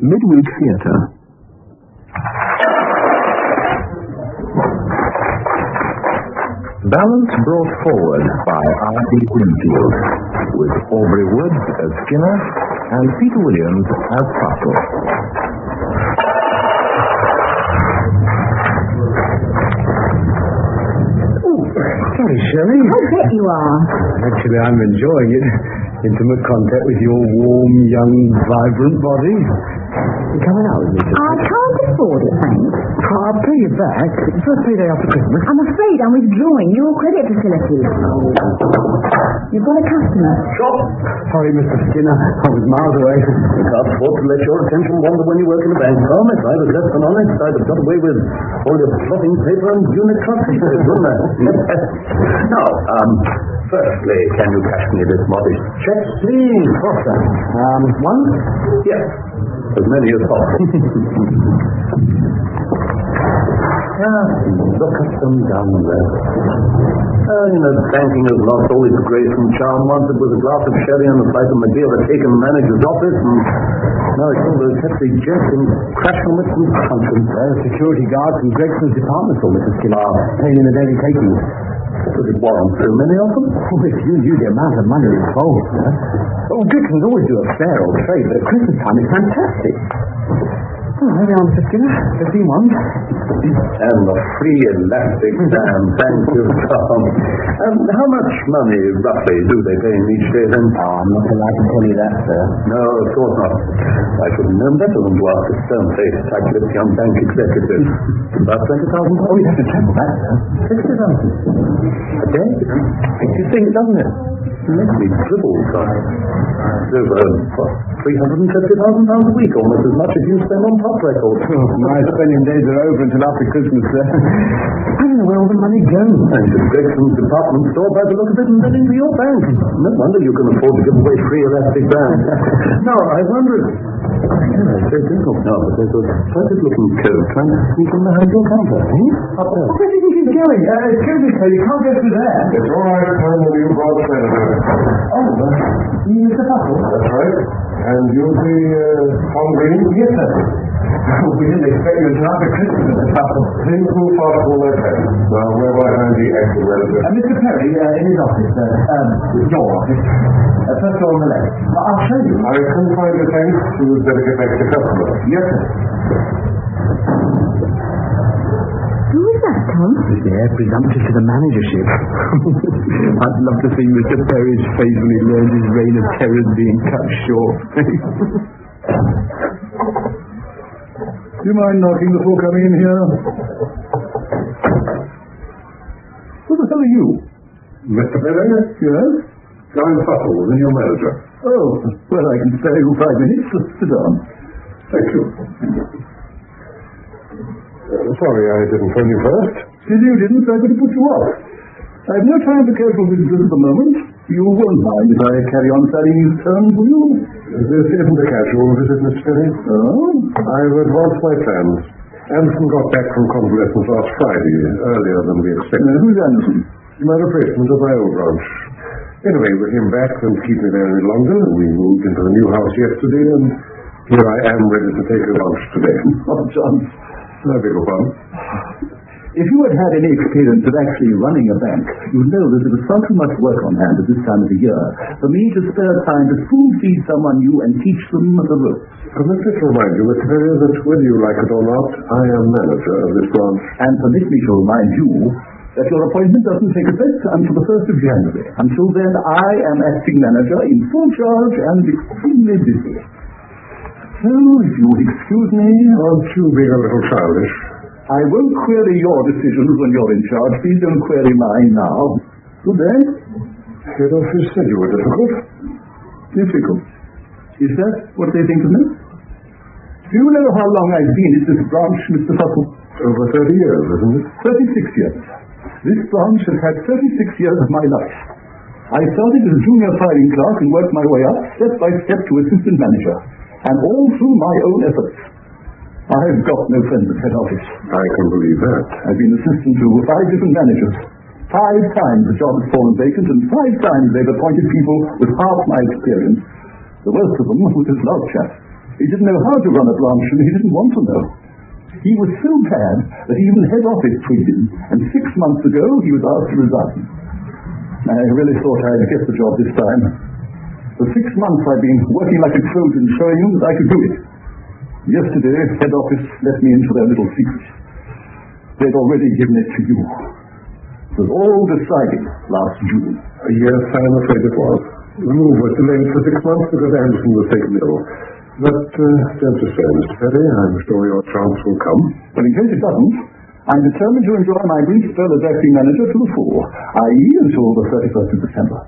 Midweek Theatre. Balance brought forward by R.D. Wingfield, with Aubrey Woods as Skinner and Peter Williams as Fussell. Sorry, Shelley. I bet you are. Actually, I'm enjoying it. Intimate contact with your warm, young, vibrant body. You're coming out with me today? I can't afford it, thanks. I'll pay you back. First payday after Christmas. I'm afraid I'm withdrawing your credit facility. You've got a customer. Stop! Sorry, Mr. Skinner. I was miles away. You can't afford to let your attention wander when you work in a bank. Oh, if I was less than honest, I'd have got away with all your blotting paper and unit trust secrets, wouldn't I? Now, firstly, can you cash me this modest check, please? What's that? One? Yes. As many as possible. Look at them down there. Banking has lost all its grace and charm. Once it was a glass of sherry and a slice of Madeira taken the manager's office, and now it's all those hefty jets and crash helmets and conscience. Security guards from Gregson's department store, Mr. Skinner. Paying in the daily takings. Does it warrant so many of them? Oh, if you knew the amount of money involved, sir. Oh, Dixons always do a fair old trade, but at Christmas time it's fantastic. Oh, there we are, Mr. Skinner. 15-1. And the free elastic band. Thank you, Tom. How much money, roughly, do they pay in each day, then? Oh, I'm not allowed to tell you that, sir. No, of course not. I should have known better than to ask a stone-faced, tight-lipped young bank executive. About 20,000? Oh, you have to treble that, sir. 60,000. A day? Makes you think, doesn't it? Makes me dribble, sir. It's over, £350,000 a week, almost as much as you spend on top records. Oh, my spending days are over until after Christmas, sir. I don't know where all the money goes. And to Gregson's department store by the look of it and then into your bank. No wonder you can afford to give away free elastic bands. Now, I wonder if... it's very difficult now, but there's a perfect-looking coat trying to sneak in behind your counter. Up there. Where do you think he's going? Excuse me, sir, you can't go through there. It's all right, I'm the new branch manager. Oh, Mr. Fussell? That's right. And you'll be Tom Green? Yes, sir. We didn't expect you until after Christmas, Mr. Fussell. Think who fast all that time. Now, where will I find the acting manager? Mr. Perry, in his office, sir. Your office. First floor on the left. I'll show you. I couldn't find the thanks. You would better get back to the customer. Yes, sir. Who is that, Tom? He's the heir presumptive to the managership. I'd love to see Mr. Perry's face when he learned his reign of terror being cut short. Do you mind knocking before coming in here? Who the hell are you? Mr. Perry? Yes? I'm Fussell, the new manager. Oh, well, I can spare you 5 minutes. Sit down. Thank you. Sorry I didn't phone you first. You didn't, I could have put you off. I have no time for casual visitors at the moment. You won't mind if I carry on studying these terms, will you? This isn't a casual visit, Mr. Perry. Oh? I've advanced my plans. Anderson got back from convalescence last Friday, earlier than we expected. Who's Anderson? My replacement of my old branch. Anyway, with him back, and keep me there any longer. We moved into the new house yesterday, and here I am ready to take a lunch today. Oh, John. I beg your pardon. If you had had any experience of actually running a bank, you'd know that there was far too much work on hand at this time of the year for me to spare time to spoon-feed someone new and teach them the ropes. Permit me to remind you, Mr. Perry, that whether you like it or not, I am manager of this branch. And permit me to remind you that your appointment doesn't take effect until the 1st of January. Until then, I am acting manager in full charge and extremely busy. So, if you would excuse me... Aren't you being a little childish? I won't query your decisions when you're in charge. Please don't query mine now. Good day. Head office said you were difficult. Difficult? Is that what they think of me? Do you know how long I've been at this branch, Mr. Fussell? Over 30 years, isn't it? 36 years. This branch has had 36 years of my life. I started as a junior filing clerk and worked my way up, step by step, to assistant manager. And all through my own efforts. I've got no friends at head office. I can believe that. I've been assistant to 5 different managers. 5 times the job has fallen vacant, and 5 times they've appointed people with half my experience. The worst of them was this last chap. He didn't know how to run a branch, and he didn't want to know. He was so bad that even head office twigged him, and 6 months ago he was asked to resign. I really thought I'd get the job this time. For 6 months I've been working like a Trojan, showing him that I could do it. Yesterday, head office let me into their little secret. They'd already given it to you. It was all decided last June. Yes, I'm afraid it was. The move was delayed for 6 months because Anderson was taken ill. But, don't despair, Mr. Perry. I'm sure your chance will come. But in case it doesn't, I'm determined to enjoy my brief spell as acting manager to the full, i.e. until the 31st of December.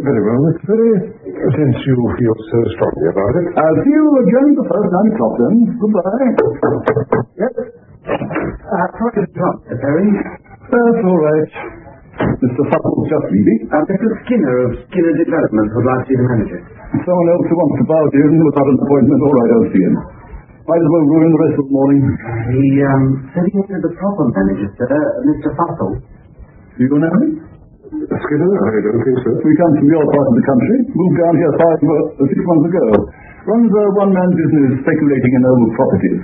Very well, Mr. Perry. Since you feel so strongly about it. I'll see you again the first 9 o'clock then. Goodbye. Yes? Sorry to interrupt, Mr. Perry. That's all right. Mr. Fussell's just leaving. Mr. Skinner of Skinner Development would like to see the manager. Someone else who wants to bow to him without an appointment. All right, I'll see him. Might as well ruin the rest of the morning. He said he wanted the proper manager, sir, Mr. Fussell. Do you know him? Skinner? I don't think so. We come from your part of the country. Moved down here 6 months ago. Runs a one-man business speculating in old properties.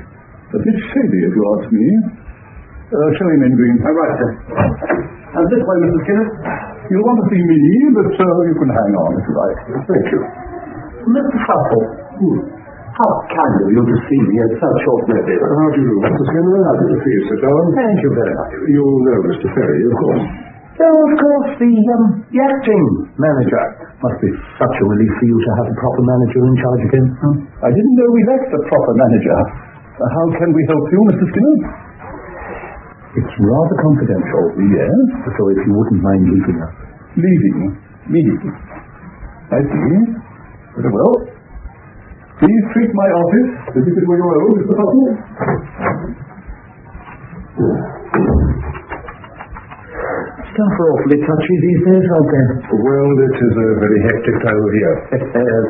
A bit shady, if you ask me. Show him in, Green. All right, sir. This way, Mr. Skinner. You'll want to see me, but you can hang on if you like. Thank you. Mr. Fussell, how kind of you to see me at such short notice. How do you do, Mr. Skinner? Happy to see you, sit down. Thank you very much. You know Mr. Perry, of course. So, of course, the acting manager. Must be such a relief for you to have a proper manager in charge again. I didn't know we lacked a proper manager. How can we help you, Mr. Skinner? It's rather confidential. Yes? So if you wouldn't mind leaving us. Leaving? Me? I see. Very well. Please treat my office as if it were your own, Mr. Fussell. Stuff are awfully touchy these days, aren't they? Well, this is a very hectic time of year.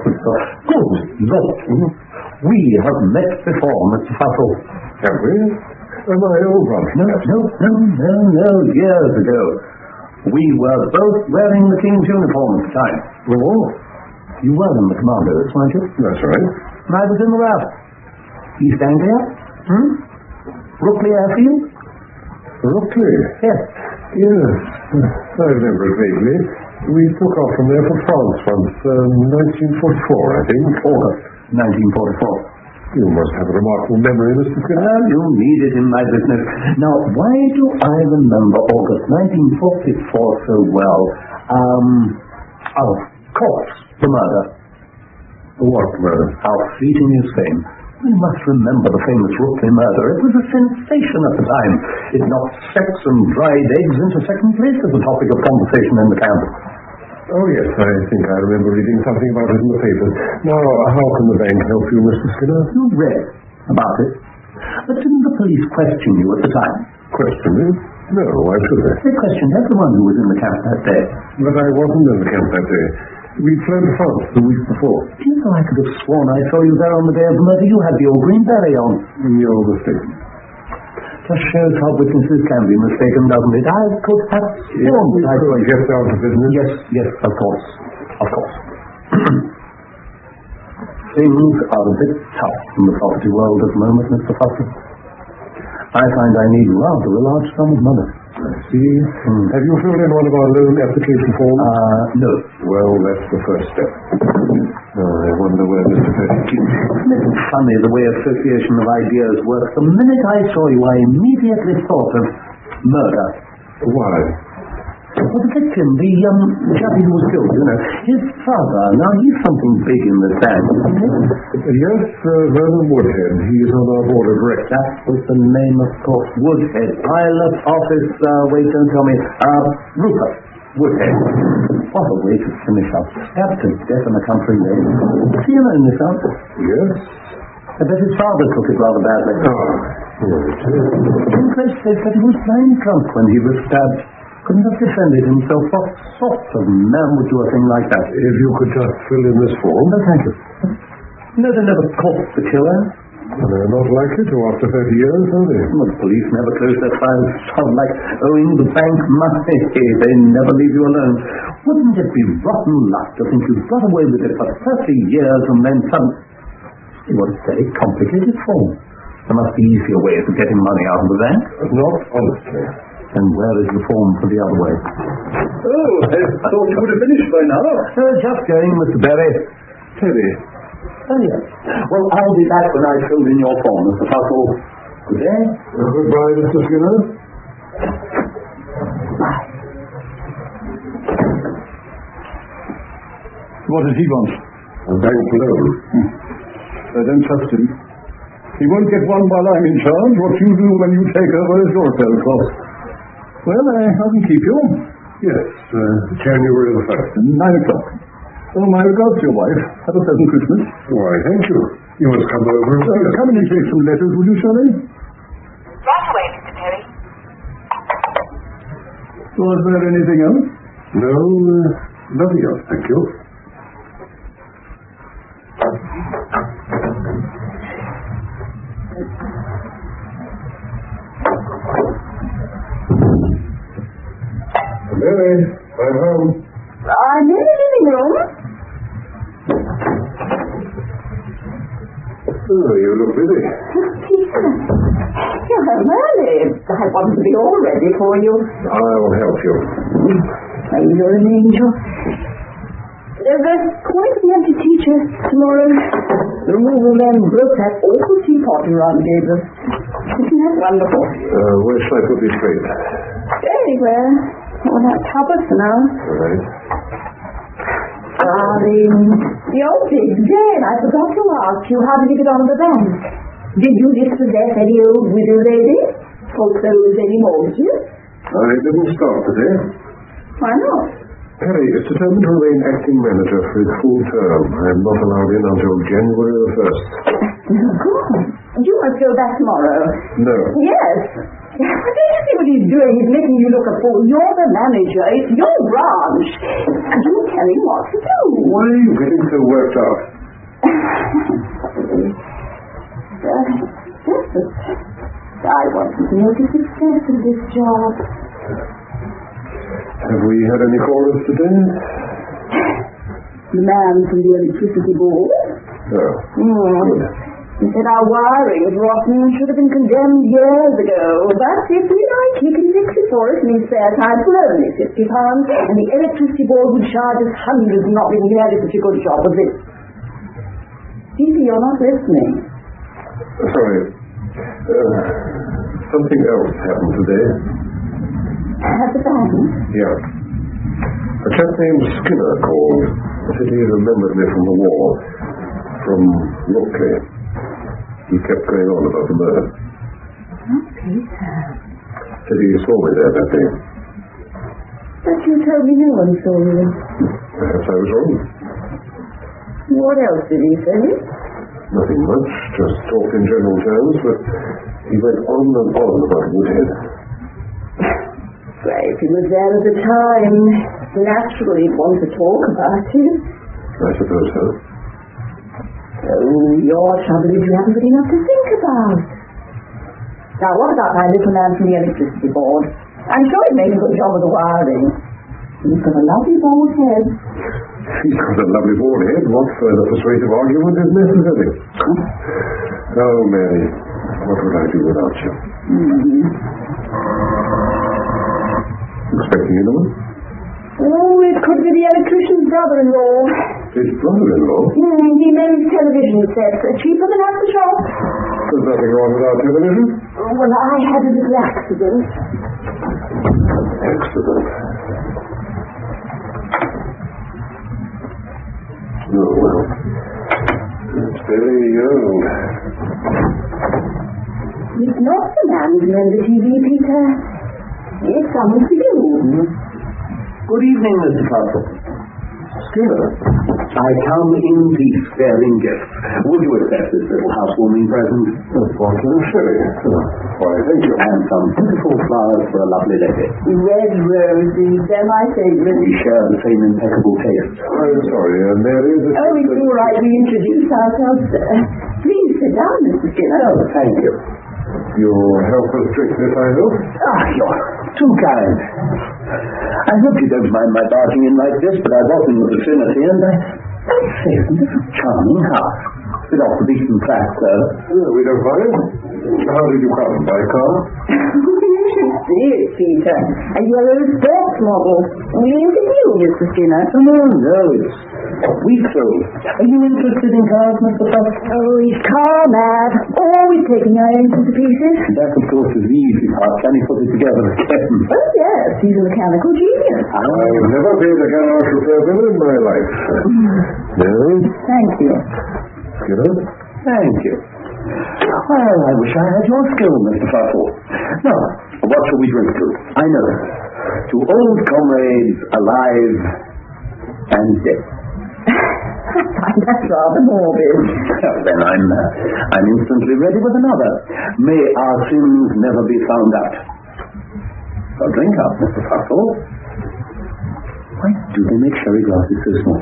Good Lord. We have met before, Mr. Fussell. Have we? Am I old, Ron? No, years ago. We were both wearing the King's uniform at the time. Oh, You were in the commandos, weren't you? that's right. And I was in the RAF. East Anglia? Brooklyn Airfield? Brooklyn? Yes. Yes. I remember it vaguely. We took off from there for France once, 1944, I think. August 1944. You must have a remarkable memory, Mr. Skinner. Well, you need it in my business. Now, why do I remember August 1944 so well? Of course, the murder. What murder? How fleeting is fame. We must remember the famous Brooklyn murder. It was a sensation at the time. It knocked sex and dried eggs into second place as a topic of conversation in the camp. Oh, yes, I think I remember reading something about it in the papers. Now, how can the bank help you, Mr. Skinner? You read about it. But didn't the police question you at the time? Question me? No, why should they? They questioned everyone who was in the camp that day. But I wasn't in the camp that day. We'd flown to France the week before. Do you know, I could have sworn I saw you there on the day of the murder. You had the old green beret on. You're mistaken. Just shows how witnesses can be mistaken, doesn't it? I could have sworn I saw you. Get down to business. Yes, of course. Things are a bit tough in the property world at the moment, Mr. Fussell. I find I need rather a large sum of money. I see. Have you filled in one of our loan application forms? No. Well, that's the first step. I wonder where Mr. Perry keeps you. Isn't it funny the way association of ideas works? The minute I saw you, I immediately thought of murder. Why? Well, the victim, the chappie who was killed, you know, his father. Now, he's something big in the band, isn't he? Yes, Vernon Woodhead. He's on our board of directors. That was the name, of course, Woodhead. I left office, wait, don't tell me, Rupert Woodhead. What a way to finish up. Stabbed to death in a country lane. See him in this house? Yes. I bet his father took it rather badly. Yes. They said he was blind drunk when he was stabbed. Couldn't have defended himself. What sort of man would do a thing like that? If you could just fill in this form. No, thank you. No, they never caught the killer. They're not likely to after 30 years, are they? Well, the police never close their files. Sound like owing the bank money. They never leave you alone. Wouldn't it be rotten luck to think you've got away with it for 30 years and then some... What a very complicated form. There must be easier ways of getting money out of the bank. Not honestly. And where is the form for the other way? Oh, I thought you would have finished by now. Just going, Mr. Berry. Terry. Oh, yes. Well, I'll be back when I've filled in your form, Mr. Fussell. Good day. Goodbye, Mr. Skinner. What does he want? A bank loan. I don't trust him. He won't get one while I'm in charge. What you do when you take over is your affair, of course. Well, I can keep you. Yes, January the 1st. 9 o'clock. Oh, my regards to your wife. Have a pleasant Christmas. Why, thank you. You must come over and see us. Come and take some letters, will you, Shirley? Right away, Mr. Gerry. Was there anything else? No, nothing else, thank you. Mary, I'm home. I'm in the living room. Oh, you look busy. Peter, you're home early. I wanted to be all ready for you. I'll help you. Oh, you're an angel. There's going to be empty teacher tomorrow. The removal men broke that awful teapot around gave us. Isn't that wonderful? Where shall I put these straight? Anywhere. On that cupboard for now. All right. The old big Jane, I forgot to ask you, how did you get on with the bank? Did you dispossess any old widow lady? Foreclose any mortgages? I didn't start today. Why not? Harry is determined to remain acting manager for his full term. I'm not allowed in until January the 1st. Good. You must go back tomorrow. No. Yes. Don't you see what he's doing? He's making you look a fool. You're the manager. It's your branch. You tell him what to do. Why are you getting so worked up? I want to make a success of this job. Have we had any callers today? The man from the electricity board. Oh. Good. He said our wiring was rotten and should have been condemned years ago. But if we like, he can fix it for us, and he says I'd only £50, and the electricity board would charge us hundreds not being nearly such a good job as this. Stevie, you're not listening. Sorry. Something else happened today. At the bank? Yeah. A chap named Skinner called. Said he remembered me from the war. From Rockley. He kept going on about the murder. Oh, Peter. Said he saw me there that day. But you told me no one saw you. Perhaps I was wrong. What else did he say? Nothing much, just talked in general terms, but he went on and on about Woodhead. Well, if he was there at the time, naturally he'd want to talk about it. I suppose so. Oh, your trouble is you haven't got enough to think about. Now, what about my little man from the electricity board? I'm sure he'd make a good job of the wiring. He's got a lovely bald head. He's got a lovely bald head. What further persuasive argument is necessary? Oh, Mary, what would I do without you? Expecting anyone? Oh, it could be the electrician's brother-in-law. His brother-in-law? He made his television set. Cheaper than at the shop. There's nothing wrong with our television. Well, I had a little accident. Accident? Oh, well. It's very old. It's not the man who's on the TV, Peter. It's someone for you. Good evening, Mr. Fussell. Skinner? I come in peace, bearing gifts. Would you accept this little housewarming present? What can I say? Why, thank you. And some beautiful flowers for a lovely lady. Red roses, they're my favorite. We share the same impeccable taste. I'm sorry, Mary. Oh, it's all right. We introduce ourselves. Please sit down, Mr. Skinner. Oh, thank you. You'll help us drink this, I hope? Ah, you're too kind. I hope you don't mind my barging in like this, but I was in the vicinity, and I say, isn't this a charming house? bit off the beaten track, sir. We don't mind. How did you come? By car? You should see it, Peter. A yellow sports model. Will you interview, Mr. Skinner? No, it's Wingfield. Are you interested in cars, Mr. Fox? Oh, he's car mad. Always taking our engine to pieces. That, of course, is the easy part. Can he put it together again? Oh, yes. He's a mechanical genius. I've never been a garage repair bill in my life. No? Thank you. Skinner? Thank you. Well, I wish I had your skill, Mr. Fussell. Now, what shall we drink to? I know. To old comrades alive and dead. I find that rather morbid. Well, then I'm instantly ready with another. May our sins never be found out. So drink up, Mr. Fussell. Why do they make sherry glasses so small?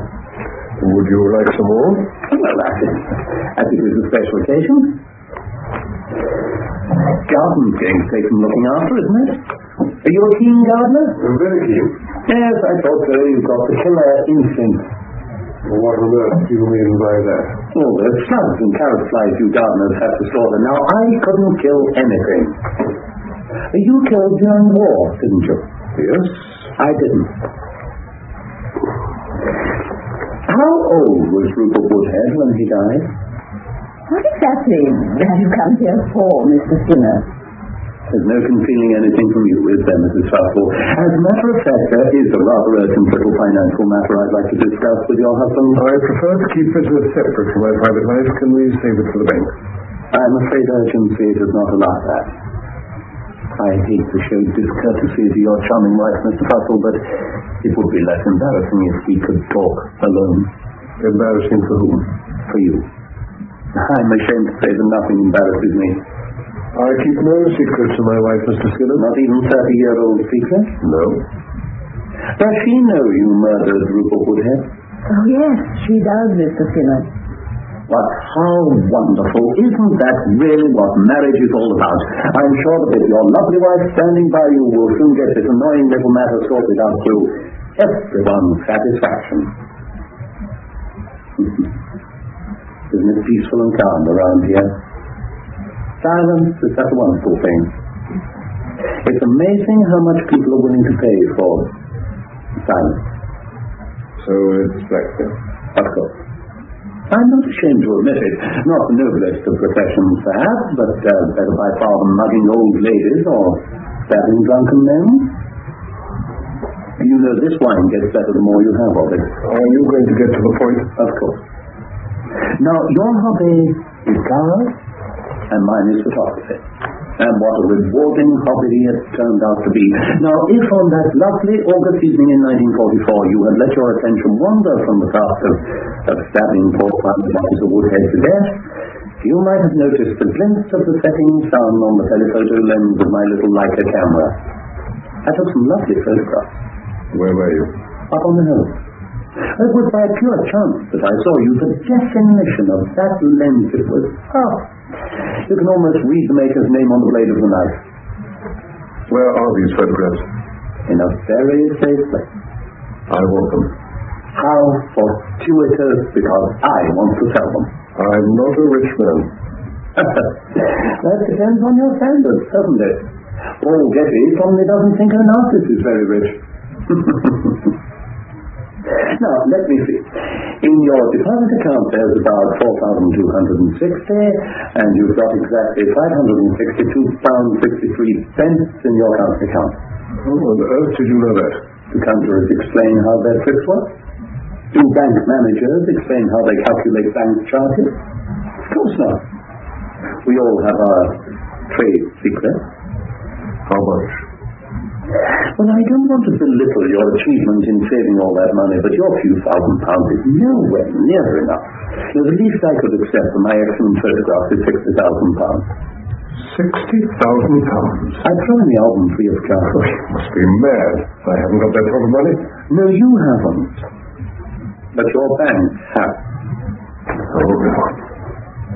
Would you like some more? Well, as it is a special occasion. Garden's going to take some looking after, isn't it? Are you a keen gardener? I'm very keen. Yes, I thought so. You've got the killer instinct. Well, what on earth do you mean by that? Oh, the slugs and carrot flies you gardeners have to slaughter. Now, I couldn't kill anything. You killed during the war, didn't you? Yes. I didn't. How old was Rupert Woodhead when he died? What exactly have you come here for, Mr. Skinner? There's no concealing anything from you, is there, Mrs. Fussell? As a matter of fact, there is a rather urgent little financial matter I'd like to discuss with your husband. I prefer to keep business separate from my private life. Can we save it for the bank? I'm afraid urgency does not allow that. I hate to show discourtesy to your charming wife, Mr. Fussell, but it would be less embarrassing if we could talk alone. Embarrassing for whom? For you. I'm ashamed to say that nothing embarrasses me. I keep no secrets from my wife, Mr. Skinner. Not even 30-year-old secret? No. Does she know you murdered Rupert Woodhead? Oh, yes, she does, Mr. Skinner. But how wonderful. Isn't that really what marriage is all about? I'm sure that with your lovely wife standing by you will soon get this annoying little matter sorted out to everyone's satisfaction. Isn't it peaceful and calm around here? Silence is such a wonderful thing. It's amazing how much people are willing to pay for silence. So it's blackmail. Of course. I'm not ashamed to admit it. Not the noblest of professions, perhaps, but better by far than mugging old ladies or stabbing drunken men. You know this wine gets better the more you have of it. Are you going to get to the point? Of course. Now, your hobby is cars, and mine is photography. And what a rewarding hobby it turned out to be. Now, if on that lovely August evening in 1944 you had let your attention wander from the task of stabbing poor Private Officer Woodhead to death, you might have noticed a glimpse of the setting sun on the telephoto lens of my little Leica camera. I took some lovely photographs. Where were you? Up on the hill. It was by pure chance that I saw you. The definition of that lens, it was... you can almost read the maker's name on the blade of the knife. Where are these photographs? In a very safe place. I want them. How fortuitous, because I want to sell them. I'm not a rich man. That depends on your standards, doesn't it? Paul Getty probably doesn't think an artist is very rich. Now, let me see. In your deposit account, there's about 4,260, and you've got exactly £562.63 in your current account. How on earth did you know that? Do counterers explain how their tricks work? Do bank managers explain how they calculate bank charges? Of course not. We all have our trade secrets. How much? Well, I don't want to belittle your achievement in saving all that money, but your few £1,000 is nowhere near enough. The least I could accept for my excellent photograph is £60,000. £60,000? I'd throw in the album free of charge. Oh, you must be mad. I haven't got that sort of money. No, you haven't. But your bank has. Oh, no.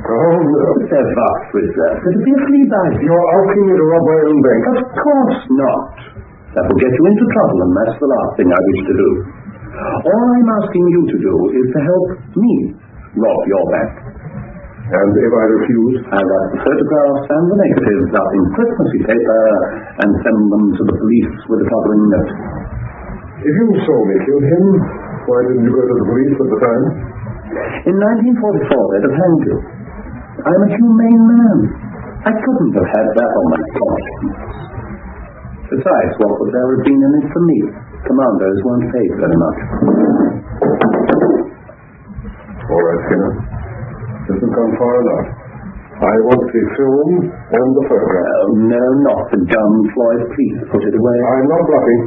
Oh, no. It's a vast reserve. It'll be a flea bag. You're asking me to rob my own bank? Of course not. That will get you into trouble, and that's the last thing I wish to do. All I'm asking you to do is to help me rob your bank. And if I refuse? I write the photographs and the negatives up in Christmassy paper and send them to the police with the following note. If you saw me kill him, why didn't you go to the police at the time? In 1944, they'd have hanged you. I'm a humane man. I couldn't have had that on my conscience. Besides, what would there have been in it for me? Commandos weren't paid very much. All right, Skinner. This has gone far enough. I want the film and the photograph. No, not the gun, Floyd. Please put it away. I'm not bluffing.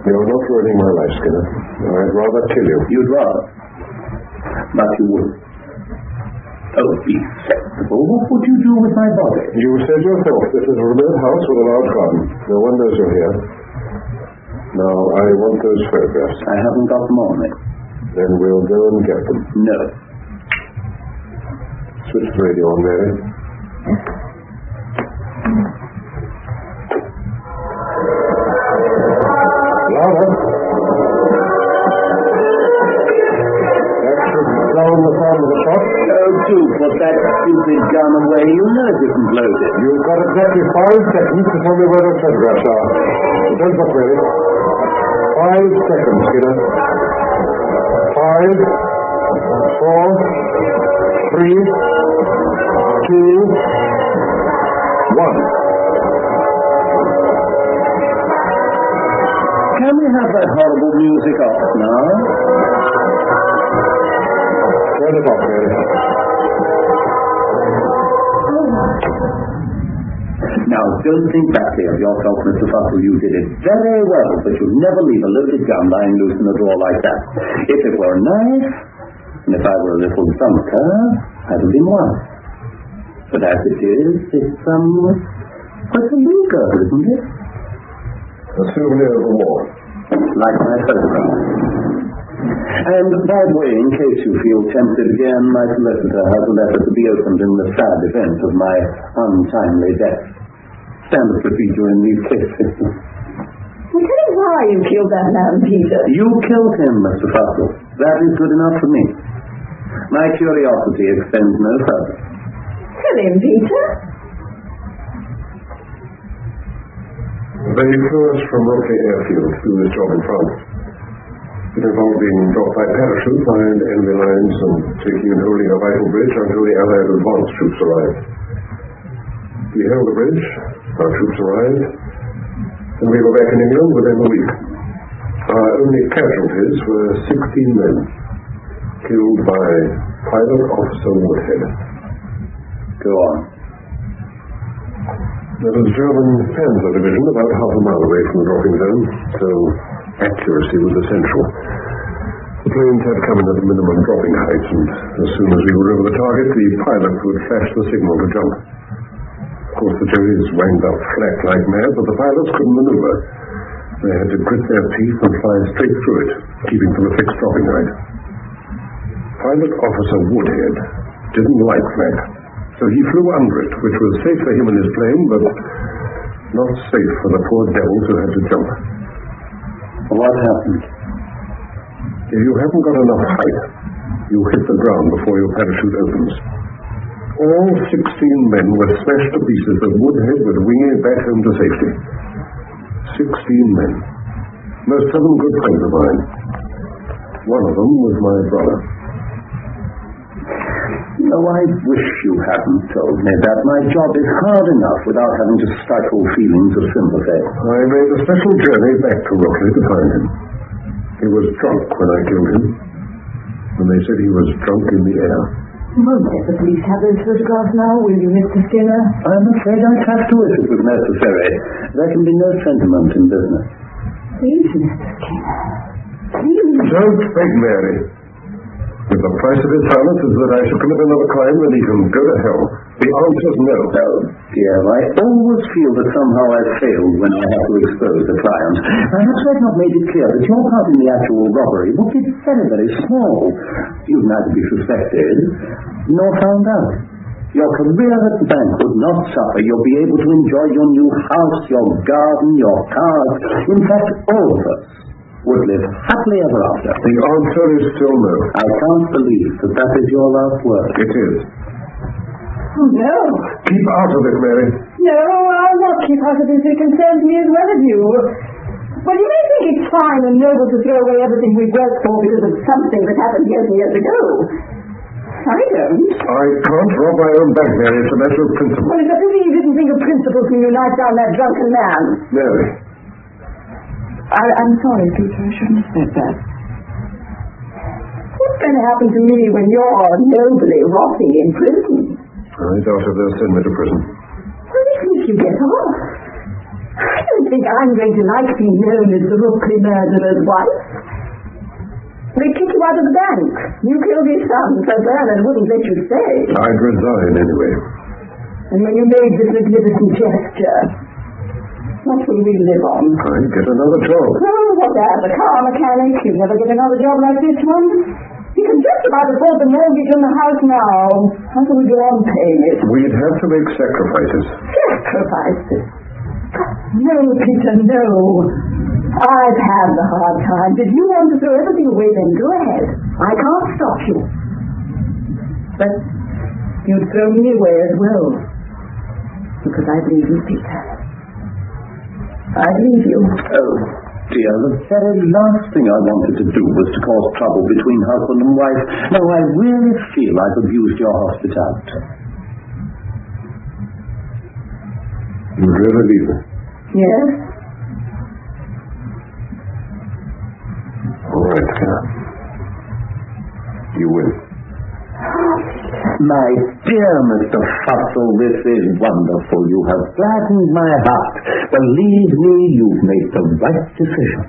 You're not ruining my life, Skinner. I'd rather kill you. You'd rather. But you wouldn't. Oh, be sensible. What would you do with my body? You said yourself this is a remote house with a large garden. No one knows you're here. Now, I want those photographs. I haven't got them on me. Then we'll go and get them. No. Switch the radio on, Mary. Louder. That should drown the sound of the shot. Oh, do put that stupid gun away. You know it isn't loaded. You've got exactly 5 seconds to tell me where those photographs are. Don't look, Mary. 5 seconds, Skinner. 5, 4, 3, 2, 1. Can we have that horrible music off now? Turn it off, Mary. Now, don't think badly of yourself, Mr. Fussell. You did it very well, but you'd never leave a loaded gun lying loose in a drawer like that. If it were a knife, and if I were a little dunker, I'd have been one. But as it is, it's quite a leaguer, isn't it? A souvenir of the war. Like my photograph. And by the way, in case you feel tempted again, my solicitor has a letter to be opened in the sad event of my untimely death. Standard procedure in these cases. Well, tell me why you killed that man, Peter. You killed him, Mr. Fussell. That is good enough for me. My curiosity extends no further. Tell him, Peter. They flew us from Roquet Airfield to this job in France. It involved being dropped by parachute behind enemy lines and taking and holding a vital bridge until the Allied advance troops arrived. We held the bridge, our troops arrived, and we were back in England within a week. Our only casualties were 16 men, killed by Pilot Officer Woodhead. Go on. There was a German Panzer division about half a mile away from the dropping zone, so accuracy was essential. The planes had come in at the minimum dropping heights, and as soon as we were over the target, the pilot would flash the signal to jump. Of course, the Jerrys wanged up flat like mad, but the pilots couldn't maneuver. They had to grit their teeth and fly straight through it, keeping to the fixed dropping height. Pilot Officer Woodhead didn't like flat, so he flew under it, which was safe for him and his plane, but not safe for the poor devils who had to jump. What happened? If you haven't got enough height, you hit the ground before your parachute opens. All 16 men were smashed to pieces, but Woodhead was winging back home to safety. 16 men. Most of them good friends of mine. One of them was my brother. Oh, I wish you hadn't told me that. My job is hard enough without having to stifle feelings of sympathy. I made a special journey back to Rockleigh to find him. He was drunk when I killed him, and they said he was drunk in the air. Won't let the police have those photographs now, will you, Mr. Skinner? I'm afraid I'd have to if it was necessary. There can be no sentiment in business. Please, Mr. Skinner. Please. Don't beg, Mary. If the price of his silence is that I should commit another crime, then he can go to hell. The answer's no. Oh, dear, I always feel that somehow I've failed when I have to expose the client. Perhaps I've not made it clear that your part in the actual robbery would be very, very small. You'd neither be suspected nor found out. Your career at the bank would not suffer. You'll be able to enjoy your new house, your garden, your cars. In fact, all of us would live happily ever after. The answer is still no. I can't believe that is your last word. It is. no. Keep out of it, Mary. No, I'll not keep out of this. It concerns me as well as you. Well, you may think it's fine and noble to throw away everything we've worked for because of something that happened years and years ago. I don't. I can't rob my own bank, Mary. It's a matter of principle. Well, it's a pity you didn't think of principles when you knocked down that drunken man. Mary. I'm sorry, Peter. I shouldn't have said that. What's going to happen to me when you're nobly rotting in prison? I doubt if they'll send me to prison. Well, even if you get off. I don't think I'm going to like being known as the Rookley murderer's wife. They kick you out of the bank. You killed his son, so Bernard wouldn't let you stay. I'd resign anyway. And when you made this magnificent gesture, what will we live on? I'd get another job. Oh, what as a car mechanic? You'll never get another job like this one. You can just about afford the mortgage on the house now. How can we go on paying it? We'd have to make sacrifices. Sacrifices? No, Peter, no. I've had the hard time. If you want to throw everything away, then go ahead. I can't stop you. But you'd throw me away as well. Because I believe you, Peter. I believe you. Oh, dear, the very last thing I wanted to do was to cause trouble between husband and wife. No, I really feel I've abused your hospitality. You really leave me? Yes? All right, Skinner. You win. My dear Mr. Fussell, this is wonderful. You have gladdened my heart. Believe me, you've made the right decision.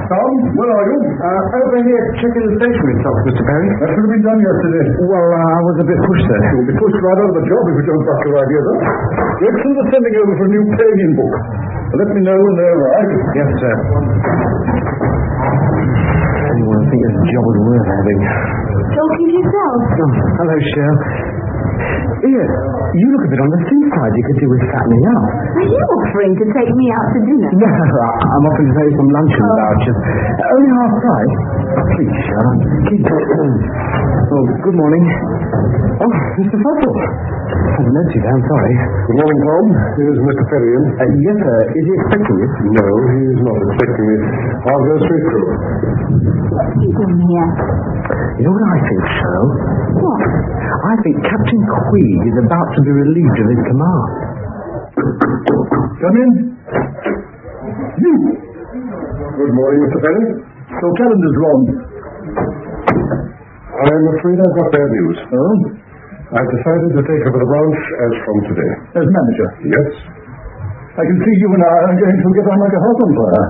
Tom, where are you? Over here, checking the stationery stock, Mr. Perry. That should have been done yesterday. Well, I was a bit pushed there. You'll be pushed right out of the job if you don't back your ideas up. The Exons are sending over for a new pagan book. Let me know when they arrive. Yes, sir. Anyone think this job was worth having? Talking to yourself? Oh, hello, Cheryl. Here, you look a bit on the seaside. You could do with fattening up. Are you offering to take me out to dinner? No, I'm offering to pay some luncheon vouchers. Only half price. Please, Cheryl. Oh, good morning. Oh, Mr. Fussell. I haven't noticed you, I'm sorry. Good morning, Tom. Here's Mr. Perry in. Yes, sir. Is he expecting you? No, he's not expecting me. I'll go straight through. What are you doing here? You know what I think, Cheryl? What? I think Captain Queed is about to be relieved of his command. Come in. You. Good morning, Mr. Perry. So calendar's wrong. I'm afraid I've got bad news. Oh? I've decided to take over the branch as from today. As manager. Yes. I can see you and I are going to get on like a house on fire.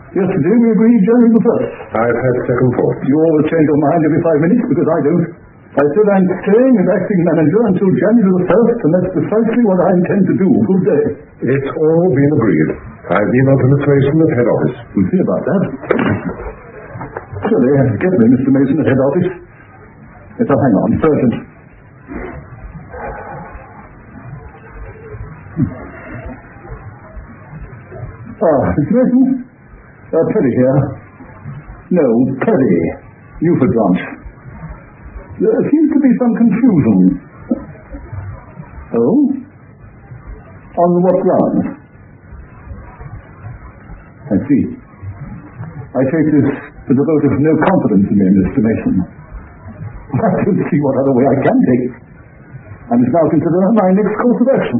Yesterday we agreed January the 1st. I've had second thoughts. You always change your mind every 5 minutes because I don't. I said I'm staying as acting manager until January the 1st, and that's precisely what I intend to do. Good day. It's all been agreed. I've been ultimate Mason at head office. We'll see about that. Surely, get me, Mr. Mason, at head office. Yes, hang on. It's urgent. Mr. Mason? Perry here. No, Perry. Newford branch. There seems to be some confusion. Oh? On what grounds? I see. I take this as a vote of no confidence in me, Mr. Mason. I don't see what other way I can take it. I must now consider my next course of action.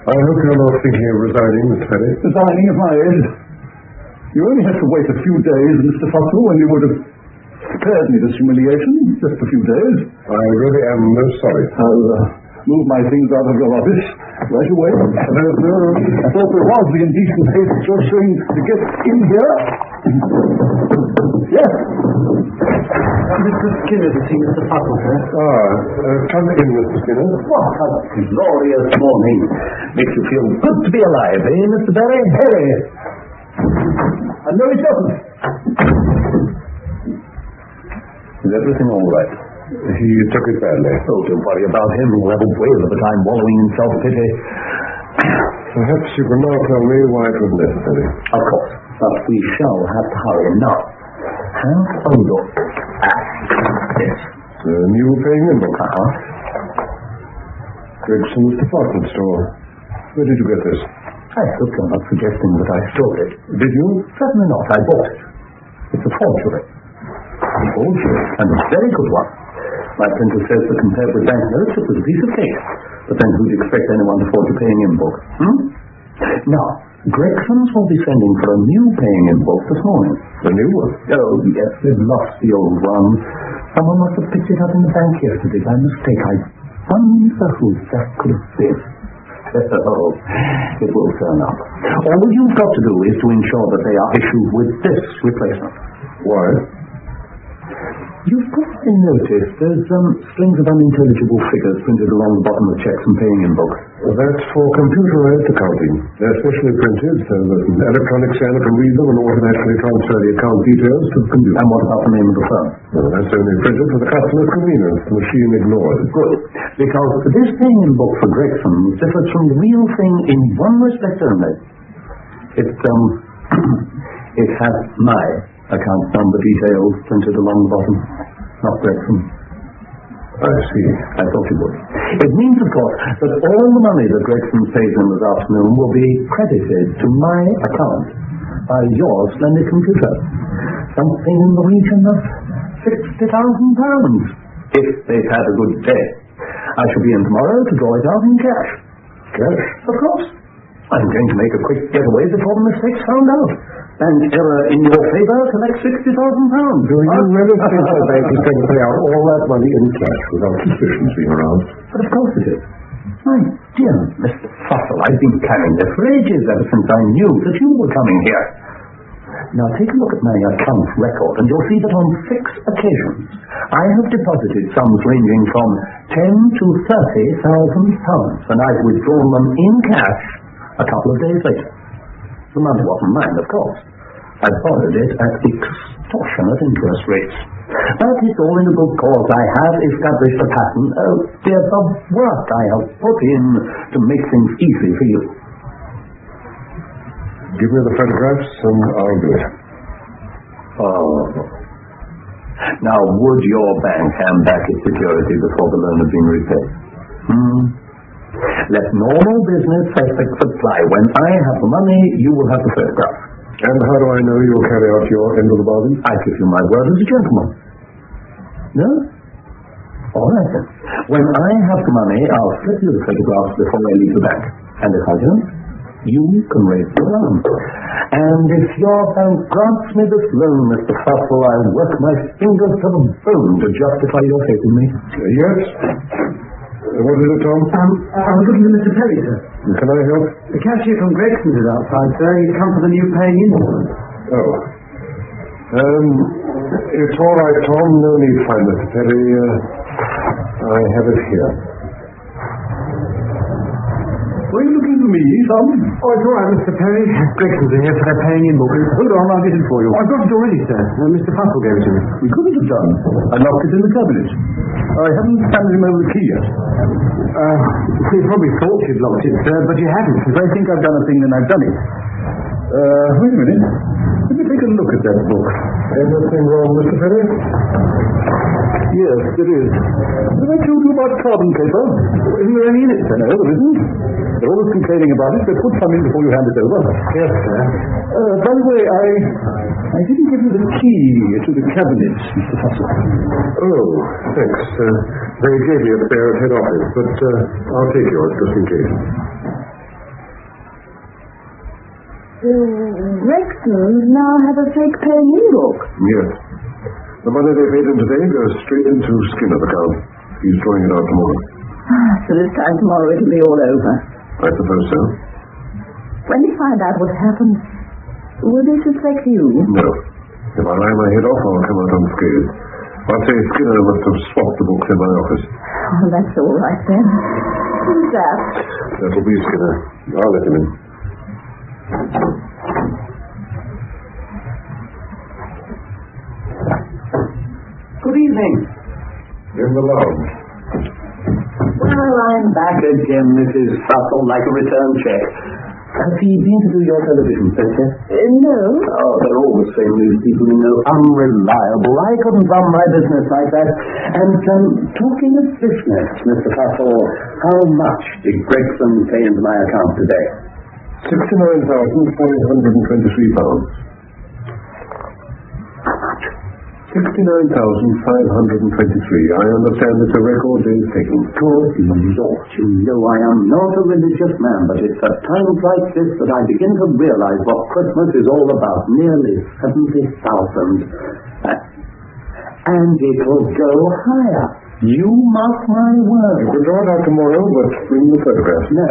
I hope you're not thinking of resigning, Mr. Perry. Resigning at my age. You only have to wait a few days, Mr. Fussell, when you would have spared me this humiliation. Just a few days. I really am most sorry. I'll move my things out of your office right away. I thought there was the indecent haste you're showing to get in here. Yes. Mr. Skinner to see Mr. Fussell, sir. Come in, Mr. Skinner. What a glorious morning. Makes you feel good to be alive, eh, Mr. Berry? Harry. I know it doesn't. Is everything all right? He took it badly. Oh, don't worry about him. He'll have a whale of a time wallowing in self-pity. Perhaps you can now tell me why it was necessary. Of course. But we shall have to hurry now. Hold on. Yes. The new paying in book. Gregson's department store. Where did you get this? I hope you're not suggesting that I stole it. Did you? Certainly not. I bought it. It's a forgery. A forgery? And a very good one. My printer says that compared with banknotes, it was a piece of cake. But then who'd expect anyone to forge a paying in book? Now, Gregson's will be sending for a new paying in book this morning. The new one? Oh, yes, they've lost the old one. Someone must have picked it up in the bank yesterday by mistake. I wonder who that could have been. Oh, it will turn up. All you've got to do is to ensure that they are issued with this replacement. Why? You've probably noticed there's strings of unintelligible figures printed along the bottom of checks and paying in books. Well, that's for computerized accounting. They're specially printed so that an electronic scanner can read them and automatically transfer the account details to the computer. And what about the name of the firm? Well, that's only printed for the customer's convenience. The machine ignores it. Good. Because this paying in book for Gregson differs from the real thing in one respect only. It has my account number details printed along the bottom, not Gregson. I see. I thought you would. It means, of course, that all the money that Gregson pays in this afternoon will be credited to my account by your splendid computer. Something in the region of £60,000, if they've had a good day. I shall be in tomorrow to draw it out in cash. Cash? Of course. I'm going to make a quick getaway before the mistake's found out. Bank error in your favour, collect £60,000. Do you really think the bank is going to pay out all that money in cash without suspicions being aroused? But of course it is. My dear Mr. Fussell, I've been planning this for ages, ever since I knew that you were coming here. Now take a look at my account record, and you'll see that on 6 occasions I have deposited sums ranging from £10,000 to £30,000, and I've withdrawn them in cash a couple of days later. The money wasn't mine, of course. I borrowed it at extortionate interest rates. But it's all in a good cause. I have established a pattern. There's the work I have put in to make things easy for you. Give me the photographs and I'll do it. Oh. Now, would your bank hand back its security before the loan has been repaid? Let normal business ethics apply. When I have the money, you will have the photograph. And how do I know you'll carry out your end of the bargain? I give you my word as a gentleman. No? All right then. When I have the money, I'll slip you the photographs before I leave the bank. And if I don't, you can raise the loan. And if your bank grants me this loan, Mr. Fussell, I'll work my fingers to the bone to justify your faith in me. Yes? What is it, Tom? I'm looking for Mr. Perry, sir. Can I help? The cashier from Gregson's is outside, sir. He's come for the new paying in. Oh. It's all right, Tom. No need to find Mr. Perry. I have it here. Were you looking for me, Tom? Oh, it's all right, Mr. Perry. Gregson's are here for their paying in book. Hold on, I'll get it for you. I've got it already, sir. Mr. Fussell gave it to me. We couldn't have done. I locked it in the cabinet. I haven't handed him over the key yet. He probably thought you'd locked it, sir, but you hadn't. If I think I've done a thing, then I've done it. Wait a minute. Let me take a look at that book. Anything wrong, Mr. Perry? Yes, there is. Have I told you about carbon paper? Isn't there any in it? No, there isn't. They're always complaining about it. They put some in before you hand it over. Yes, sir. By the way, I didn't give you the key to the cabinet, Mr. Fussell. Oh, thanks. They gave me a spare at head office, but I'll take yours just in case. Gregsons now have a fake paying in book. Yes. The money they paid in today goes straight into Skinner's account. He's drawing it out tomorrow. So this time tomorrow it'll be all over. I suppose so. When they find out what happened, will they suspect you? No. If I lie my head off, I'll come out unscathed. I'll say Skinner must have swapped the books in my office. Oh, that's all right then. Who's that? That'll be Skinner. I'll let him in. Good evening. In the lounge. Well, I'm back again, Mrs. Fussell, like a return check. Has he been to do your television set yet? No. Oh, they're all the same news people, you know. Unreliable. I couldn't run my business like that. And talking of business, Mr. Fussell, how much did Gregson pay into my account today? £69,523. 69,523. I understand that the record is taken. Good Lord, you know I am not a religious man, but it's at times like this that I begin to realize what Christmas is all about. Nearly 70,000. And it will go higher. You mark my word. You can draw it out tomorrow, but bring the photographs. No.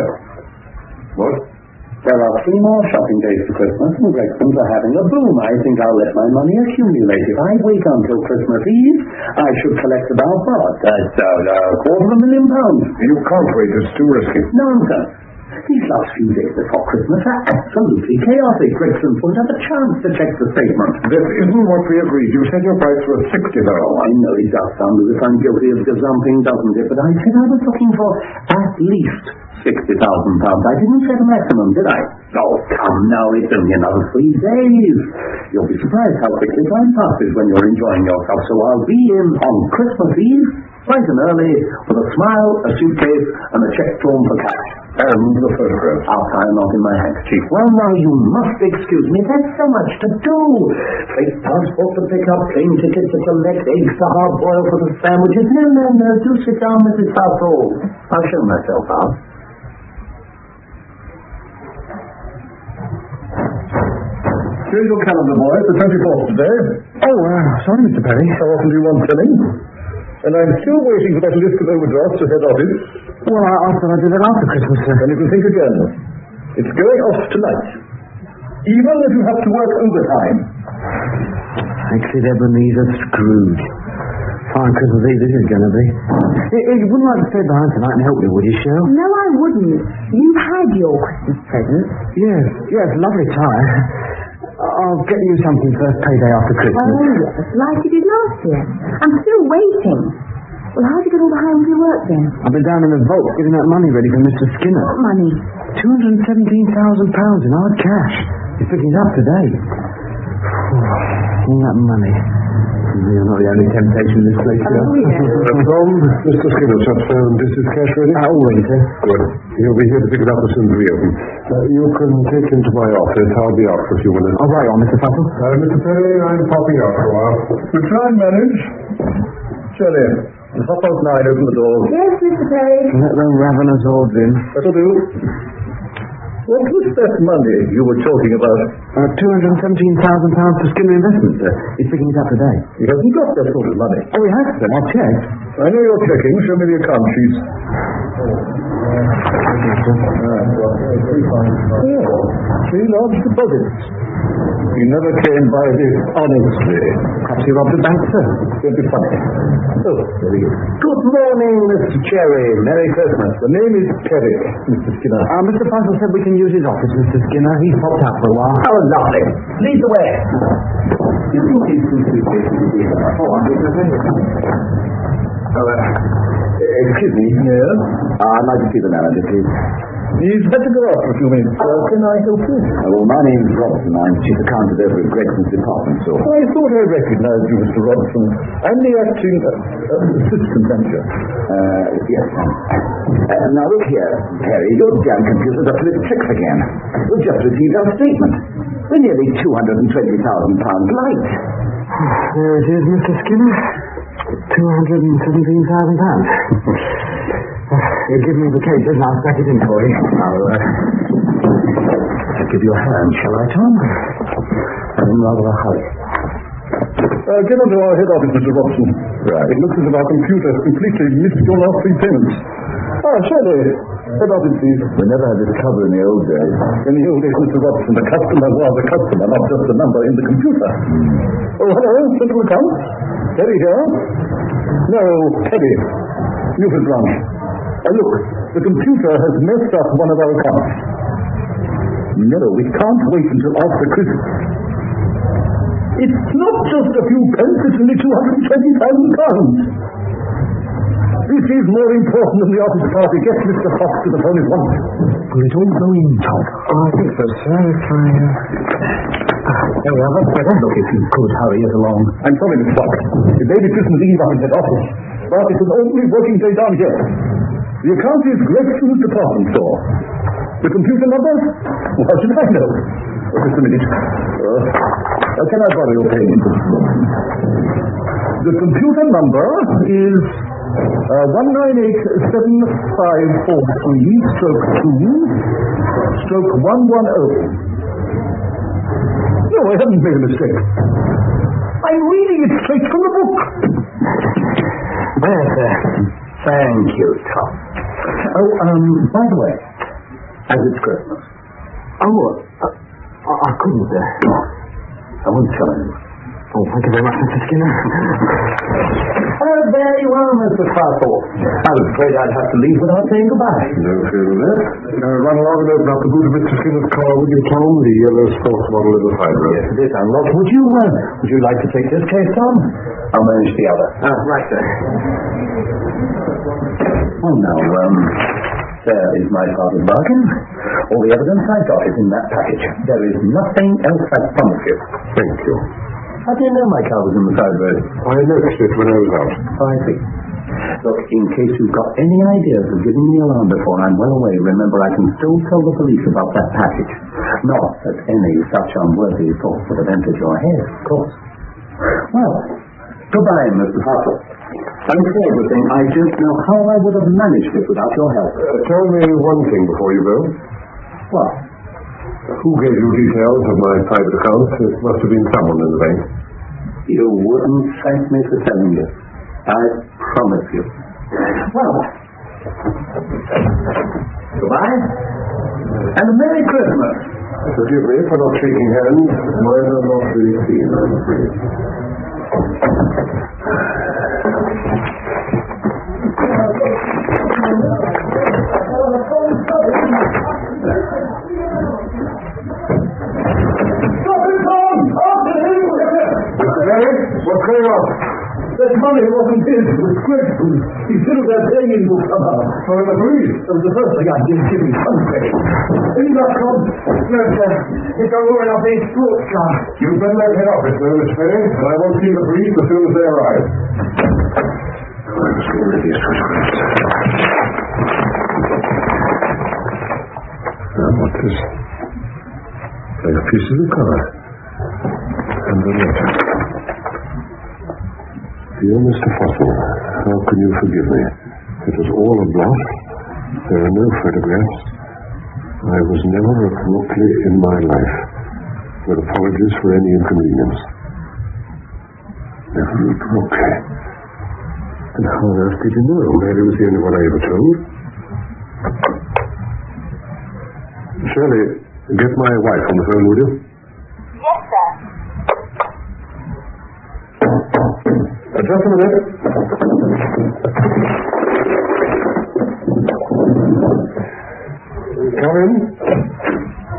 What? There are 3 more shopping days for Christmas, and Gregson's are having a boom. I think I'll let my money accumulate. If I wait until Christmas Eve, I should collect about £250,000. You can't wait. It's too risky. Nonsense. These last few days before Christmas are absolutely chaotic. Gregson won't have a chance to check the statement. That isn't what we agreed. You said your price was $60,000. Oh, I know it does sound as if I'm guilty of gazumping, doesn't it? But I said I was looking for at least £60,000. I didn't set a maximum, did I? Oh, come now, it's only another 3 days. You'll be surprised how quickly time passes when you're enjoying yourself. So I'll be in on Christmas Eve, bright and early, with a smile, a suitcase, and a check drawn for cash. And the photographs. I'll tie them up in my handkerchief. Well, now, you must excuse me. There's so much to do. Freight passport to pick up, plane tickets to collect, eggs to hard-boil for the sandwiches. No. Do sit down, Mrs. Fussell. I'll show myself out. Here's your calendar, boy. It's the 24th today. Oh, sorry, Mr. Perry. How often do you want telling? And I'm still waiting for that list of overdrafts to head office. Well, I thought I'd do that after Christmas, sir. And you can think again. It's going off tonight. Even if you have to work overtime. Exit Ebenezer Scrooge. Fine Christmas Eve this is going to be. You wouldn't like to stay behind tonight and help me, would you, Cheryl? No, I wouldn't. You've had your Christmas present. Yes, lovely tie. I'll get you something first payday after Christmas. Oh, yes, like you did last year. I'm still waiting. Well, how'd you get all the home work then? I've been down in the vault getting that money ready for Mr. Skinner. What money? £217,000 in hard cash. He's picking it up today. All that money. You're not the only temptation in this place, sir. Oh, yes. Tom, Mr. Skinner just found this is cash ready? All ready, sir. Good. He'll be here to pick it up as soon as we open. You can take him to my office. I'll be out for a few minutes. Oh, right on, Mr. Fussell. Mr. Perry, I'm popping out for a while. You try and manage. Shirley, hop out now and open the door. Yes, Mr. Perry. Let them ravenous order in. That'll do. What was that money you were talking about? £217,000 for Skinner Investments, sir. He's picking it up today. He hasn't got that sort of money. Oh, he has, sir. I've checked. I know you're checking. Show me the account sheets. Here, 3 large deposits. He never came by this honestly. Perhaps he robbed a bank, sir. Don't be funny. Oh, there he is. Good morning, Mr. Gerry. Merry Christmas. The name is Gerry, Mr. Skinner. Mr. Fussell said we can use his office, Mr. Skinner. He's popped out for a while. How lovely. Lead the way. You think these 2 suitcases will be enough? Oh, excuse me. Yes? I'd like to see the manager, please. He's had to go out for a few minutes. Can I help you? Well, my name's Robson. I'm chief accountant over at Gregson's department store. I thought I recognized you, Mr. Robson. I'm the acting assistant manager. Yes. Now, look here, Perry. Your damn computer's up to its tricks again. We've just received our statement. We're nearly £220,000 light. There it is, Mr. Skinner. £217,000. You give me the cases and I'll stack it in for you. I'll give you a hand, shall I, Tom? I'm in rather a hurry. Get on to our head office, Mr. Robson. Right. It looks as if our computer has completely missed your last 3 payments. Shirley, head office, please. We never had this trouble in the old days. In the old days, Mr. Robson, the customer was a customer, not just a number in the computer. Oh, hello, central account. Terry here. No, Terry. Newford branch. Look, the computer has messed up one of our accounts. No, we can't wait until after Christmas. It's not just a few pence, it's only £220,000. this is more important than the office party. Get Mr. Fox to the phone at once. Will it all go in, Tom? Oh, I think so, sir. There we are. That's better. Look, if you could hurry it along. I'm sorry, Mr. Fox. It may be Christmas Eve up in that office, but it's an only working day down here. The account is Greggson's department store. The computer number? How should I know? Just a minute. Can I borrow your pen? The computer number is 198-7543-2/110. No, I haven't made a mistake. I'm reading it straight from the book. There, sir. Thank you, Tom. Oh, by the way, as it's Christmas. Oh, I couldn't, sir. I won't tell anyone. Oh, thank you very much, Mr. Skinner. There you are, Mr. Farthorpe. I was afraid I'd have to leave without saying goodbye. No fear of that. Run along and open up the boot of Mr. Skinner's car with your Tom, the yellow sports model of the hydro. Yes, it is unlocked. Would you like to take this case, Tom? I'll manage the other. Right, sir. Well, now, there is my part of the bargain. All the evidence I got is in that package. There is nothing else, I promise you. Thank you. How do you know my car was in the side road? I noticed it when I was out. Oh, I see. Look, in case you've got any ideas of giving me alarm before I'm well away, remember I can still tell the police about that package. Not that any such unworthy thoughts would have entered your head, of course. Well, goodbye, Mr. Hartle. I'm everything. I don't know how I would have managed it without your help. Tell me one thing before you go. What? Who gave you details of my private account? It must have been someone in the bank. You wouldn't thank me for telling you. I promise you. Well, goodbye, and a Merry Christmas. Forgive me for not shaking hands. Mine are not really seen, I'm afraid. Gerry, what's going on? That money wasn't his. It was Gregson's. He should have had hanging book somehow. For the police. That was the first thing I did. Give me something. Any luck, Tom? No, sir. It's all going off his sports car. You better let head office, Miss Ferry, and I won't see the police as soon as they arrive. I was getting ready to switch. Now, what's this? A piece of the card. And a letter. Dear Mr. Fossil, how can you forgive me? It was all a bluff. There are no photographs. I was never a crookley in my life. With apologies for any inconvenience. Never a crookley. And how on earth did you know? Mary was the only one I ever told. Shirley, get my wife on the phone, would you? Yes, sir. Just a minute. Come in.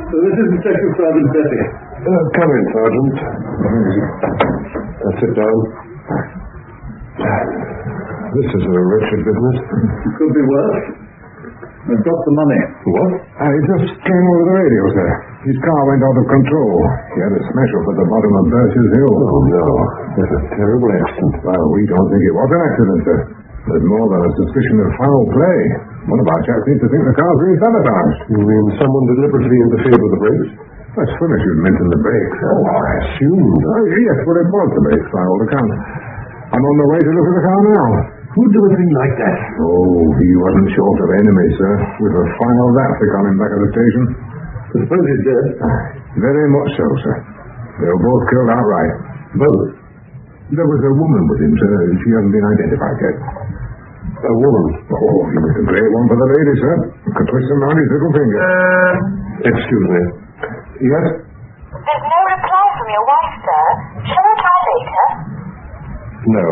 This is Detective Sergeant Betty. Come in, Sergeant. Sit down. This is a wretched business. Could be worse. I've got the money. What? I just came over the radio, sir. His car went out of control. He had a smash up at the bottom of Birch's Hill. Oh, no. That's a terrible accident. Well, we don't think it was an accident, sir. There's more than a suspicion of foul play. One of our chaps seems to think the car's been sabotaged. You mean someone deliberately interfered with the brakes? That's funny you'd mention the brakes. Oh, I assumed. Yes, well, it was the brakes, by all accounts. I'm on the way to look at the car now. Who'd do a thing like that? Oh, he wasn't short of enemies, sir. With a file that thick on him back at the station. I suppose he's dead. Very much so, sir. They were both killed outright. Both? There was a woman with him, sir. She hasn't been identified yet. A woman? Oh, he was a great one for the lady, sir. Could twist him round his little finger. Excuse me. Yes? There's no reply from your wife, sir. Shall I try later? No.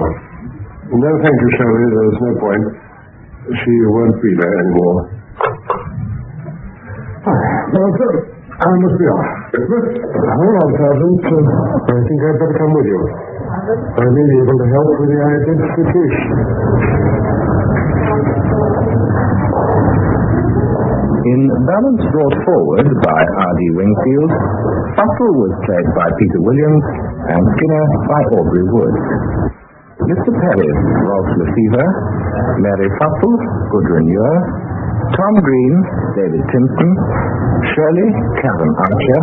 No, thank you, Shirley. There's no point. She won't be there anymore. Well, sir, I must be off. Hold on, Sergeant. I think I'd better come with you. I may be able to help with the identification. In Balance Brought Forward by R.D. Wingfield, Fussell was played by Peter Williams and Skinner by Aubrey Wood. Mr. Perry, Rolf Lefevre, Mary Fussell, Gudrun Ure, Tom Green, David Timpson, Shirley, Karen Archer,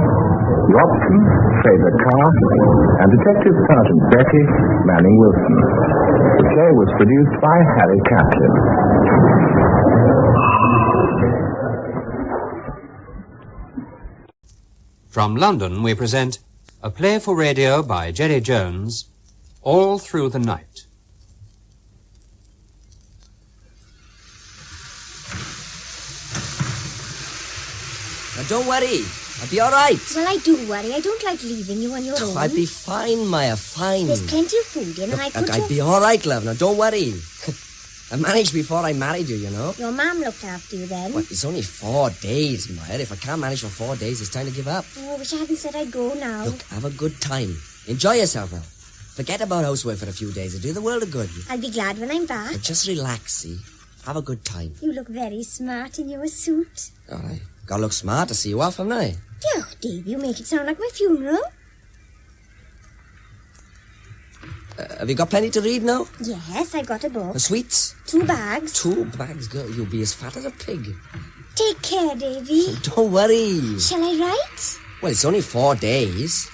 Robson, Fraser Carr, and Detective Sergeant Becky, Manning Wilson. The play was produced by Harry Kaplan. From London we present a play for radio by Gerry Jones, All Through the Night. Now don't worry, I'll be all right. Well, I do worry. I don't like leaving you on your own. I'll be fine, Maya, fine. There's plenty of food in, and I could... I'll be all right, love. Now don't worry. I managed before I married you, you know. Your mum looked after you then. What, it's only 4 days, Maya. If I can't manage for 4 days, it's time to give up. Oh, I wish I hadn't said I'd go now. Look, have a good time. Enjoy yourself now. Forget about housework for a few days. It'll do the world a good. I'll be glad when I'm back. But just relax, see? Have a good time. You look very smart in your suit. All right. Gotta look smart to see you off, haven't I? Oh, Dave, you make it sound like my funeral. Have you got plenty to read now? Yes, I got a book. Sweets? 2 bags. 2 bags, girl. You'll be as fat as a pig. Take care, Davy. Don't worry. Shall I write? Well, it's only 4 days.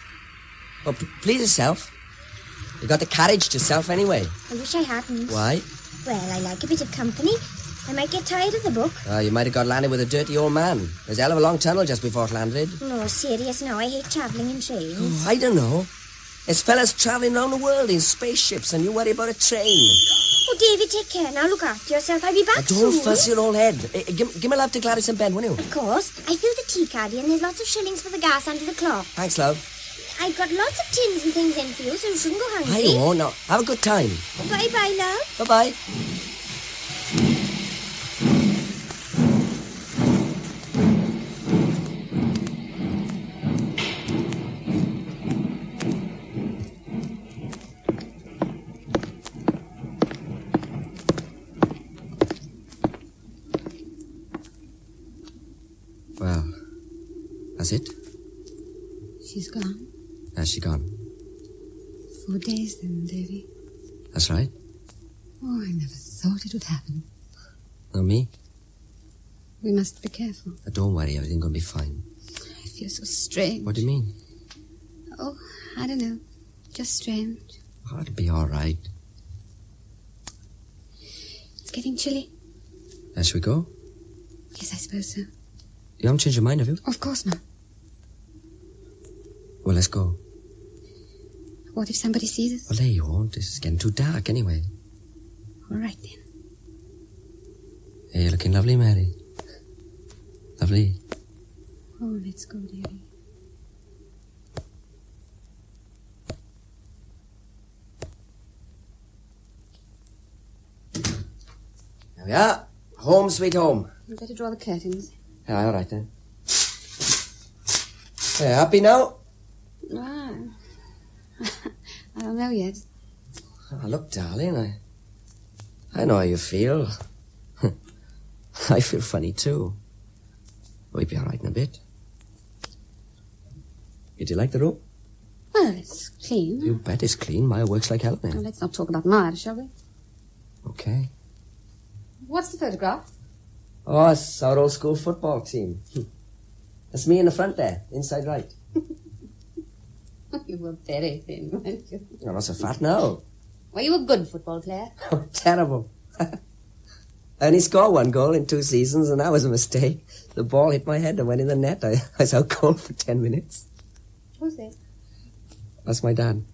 Well, please yourself. You got the carriage to self anyway. I wish I hadn't. Why? Well, I like a bit of company. I might get tired of the book. You might have got landed with a dirty old man. There's a hell of a long tunnel just before it landed. No, serious now. I hate travelling in trains. Oh, I don't know. There's fellas travelling around the world in spaceships and you worry about a train. Oh, David, take care now. Look after yourself. I'll be back soon. Don't fuss your old head. Give me love to Gladys and Ben, will you? Of course. I filled the tea caddy and there's lots of shillings for the gas under the clock. Thanks, love. I've got lots of tins and things in for you, so you shouldn't go hungry. I won't. Now, have a good time. Bye-bye, love. Bye-bye. Well, that's it? She's gone. Has she gone? 4 days then, Davy. That's right. Oh, I never thought it would happen. No, me? We must be careful. Don't worry, everything's going to be fine. I feel so strange. What do you mean? Oh, I don't know. Just strange. Oh, it'll be all right. It's getting chilly. Shall we go? Yes, I suppose so. You haven't changed your mind, have you? Of course not. Well, let's go. What if somebody sees us? Well, they won't. It's getting too dark anyway. All right, then. Hey, you're looking lovely, Mary. Lovely. Oh, let's go, dearie. There we are. Home sweet home. You better draw the curtains. Yeah, all right then. Hey, happy now? Ah. I don't know yet. Oh, look, darling, I know how you feel. I feel funny too. We'll be all right in a bit. Did you like the room? Well, it's clean. You bet it's clean. Maya works like hell now. Well, let's not talk about Maya, shall we? Okay. What's the photograph? Oh, it's our old school football team. That's me in the front there, inside right. You were very thin, weren't you? You're not so fat now. Were you a good football player? Oh, terrible. I only scored 1 goal in 2 seasons, and that was a mistake. The ball hit my head and went in the net. I was out cold for 10 minutes. Who's it? That's my dad.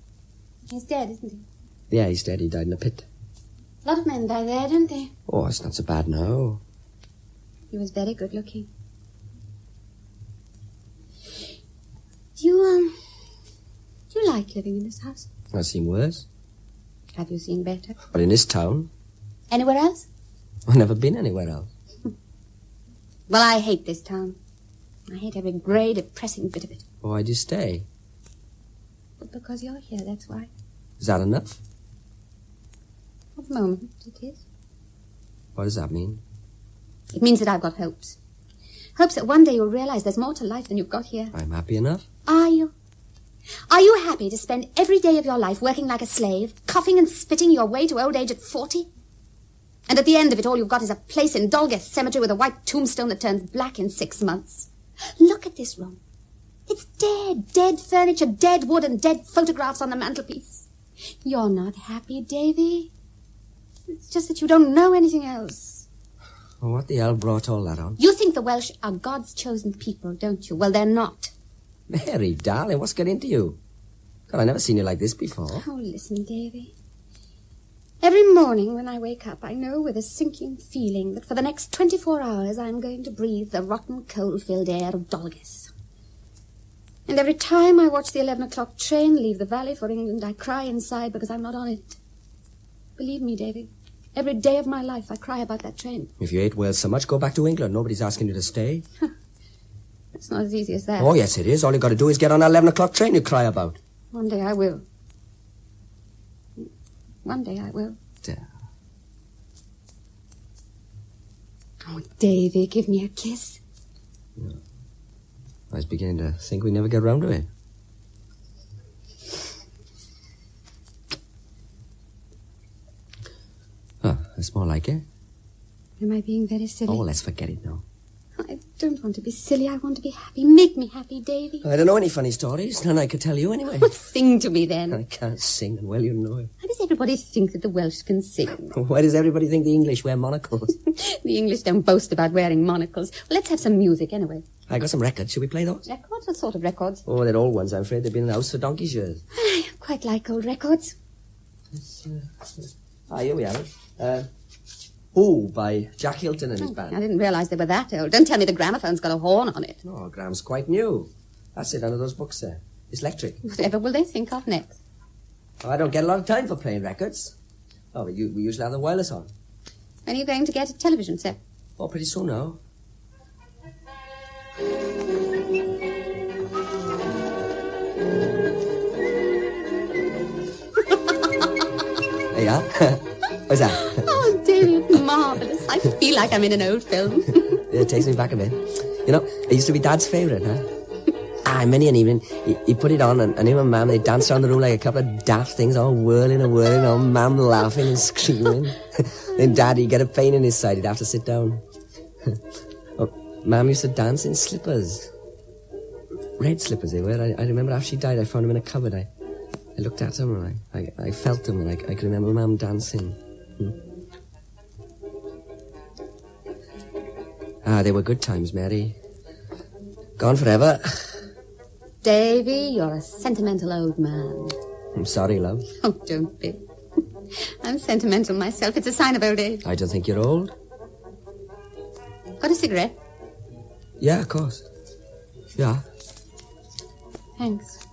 He's dead, isn't he? Yeah, he's dead. He died in a pit. A lot of men die there, don't they? Oh, it's not so bad now. He was very good looking. Do you like living in this house? I've seen worse. Have you seen better? But in this town, Anywhere else? I've never been anywhere else. Well, I hate this town. I hate every grey, depressing bit of it. Why'd you stay? But because you're here, that's why. Is that enough? At the moment, it is. What does that mean? It means that I've got hopes. Hopes that one day you'll realize there's more to life than you've got here. I'm happy enough. Are you? Are you happy to spend every day of your life working like a slave, coughing and spitting your way to old age at 40? And at the end of it all you've got is a place in Dolgeth Cemetery with a white tombstone that turns black in 6 months. Look at this room. It's dead. Dead furniture, dead wood, and dead photographs on the mantelpiece. You're not happy, Davy. It's just that you don't know anything else. Well, what the hell brought all that on? You think the Welsh are God's chosen people, don't you? Well, they're not. Mary, darling, what's got into you? God, I've never seen you like this before. Oh, listen, Davy. Every morning when I wake up, I know with a sinking feeling that for the next 24 hours I'm going to breathe the rotten, coal-filled air of Dolgeth. And every time I watch the 11 o'clock train leave the valley for England, I cry inside because I'm not on it. Believe me, Davy, every day of my life I cry about that train. If you hate Wales so much, go back to England. Nobody's asking you to stay. It's not as easy as that. Oh, yes, it is. All you got to do is get on that 11 o'clock train you cry about. One day I will. One day I will. Oh, Davy, give me a kiss. No. I was beginning to think we never get round to it. Oh, that's more like it. Am I being very silly? Oh, let's forget it now. I don't want to be silly. I want to be happy. Make me happy, Davy. I don't know any funny stories. None I could tell you anyway. Well, sing to me then. I can't sing, and well, you know it. How does everybody think that the Welsh can sing? Why does everybody think the English wear monocles? The English don't boast about wearing monocles. Well, let's have some music anyway. I got some records. Should we play those? Records? What sort of records? Oh, they're old ones. I'm afraid they've been in the house for donkey's years. I quite like old records. Here we have it. Who by Jack Hilton and his band. I didn't realize they were that old. Don't tell me the gramophone's got a horn on it. No, Graham's quite new. That's it, under those books there. It's electric. Whatever will they think of next? Oh, I don't get a lot of time for playing records. Oh, but we usually have the wireless on. When are you going to get a television set? Oh, pretty soon now. There you are. What's that? Oh, David, marvellous. I feel like I'm in an old film. It takes me back a bit. You know, it used to be Dad's favourite, huh? Many an evening, he put it on, and him and Mam, they danced around the room like a couple of daft things, all whirling and whirling, all Mam laughing and screaming. Then Dad, he'd get a pain in his side, he'd have to sit down. Oh, Mam used to dance in slippers. Red slippers they were. I remember after she died, I found them in a cupboard. I looked at them, and I felt them, and I could remember Mam dancing. They were good times, Mary. Gone forever. Davy, you're a sentimental old man. I'm sorry, love. Oh, don't be. I'm sentimental myself. It's a sign of old age. I don't think you're old. Got a cigarette? Yeah, of course. Yeah. Thanks.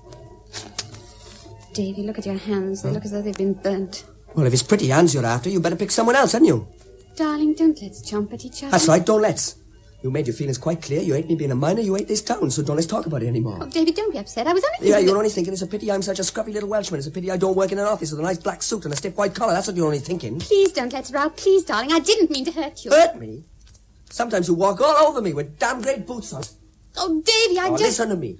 Davy, look at your hands. They look as though they've been burnt. Well, if it's pretty hands you're after, you better pick someone else, hadn't you? Darling, don't let's jump at each other. That's right, don't let's. You made your feelings quite clear. You hate me being a minor, you hate this town, so don't let's talk about it anymore. Oh, David, don't be upset. I was only thinking... Yeah, you're only thinking it's a pity I'm such a scruffy little Welshman. It's a pity I don't work in an office with a nice black suit and a stiff white collar. That's what you're only thinking. Please don't let's row. Please, darling. I didn't mean to hurt you. Hurt me? Sometimes you walk all over me with damn great boots on. Oh, Davy, I just... Listen to me.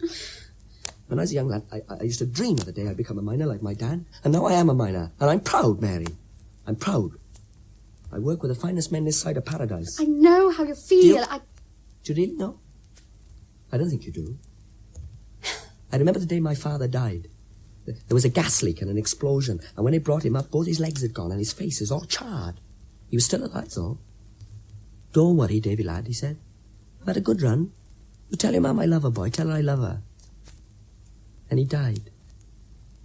When I was a young lad, I used to dream of the day I'd become a miner like my dad. And now I am a miner. And I'm proud, Mary. I'm proud. I work with the finest men this side of paradise. I know how you feel. Do you really know? I don't think you do. I remember the day my father died. There was a gas leak and an explosion. And when they brought him up, both his legs had gone and his face was all charred. He was still alive, though. Don't worry, Davy lad, he said. I've had a good run. You tell your mum I love her, boy. Tell her I love her. And he died.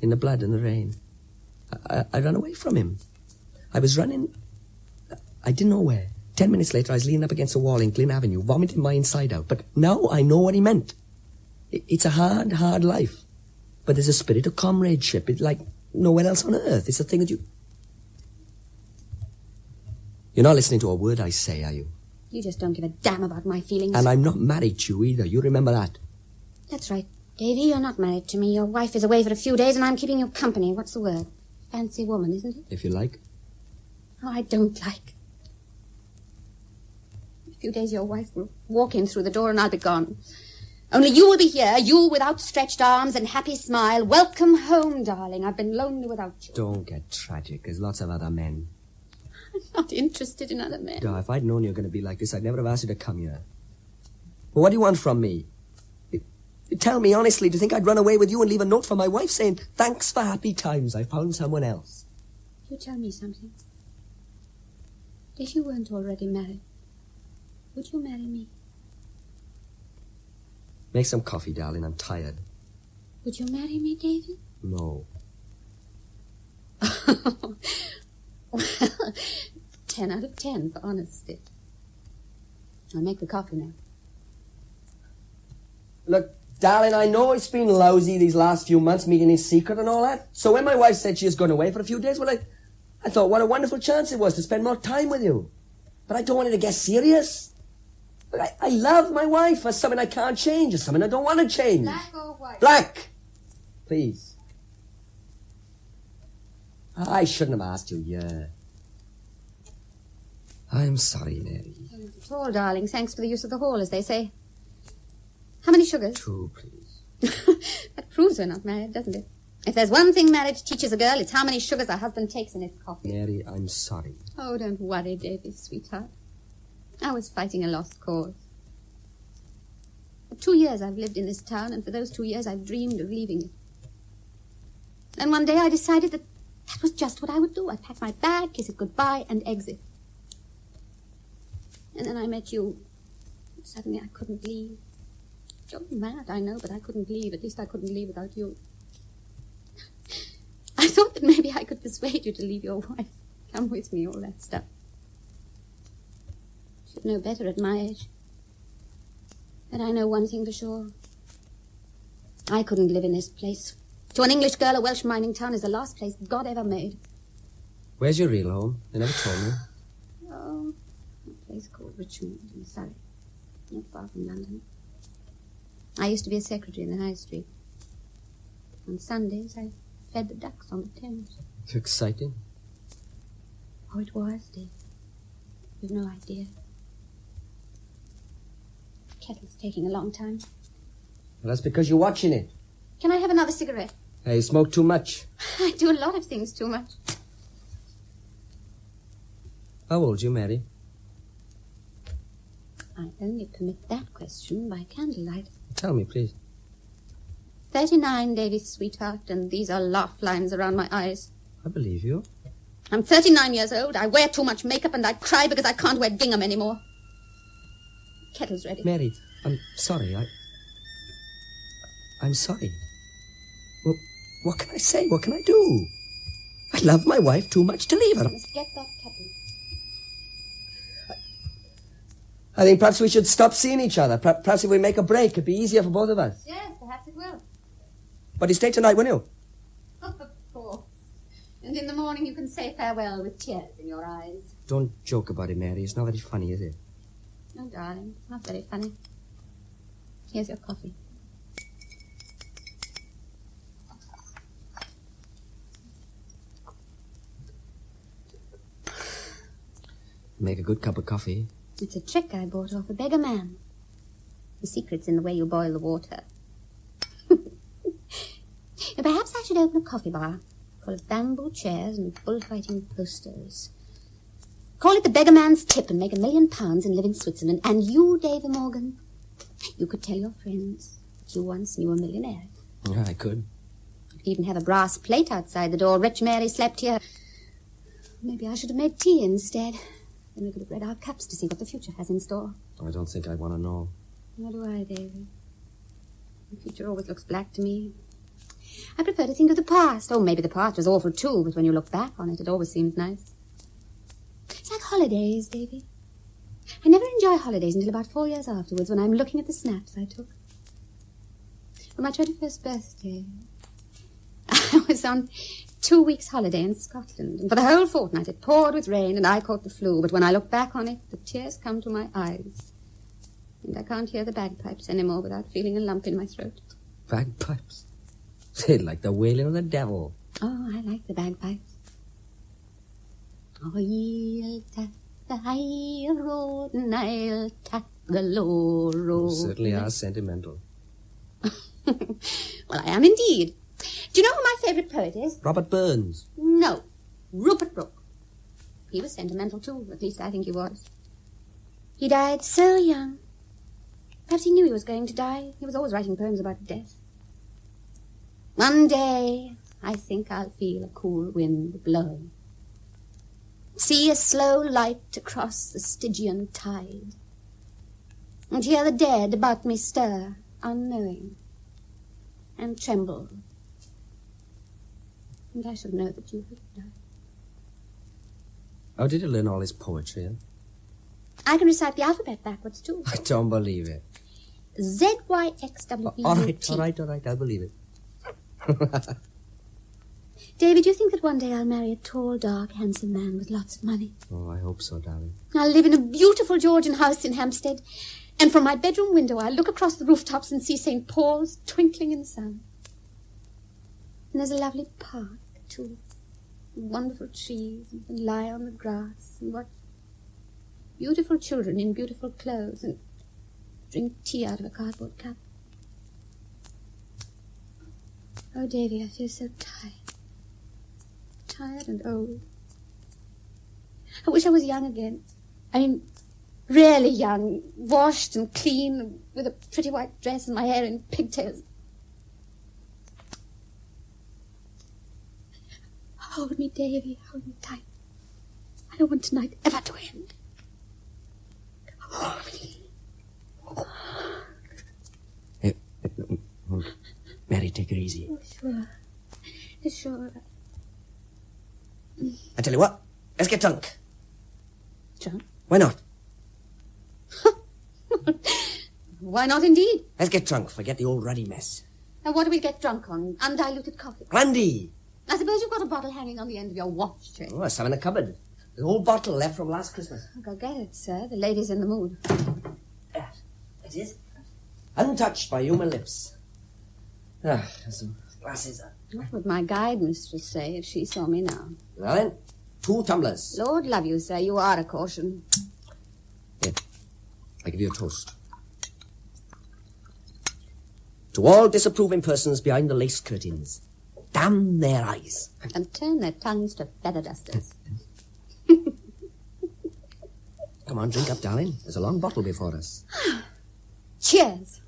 In the blood and the rain. I ran away from him. I was running... I didn't know where. 10 minutes later, I was leaning up against a wall in Glyn Avenue, vomiting my inside out. But now I know what he meant. It's a hard, hard life. But there's a spirit of comradeship. It's like nowhere else on earth. It's a thing that you... You're not listening to a word I say, are you? You just don't give a damn about my feelings. And I'm not married to you either. You remember that? That's right. Davy, you're not married to me. Your wife is away for a few days and I'm keeping you company. What's the word? Fancy woman, isn't it? If you like. Oh, I don't like. If few days your wife will walk in through the door and I'll be gone. Only you will be here, you with outstretched arms and happy smile. Welcome home, darling. I've been lonely without you. Don't get tragic. There's lots of other men. I'm not interested in other men. If I'd known you were going to be like this, I'd never have asked you to come here. Well, what do you want from me? Tell me honestly, do you think I'd run away with you and leave a note for my wife saying, thanks for happy times, I found someone else? You tell me something. If you weren't already married, would you marry me? Make some coffee, darling. I'm tired. Would you marry me, David? No. Well, 10 out of 10 for honesty. I'll make the coffee now. Look, darling, I know it's been lousy these last few months, meeting in secret and all that. So when my wife said she was going away for a few days, well, I thought what a wonderful chance it was to spend more time with you. But I don't want it to get serious. Look, I love my wife. There's something I can't change. There's something I don't want to change. Black or white? Black! Please. I shouldn't have asked you, yeah. I'm sorry, Mary. Not at all, darling. Thanks for the use of the hall, as they say. How many sugars? 2, please. That proves we're not married, doesn't it? If there's one thing marriage teaches a girl, it's how many sugars her husband takes in his coffee. Mary, I'm sorry. Oh, don't worry, Davy, sweetheart. I was fighting a lost cause. For 2 years I've lived in this town, and for those 2 years I've dreamed of leaving it. And one day I decided that was just what I would do. I'd pack my bag, kiss it goodbye, and exit. And then I met you. Suddenly I couldn't leave. You're mad, I know, but I couldn't leave. At least I couldn't leave without you. I thought that maybe I could persuade you to leave your wife. Come with me, all that stuff. Should know better at my age. But I know one thing for sure. I couldn't live in this place. To an English girl, a Welsh mining town is the last place God ever made. Where's your real home? They never told me. Oh, a place called Richmond in Surrey. Not far from London. I used to be a secretary in the High Street. On Sundays, I fed the ducks on the Thames. It's exciting. Oh, it was, Dave. You've no idea. The kettle's taking a long time. Well, that's because you're watching it. Can I have another cigarette? Hey, you smoke too much. I do a lot of things too much. How old you, Mary? I only permit that question by candlelight. Tell me, please. 39, Davy, sweetheart, and these are laugh lines around my eyes. I believe you. I'm 39 years old. I wear too much makeup, and I cry because I can't wear gingham anymore. Kettle's ready. Mary, I'm sorry. I'm sorry. Well, what can I say? What can I do? I love my wife too much to leave her. I must get that kettle. I think perhaps we should stop seeing each other. Perhaps if we make a break, it'd be easier for both of us. Yes, perhaps it will. But you stay tonight, won't you? Of course. And in the morning you can say farewell with tears in your eyes. Don't joke about it, Mary. It's not very funny, is it? No, darling, it's not very funny. Here's your coffee. Make a good cup of coffee. It's a trick I bought off a beggar man. The secret's in the way you boil the water. Perhaps I should open a coffee bar full of bamboo chairs and bullfighting posters. Call it the beggar man's tip and make £1 million and live in Switzerland. And you, David Morgan, you could tell your friends that you once knew a millionaire. Yeah, I could. You could even have a brass plate outside the door. Rich Mary slept here. Maybe I should have made tea instead. Then we could have read our cups to see what the future has in store. I don't think I want to know. Nor do I, David. The future always looks black to me. I prefer to think of the past. Oh, maybe the past was awful too, but when you look back on it, it always seems nice. It's like holidays, Davy. I never enjoy holidays until about 4 years afterwards, when I'm looking at the snaps I took. For my 21st birthday, I was on 2 weeks' holiday in Scotland, and for the whole fortnight it poured with rain, and I caught the flu. But when I look back on it, the tears come to my eyes, and I can't hear the bagpipes anymore without feeling a lump in my throat. Bagpipes? They're like the wailing of the devil. Oh, I like the bagpipes. Oh, yield that the high road and I'll tack the low road. You certainly are sentimental. Well, I am indeed. Do you know who my favourite poet is? Robert Burns. No, Rupert Brooke. He was sentimental too, at least I think he was. He died so young. Perhaps he knew he was going to die. He was always writing poems about death. One day, I think I'll feel a cool wind blowing. See a slow light across the Stygian tide. And hear the dead about me stir, unknowing, and tremble. And I shall know that you have died. How did you learn all this poetry? I can recite the alphabet backwards, too. I don't believe it. Z-Y-X-W-B-U-T. All right, I believe it. David, do you think that one day I'll marry a tall, dark, handsome man with lots of money? Oh, I hope so, darling. I'll live in a beautiful Georgian house in Hampstead, and from my bedroom window I'll look across the rooftops and see St. Paul's twinkling in the sun. And there's a lovely park, too, with wonderful trees, and you can lie on the grass and watch beautiful children in beautiful clothes and drink tea out of a cardboard cup. Oh, Davy, I feel so tired. Tired and old. I wish I was young again. I mean, really young, washed and clean, with a pretty white dress and my hair in pigtails. Hold me, Davy, hold me tight. I don't want tonight ever to end. Hold me. Mary, take it easy. Oh, sure. Sure. I tell you what, let's get drunk. Drunk? Why not? Why not, indeed? Let's get drunk, forget the old ruddy mess. Now, what do we get drunk on? Undiluted coffee? Brandy. I suppose you've got a bottle hanging on the end of your watch chain. Oh, some in the cupboard. An old bottle left from last Christmas. Go get it, sir. The lady's in the mood. It is. Untouched by human lips. Ah, some glasses. What would my guide mistress say if she saw me now? Well then, 2 tumblers. Lord love you, sir. You are a caution. Here, I give you a toast. To all disapproving persons behind the lace curtains, damn their eyes. And turn their tongues to feather dusters. Come on, drink up, darling. There's a long bottle before us. Cheers.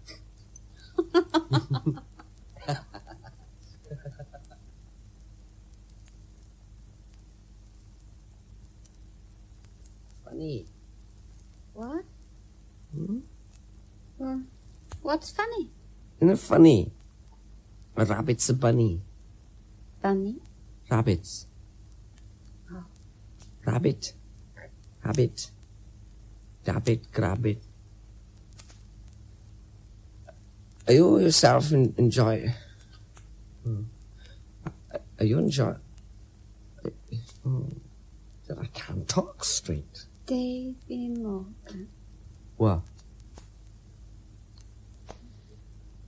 Funny. What? Hmm? Well, what's funny? Isn't it funny? A rabbit's a bunny. Bunny? Rabbits. Oh. Rabbit. Rabbit. Rabbit, grab it. Are you yourself enjoy? Are you enjoy? I can't talk straight. Davy Morgan. What?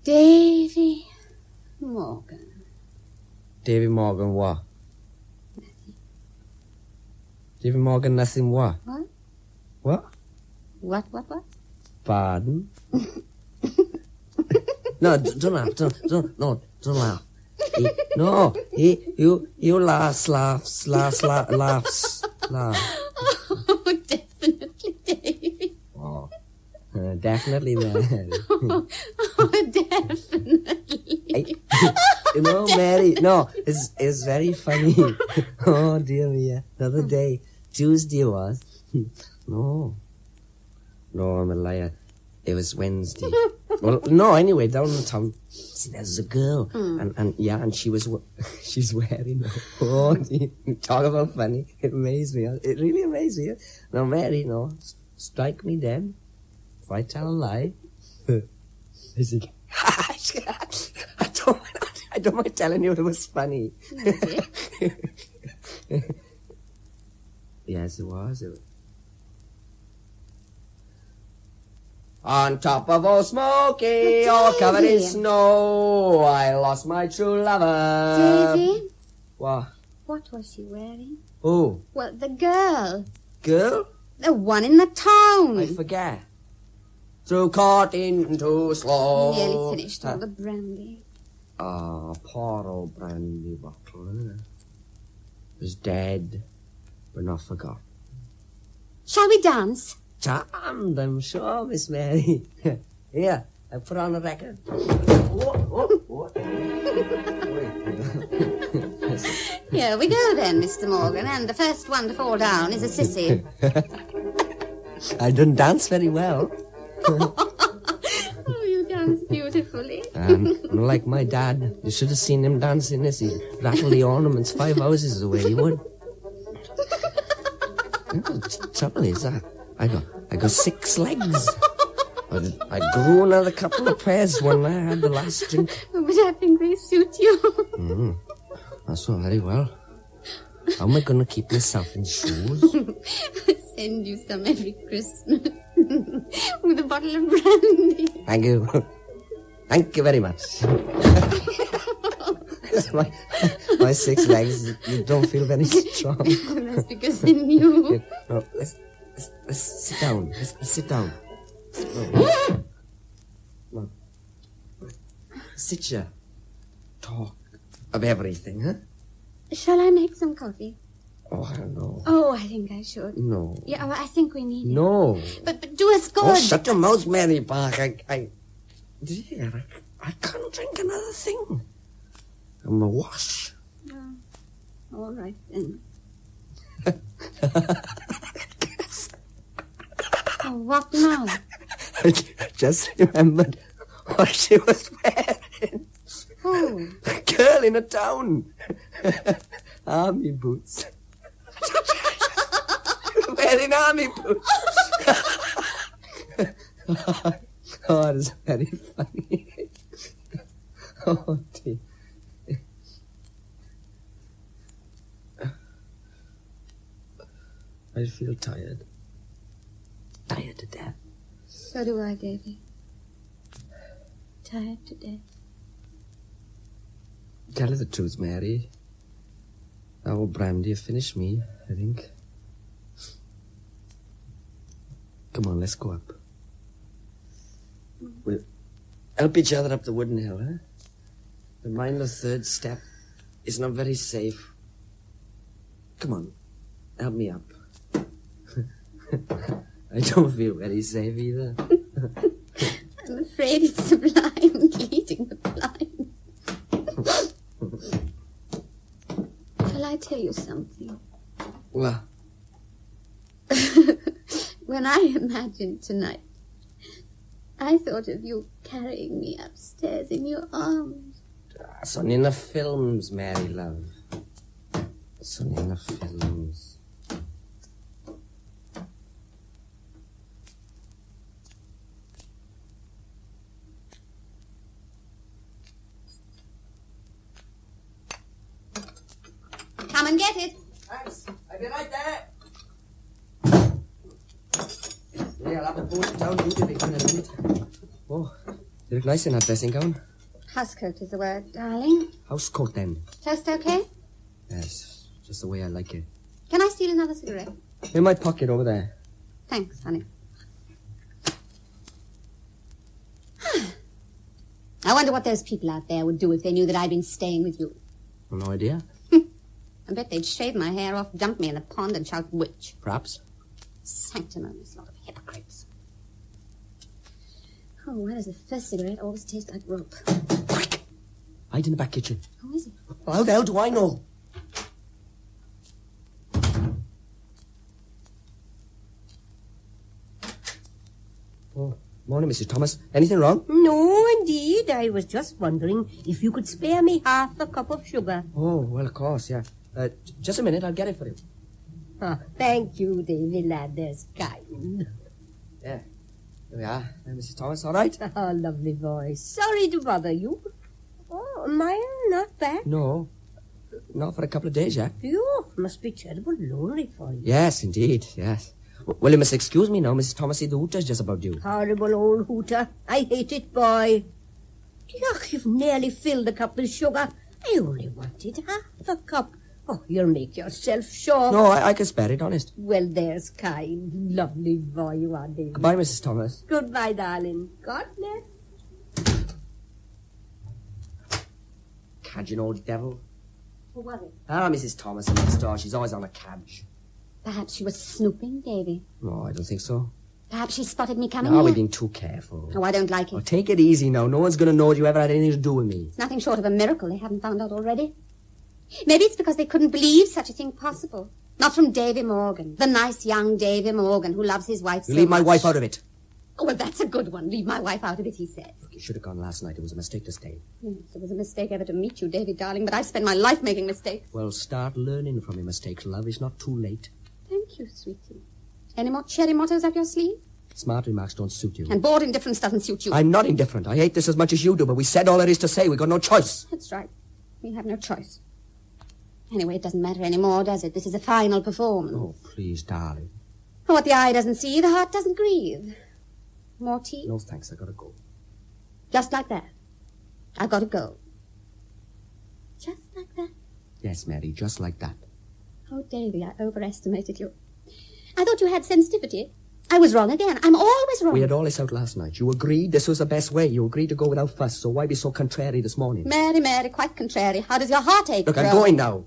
Davy Morgan. Davy Morgan what? Nothing. Davy Morgan nothing what? What? What? What? Pardon? No, don't laugh. Don't laugh. You laugh. Oh, definitely, Davy. Oh, definitely, Mary. Oh, definitely. Mary, no, it's very funny. Oh, dear me, another day, Tuesday was. No, I'm a liar. It was Wednesday. Well, no, anyway, down in town, there's a girl, and she's wearing. Oh, talk about funny! It amazed me. It really amazed me. No, Mary, no, strike me dead if I tell a lie. I said, I don't mind telling you it was funny. Yes, it was. On top of old Smoky, all covered in snow, I lost my true lover. Davy? What? What was she wearing? Who? Well, the girl. Girl? The one in the town. I forget. Through caught into slow. Nearly finished all the brandy. Poor old brandy bottle, isn't it? Was dead, but not forgotten. Shall we dance? Charmed, I'm sure, Miss Mary. Here, I put on a record. Here we go then, Mr. Morgan, and the first one to fall down is a sissy. I didn't dance very well. Oh, you dance beautifully. Like my dad, you should have seen him dancing as he rattled the ornaments 5 houses away, he would. The trouble is, I got 6 legs. I grew another couple of pairs when I had the last drink. But I think they suit you. That's all very well. How am I going to keep myself in shoes? I send you some every Christmas. With a bottle of brandy. Thank you. Thank you very much. my 6 legs, you don't feel very strong. That's because I knew. No, let's sit down. Let's sit down. No. Sit here. Talk of everything, huh? Shall I make some coffee? Oh, I don't know. Oh, I think I should. No. Yeah, well, I think we need it. No. But do us good. Oh, shut your mouth, Mary Park. Dear, I can't drink another thing. I'm awash. Oh, all right, then. Oh, what now? I just remembered what she was wearing. Oh. A girl in a town. Army boots. Wearing army boots. Oh, it's very funny. Oh, dear. I feel tired. Tired to death. So do I, Davy. Tired to death. Tell her the truth, Mary. Our brandy finished me, I think. Come on, let's go up. We'll help each other up the wooden hill, huh? But mind the 3rd step is not very safe. Come on, help me up. I don't feel very safe either. I'm afraid it's the blind leading the blind. Shall I tell you something? What? When I imagined tonight, I thought of you carrying me upstairs in your arms. It's only in the films, Mary, love. It's only in the films. Come and get it. Thanks. I'll be right there. Yeah, I'll have the boat down duty in a minute. Oh, you look nice in that dressing gown. Housecoat is the word, darling. Housecoat, then. Toast okay? Yes, just the way I like it. Can I steal another cigarette? In my pocket over there. Thanks, honey. I wonder what those people out there would do if they knew that I'd been staying with you. No idea. I bet they'd shave my hair off, dump me in the pond, and shout witch. Perhaps. Sanctimonious lot of hypocrites. Oh, why does the first cigarette always taste like rope? Quick! Hide in the back kitchen. Who is it? Well, how the hell do I know? Oh, morning, Mrs. Thomas. Anything wrong? No, indeed. I was just wondering if you could spare me half a cup of sugar. Oh, well, of course, yeah. Just a minute, I'll get it for you. Oh, thank you, Davy, lad. That's kind. Yeah. There we are. Mrs. Thomas, all right? Oh, lovely voice. Sorry to bother you. Oh, Maya, not back? No. Not for a couple of days yet. You must be terrible lonely for you. Yes, indeed, yes. Well, you must excuse me now, Mrs. Thomas. The hooter's just about due. Horrible old hooter. I hate it, boy. Look, you've nearly filled the cup with sugar. I only wanted half a cup. Oh, you'll make yourself sure. No, I can spare it, honest. Well, there's kind. Lovely boy you are, David. Goodbye, Mrs. Thomas. Goodbye, darling. God bless. Cadging old devil. Who was it? Mrs. Thomas in the store. She's always on a cadge. Perhaps she was snooping, Davy. No, I don't think so. Perhaps she spotted me coming No, here. we're being too careful. Oh, I don't like it. Oh, take it easy now. No one's going to know you ever had anything to do with me. It's nothing short of a miracle they haven't found out already. Maybe it's because they couldn't believe such a thing possible. Not from Davy Morgan, the nice young Davy Morgan who loves his wife so You leave my much. wife out of it. Oh, well, that's a good one. Leave my wife out of it, he said. Look, you should have gone last night. It was a mistake to stay. Yes, it was a mistake ever to meet you, Davy, darling, but I've spent my life making mistakes. Well, start learning from your mistakes, love. It's not too late. Thank you, sweetie. Any more cherry mottos up your sleeve? Smart remarks don't suit you. And bored indifference doesn't suit you. I'm not indifferent. I hate this as much as you do, but we said all there is to say. We got no choice. That's right. We have no choice. Anyway, it doesn't matter anymore, does it? This is a final performance. Oh, please, darling. What the eye doesn't see, the heart doesn't grieve. More tea? No, thanks. I gotta go. Just like that. I've got to go. Just like that? Yes, Mary, just like that. Oh, Davy, I overestimated you. I thought you had sensitivity. I was wrong again. I'm always wrong. We had all this out last night. You agreed this was the best way. You agreed to go without fuss, so why be so contrary this morning? Mary, quite contrary. How does your heart ache? Look, I'm going now.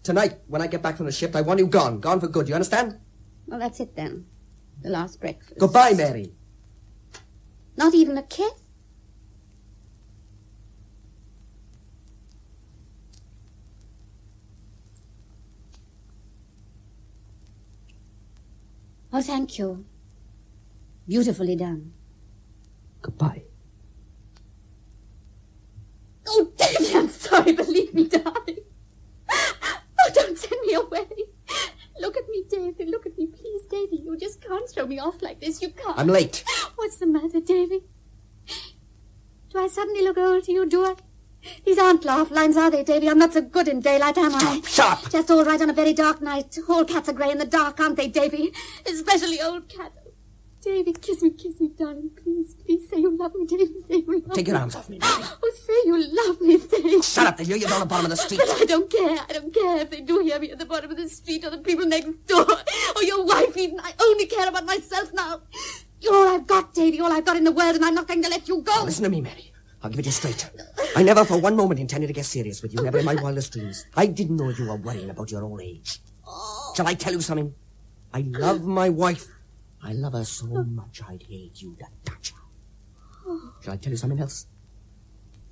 Tonight, when I get back from the ship, I want you gone. Gone for good, you understand? Well, that's it then. The last breakfast. Goodbye, Mary. Not even a kiss? Oh, thank you. Beautifully done. Goodbye. Oh, Davy, I'm sorry. Believe me, darling. Oh, don't send me away. Look at me, Davy. Look at me, please, Davy. You just can't throw me off like this. You can't. I'm late. What's the matter, Davy? Do I suddenly look old to you, do I? These aren't laugh lines, are they, Davy? I'm not so good in daylight, am I? Shut up! Just all right on a very dark night. All cats are grey in the dark, aren't they, Davy? Especially old cats. Davy, kiss me, darling. Please, please say you love me, Davy. Say you love me. Take your arms off me, Mary. Oh, say you love me, say. Shut up. They hear you down the bottom of the street. But I don't care. I don't care if they do hear me at the bottom of the street or the people next door or your wife even. I only care about myself now. You're all I've got, Davy, all I've got in the world, and I'm not going to let you go. Now, listen to me, Mary. I'll give it to you straight. I never for one moment intended to get serious with you, never in my wildest dreams. I didn't know you were worrying about your old age. Shall I tell you something? I love my wife. I love her so much I'd hate you to touch her. Shall I tell you something else?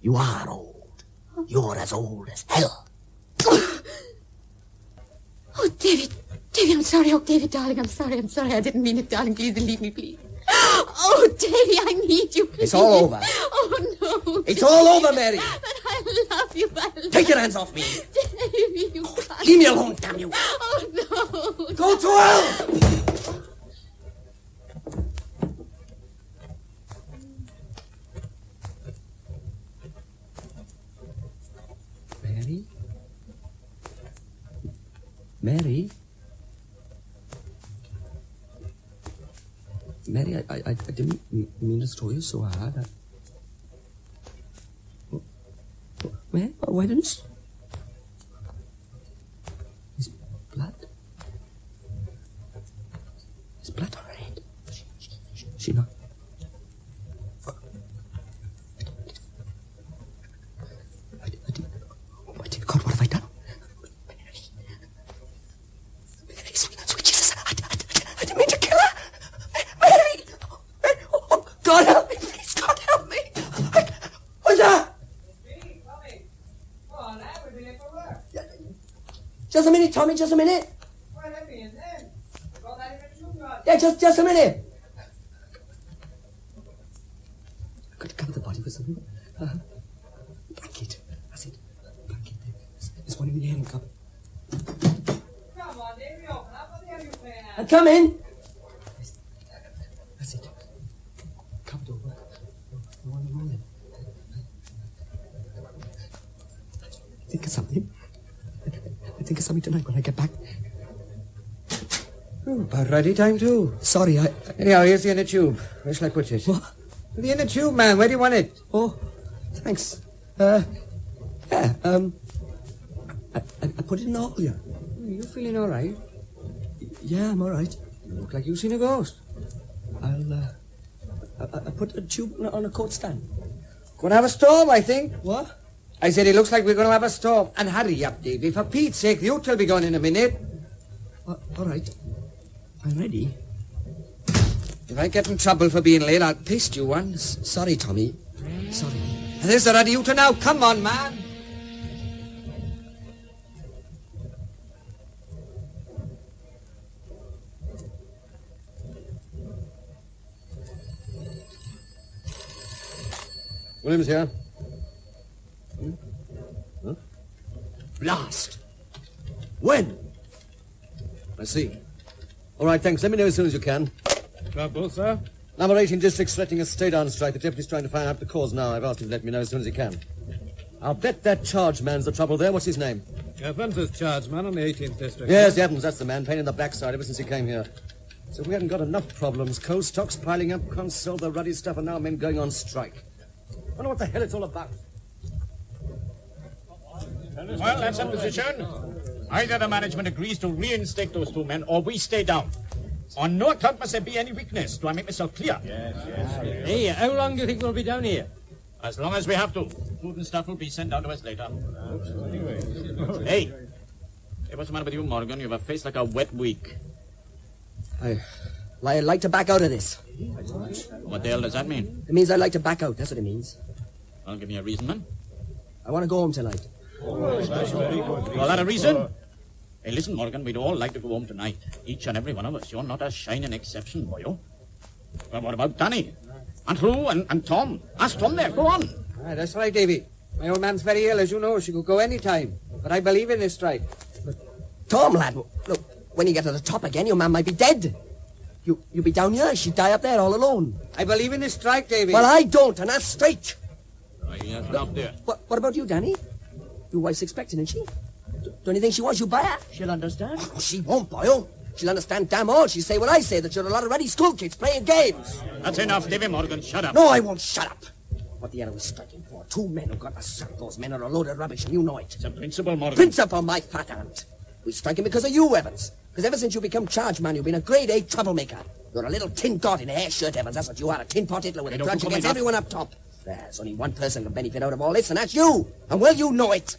You are old. You're as old as hell. Oh, David, I'm sorry. Oh, David, darling, I'm sorry. I didn't mean it, darling. Please believe me, please. Oh, Davy, I need you, please. It's all over. Oh, no. It's all over, Mary. But I love you. Take your hands off me. Davy, you can't. Leave me alone, damn you. Oh, no. Go to hell! Mary? Mary? Mary, I didn't mean to throw you so hard. Mary, why didn't you... His blood? His blood on her head. She not... Oh, dear God, what have I done? Mary, sweet Jesus, I didn't mean to kill her. Mary! Oh, God help me, please, God help me. What's that? Just a minute, Tommy, just a minute. Yeah, just a minute. I've got to cover the body with something. Blanket. That's it. Blanket. There's one in the hand cup. Come on, Davey, open up. What the hell are you playing at? I'm coming. That's it. Covered over. No one around. Think of something. I think of something tonight when I get back. Oh, about ready time too. Sorry, Anyhow, here's the inner tube. Where shall I put it? What? The inner tube, man. Where do you want it? Oh, thanks. I put it in the hole, yeah. You feeling all right? Yeah, I'm all right. You look like you've seen a ghost. I put a tube on a coat stand. Gonna have a storm, I think. What? I said it looks like we're gonna have a storm. And hurry up, Davy. For Pete's sake, the hotel will be gone in a minute. All right. I'm ready. If I get in trouble for being late, I'll paste you one. Sorry, Tommy. Sorry. There's the ready hotel now. Come on, man. Williams here. Huh? Blast! When? I see. All right, thanks. Let me know as soon as you can. Trouble, sir? Number 18 district's threatening a stay-down strike. The deputy's trying to find out the cause now. I've asked him to let me know as soon as he can. I'll bet that charge man's the trouble there. What's his name? Evans is charge man on the 18th district. Yes, Evans, that's the man. Pain in the backside ever since he came here. So we haven't got enough problems. Coal stocks piling up, can't sell the ruddy stuff, and now men going on strike. Wonder what the hell it's all about. Well, that's a position. Either the management agrees to reinstate those two men, or we stay down. On no account must there be any weakness. Do I make myself clear? Yes. Hey, how long do you think we'll be down here? As long as we have to. Food and stuff will be sent down to us later. Hey, what's the matter with you, Morgan? You have a face like a wet week. I'd like to back out of this. What the hell does that mean? It means I'd like to back out. That's what it means. Well, give me a reason, man. I want to go home tonight. Well, that a reason? Hey, listen, Morgan, we'd all like to go home tonight. Each and every one of us. You're not a shining exception, boy, you. Well, what about Danny? And Lou and Tom? Ask Tom there. Go on. That's right, Davy. My old man's very ill, as you know. She could go any time. But I believe in this strike. But Tom, lad, look, when you get to the top again, your man might be dead. You'll be down here. She'd die up there all alone. I believe in this strike, Davy. Well, I don't, and that's straight. Yes, up there. What about you, Danny? Your wife's expecting, isn't she? Don't you think she wants you by her? She'll understand. Oh, she won't, boyo. She'll understand damn all. She'll say what I say, that you're a lot of ready school kids playing games. That's enough, Davy Morgan. Shut up. No, I won't shut up. What the hell are we striking for? Two men who've got to serve. Those men are a load of rubbish, and you know it. It's a principle, Morgan. Principle, my fat aunt. We're striking because of you, Evans. Because ever since you become charge man, you've been a grade A troublemaker. You're a little tin dot in a hair shirt, Evans. That's what you are, a tin pot hitler with a grudge against everyone up top. There's only one person can benefit out of all this, and that's you. And well, you know it.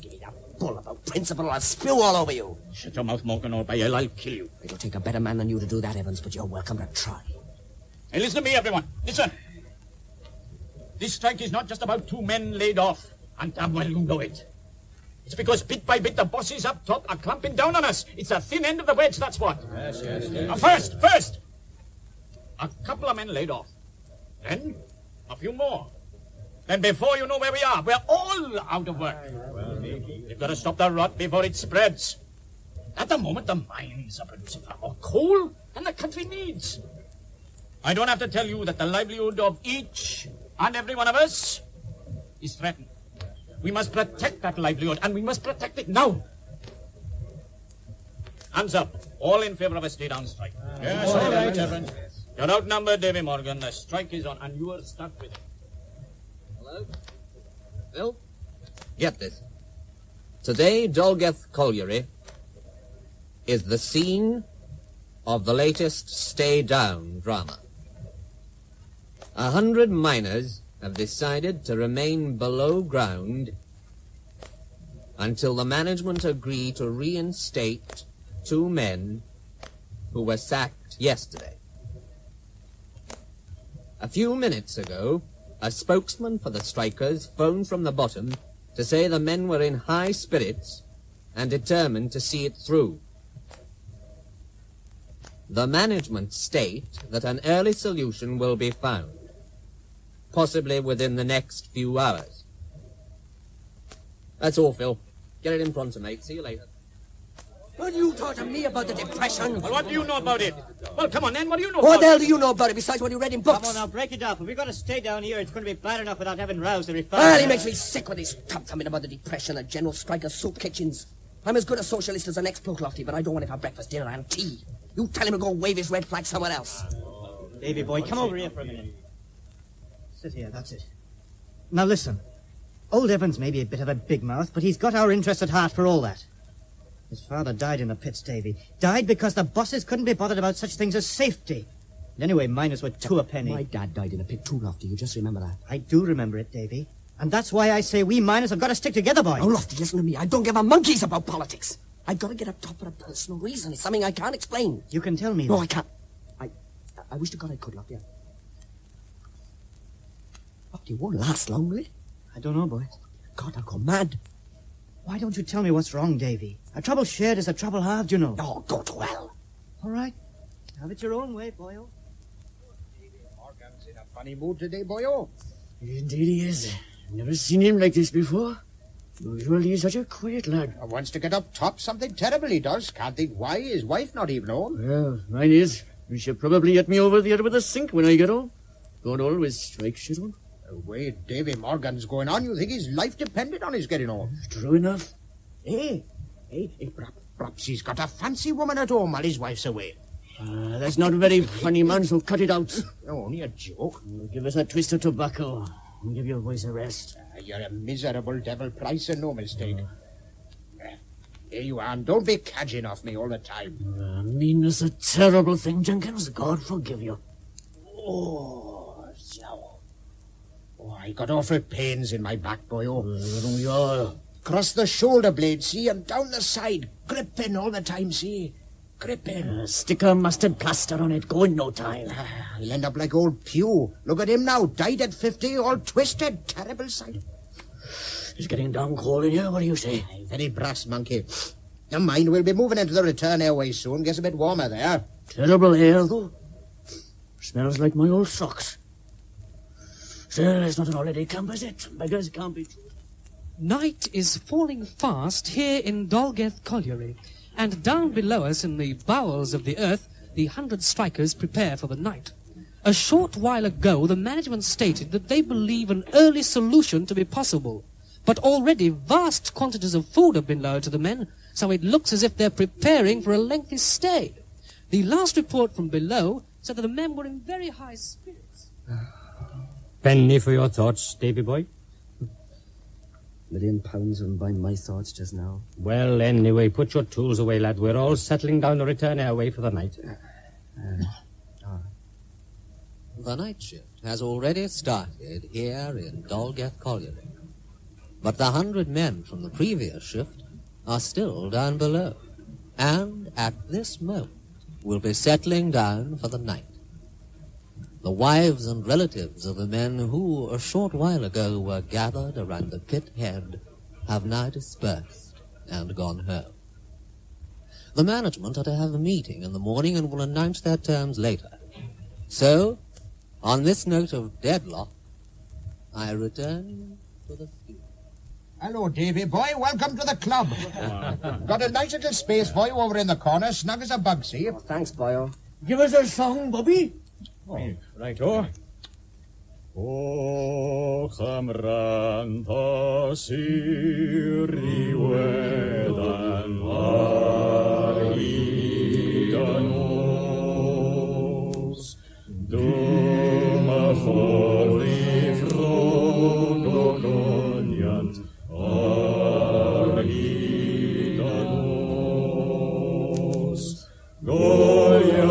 Give me that bull about principle, or I'll spew all over you. Shut your mouth, Morgan, or by hell I'll kill you. It'll take a better man than you to do that, Evans, but you're welcome to try. Hey, listen to me, everyone. Listen. This strike is not just about two men laid off, and damn well you know it. It's because bit by bit the bosses up top are clamping down on us. It's the thin end of the wedge, that's what. Yes. Now first, a couple of men laid off. Then, a few more. Then before you know where we are, we're all out of work. We've got to stop the rot before it spreads. At the moment, the mines are producing far more coal than the country needs. I don't have to tell you that the livelihood of each and every one of us is threatened. We must protect that livelihood, and we must protect it now. Hands up. All in favor of a stay-down strike. Yes, all right, Evans. You're outnumbered, Davy Morgan. The strike is on, and you are stuck with it. Hello? Bill? Get this. Today, Dolgeth Colliery is the scene of the latest stay-down drama. 100 miners have decided to remain below ground until the management agree to reinstate two men who were sacked yesterday. A few minutes ago, a spokesman for the strikers phoned from the bottom to say the men were in high spirits and determined to see it through. The management state that an early solution will be found, possibly within the next few hours. That's all, Phil. Get it in pronto, mate. See you later. Well, you talk to me about the depression. Well, what do you know about it? Well, come on, then. What do you know What about the hell it? do you know about it besides what you read in books? Come on now, break it up. If we've got to stay down here, it's going to be bad enough without having rows to Well, refine. he makes me sick with his talk coming about the depression and general strike of soup kitchens. I'm as good a socialist as the next bloke lofty, but I don't want it for breakfast, dinner, and tea. You tell him to go wave his red flag somewhere else. Davy boy, come over here for a minute. Sit here, that's it. Now listen. Old Evans may be a bit of a big mouth, but he's got our interest at heart for all that. His father died in the pits, Davy. Died because the bosses couldn't be bothered about such things as safety. And anyway, miners were 2 a penny. My dad died in a pit too, Lofty. You just remember that. I do remember it, Davy. And that's why I say we miners have got to stick together, boys. Oh, Lofty, listen to me. I don't give a monkeys about politics. I've got to get up top for a personal reason. It's something I can't explain. You can tell me. No, I can't. I wish to God I could, Lofty. Lofty, it won't last long, will it? I don't know, boy. God, I'll go mad. Why don't you tell me what's wrong, Davy? A trouble shared is a trouble halved, you know. Oh, go to hell. All right. Have it your own way, boyo. Morgan's in a funny mood today, boyo. Indeed he is. Never seen him like this before. Usually he's such a quiet lad. Wants to get up top something terrible, he does. Can't think why. His wife not even home. Well, mine is. She'll probably get me over there with a sink when I get home. Don't always strike, she don't. The way Davy Morgan's going on, you think his life depended on his getting home. True enough. Hey, perhaps he's got a fancy woman at home while his wife's away. That's not very funny, man, so cut it out. Only a joke. Give us a twist of tobacco and give your voice a rest. You're a miserable devil, Price, and no mistake. Here you are, and don't be cadging off me all the time. Mean is a terrible thing, Jenkins. God forgive you. I got awful pains in my back, boyo. Yeah. Across the shoulder blade, see, and down the side. Gripping all the time, see. Gripping. Stick a mustard plaster on it. Go in no time. He'll end up like old Pew. Look at him now. Died at 50, all twisted. Terrible sight. It's getting down cold in here. What do you say? Very brass, monkey. Never mind, we'll be moving into the return airway soon. Gets a bit warmer there. Terrible air, though. Smells like my old socks. Still, it's not an holiday camp, is it? Beggars can't be true. Night is falling fast here in Dolgeth Colliery, and down below us in the bowels of the earth, the 100 strikers prepare for the night. A short while ago, the management stated that they believe an early solution to be possible, but already vast quantities of food have been lowered to the men, so it looks as if they're preparing for a lengthy stay. The last report from below said that the men were in very high spirits. Penny for your thoughts, Davy boy. £1 million wouldn't buy my thoughts just now. Well, anyway, put your tools away, lad. We're all settling down the return airway for the night. The night shift has already started here in Dolgeth Colliery. But the 100 men from the previous shift are still down below, and at this moment will be settling down for the night. The wives and relatives of the men who, a short while ago, were gathered around the pit head have now dispersed and gone home. The management are to have a meeting in the morning and will announce their terms later. So, on this note of deadlock, I return to the studio. Hello, Davy boy. Welcome to the club. Got a nice little space for you over in the corner, snug as a bug, see? Oh, thanks, boyo. Give us a song, Bobby. Right-o. O chamranta siri wedan ariganos duma fori frogoniant ariganos goya.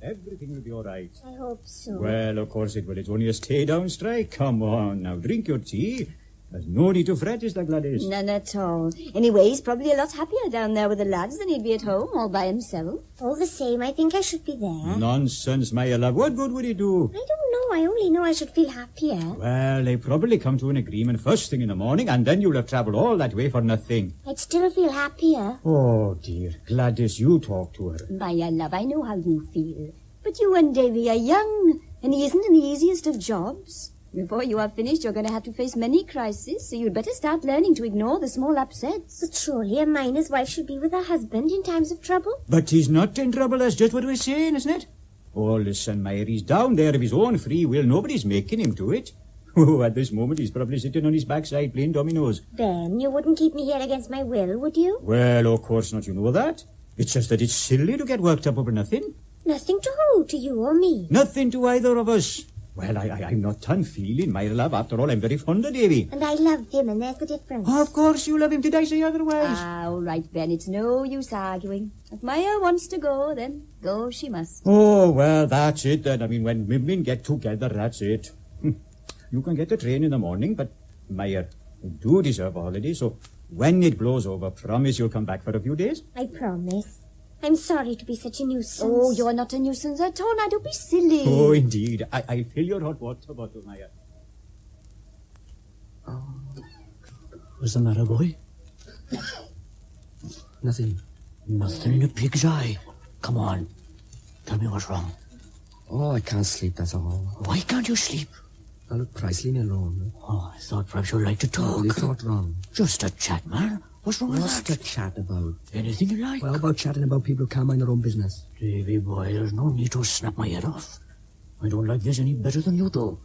Everything will be all right. I hope so. Well, of course it will. It's only a stay-down strike. Come on, now, drink your tea. There's no need to fret, is there, Gladys? None at all. Anyway, he's probably a lot happier down there with the lads than he'd be at home all by himself. All the same, I think I should be there. Nonsense, my love. What good would he do? I don't know. I only know I should feel happier. Well, they probably come to an agreement first thing in the morning, and then you'll have travelled all that way for nothing. I'd still feel happier. Oh, dear. Gladys, you talk to her. My love, I know how you feel. But you and Davy are young, and he isn't in the easiest of jobs. Before you are finished, you're going to have to face many crises, so you'd better start learning to ignore the small upsets. But surely a miner's wife should be with her husband in times of trouble. But he's not in trouble, that's just what we're saying, isn't it? Oh, listen, Meyer, he's down there of his own free will. Nobody's making him do it. Oh, at this moment, he's probably sitting on his backside playing dominoes. Ben, you wouldn't keep me here against my will, would you? Well, of course not, you know that. It's just that it's silly to get worked up over nothing. Nothing to who? To you or me? Nothing to either of us. Well, I'm not unfeeling, my love. After all, I'm very fond of Davy. And I love him, and there's the difference. Oh, of course you love him. Did I say otherwise? All right, Ben, it's no use arguing. If Maya wants to go, then go she must. Oh, well, that's it then. I mean, when women get together, that's it. You can get the train in the morning, but, Meyer, you do deserve a holiday, so when it blows over, promise you'll come back for a few days? I promise. I'm sorry to be such a nuisance. Oh, you're not a nuisance at all. Now, don't be silly. Oh, indeed. I'll fill your hot water bottle, Meyer. What's the matter, boy? Nothing. Nothing in a pig's eye. Come on. Tell me what's wrong. Oh, I can't sleep, that's all. Why can't you sleep? Now, look, Price, leave me alone. Oh, I thought perhaps you'd like to talk. Oh, you thought wrong. Just a chat, man. What's wrong with What's that? to chat about? Anything you like. Well, how about chatting about people who can't mind their own business? Davy, boy, there's no need to snap my head off. I don't like this any better than you do.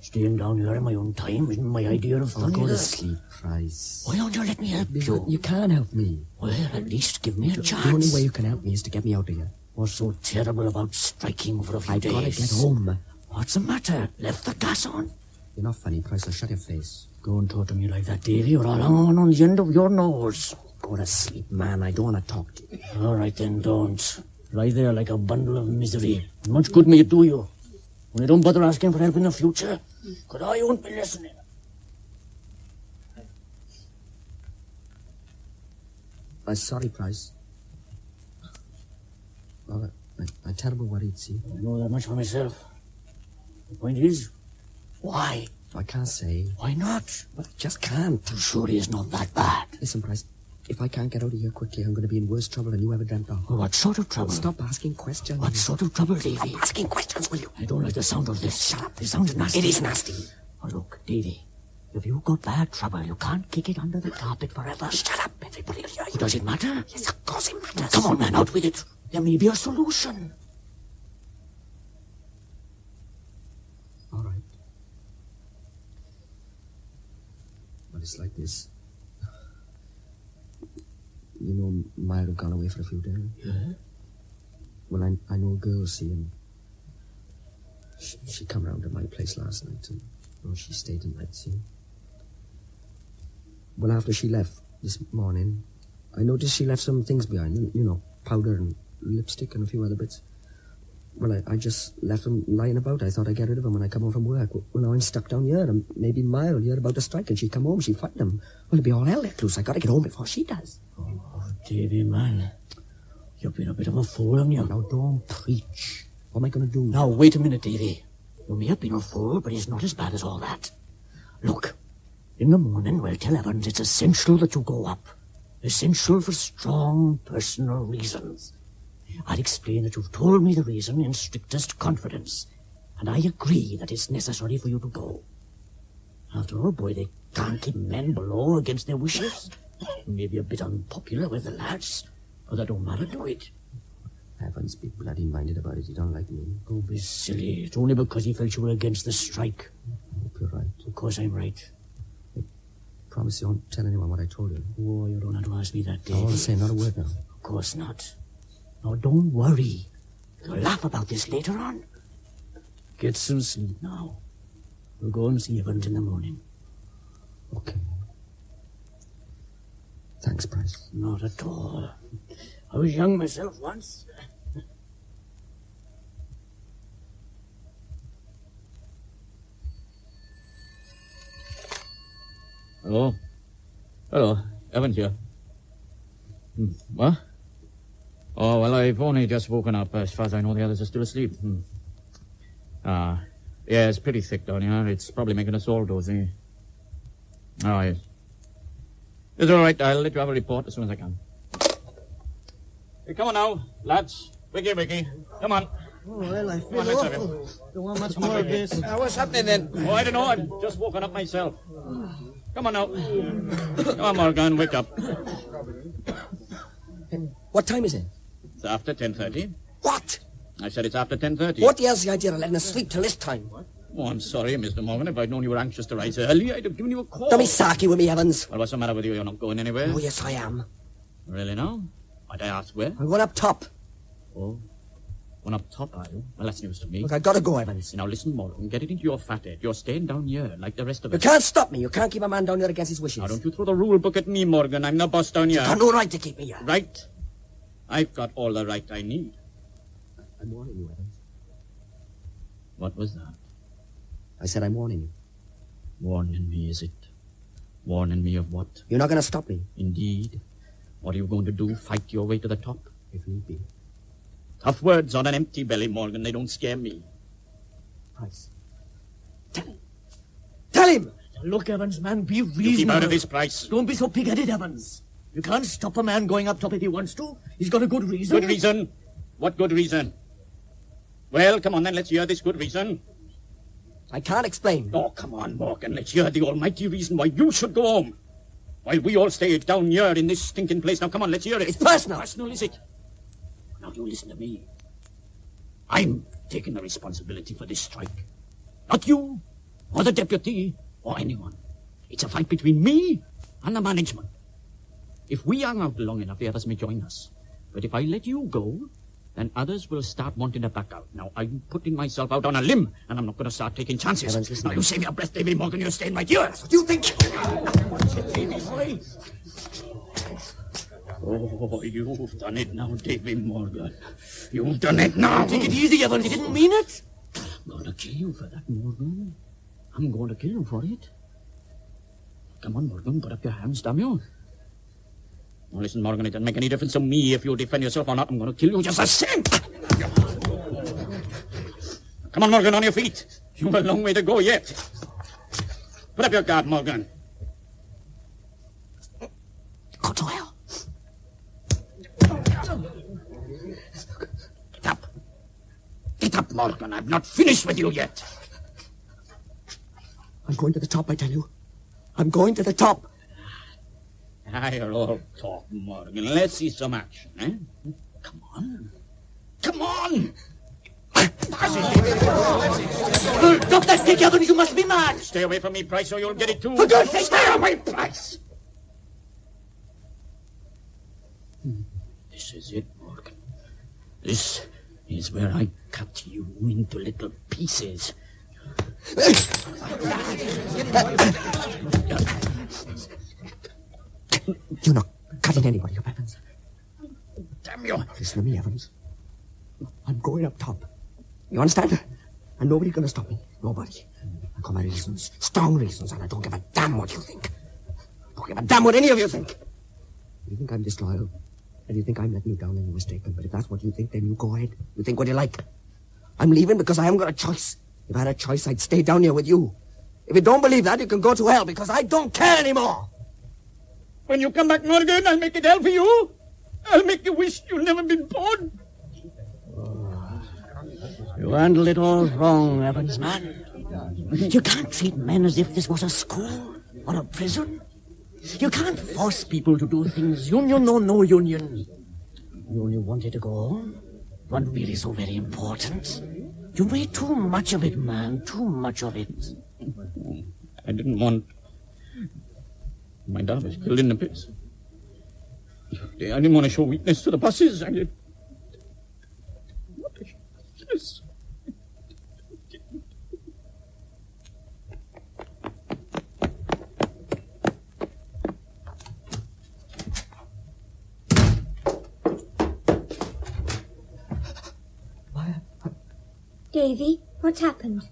Staying down here in my own time isn't my idea of fun. Go either. to sleep, Price. Why don't you let me help you? You can't help me. Well, at least give me a chance. The only way you can help me is to get me out of here. What's so terrible about striking for a few I've days? got to get home. What's the matter? Left the gas on? You're not funny, Price, so shut your face. Go and talk to me like that, Davy, or I'll hang on the end of your nose. Go to sleep, man. I don't want to talk to you. All right, then, don't. Lie there like a bundle of misery. Much good may it do you. Only don't bother asking for help in the future, because I won't be listening. I'm sorry, Price. Well, I'm terribly worried, see. I know that much for myself. The point is, why? I can't say. Why not? But I just can't. I'm sure it's not that bad. Listen, Price, if I can't get out of here quickly, I'm going to be in worse trouble than you ever dreamt of. Well, what sort of trouble? Stop asking questions. What sort of trouble, Davy? Stop asking questions, will you? I don't like the sound of this. Shut up. It sounds nasty. It is nasty. Oh, look, Davy, if you've got bad trouble, you can't kick it under the carpet forever. Shut up. Everybody will hear you. Does it matter? Yes, of course it matters. Come on, man, out with it. There may be a solution. All right. But it's like this. You know, Maya had gone away for a few days. Yeah? Well, I know a girl, see, and she come round to my place last night, and well, she stayed the night, see. Well, after she left this morning, I noticed she left some things behind, you know, powder and lipstick and a few other bits. Well, I just left them lying about. I thought I'd get rid of them when I come home from work. Well, now I'm stuck down here, and maybe Maya will hear about the strike, and she'd come home, she'd find them. Well, it'll be all hell let loose. I got to get home before she does. Oh, Davy, man. You've been a bit of a fool, haven't you? Now, don't preach. What am I going to do? Now, wait a minute, Davy. You may have been a fool, but it's not as bad as all that. Look, in the morning, we'll tell Evans it's essential that you go up. Essential for strong personal reasons. I'll explain that you've told me the reason in strictest confidence, and I agree that it's necessary for you to go. After all, boy, they can't keep men below against their wishes. You may be a bit unpopular with the lads, but that don't matter to it. Evans be bloody minded about it. He don't like me. Don't be silly. It's only because he felt you were against the strike. I hope you're right. Of course I'm right. Promise you won't tell anyone what I told you. Oh, you don't have to ask me that, Davy. I'll say not a word now. Of course not. Now, don't worry. You'll laugh about this later on. Get some sleep now. We'll go and see Evans in the morning. Okay. Thanks, Price. Not at all. I was young myself once. Hello? Hello, Evans here. What? Oh, well, I've only just woken up. As far as I know, the others are still asleep. Yeah, it's pretty thick down here. It's probably making us all dozy. Oh, yes. It's all right. I'll let you have a report as soon as I can. Hey, come on now, lads. Wiggy, wiggy. Come on. Oh, well, I feel awful. Don't want much more of this. What's happening then? Oh, I don't know. I'm just woken up myself. Come on now. Come on, Morgan, wake up. What time is it? It's after 10:30. What? I said it's after 10:30. What the hell's the idea of letting us sleep till this time? Oh, I'm sorry, Mr. Morgan. If I'd known you were anxious to rise early, I'd have given you a call. Don't be sarky with me, Evans. Well, what's the matter with you? You're not going anywhere? Oh, yes, I am. Really now? Might I ask where? I'm going up top. Oh. One up top, are you? Well, that's news to me. Look, I gotta go, Evans. Now, listen, Morgan. Get it into your fat head. You're staying down here, like the rest of You us. can't stop me. You can't keep a man down here against his wishes. Now, don't you throw the rule book at me, Morgan. I'm the boss down here. You got no right to keep me here. Right? I've got all the right I need. I'm warning you, Evans. What was that? I said I'm warning you. Warning me, is it? Warning me of what? You're not gonna stop me. Indeed. What are you going to do? Fight your way to the top? If need be. Tough words on an empty belly, Morgan. They don't scare me. Price. Tell him! Look, Evans, man, be reasonable. You keep out of this, Price. Don't be so pig-headed, Evans. You can't stop a man going up top if he wants to. He's got a good reason. Good reason? What good reason? Well, come on then, let's hear this good reason. I can't explain. Oh, come on, Morgan. Let's hear the almighty reason why you should go home. While we all stay down here in this stinking place. Now, come on, let's hear it. It's personal. Personal, is it? Now, you listen to me. I'm taking the responsibility for this strike. Not you, or the deputy, or anyone. It's a fight between me and the management. If we hang out long enough, the others may join us. But if I let you go, then others will start wanting to back out. Now, I'm putting myself out on a limb, and I'm not going to start taking chances. Evans, listen. Now, you save your breath, Davy Morgan. You're staying right here. That's what you think. Oh, you've done it now, Davy Morgan. You've done it now. Take it easy, Evans. You didn't mean it. I'm going to kill you for that, Morgan. I'm going to kill you for it. Come on, Morgan. Put up your hands, damn you. Now, listen, Morgan, it doesn't make any difference to me if you defend yourself or not. I'm going to kill you just the same. Come on, Morgan, on your feet. You've a long way to go yet. Put up your guard, Morgan. Go to hell. Get up. Get up, Morgan. I've not finished with you yet. I'm going to the top, I tell you. I'm going to the top. You're all talk, Morgan. Let's see some action, eh? Come on. Come on! Drop that stick, Evans. You must be mad. Stay away from me, Price, or you'll get it too. For God's sake, stay away, Price! This is it, Morgan. This is where I cut you into little pieces. You're not cutting anybody up, Evans. Damn you. Listen to me, Evans. I'm going up top. You understand? And nobody's going to stop me. Nobody. I got my reasons. Strong reasons, and I don't give a damn what you think. I don't give a damn what any of you think. You think I'm disloyal? And you think I'm letting you down and you're mistaken. But if that's what you think, then you go ahead. You think what you like. I'm leaving because I haven't got a choice. If I had a choice, I'd stay down here with you. If you don't believe that, you can go to hell because I don't care anymore. When you come back, Morgan, I'll make it hell for you. I'll make you wish you'd never been born. You handled it all wrong, Evans, man. You can't treat men as if this was a school or a prison. You can't force people to do things. Union or no union. You only wanted to go home. Wasn't really so very important. You made too much of it, man. Too much of it. I didn't want... My dad was killed in the pits. I didn't want to show weakness to the bosses. I did... What is this? Davy, what's happened?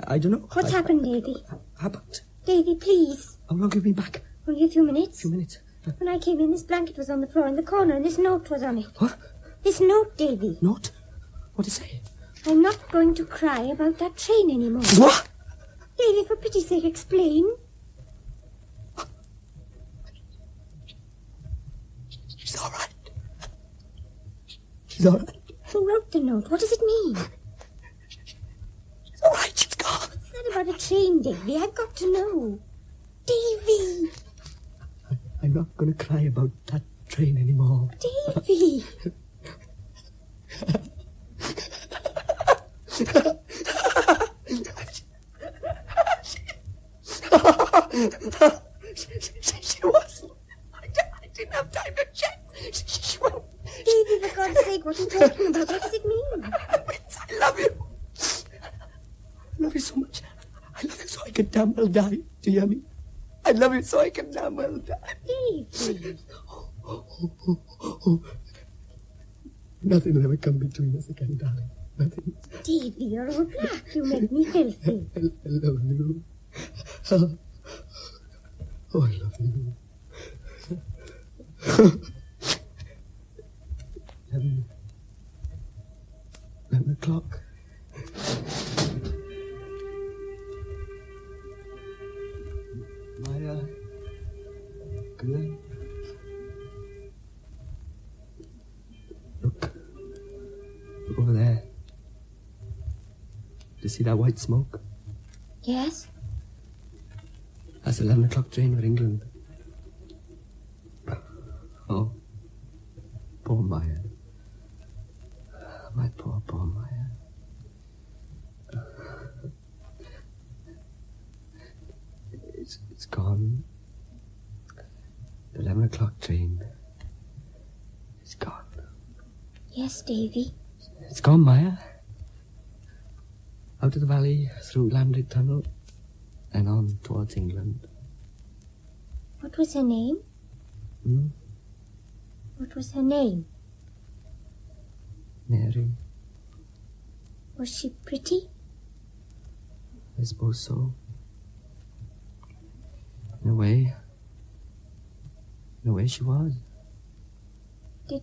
I don't know. What's happened, Davy? Happened? Davy, please. How long have you been back? Only a few minutes. A few minutes. When I came in, this blanket was on the floor in the corner, and this note was on it. What? This note, Davy. Note? What does it say? I'm not going to cry about that train anymore. What? Davy, for pity's sake, explain. She's all right. She's all right. Who wrote the note? What does it mean? All right, she's gone. It's not about a train, Davy. I've got to know. Davy! I'm not going to cry about that train anymore. Davy! She wasn't. I didn't have time to check. She went. Davy, for God's sake, what are you talking about? What does it mean? I love you. I love you so much. I love you so I can damn well die. Do you hear me? I love you so I can damn well die. Davy. Nothing will ever come between us again, darling. Nothing. Davy, you're all black. You make me filthy. I love you. Oh, I love you. 11 o'clock. Maya. Good. Look over there. Do you see that white smoke? Yes? That's the 11 o'clock train for England. Oh, poor Maya. My poor Maya. It's gone. The 11 o'clock train. It's gone. Yes, Davy. It's gone, Maya. Out of the valley, through Landed Tunnel, and on towards England. What was her name? What was her name? Mary. Was she pretty? I suppose so. In a way she was. Did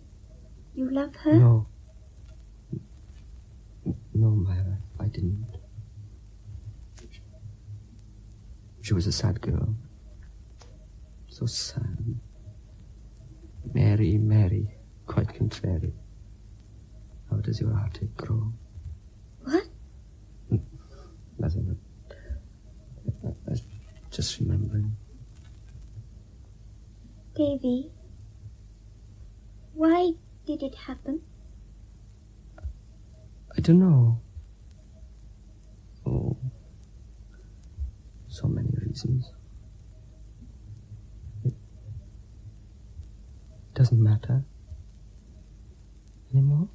you love her? No. No, Myra, I didn't. She was a sad girl. So sad. Mary, quite contrary. How does your heartache grow? What? Nothing. I just remembering. Davy, why did it happen? I don't know. Oh, so many reasons. It doesn't matter anymore.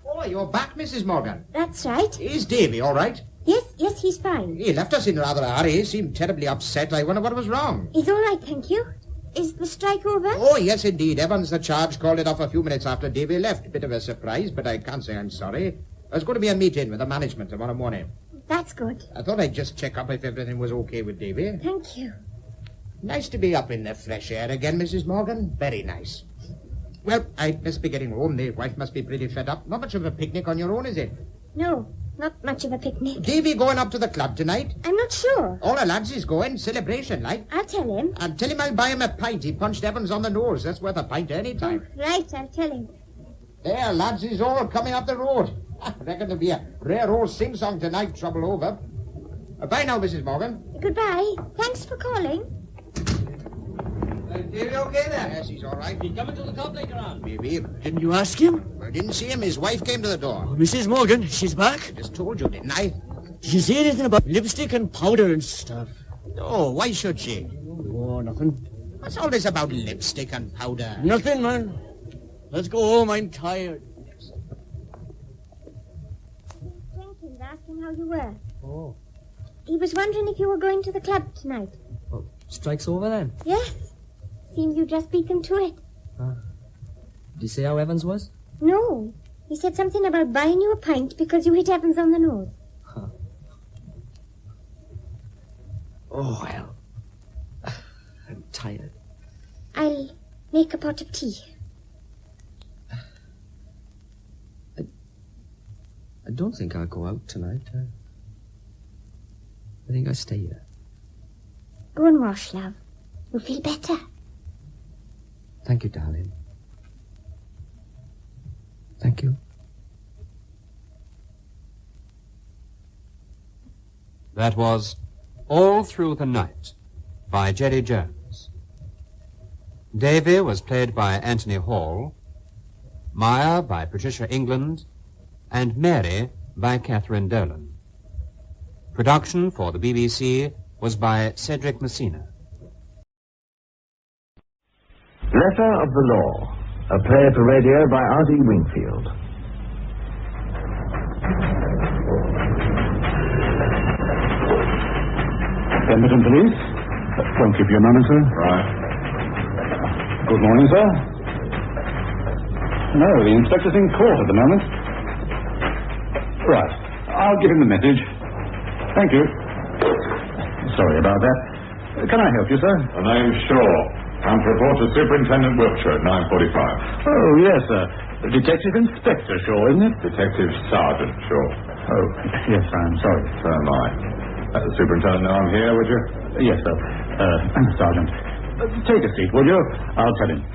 Oh, you're back, Mrs. Morgan. That's right. Is Davy all right? Yes, he's fine. He left us in rather a hurry. He seemed terribly upset. I wonder what was wrong. He's all right, thank you. Is the strike over? Oh, yes, indeed. Evans, the charge, called it off a few minutes after Davy left. Bit of a surprise, but I can't say I'm sorry. There's going to be a meeting with the management tomorrow morning. That's good. I thought I'd just check up if everything was okay with Davy. Thank you. Nice to be up in the fresh air again, Mrs. Morgan. Very nice. Well, I best be getting home. The wife must be pretty fed up. Not much of a picnic on your own, is it? No, not much of a picnic. Davy going up to the club tonight? I'm not sure. All the lads is going. Celebration, like. I'll tell him. And tell him I'll buy him a pint. He punched Evans on the nose. That's worth a pint any time. Oh, right, I'll tell him. There, lads is all coming up the road. I reckon there'll be a rare old sing-song tonight, trouble over. Bye now, Mrs. Morgan. Goodbye. Thanks for calling. Davy okay there? Yes, he's all right. He coming to the club later on? Maybe. Didn't you ask him? I didn't see him. His wife came to the door. Oh, Mrs. Morgan, she's back? I just told you, didn't I? Did she say anything about lipstick and powder and stuff? No, why should she? Oh, nothing. What's all this about lipstick and powder? Nothing, man. Let's go home. I'm tired. Jenkins asked him how you were. Oh. He was wondering if you were going to the club tonight. Well, strike's over then? Yes. Seems you just beat them to it. Did you say how Evans was? No. He said something about buying you a pint because you hit Evans on the nose. Huh. Oh, well. I'm tired. I'll make a pot of tea. I don't think I'll go out tonight. I think I'll stay here. Go and wash, love. You'll feel better. Thank you, darling. Thank you. That was All Through the Night by Gerry Jones. Davy was played by Anthony Hall, Maya by Patricia England, and Mary by Catherine Dolan. Production for the BBC was by Cedric Messina. Letter of the Law, a play for radio by R.D. Wingfield. Pemberton Police. Won't keep you a moment, sir. Right. Good morning, sir. No, the inspector's in court at the moment. Right. I'll give him the message. Thank you. Sorry about that. Can I help you, sir? The name's Shaw. I'm to report to Superintendent Wiltshire at 9:45. Oh, yes, sir. Detective Inspector Shaw, isn't it? Detective Sergeant Shaw. Oh, yes, I'm sorry. So am I. Let the superintendent know I'm here, would you? Yes, sir. Sergeant. Take a seat, will you? I'll tell him.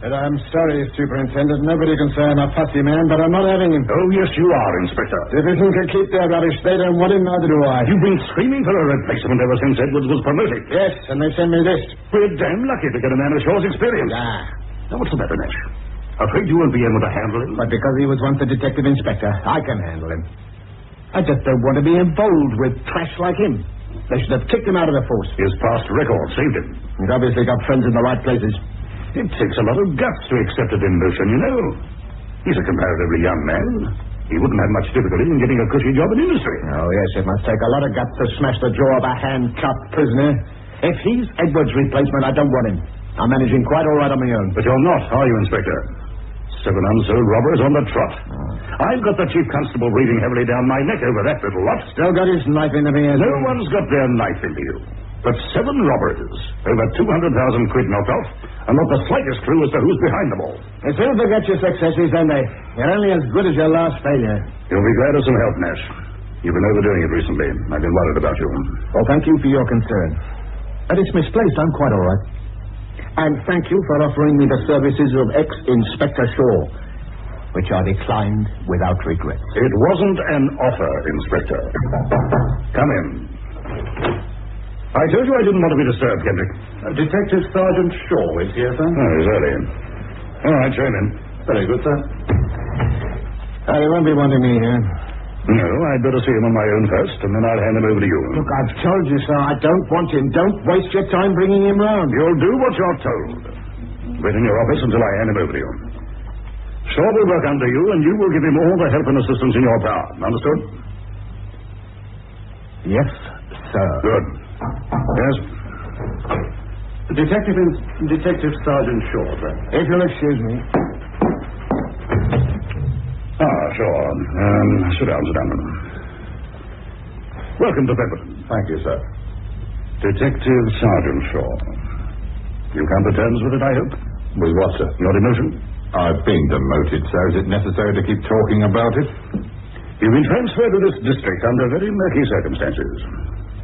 I'm sorry, Superintendent. Nobody can say I'm a fussy man, but I'm not having him. Oh, yes, you are, Inspector. Division can keep their rubbish. They don't want him, neither do I. You've been screaming for a replacement ever since Edwards was promoted. Yes, and they send me this. We're damn lucky to get a man of Shaw's experience. Now, what's the matter, Nash? Afraid you won't be able to handle him? But because he was once a detective inspector, I can handle him. I just don't want to be involved with trash like him. They should have kicked him out of the force. His past record saved him. He's obviously got friends in the right places. It takes a lot of guts to accept a demotion, you know. He's a comparatively young man. He wouldn't have much difficulty in getting a cushy job in industry. Oh, yes, it must take a lot of guts to smash the jaw of a handcuffed prisoner. If he's Edwards' replacement, I don't want him. I'm managing quite all right on my own. But you're not, are you, Inspector? 7 unsold robbers on the trot. I've got the Chief Constable breathing heavily down my neck over that little lot. Still got his knife into me. No one's got their knife into you. But 7 robbers, over 200,000 quid knocked off, and not the slightest clue as to who's behind them all. They soon forget your successes, don't they? You're only as good as your last failure. You'll be glad of some help, Nash. You've been overdoing it recently. I've been worried about you. Well, thank you for your concern. But it's misplaced. I'm quite all right. And thank you for offering me the services of ex-Inspector Shaw, which I declined without regret. It wasn't an offer, Inspector. Come in. I told you I didn't want to be disturbed, Kendrick. Detective Sergeant Shaw is here, sir. Oh, he's early. All right, show him in. Very good, sir. He won't be wanting me here. No, I'd better see him on my own first, and then I'll hand him over to you. Look, I've told you, sir, I don't want him. Don't waste your time bringing him round. You'll do what you're told. Wait in your office until I hand him over to you. Shaw will work under you, and you will give him all the help and assistance in your power. Understood? Yes, sir. Good. Yes? Detective Sergeant Shaw, sir. If you'll excuse me. Sure. Sit down. Welcome to Pemberton. Thank you, sir. Detective Sergeant Shaw. You come to terms with it, I hope? With what, sir? Your demotion? I've been demoted, sir. Is it necessary to keep talking about it? You've been transferred to this district under very murky circumstances.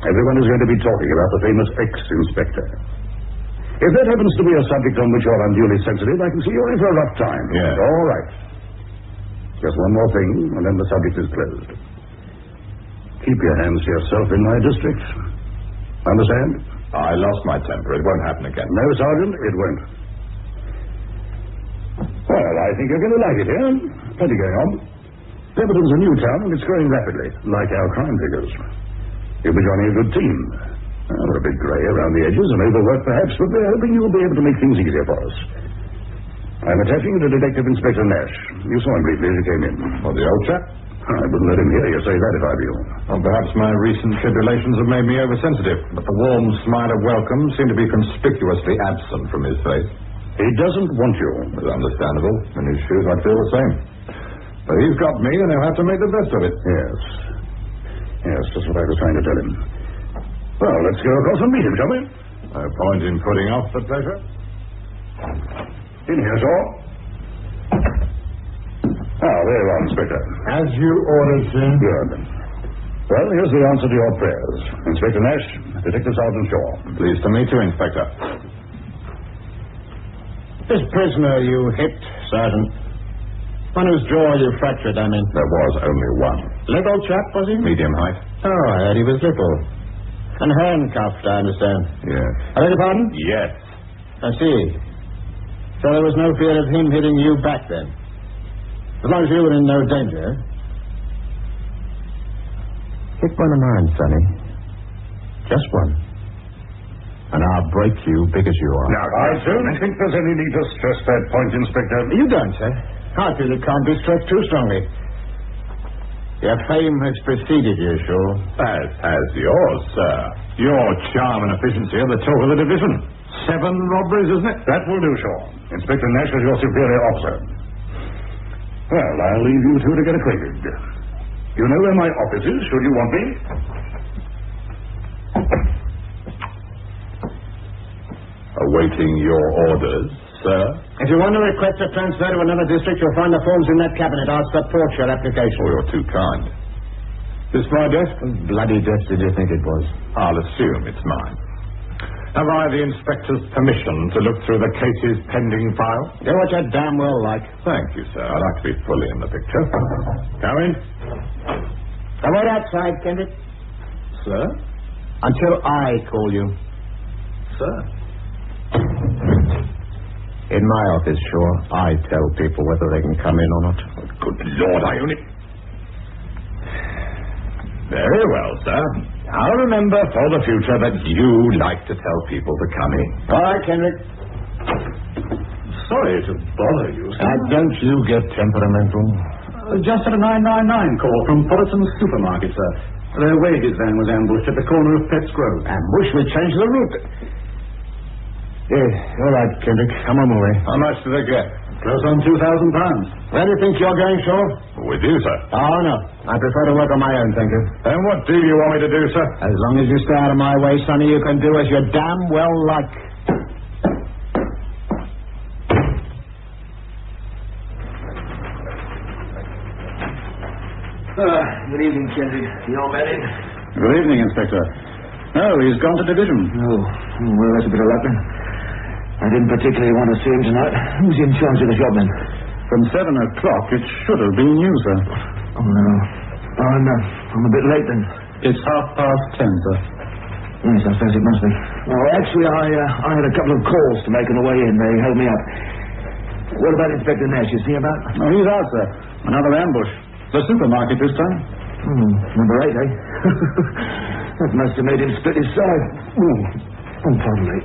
Everyone is going to be talking about the famous ex-inspector. If that happens to be a subject on which you're unduly sensitive, I can see you're in for a rough time. Yes. All right. Just one more thing, and then the subject is closed. Keep your hands to yourself in my district. Understand? I lost my temper. It won't happen again. No, Sergeant, it won't. Well, I think you're going to like it here. Plenty going on. Pemberton's a new town, and it's growing rapidly, like our crime figures. You'll be joining a good team. We're a bit grey around the edges and overworked, perhaps, but we're hoping you'll be able to make things easier for us. I'm attaching you to Detective Inspector Nash. You saw him briefly as you came in. Oh, the old chap? I wouldn't let him hear you say that if I were you. Well, perhaps my recent tribulations have made me oversensitive, but the warm smile of welcome seemed to be conspicuously absent from his face. He doesn't want you. It's understandable. In his shoes, I'd feel the same. But he's got me, and he'll have to make the best of it. Yes, that's what I was trying to tell him. Well, let's go across and meet him, shall we? No point in putting off the pleasure. In here, Shaw. There you are, Inspector. As you ordered, sir. Good. Well, here's the answer to your prayers. Inspector Nash, Detective Sergeant Shaw. Pleased to meet you, Inspector. This prisoner you hit, Sergeant. One whose jaw you fractured, I mean. There was only one. Little chap, was he? Medium height. Oh, I heard he was little. And handcuffed, I understand. Yes. I beg your pardon? Yes. I see. So there was no fear of him hitting you back then? As long as you were in no danger. Hit one of mine, Sonny. Just one. And I'll break you big as you are. Now, I don't think there's any need to stress that point, Inspector. You don't, sir. I feel it can't be stressed too strongly. Your fame has preceded you, Shaw. As has yours, sir. Your charm and efficiency are the talk of the division. 7 robberies, isn't it? That will do, Shaw. Inspector Nash is your superior officer. Well, I'll leave you two to get acquainted. You know where my office is, should you want me? Awaiting your orders, sir. If you want to request a transfer to another district, you'll find the forms in that cabinet. I'll support your application. Oh, you're too kind. This my desk? Bloody desk did you think it was? I'll assume it's mine. Have I the inspector's permission to look through the case's pending file? Do what you damn well like. Thank you, sir. I'd like to be fully in the picture. Come in. Now wait outside, Kendrick. Sir? Until I call you. Sir? In my office, Shaw, I tell people whether they can come in or not. Good Lord, I only... Very well, sir. I'll remember for the future that you like to tell people to come in. All right, Kendrick. Sorry to bother you, sir. Now, don't you get temperamental. Just had a 999 call from Potterson's Supermarket, sir. Their wages van was ambushed at the corner of Petts Grove. Ambushed? We changed the route. Yes, all right, Kendrick. Come on, away. How much do they get? Close on £2,000. Where do you think you're going, Shaw? With you, sir. Oh, no. I prefer to work on my own, thank you. And what do you want me to do, sir? As long as you stay out of my way, Sonny, you can do as you damn well like. Good evening, Kendrick. The old man in? Good evening, Inspector. No, he's gone to division. Oh, well, that's a bit of luck then. I didn't particularly want to see him tonight. Who's in charge of the job then? From 7 o'clock, it should have been you, sir. Oh, no. I'm a bit late then. It's 10:30, sir. Yes, I suppose it must be. Well, actually, I had a couple of calls to make on the way in. They held me up. What about Inspector Nash? Is he about? Oh, he's out, sir. Another ambush. The supermarket this time. Number 8, eh? That must have made him split his side. Oh, pardon me.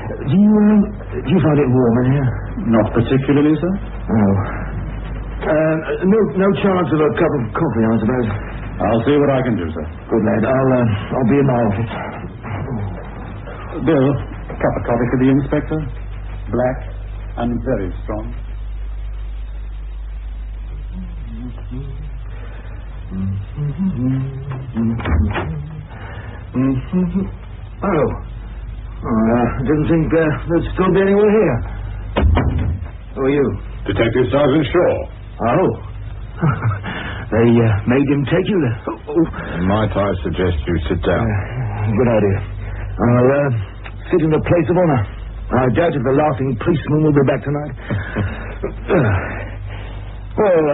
Do you find it warm in here? Not particularly, sir. Oh. No chance of a cup of coffee, I suppose. I'll see what I can do, sir. Good lad. I'll be in my office. Bill, a cup of coffee for the inspector. Black and very strong. Oh. I didn't think there'd still be anyone here. Who are you? Detective Sergeant Shaw. Oh. They made him take you there. Might I suggest you sit down? Good idea. I'll sit in the place of honor. I doubt if the laughing policeman will be back tonight. Well,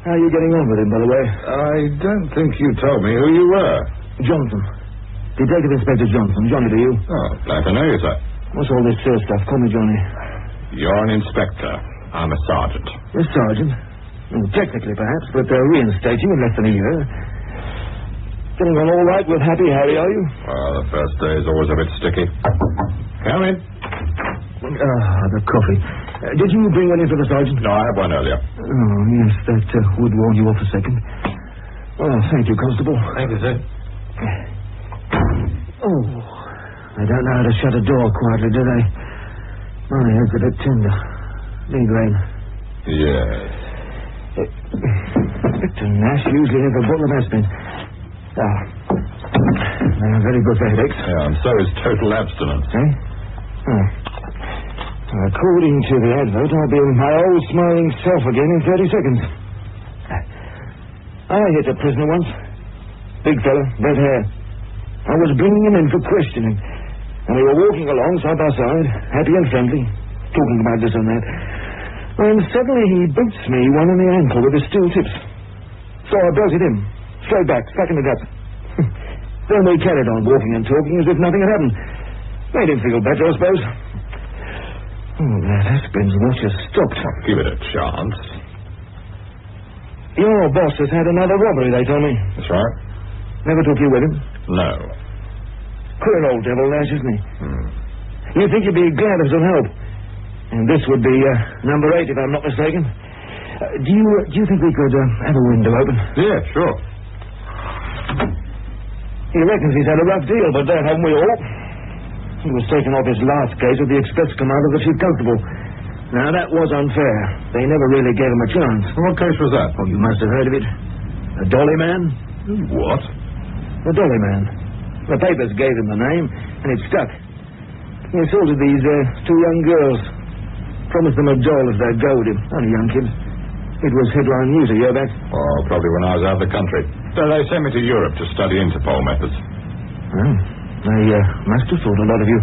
how are you getting on with him, by the way? I don't think you told me who you were. Johnson. Detective Inspector Johnson. Johnny, do you? Oh, glad to know you, sir. What's all this stuff? Call me Johnny. You're an inspector. I'm a sergeant. A sergeant? Well, technically, perhaps, but they'll reinstate you in less than a year. Getting on all right with Happy Harry, are you? Well, the first day is always a bit sticky. Come in. The coffee. Did you bring one in for the sergeant? No, I had one earlier. Oh, yes, that would warn you off a second. Oh, thank you, Constable. Thank you, sir. Oh, they don't know how to shut a door quietly, do they? My head's a bit tender. Migraine. Yes. Inspector Nash usually has a bottle of aspirin. Very good for headaches. Yeah, and so is total abstinence. Eh? Oh. According to the advert, I'll be my old smiling self again in 30 seconds. I hit a prisoner once. Big fella, red hair. I was bringing him in for questioning, and we were walking along side by side, happy and friendly, talking about this and that. And suddenly he boots me one in the ankle with his steel tips. So I belted him, straight back, stuck in the guts. Then we carried on walking and talking as if nothing had happened. Made him feel better, I suppose. Oh, that Aspin's watch has stopped. Give it a chance. Your boss has had another robbery, they told me. That's right. Never took you with him? No. Queer old devil, Nash, isn't he? You think you'd be glad of some help? And this would be number 8, if I'm not mistaken. Do you think we could have a window open? Yeah, sure. He reckons he's had a rough deal, but that haven't we all? He was taken off his last case with the express command of the chief constable. Now, that was unfair. They never really gave him a chance. What case was that? Oh, you must have heard of it. The Dolly Man? What? The Dolly Man. The papers gave him the name, and it stuck. He assaulted these 2 young girls. Promised them a doll if they'd go with him. Only young kids. It was headline news a year back. Oh, probably when I was out of the country. So they sent me to Europe to study Interpol methods. Oh, they must have thought a lot of you.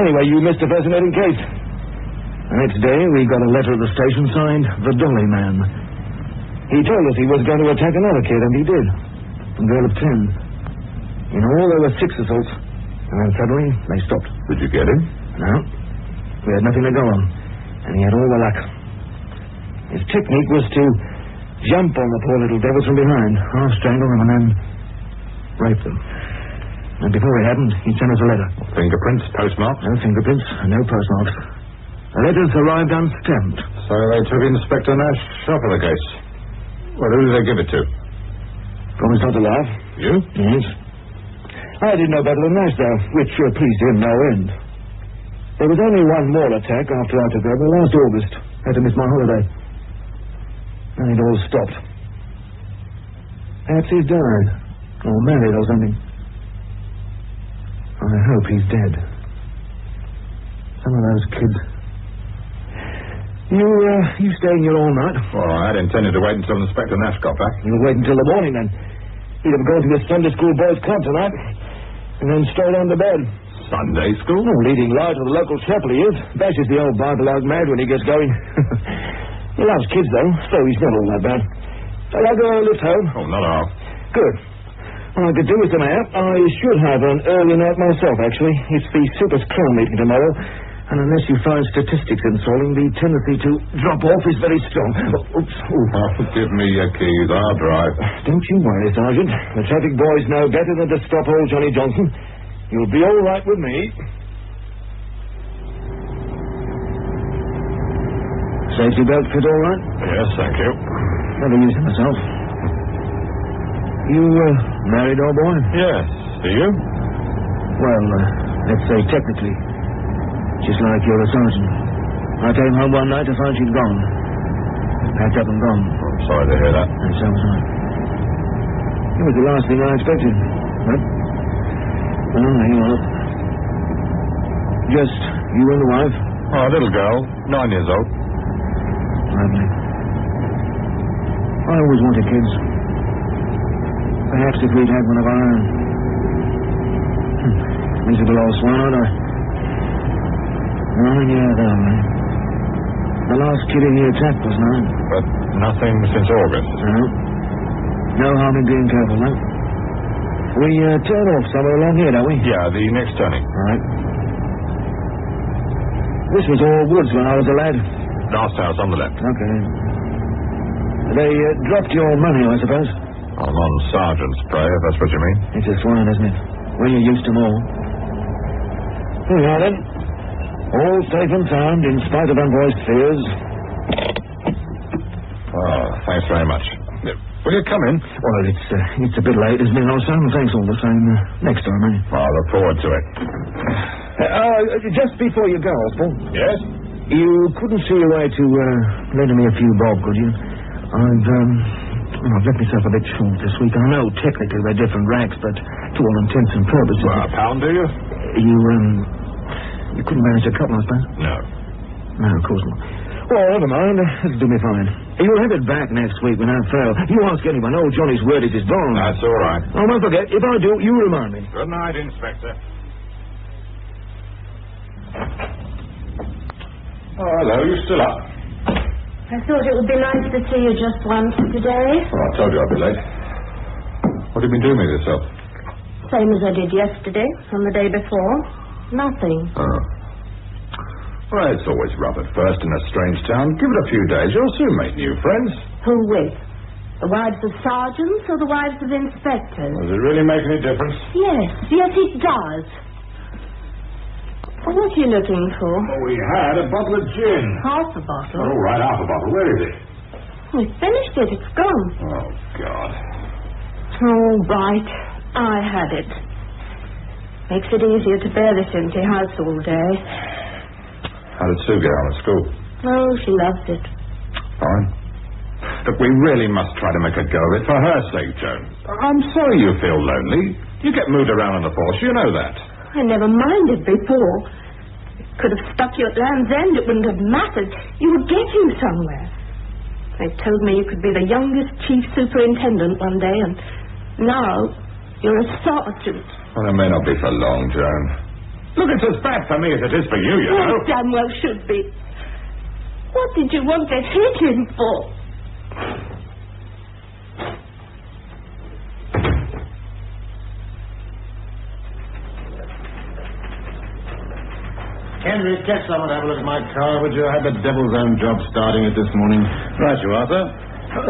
Anyway, you missed a fascinating case. The next day, we got a letter at the station signed, The Dolly Man. He told us he was going to attack another kid, and he did. A girl of 10. In all, there were 6 assaults. And then suddenly, they stopped. Did you get him? No. We had nothing to go on. And he had all the luck. His technique was to jump on the poor little devils from behind, half strangle them, and then rape them. And before it happened, he sent us a letter. Fingerprints, postmarks? No fingerprints, and no postmarks. The letters arrived unstamped. So they took Inspector Nash off of the case. Well, who did they give it to? Promised not to laugh. You? Yes. I didn't know better than Nash, though, which pleased him no end. There was only one more attack after I took over last August. Had to miss my holiday. And it all stopped. Perhaps he's died. Or married or something. I hope he's dead. Some of those kids. You staying here all night? Well, I had intended to wait until Inspector Nash got back. You'll wait until the morning, then. He'd have gone to his Sunday school boys' club tonight. And then straight on to bed. Sunday school? Oh, leading light to the local chapel he is. Bashes the old Bible out mad when he gets going. He loves kids, though, so he's not all that bad. Shall I go lift home? Oh, not at all. Good. Well, I could do with the mayor. I should have an early night myself, actually. It's the Super's Crown meeting tomorrow. And unless you find statistics in Soling, the tendency to drop off is very strong. Oops. Oh, give me your keys. I'll drive. Don't you worry, Sergeant. The traffic boys know better than to stop old Johnny Johnson. You'll be all right with me. Safety belt fit all right? Yes, thank you. Never used it myself. You married, old boy? Yes. Do you? Well, let's say technically. Just like you're a sergeant. I came home one night to find she'd gone. Packed up and gone. I'm sorry to hear that. And so was I. It was the last thing I expected. But, well, there you are. Just you and the wife? Oh, a little girl, 9 years old. Lovely. I always wanted kids. Perhaps if we'd had one of our own. Miserable old swan, aren't I? 9 years old, eh? The last kid in the attack was 9. But nothing since August? No. No harm in being careful, though. We turn off somewhere along here, don't we? Yeah, the next turning. Right. This was all woods when I was a lad. Last house on the left. Okay. They dropped your money, I suppose? I'm on sergeant's pay, if that's what you mean. It's a swine, isn't it? When you're used to more. Here we are, then. All safe and sound, in spite of unvoiced fears. Oh, thanks very much. Will you come in? Well, it's a bit late, isn't it, old son? Thanks all the same. Next time, eh? I look forward to it. Just before you go, Oswald. Yes? You couldn't see your way to lending me a few bob, could you? I've let myself a bit short this week. I know technically they're different racks, but to all intents and purposes... Well, a pound, do you? You couldn't manage a couple, I suppose? No. No, of course not. Oh, never mind. That'll do me fine. You'll have it back next week without fail. You ask anyone. Old Johnny's word is his bond. That's all right. I won't forget. If I do, you remind me. Good night, Inspector. Oh, hello. You still up? I thought it would be nice to see you just once today. Oh, I told you I'd be late. What have you been doing with yourself? Same as I did yesterday, and the day before. Nothing. Oh. Well, it's always rough at first in a strange town. Give it a few days. You'll soon make new friends. Who with? The wives of sergeants or the wives of inspectors? Does it really make any difference? Yes, it does. What are you looking for? Well, we had a bottle of gin. Half a bottle? All right, half a bottle. Where is it? We finished it. It's gone. Oh, God. All right. I had it. Makes it easier to bear this empty house all day. How did Sue get on at school? Oh, she loves it. Fine. Look, we really must try to make a go of it for her sake, Joan. I'm sorry you feel lonely. You get moved around on the force, you know that. I never minded before. Could have stuck you at Land's End. It wouldn't have mattered. You were getting somewhere. They told me you could be the youngest chief superintendent one day, and now you're a sergeant. Well, it may not be for long, Joan. Look, it's as bad for me as it is for you, you know. It damn well should be. What did you want to hit him for? Henry, get someone to have a look at my car, would you? I had the devil's own job starting it this morning. Right, you are, sir.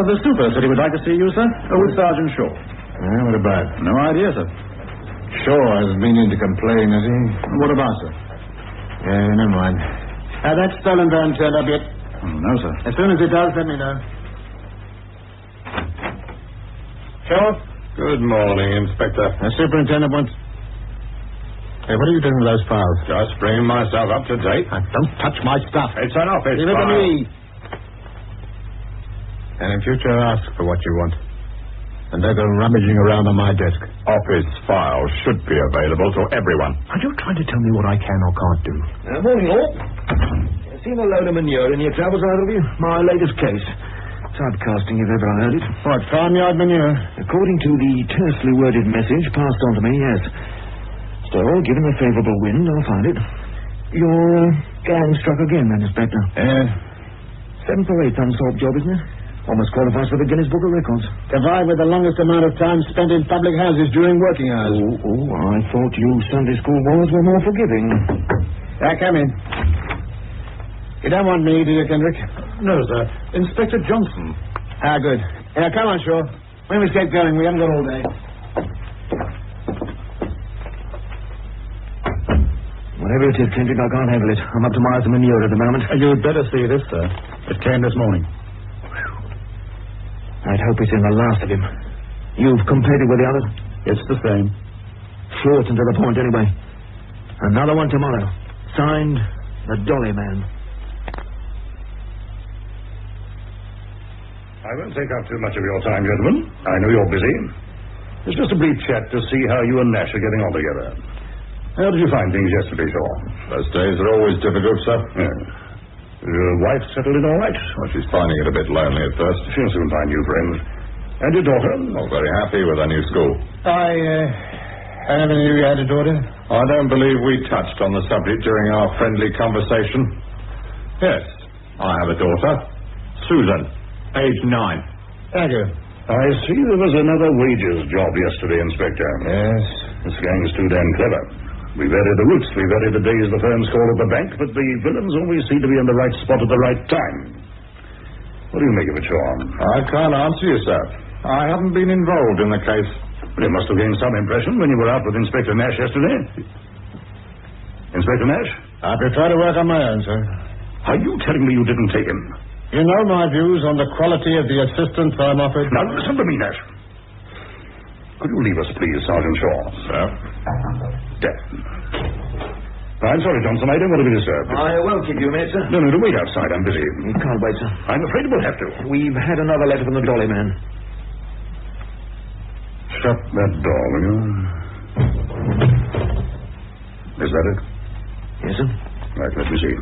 The super said he would like to see you, sir. With Sergeant Shaw. Yeah, what about? No idea, sir. Shaw has been in to complain, has he? What about, sir? Yeah, never mind. That stolen van turned up yet? No, sir. As soon as it does, let me know. Shaw? Good morning, Inspector. The superintendent wants... Hey, what are you doing with those files? Just bringing myself up to date. Don't touch my stuff. It's an office file. Give it to me. And in future, ask for what you want. And don't go rummaging around on my desk. Office files should be available to everyone. Are you trying to tell me what I can or can't do? Morning, all. Seen a load of manure in your travels, either of you? My latest case. Typecasting, if ever I heard it. What, farmyard manure? According to the tersely worded message passed on to me, yes. Still, given a favourable wind, I'll find it. Your gang struck again, then, Inspector. 7 for 8 unsolved job, isn't it? Almost qualifies for the Guinness Book of Records. Divide with the longest amount of time spent in public houses during working hours. I thought you Sunday school boys were more forgiving. Come in. You don't want me, do you, Kendrick? No, sir. Inspector Johnson. Good. Come on, Shaw. When we get going, we haven't got all day. Whatever it is, Kendrick, I can't handle it. I'm up to miles of manure at the moment. You'd better see this, sir. It came this morning. I'd hope it's in the last of him. You've compared it with the others? It's the same. Short and to the point, anyway. Another one tomorrow. Signed, the Dolly Man. I won't take up too much of your time, gentlemen. I know you're busy. It's just a brief chat to see how you and Nash are getting on together. How did you find things yesterday, Shaw? Those days are always difficult, sir. Yeah. Your wife settled in all right? Well, she's finding it a bit lonely at first. She'll soon find new friends. And your daughter? Oh, very happy with her new school. I never knew you had a daughter. I don't believe we touched on the subject during our friendly conversation. Yes, I have a daughter. Susan, age 9. Thank you. I see there was another wages job yesterday, Inspector. Yes. This gang's too damn clever. We vary the routes, we vary the days the firms call at the bank, but the villains always seem to be in the right spot at the right time. What do you make of it, Shaw? I can't answer you, sir. I haven't been involved in the case. But you must have gained some impression when you were out with Inspector Nash yesterday. Inspector Nash? I prefer to work on my own, sir. Are you telling me you didn't take him? You know my views on the quality of the assistance I'm offered. Now, listen to me, Nash. Could you leave us, please, Sergeant Shaw? Sir? I'm sorry, Johnson. I don't want to be disturbed. I won't keep you a minute, sir. No, wait outside. I'm busy. You can't wait, sir. I'm afraid we'll have to. We've had another letter from the Dolly Man. Shut that door, will you? Is that it? Yes, sir. Right, let me see.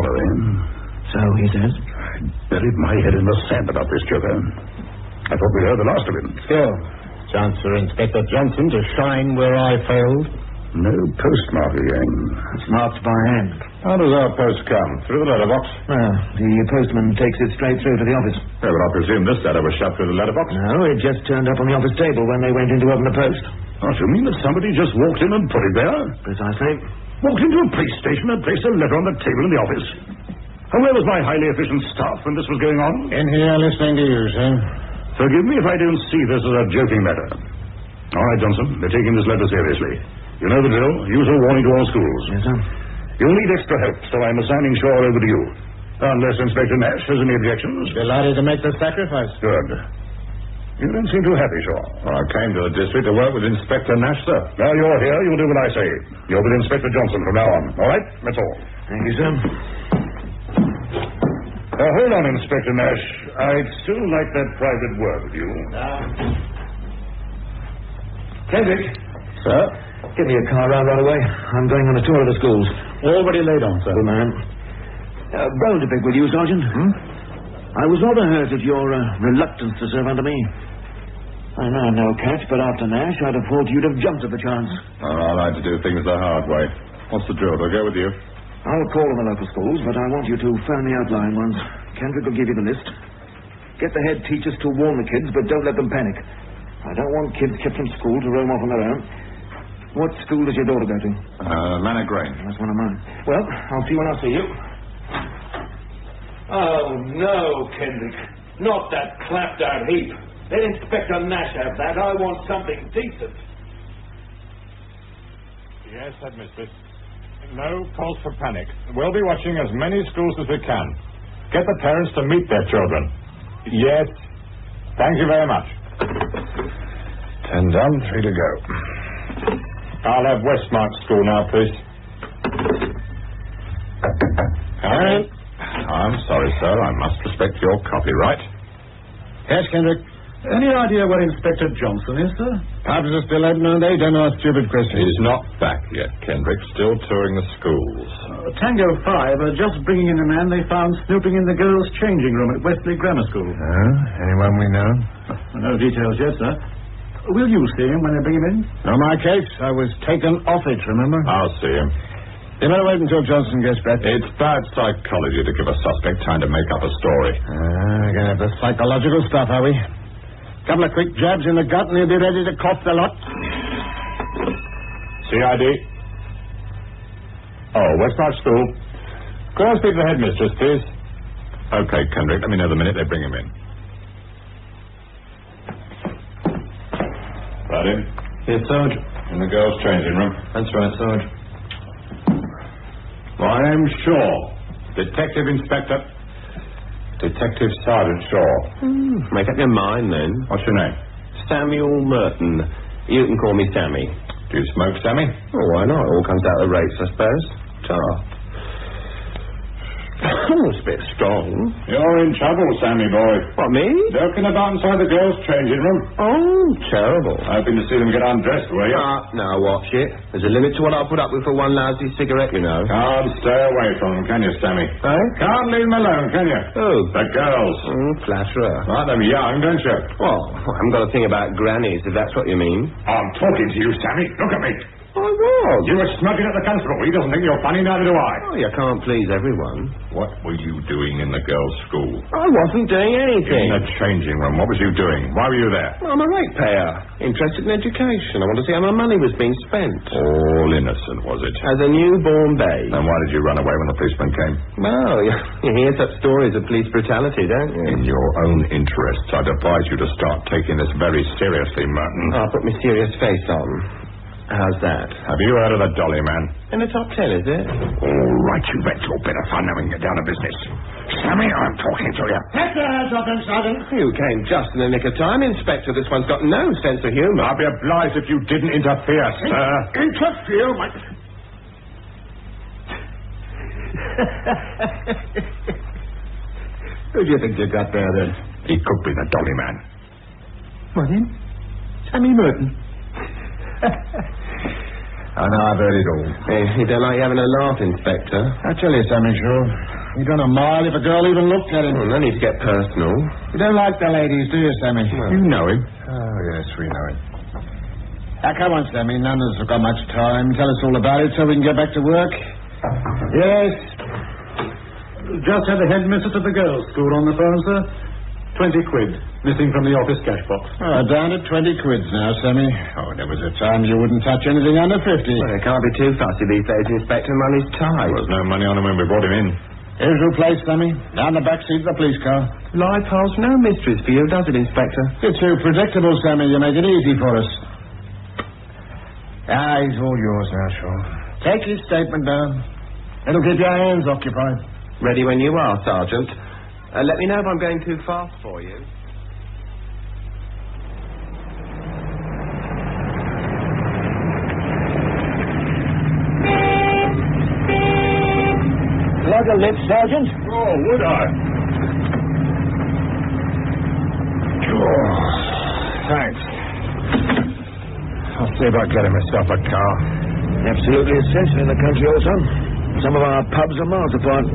follow him. So he says. I buried my head in the sand about this joker. I thought we heard the last of him. Still, chance for Inspector Johnson to shine where I failed. No postmark again. It's marked by hand. How does our post come? Through the letterbox? Well, the postman takes it straight through to the office. Yeah, but I presume this letter was shoved through the letterbox. No, it just turned up on the office table when they went in to open the post. Oh, you mean that somebody just walked in and put it there? Precisely. Walked into a police station and placed a letter on the table in the office. And where was my highly efficient staff when this was going on? In here listening to you, sir. Forgive me if I don't see this as a joking matter. All right, Johnson, they're taking this letter seriously. You know the drill. Use a warning to all schools. Yes, sir. You'll need extra help, so I'm assigning Shaw over to you. Unless Inspector Nash has any objections. Delighted to make the sacrifice. Good. You don't seem too happy, Shaw. Well, I came to the district to work with Inspector Nash, sir. Now you're here, you'll do what I say. You're with Inspector Johnson from now on. All right? That's all. Thank you, sir. Hold on, Inspector Nash. I'd still like that private word with you. Kendrick. Sir? Give me a car round right away. I'm going on a tour of the schools. Already laid on, sir. Good man. Bone to pick with you, Sergeant. I was rather hurt at your reluctance to serve under me. I know I'm no catch, but after Nash, I'd have thought you'd have jumped at the chance. Oh, I like to do things the hard way. What's the drill? Do I go with you? I'll call on the local schools, but I want you to phone the outlying ones. Kendrick will give you the list. Get the head teachers to warn the kids, but don't let them panic. I don't want kids kept from school to roam off on their own. What school does your daughter go to? Manor Grange. That's one of mine. Well, I'll see you when I see you. Oh, no, Kendrick. Not that clapped-out heap. Let Inspector Nash have that. I want something decent. Yes, Headmistress. No cause for panic. We'll be watching as many schools as we can. Get the parents to meet their children. Yes. Thank you very much. 10 done, 3 to go. I'll have Westmark School now, please. Karen? I'm sorry, sir. I must respect your copyright. Yes, Kendrick. Any idea where Inspector Johnson is, sir? Pubs are still open, and they don't ask stupid questions. He's not back yet, Kendrick. Still touring the schools. Tango 5 are just bringing in a man they found snooping in the girls' changing room at Westley Grammar School. Anyone we know? No details yet, sir. Will you see him when they bring him in? No, my case. I was taken off it, remember? I'll see him. You better wait until Johnson gets back. It's bad psychology to give a suspect time to make up a story. We're going to have the psychological stuff, are we? Couple of quick jabs in the gut and he'll be ready to cough the lot. CID. Oh, Westmark School. Could I speak to the headmistress, please? Okay, Kendrick. Let me know the minute they bring him in. Right in? Yes, Sarge. In the girls' changing room. That's right, Sarge. I'm Shaw. Detective Inspector. Detective Sergeant Shaw. Make up your mind, then. What's your name? Samuel Merton. You can call me Sammy. Do you smoke, Sammy? Oh, why not? It all comes out of the rates, I suppose. Tar. It's a bit strong. You're in trouble, Sammy boy. What, me? Joking about inside the girls' changing room. Oh, terrible. Hoping to see them get undressed, were you? Now watch it. There's a limit to what I'll put up with for one lousy cigarette, you know. Can't stay away from them, can you, Sammy? Eh? Can't leave them alone, can you? Oh. The girls. Flatterer. Like them young, don't you? Well, I haven't got a thing about grannies, if that's what you mean. I'm talking to you, Sammy. Look at me. I was. You were smuggling at the constable. He doesn't think you're funny, neither do I. Oh, you can't please everyone. What were you doing in the girls' school? I wasn't doing anything. In the changing room. What was you doing? Why were you there? I'm a ratepayer. Interested in education. I want to see how my money was being spent. All innocent, was it? As a newborn babe. Then why did you run away when the policeman came? Well, you hear such stories of police brutality, don't you? In your own interests, I'd advise you to start taking this very seriously, Merton. I'll put my serious face on. How's that? Have you heard of the Dolly man? In the top 10, is it? All right, you bet your bit of fun knowing you're down to business. Sammy, I'm talking to you. Take your hands off him, Sergeant. You came just in the nick of time, Inspector. This one's got no sense of humour. I'd be obliged if you didn't interfere, sir. Interfere, my... Who do you think you got there, then? He could be the Dolly man. What, him? Sammy Merton. I know, I've heard it all. You don't like having a laugh, Inspector? I tell you, Sammy, sure. You don't mind if a girl even looked at him. Well, no need to get personal. You don't like the ladies, do you, Sammy? No. You know him. Oh, yes, we know him. Now, come on, Sammy. None of us have got much time. Tell us all about it so we can get back to work. Yes. Just had the headmistress of the girls' school on the phone, sir. 20 quid, missing from the office cash box. Oh, down at 20 quid now, Sammy. Oh, there was a time you wouldn't touch anything under 50. Well, they can't be too fussy these days, Inspector. Money's tight. There was no money on him when we brought him in. Usual place, Sammy. Down the back seat of the police car. Life holds no mysteries for you, does it, Inspector? You're too predictable, Sammy. You make it easy for us. Ah, he's all yours now, sure. Take his statement down. It'll keep your hands occupied. Ready when you are, Sergeant. Let me know if I'm going too fast for you. Like a lift, Sergeant? Oh, would I? Oh, thanks. I'll see about getting myself a car. Absolutely essential in the country, old son. Some of our pubs are miles apart.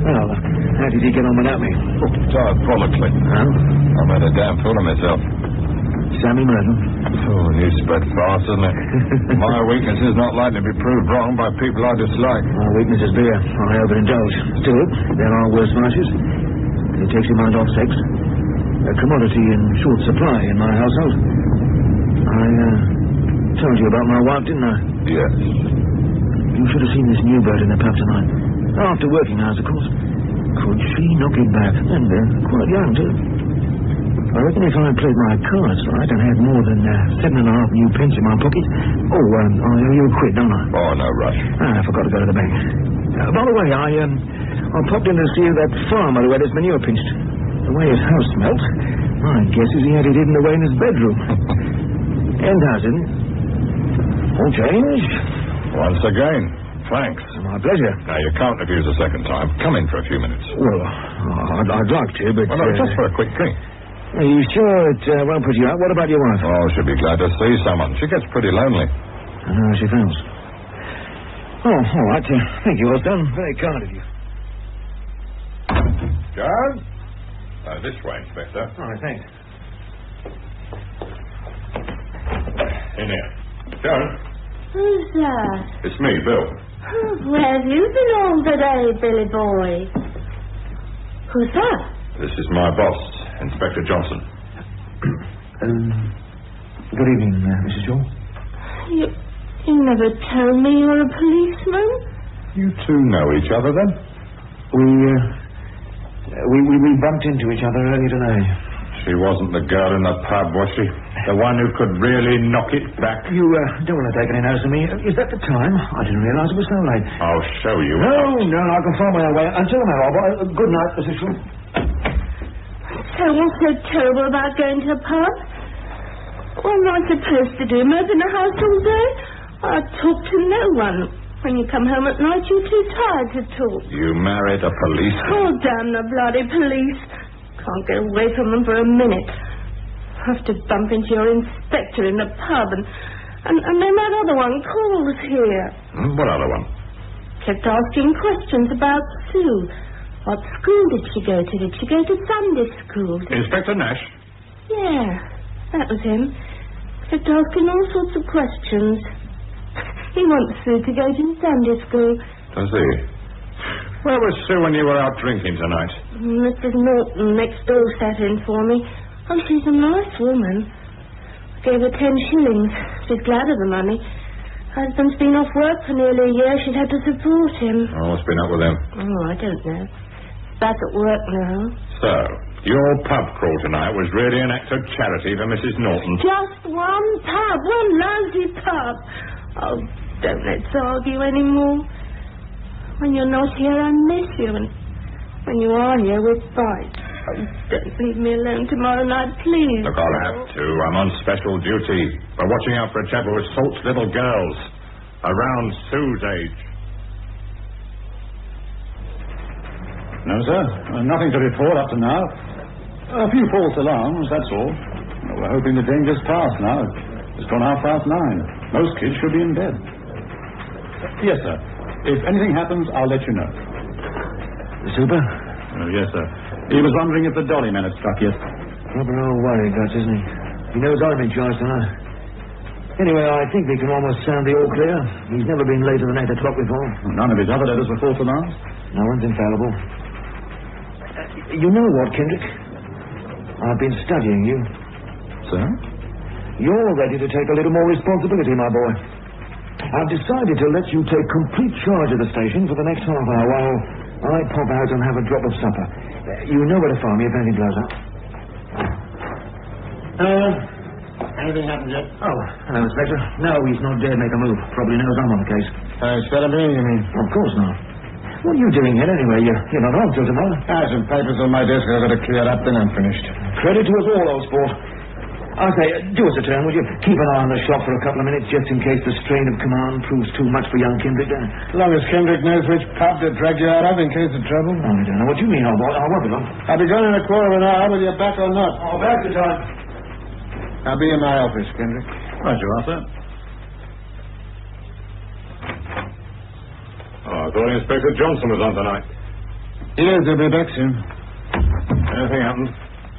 Well, how did he get on without me? Oh, diabolically. Huh? I've had a damn fool of myself. Sammy Merton. Oh, you spread fast, isn't it? My weakness is not likely to be proved wrong by people I dislike. My weakness is beer. I overindulge. Still, there are worse vices. It takes your mind off sex. A commodity in short supply in my household. I told you about my wife, didn't I? Yes. You should have seen this new bird in the pub tonight. After working hours, of course. Could she knock it back? And quite young, too. I reckon if I played my cards right and had more than 7.5 new pence in my pocket... Oh, I owe you a quid, don't I? Oh, no rush. I forgot to go to the bank. By the way, I popped in to see that farmer who had his manure pinched. The way his house smelt, my guess is he had it hidden away in his bedroom. And hasn't. All change. Once again, thanks. My pleasure. Now, you can't refuse a second time. Come in for a few minutes. Well, I'd like to, but... Well, no, just for a quick drink. Are you sure it won't put you out? What about your wife? Oh, she'll be glad to see someone. She gets pretty lonely. I know how she feels. Oh, all right. Thank you, Osborne. Very kind of you. John? This way, Inspector. All right, thanks. In here. John? Who's that? It's me, Bill. Oh, where have you been all today, Billy boy? Who's that? This is my boss, Inspector Johnson. Good evening, Mrs. Shaw. You never told me you're a policeman. You two know each other, then? We bumped into each other earlier today. She wasn't the girl in the pub, was she? The one who could really knock it back? You don't want to take any notice of me. Is that the time? I didn't realize it was so late. I'll show you. No, I can find my own way. Until now, good night, Mrs. Shaw. So what's so terrible about going to a pub? What am I supposed to do? Mope in the house all day? I talk to no one. When you come home at night, you're too tired to talk. You married a policeman? Oh, damn the bloody police. Can't get away from them for a minute. Have to bump into your inspector in the pub and then that other one calls here. What other one? Kept asking questions about Sue. What school did she go to? Did she go to Sunday school? Inspector Nash? Yeah, that was him. Kept asking all sorts of questions. He wants Sue to go to Sunday school. Does he? Where was Sue when you were out drinking tonight? Mrs. Norton next door sat in for me. Oh, she's a nice woman. Gave her 10 shillings. She's glad of the money. Husband's been off work for nearly a year. She'd have to support him. Oh, what's been up with him? Oh, I don't know. Back at work now. So, your pub crawl tonight was really an act of charity for Mrs. Norton? Just one pub. One lousy pub. Oh, don't let's argue anymore. When you're not here, I miss you. And when you are here, we fight. Oh, don't leave me alone tomorrow night, please. Look, I'll have to. I'm on special duty for watching out for a chap who assaults little girls around Sue's age. No, sir. Nothing to report up to now. A few false alarms, that's all. We're hoping the danger's past now. It's gone 9:30. Most kids should be in bed. Yes, sir. If anything happens, I'll let you know. The super? Yes, sir. He was wondering if the dolly man had struck yet. Proper old worry, Gus, isn't he? He knows I'm in charge tonight. Anyway, I think we can almost sound the all clear. He's never been later than 8 o'clock before. None of his other letters were false alarms? No one's infallible. You know what, Kendrick? I've been studying you. Sir? You're ready to take a little more responsibility, my boy. I've decided to let you take complete charge of the station for the next half hour while I pop out and have a drop of supper. You know where to find me if anything blows up. Anything happened yet? Oh, hello, Inspector. No, he's not dared make a move. Probably knows I'm on the case. Instead of me, you mean? Of course not. What are you doing here anyway? You're not on till tomorrow. Some papers on my desk I've got to clear up, then I'm finished. Credit to us all, old sport. I say, do us a turn, would you? Keep an eye on the shop for a couple of minutes, just in case the strain of command proves too much for young Kendrick. As long as Kendrick knows which pub to drag you out of in case of trouble. I don't know what you mean, old boy. I won't be long. I'll be gone in a quarter of an hour, whether you're back or not. Oh, back to time. I'll be in my office, Kendrick. Right you are, sir. I thought Inspector Johnson was on tonight. He is. He'll be back soon. Anything happened?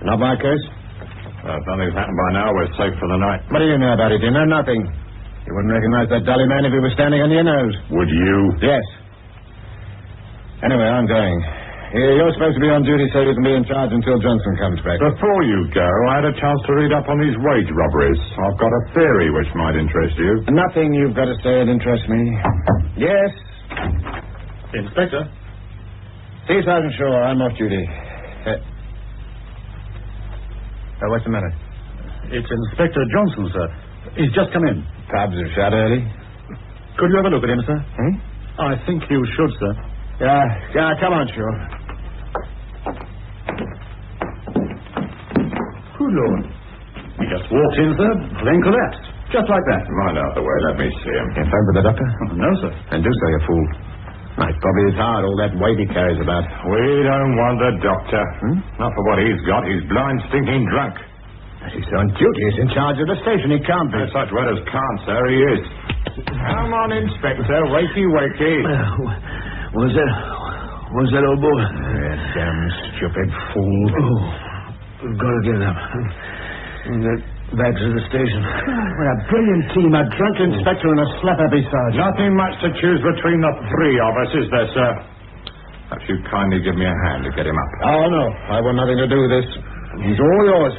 Not my case. Well, if nothing's happened by now, we're safe for the night. What do you know about it? You know nothing. You wouldn't recognize that dolly man if he was standing under your nose. Would you? Yes. Anyway, I'm going. You're supposed to be on duty so you can be in charge until Johnson comes back. Before you go, I had a chance to read up on these wage robberies. I've got a theory which might interest you. Nothing you've got to say would interest me. Yes? Inspector? See, Sergeant Shaw, I'm off duty. What's the matter? It's Inspector Johnson, sir. He's just come in. Pubs are shut early. Could you have a look at him, sir? I think you should, sir. Yeah, come on, Shaw. Good Lord. He just walked in, sir, then collapsed. Just like that. Right out of the way, let me see him. You phoned for the doctor? No, sir. Then do so, you fool. It's probably his heart, all that weight he carries about. We don't want the doctor. Not for what he's got. He's blind, stinking drunk. He's on duty. He's in charge of the station. He can't be. Such word as can't, sir. He is. Come on, Inspector. Wakey, wakey. What's that, old boy? Damn stupid fool. Oh, we've got to get him. Get back to the station. What a brilliant team. A drunk inspector and a slap-happy sergeant. Nothing much to choose between the three of us, is there, sir? Perhaps you kindly give me a hand to get him up. Oh, no. I want nothing to do with this. He's all yours.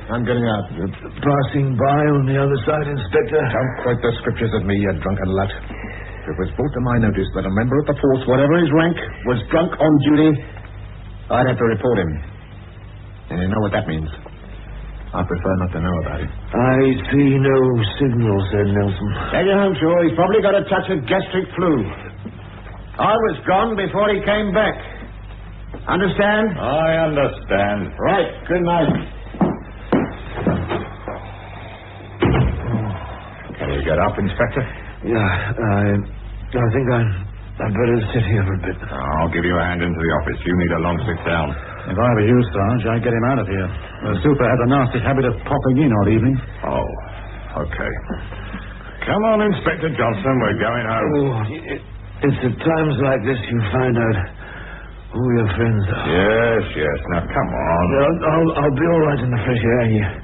I'm getting out. You're passing by on the other side, Inspector. Don't quote the scriptures at me, you drunken lot. It was brought to my notice that a member of the force, whatever his rank, was drunk on duty. I'd have to report him. And you know what that means. I prefer not to know about it. I see no signal, said Nelson. Take it home, sure. He's probably got a touch of gastric flu. I was gone before he came back. Understand? I understand. Right. Good night. Can you get up, Inspector? Yeah, I think I'd better sit here for a bit. I'll give you a hand into the office. You need a long sit down. If I were you, Sarge, I'd get him out of here. The super has a nasty habit of popping in odd evenings. Oh, okay. Come on, Inspector Johnson. We're going home. Oh, it's at times like this you find out who your friends are. Yes. Now, come on. I'll be all right in the fresh air.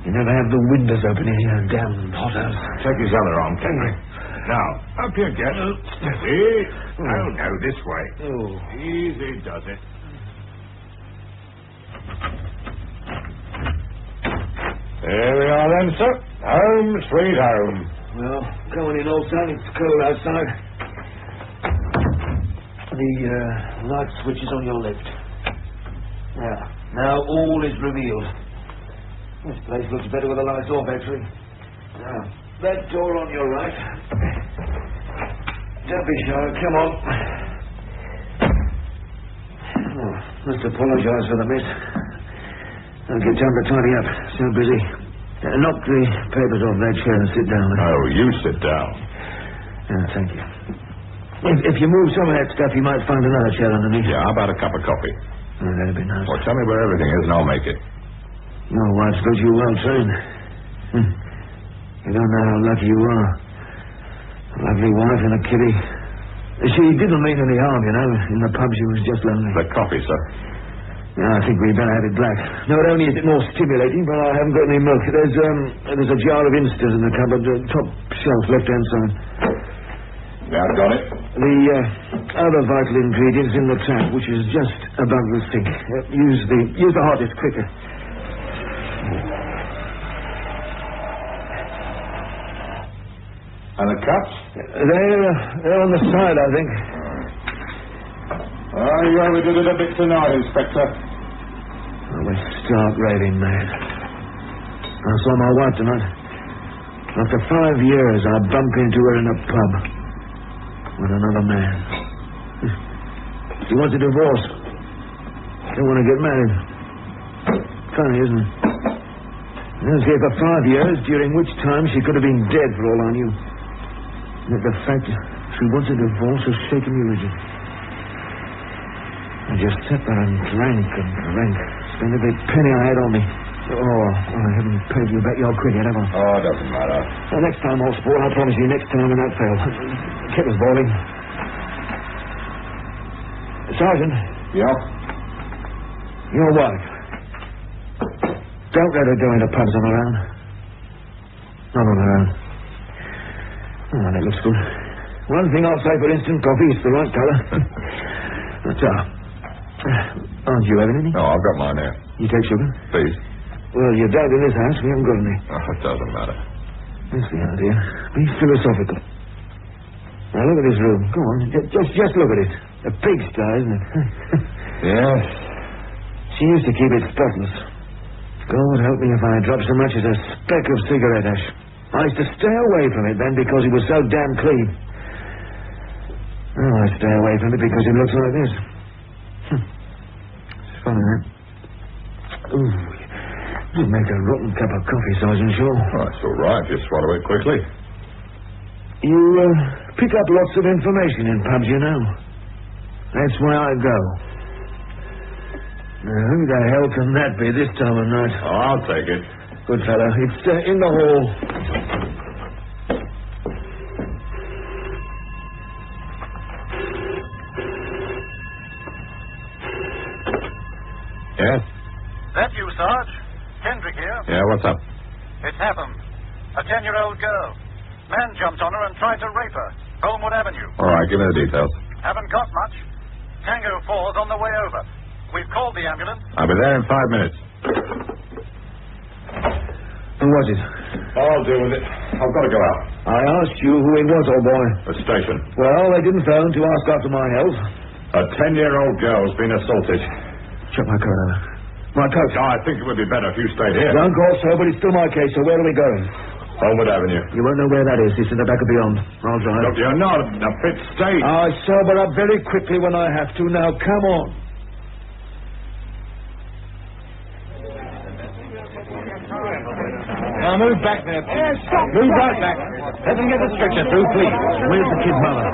You never have the windows open in here, damn hothouse. Take his other arm, Henry. Now, up you get. Steady. No, this way. Oh. Easy does it. There we are then, sir. Home, sweet home. Well, going in, old son. It's cold outside. The light switch is on your left. Now all is revealed. This place looks better with the lights off, actually. Now, that door on your right. Don't be shy. Come on. Oh, must apologize for the mess. I'll get time to tidy up. So busy. Knock the papers off that chair and sit down. Oh, you sit down. Thank you. If you move some of that stuff, you might find another chair underneath. Yeah, how about a cup of coffee? Oh, that'd be nice. Well, tell me where everything is and I'll make it. Your wife's got you well trained. You don't know how lucky you are. A lovely wife and a kiddie. She didn't mean any harm, you know. In the pub, she was just lonely. The coffee, sir. Yeah, I think we'd better have it black. Not only is it more stimulating, but I haven't got any milk. There's a jar of Instas in the cupboard, top shelf, left-hand side. Yeah, I've got it. The other vital ingredients in the tap, which is just above the sink. Use the hottest quicker. And the cups? They're on the side, I think. Oh, you overdid it a bit tonight, Inspector. I was stark raving mad. I saw my wife tonight. After 5 years, I bumped into her in a pub with another man. She wants a divorce. Don't want to get married. Funny, isn't it? I was here for 5 years, during which time she could have been dead for all I knew. Yet the fact she wants a divorce has shaken me rigid. I just sat there and drank and drank. Spent every penny I had on me. Oh, I haven't paid you back your cricket, have I? Oh, it doesn't matter. Well, next time, old sport, I promise you, next time when that fails. Kettle's boiling. Sergeant. Yeah? Your wife. Don't let her go into pubs on her own. Not on her own. Oh, that looks good. One thing I'll say, for instance, coffee is the right colour. That's all. Aren't you having any? No, I've got mine here. You take sugar? Please. Well, you're dead in this house. We haven't got any. Oh, it doesn't matter. That's the idea. Be philosophical. Now, look at this room. Go on. Just look at it. A pigsty, isn't it? Yes. She used to keep it spotless. God help me if I dropped so much as a speck of cigarette ash. I used to stay away from it then because it was so damn clean. Oh, I stay away from it because it looks like this. It's funny, that. Ooh, you'd make a rotten cup of coffee, Sergeant Shaw. Oh, that's all right. Just swallow it quickly. You pick up lots of information in pubs, you know. That's why I go. Now, who the hell can that be this time of night? Oh, I'll take it. Good fellow. It's in the hall. Yes? That you, Sarge? Kendrick here. Yeah, what's up? It's happened. A 10-year-old girl. Man jumped on her and tried to rape her. Holmwood Avenue. All right, give me the details. Haven't got much. Tango 4's on the way over. We've called the ambulance. I'll be there in 5 minutes. Who was it? I'll deal with it. I've got to go out. I asked you who it was, old boy. The station. Well, they didn't phone to ask after my health. A 10-year-old girl's been assaulted. Shut my coat over. My coat. I think it would be better if you stayed here. Don't call so, but it's still my case, so where are we going? Holmwood Avenue. You won't know where that is. It's in the back of beyond. I'll drive. Look, you're not in a fit state. I sober up very quickly when I have to. Now, come on. Now move back there, please. Move right back. Let them get the stretcher through, please. Where's the kid's mother?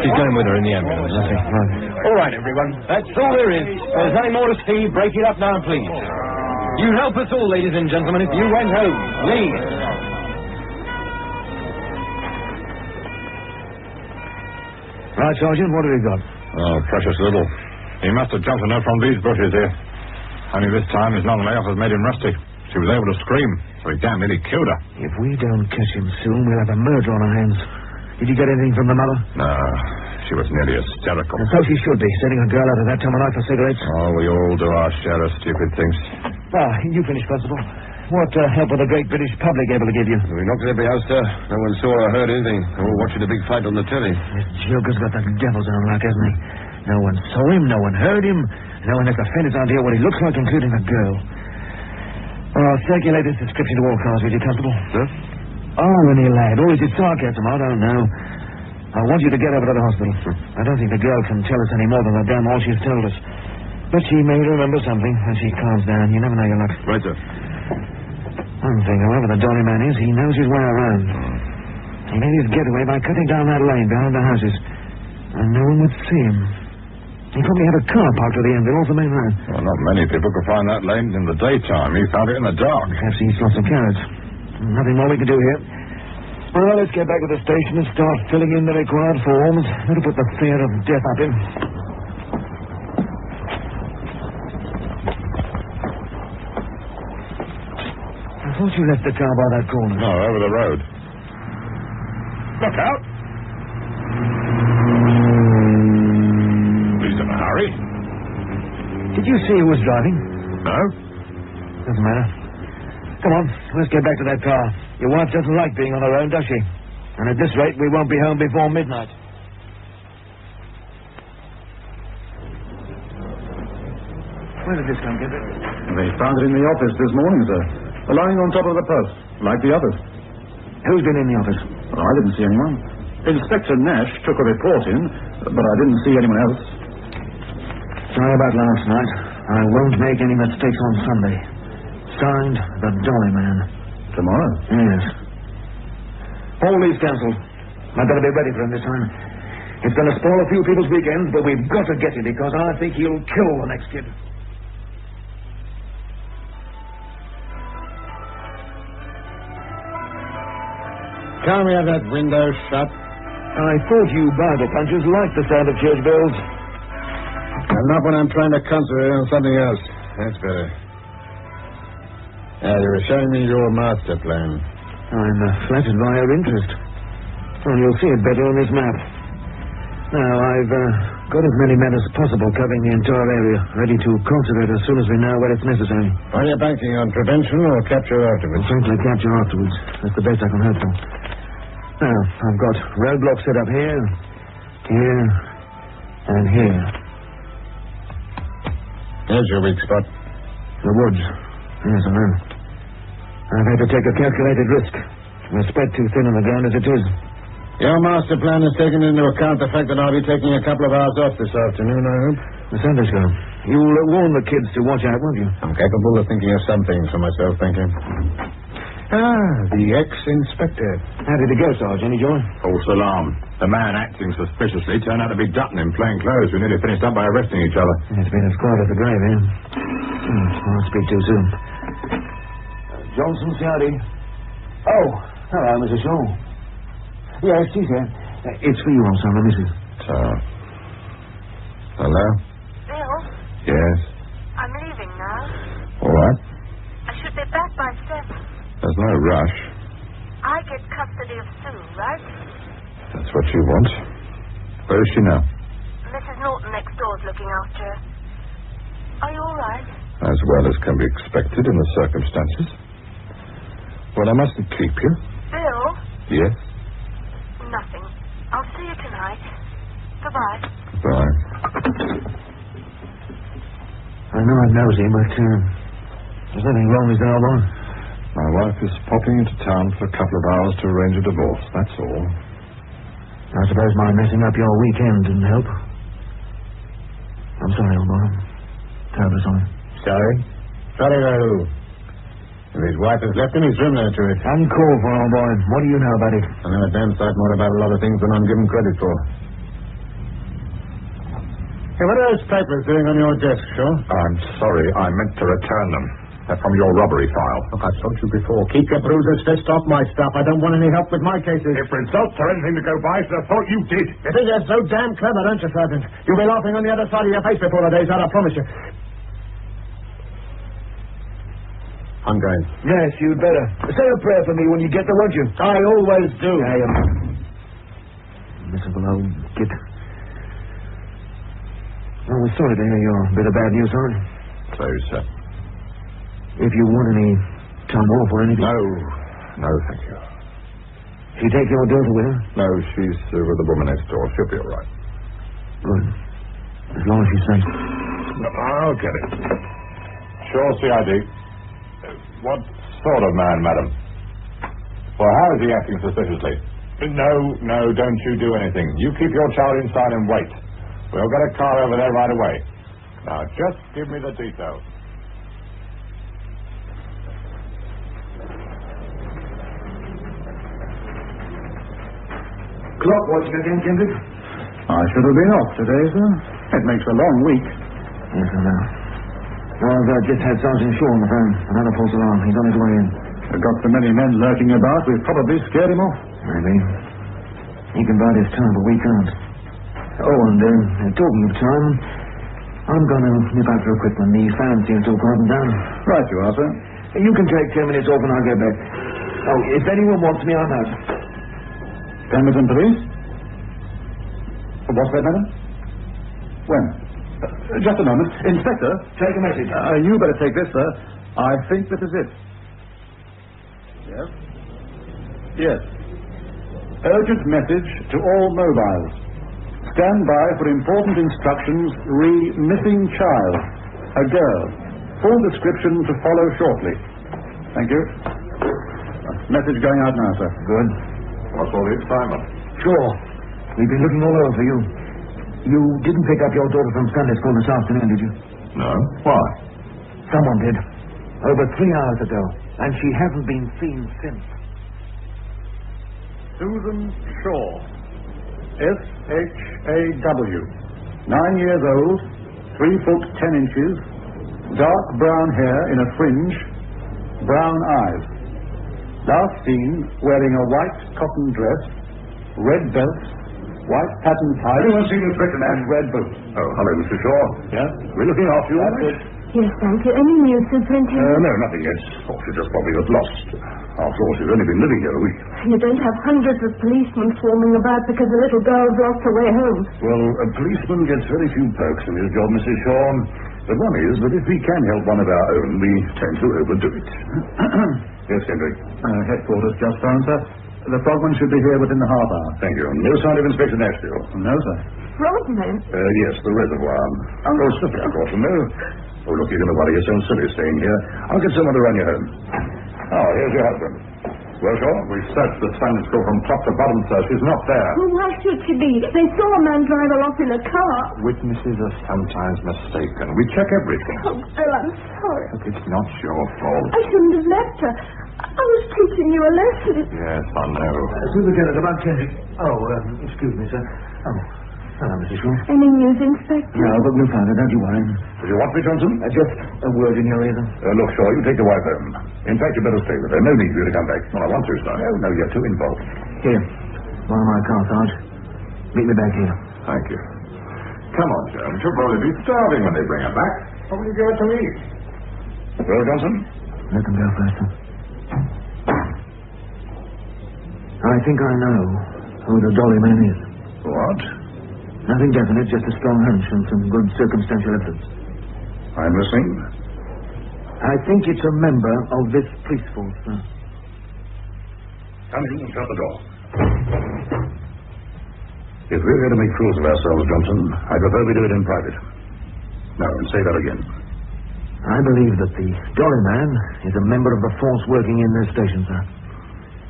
She's going with her in the ambulance. Right. All right, everyone. That's all there is. If there's any more to see, break it up now, please. You help us all, ladies and gentlemen, if you went home. Please. Right, Sergeant, what have we got? Oh, precious little. He must have jumped on her from these bushes here. Only this time his long layoff has made him rusty. She was able to scream, so he damn nearly killed her. If we don't catch him soon, we'll have a murder on our hands. Did you get anything from the mother? No, she was nearly hysterical. And so she should be, sending a girl out at that time of night for cigarettes. Oh, we all do our share of stupid things. You finish, Constable. What help were the great British public able to give you? We knocked every house, sir. No one saw or heard anything. They were watching the big fight on the telly. This joker's got the devil's own luck, hasn't he? No one saw him, no one heard him. No one has the faintest idea what he looks like, including the girl. I'll circulate this description to all cars, will you, Constable? Sir? Irony, lad. Or is it sarcasm? I don't know. I want you to get over to the hospital. I don't think the girl can tell us any more than the damn all she's told us. But she may remember something when she calms down. You never know your luck. Right, sir. One thing, however, the dolly man is, he knows his way around. He made his getaway by cutting down that lane behind the houses. And no one would see him. He probably had a car parked at the end, off the main road. Well, not many people could find that lane in the daytime. He found it in the dark. Perhaps he's lost a carriage. Nothing more we can do here. Well, let's get back to the station and start filling in the required forms. Better put the fear of death up in. I thought you left the car by that corner. No, over the road. Look out! He's in a hurry. Did you see who was driving? No. Doesn't matter. Come on, let's get back to that car. Your wife doesn't like being on her own, does she? And at this rate, we won't be home before midnight. Where did this come, Gerry? They found it in the office this morning, sir. Lying on top of the post, like the others. Who's been in the office? Well, I didn't see anyone. Inspector Nash took a report in, but I didn't see anyone else. Sorry about last night. I won't make any mistakes on Sunday. Signed, the Dolly Man. Tomorrow? Yes. All leave cancelled. I'd better be ready for him this time. It's going to spoil a few people's weekends, but we've got to get him because I think he'll kill the next kid. Can't we have that window shut? I thought you Bible punchers liked the sound of church bells. Well, not when I'm trying to concentrate on something else. That's better. You were showing me your master plan. I'm flattered by your interest. Well, you'll see it better on this map. Now, I've got as many men as possible covering the entire area, ready to concentrate as soon as we know where it's necessary. Are you banking on prevention or capture afterwards? Frankly, capture afterwards. That's the best I can hope for. Now, I've got roadblocks set up here, here, and here. There's your weak spot. The woods. Yes, I know. I've had to take a calculated risk. We're spread too thin on the ground as it is. Your master plan has taken into account the fact that I'll be taking a couple of hours off this afternoon, I hope. The Sunday school. You'll warn the kids to watch out, won't you? I'm capable of thinking of some things for myself, thank you. The ex-inspector. How did it go, Sarge? Any joy? False alarm. The man acting suspiciously turned out to be Dutton in plain clothes. We nearly finished up by arresting each other. It's been as quiet as the grave, eh? I'll speak too soon. Johnson, Ciardi. Oh, hello, Mrs. Shaw. Yes, she's here. It's for you also, my missus. Hello? Bill, Yes. I'm leaving now. All right. I should be back by 7. There's no rush. I get custody of Sue, right? That's what you want. Where is she now? Mrs. Norton next door's looking after her. Are you all right? As well as can be expected in the circumstances. Well, I mustn't keep you. Bill? Yes? Nothing. I'll see you tonight. Goodbye. Bye. I know I'm nosy, but there's nothing wrong with our one. My wife is popping into town for a couple of hours to arrange a divorce, that's all. I suppose my messing up your weekend didn't help. I'm sorry, old boy. Terribly sorry. Sorry? Sorry for who? If his wife has left him, he's driven her to it. Uncalled for, old boy. What do you know about it? I know a damn sight more about a lot of things than I'm given credit for. Hey, what are those papers doing on your desk, Shaw? I'm sorry, I meant to return them. They're from your robbery file. Look, I've told you before. Keep your bruiser's fist off my stuff. I don't want any help with my cases. If results are anything to go by, I should have thought you did. You think you're so damn clever, don't you, Sergeant? You'll be laughing on the other side of your face before the day's out, I promise you. I'm going. Yes, you'd better. Say a prayer for me when you get there, won't you? I always do. I am. Miserable old git. Well, we're sorry to hear your bit of bad news, Sergeant. So, sir. If you want any time off or anything... No, thank you. She take your daughter with her? No, she's with the woman next door. She'll be all right. Good. As long as she's safe. I'll get it. Sure, CID. What sort of man, madam? Well, how is he acting suspiciously? No, don't you do anything. You keep your child inside and wait. We'll get a car over there right away. Now, just give me the details. Clock watching again, Kendrick? I should have been off today, sir. It makes a long week. Yes, I know. Well, I've just had Sergeant Shaw on the phone. Another false alarm. He's on his way in. We've got so many men lurking about, we've probably scared him off. Maybe. He can bide his time, but we can't. Oh, and talking of time, I'm going to nip out for a quick one. The fan seems to have quieted down. Right you are, sir. You can take 10 minutes off and I'll get back. Oh, if anyone wants me, I'm out. Pemberton Police? What's that, madam? When? Just a moment. Inspector? Take a message. You better take this, sir. I think this is it. Yes? Yes. Urgent message to all mobiles. Stand by for important instructions missing child. A girl. Full description to follow shortly. Thank you. Message going out now, sir. Good. What's all the excitement? Sure. We've been looking all over for you. You didn't pick up your daughter from Sunday school this afternoon, did you? No. Why? Someone did. Over 3 hours ago. And she hasn't been seen since. Susan Shaw. S-H-A-W. 9 years old. 3 foot 10 inches. Dark brown hair in a fringe. Brown eyes. Last seen wearing a white cotton dress, red belt, white pattern tie. Anyone seen Inspector Nash? And red boots. Oh, hello, Mr. Shaw. Yes? We're looking after you, all right? Yes, thank you. Any news, Superintendent? No, nothing yet. Oh, she just probably got lost. After all, she's only been living here a week. You don't have hundreds of policemen swarming about because the little girl's lost her way home. Well, a policeman gets very few perks in his job, Mrs. Shaw. But one is that if we can help one of our own, we tend to overdo it. Yes, Kendrick. Headquarters just phoned, sir. The frogman should be here within the half hour. Thank you. No sign of Inspector Nashville? No, sir. Frogman? Yes, the reservoir. Oh, sniffing, of course, no. Oh, look, you're going to worry yourself silly staying here. I'll get someone to run you home. Oh, here's your husband. Well, Shaw, we searched the Sunday school from top to bottom, sir. She's not there. Well, why should she be? They saw a man drive her off in a car. Witnesses are sometimes mistaken. We check everything. Oh, Bill, I'm sorry. Look, it's not your fault. I shouldn't have left her. I was teaching you a lesson. Yes, I know. Superintendent, about Kendrick. Oh, excuse me, sir. Oh, hello, Mrs. Shaw. Any news, Inspector? No, but we'll find her, don't you worry. Do you want me, Johnson? Just a word in your ear, then. Look, Shaw, you take the wife home. In fact, you better stay with her. No need for you to come back. Well, I want to, sir. No, you're too involved. Here. Borrow my car, Sarge. Meet me back here. Thank you. Come on, Jones. She'll probably be starving when they bring her back. What will you give her to eat? Well, Johnson? Let them go first, then. I think I know who the Dolly man is. What? Nothing definite, just a strong hunch and some good circumstantial evidence. I'm listening. I think it's a member of this police force, sir. Come in and shut the door. If we're going to make fools of ourselves, Johnson, I prefer we do it in private. No, and say that again. I believe that the Dolly man is a member of the force working in this station, sir.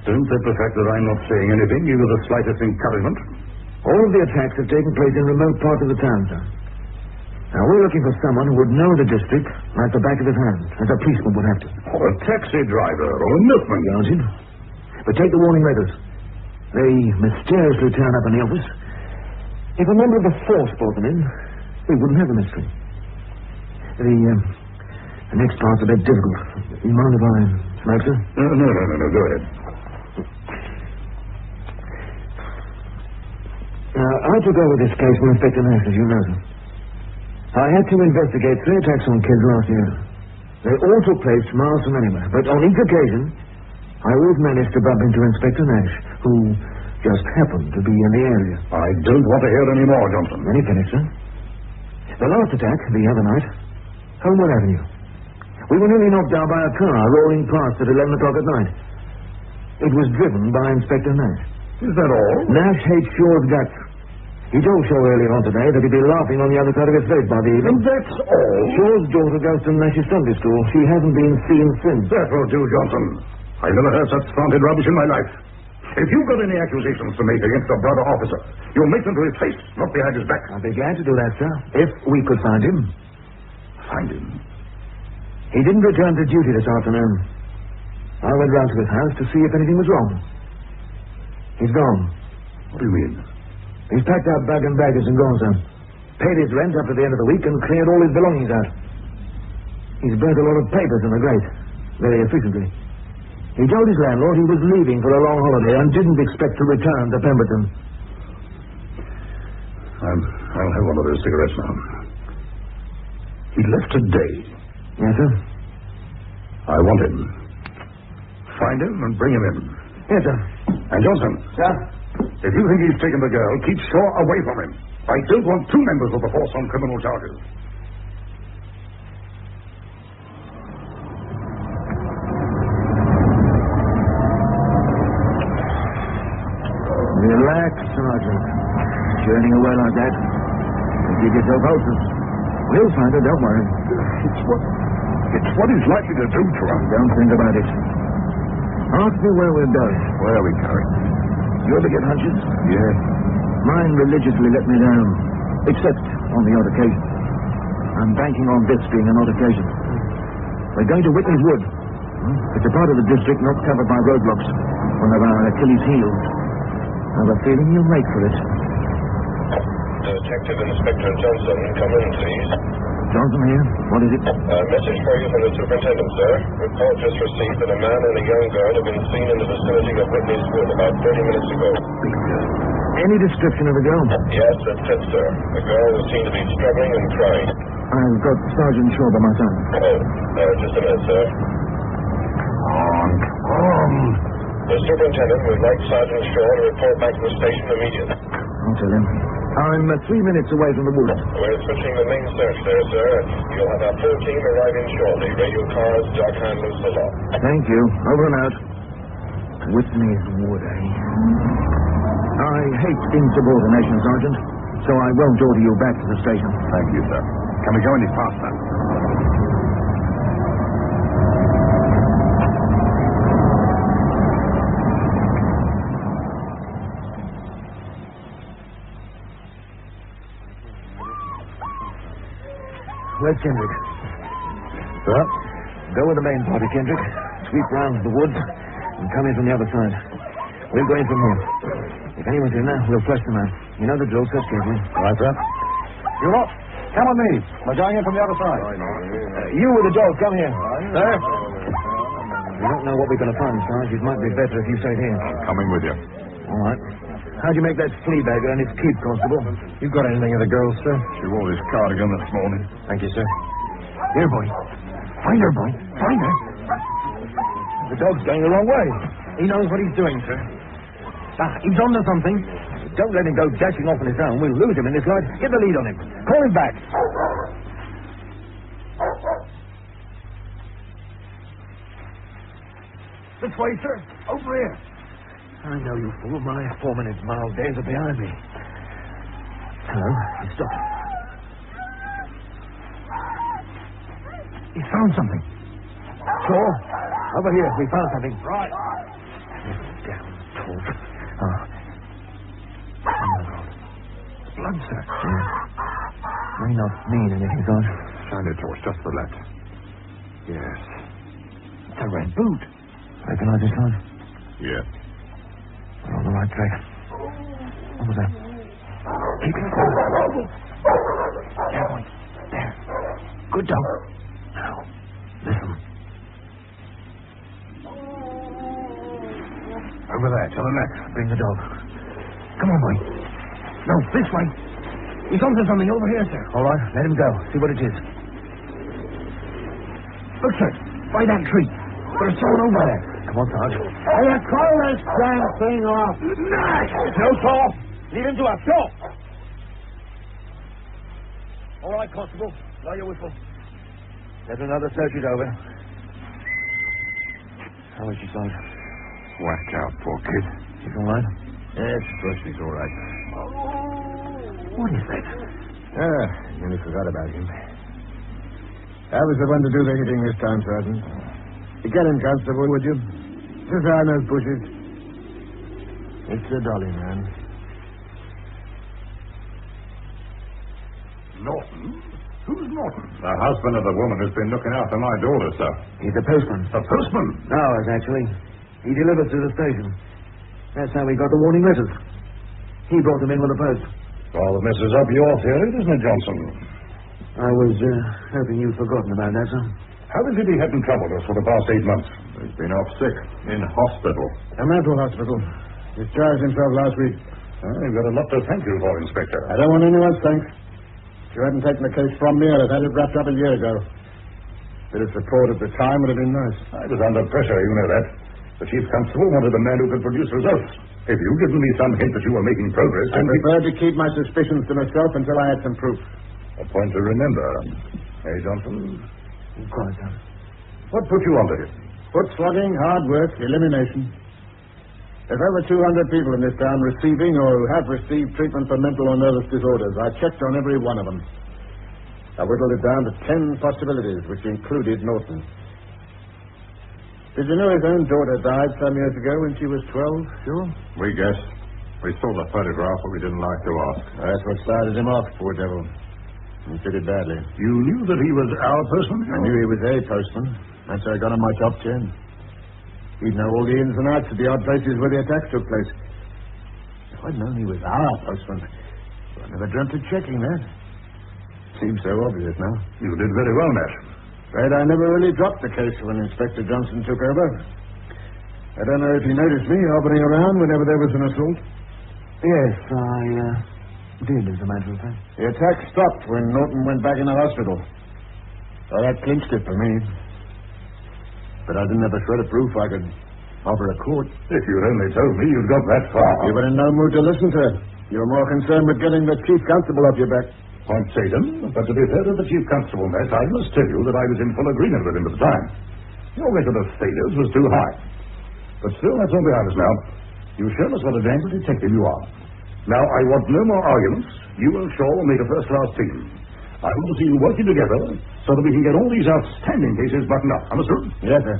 Don't let the fact that I'm not saying anything give you the slightest encouragement. All of the attacks have taken place in remote parts of the town, sir. Now, we're looking for someone who would know the district like the back of his hand, as a policeman would have to. Or a taxi driver, or a milkman. Sergeant. But take the warning letters. They mysteriously turn up in the office. If a member of the force brought them in, we wouldn't have a mystery. The next part's a bit difficult. You mind if I smoke, sir? No. Go ahead. I took over this case from Inspector Nash, as you know, sir. I had to investigate 3 attacks on kids last year. They all took place miles from anywhere, but on each occasion, I always managed to bump into Inspector Nash, who just happened to be in the area. I don't want to hear any more, Johnson. Any finish, sir? The last attack, the other night, Homewood Avenue. We were nearly knocked down by a car rolling past at 11 o'clock at night. It was driven by Inspector Nash. Is that all? Nash hates Shaw's guts. He told Shaw earlier on today that he'd be laughing on the other side of his face by the evening. And that's all? Shaw's daughter goes to Nash's Sunday school. She hasn't been seen since. That will do, Johnson. I never heard such slanted rubbish in my life. If you've got any accusations to make against a brother officer, you'll make them to his face, not behind his back. I'd be glad to do that, sir, if we could find him. Find him? He didn't return to duty this afternoon. I went round to his house to see if anything was wrong. He's gone. What do you mean? He's packed out bag and baggage and gone, sir. Paid his rent up to the end of the week and cleared all his belongings out. He's burnt a lot of papers in the grate, very efficiently. He told his landlord he was leaving for a long holiday and didn't expect to return to Pemberton. I'll have one of those cigarettes now. He left today. Yes, sir? I want him. Find him and bring him in. Yes, sir. And Johnson. Sir? If you think he's taken the girl, keep Shaw away from him. I don't want two members of the force on criminal charges. Relax, Sergeant. Journeying away like that. You give yourself ulcers. We'll find her, don't worry. It's what he's likely to do to us. Don't think about it. Ask me where we're going. Where are we going? You ever get hunches? Yeah. Mine religiously let me down. Except on the odd occasion. I'm banking on this being an odd occasion. We're going to Whitney's Wood. It's a part of the district not covered by roadblocks. One of our Achilles' heels. I've a feeling you'll make for it. Detective Inspector Johnson, come in, please. Johnson here. What is it? Message for you from the superintendent, sir. Report just received that a man and a young girl have been seen in the vicinity of Whitney's Wood about 30 minutes ago. Any description of the girl? Yes, it fits, sir. The girl was seen to be struggling and crying. I've got Sergeant Shaw by my side. Oh, just a minute, sir. On. The superintendent would like Sergeant Shaw to report back to the station immediately. I'll tell him. I'm 3 minutes away from the woods. We're switching the main search there, sir. You'll have our full team arriving shortly. Radio cars, dock handlers, the lot. Thank you. Over and out. Whitney's Wood, eh? I hate insubordination, Sergeant, so I won't order you back to the station. Thank you, sir. Can we go any faster? Where's Kendrick? Well, go with the main party, Kendrick. Sweep round the woods and come in from the other side. We'll go in from here. If anyone's in there, we'll flush them out. You know the drill, so carefully. Right, sir. You lot, come with me. We're going in from the other side. You with the dog, come here. Sir? We don't know what we're going to find, Sarge. It might be better if you stayed here. I'm coming with you. All right. How'd you make that flea bagger and its keep, Constable? You got anything of the girl, sir? She wore this cardigan this morning. Thank you, sir. Here, boy. Find her, boy. Find her. The dog's going the wrong way. He knows what he's doing, sir. He's on to something. Don't let him go dashing off on his own. We'll lose him in this light. Get the lead on him. Call him back. This way, sir. Over here. I know, you fool. My 4-minute mile days are behind me. Hello. He stopped. He found something. Shaw, over here. We found something. Right. Damn talk. Blood, sir. May not mean anything, Sarge. Shine it torch just for that. Yes. It's a red boot. Recognize this, Sarge? Yeah. We're on the right track. What was that? Keep it quiet. There, boy. There. Good dog. Now, listen. Over there, to the left. Bring the dog. Come on, boy. No, this way. He's onto something over here, sir. All right, let him go. See what it is. Look, sir. By that tree. There's someone over there. Come on, Sarge. Will you call this damn thing off? No talk. Lead him to a stop. All right, Constable. Blow your whistle. Let another search it over. How is she, Sarge? Whacked out, poor kid. She's all right? Yes, first she's all right. What is that? Nearly forgot about him. I was the one to do the hitting this time, Sergeant. Get him, Constable, would you? Just on those bushes. It's a dolly, man. Norton? Who's Norton? The husband of the woman who's been looking after my daughter, sir. He's a postman. A postman? Ours, actually. He delivered to the station. That's how we got the warning letters. He brought them in with the post. Well, that messes up your theory, doesn't it, Johnson? I was hoping you'd forgotten about that, sir. How has he been having trouble with us for the past 8 months? He's been off sick. In hospital. A mental hospital. Discharged himself last week. You've got a lot to thank you for, Inspector. I don't want anyone's thanks. If you hadn't taken the case from me, I'd have had it wrapped up a year ago. Bit of support at the time would have been nice. I was under pressure, you know that. The Chief Constable wanted a man who could produce results. If you'd given me some hint that you were making progress... I preferred to keep my suspicions to myself until I had some proof. A point to remember. Hey, Johnson? Quite, sir. What put you onto him? Foot slogging, hard work, elimination. There's over 200 people in this town receiving or who have received treatment for mental or nervous disorders. I checked on every one of them. I whittled it down to 10 possibilities, which included Norton. Did you know his own daughter died some years ago when she was 12? Sure. We guessed. We saw the photograph, but we didn't like to ask. That's what started him off, poor devil. He took it badly. You knew that he was our postman? I knew he was a postman. That's how I got on my top 10. He'd know all the ins and outs of the odd places where the attacks took place. If I'd known he was our postman, I never dreamt of checking that. Seems so obvious now. You did very well, Nat. Afraid I never really dropped the case when Inspector Johnson took over. I don't know if he noticed me hovering around whenever there was an assault. Yes, I did, as a matter of fact. The attack stopped when Norton went back in the hospital. So that clinched it for me. But I didn't have a shred of proof I could offer a court. If you'd only told me you'd got that far. You were in no mood to listen to it. You were more concerned with getting the Chief Constable off your back. Point taken, but to be fair to the Chief Constable, Matt, I must tell you that I was in full agreement with him at the time. Your record of failures was too high. But still, that's all behind us now. You've shown us what a dangerous detective you are. Now, I want no more arguments. You and Shaw will make a first-class team. I want to see you working together so that we can get all these outstanding cases buttoned up. Understood? Yes, sir.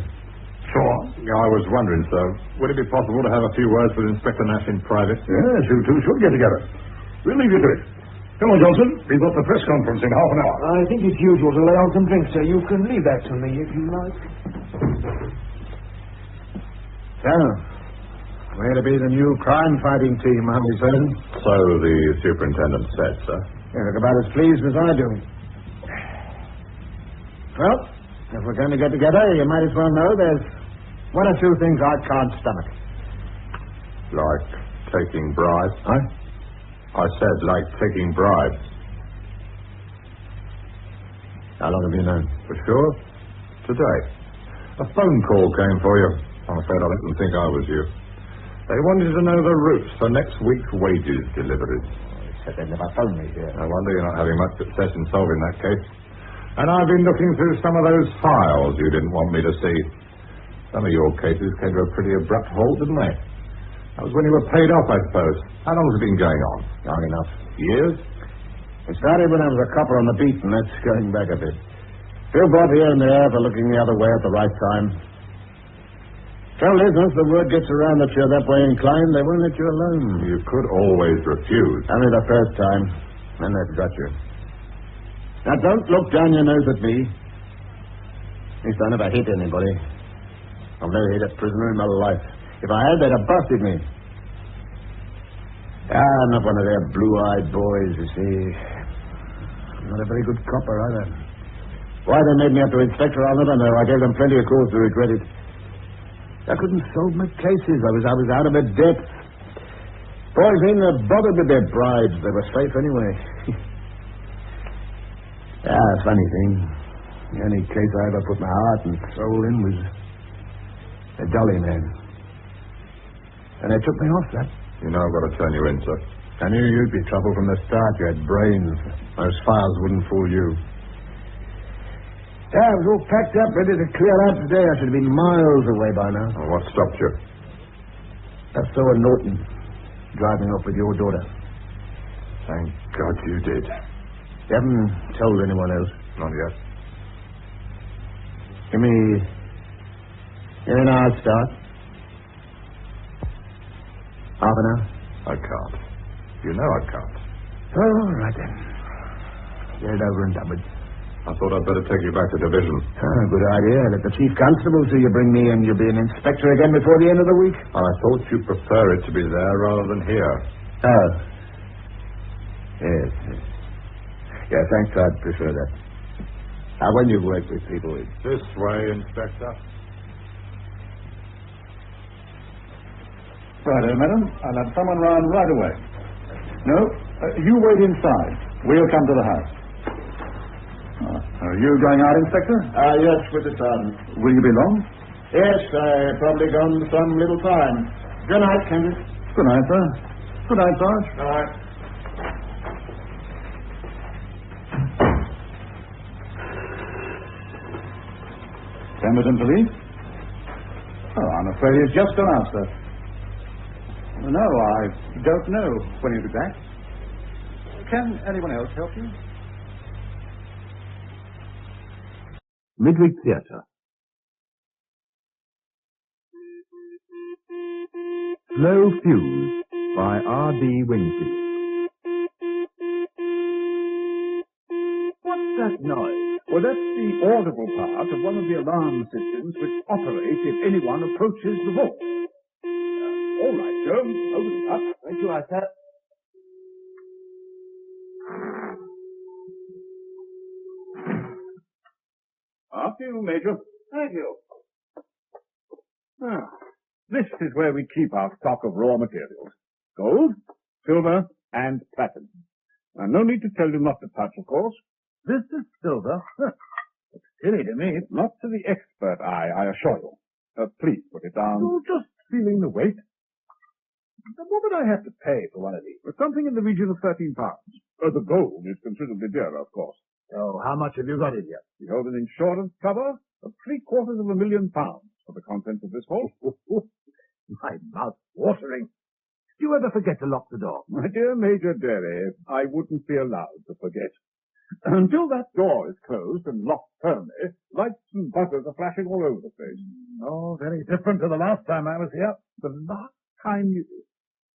Shaw? Yeah, I was wondering, sir. Would it be possible to have a few words with Inspector Nash in private? Yes, you two should get together. We'll leave you to it. Come on, Johnson. We've got the press conference in half an hour. I think it's usual to lay on some drinks, sir. You can leave that to me if you like. So, we're to be the new crime-fighting team, aren't we, sir? So the superintendent said, sir. You look about as pleased as I do. Well, if we're going to get together, you might as well know there's one or two things I can't stomach. Like taking bribes? Huh? I said, like taking bribes. How long have you known? For sure. Today. A phone call came for you. I'm afraid I didn't think I was you. They wanted to know the routes for next week's wages deliveries. They said they'd never phoned me here. No wonder you're not having much success in solving that case. And I've been looking through some of those files you didn't want me to see. Some of your cases came to a pretty abrupt halt, didn't they? That was when you were paid off, I suppose. How long has it been going on? Long enough. Years? It started when I was a copper on the beat, and that's going back a bit. Few brought here and there for looking the other way at the right time. Trouble is, once the word gets around that you're that way inclined, they won't let you alone. You could always refuse. Only the first time. Then they've got you. Now, don't look down your nose at me. At least I never hit anybody. I've never hit a prisoner in my life. If I had, they'd have busted me. I'm not one of their blue-eyed boys, you see. I'm not a very good copper, either. Why they made me up to inspector, I'll never know. I gave them plenty of cause to regret it. I couldn't solve my cases. I was out of their depth. Boys ain't bothered with their bribes. They were safe anyway. Funny thing. The only case I ever put my heart and soul in was a dolly man. And they took me off that. You know I've got to turn you in, sir. I knew you'd be trouble from the start. You had brains. Those files wouldn't fool you. I was all packed up, ready to clear out today. I should have been miles away by now. Well, what stopped you? I saw a Norton driving off with your daughter. Thank God you did. You haven't told anyone else? Not yet. Give me an hour start. Half an hour? I can't. You know I can't. Oh, all right then. Get it over and done with. I thought I'd better take you back to division. Good idea. Let the chief constable see you bring me in. You'll be an inspector again before the end of the week. I thought you'd prefer it to be there rather than here. Oh. Yes. Yeah, thanks. I'd prefer that. When you work with people, This way, Inspector. Righto, madam. I'll have someone round right away. No, you wait inside. We'll come to the house. Are you going out, Inspector? Yes, with the sergeant. Will you be long? Yes, probably gone some little time. Good night, Kendrick. Good night, sir. Good night, Sarge. All right. Pemberton Police? Oh, I'm afraid he's just gone out, sir. No, I don't know when he'll be back. Can anyone else help you? Midweek Theatre. Slow Fuse by R.D. Wingfield. What's that noise? Well, that's the audible part of one of the alarm systems which operate if anyone approaches the vault. All right, Joe. Open it up. Thank you, sir. After you, Major. Thank you. This is where we keep our stock of raw materials. Gold, silver, and platinum. Now, no need to tell you not to touch, of course. This is silver. It's silly to me. Not to the expert eye, I assure you. Please put it down. You're just feeling the weight. What would I have to pay for one of these? Something in the region of £13. The gold is considerably dearer, of course. So, how much have you got in here? We hold an insurance cover of £750,000 for the contents of this vault. My mouth's watering. Do you ever forget to lock the door? My dear Major Gerry, I wouldn't be allowed to forget. Until that door is closed and locked firmly, lights and buzzers are flashing all over the place. Oh, very different to the last time I was here. The last time you...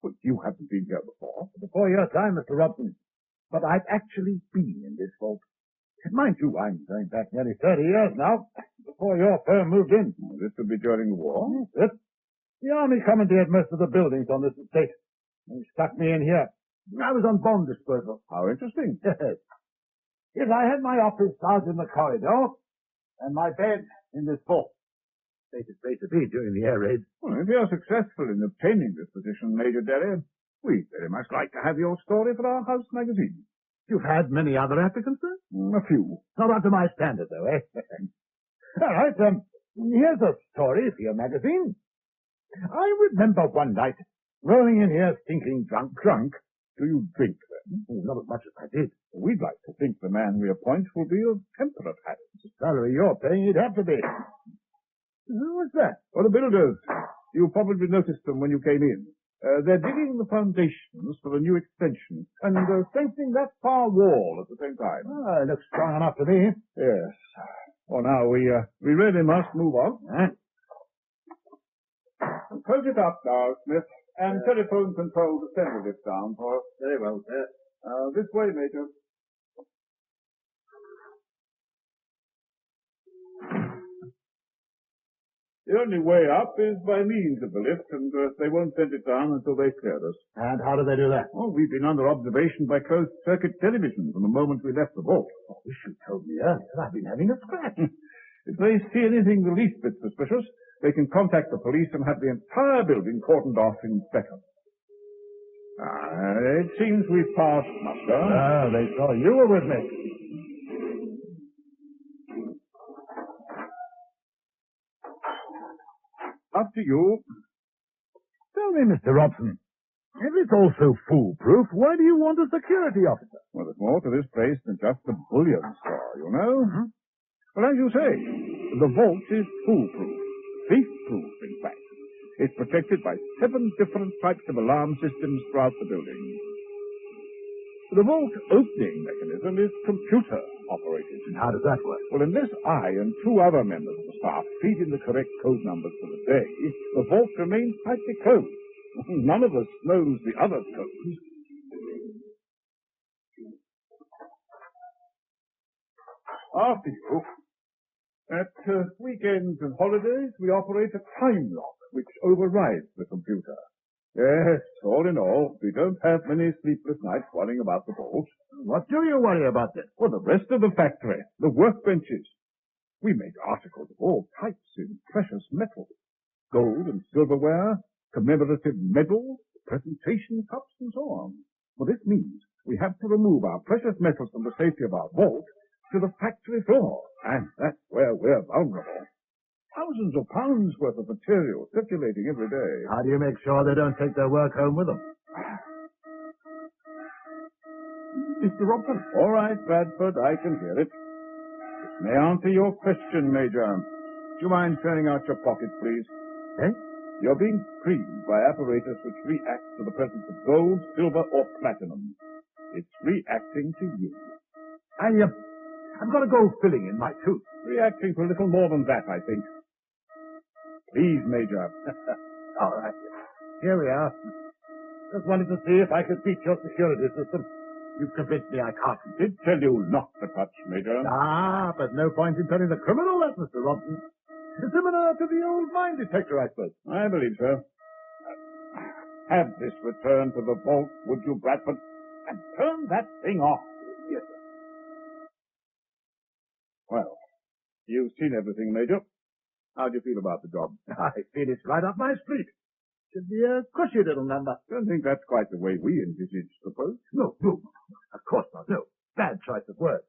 Well, you haven't been here before. Before your time, Mr. Robson. But I've actually been in this vault. Mind you, I'm going back nearly 30 years now, before your firm moved in. This would be during the war? Yes. The army commandeered most of the buildings on this estate. They stuck me in here. I was on bomb disposal. How interesting. Yes. Yes, I had my office out in the corridor, and my bed in this vault. Safest place to be during the air raids. Well, if you're successful in obtaining this position, Major Gerry, we'd very much like to have your story for our house magazine. You've had many other applicants, sir? A few. Not up to my standard, though, eh? All right, here's a story for your magazine. I remember one night rolling in here stinking drunk. Drunk? Do you drink, then? Not as much as I did. We'd like to think the man we appoint will be of temperate habits. The salary you're paying, it'd have to be. What's that? Oh, the builders. You probably noticed them when you came in. They're digging the foundations for the new extension and strengthening that far wall at the same time. It looks strong enough to me. Yes. Well, now, we really must move on. Close it up now, Smith, and telephone control to send this down for us. Very well, sir. This way, Major. The only way up is by means of the lift, and they won't send it down until they clear us. And how do they do that? Well, we've been under observation by closed-circuit television from the moment we left the vault. I wish you told me earlier. I've been having a scratch. If they see anything the least bit suspicious, they can contact the police and have the entire building cordoned off in seconds. It seems we've passed muster. They saw you were with me. Up to you. Tell me, Mr. Robson, if it's all so foolproof, why do you want a security officer? Well, there's more to this place than just the bullion store, you know. Well, as you say, the vault is foolproof. Thief-proof, in fact. It's protected by 7 different types of alarm systems throughout the building. The vault opening mechanism is computer-operated. And how does that work? Well, unless I and 2 other members of the staff feed in the correct code numbers for the day, the vault remains tightly closed. None of us knows the other codes. After you, at weekends and holidays, we operate a time lock which overrides the computer. Yes, all in all, we don't have many sleepless nights worrying about the vault. What do you worry about then? Well, the rest of the factory, the workbenches. We make articles of all types in precious metal. Gold and silverware, commemorative medals, presentation cups, and so on. Well, this means we have to remove our precious metals from the safety of our vault to the factory floor, and that's where we're vulnerable. Thousands of pounds worth of material circulating every day. How do you make sure they don't take their work home with them? Mr. Robson. All right, Bradford, I can hear it. This may answer your question, Major. Do you mind turning out your pocket, please? Eh? You're being screened by apparatus which reacts to the presence of gold, silver, or platinum. It's reacting to you. I've got to go filling in my tooth. Reacting to a little more than that, I think. Please, Major. All right. Here we are. Just wanted to see if I could beat your security system. You've convinced me I can't. Did tell you not to touch, Major. Ah, but no point in telling the criminal that, Mr. Robson. Similar to the old mine detector, I suppose. I believe so. Have this returned to the vault, would you, Bradford? And turn that thing off. Yes, sir. Well, you've seen everything, Major. How do you feel about the job? I feel it's right up my street. Should be a cushy little number. Don't think that's quite the way we envisaged the post. No. Of course not, no. Bad choice of words.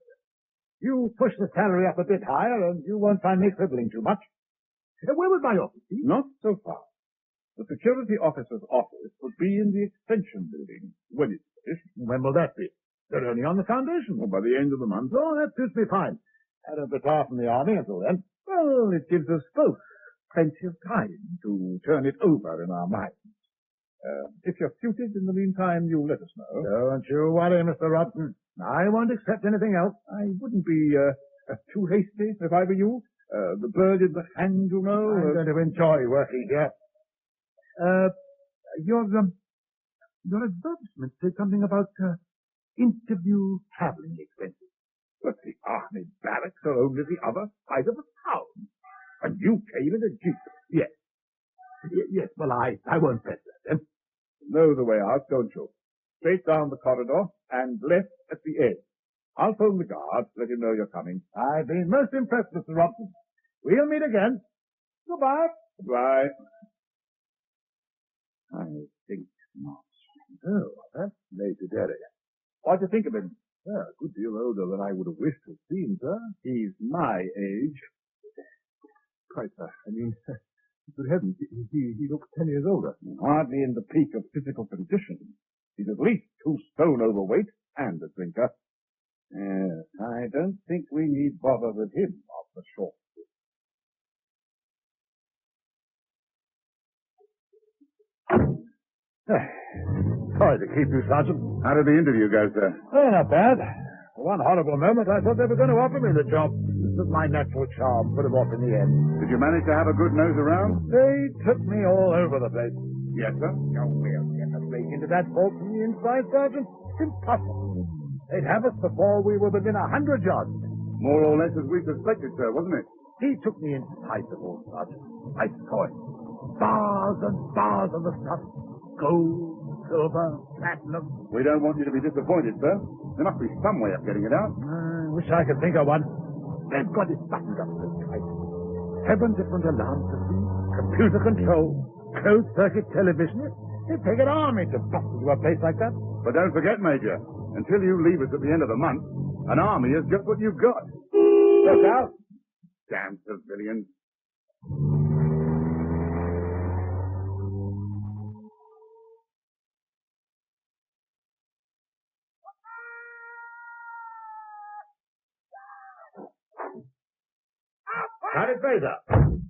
You push the salary up a bit higher, and you won't find me quibbling too much. Where would my office be? Not so far. The security officer's office would be in the extension building when it's finished. When will that be? They're only on the foundation. Well, by the end of the month. Oh, that suits me fine. I don't retire from the army until then. Well, it gives us both plenty of time to turn it over in our minds. If you're suited in the meantime, you let us know. Don't you worry, Mr. Robson. I won't accept anything else. I wouldn't be too hasty if I were you. The bird in the hand, you know. I'm going to enjoy working here. Your advertisement said something about interview traveling expenses. But the army barracks are only the other side of the town. And you came in a jeep. Yes. Yes, well, I won't bet that then. Know the way out, don't you? Straight down the corridor and left at the end. I'll phone the guard, let him know you're coming. I've been most impressed, Mr. Robson. We'll meet again. Goodbye. Goodbye. I think not. Oh, that's Major Gerry. What do you think of him? A good deal older than I would have wished to have seen, sir. He's my age. Quite, sir. I mean, good heavens, he looks 10 years older. Hardly in the peak of physical condition. He's at least 2 stone overweight and a drinker. Yes, I don't think we need bother with him off the short. Sorry to keep you, Sergeant. How did the interview go, sir? Oh, not bad. For one horrible moment, I thought they were going to offer me the job. But my natural charm put them off in the end. Did you manage to have a good nose around? They took me all over the place. Yes, sir. No, we'll get a break into that vault from the inside, Sergeant. Impossible. They'd have us before we were within 100 yards. More or less as we suspected, sir, wasn't it? He took me inside the vault, Sergeant. I saw it. Bars and bars of the stuff. Gold, silver, platinum. We don't want you to be disappointed, sir. There must be some way of getting it out. Wish I could think of one. They've got it buttoned up so tight. 7 different alarm systems, computer control, closed circuit television. It'd take an army to bust into a place like that. But don't forget, Major, until you leave us at the end of the month, an army is just what you've got. Look out. Damn civilians. Private Fraser.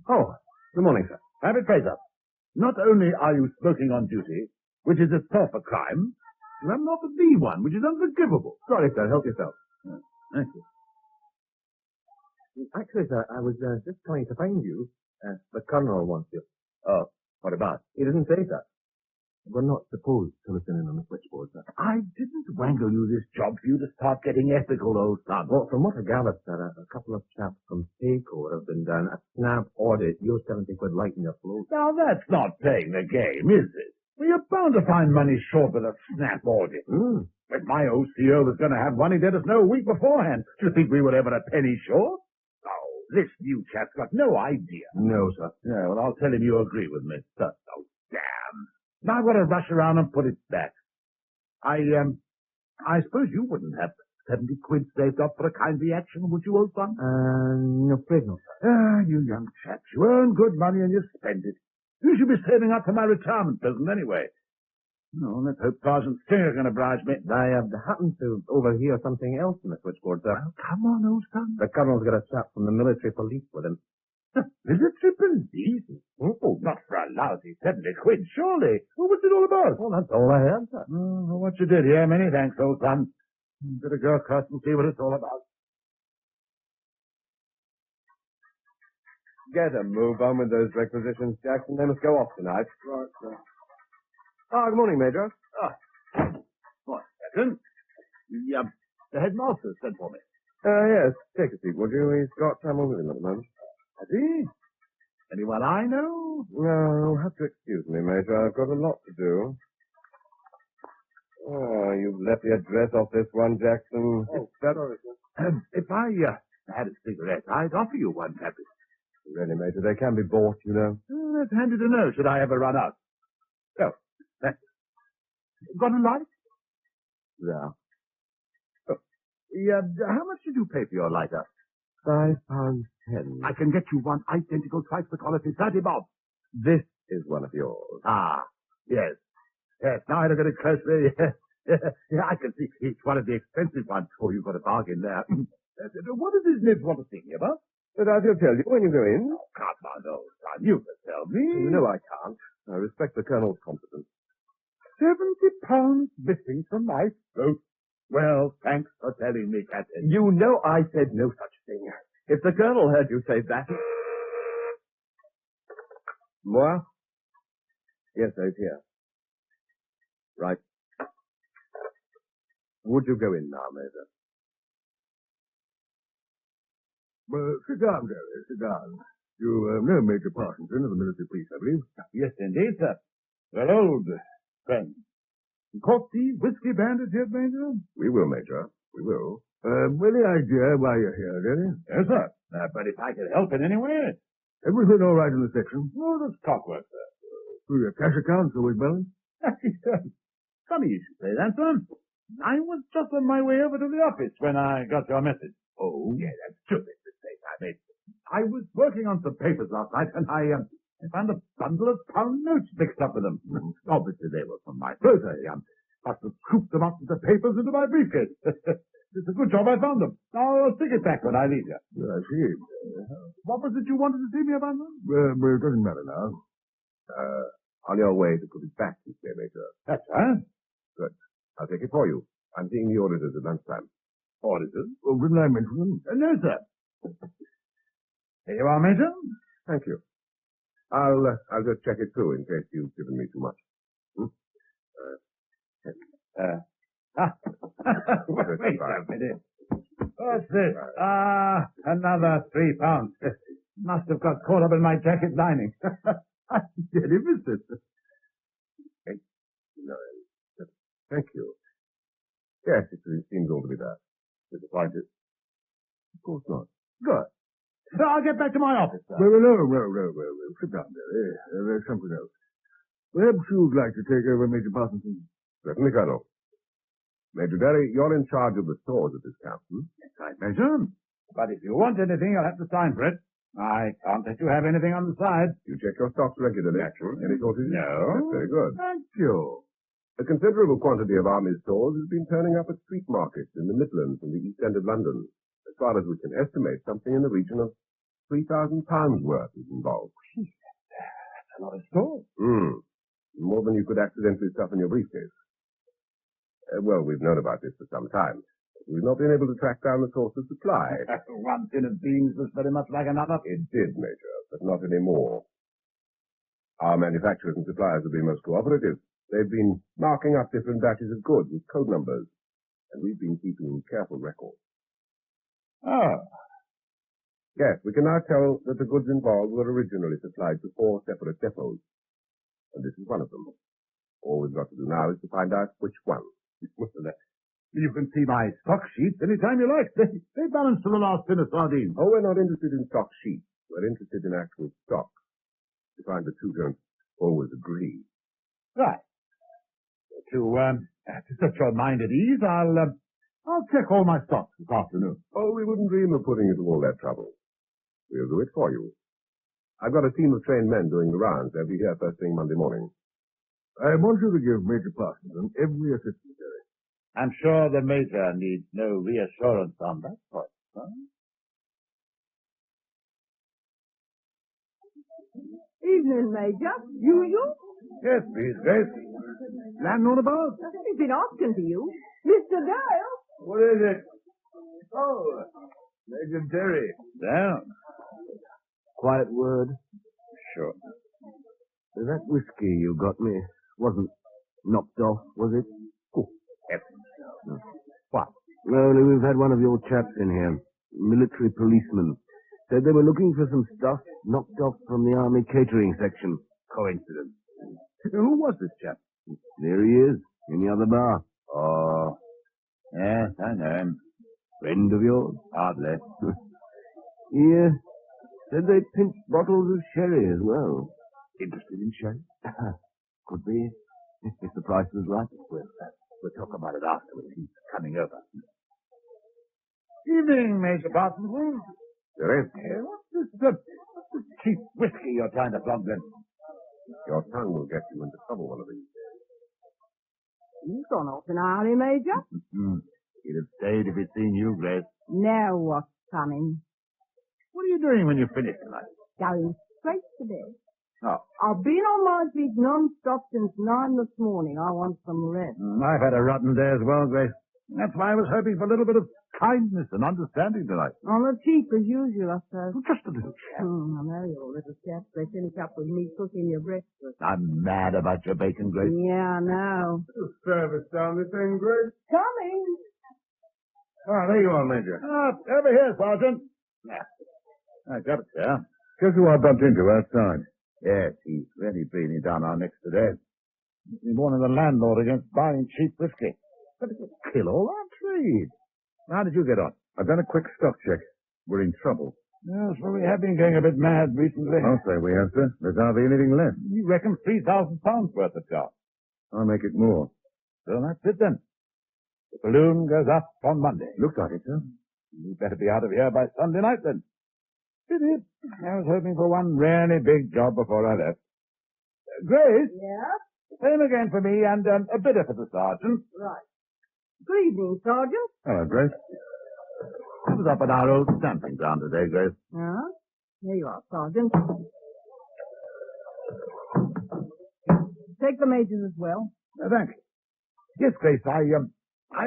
Oh, good morning, sir. Private Fraser. Not only are you smoking on duty, which is itself a crime, you have not the one, which is unforgivable. Sorry, sir. Help yourself. Thank you. Actually, sir, I was just trying to find you. The Colonel wants you. Oh, what about? He didn't say that. We're not supposed to listen in on the switchboard, sir. I didn't wangle you this job for you to start getting ethical, old son. Well, from what I gathered, sir, a couple of chaps from Seco have been done a snap audit. You're 70 quid light in your float. Now, that's not playing the game, is it? Well, you're bound to find money short with a snap audit. If my OCO was going to have one, he let us know a week beforehand. Do you think we were ever a penny short? Oh, this new chap's got no idea. No, sir. Yeah, well, I'll tell him you agree with me. Oh, damn. Now I've got to rush around and put it back. I suppose you wouldn't have 70 quid saved up for a kindly action, would you, old son? No, afraid not. You young chaps, you earn good money and you spend it. You should be saving up for my retirement present anyway. No, let's hope Sergeant Stinger can oblige me. I happened to overhear something else in the switchboard, sir. Well, come on, old son. The Colonel's got a chap from the military police with him. Military police? Oh, not for a lousy 70 quid, surely. Well, what's it all about? Well, that's all I heard, sir. Oh, what you did here, many thanks, old son. Better go across and see what it's all about. Get a move on with those requisitions, Jackson. They must go off tonight. Right, sir. Good morning, Major. What, Jackson? The headmaster sent for me. Yes. Take a seat, would you? He's got someone with him at the moment. Has he? Anyone I know? No, you'll have to excuse me, Major. I've got a lot to do. Oh, you've left the address off this one, Jackson. Oh, sorry, sir. If I had a cigarette, I'd offer you one, Captain. Really, Major, they can be bought, you know. Oh, that's handy to know, should I ever run out. So, got a light? Yeah. Oh, how much did you pay for your lighter? £5.10. I can get you one identical, twice the quality, 30 bob. This is one of yours. Yes. Yes, now I look at it closely. Yeah, I can see it's one of the expensive ones. Oh, you've got a bargain there. What does this Nibs want to see me about? But I shall tell you when you go in. Oh, come on, old son. You can tell me. You know I can't. I respect the Colonel's confidence. £70 missing from my throat. Well, thanks for telling me, Captain. You know I said no such thing. If the Colonel heard you say that... Moi? Yes, he's here. Right. Would you go in now, Major? Sit down, Gerry, sit down. You know Major Parsonson of the military police, I believe? Yes, indeed, sir. Well, old friend. Caught the whiskey bandit yet, Major? We will, Major. We will. Any idea why you're here, Gerry? Yes, sir. But if I could help in any way. Everything all right in the section? Oh, that's clockwork, sir. Through your cash accounts, always balanced? Funny you should say that, sir. I was just on my way over to the office when I got your message. Oh, yeah, that's stupid mistake I made. I was working on some papers last night, and I found a bundle of pound notes mixed up with them. Obviously, they were from my throat. I must have scooped them up with the papers into my briefcase. It's a good job I found them. I'll stick it back when I leave you. I see. What was it you wanted to see me about them? Well, it doesn't matter now. On your way to put it back, you say, Major. That's right. Good. I'll take it for you. I'm seeing the auditors at lunchtime. Auditors? Oh, didn't I mention them? No, sir. Here you are, Major. Thank you. I'll just check it through in case you've given me too much. Wait a minute. What's this? Another £3. Must have got caught up in my jacket lining. I did it, mister. No, thank you. Yes, it seems all to be that. Disappointed? Of course not. Good. So I'll get back to my office, sir. Well. Sit down, Gerry. There's something else. Perhaps you'd like to take over Major Parsonson. Certainly, Colonel. Major Gerry, you're in charge of the stores at this camp, Yes, right, Major. But if you want anything, you'll have to sign for it. I can't let you have anything on the side. You check your stocks regularly, actually. Any shortages? No. That's very good. Thank you. A considerable quantity of Army stores has been turning up at street markets in the Midlands and the East End of London. As far as we can estimate, something in the region of £3,000 worth is involved. That's a lot of stores. More than you could accidentally stuff in your briefcase. Well, we've known about this for some time. We've not been able to track down the source of supply. One tin of beans was very much like another. It did, Major, but not anymore. Our manufacturers and suppliers have been most cooperative. They've been marking up different batches of goods with code numbers, and we've been keeping careful records. Oh. Yes, we can now tell that the goods involved were originally supplied to 4 separate depots, and this is one of them. All we've got to do now is to find out which one. You can see my stock sheets any time you like. They balance to the last tin of sardines. Oh, we're not interested in stock sheets. We're interested in actual stock. We find the two don't always agree. Right. To set your mind at ease, I'll check all my stocks this afternoon. Oh, we wouldn't dream of putting you to all that trouble. We'll do it for you. I've got a team of trained men doing the rounds. They'll be here first thing Monday morning. I want you to give Major Parsons every assistance, Gerry. I'm sure the Major needs no reassurance on that point, huh? Evening, Major. Usual? Yes, please, Grace. Landlord about? He's been asking for you. Mr. Dale? What is it? Oh, Major Gerry. Down. Quiet word. Sure. That whiskey you got me wasn't knocked off, was it? Oh, heavens. What? Only we've had one of your chaps in here, military policeman. Said they were looking for some stuff knocked off from the army catering section. Coincidence. Who was this chap? There he is, in the other bar. Oh, yes, I know him. Friend of yours? Hardly. Yeah. Said they pinched bottles of sherry as well. Interested in sherry? Could be, if the price was right. We'll talk about it afterwards. He's coming over. Evening, Major Parsons. Gerry? What's this cheap whiskey you're trying to plug in? Your tongue will get you into trouble one of these days. He's gone off in a hurry, Major. He'd have stayed if he'd seen you, Grace. Now what's coming? What are you doing when you finish tonight? Going straight to bed. Oh. I've been on my feet non-stop since 9 this morning. I want some rest. I've had a rotten day as well, Grace. That's why I was hoping for a little bit of kindness and understanding tonight. On the cheap as usual, I suppose. Just a little chap. I know your little chap. They finish up with me cooking your breakfast. I'm mad about your bacon, Grace. Yeah, I know. Service down this end, Grace. Coming. Ah, there you are, Major. Over here, Sergeant. I got it, sir. Guess who I bumped into outside? Yes, he's really bringing down our necks today. He's warning the landlord against buying cheap whiskey. But it'll kill all our trade. How did you get on? I've done a quick stock check. We're in trouble. Yes, well, we have been going a bit mad recently. I'll say we have, sir. There's hardly anything left. You reckon £3,000 worth of job? I'll make it more. So that's it then. The balloon goes up on Monday. Looks like it, sir. You better be out of here by Sunday night then. Did it? I was hoping for one really big job before I left. Grace? Yeah? Same again for me and a bidder for the sergeant. Right. Good evening, Sergeant. Hello, Grace. I was up at our old stamping ground today, Grace. Yeah? Here you are, Sergeant. Take the Major's as well. Thank you. Yes, Grace, I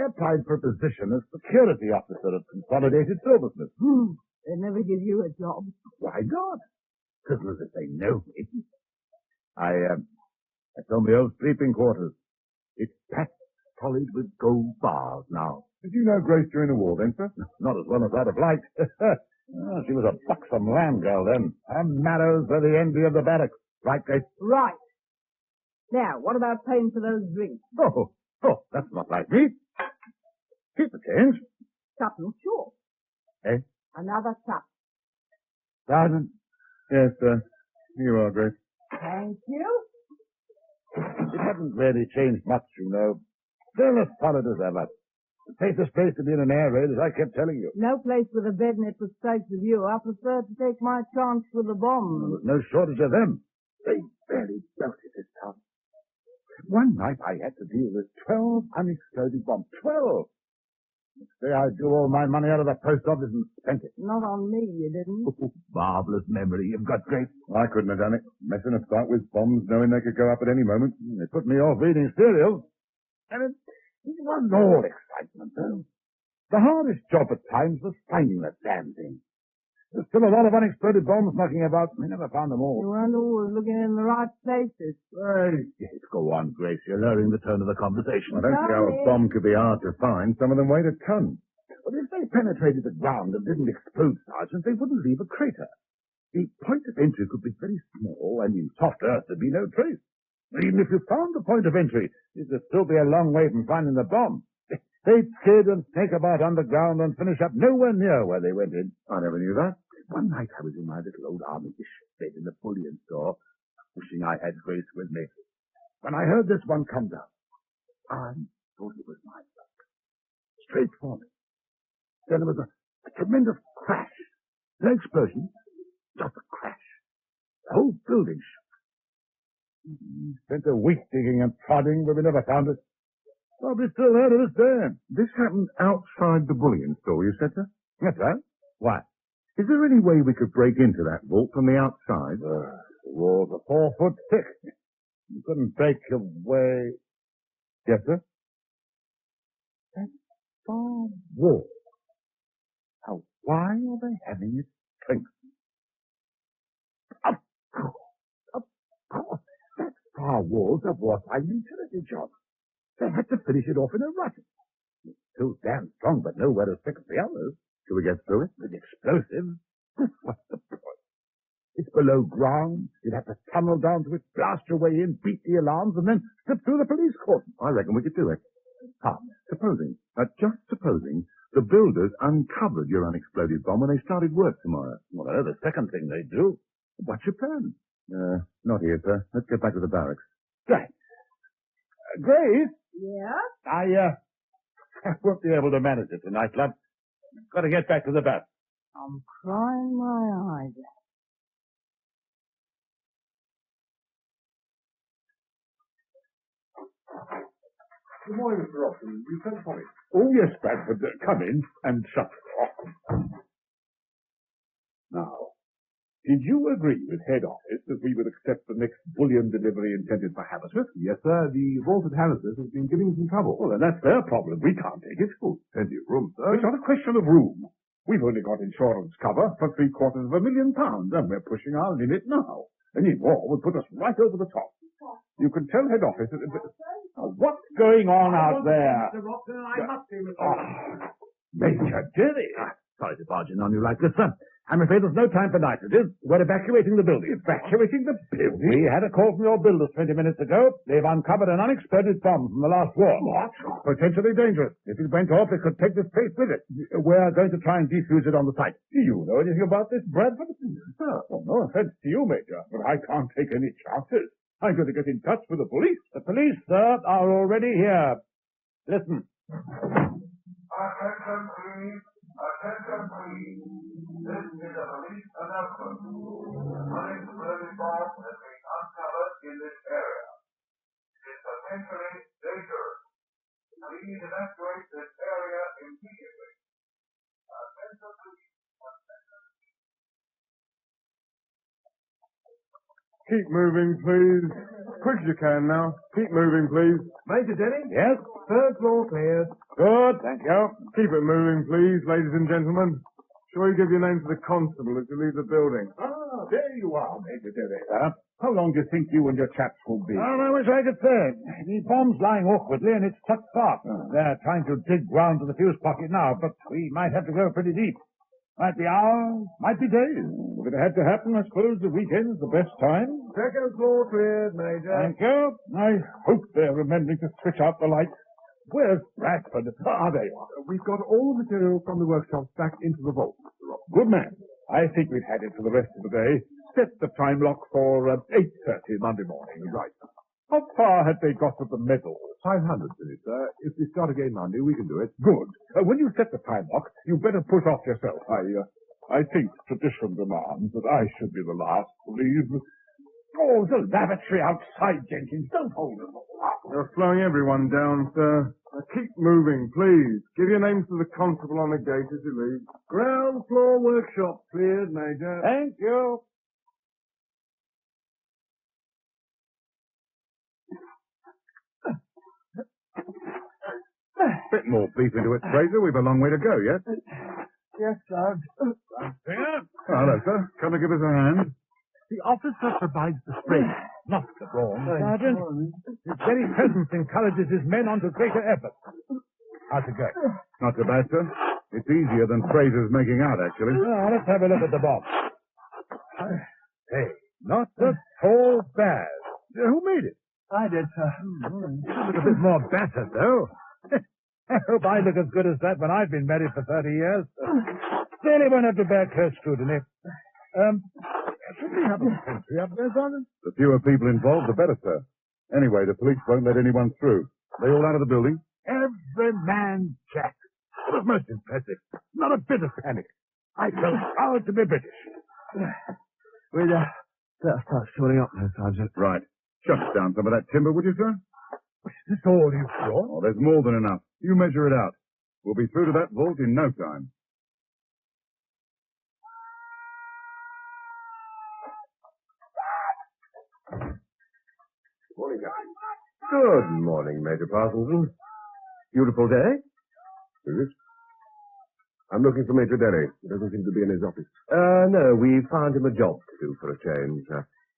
applied for a position as security officer of Consolidated Silversmiths. They never give you a job. Why not? Prisoners if they know me. I told my old sleeping quarters. It's packed solid with gold bars now. Did you know Grace during the war then, sir? Not as well as I'd have liked. She was a buxom land girl then. Her marrows were the envy of the barracks. Right, Grace? Right. Now, what about paying for those drinks? Oh, that's not like me. Keep the change. Tuppence, sure. Eh? Another tup. Sergeant? Yes, sir. Here you are, Grace. Thank you. It hasn't really changed much, you know. Still as solid as ever. The safest place to be in an air raid, as I kept telling you. No place with a bed net with strikes of you. I prefer to take my chance with a bomb. There's no shortage of them. They barely built it this time. One night I had to deal with 12 unexploded bombs. 12! Next day I drew all my money out of the post office and spent it. Not on me, you didn't. Marvellous memory you've got, Grace. I couldn't have done it. Messing about with bombs, knowing they could go up at any moment. They put me off reading cereals. And it wasn't all excitement, though. The hardest job at times was finding that damn thing. There's still a lot of unexploded bombs knocking about. We never found them all. You weren't always looking in the right places. Yes, go on, Grace. You're lowering the tone of the conversation. I don't see how a bomb could be hard to find. Some of them weighed a ton. But if they penetrated the ground and didn't explode, Sergeant, they wouldn't leave a crater. The point of entry could be very small, and in soft earth there'd be no trace. Even if you found the point of entry, it would still be a long way from finding the bomb. They'd skid and snake about underground and finish up nowhere near where they went in. I never knew that. One night I was in my little old army bed in the bullion store, wishing I had Grace with me. when I heard this one come down, I thought it was my luck. Straight for me. Then there was a tremendous crash. No explosion, just a crash. The whole building shook. Spent a week digging and prodding, but we never found it. Probably still there to this day. This happened outside the bullion store, you said, sir? That's right. Why? Is there any way we could break into that vault from the outside? The walls are 4 foot thick. You couldn't break your way. Yes, sir? That far wall. Now, why are they having it strengthened? Of course. That far wall's a wartime utility job. They had to finish it off in a rush. It's too damn strong, but nowhere to fix the others. Shall we get through it? With explosives? What's the point? It's below ground. You'd have to tunnel down to it, blast your way in, beat the alarms, and then slip through the police cordon. I reckon we could do it. Supposing, just supposing, the builders uncovered your unexploded bomb when they started work tomorrow. Well, the second thing they do. What's your plan? Not here, sir. Let's get back to the barracks. Right. Grace? Yeah? I won't be able to manage it tonight, love. Got to get back to the bath. I'm crying my eyes out. Good morning, Mr. Austin. You sent for me. Oh, yes, Bradford. Come in and shut the door. Now, did you agree with head office that we would accept the next bullion delivery intended for Hammersmith? Yes, sir. The vault at Hammersmith has been giving some trouble. Well, then that's their problem. We can't take it. Oh, plenty of room, sir. It's not a question of room. We've only got insurance cover for £750,000, and we're pushing our limit now. Any more would put us right over the top. You can tell head office that... what's going on out there? Mr. Robson, I must be Mr. Major Gerry. Sorry to barge in on you like this, sir. I'm afraid there's no time for niceties. We're evacuating the building. Evacuating the building? We had a call from your builders 20 minutes ago. They've uncovered an unexploded bomb from the last war. What? Potentially dangerous. If it went off, it could take this place with it. We're going to try and defuse it on the site. Do you know anything about this, Bradford? Well, no offense to you, Major, but I can't take any chances. I'm going to get in touch with the police. The police, sir, are already here. Listen. Attention, please. Attention, please. This is a police announcement. Unexploded bomb has been uncovered in this area. It's potentially dangerous. Please evacuate this area immediately. Attention, please. Keep moving, please. Quick as you can now. Keep moving, please. Major Denny? Yes? Third floor cleared. Good, thank you. Keep it moving, please, ladies and gentlemen. Shall we give your name to the constable as you leave the building? Ah, there you are, Major Derry. How long do you think you and your chaps will be? I wish I could say. The bomb's lying awkwardly and it's tucked fast. They're trying to dig ground to the fuse pocket now, but we might have to go pretty deep. Might be hours, might be days. If it had to happen, I suppose the weekend's the best time. Second floor cleared, Major. Thank you. I hope they're remembering to switch out the lights. Where's Bradford? Ah, there you are. We've got all the material from the workshops back into the vault, Mr. Rob. Good man. I think we've had it for the rest of the day. Set the time lock for 8:30 Monday morning. Right. How far had they got with the medal? 500 minutes, sir. If we start again Monday, we can do it. Good. When you set the time lock, you better push off yourself. I think tradition demands that I should be the last to leave. Oh, the lavatory outside, Jenkins. Don't hold us all up. You're slowing everyone down, sir. Now keep moving, please. Give your names to the constable on the gate as you leave. Ground floor workshop cleared, Major. Thank you. Bit more beef into it, Fraser. We've a long way to go yet. Yes, sir. Hello, sir. Come and give us a hand. The officer provides the spray, not the brawn, Sergeant. His very presence encourages his men on to greater effort. How's it going? Not so bad, sir. It's easier than Fraser's making out, actually. Let's have a look at the bomb. Hey, not at all bad. Who made it? I did, sir. Look a bit more battered, though. I hope I look as good as that when I've been married for 30 years. Still, he won't have to bear close scrutiny. Should we have a sentry up there, Sergeant? The fewer people involved, the better, sir. Anyway, the police won't let anyone through. They all out of the building? Every man Jack. It was most impressive. Not a bit of panic. I felt proud to be British. We'd better start shoring up there, Sergeant. Right. Shut down some of that timber, would you, sir? Is this all you've brought? Oh, there's more than enough. You measure it out. We'll be through to that vault in no time. Morning, guys. Good morning, Major Parsonson. Beautiful day? Is it? I'm looking for Major Gerry. He doesn't seem to be in his office. No, we found him a job to do for a change.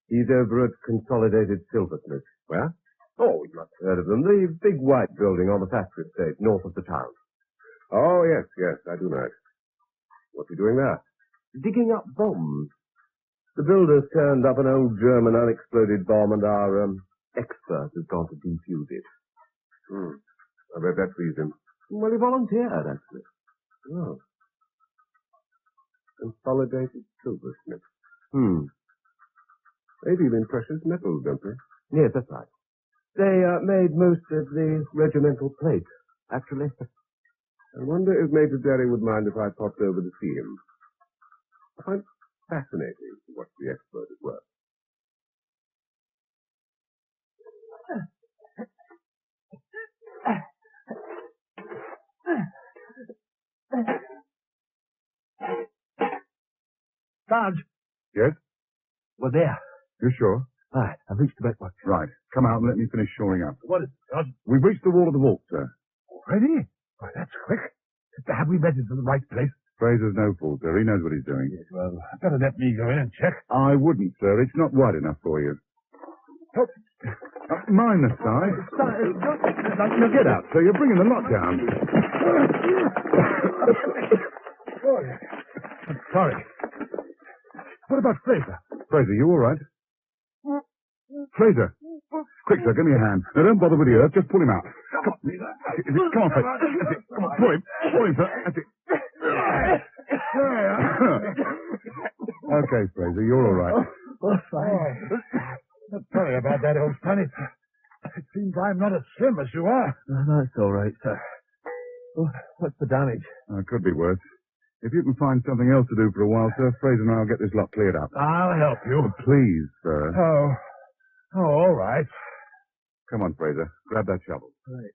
He's over at Consolidated Silversmith. Where? Oh, you must have heard of them. The big white building on the factory estate, north of the town. Oh, yes, I do know it. What's he doing there? Digging up bombs. The builders turned up an old German unexploded bomb, and our expert has gone to defuse it. I bet that pleased him. Well, he volunteered, actually. Oh. Consolidated Silversmith. They deal in precious metals, don't they? Yes, that's right. They made most of the regimental plate, actually. I wonder if Major Gerry would mind if I popped over to see him. I find it fascinating to watch the expert at work. Sarge. Yes? We're there. You sure? Aye, I've reached the back one. Right. Come out and let me finish shoring up. What is it, Sarge? We've reached the wall of the vault, sir. Already? Why, that's quick. Have we measured to the right place? Fraser's no fool, sir. He knows what he's doing. Yes, well, better let me go in and check. I wouldn't, sir. It's not wide enough for you. Oh. Mind the side. Now get out, sir. You're bringing the lot down. Oh, I'm sorry. What about Fraser? Fraser, you all right? Fraser. Quick, sir. Give me a hand. Now, don't bother with the earth. Just pull him out. Come on, Fraser. That's it. Come on, pull him. Pull him, sir. That's it. Okay, Fraser. You're all right. Oh, fine. Sorry about that, old sonny. It seems I'm not as slim as you are. That's all right, sir. Oh, what's the damage? It could be worse. If you can find something else to do for a while, sir, Fraser and I'll get this lot cleared up. I'll help you. Please, sir. Oh, all right. Come on, Fraser. Grab that shovel. Right.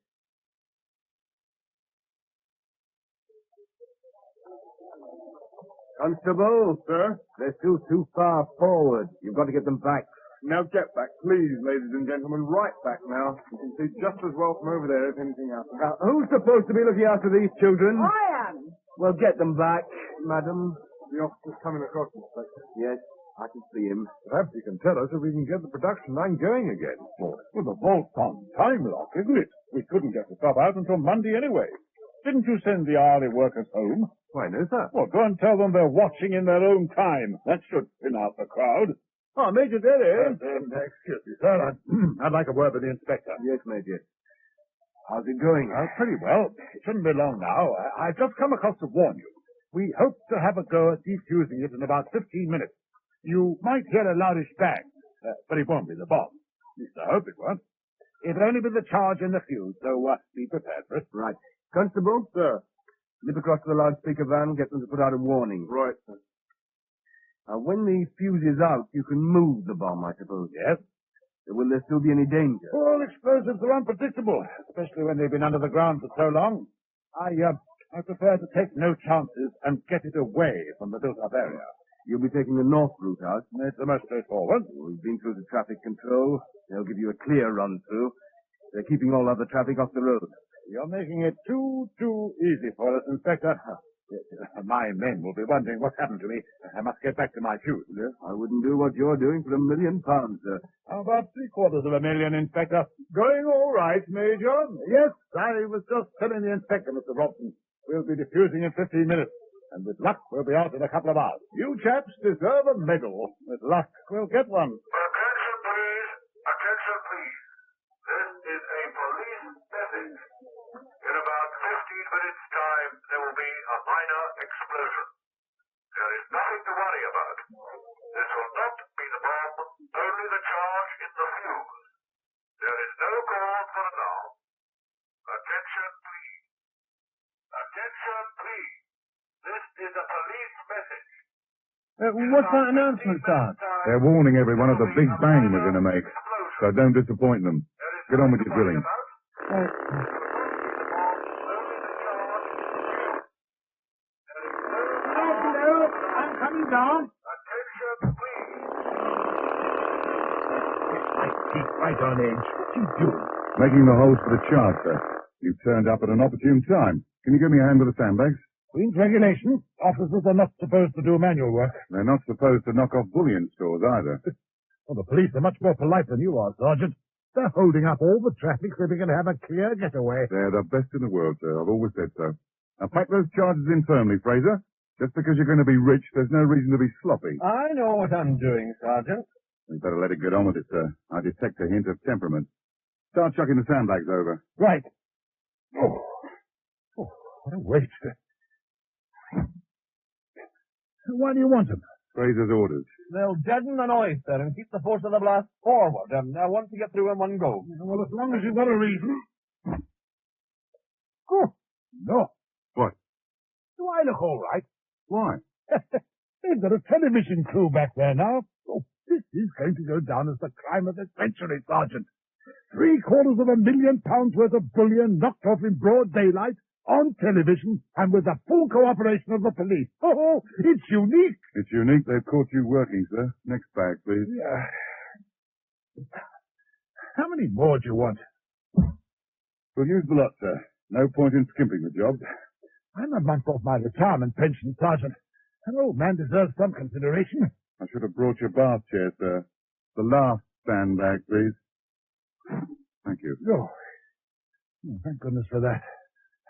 Constable. Sir? They're still too far forward. You've got to get them back. Now get back, please, ladies and gentlemen. Right back now. You can see just as well from over there if anything happens. Now, who's supposed to be looking after these children? I am. Well, get them back, madam. The officer's coming across, Inspector. Yes, I can see him. Perhaps you can tell us if we can get the production line going again. Well, the vault's on time lock, isn't it? We couldn't get the stuff out until Monday anyway. Didn't you send the hourly workers home? Why, no, sir. Well, go and tell them they're watching in their own time. That should thin out the crowd. Oh, Major Gerry. Excuse me, sir. I'd like a word with the inspector. Yes, Major. How's it going? Pretty well. It shouldn't be long now. I've just come across to warn you. We hope to have a go at defusing it in about 15 minutes. You might hear a loudish bang, but it won't be the bomb. At least I hope it won't. It'll only be the charge and the fuse, so be prepared for it. Right. Constable? Sir. Nip across to the loudspeaker van and get them to put out a warning. Right, sir. Now, when the fuse is out, you can move the bomb, I suppose. Yes. Will there still be any danger? All explosives are unpredictable, especially when they've been under the ground for so long. I prefer to take no chances and get it away from the built-up area. You'll be taking the north route out? It's the most straightforward. We've been through the traffic control. They'll give you a clear run-through. They're keeping all other traffic off the road. You're making it too easy for us, Inspector. My men will be wondering what's happened to me. I must get back to my fuse. I wouldn't do what you're doing for £1 million, sir. How about $750,000, Inspector? Going all right, Major? Yes, I was just telling the Inspector, Mr. Robson. We'll be diffusing in 15 minutes. And with luck, we'll be out in a couple of hours. You chaps deserve a medal. With luck, we'll get one. Attention, please. Attention, please. This is a police message. In about 15 minutes' time, there will be a minor explosion. There is nothing to worry about. This will not be the bomb, only the charge in the fuse. There Attention, please. Attention, please. This is a police message. What's that announcement, Sarge? They're warning everyone of the big bang we're going to make. So don't disappoint them. Get on with your drilling. Hello, I'm coming down. Attention, please. Keep right on edge. What you doing? Making the holes for the charge, sir. You turned up at an opportune time. Can you give me a hand with the sandbags? Queen's regulation. Officers are not supposed to do manual work. They're not supposed to knock off bullion stores either. Well, the police are much more polite than you are, Sergeant. They're holding up all the traffic so we can have a clear getaway. They're the best in the world, sir. I've always said so. Now pack those charges in firmly, Fraser. Just because you're going to be rich, there's no reason to be sloppy. I know what I'm doing, Sergeant. You better let it get on with it, sir. I detect a hint of temperament. Start chucking the sandbags over. Right. Oh, what a waste. Why do you want them? Fraser's orders. They'll deaden the noise, sir, and keep the force of the blast forward. And I want to get through in one go. Well, as long as you've got a reason. Oh, no. What? Do I look all right? Why? They've got a television crew back there now. Oh, this is going to go down as the crime of the century, Sergeant. £750,000 worth of bullion knocked off in broad daylight, on television, and with the full cooperation of the police. Oh, it's unique. It's unique they've caught you working, sir. Next bag, please. Yeah. How many more do you want? We'll use the lot, sir. No point in skimping the job. I'm a month off my retirement pension, Sergeant. An old man deserves some consideration. I should have brought your bath chair, sir. The last sandbag, please. Thank you. Oh, thank goodness for that.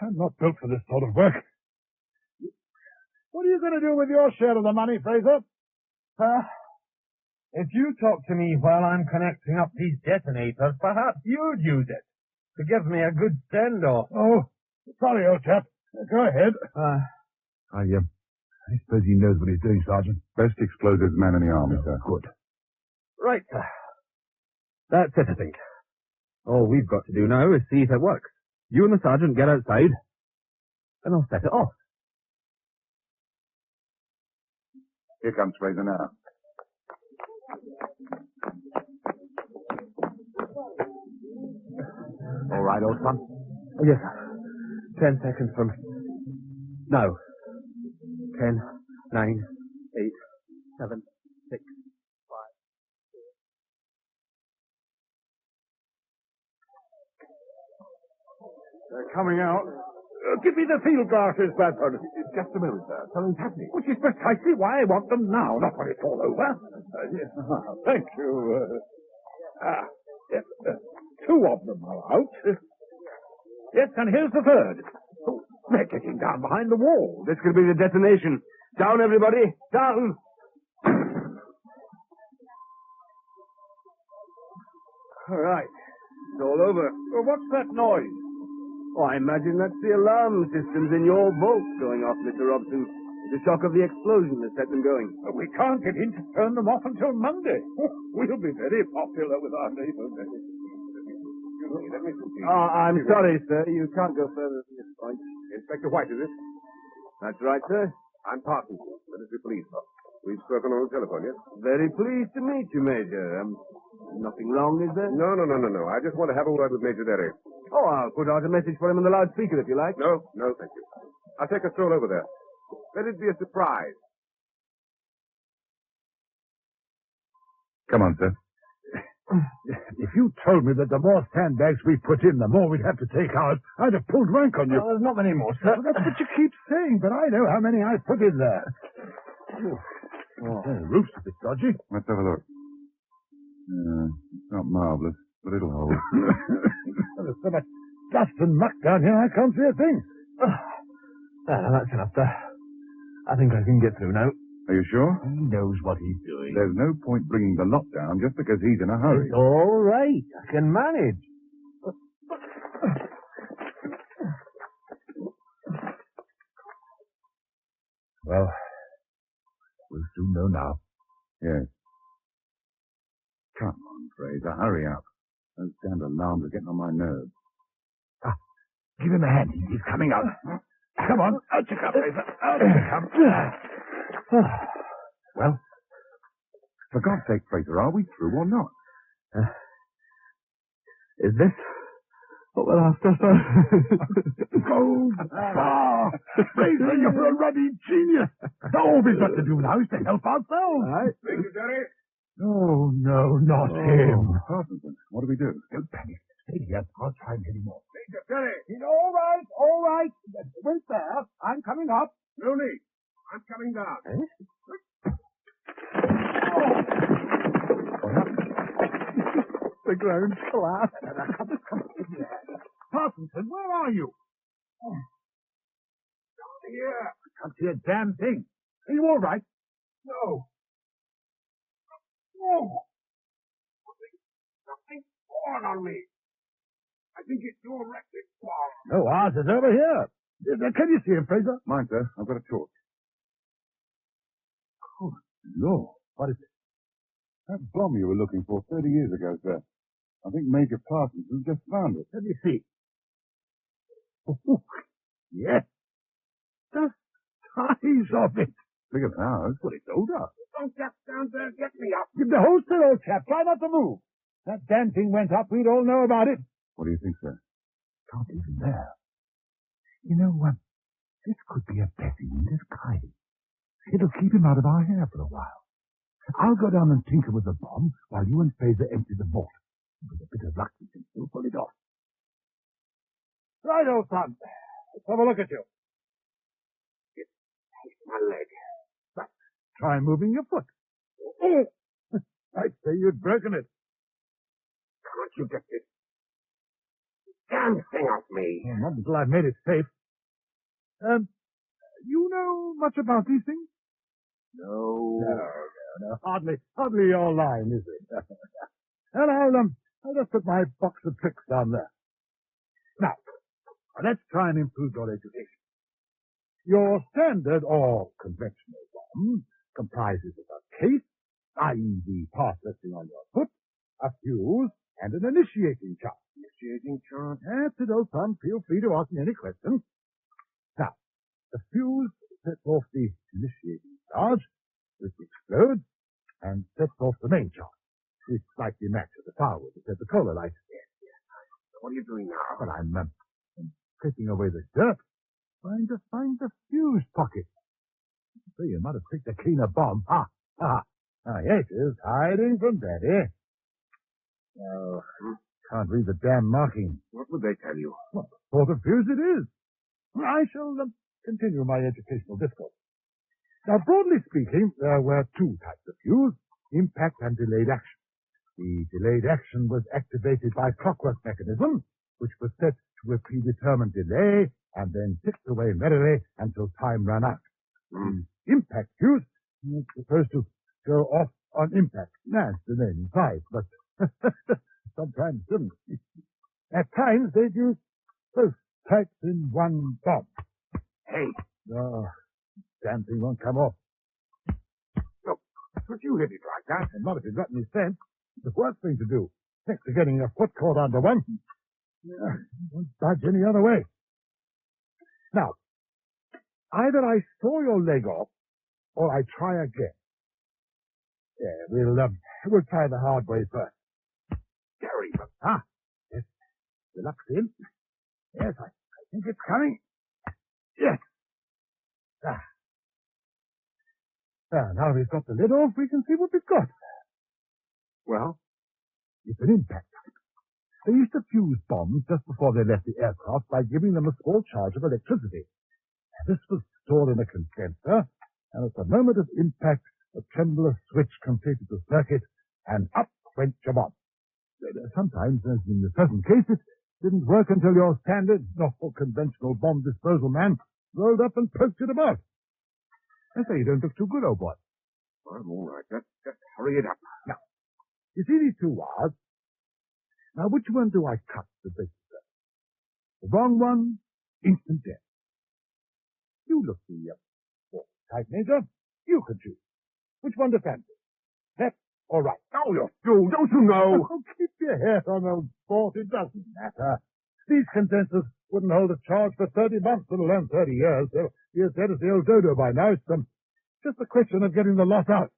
I'm not built for this sort of work. What are you going to do with your share of the money, Fraser? If you talk to me while I'm connecting up these detonators, perhaps you'd use it to give me a good send-off. Oh, sorry, old chap. Go ahead. I suppose he knows what he's doing, Sergeant. Best explosives man in the army, sir. Good. Right, sir. That's it, I think. All we've got to do now is see if it works. You and the sergeant get outside, and I'll set it off. Here comes Fraser now. All right, old son? Oh, yes, sir. 10 seconds from... No. 10, 9, 8, 7, 6, 5... They're coming out. Give me the field glasses, Bradford. Just a moment, sir. Something's happening. Which is precisely why I want them now, not when it's all over. Yes. Thank you. Yes. 2 of them are out. Yes, and here's the third. Oh, they're getting down behind the wall. This could be the detonation. Down, everybody. Down. All right. It's all over. Well, what's that noise? Oh, I imagine that's the alarm systems in your vault going off, Mr. Robson. The shock of the explosion has set them going. We can't get in to turn them off until Monday. We'll be very popular with our neighbors. I'm sorry, sir. You can't go further than this point. Inspector White, is it? That's right, sir. I'm Parsons, Military Police. We've spoken on the telephone, yes? Very pleased to meet you, Major. Nothing wrong, is there? No. I just want to have a word with Major Gerry. Oh, I'll put out a message for him on the loudspeaker if you like. No, thank you. I'll take a stroll over there. Let it be a surprise. Come on, sir. If you told me that the more sandbags we put in, the more we'd have to take out, I'd have pulled rank on you. There's not many more, sir. Well, that's what you keep saying, but I know how many I put in there. The roof's a bit dodgy. Let's have a look. It's not marvellous, but it'll hold. There's so much dust and muck down here, I can't see a thing. That's enough, sir. I think I can get through now. Are you sure? He knows what he's doing. There's no point bringing the lot down just because he's in a hurry. It's all right. I can manage. Well, we'll soon know now. Yes. Come on, Fraser, hurry up. Those damned alarms are getting on my nerves. Give him a hand. He's coming out. Come on. Out you come, Fraser. Out you come. Well, for God's sake, Fraser, are we through or not? Is this what we're after, sir? Gold! Fraser, you're a ruddy genius. All we've got to do now is to help ourselves. Right. Thank you, Gerry. Oh, no, not him. Parkinson, what do we do? Don't panic. Stay here. I'll try him anymore. Major Gerry! He's all right, all right. Wait there. I'm coming up. No need. I'm coming down. The ground's collapsed. Parkinson, where are you? Down here. I can't see a damn thing. Are you all right? No. No. Something's fallen on me. I think it's your electric bomb. No, ours is over here. Can you see him, Fraser? Mine, sir. I've got a torch. Oh, no. What is it? That bomb you were looking for 30 years ago, sir. I think Major Parsons just found it. Let me see. Oh, yes. The size of it. Bigger than ours. Well, it's older. Don't get down there and get me up. Give the hose to old chap. Try not to move. That damn thing went up. We'd all know about it. What do you think, sir? Can't even there. You know, this could be a blessing in disguise. It'll keep him out of our hair for a while. I'll go down and tinker with the bomb while you and Fraser empty the vault. With a bit of luck, we can still pull it off. Right, old son. Let's have a look at you. It takes my leg. But try moving your foot. Oh! I'd say you'd broken it. Can't you get this damn thing off me? Well, not until I've made it safe. You know much about these things? No. Hardly your line, is it? And I'll just put my box of tricks down there. Now, let's try and improve your education. Your standard or conventional bomb comprises of a case, i.e. the part resting on your foot, a fuse, and an initiating charge. Initiating charge? That's it, old son. Feel free to ask me any questions. Now, the fuse sets off the initiating charge, which explodes, and sets off the main charge. It slightly matches the firewood that the cola light. Yes. What are you doing now? Well, I'm scraping away the dirt, trying to find the fuse pocket. So you might have picked a cleaner bomb. Here it is, hiding from Daddy. Oh, can't read the damn marking. What would they tell you? What sort of fuse it is? I shall continue my educational discourse. Now, broadly speaking, there were two types of fuse, impact and delayed action. The delayed action was activated by clockwork mechanism, which was set to a predetermined delay and then ticked away merrily until time ran out. The impact fuse was supposed to go off on impact. That's the name implies, but sometimes didn't. At times they'd use both types in one bomb. Hey! Oh, damn thing won't come off. Look, could you hit it like that? And not if you've got any sense. The worst thing to do. Next to getting your foot caught under one. Won't budge any other way. Now, either I saw your leg off, or I try again. Yeah, we'll try the hard way first. Gerry, Yes. The luck's in. Yes, I think it's coming. Yes. Now we've got the lid off, we can see what we've got. Well? It's an impact type. They used to fuse bombs just before they left the aircraft by giving them a small charge of electricity. This was stored in a condenser, and at the moment of impact, a tremulous switch completed the circuit, and up went your bomb. Sometimes, as in the present case, it didn't work until your standard, not conventional bomb disposal man rolled up and poked it about. I say you don't look too good, old boy. I'm all right. Just hurry it up. Now, you see these two wires? Now, which one do I cut the base of? The wrong one, instant death. You look the type, Major. You can choose. Which one to fancy? Left or right? Oh, you fool! Don't you know? Oh, keep your head on, old sport. It doesn't matter. These condensers wouldn't hold a charge for 30 months, let alone 30 years. So he as dead as the old dodo by now. It's just a question of getting the lot out.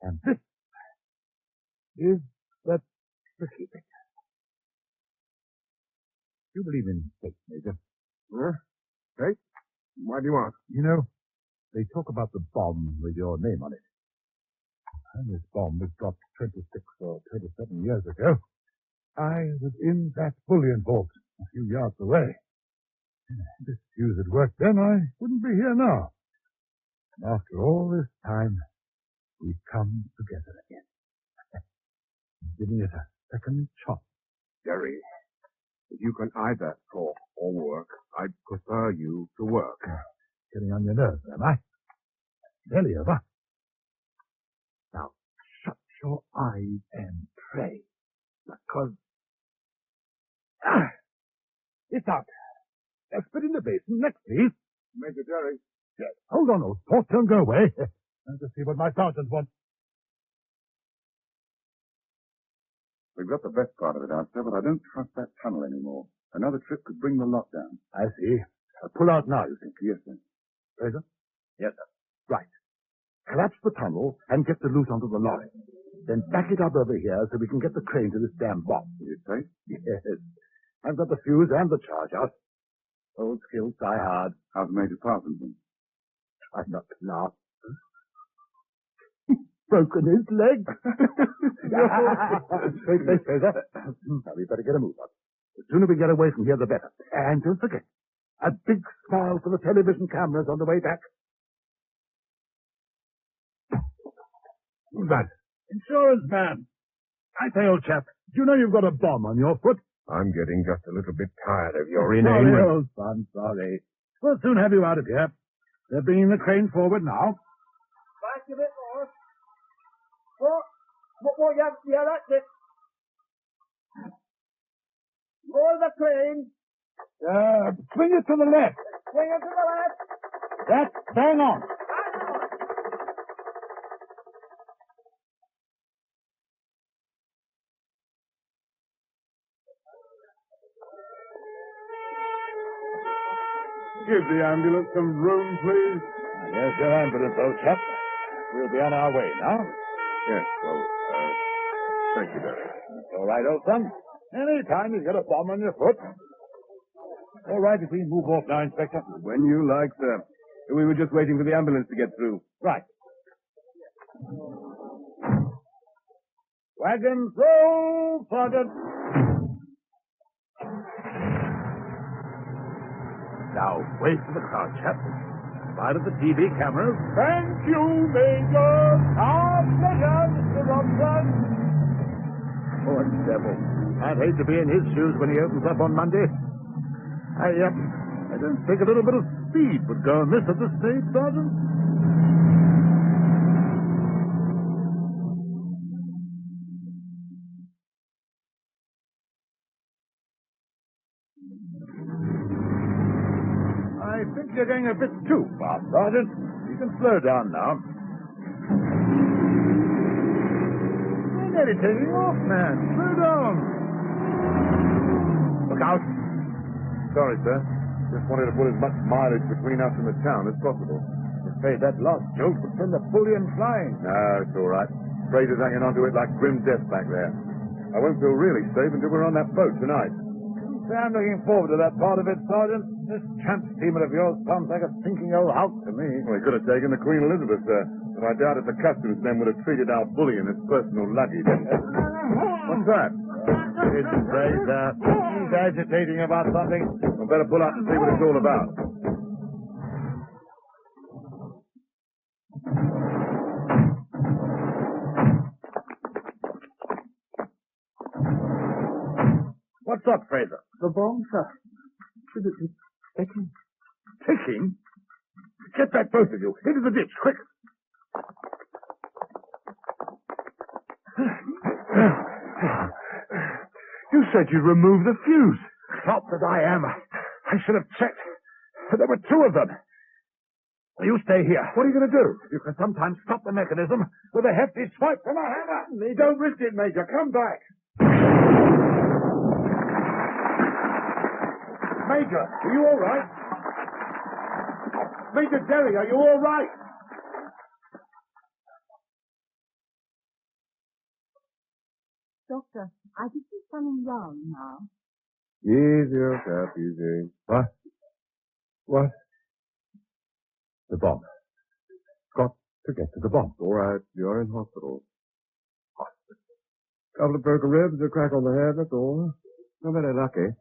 And this is the tricky thing. Do you believe in fate, Major? Huh? Fate? Why do you ask? You know, they talk about the bomb with your name on it. And this bomb was dropped 26 or 27 years ago. I was in that bullion vault a few yards away. If this fuse had worked then, I wouldn't be here now. And after all this time, we've come together again. Giving it a second chance. Gerry, if you can either talk or work, I'd prefer you to work. Getting on your nerves, am I? Nearly over. Now, shut your eyes and pray. Because... it's out. Let's put in the basin. Next, please. Major Gerry. Yes. Hold on, old sport. Don't go away. I'll just see what my sergeant wants. We've got the best part of it out, sir, but I don't trust that tunnel anymore. Another trip could bring the lot down. I see. Pull out now, you think? Yes, sir. Fraser? Yes, sir. Right. Collapse the tunnel and get the loot onto the lorry. Then back it up over here so we can get the crane to this damn box. Is it safe? Yes. I've got the fuse and the charge out. Old skills die hard. How's Major Parkinson? Try not to laugh. Broken his leg. Wait, Fraser. Now, we better get a move on. The sooner we get away from here, the better. And don't forget, a big smile for the television cameras on the way back. Who's that? Insurance man. I say, old chap, do you know you've got a bomb on your foot? I'm getting just a little bit tired of your Sorry, inane... old son, sorry. We'll soon have you out of here. They're bringing the crane forward now. Back a bit more. More, yeah, that's it. More the crane. Swing it to the left. Swing it to the left. That's bang on. Give the ambulance some room, please. Here's your ambulance, old chap. We'll be on our way now. Yes, well, thank you, Gerry. That's all right, old son. Any time you get a bomb on your foot. All right if we move off now, Inspector. When you like, sir. We were just waiting for the ambulance to get through. Right. Wagons roll, Sergeant. Now, wait for the crowd, chap. Spite of the TV cameras. Thank you, Major. Our pleasure, Mr. Robson. Poor devil. I'd hate to be in his shoes when he opens up on Monday. I don't think a little bit of speed would go amiss at this stage, Sergeant. I think you're going a bit too fast, Sergeant. You can slow down now. You're nearly taking off, man. Slow down. Look out. Sorry, sir. Just wanted to put as much mileage between us and the town as possible. Afraid that last jolt would send the bullion flying. No, it's all right. Freighters hanging onto it like grim death back there. I won't feel really safe until we're on that boat tonight. I'm looking forward to that part of it, Sergeant. This tramp steamer of yours sounds like a sinking old house to me. Well, he could have taken the Queen Elizabeth, sir. But I doubt if the customs men would have treated our bullion as personal luggage. What's that? It's Fraser. He's agitating about something. I'd better pull up and see what it's all about. What's up, Fraser? The bomb, sir. It's ticking. Ticking? Get back, both of you. Into the ditch, quick. You said you'd remove the fuse. Not that I am. I should have checked. There were two of them. You stay here. What are you going to do? You can sometimes stop the mechanism with a hefty swipe from a hammer. Don't risk it, Major. Come back. Major, are you all right? Major Gerry, are you all right? Doctor, I think he's coming round now. Easy, yourself, easy. What? What? The bomb. Got to get to the bomb. All right, you're in hospital. Couple of broken ribs, a crack on the head, that's all. Not very lucky.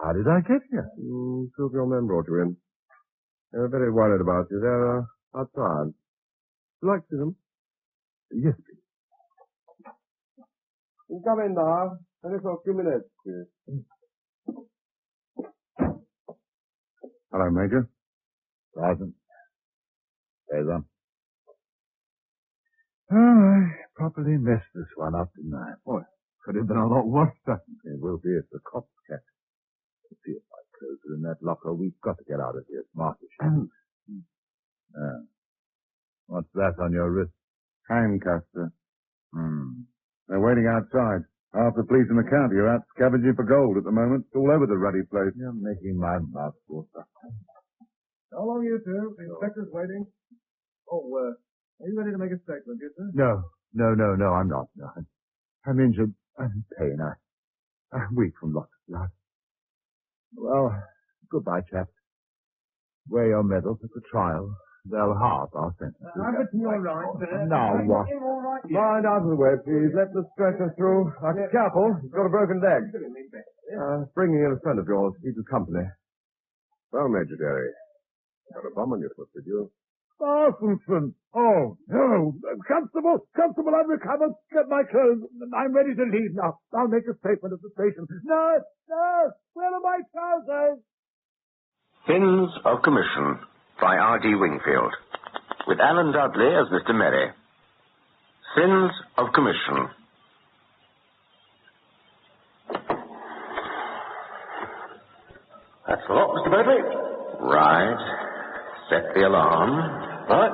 How did I get here? Two of your men brought you in. They were very worried about you. They're outside. Would you like to see them? Yes, please. You come in now. Only for a few minutes, please. Hello, Major. Sergeant. Liaison. Oh, I properly messed this one up, didn't I? Boy, could have been a lot worse. It will be if the cops catch us. Let's see if my clothes are in that locker. We've got to get out of here smartish. What's that on your wrist? Handcuffs, sir. They're waiting outside. Half the police in the county are out scavenging for gold at the moment. It's all over the ruddy place. You're making my mouth water. How long are you two? The inspector's waiting. Oh, are you ready to make a statement, yes, sir? No, I'm not. No. I'm injured. I'm in pain. I'm weak from lots of blood. Well, goodbye, chaps. Wear your medals at the trial. They'll halve our sentences. You're right, sir. Now what? Mind out of the way, please. Let the stretcher through. Careful. He's got a broken leg. Bringing in a friend of yours. Keep you company. Well, Major Gerry, got a bomb on your foot, did you? Parkinson! Oh, no! Constable! I've recovered! Get my clothes! I'm ready to leave now. I'll make a statement at the station. Nurse! Where are my trousers? Sins of Commission by R.D. Wingfield, with Alan Dudley as Mr. Merry. Sins of Commission. That's the lock, Mr. Bertley. Right. Set the alarm. Right.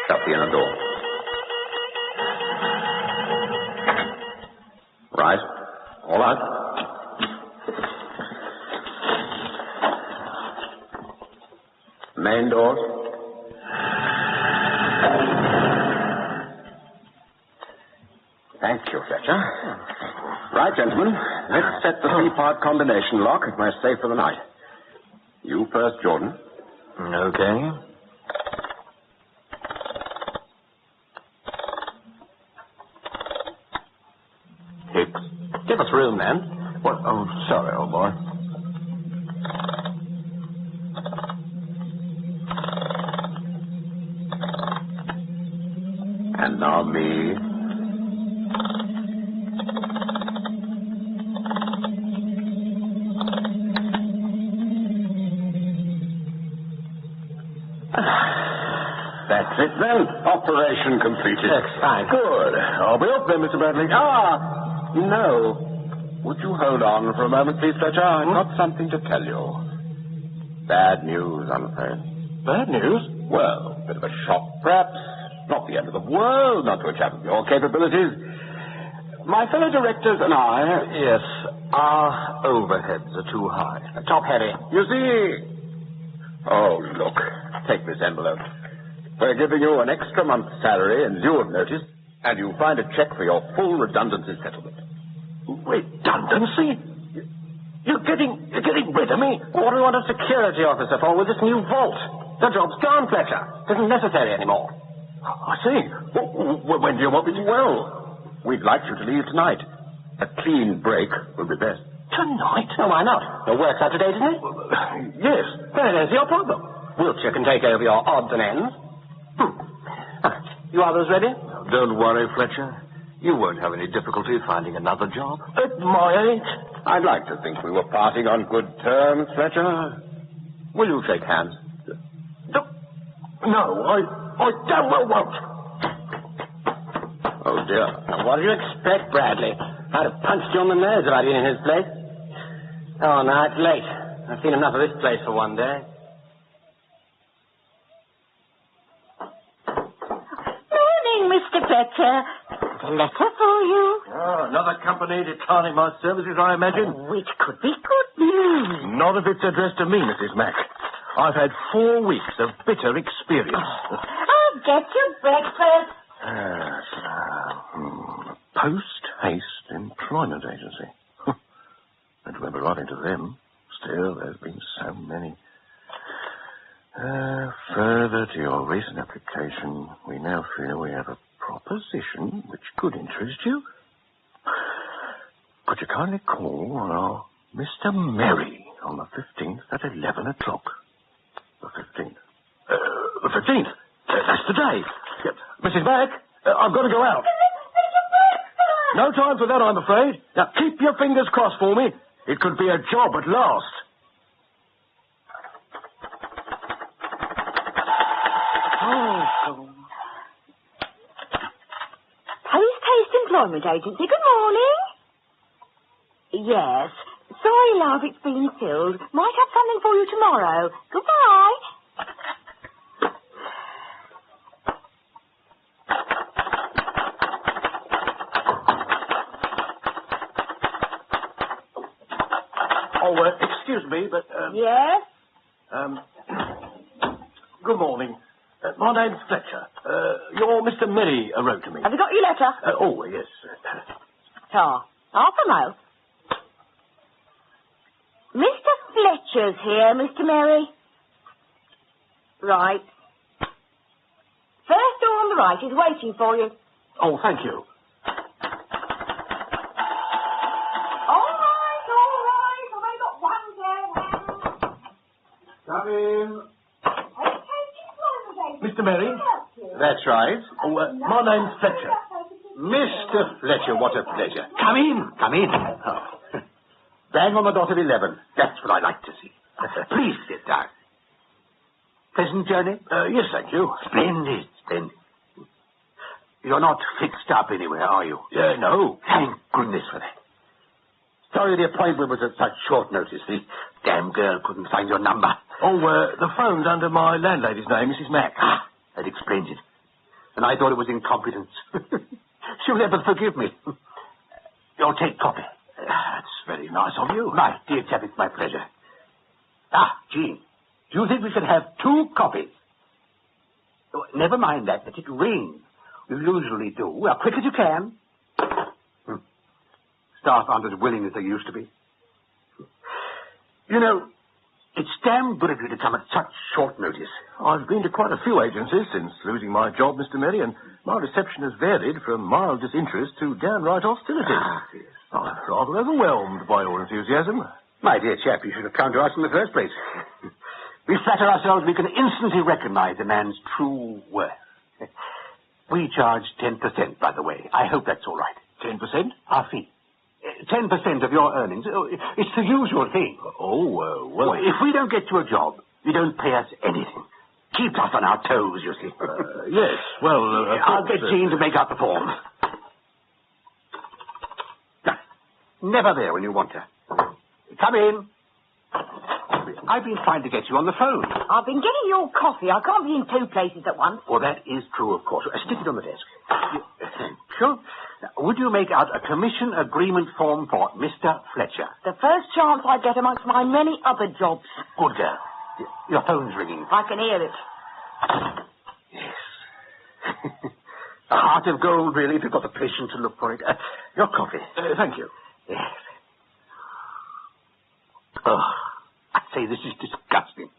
Shut the inner door. Right. All right. Main doors. Thank you, Fletcher. Right, gentlemen. Let's set the three-part combination lock if we're safe for the night. You first, Jordan. Okay. Hicks. Give us room, then. What? Oh, sorry, old boy. And now me. That's it, then. Operation completed. Fine. Good. I'll be up then, Mr. Bradley. No. Would you hold on for a moment, please, Fletcher? I've got something to tell you. Bad news, I'm afraid. Bad news? Well, a bit of a shock, perhaps. Not the end of the world, not to a chap of your capabilities. My fellow directors and I... Yes, our overheads are too high. Top-heavy. You see... Oh, look. Take this envelope. We're giving you an extra month's salary in lieu of notice, and you find a check for your full redundancy settlement. Redundancy? You're getting rid of me? What do we want a security officer for with this new vault? The job's gone, Fletcher. It isn't necessary anymore. I see. When do you want me to? Well, we'd like you to leave tonight. A clean break will be best. Tonight? No, why not? Your work's up to date, isn't it? Yes. Then there's your problem. Wiltshire can take over your odds and ends. You others ready? Don't worry, Fletcher. You won't have any difficulty finding another job. At my age? I'd like to think we were parting on good terms, Fletcher. Will you shake hands? No, I don't want. Oh, dear. Now, what do you expect, Bradley? I'd have punched you on the nose if I'd been in his place. Oh, now it's late. I've seen enough of this place for one day. Morning, Mr. Fletcher. got a letter for you. Oh, another company declining my services, I imagine. Oh, which could be good news. Not if it's addressed to me, Mrs. Mack. I've had 4 weeks of bitter experience. I'll get you breakfast. Post-haste employment agency. I don't remember writing to them. Still, there's been so many. Further to your recent application, we now feel we have a proposition which could interest you. Could you kindly call on our Mr. Merry on the 15th at 11 o'clock? The 15th. The 15th? That's today. Mrs. Mack, I've got to go out. No time for that, I'm afraid. Now, keep your fingers crossed for me. It could be a job at last. Post-haste employment agency, good morning. Yes. Sorry, love, it's been filled. Might have something for you tomorrow. Goodbye. Excuse me, but... Yes? Good morning. My name's Fletcher. You're Mr. Merry wrote to me. Have you got your letter? Yes. Half a mile. Mr. Fletcher's here, Mr. Merry. Right. First door on the right is waiting for you. Oh, thank you. Come in. Mr. Merry? That's right. My name's Fletcher. Mr. Fletcher, what a pleasure. Come in, come in. Oh. Bang on the dot of 11. That's what I like to see. Please sit down. Pleasant journey? Yes, thank you. Splendid, splendid. You're not fixed up anywhere, are you? No. Thank goodness for that. Sorry the appointment was at such short notice. The damn girl couldn't find your number. Oh, the phone's under my landlady's name, Mrs. Mack. That explains it. And I thought it was incompetence. She'll never forgive me. You'll take copy. That's very nice of you. My dear chap, it's my pleasure. Jean, do you think we could have 2 copies? Oh, never mind that. Let it ring. You usually do. Well, quick as you can. Staff aren't as willing as they used to be. You know, it's damn good of you to come at such short notice. I've been to quite a few agencies since losing my job, Mr. Merry, and my reception has varied from mild disinterest to downright hostility. Yes. I'm rather overwhelmed by your enthusiasm. My dear chap, you should have come to us in the first place. We flatter ourselves we can instantly recognize a man's true worth. We charge 10%, by the way. I hope that's all right. 10%? Our fee. 10% of your earnings. It's the usual thing. Well... If we don't get you a job, you don't pay us anything. Keep us on our toes, you see. Yes, well... I'll get Jean to make out the form. Never there when you want her. Come in. I've been trying to get you on the phone. I've been getting your coffee. I can't be in 2 places at once. Well, that is true, of course. Stick it on the desk. Sure. Would you make out a commission agreement form for Mr. Fletcher? The first chance I get amongst my many other jobs. Good girl. Your phone's ringing. I can hear it. Yes. A heart of gold, really, if you've got the patience to look for it. Your coffee. Thank you. Yes. Oh, I'd say this is disgusting.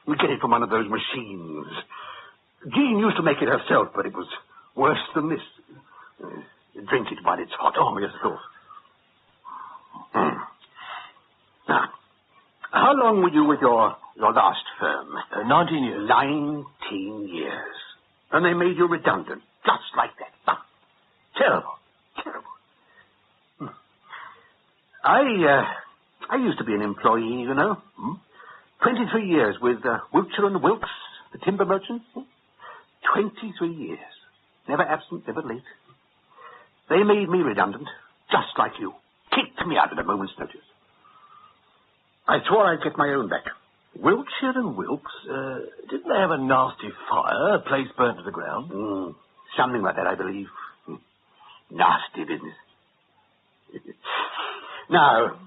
We get it from one of those machines. Jean used to make it herself, but it was worse than this. Drink it while it's hot. Oh, yes, of course. Now, how long were you with your last firm? 19 years. 19 years. And they made you redundant, just like that. Terrible. Terrible. I used to be an employee, you know. 23 years with Wiltshire and Wilkes, the timber merchants. 23 years. Never absent, never late. They made me redundant, just like you. Kicked me out at a moment's notice. I swore I'd get my own back. Wiltshire and Wilkes, didn't they have a nasty fire? A place burnt to the ground? Something like that, I believe. Nasty business. Now,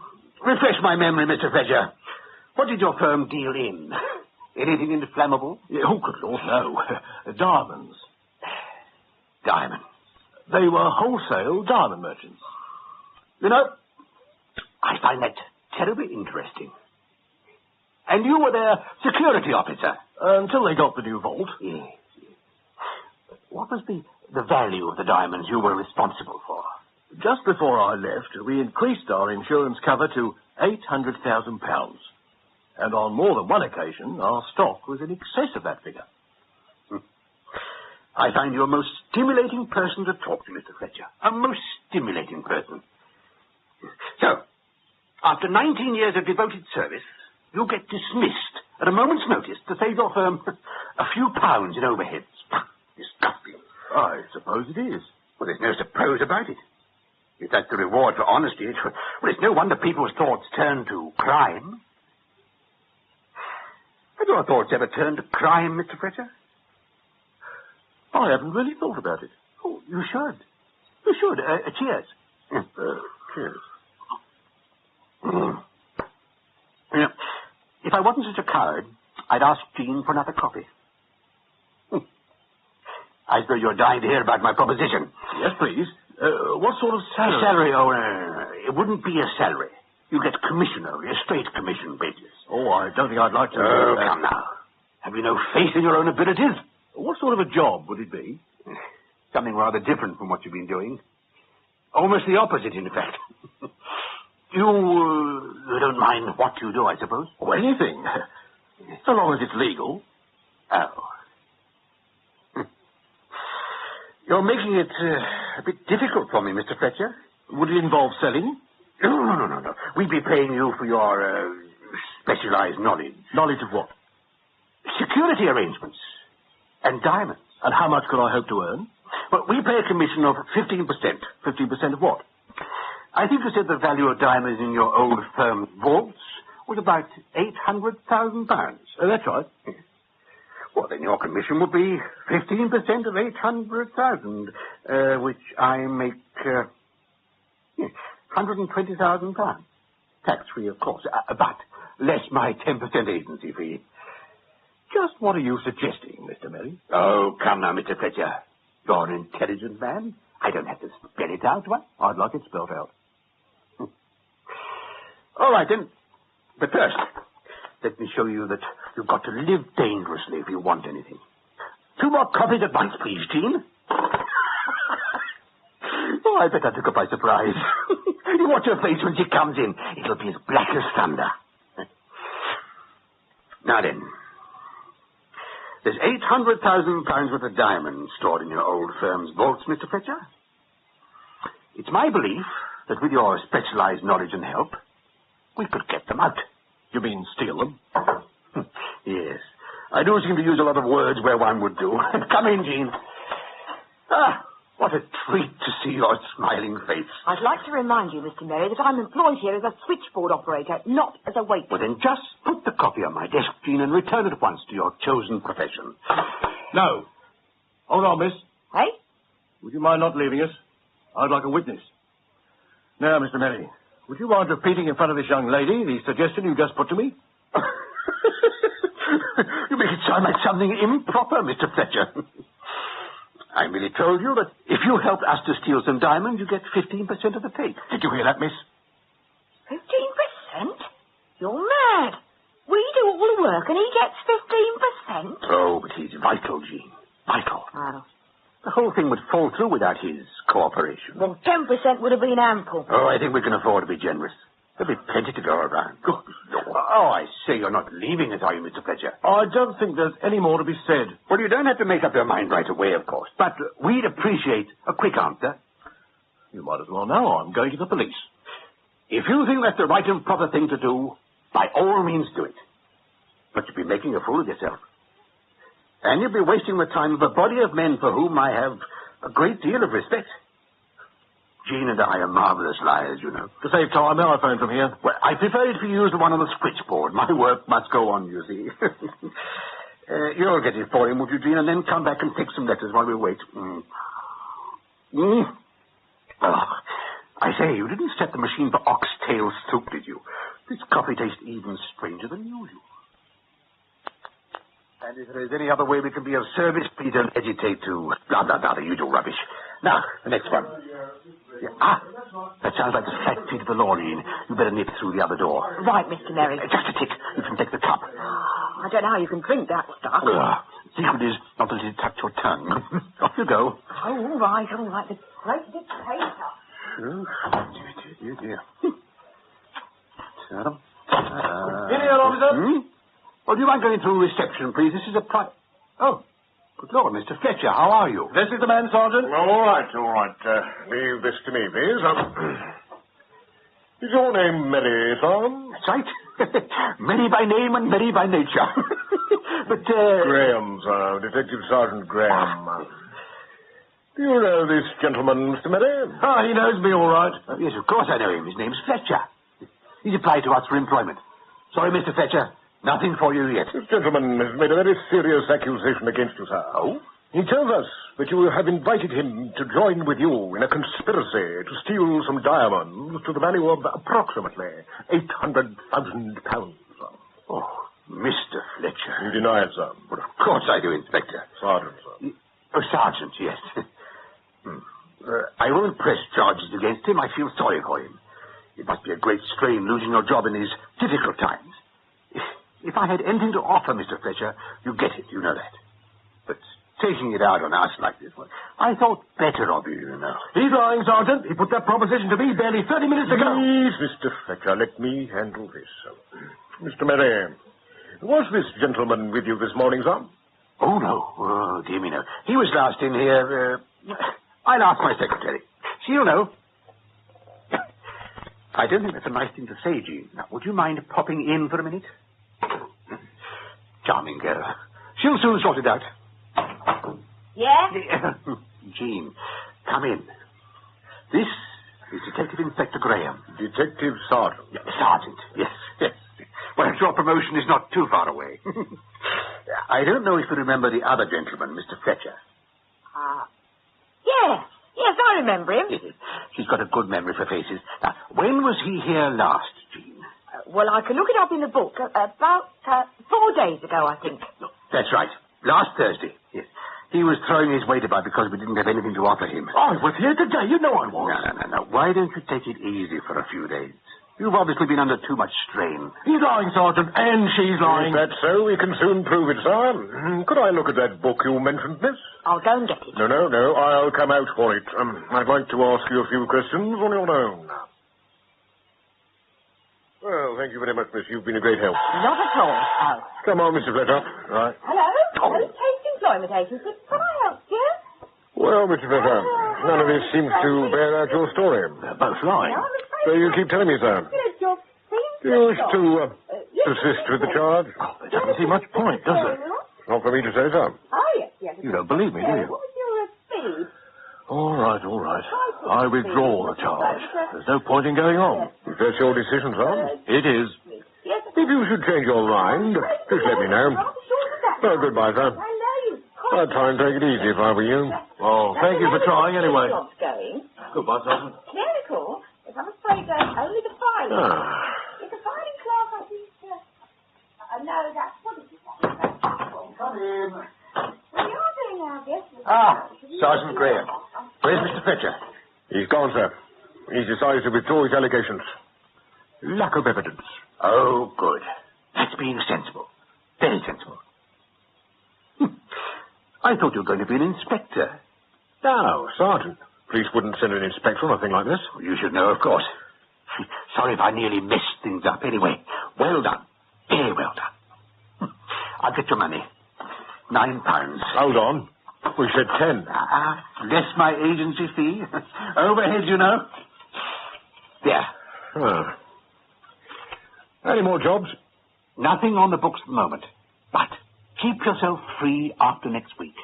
refresh my memory, Mr. Fletcher. What did your firm deal in? Anything inflammable? Oh, good Lord, no. Diamonds. Diamond. They were wholesale diamond merchants. You know, I find that terribly interesting. And you were their security officer? Until they got the new vault. Yes. What was the value of the diamonds you were responsible for? Just before I left, we increased our insurance cover to £800,000. And on more than one occasion, our stock was in excess of that figure. I find you a most stimulating person to talk to, Mr. Fletcher. A most stimulating person. So, after 19 years of devoted service, you get dismissed at a moment's notice to save your firm a few pounds in overheads. Disgusting. I suppose it is. Well, there's no suppose about it. If that's the reward for honesty, well, it's no wonder people's thoughts turn to crime. Have your thoughts ever turned to crime, Mr. Fletcher? I haven't really thought about it. Oh, you should. You should. Cheers. Cheers. You know, if I wasn't such a coward, I'd ask Jean for another coffee. I suppose you're dying to hear about my proposition. Yes, please. What sort of salary? Salary? Oh, it wouldn't be a salary. You get commission only, a straight commission basis. Oh, I don't think I'd like to... Oh, come now. Have you no faith in your own abilities? What sort of a job would it be? Something rather different from what you've been doing. Almost the opposite, in fact. You don't mind what you do, I suppose? Oh, anything. So long as it's legal. Oh. You're making it a bit difficult for me, Mr. Fletcher. Would it involve selling? No. We'd be paying you for your specialized knowledge. Knowledge of what? Security arrangements. And diamonds. And how much could I hope to earn? Well, we pay a commission of 15%. 15% of what? I think you said the value of diamonds in your old firm's vaults was about £800,000. That's right. Well, then your commission would be 15% of 800,000, which I make £120,000. Tax-free, of course, but less my 10% agency fee. Just what are you suggesting, Mr. Merry? Oh, come now, Mr. Fletcher. You're an intelligent man. I don't have to spell it out, what? I'd like it spelled out. All right, then. But first, let me show you that you've got to live dangerously if you want anything. 2 more copies at once, please, Jean. Oh, I bet I took her by surprise. You watch her face when she comes in. It'll be as black as thunder. Now then, there's £800,000 worth of diamonds stored in your old firm's vaults, Mr. Fletcher. It's my belief that with your specialized knowledge and help, we could get them out. You mean steal them? Yes. I do seem to use a lot of words where one would do. Come in, Jean. Ah, what a treat to see your smiling face. I'd like to remind you, Mr. Merry, that I'm employed here as a switchboard operator, not as a waiter. Well, then just put the copy on my desk, Jean, and return at once to your chosen profession. No. Hold on, miss. Hey? Would you mind not leaving us? I'd like a witness. Now, Mr. Merry, would you mind repeating in front of this young lady the suggestion you just put to me? You make it sound like something improper, Mr. Fletcher. I merely told you that if you help us to steal some diamonds, you get 15% of the take. Did you hear that, miss? 15%? You're mad. We do all the work and he gets 15%. Oh, but he's vital, Jean. Vital. Oh. The whole thing would fall through without his cooperation. Well, 10% would have been ample. Oh, I think we can afford to be generous. There'll be plenty to go around. Good Lord. Oh, I say you're not leaving us, are you, Mr. Fletcher? I don't think there's any more to be said. Well, you don't have to make up your mind right away, of course. But we'd appreciate a quick answer. You might as well know I'm going to the police. If you think that's the right and proper thing to do, by all means do it. But you'll be making a fool of yourself. And you'll be wasting the time of a body of men for whom I have a great deal of respect. Jean and I are marvelous liars, you know. To save time, may I phone from here? Well, I prefer it if you use the one on the switchboard. My work must go on, you see. You'll get it for him, would you, Jean? And then come back and take some letters while we wait. Oh, I say, you didn't set the machine for oxtail soup, did you? This coffee tastes even stranger than usual. And if there is any other way we can be of service, please don't hesitate to blah, blah, blah, the usual rubbish. Now, the next one. Yeah. Ah, that sounds like the flat feet of the Lorraine. You better nip through the other door. Right, Mr. Merry. Just a tick. You can take the cup. I don't know how you can drink that stuff. Secret is not to let it touch your tongue. Off you go. Oh, all right. The great dictator. Dear. In here, officer. Well, do you mind going through reception, please? This is a Oh, good Lord, Mr. Fletcher, how are you? This is the man, Sergeant. All right. Leave this to me, please. Is your name Merry, Sam? That's right. Merry by name and merry by nature. But, Graham, sir. Detective Sergeant Graham. Do you know this gentleman, Mr. Merry? He knows me all right. Yes, of course I know him. His name's Fletcher. He's applied to us for employment. Sorry, Mr. Fletcher. Nothing for you yet. This gentleman has made a very serious accusation against you, sir. Oh? He tells us that you have invited him to join with you in a conspiracy to steal some diamonds to the value of approximately £800,000. Oh, Mr. Fletcher. You deny it, sir? Well, of course I do, Inspector. Sergeant, sir. Oh, Sergeant, yes. I won't press charges against him. I feel sorry for him. It must be a great strain losing your job in these difficult times. If I had anything to offer, Mr. Fletcher, you get it, you know that. But taking it out on us like this, well, I thought better of you, you know. He's lying, Sergeant. He put that proposition to me barely 30 minutes ago. Please, Mr. Fletcher, let me handle this. Mr. Merry, was this gentleman with you this morning, sir? Oh, no. Oh, dear me, no. He was last in here. I'll ask my secretary. She'll know. I don't think that's a nice thing to say, Jean. Now, would you mind popping in for a minute? Charming girl. She'll soon sort it out. Yeah? Jean, come in. This is Detective Inspector Graham. Detective Sergeant. Yeah, Sergeant, yes. Well, your promotion is not too far away. I don't know if you remember the other gentleman, Mr. Fletcher. Yes, I remember him. He's got a good memory for faces. Now, when was he here last, Jean? Well, I can look it up in the book. About 4 days ago, I think. That's right. Last Thursday, yes. He was throwing his weight about because we didn't have anything to offer him. I was here today. You know I was. No. Why don't you take it easy for a few days? You've obviously been under too much strain. He's lying, Sergeant, and she's lying. If that's so, we can soon prove it, sir. Could I look at that book you mentioned, miss? I'll go and get it. No. I'll come out for it. I'd like to ask you a few questions on your own. Well, thank you very much, miss. You've been a great help. Not at all. Oh. Come on, Mr. Fletcher. Right. Hello, Taste Employment Agency. Can I help you? Well, Mr. Fletcher, none of this seems to bear out your story. They're both lying. So you keep telling me, sir. Do you wish to persist with the charge? There doesn't seem much point, does there? Not for me to say, sir. Oh, yes. You don't believe me, do you? What was your speed? All right. I withdraw the charge. There's no point in going on. If that's your decision, sir. It is. If you should change your mind, just let me know. Well, goodbye, sir. I'd try and take it easy if I were you. Oh, thank you for trying anyway. Goodbye, Sergeant. Clerical? I'm afraid only the filing. It's a filing class, I think. No, that's what it is. Come in. What are you doing now, dear? Sergeant Graham. Where's Mr. Fletcher? He's gone, sir. He's decided to withdraw his allegations. Lack of evidence. Oh, good. That's being sensible. Very sensible. I thought you were going to be an inspector. No, Sergeant. Police wouldn't send an inspector on a thing like this. You should know, of course. Sorry if I nearly messed things up. Anyway, well done. Very well done. I'll get your money. £9. Hold on. We said 10. Less my agency fee. Overhead, you know. There. Any more jobs? Nothing on the books at the moment. But keep yourself free after next week.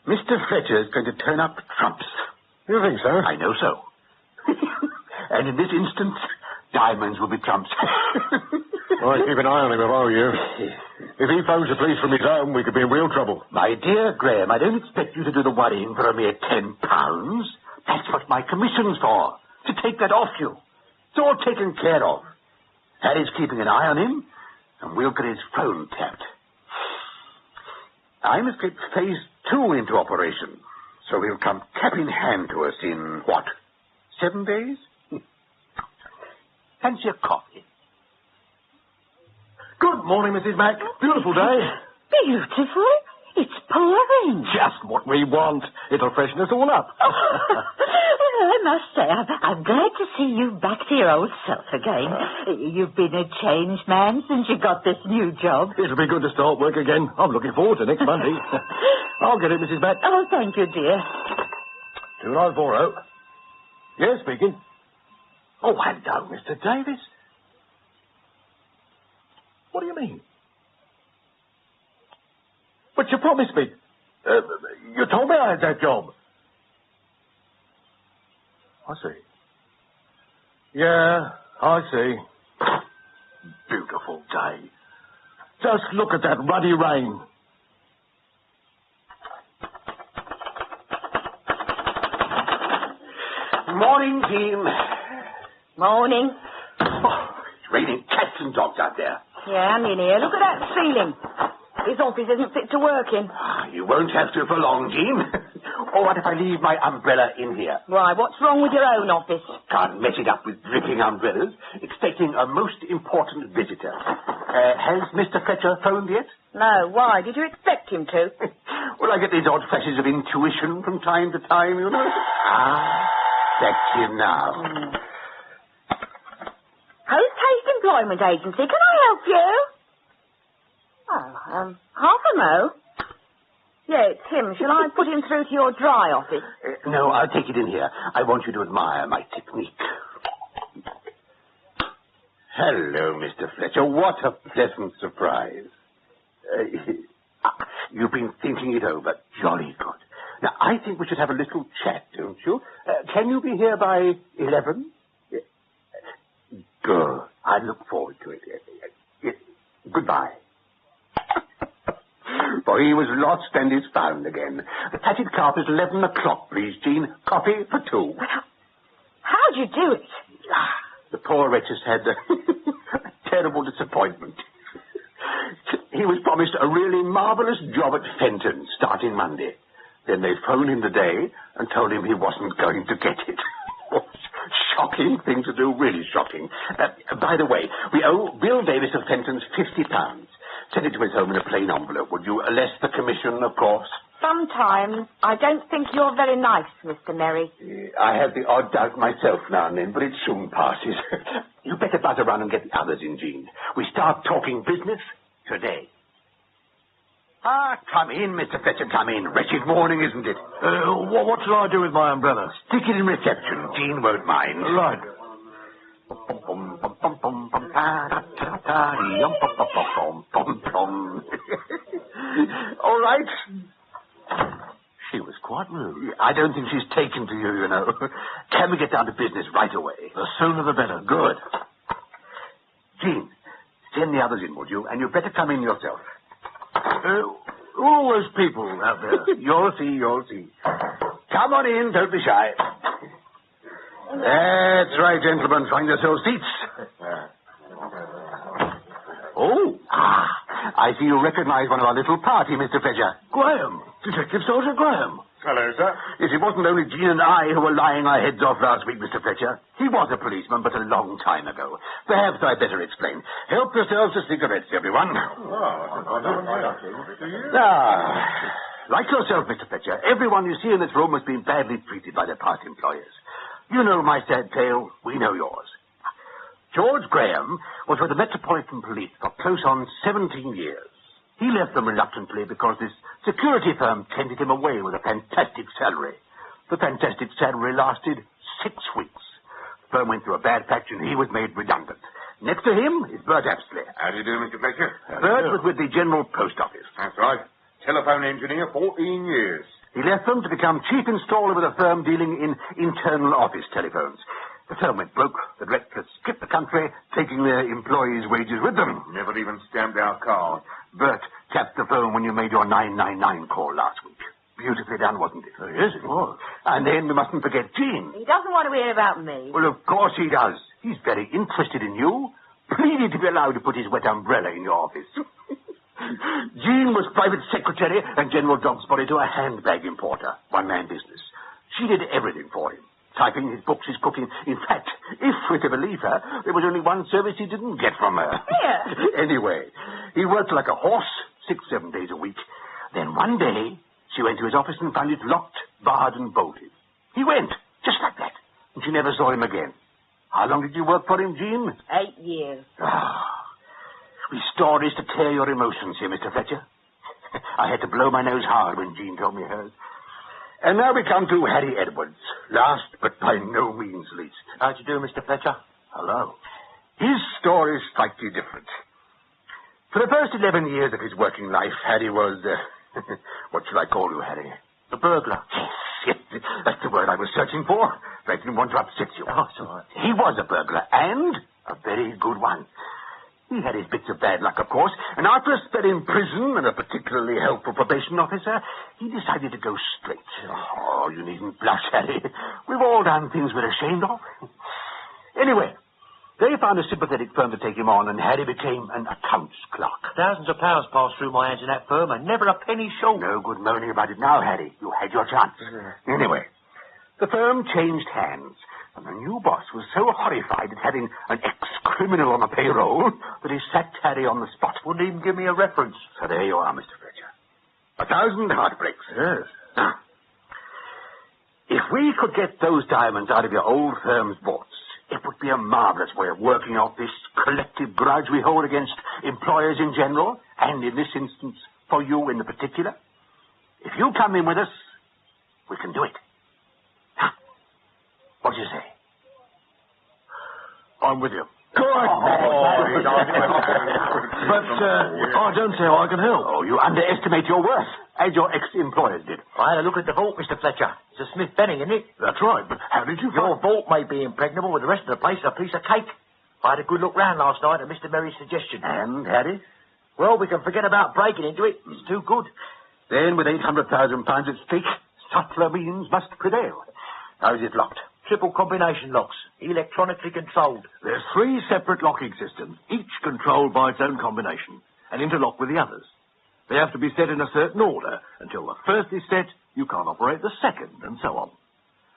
Mr. Fletcher is going to turn up trumps. You think so? I know so. And in this instance, diamonds will be trumps. I'd keep an eye on him if I were you. If he phones the police from his home, we could be in real trouble. My dear Graham, I don't expect you to do the worrying for a mere £10. That's what my commission's for, to take that off you. It's all taken care of. Harry's keeping an eye on him, and we'll get his phone tapped. I must get phase 2 into operation, so he'll come cap in hand to us in, 7 days? Fancy a coffee? Good morning, Mrs. Mac. Beautiful day. Beautiful? It's pouring. Just what we want. It'll freshen us all up. I must say, I'm glad to see you back to your old self again. You've been a changed man since you got this new job. It'll be good to start work again. I'm looking forward to next Monday. I'll get it, Mrs. Mac. Oh, thank you, dear. 2940. Yes, speaking. Oh, hello, Mr. Davis. What do you mean? But you promised me. You told me I had that job. I see. Yeah, I see. Beautiful day. Just look at that ruddy rain. Morning, team. Morning. Oh, it's raining cats and dogs out there. Yeah, I'm in here. Look at that ceiling. His office isn't fit to work in. You won't have to for long, Jean. Or what if I leave my umbrella in here? Why, what's wrong with your own office? Can't mess it up with dripping umbrellas. Expecting a most important visitor. Has Mr. Fletcher phoned yet? No, why? Did you expect him to? Well, I get these odd flashes of intuition from time to time, you know. That's him now. Post Haste Employment Agency, can I help you? Oh, half a mo. Yeah, it's him. Shall I put him through to your dry office? No, I'll take it in here. I want you to admire my technique. Hello, Mr. Fletcher. What a pleasant surprise. You've been thinking it over. Jolly good. Now, I think we should have a little chat, don't you? Can you be here by 11? Good. I look forward to it. Goodbye. For he was lost and is found again. The patted carpet, 11 o'clock, please, Jean. Coffee for 2. How'd you do it? The poor wretch has had a terrible disappointment. He was promised a really marvellous job at Fenton starting Monday. Then they phoned him today and told him he wasn't going to get it. Shocking thing to do, really shocking. By the way, we owe Bill Davis of Fenton's £50. Send it to his home in a plain envelope, would you? Less the commission, of course. Sometimes I don't think you're very nice, Mr. Merry. I have the odd doubt myself now and then, but it soon passes. You better buzz around and get the others in, Jean. We start talking business today. Come in, Mr. Fletcher, come in. Wretched morning, isn't it? What shall I do with my umbrella? Stick it in reception. Jean won't mind. Right. All right. She was quite rude. I don't think she's taken to you, you know. Can we get down to business right away? The sooner the better. Good. Jean, send the others in, would you? And you better come in yourself. All those people out there. You'll see. Come on in, don't be shy. That's right, gentlemen. Find yourselves seats. I see you recognize one of our little party, Mr. Fletcher. Graham. Detective Sergeant Graham. Hello, sir. Yes, it wasn't only Jean and I who were lying our heads off last week, Mr. Fletcher. He was a policeman, but a long time ago. Perhaps I'd better explain. Help yourselves to cigarettes, everyone. Like yourself, Mr. Fletcher, everyone you see in this room has been badly treated by their past employers. You know my sad tale. We know yours. George Graham was with the Metropolitan Police for close on 17 years. He left them reluctantly because this security firm tempted him away with a fantastic salary. The fantastic salary lasted 6 weeks. The firm went through a bad patch and he was made redundant. Next to him is Bert Apsley. How do you do, Mr. Fletcher? Bert was with the General Post Office. That's right. Telephone engineer, 14 years. He left them to become chief installer with a firm dealing in internal office telephones. The firm went broke. The directors skipped the country, taking their employees' wages with them. Never even stamped our card. Bert tapped the phone when you made your 999 call last week. beautifully done, wasn't it? Oh, yes, it was. And then we mustn't forget Jean. He doesn't want to hear about me. Well, of course he does. He's very interested in you. Pleaded to be allowed to put his wet umbrella in your office. Jean was private secretary and general dog's body to a handbag importer. One-man business. She did everything for him. Typing his books, his cooking. In fact, if we're to believe her, there was only one service he didn't get from her. Yeah. Anyway, he worked like a horse 6-7 days a week. Then one day, she went to his office and found it locked, barred, and bolted. He went, just like that, and she never saw him again. How long did you work for him, Jean? 8 years. With stories to tear your emotions here, Mr. Fletcher. I had to blow my nose hard when Jean told me hers. And now we come to Harry Edwards, last but by no means least. How'd you do, Mr. Fletcher? Hello. His story is slightly different. For the first 11 years of his working life, Harry was, what shall I call you, Harry? A burglar. Yes, that's the word I was searching for. I didn't want to upset you. Oh, it's all right. He was a burglar, and a very good one. He had his bits of bad luck, of course, and after a spell in prison and a particularly helpful probation officer, he decided to go straight. Oh, you needn't blush, Harry. We've all done things we're ashamed of. Anyway, they found a sympathetic firm to take him on, and Harry became an accounts clerk. Thousands of pounds passed through my hands in that firm, and never a penny short. No good moaning about it now, Harry. You had your chance. Anyway, the firm changed hands, and the new boss was so horrified at having an ex-criminal on the payroll that he sacked Harry on the spot. Wouldn't even give me a reference. So there you are, Mr. Fletcher. 1,000 heartbreaks. Yes. Now, if we could get those diamonds out of your old firm's vaults, it would be a marvelous way of working off this collective grudge we hold against employers in general, and in this instance, for you in the particular. If you come in with us, we can do it. Huh? What do you say? I'm with you. Good. But I don't see how I can help. Oh, you underestimate your worth, as your ex-employers did. I had a look at the vault, Mr. Fletcher. It's a Smith Benning, isn't it? That's right, but how did you Your vault may be impregnable, with the rest of the place a piece of cake. I had a good look round last night at Mr. Merry's suggestion. And, Harry? Well, we can forget about breaking into it. It's too good. Then, with £800,000 at stake, subtler means must prevail. How is it locked? Triple combination locks, electronically controlled. There's 3 separate locking systems, each controlled by its own combination, and interlocked with the others. They have to be set in a certain order. Until the first is set, you can't operate the second, and so on.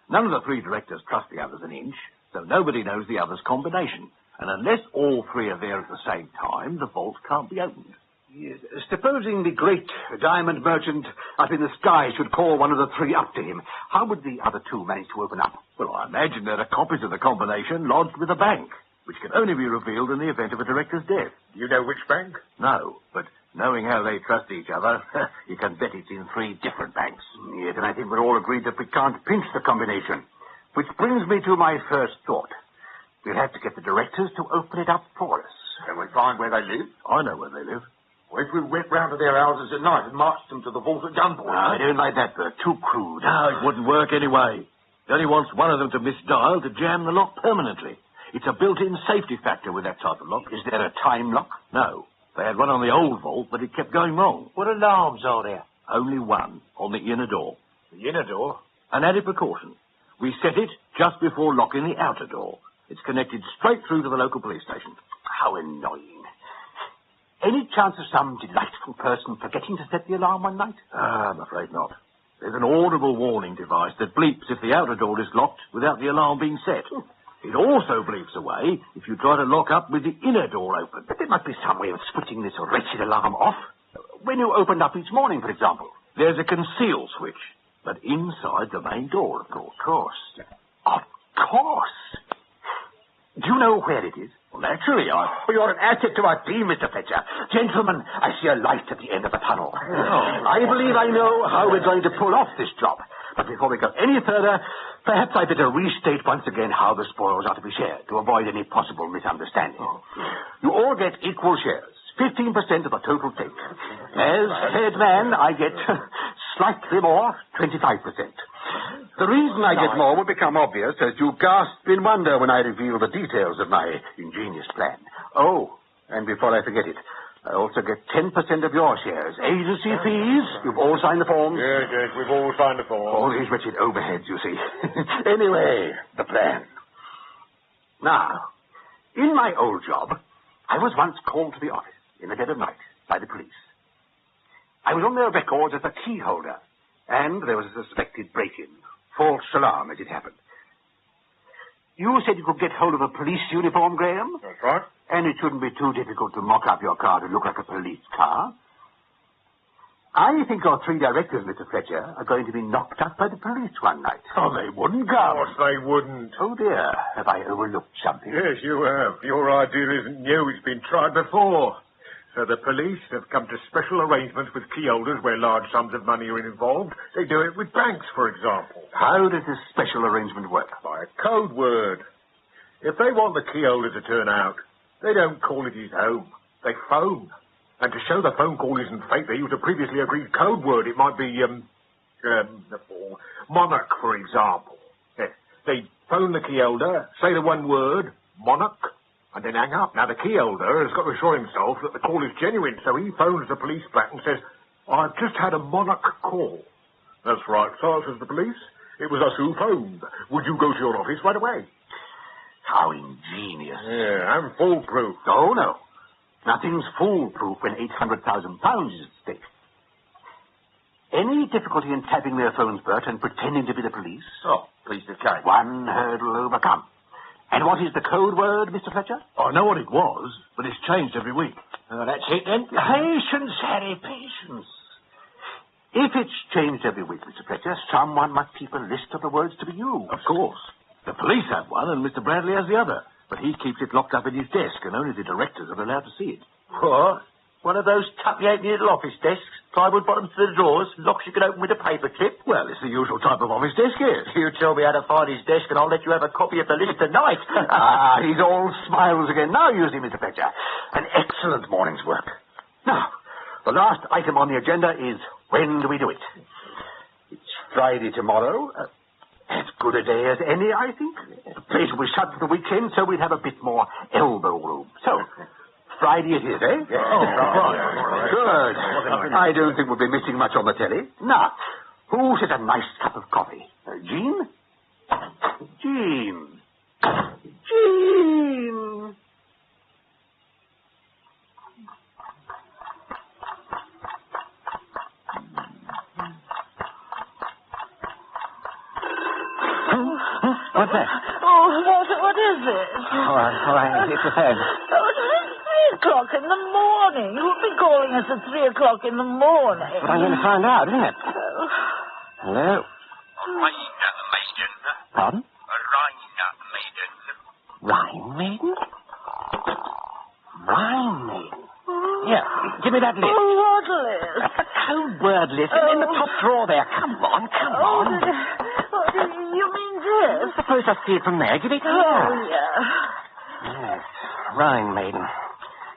None of the 3 directors trust the others an inch, so nobody knows the other's combination. And unless all 3 are there at the same time, the vault can't be opened. Yes. Supposing the great diamond merchant up in the sky should call one of the 3 up to him, how would the other 2 manage to open up? Well, I imagine there are copies of the combination lodged with a bank, which can only be revealed in the event of a director's death. Do you know which bank? No, but knowing how they trust each other, you can bet it's in 3 different banks. Yes, and I think we're all agreed that we can't pinch the combination. Which brings me to my first thought. We'll have to get the directors to open it up for us. Can we find where they live? I know where they live. Well, if we went round to their houses at night and marched them to the vault at gunpoint. No, I don't like that, Bert. Too crude. No, it wouldn't work anyway. It only wants one of them to misdial to jam the lock permanently. It's a built-in safety factor with that type of lock. Is there a time lock? No. They had one on the old vault, but it kept going wrong. What alarms are there? Only one, on the inner door. The inner door? An added precaution. We set it just before locking the outer door. It's connected straight through to the local police station. How annoying. Any chance of some delightful person forgetting to set the alarm one night? I'm afraid not. There's an audible warning device that bleeps if the outer door is locked without the alarm being set. It also bleeps away if you try to lock up with the inner door open. But there must be some way of switching this wretched alarm off. When you opened up each morning, for example. There's a conceal switch, but inside the main door, of course. Of course. Of course. Do you know where it is? Well, naturally, You're an asset to our team, Mr. Fletcher. Gentlemen, I see a light at the end of the tunnel. I believe I know how we're going to pull off this job. But before we go any further, perhaps I'd better restate once again how the spoils are to be shared, to avoid any possible misunderstanding. You all get equal shares, 15% of the total take. As head man, I get slightly more, 25%. The reason I get more will become obvious as you gasp in wonder when I reveal the details of my ingenious plan. Oh, and before I forget it, I also get 10% of your shares. Agency fees. You've all signed the forms. Yes, we've all signed the form. All these wretched overheads, you see. Anyway, the plan. Now, in my old job, I was once called to the office in the dead of night by the police. I was on their records as a key holder, and there was a suspected break-in. False alarm, as it happened. You said you could get hold of a police uniform, Graham? That's right. And it shouldn't be too difficult to mock up your car to look like a police car. I think your 3 directors, Mr. Fletcher, are going to be knocked up by the police one night. Oh, they wouldn't come. Of course they wouldn't. Oh, dear. Have I overlooked something? Yes, you have. Your idea isn't new. It's been tried before. So the police have come to special arrangements with key holders where large sums of money are involved. They do it with banks, for example. How does this special arrangement work? By a code word. If they want the key holder to turn out, they don't call it his home. They phone. And to show the phone call isn't fake, they use a previously agreed code word. It might be, monarch, for example. Yes. They phone the key holder, say the one word, monarch, and then hang up. Now, the key holder has got to assure himself that the call is genuine, so he phones the police back and says, I've just had a monarch call. That's right, sir, says the police. It was us who phoned. Would you go to your office right away? How ingenious. Yeah, and foolproof. Oh, no. Nothing's foolproof when £800,000 is at stake. Any difficulty in tapping their phones, Bert, and pretending to be the police? Oh, please the kind. One hurdle overcome. And what is the code word, Mr. Fletcher? I know what it was, but it's changed every week. That's it, then? Patience, Harry, patience. If it's changed every week, Mr. Fletcher, someone must keep a list of the words to be used. Of course. The police have one, and Mr. Bradley has the other. But he keeps it locked up in his desk, and only the directors are allowed to see it. What? One of those tuck-me-halfpenny little office desks, plywood bottoms to the drawers, locks you can open with a paper clip? Well, it's the usual type of office desk, yes. You tell me how to find his desk, and I'll let you have a copy of the list tonight. He's all smiles again. Now you see, Mr. Fletcher. An excellent morning's work. Now, the last item on the agenda is, when do we do it? It's Friday tomorrow. As good a day as any, I think. The place will be shut for the weekend, so we'd have a bit more elbow room. So, Friday it is, eh? Yes. Oh, right. Good. I don't think we'll be missing much on the telly. Now, who says a nice cup of coffee? Jean? Jean. Jean. What's that? Oh, what is it? All right. It's a phone. Oh, it's 3 o'clock in the morning. Who'd be calling us at 3 o'clock in the morning? But I'm going to find out, isn't it? Hello? Raina Maiden. Pardon? Raina Maiden. Rhine Maiden? Rhine Maiden? Here, give me that list. Oh, what list? That's the code word list. In the top drawer there. Come on. You mean this? Suppose I see it from there. Give it here. Oh, yeah. Yes, Rhine Maiden.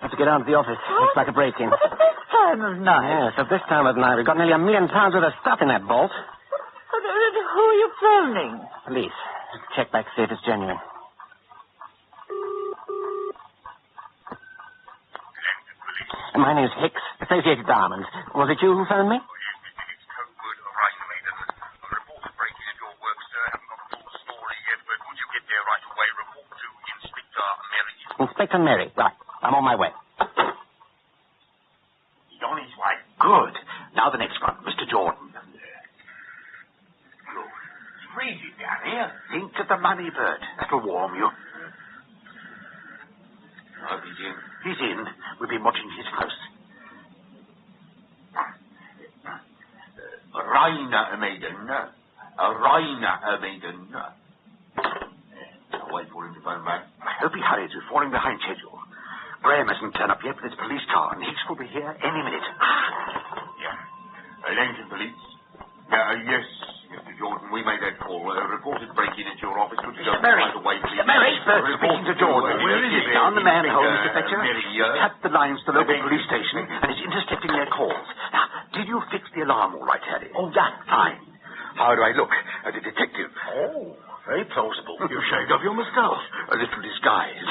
Have to get down to the office. Looks like a break-in. But at this time of night? Yes, at this time of night. We've got nearly £1 million worth of stuff in that vault. Who are you phoning? Police. Check back, see if it's genuine. My name's Hicks, Associated Diamonds. Was it you who phoned me? Inspector Merry. Right. I'm on my way. He's on his way. Good. Now the next one, Mr. Jordan. It's freezing down here. Think of the money, Bert. That'll warm you. Oh, he's in. He's in. We've been watching his close. Raina Maiden. Raina Maiden. I'll wait for him to phone back. I hope he hurries. We're falling behind schedule. Graham hasn't turned up yet with his police car, and Hicks will be here any minute. Yeah. Attention, police. Yes, Mr. Jordan, we made that call. Reported break-in into your office. Could you go right away, please? Mr. Merry, speaking to Jordan. Where is he? Down the manhole, Mr. Fletcher. Merry, Cut the lines to the local police station, and is intercepting their calls. Now, did you fix the alarm all right, Harry? Oh, yeah. Fine. How do I look? As a detective? Oh, very plausible. You shaved off your moustache. A little disguise.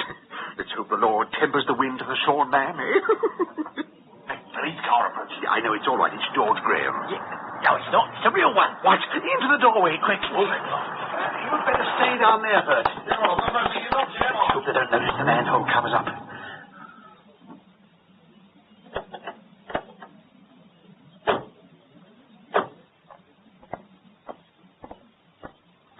Let's hope the Lord tempers the wind to the shorn man, eh? I know, it's all right. It's George Graham. No, it's not. It's a real one. What? Into the doorway, quick. You'd better stay down there, Bert. Hope they don't notice the manhole covers up.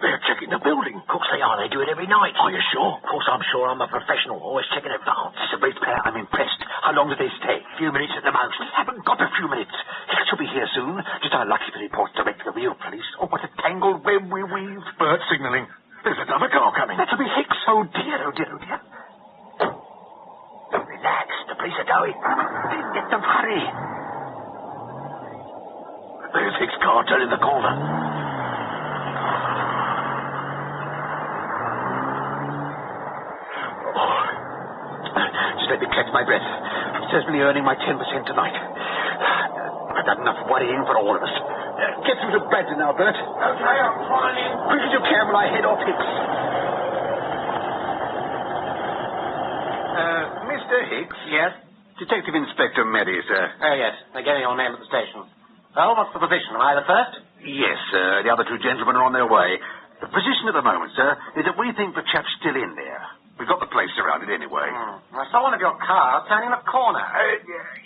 They're checking the building. Of course they are. They do it every night. Are you sure? Of course I'm sure. I'm a professional. Always checking advance. It's a great pair. I'm impressed. How long do they stay? A few minutes at the most. We haven't got a few minutes. She'll be here soon. Just our lucky for reports direct to the real police. Oh, what a tangled web we weave. Bert signalling. There's another car coming. That'll be Hicks. Oh, dear, oh, dear, oh, dear. Relax. The police are going. Get them, hurry. There's Hicks' car turning the corner. Just let me catch my breath. I'm certainly earning my 10% tonight. I've had enough worrying for all of us. Get through to Bradley now, Bert. Okay, I'm trying. Quick as you can when I head off Hicks. Mr. Hicks? Yes? Detective Inspector Merry, sir. Oh, yes. They're getting your name at the station. Well, what's the position? Am I the first? Yes, sir. The other two gentlemen are on their way. The position at the moment, sir, is that we think the chap's still in there. We've got the place surrounded anyway. I saw one of your cars turning the corner.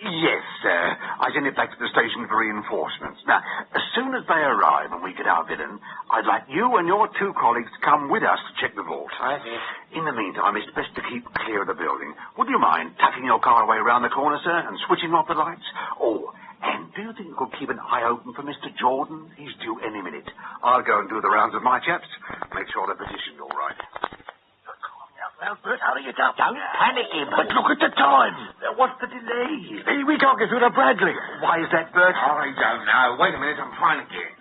Yes, sir. I sent it back to the station for reinforcements. Now, as soon as they arrive and we get our villain, I'd like you and your two colleagues to come with us to check the vault. I see. In the meantime, it's best to keep clear of the building. Would you mind tucking your car away around the corner, sir, and switching off the lights? Oh, and do you think you could keep an eye open for Mr. Jordan? He's due any minute. I'll go and do the rounds of my chaps. Make sure they're positioned all right. Well, Bert, hurry it up. Don't panic him. But look at the time. What's the delay? We can't get through to Bradley. Why is that, Bert? I don't know. Wait a minute, I'm trying again.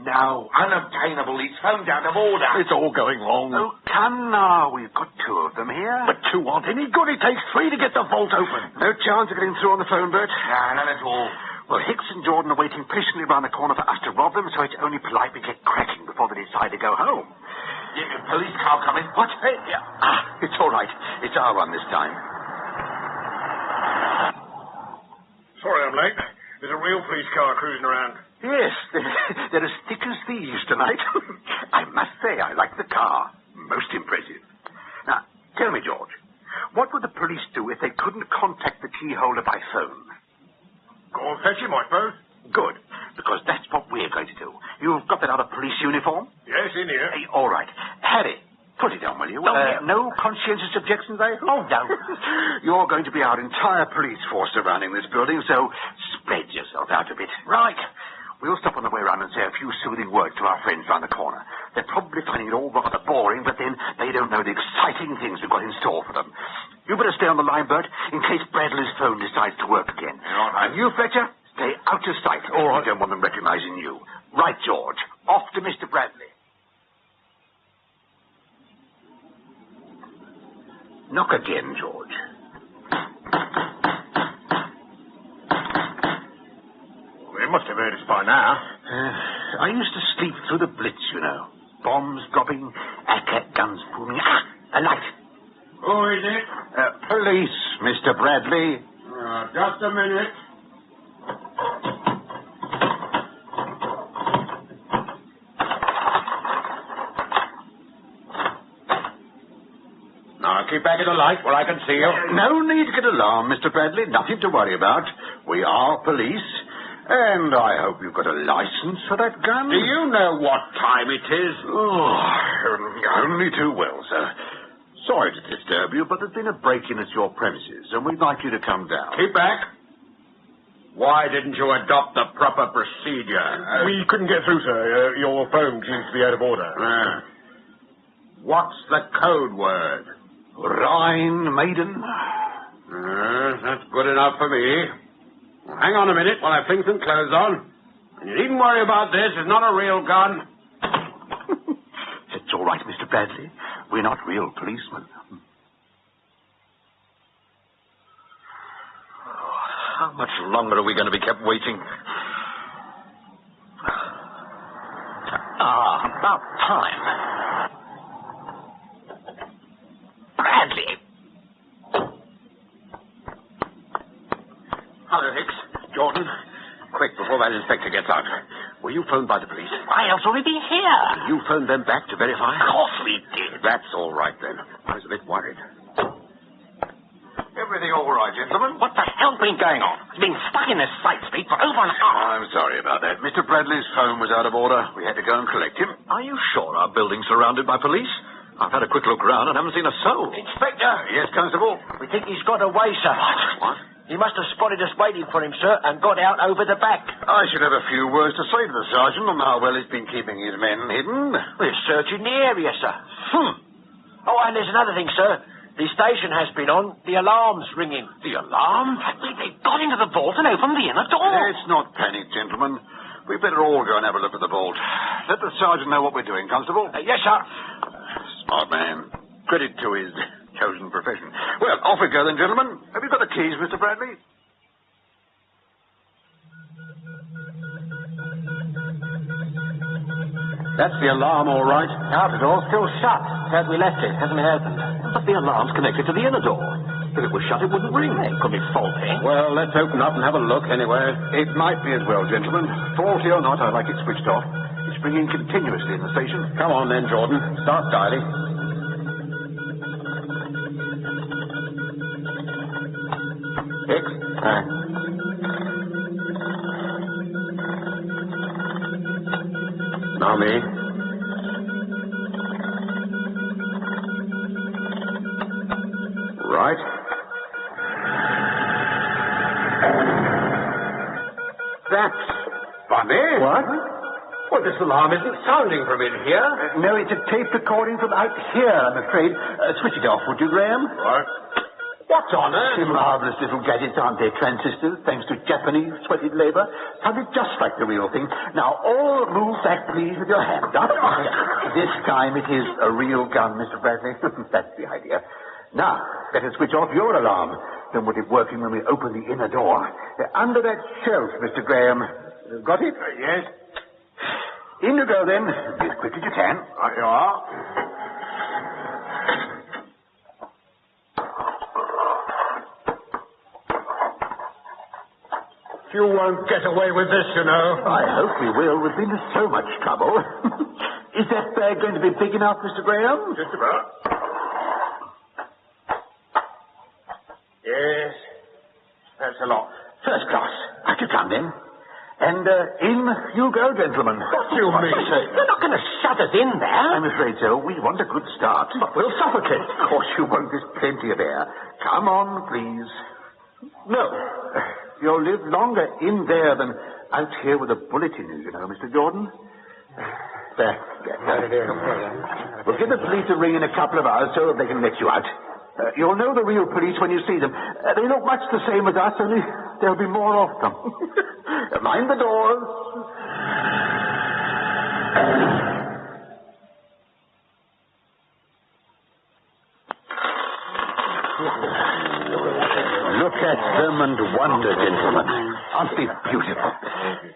No, unobtainable. It's phoned out of order. It's all going wrong. Oh, come now. We've got two of them here. But two aren't any good. It takes three to get the vault open. No chance of getting through on the phone, Bert? No, none at all. Well, Hicks and Jordan are waiting patiently around the corner for us to rob them, so it's only polite we get cracking before they decide to go home. Yeah, police car coming. What? Hey, it's all right. It's our run this time. Sorry I'm late. There's a real police car cruising around. Yes, they're as thick as thieves tonight. I must say, I like the car. Most impressive. Now, tell me, George, what would the police do if they couldn't contact the key holder by phone? Go and fetch him, I suppose. Good, because that's what we're going to do. You've got that other police uniform? Yes, in here. Hey, all right. Harry, put it on, will you? No conscientious objections, I hope? Oh, no. You're going to be our entire police force surrounding this building, so spread yourself out a bit. Right. We'll stop on the way around and say a few soothing words to our friends round the corner. They're probably finding it all rather boring, but then they don't know the exciting things we've got in store for them. You better stay on the line, Bert, in case Bradley's phone decides to work again. All right. And you, Fletcher, stay out of sight. All right. We don't want them recognizing you. Right, George. Off to Mr. Bradley. Knock again, George. They must have heard us by now. I used to sleep through the Blitz, you know. Bombs dropping, ACAT guns booming. A light. Who is it? Police, Mr. Bradley. Just a minute. Now, keep back in the light where I can see you. No need to get alarmed, Mr. Bradley. Nothing to worry about. We are police. And I hope you've got a license for that gun. Do you know what time it is? Oh, only too well, sir. Sorry to disturb you, but there's been a break-in at your premises, and we'd like you to come down. Keep back. Why didn't you adopt the proper procedure? We couldn't get through, sir. Your phone seems to be out of order. What's the code word? Rhine Maiden. That's good enough for me. Hang on a minute while I fling some clothes on. And you needn't worry about this. It's not a real gun. It's all right, Mr. Bradley. We're not real policemen. How much longer are we going to be kept waiting? About time. Bradley. while Inspector gets out. Were you phoned by the police? Why else would we be here? You phoned them back to verify? Of course we did. That's all right, then. I was a bit worried. Everything all right, gentlemen? What the hell's been going on? It's been stuck in this side street for over an hour. I'm sorry about that. Mr. Bradley's phone was out of order. We had to go and collect him. Are you sure our building's surrounded by police? I've had a quick look round and haven't seen a soul. Inspector! Yes, Constable? We think he's got away, sir. What? He must have spotted us waiting for him, sir, and got out over the back. I should have a few words to say to the sergeant on how well he's been keeping his men hidden. We're searching the area, sir. Oh, and there's another thing, sir. The station has been on. The alarm's ringing. The alarm? They got into the vault and opened the inner door. Let's not panic, gentlemen. We'd better all go and have a look at the vault. Let the sergeant know what we're doing, Constable. Yes, sir. Smart man. Credit to his chosen profession. Well, off we go then, gentlemen. Have you got the keys, Mr. Bradley? That's the alarm, all right. Now, the door's still shut. Had we left it, hasn't been opened. But the alarm's connected to the inner door. If it was shut, it wouldn't ring. It could be faulty. Well, let's open up and have a look anyway. It might be as well, gentlemen. Faulty or not, I like it switched off. It's ringing continuously in the station. Come on then, Jordan. Start dialing. X. Now me. Right. That's funny. What? Well, this alarm isn't sounding from in here. No, it's a tape recording from out here, I'm afraid. Switch it off, would you, Graham? Right. What's on it? Marvellous little gadgets, aren't they? Transistors, thanks to Japanese sweated labour. Sounded just like the real thing. Now, all move back, please, with your hand up. This time it is a real gun, Mr. Bradley. That's the idea. Now, better switch off your alarm. Then we'll be working when we open the inner door. Under that shelf, Mr. Graham. Got it? Yes. In you go, then. Be as quick as you can. Right you are. You won't get away with this, you know. I hope we will. We've been in so much trouble. Is that bag going to be big enough, Mr. Graham? Just about. Yes. That's a lot. First class. Out you come, then. And in you go, gentlemen. What do you mean? You're not going to shut us in there. I'm afraid so. We want a good start. But we'll suffocate. Of course you won't. There's plenty of air. Come on, please. No. You'll live longer in there than out here with a bullet in you, Mr. Jordan. There. We'll give the police a ring in a couple of hours so they can let you out. You'll know the real police when you see them. They look much the same as us, only there'll be more of them. Mind the doors. Look at them and wonder, gentlemen. Aren't they beautiful?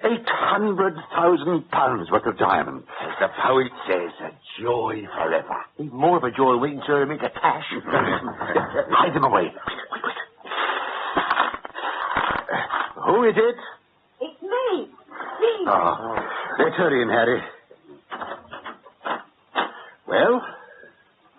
£800,000 worth of diamonds. As the poet says, a joy forever. Even more of a joy we can turn them into cash. Hide them away. Quick. Who is it? It's me. Please. Oh, let's hurry in, Harry. Well?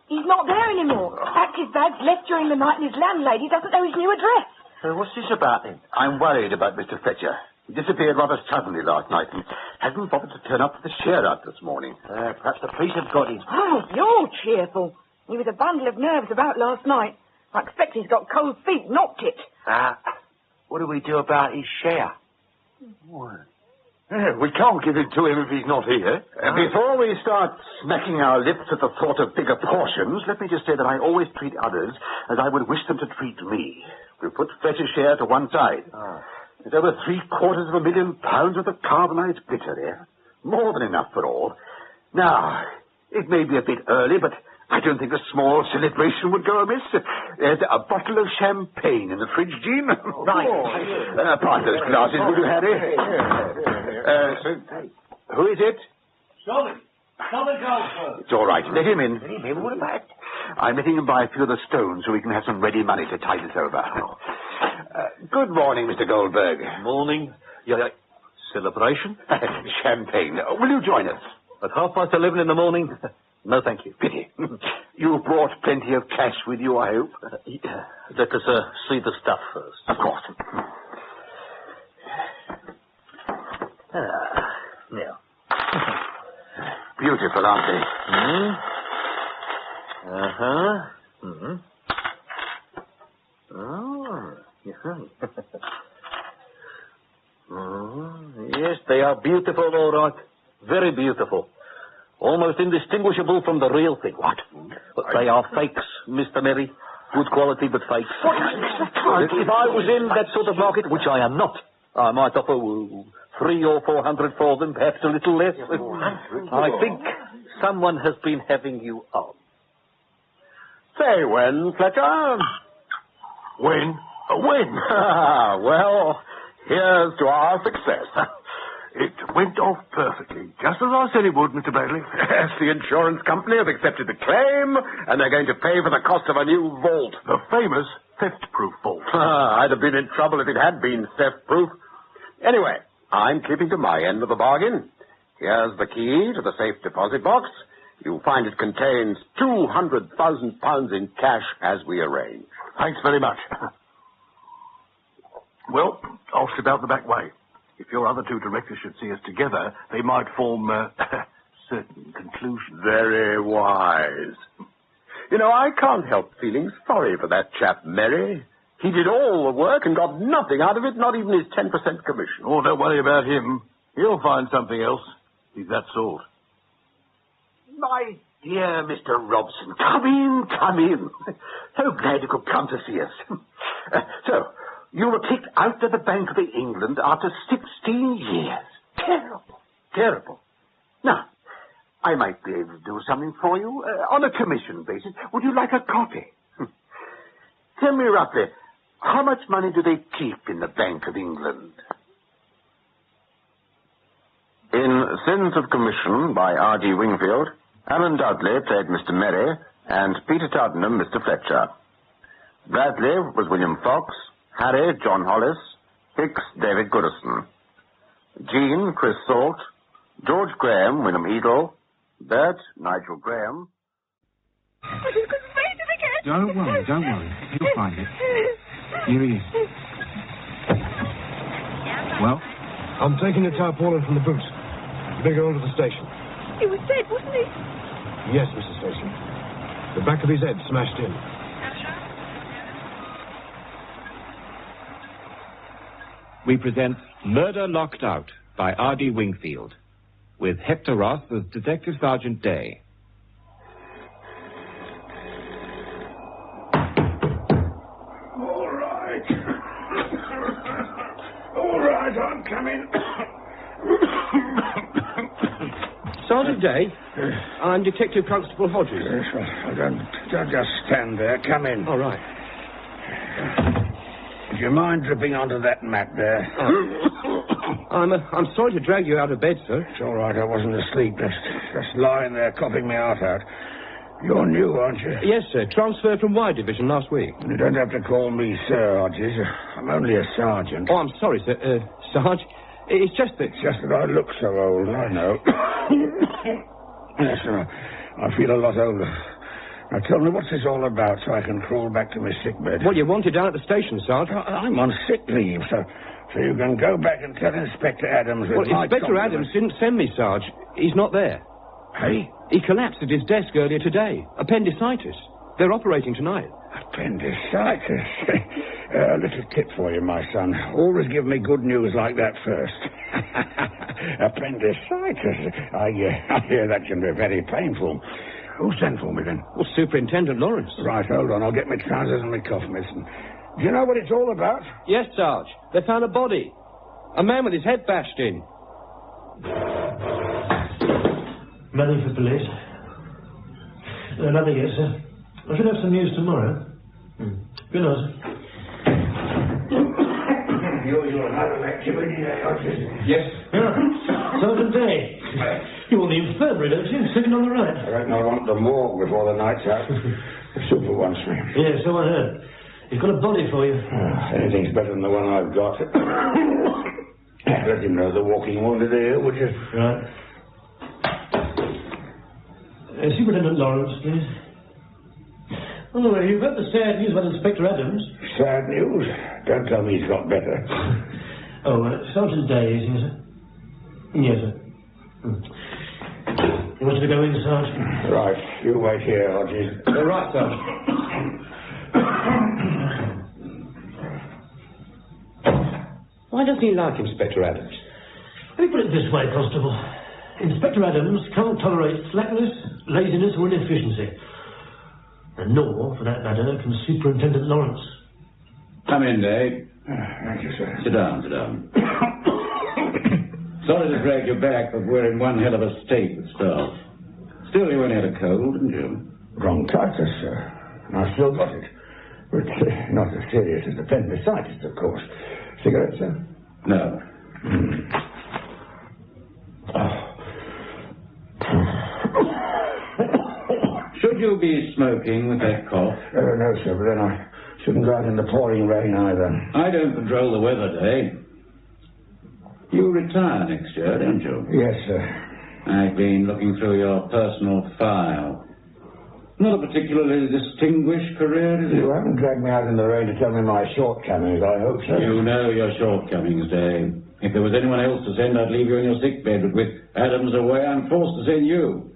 He's not there anymore. Packed his bags, left during the night, and his landlady doesn't know his new address. What's this about, then? I'm worried about Mr. Fletcher. He disappeared rather suddenly last night and hasn't bothered to turn up for the share-out this morning. Perhaps the police have got him. Oh, you're cheerful. He was a bundle of nerves about last night. I expect he's got cold feet, knocked it. What do we do about his share? We can't give it to him if he's not here. Before we start smacking our lips at the thought of bigger portions, let me just say that I always treat others as I would wish them to treat me. We'll put Fletcher's share to one side. There's over £750,000 worth of carbonized glitter there. More than enough for all. Now, it may be a bit early, but I don't think a small celebration would go amiss. There's a bottle of champagne in the fridge, Jean. Right. Pass those glasses, will you, Harry? Who is it? Dolly Goldberg. It's all right. Let him in. Let him in? What about? I'm letting him buy a few of the stones so we can have some ready money to tide us over. Good morning, Mr. Goldberg. Morning. Yeah, Celebration? Champagne. Will you join us? At 11:30 in the morning? No, thank you. Pity. You brought plenty of cash with you, I hope. Let us see the stuff first. Of course. Now. Beautiful, aren't they? Yes, they are beautiful, all right. Very beautiful. Almost indistinguishable from the real thing. What? But they are fakes, Mr. Merry. Good quality, but fakes. If I was in that sort of market, which I am not, I might offer 300 or 400 for them, perhaps a little less. I think someone has been having you on. Say when, Fletcher? When? When? Well, here's to our success. It went off perfectly, just as I said it would, Mr. Bradley. Yes, the insurance company have accepted the claim, and they're going to pay for the cost of a new vault. The famous theft-proof vault. I'd have been in trouble if it had been theft-proof. Anyway, I'm keeping to my end of the bargain. Here's the key to the safe deposit box. You'll find it contains £200,000 in cash as we arranged. Thanks very much. Well, I'll slip out the back way. If your other two directors should see us together, they might form certain conclusions. Very wise. You know, I can't help feeling sorry for that chap, Merry. He did all the work and got nothing out of it, not even his 10% commission. Oh, don't worry about him. He'll find something else. He's that sort. My dear Mr. Robson, come in. So glad you could come to see us. So, you were kicked out of the Bank of England after 16 years. Terrible. Now, I might be able to do something for you on a commission basis. Would you like a copy? Tell me roughly, how much money do they keep in the Bank of England? In Sins of Commission by R.G. Wingfield, Alan Dudley played Mr. Merry and Peter Tottenham Mr. Fletcher. Bradley was William Fox, Harry John Hollis, Hicks David Goodison, Jean Chris Salt, George Graham William Edel, Bert Nigel Graham. Don't worry. You'll find it. Here he is. Well? I'm taking the tarpaulin from the boot. You better go on to the station. He was dead, wasn't he? Yes, Mrs. Station. The back of his head smashed in. We present Murder Locked Out by R.D. Wingfield, with Hector Ross as Detective Sergeant Day. All right, I'm coming. Sergeant Day, I'm Detective Constable Hodges. Yes, well, don't just stand there. Come in. All right. Do you mind dripping onto that mat there? I'm sorry to drag you out of bed, sir. It's all right. I wasn't asleep. Just lying there coughing my heart out. You're new, aren't you? Yes, sir. Transferred from Y Division last week. You don't have to call me Sir, Hodges. I'm only a sergeant. Oh, I'm sorry, sir. Sarge, it's just that... It's just that I look so old, I know. Yes, sir. I feel a lot older. Now, tell me, what's this all about so I can crawl back to my sick bed? Well, you're wanted down at the station, Sarge. I'm on sick leave, so you can go back and tell Inspector Adams... Well, Inspector Adams didn't send me, Sarge. He's not there. Hey? He collapsed at his desk earlier today. Appendicitis. They're operating tonight. Appendicitis? A little tip for you, my son. Always give me good news like that first. Appendicitis? I hear that can be very painful. Who sent for me, then? Well, Superintendent Lawrence. Right, hold on. I'll get my trousers and my cough medicine. Do you know what it's all about? Yes, Sarge. They found a body. A man with his head bashed in. Money for police. No, nothing yet, sir. I should have some news tomorrow. Good night. You're another activity there, Hodges. Yes. Sergeant Day. You want the infirmary, don't you? Second on the right. I reckon I want the morgue before the night's out. The super wants me. Yeah, so I heard. He's got a body for you. Anything's better than the one I've got. Let him know the walking wounded here, would you? Right. Superintendent Lawrence, please. Oh, you've heard the sad news about Inspector Adams. Sad news? Don't tell me he's got better. Sergeant Day, is he, sir? Yes, sir. You want you to go in, Sergeant? Right, you wait here, Hodges. Right, Sergeant. Why doesn't he like Inspector Adams? Let me put it this way, Constable. Inspector Adams can't tolerate slackness, laziness, or inefficiency. And nor, for that matter, can Superintendent Lawrence. Come in, Dave. Thank you, sir. Sit down, sit down. Sorry to drag you back, but we're in one hell of a state with staff. Still, you only had a cold, didn't you? Bronchitis, sir. I've still got it. But not as serious as appendicitis, of course. Cigarette, sir? No. Should you be smoking with that cough? No, sir, but then I shouldn't go out in the pouring rain either. I don't control the weather, Dave. You retire next year, don't you? Yes, sir. I've been looking through your personal file. Not a particularly distinguished career, is it? You haven't dragged me out in the rain to tell me my shortcomings, I hope so. You know your shortcomings, Dave. If there was anyone else to send, I'd leave you in your sick bed, but with Adams away, I'm forced to send you.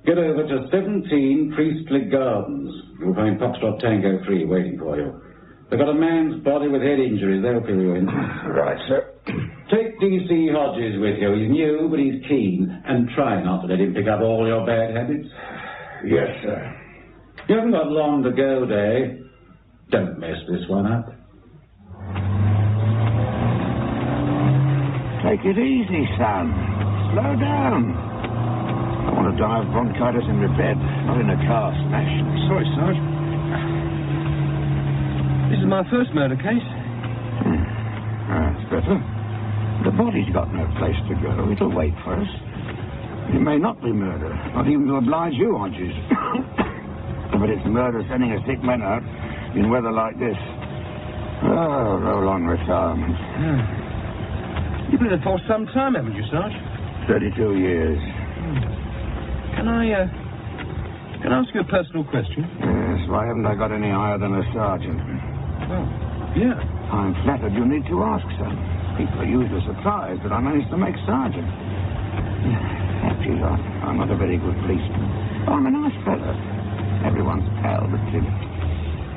Get over to 17 Priestley Gardens. You'll find Foxtrot Tango 3 waiting for you. They've got a man's body with head injuries. They'll fill you in. Right, sir. Take D.C. Hodges with you. He's new, but he's keen. And try not to let him pick up all your bad habits. Yes, sir. You haven't got long to go, Dave. Don't mess this one up. Take it easy, son. Slow down. I want to die of bronchitis in my bed, not in a car smash. Sorry, Sarge. This is my first murder case. That's better. The body's got no place to go. It'll wait for us. It may not be murder, not even to oblige you, Hodges. But it's murder sending a sick man out in weather like this. Oh, roll on retirement. You've been in the force some time, haven't you, Sarge? 32 years. Can I ask you a personal question? Yes, why haven't I got any higher than a sergeant? Well, yeah. I'm flattered you need to ask, son. People are usually surprised that I managed to make sergeant. Actually, I'm not a very good policeman. I'm a nice fellow. Everyone's pal, but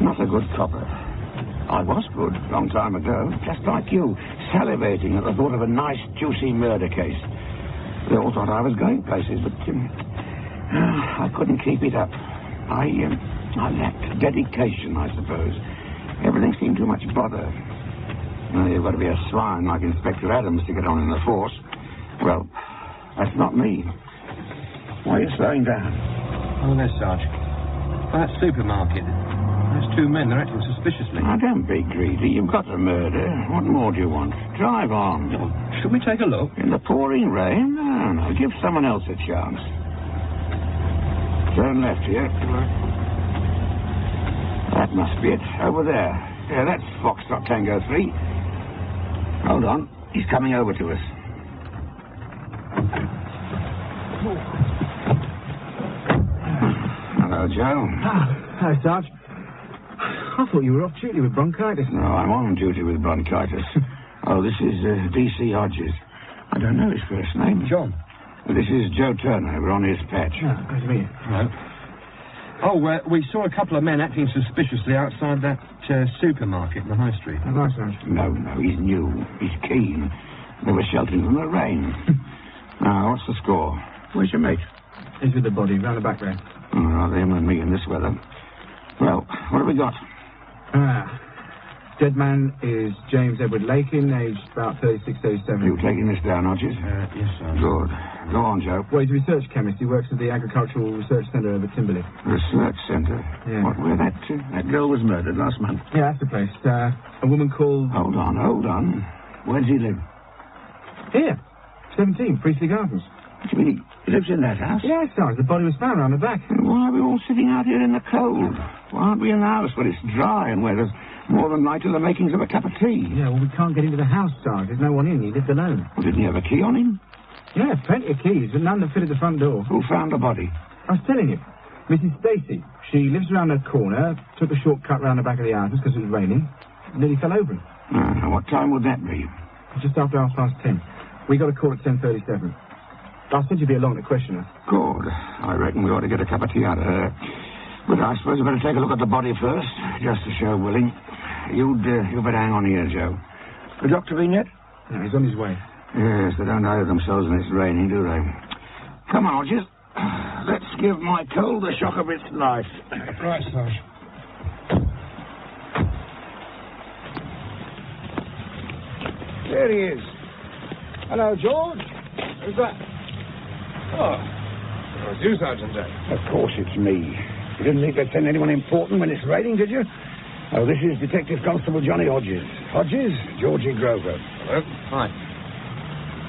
not a good copper. I was good a long time ago, just like you, salivating at the thought of a nice, juicy murder case. They all thought I was going places, but I couldn't keep it up. I lacked dedication, I suppose. Everything seemed too much bother. You've got to be a swine like Inspector Adams to get on in the force. Well, that's not me. Why are you slowing down? Oh, there, Sarge. By that supermarket. Those two men, they're acting suspiciously. Now, don't be greedy. You've got to murder. What more do you want? Drive on. Oh, should we take a look? In the pouring rain? No. Give someone else a chance. Turn left here. That must be it. Over there. Yeah, that's Foxtrot Tango 3. Hold on. He's coming over to us. Hello, Joe. Hi, Sarge. I thought you were off duty with bronchitis. No, I'm on duty with bronchitis. Oh, this is D.C. Hodges. I don't know his first name. John. This is Joe Turner. We're on his patch. Nice to meet you. Right. Oh, we saw a couple of men acting suspiciously outside that supermarket in the high street. Oh, nice, Sarge. No, he's new. He's keen. They were sheltering from the rain. Now, what's the score? Where's your mate? He's with the body, round the back there. Oh, him and me in this weather. Well, what have we got? Dead man is James Edward Lakin, aged about 36, 37. You taking this down, Hodges? Yes, sir. Good. Go on, Joe. Well, he's a research chemist. He works at the Agricultural Research Centre over Timberley. Research Centre? Yeah. What, where that girl was murdered last month? Yeah, that's the place. A woman called... Hold on. Where does he live? Here. 17, Priestley Gardens. What do you mean, he lives in that house? Yes, Sarge. The body was found around the back. And why are we all sitting out here in the cold? Why aren't we in the house where it's dry and where there's More than likely the makings of a cup of tea. Yeah, well, we can't get into the house, Sarge. There's no one in. He lived alone. Well, didn't he have a key on him? Yeah, plenty of keys, but none that fitted the front door. Who found the body? I was telling you. Mrs. Stacy. She lives around the corner, took a short cut round the back of the houses because it was raining, nearly fell over. What time would that be? Just after 10:30. We got a call at 10:37. I said you'd be along to question her. Good. I reckon we ought to get a cup of tea out of her. But I suppose we better take a look at the body first, just to show willing. You'd better hang on here, Joe. The doctor been yet? No, he's on his way. Yes, they don't hide themselves when it's raining, do they? Come on, Hodges. Let's give my cold the shock of its life. Right, Sarge. There he is. Hello, George. Who's that? Oh, it's you, Sergeant Day. Of course it's me. You didn't think they'd send anyone important when it's raining, did you? Oh, this is Detective Constable Johnny Hodges. Hodges, Georgie Grover. Hello. Hi.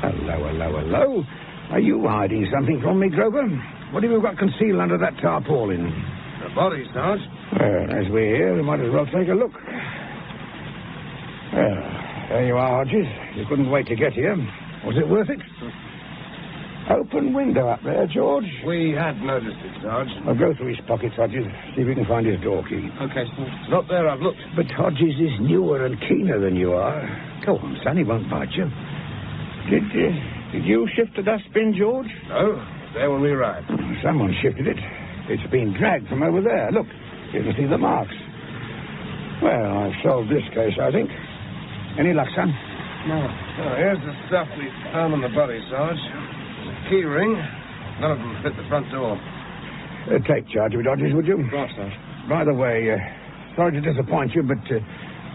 Hello. Are you hiding something from me, Grover? What have you got concealed under that tarpaulin? The body, Sarge. Well, as we're here, we might as well take a look. Well, there you are, Hodges. You couldn't wait to get here. Was it worth it? Open window up there, George. We had noticed it, Sarge. I'll go through his pockets, Hodges. See if we can find his door key. Okay, it's not there. I've looked. But Hodges is newer and keener than you are. Go on, son. He won't bite you. Did you shift the dustbin, George? No. There when we arrived. Someone shifted it. It's been dragged from over there. Look, you can see the marks. Well, I've solved this case, I think. Any luck, son? No. Oh, here's the stuff we found on the body, Sarge. A key ring. None of them fit the front door. Take charge of it, Hodges, would you? Right, Sarge. By the way, sorry to disappoint you, but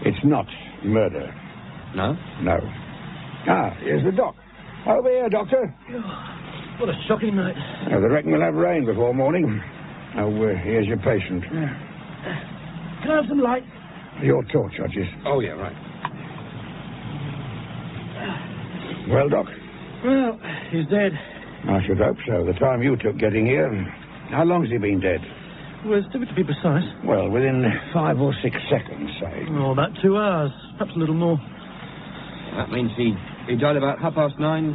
it's not murder. No? No. Here's the doc. Over here, Doctor. What a shocking night. They reckon we'll have rain before morning. Oh, here's your patient. Can I have some light? Your torch, Hodges. Oh, yeah, right. Well, Doc? Well, he's dead. I should hope so. The time you took getting here. How long's he been dead? Well, it's difficult to be precise. Well, within 5 or 6 seconds, say. Oh, about 2 hours. Perhaps a little more. That means he died about 9:30,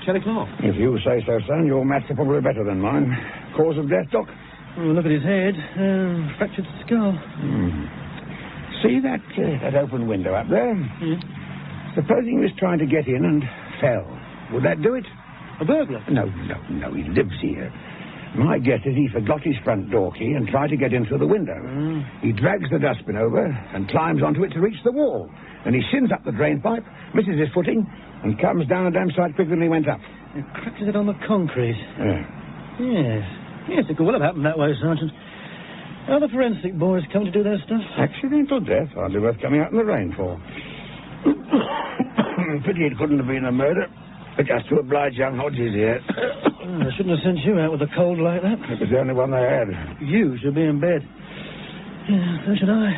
10 o'clock. If you say so, son, your maths are probably better than mine. Cause of death, Doc? Oh, look at his head. Fractured skull. See that open window up there? Yeah. Supposing he was trying to get in and fell. Would that do it? A burglar? No. He lives here. My guess is he forgot his front door key and tried to get in through the window. He drags the dustbin over and climbs onto it to reach the wall. And he shins up the drain pipe, misses his footing, and comes down a damn sight quicker than he went up. He cracked it on the concrete. Yeah. Yes, it could well have happened that way, Sergeant. Are the forensic boys come to do their stuff? Accidental death, hardly worth coming out in the rain for. Pity it couldn't have been a murder. But just to oblige young Hodges here. I shouldn't have sent you out with a cold like that. It was the only one they had. You should be in bed. Yeah, so should I.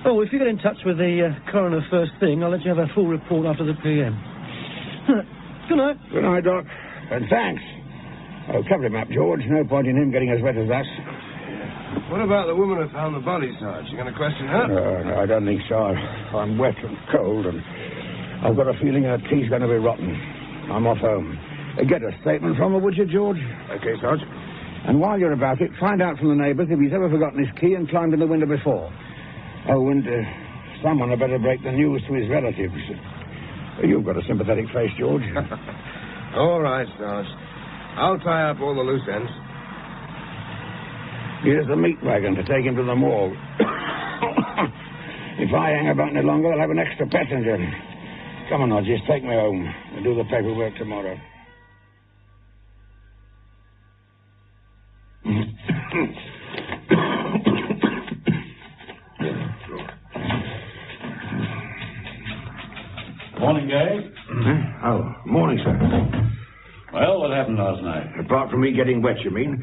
Oh, if you get in touch with the coroner first thing, I'll let you have a full report after the PM. Good night. Good night, Doc. And thanks. Oh, cover him up, George. No point in him getting as wet as us. What about the woman who found the body, Sarge? You going to question her? No, I don't think so. I'm wet and cold, and I've got a feeling her tea's going to be rotten. I'm off home. Get a statement from her, would you, George? Okay, Sarge. And while you're about it, find out from the neighbours if he's ever forgotten his key and climbed in the window before. Oh, and someone had better break the news to his relatives. You've got a sympathetic face, George. All right, Sarge. I'll tie up all the loose ends. Here's the meat wagon to take him to the morgue. If I hang about any longer, I'll have an extra passenger. Come on, Hodges, take me home. We'll do the paperwork tomorrow. Morning, Gerry. Oh, morning, sir. Well, what happened last night? Apart from me getting wet, you mean?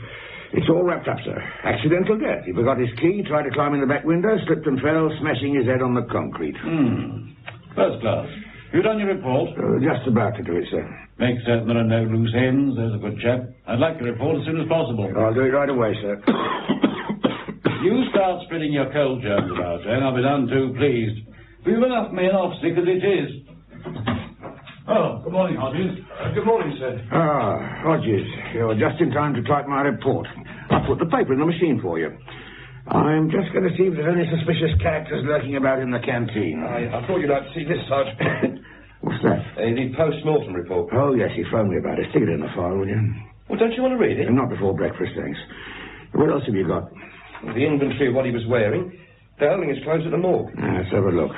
It's all wrapped up, sir. Accidental death. He forgot his key, tried to climb in the back window, slipped and fell, smashing his head on the concrete. First class. You done your report? Just about to do it, sir. Make certain there are no loose ends. There's a good chap. I'd like the report as soon as possible. I'll do it right away, sir. You start spreading your cold germs about, Jane. I'll be none too pleased. We've enough men off sick as it is. Oh, good morning, Hodges. Good morning, sir. Ah, Hodges, you're just in time to type my report. I'll put the paper in the machine for you. I'm just going to see if there's any suspicious characters lurking about in the canteen. I thought you'd like to see this, Sarge. What's that? The post-mortem report. Oh, yes, he phoned me about it. Stick it in the file, will you? Well, don't you want to read it? Not before breakfast, thanks. What else have you got? The inventory of what he was wearing. The holding is closed at the morgue. Let's have a look.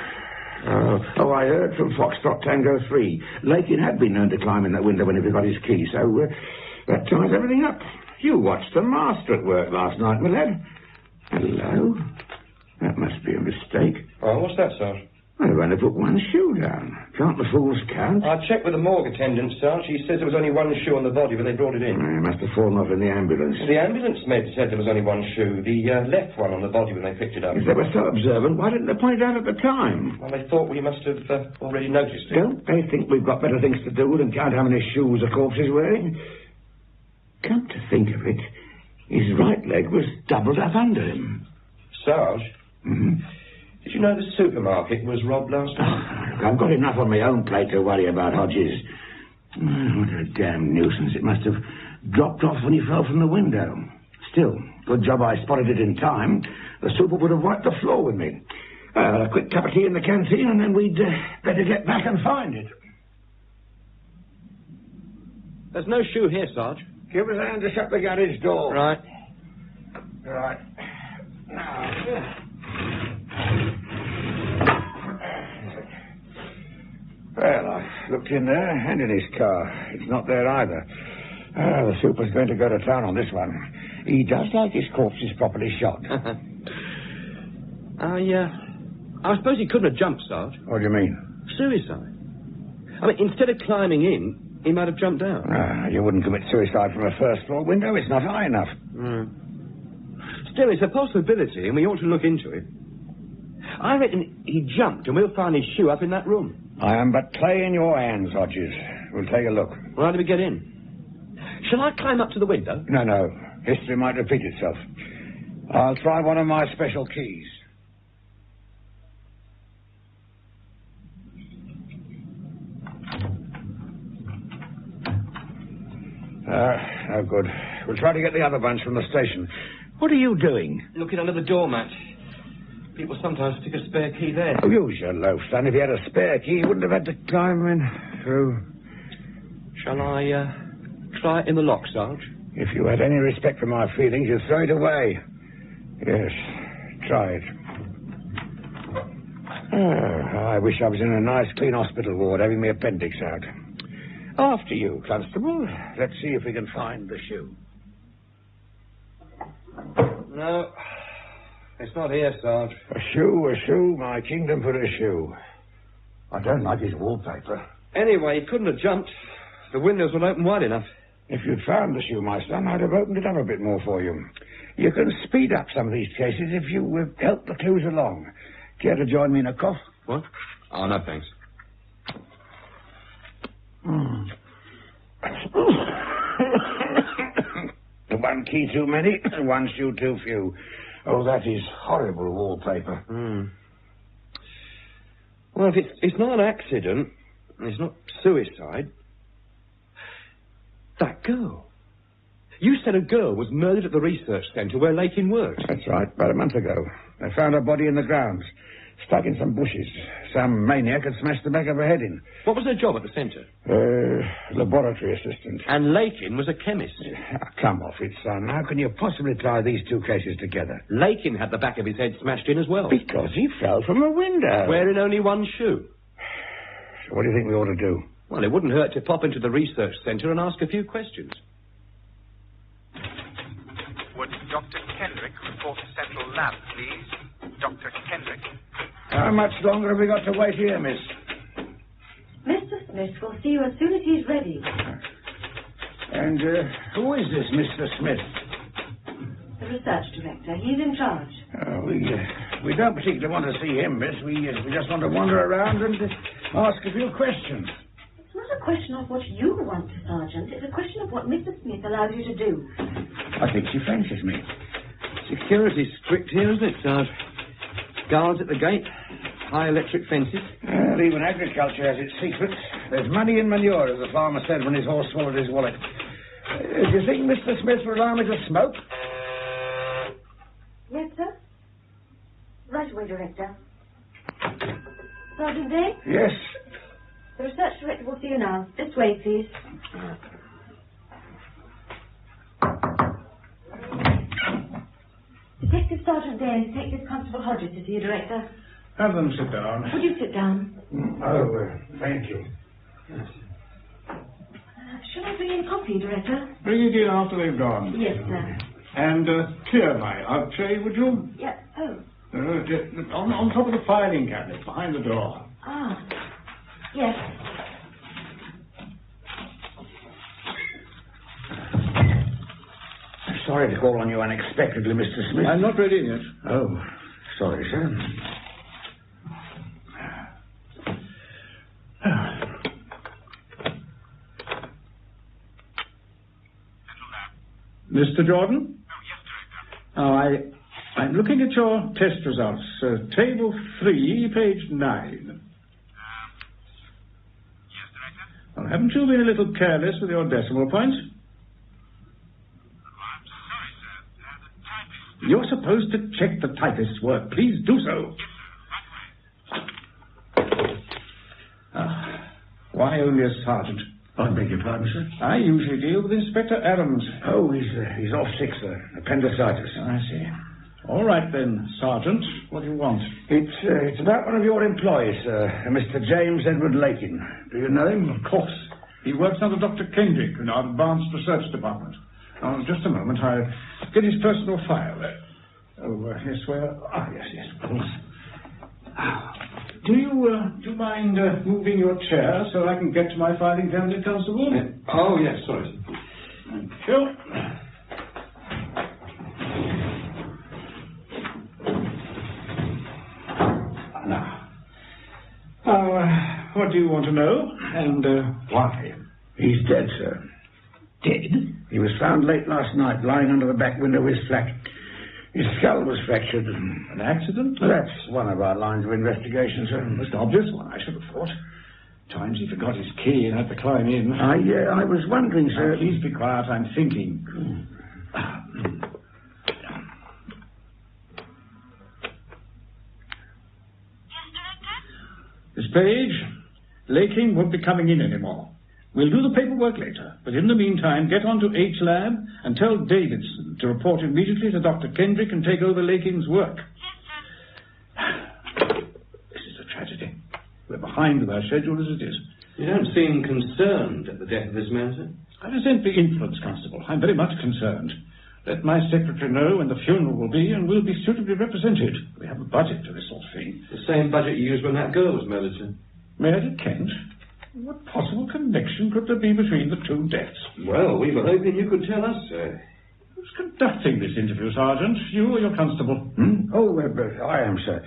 I heard from Foxtrot Tango 3. Lakin had been known to climb in that window when he forgot his key, so that ties everything up. You watched the master at work last night, my lad. Hello? That must be a mistake. Oh, what's that, Sarge? They've only put one shoe down. Can't the fools count? I checked with the morgue attendant, Sarge. He says there was only one shoe on the body when they brought it in. It must have fallen off in the ambulance. The ambulance med said there was only one shoe, the left one on the body when they picked it up. If they were so observant, why didn't they point it out at the time? Well, they thought we must have already noticed it. Don't they think we've got better things to do than count how many shoes a corpse is wearing? Come to think of it, his right leg was doubled up under him. Sarge? Mm-hmm. Did you know the supermarket was robbed last night? I've got enough on my own plate to worry about, Hodges. What a damn nuisance. It must have dropped off when he fell from the window. Still, good job I spotted it in time. The super would have wiped the floor with me. A quick cup of tea in the canteen, and then we'd better get back and find it. There's no shoe here, Sarge. Give us a hand to shut the garage door. Right. Right. Now... Well, I looked in there and in his car. It's not there either. The super's going to go to town on this one. He does like his corpses properly shot. I suppose he couldn't have jumped, Sarge. What do you mean? Suicide. I mean, instead of climbing in, he might have jumped down. You wouldn't commit suicide from a first-floor window. It's not high enough. Still, it's a possibility, and we ought to look into it. I reckon he jumped, and we'll find his shoe up in that room. I am but clay in your hands, Hodges. We'll take a look. Well, how do we get in? Shall I climb up to the window? No. History might repeat itself. I'll try one of my special keys. No good. We'll try to get the other bunch from the station. What are you doing? Looking under the doormat. People sometimes stick a spare key there. Oh, use your loaf, son. If you had a spare key, you wouldn't have had to climb in through. Shall I try it in the lock, Sarge? If you had any respect for my feelings, you'd throw it away. Yes, try it. I wish I was in a nice, clean hospital ward having my appendix out. After you, Constable. Let's see if we can find the shoe. No, it's not here, Sarge. A shoe, my kingdom for a shoe. I don't like his wallpaper. Anyway, he couldn't have jumped. The windows weren't open wide enough. If you'd found the shoe, my son, I'd have opened it up a bit more for you. You can speed up some of these cases if you help the clues along. Care to join me in a cough? What? Oh, no, thanks. One key too many, one shoe too few. Oh, that is horrible wallpaper. Well, if it's not an accident, it's not suicide. That girl. You said a girl was murdered at the research centre where Lakin worked. That's right, about a month ago. They found her body in the grounds, stuck in some bushes. Some maniac had smashed the back of her head in. What was her job at the centre? Laboratory assistant. And Lakin was a chemist. Come off it, son. How can you possibly tie these two cases together? Lakin had the back of his head smashed in as well. Because he fell from a window. Wearing only one shoe. So what do you think we ought to do? Well, it wouldn't hurt to pop into the research centre and ask a few questions. Would Dr. Kendrick report to Central Lab, please? Dr. Kendrick. How much longer have we got to wait here, miss? Mr. Smith will see you as soon as he's ready. And who is this Mr. Smith? The research director. He's in charge. We don't particularly want to see him, miss. We just want to wander around and ask a few questions. It's not a question of what you want, Sergeant. It's a question of what Mr. Smith allows you to do. I think she fancies me. Security's strict here, isn't it, Sarge? Guards at the gate, high electric fences. Well, even agriculture has its secrets. There's money in manure, as the farmer said when his horse swallowed his wallet. Do you think Mr. Smith will allow me to smoke? Yes, sir. Right away, Director. Sergeant Day? Yes. The research director will see you now. This way, please. Detective Sergeant Day and Detective Constable Hodges to see you, Director. Have them sit down. Would you sit down? Thank you. Shall I bring in coffee, Director? Bring it in after they've gone. Yes, sir. And clear my out tray, would you? Yeah. Oh. On top of the filing cabinet, behind the door. Ah. Yes. Sorry to call on you unexpectedly, Mr. Smith. I'm not ready yet. Oh, sorry, sir. Mr. Jordan? Oh, yes, Director. I'm looking at your test results. Table 3, page 9. Yes, Director? Well, haven't you been a little careless with your decimal points? I'm sorry, sir. The typist... You're supposed to check the typist's work. Please do so. Yes, sir. Right away. Why only a sergeant? I beg your pardon, sir? I usually deal with Inspector Adams. Oh, he's off sick, sir. Appendicitis. I see. All right, then, Sergeant. What do you want? It's about one of your employees, sir. Mr. James Edward Lakin. Do you know him? Of course. He works under Dr. Kendrick in our Advanced Research Department. Just a moment. I'll get his personal file there. Oh, yes, where? Ah, yes, of course. Do you mind moving your chair so I can get to my filing cabinet, Constable? Oh, yes, sorry. Thank you. Now, what do you want to know, and why? He's dead, sir. Dead? He was found late last night, lying under the back window of his flat. His skull was fractured. An accident? That's one of our lines of investigation, sir. Most obvious one, I should have thought. Times he forgot his key and had to climb in. I was wondering, sir... Now, please be quiet, I'm thinking. Miss Page, Laking won't be coming in anymore. We'll do the paperwork later, but in the meantime, get on to H-Lab and tell Davidson to report immediately to Dr. Kendrick and take over Laking's work. This is a tragedy. We're behind with our schedule as it is. You don't seem concerned at the death of this man, sir? I resent the influence, Constable. I'm very much concerned. Let my secretary know when the funeral will be, and we'll be suitably represented. We have a budget for this sort of thing. The same budget you used when that girl was murdered, sir? Murdered Kent? What possible connection could there be between the two deaths? Well, we were hoping you could tell us, sir. Who's conducting this interview, Sergeant? You or your constable? Oh, I am, sir.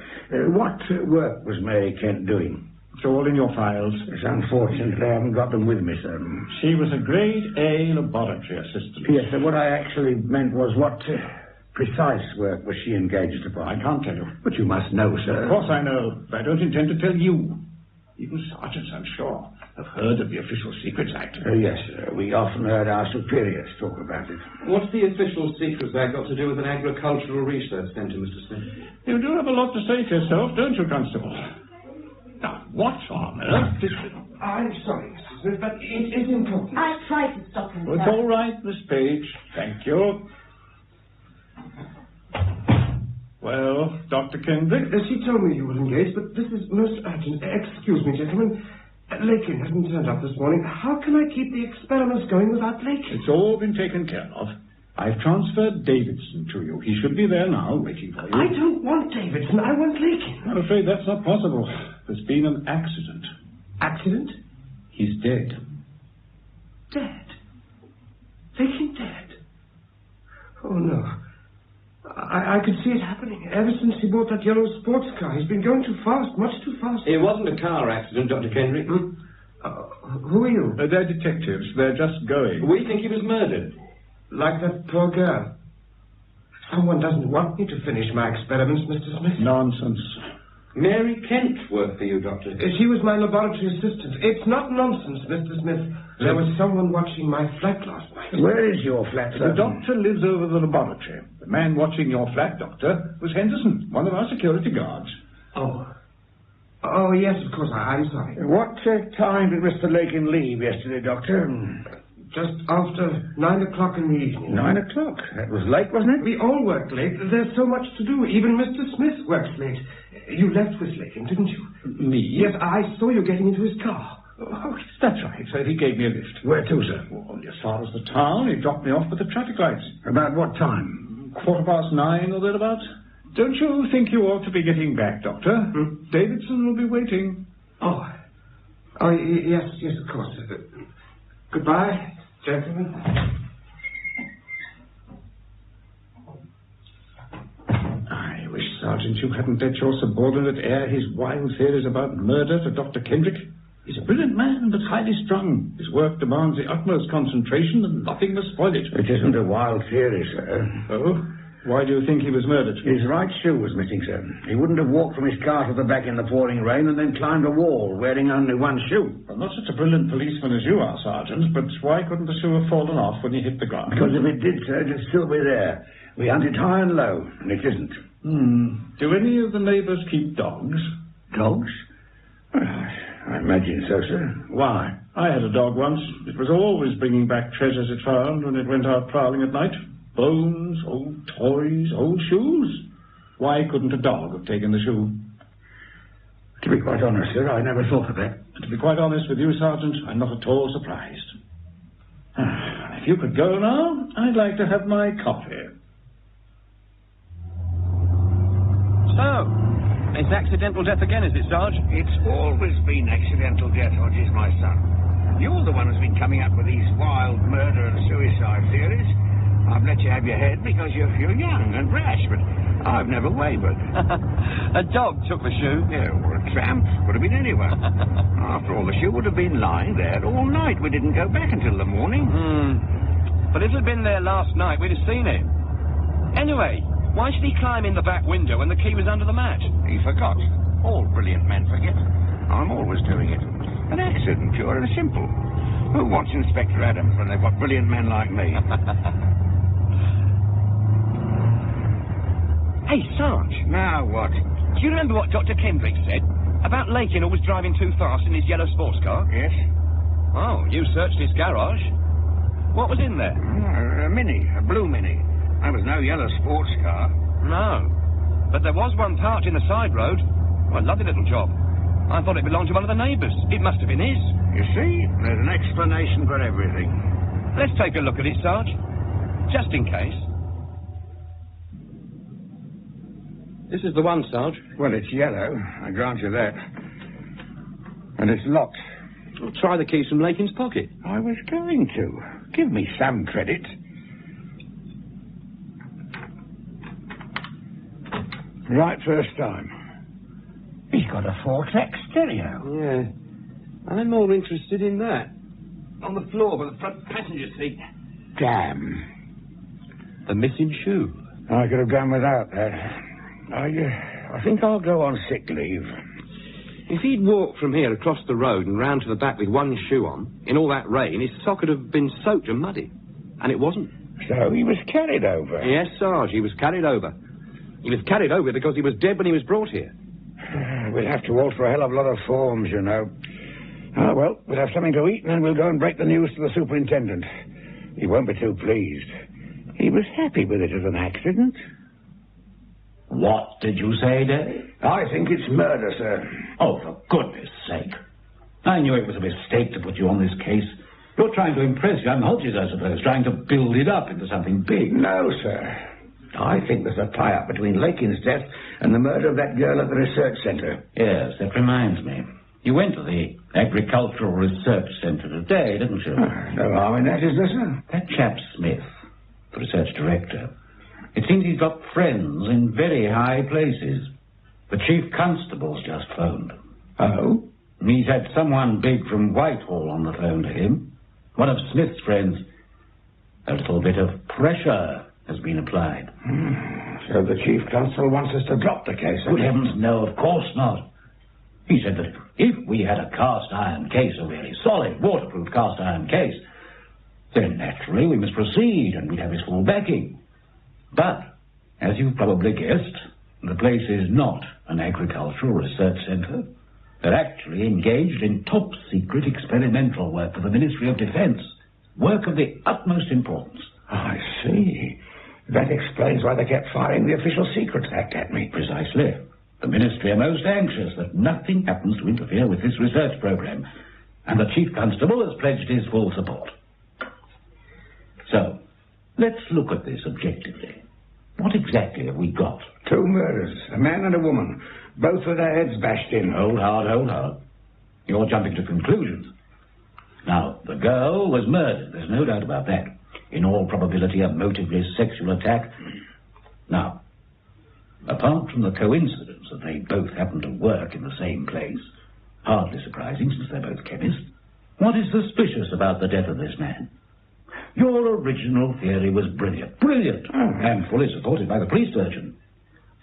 What work was Mary Kent doing? It's all in your files. It's unfortunate I haven't got them with me, sir. She was a grade A laboratory assistant. Yes, sir. What I actually meant was what precise work was she engaged upon? I can't tell you. But you must know, sir. Of course I know, but I don't intend to tell you. Even sergeants, I'm sure, have heard of the Official Secrets Act. Yes, sir. We often heard our superiors talk about it. What's the Official Secrets Act got to do with an agricultural research centre, Mr. Smith? You do have a lot to say for yourself, don't you, Constable? Now, what on earth is... I'm sorry, Mr. Smith, but it is important. I tried to stop him, Well, it's all right, Miss Page. Thank you. Well, Dr. Kendrick? She told me you were engaged, but this is most urgent. Excuse me, gentlemen. Lakin hasn't turned up this morning. How can I keep the experiments going without Lakin? It's all been taken care of. I've transferred Davidson to you. He should be there now, waiting for you. I don't want Davidson. I want Lakin. I'm afraid that's not possible. There's been an accident. Accident? He's dead. Dead? Lakin dead? Oh, no. I could see it happening. Ever since he bought that yellow sports car, he's been going too fast, much too fast. It wasn't a car accident, Dr. Kendrick. Who are you? They're detectives. They're just going. We think he was murdered. Like that poor girl. Someone doesn't want me to finish my experiments, Mr. Smith. Nonsense. Mary Kent worked for you, Doctor. She was my laboratory assistant. It's not nonsense, Mr. Smith. There was someone watching my flat last night. Where is your flat, sir? The doctor lives over the laboratory. The man watching your flat, Doctor, was Henderson, one of our security guards. Oh, yes, of course. I'm sorry. What time did Mr. Lakin leave yesterday, Doctor? Just after 9 o'clock in the evening. 9 o'clock? That was late, wasn't it? We all work late. There's so much to do. Even Mr. Smith works late. You left with Lakin, didn't you? Me? Yes, I saw you getting into his car. Oh, that's right, sir. He gave me a lift. Where to, sir? Well, as far as the town. He dropped me off at the traffic lights. About what time? 9:15 or thereabouts. Don't you think you ought to be getting back, Doctor? Davidson will be waiting. Oh, yes, of course. Goodbye, gentlemen. I wish, Sergeant, you hadn't let your subordinate air his wild theories about murder to Dr. Kendrick. He's a brilliant man, but highly strung. His work demands the utmost concentration, and nothing must spoil it. It isn't a wild theory, sir. Oh? Why do you think he was murdered? His right shoe was missing, sir. He wouldn't have walked from his car to the back in the pouring rain and then climbed a wall wearing only one shoe. Well, not such a brilliant policeman as you are, Sergeant, but why couldn't the shoe have fallen off when he hit the ground? Because if it did, sir, it'd still be there. We hunted high and low, and it isn't. Do any of the neighbours keep dogs? Dogs? I imagine so, sir. Why? I had a dog once. It was always bringing back treasures it found when it went out prowling at night. Bones, old toys, old shoes. Why couldn't a dog have taken the shoe? To be quite honest, sir, I never thought of that. To be quite honest with you, Sergeant, I'm not at all surprised. If you could go now, I'd like to have my coffee. So, it's accidental death again, is it, Sarge? It's always been accidental death, Hodges, my son. You're the one who's been coming up with these wild murder and suicide theories. I've let you have your head because you're young and rash, but I've never wavered. A dog took the shoe. Yeah, or a tramp. Could have been anyone. After all, the shoe would have been lying there all night. We didn't go back until the morning. But if it had been there last night, we'd have seen it. Anyway, why should he climb in the back window when the key was under the mat? He forgot. All brilliant men forget. I'm always doing it. An accident, pure and simple. Who wants Inspector Adams when they've got brilliant men like me? Hey, Sarge. Now what? Do you remember what Dr. Kendrick said about Lakin always driving too fast in his yellow sports car? Yes. Oh, you searched his garage. What was in there? A Mini, a blue Mini. There was no yellow sports car. No. But there was one parked in the side road. Well, a lovely little job. I thought it belonged to one of the neighbours. It must have been his. You see, there's an explanation for everything. Let's take a look at it, Sarge. Just in case. This is the one, Sarge. Well, it's yellow. I grant you that. And it's locked. Well, try the keys from Lakin's pocket. I was going to. Give me some credit. Right first time. He's got a 4-track stereo. Yeah. I'm more interested in that. On the floor by the front passenger seat. Damn. The missing shoe. I could have done without that. I think I'll go on sick leave. If he'd walked from here across the road and round to the back with one shoe on, in all that rain, his sock would have been soaked and muddy. And it wasn't. So he was carried over? Yes, Sarge, he was carried over. He was carried over because he was dead when he was brought here. We'll have to alter a hell of a lot of forms, you know. Well, we'll have something to eat and then we'll go and break the news to the superintendent. He won't be too pleased. He was happy with it as an accident. What did you say, Daddy? I think it's murder, sir. Oh, for goodness sake. I knew it was a mistake to put you on this case. You're trying to impress young Hodges, I suppose, trying to build it up into something big. No, sir. I think there's a tie-up between Lakin's death and the murder of that girl at the research centre. Yes, that reminds me. You went to the Agricultural Research Centre today, didn't you? No harm in that, is there, sir? That chap Smith, the research director, it seems he's got friends in very high places. The chief constable's just phoned. Oh? He's had someone big from Whitehall on the phone to him. One of Smith's friends. A little bit of pressure has been applied. So the Chief Constable wants us to drop the case. Good heavens, no, of course not. He said that if we had a cast-iron case, a really solid, waterproof cast-iron case, then naturally we must proceed and we'd have his full backing. But, as you've probably guessed, the place is not an agricultural research centre. They're actually engaged in top-secret experimental work for the Ministry of Defence. Work of the utmost importance. I see. That explains why they kept firing the Official Secrets Act at me. Precisely. The Ministry are most anxious that nothing happens to interfere with this research programme, and the Chief Constable has pledged his full support. So, let's look at this objectively. What exactly have we got? 2 murders, a man and a woman, both with their heads bashed in. Hold hard. You're jumping to conclusions. Now, the girl was murdered, there's no doubt about that. In all probability, a motiveless sexual attack. Now, apart from the coincidence that they both happen to work in the same place, hardly surprising since they're both chemists, what is suspicious about the death of this man? Your original theory was brilliant, and fully supported by the police surgeon.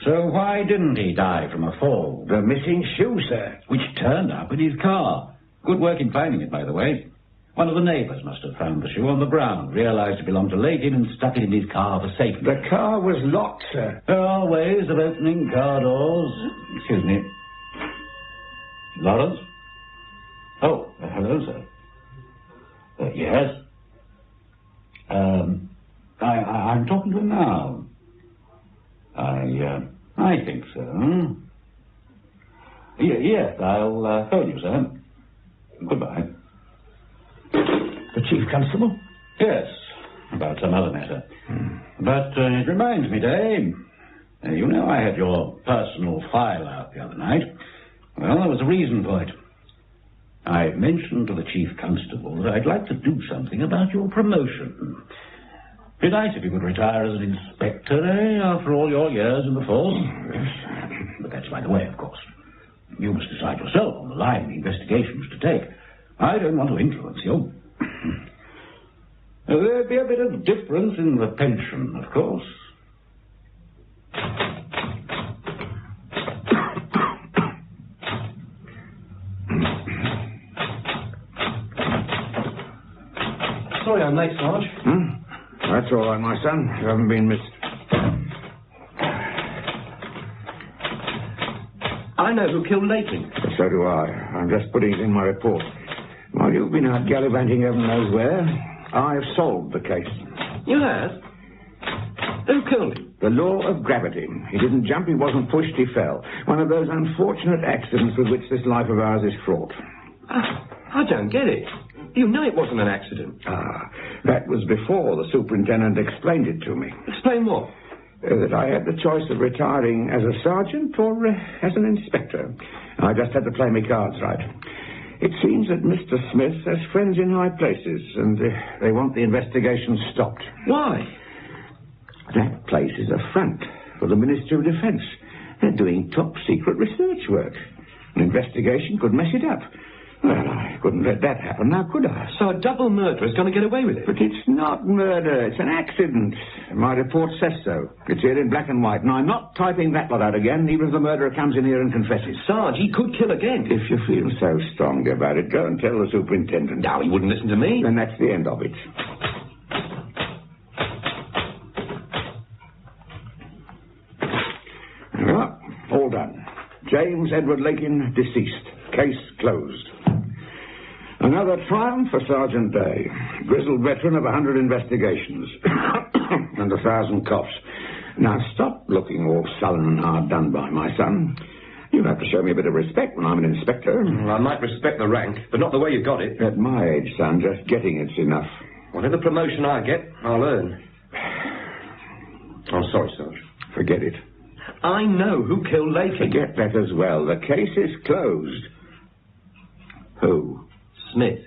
So why didn't he die from a fall? The missing shoe, sir. Which turned up in his car. Good work in finding it, by the way. One of the neighbours must have found the shoe on the ground, realised it belonged to Lakin, and stuck it in his car for safety. The car was locked, sir. There are ways of opening car doors. Excuse me. Lawrence? Oh, hello, sir. Yes? I'm talking to him now. I think so. Yes, I'll phone you, sir. Goodbye. The Chief Constable? Yes, about some other matter. But it reminds me, Dave. You know I had your personal file out the other night. Well, there was a reason for it. I mentioned to the Chief Constable that I'd like to do something about your promotion. Be nice if you could retire as an inspector, after all your years in the force. But that's by the way, of course. You must decide yourself on the line the investigations to take. I don't want to influence you. There'd be a bit of difference in the pension, of course. Sorry I'm late, Sarge. That's all right, my son. You haven't been missed. I know who killed Lakin. So do I. I'm just putting it in my report. While you've been out gallivanting heaven knows where, I've solved the case. You have? Who killed him? The law of gravity. He didn't jump, he wasn't pushed, he fell. One of those unfortunate accidents with which this life of ours is fraught. I don't get it. You know it wasn't an accident. That was before the superintendent explained it to me. Explain what? That I had the choice of retiring as a sergeant or as an inspector. I just had to play my cards right. It seems that Mr. Smith has friends in high places, and they want the investigation stopped. Why? That place is a front for the Ministry of Defence. They're doing top-secret research work. An investigation could mess it up. Well, I couldn't let that happen, now could I? So a double murderer is going to get away with it? But it's not murder, it's an accident. My report says so. It's here in black and white, and I'm not typing that lot out again, even if the murderer comes in here and confesses. Sarge, he could kill again. If you feel so strong about it, go and tell the superintendent. No, he wouldn't listen to me. Then that's the end of it. Well, all done. James Edward Lakin, deceased. Case closed. Another triumph for Sergeant Day, grizzled veteran of 100 investigations and 1,000 coughs. Now stop looking all sullen and hard done by, my son. You have to show me a bit of respect when I'm an inspector. Well, I might respect the rank, but not the way you got it. At my age, son, just getting it's enough. Whatever promotion I get, I'll earn. I'm sorry, Sarge. Forget it. I know who killed Lakin. Forget that as well. The case is closed. Who? Smith.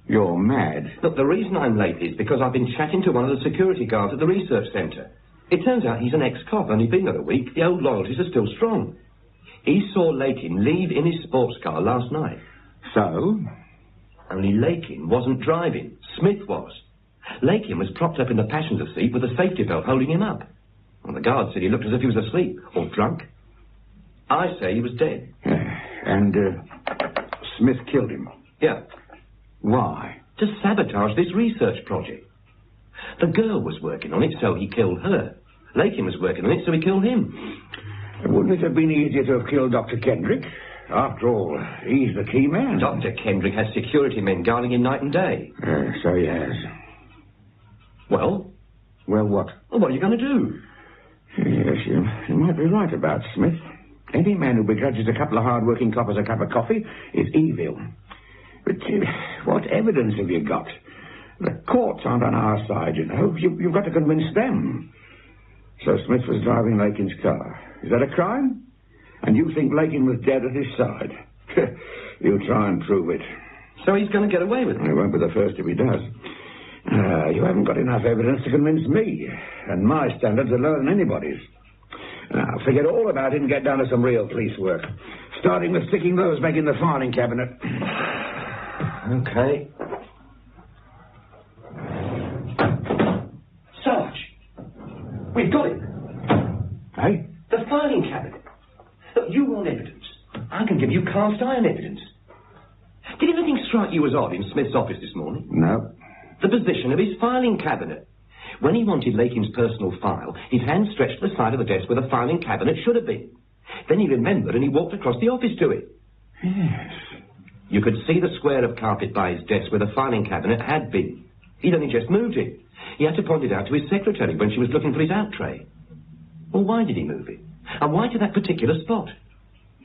You're mad. Look, the reason I'm late is because I've been chatting to one of the security guards at the research centre. It turns out he's an ex-cop, only been there a week. The old loyalties are still strong. He saw Lakin leave in his sports car last night. So? Only Lakin wasn't driving. Smith was. Lakin was propped up in the passenger seat with a safety belt holding him up. And the guard said he looked as if he was asleep or drunk. I say he was dead. And Smith killed him? Yeah. Why? To sabotage this research project. The girl was working on it, so he killed her. Lakin was working on it, so he killed him. Wouldn't it have been easier to have killed Dr. Kendrick? After all, he's the key man. Dr. Kendrick has security men guarding him night and day. So he has. Well? Well, what? Well, what are you going to do? Yes, you might be right about Smith. Any man who begrudges a couple of hard-working coppers a cup of coffee is evil. But what evidence have you got? The courts aren't on our side, you know. You've got to convince them. So Smith was driving Lakin's car. Is that a crime? And you think Lakin was dead at his side? You try and prove it. So he's going to get away with it? He won't be the first if he does. You haven't got enough evidence to convince me. And my standards are lower than anybody's. Now, forget all about it and get down to some real police work. Starting with sticking those back in the filing cabinet. Okay. Sarge, we've got it. Hey? The filing cabinet. Look, you want evidence. I can give you cast iron evidence. Did anything strike you as odd in Smith's office this morning? No. The position of his filing cabinet. When he wanted Lakin's personal file, his hand stretched to the side of the desk where the filing cabinet should have been. Then he remembered and he walked across the office to it. Yes. You could see the square of carpet by his desk where the filing cabinet had been. He'd only just moved it. He had to point it out to his secretary when she was looking for his out tray. Well, why did he move it? And why to that particular spot?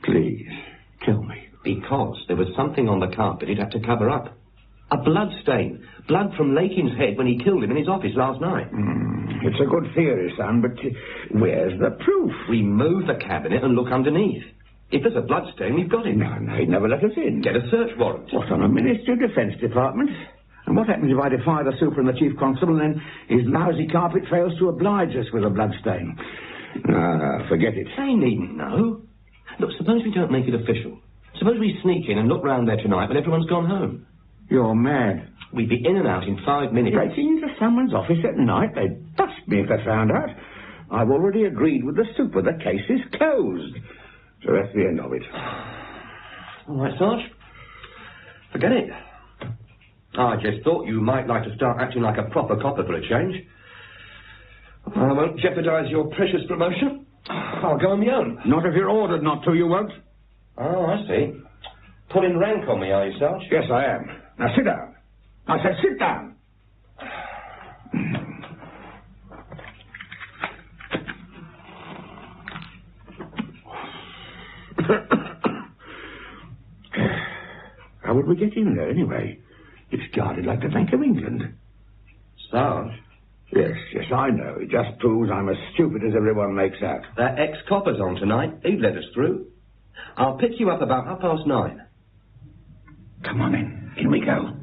Please, tell me. Because there was something on the carpet he'd had to cover up. A blood stain. Blood from Lakin's head when he killed him in his office last night. It's a good theory, son, but where's the proof? We move the cabinet and look underneath. If there's a blood stain, we've got it. No, he'd never let us in. Get a search warrant. What, on a Ministry of Defence department? And what happens if I defy the super and the chief constable and then his lousy carpet fails to oblige us with a blood stain? Forget it. They needn't know. Look, suppose we don't make it official. Suppose we sneak in and look round there tonight when everyone's gone home. You're mad. We'd be in and out in 5 minutes. Breaking into someone's office at night? They'd bust me if they found out. I've already agreed with the super. The case is closed. So that's the end of it. All right, Sarge. Forget it. I just thought you might like to start acting like a proper copper for a change. I won't jeopardise your precious promotion. I'll go on my own. Not if you're ordered not to, you won't. Oh, I see. Pulling rank on me, are you, Sarge? Yes, I am. Now, sit down. I said sit down. How would we get in there, anyway? It's guarded like the Bank of England. Sarge? Yes, I know. It just proves I'm as stupid as everyone makes out. That ex-copper's on tonight. He'd let us through. I'll pick you up about 9:30. Come on in. In we go.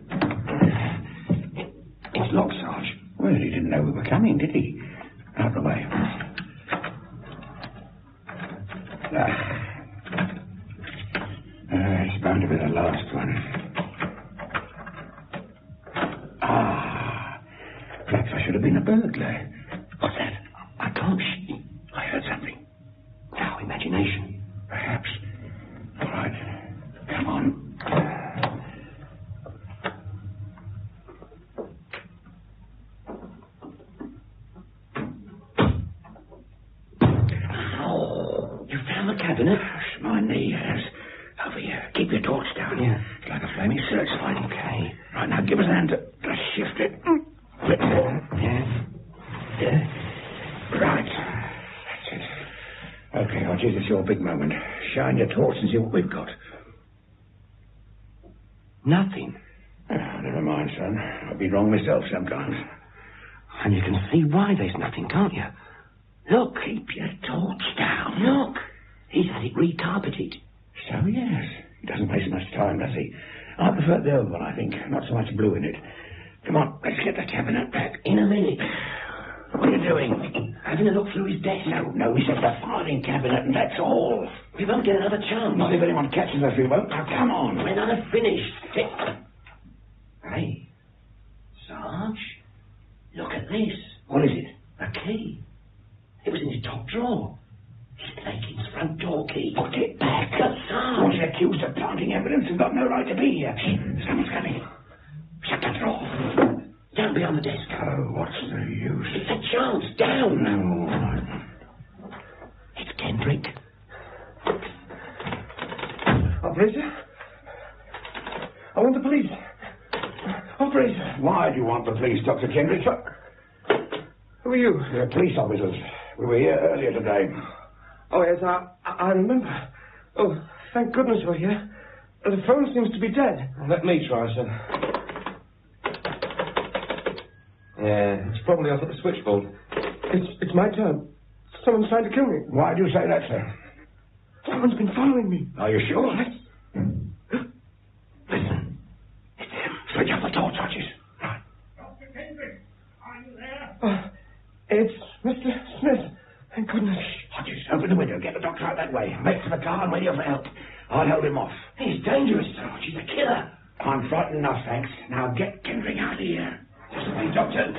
It's locked, Sarge. Well, he didn't know we were coming, did he? Out of the way. It's bound to be the last one. Perhaps I should have been a burglar. What's that? I can't. I heard something. Now, imagination. Perhaps. All right. Come on. You found the cabinet? My knee has. Over here. Keep your torch down. Yeah. It's like a flaming searchlight. Okay. Right, now give us a hand to shift it. Flip it. Yeah. Right. That's it. Okay, Hodges, it's your big moment. Shine your torch and see what we've got. Nothing. Never mind, son. I've been wrong myself sometimes. And you can see why there's nothing, can't you? Look. Keep your torch down. Look. He's had it recarpeted. So, yes. He doesn't waste much time, does he? I prefer the old one, I think. Not so much blue in it. Come on, let's get the cabinet back. In a minute. What are you doing? Having a look through his desk. No, he said the filing cabinet, and that's all. We won't get another chance. Not if anyone catches us, we won't. Now, come on. When I've finished. Hey, Sarge, this. What is it? A key. It was in his top drawer. He's taking his front door key. Put it back. The Sarge. He's accused of planting evidence and got no right to be here. Someone's coming. Shut that drawer. Down behind the desk. Oh, what's the use? It's a chance. Down. No. It's Kendrick. Operator? I want the police. Operator. Why do you want the police, Dr. Kendrick? Who are you? They're police officers. We were here earlier today. Oh, yes, I remember. Oh, thank goodness we're here. The phone seems to be dead. Let me try, sir. Yeah, it's probably off at the switchboard. It's my turn. Someone's trying to kill me. Why do you say that, sir? Someone's been following me. Are you sure? Yes. Listen. It's him. Switch off the torch, Hodges. Right. Dr. Kendrick, are you there? It's Mr. Smith. Thank goodness. Hodges, open the window. Get the doctor out that way. Make for the car and radio for help. I'll hold him off. He's dangerous, Sarge. He's a killer. I'm frightened enough, thanks. Now get Kendrick out of here. Just a minute, Doctor.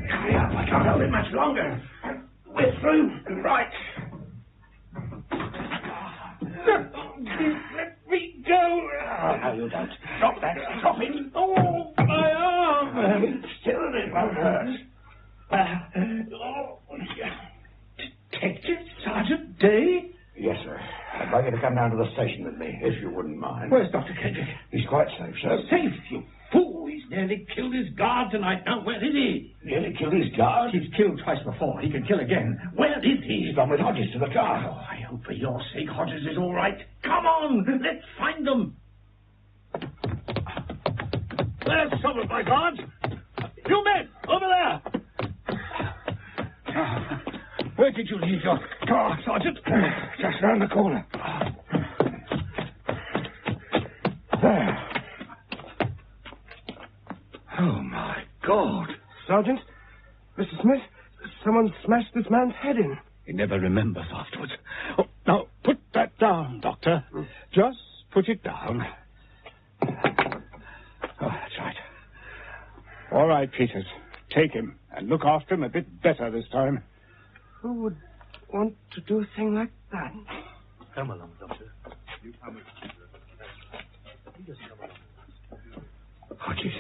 Hurry up. I can't hold it much longer. We're through. Right. Let me go. Oh, no, you don't. Drop that. Drop it. Oh, my arm. Still, it won't hurt. Detective Sergeant Day? Yes, sir. I'd like you to come down to the station with me, if you wouldn't mind. Where's Dr. Kendrick? He's quite safe, sir. Safe, you fool. He's nearly killed his guard tonight. Now, where is he? Nearly killed his guard? He's killed twice before. He can kill again. Where is he? He's gone with Hodges to the car. Oh, I hope for your sake Hodges is all right. Come on, let's find them. There's some of my guards. You men, over there. Where did you leave your car, Sergeant? Just round the corner. There. Oh, my God. Sergeant? Mr. Smith? Someone smashed this man's head in. He never remembers afterwards. Oh, now, put that down, Doctor. Just put it down. Oh, that's right. All right, Peters. Take him and look after him a bit better this time. Who would want to do a thing like that? Come along, Doctor. You come with me. You just come along. Hodges,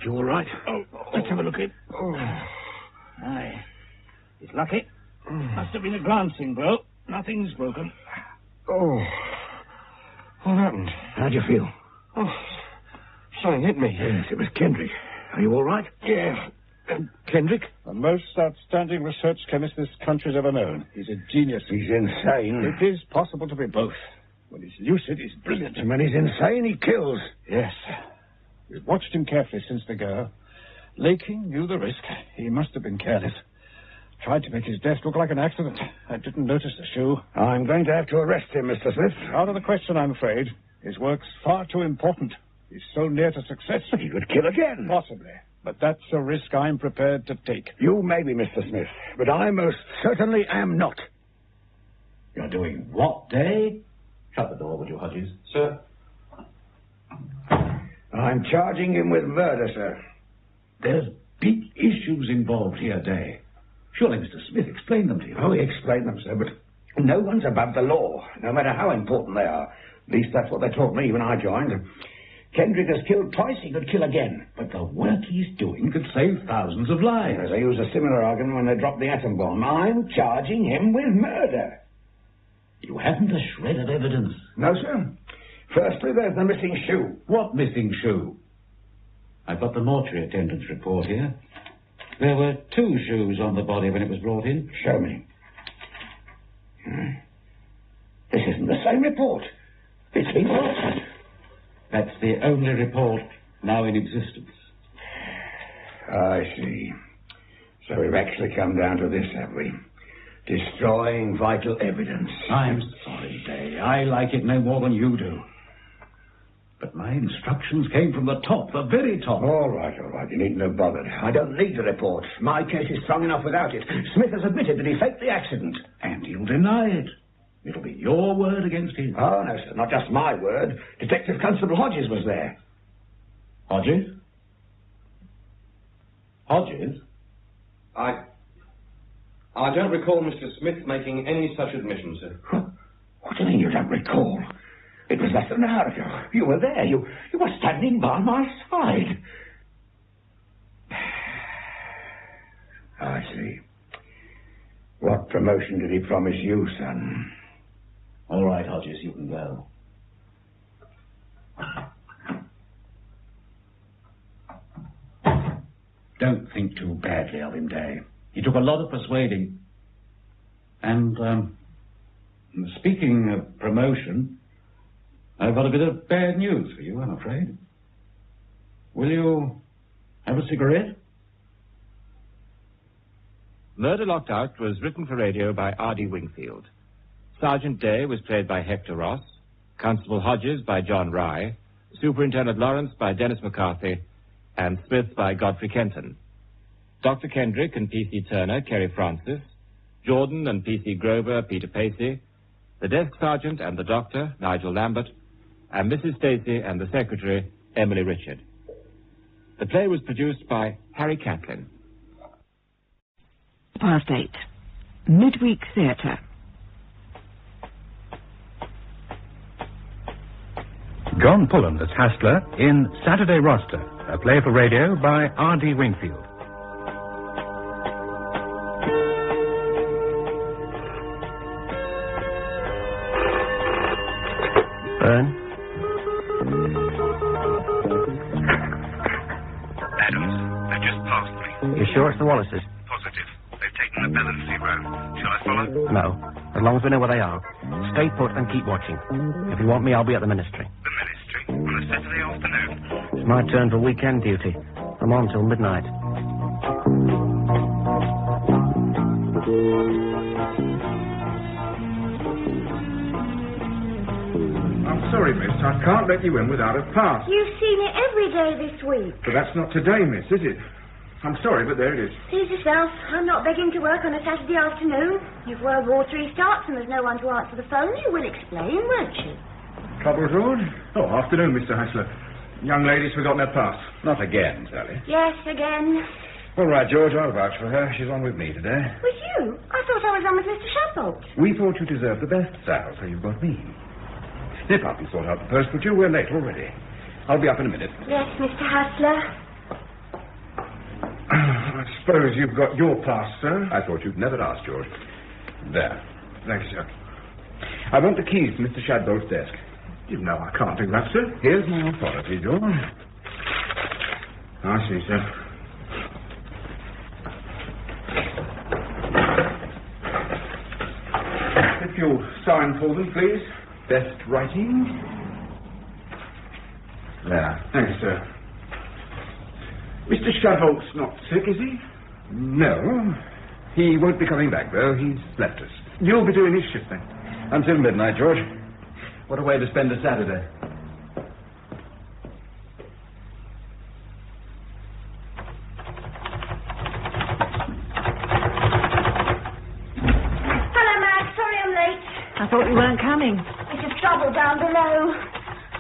you all right? Let's have a look at. Aye. He's lucky. Must have been a glancing blow. Nothing's broken. Oh. What happened? How'd you feel? Oh, something hit me. Yes, it was Kendrick. Are you all right? Yeah. Kendrick? The most outstanding research chemist this country's ever known. He's a genius. He's insane. It is possible to be both. When he's lucid, he's brilliant. And when he's insane, he kills. Yes. We've watched him carefully since the go. Laking knew the risk. He must have been careless. Tried to make his death look like an accident. I didn't notice the shoe. I'm going to have to arrest him, Mr. Smith. Out of the question, I'm afraid. His work's far too important. He's so near to success. He could kill again. Possibly. But that's a risk I'm prepared to take. You may be, Mr. Smith, but I most certainly am not. You're doing what, Day? Shut the door, would you, Hodges? Sir? I'm charging him with murder, sir. There's big issues involved here, Day. Surely Mr. Smith explained them to you. Oh, he explained them, sir, but no one's above the law, no matter how important they are. At least that's what they taught me when I joined. Kendrick has killed twice, he could kill again. But the work he's doing could save thousands of lives. They use a similar argument when they dropped the atom bomb. I'm charging him with murder. You haven't a shred of evidence. No, sir. Firstly, there's the missing shoe. What missing shoe? I've got the mortuary attendant's report here. There were 2 shoes on the body when it was brought in. Show me. This isn't the same report. It's been altered. That's the only report now in existence. I see. So we've actually come down to this, have we? Destroying vital evidence. I'm sorry, Day. I like it no more than you do. But my instructions came from the top, the very top. All right. You needn't have bothered. I don't need the report. My case is strong enough without it. Smith has admitted that he faked the accident. And he'll deny it. It'll be your word against his. Oh, no, sir. Not just my word. Detective Constable Hodges was there. Hodges? Hodges? I don't recall Mr. Smith making any such admission, sir. What do you mean you don't recall? It was less than an hour ago. You were there. You were standing by my side. I see. What promotion did he promise you, son? All right, Hodges, you can go. Don't think too badly of him, Day. He took a lot of persuading. And, speaking of promotion, I've got a bit of bad news for you, I'm afraid. Will you have a cigarette? Murder Locked Out was written for radio by R.D. Wingfield. Sergeant Day was played by Hector Ross, Constable Hodges by John Rye, Superintendent Lawrence by Dennis McCarthy, and Smith by Godfrey Kenton. Dr. Kendrick and P.C. Turner, Kerry Francis, Jordan and P.C. Grover, Peter Pacey, the desk sergeant and the doctor, Nigel Lambert, and Mrs. Stacey and the secretary, Emily Richard. The play was produced by Harry Catlin. Past 8. Midweek Theatre. John Pullen as Hassler in Saturday Roster, a play for radio by R.D. Wingfield. Byrne? Adams, they just passed me. You sure it's the Wallaces? Positive. They've taken the Bellency Road. Shall I follow? No. As long as we know where they are. Stay put and keep watching. If you want me, I'll be at the ministry. The ministry? On a Saturday afternoon? It's my turn for weekend duty. I'm on till midnight. I'm sorry, miss. I can't let you in without a pass. You've seen it every day this week. But that's not today, miss, is it? I'm sorry, but there it is. Suit yourself. I'm not begging to work on a Saturday afternoon. If World War III starts and there's no one to answer the phone, you will explain, won't you? Trouble, George? Oh, afternoon, Mr. Hassler. Young lady's forgotten her pass. Not again, Sally. Yes, again. All right, George, I'll vouch for her. She's on with me today. With you? I thought I was on with Mr. Shadbolt. We thought you deserved the best, Sal, so you've got me. Nip up and sort out the post, would you? We're late already. I'll be up in a minute. Yes, Mr. Hassler. I suppose you've got your pass, sir? I thought you'd never ask, George. There. Thank you, sir. I want the keys to Mr. Shadbolt's desk. You know I can't do that, sir. Here's my authority, George. I see, sir. If you'll sign for them, please. Best writing? There. Thanks, sir. Mr. Shadbolt's not sick, is he? No. He won't be coming back, though. He's left us. You'll be doing his shift, then? Until midnight, George. What a way to spend a Saturday. Hello, Mag. Sorry I'm late. I thought you weren't coming. Bit of trouble down below.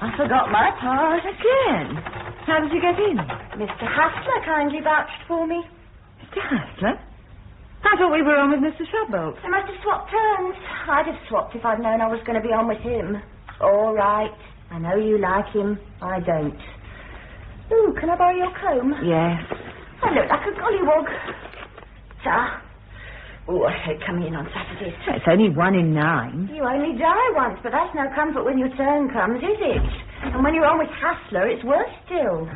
I forgot my pass. Again? How did you get in? Mr. Hassler kindly vouched for me. Mr. Hassler? I thought we were on with Mr. Shadbolt. They must have swapped turns. I'd have swapped if I'd known I was going to be on with him. All right. I know you like him. I don't. Ooh, can I borrow your comb? Yes. I look like a gollywog. Sir. Ooh, I hate coming in on Saturdays. It's only 1 in 9. You only die once, but that's no comfort when your turn comes, is it? And when you're on with Hassler, it's worse still.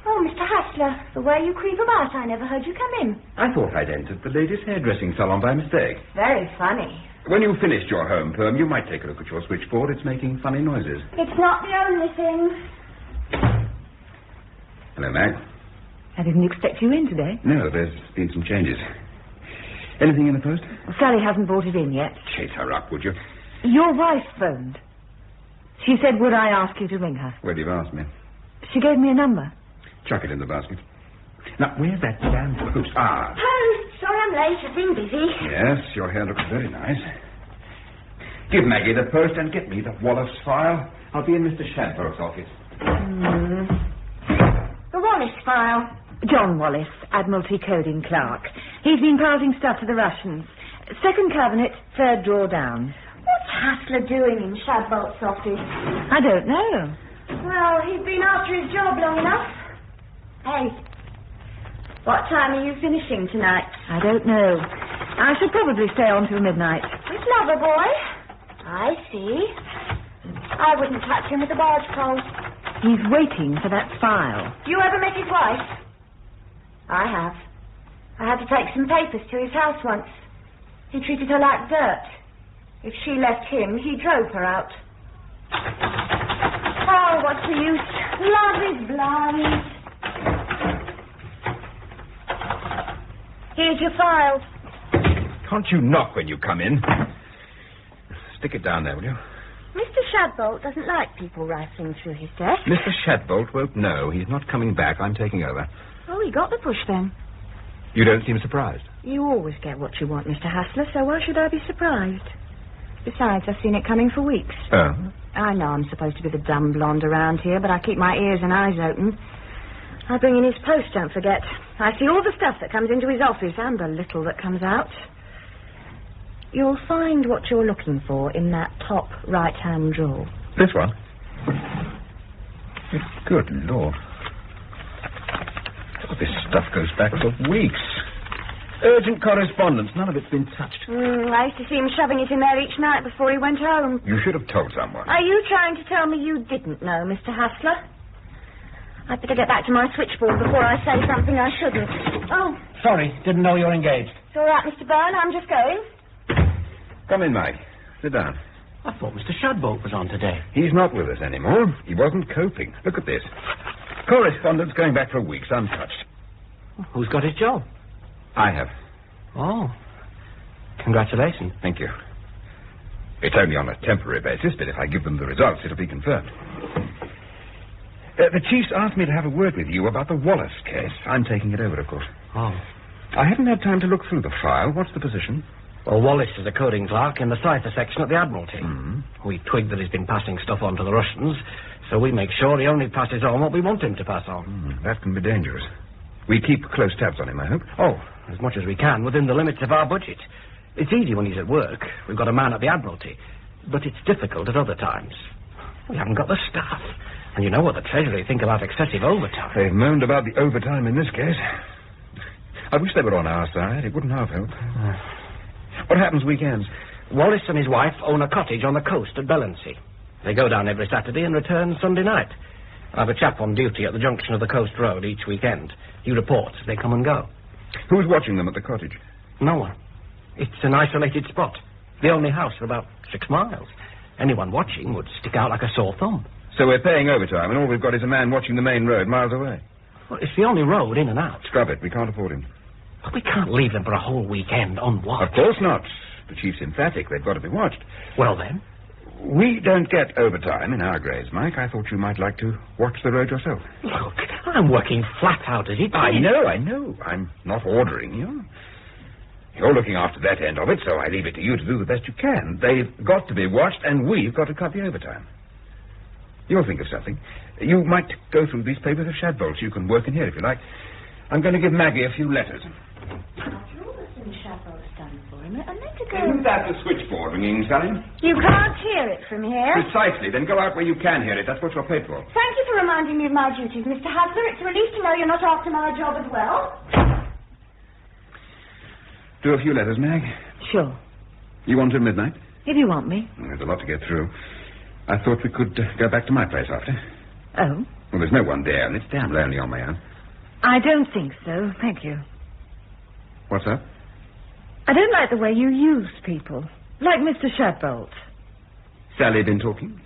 Oh, Mr. Hassler, the way you creep about, I never heard you come in. I thought I'd entered the ladies' hairdressing salon by mistake. Very funny. When you've finished your home perm, you might take a look at your switchboard. It's making funny noises. It's not the only thing. Hello, Mag. I didn't expect you in today. No, there's been some changes. Anything in the post? Sally hasn't brought it in yet. Chase her up, would you? Your wife phoned. She said, would I ask you to ring her? Well, you've asked me. She gave me a number. Chuck it in the basket. Now, where's that damn post? Ah. Post! Sorry I'm late. I've been busy. Yes, your hair looks very nice. Give Maggie the post and get me the Wallace file. I'll be in Mr. Shadbolt's office. The Wallace file. John Wallace, Admiralty Coding Clerk. He's been passing stuff to the Russians. Second cabinet, third drawer down. What's Hassler doing in Shadbolt's office? I don't know. Well, he's been after his job long enough. Hey, what time are you finishing tonight? I don't know. I shall probably stay on till midnight. With Loverboy? I see. I wouldn't touch him with a barge pole. He's waiting for that file. You ever met his wife? I have. I had to take some papers to his house once. He treated her like dirt. If she left him, he drove her out. Oh, what's the use? Love is blind. Here's your file. Can't you knock when you come in? Stick it down there, will you? Mr. Shadbolt doesn't like people rifling through his desk. Mr. Shadbolt won't know. He's not coming back. I'm taking over. Oh, he got the push then. You don't seem surprised. You always get what you want, Mr. Hassler, so why should I be surprised? Besides, I've seen it coming for weeks. Oh? I know I'm supposed to be the dumb blonde around here, but I keep my ears and eyes open. I bring in his post, don't forget. I see all the stuff that comes into his office and the little that comes out. You'll find what you're looking for in that top right-hand drawer. This one? Good Lord. Oh, this stuff goes back for weeks. Urgent correspondence. None of it's been touched. I used to see him shoving it in there each night before he went home. You should have told someone. Are you trying to tell me you didn't know, Mr. Hassler? I'd better get back to my switchboard before I say something I shouldn't. Oh. Sorry, didn't know you were engaged. It's all right, Mr. Byrne. I'm just going. Come in, Mike. Sit down. I thought Mr. Shadbolt was on today. He's not with us anymore. He wasn't coping. Look at this. Correspondence going back for weeks, untouched. Who's got his job? I have. Oh. Congratulations. Thank you. It's only on a temporary basis, but if I give them the results, it'll be confirmed. The chief's asked me to have a word with you about the Wallace case. I'm taking it over, of course. Oh. I haven't had time to look through the file. What's the position? Well, Wallace is a coding clerk in the cipher section at the Admiralty. Mm-hmm. We twigged that he's been passing stuff on to the Russians, so we make sure he only passes on what we want him to pass on. That can be dangerous. We keep close tabs on him, I hope. Oh, as much as we can, within the limits of our budget. It's easy when he's at work. We've got a man at the Admiralty. But it's difficult at other times. We haven't got the staff. And you know what the Treasury think about excessive overtime. They've moaned about the overtime in this case. I wish they were on our side. It wouldn't half help. What happens weekends? Wallace and his wife own a cottage on the coast at Bellency. They go down every Saturday and return Sunday night. I have a chap on duty at the junction of the coast road each weekend. He reports as they come and go. Who's watching them at the cottage? No one. It's an isolated spot. The only house for about 6 miles. Anyone watching would stick out like a sore thumb. So we're paying overtime, and all we've got is a man watching the main road miles away. Well, it's the only road in and out. Scrub it. We can't afford him. But we can't leave them for a whole weekend on watch. Of course not. The chief's emphatic. They've got to be watched. Well, then? We don't get overtime in our grades, Mike. I thought you might like to watch the road yourself. Look, I'm working flat out as it is. I know. I'm not ordering you. You're looking after that end of it, so I leave it to you to do the best you can. They've got to be watched, and we've got to cut the overtime. You'll think of something. You might go through these papers of Shadbolt's. You can work in here if you like. I'm going to give Maggie a few letters. After all that's been Shadbolt's done for him, a minute ago... Isn't that the switchboard ringing, Sally? You can't hear it from here. Precisely. Then go out where you can hear it. That's what you're paid for. Thank you for reminding me of my duties, Mr. Hassler. It's a relief to know you're not after my job as well. Do a few letters, Mag. Sure. You want till midnight? If you want me. There's a lot to get through. I thought we could go back to my place after. Oh? Well, there's no one there, and it's damn lonely on my own. I don't think so, thank you. What's up? I don't like the way you use people. Like Mr. Shadbolt. Sally been talking?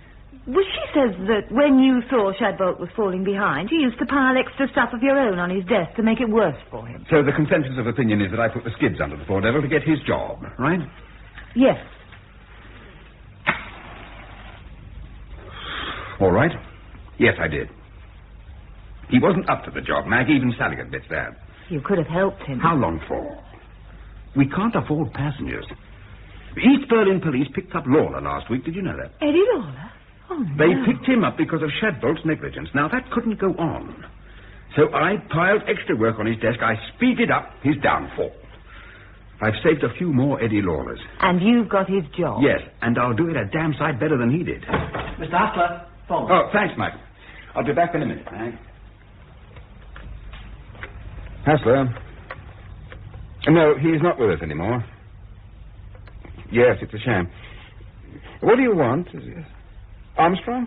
Well, she says that when you saw Shadbolt was falling behind, you used to pile extra stuff of your own on his desk to make it worse for him. So the consensus of opinion is that I put the skids under the poor devil to get his job, right? Yes. All right. Yes, I did. He wasn't up to the job, Mag. Even Sally admits that. You could have helped him. How long for? We can't afford passengers. East Berlin police picked up Lawler last week. Did you know that? Eddie Lawler? Oh, no. They picked him up because of Shadbolt's negligence. Now, that couldn't go on. So I piled extra work on his desk. I speeded up his downfall. I've saved a few more Eddie Lawlers. And you've got his job? Yes, and I'll do it a damn sight better than he did. Mr. Hassler, phone. Oh, thanks, Mike. I'll be back in a minute, Hank. Hassler. No, he's not with us anymore. Yes, it's a shame. What do you want? Armstrong?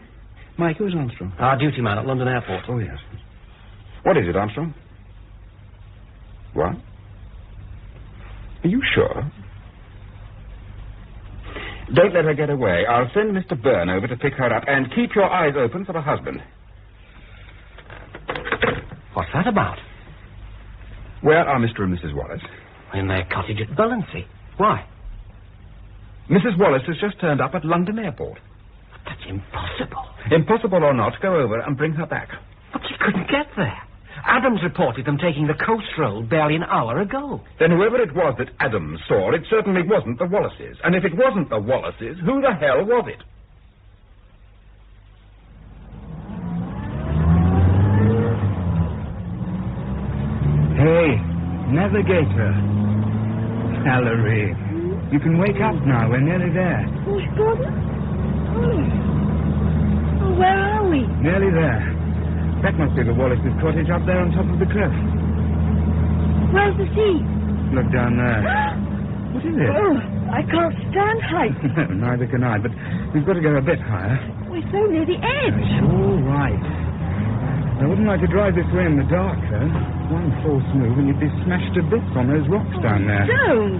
Mike, who's Armstrong? Our duty man at London Airport. Oh, yes. What is it, Armstrong? What? Are you sure? Don't let her get away. I'll send Mr. Byrne over to pick her up, and keep your eyes open for the husband. What's that about? Where are Mr. and Mrs. Wallace? In their cottage at Bermondsey. Why? Mrs. Wallace has just turned up at London Airport. That's impossible. Impossible or not, go over and bring her back. But she couldn't get there. Adams reported them taking the coast road barely an hour ago. Then whoever it was that Adams saw, it certainly wasn't the Wallaces. And if it wasn't the Wallaces, who the hell was it? Hey, navigator. Valerie. You can wake up now. We're nearly there. Miss Gordon? Oh, where are we? Nearly there. That must be the Wallace's cottage up there on top of the cliff. Where's the sea? Look down there. What is it? Oh, I can't stand heights. Neither can I, but we've got to go a bit higher. We're so near the edge. It's all right. I wouldn't like to drive this way in the dark, though. One false move and you'd be smashed to bits on those rocks down there. Don't.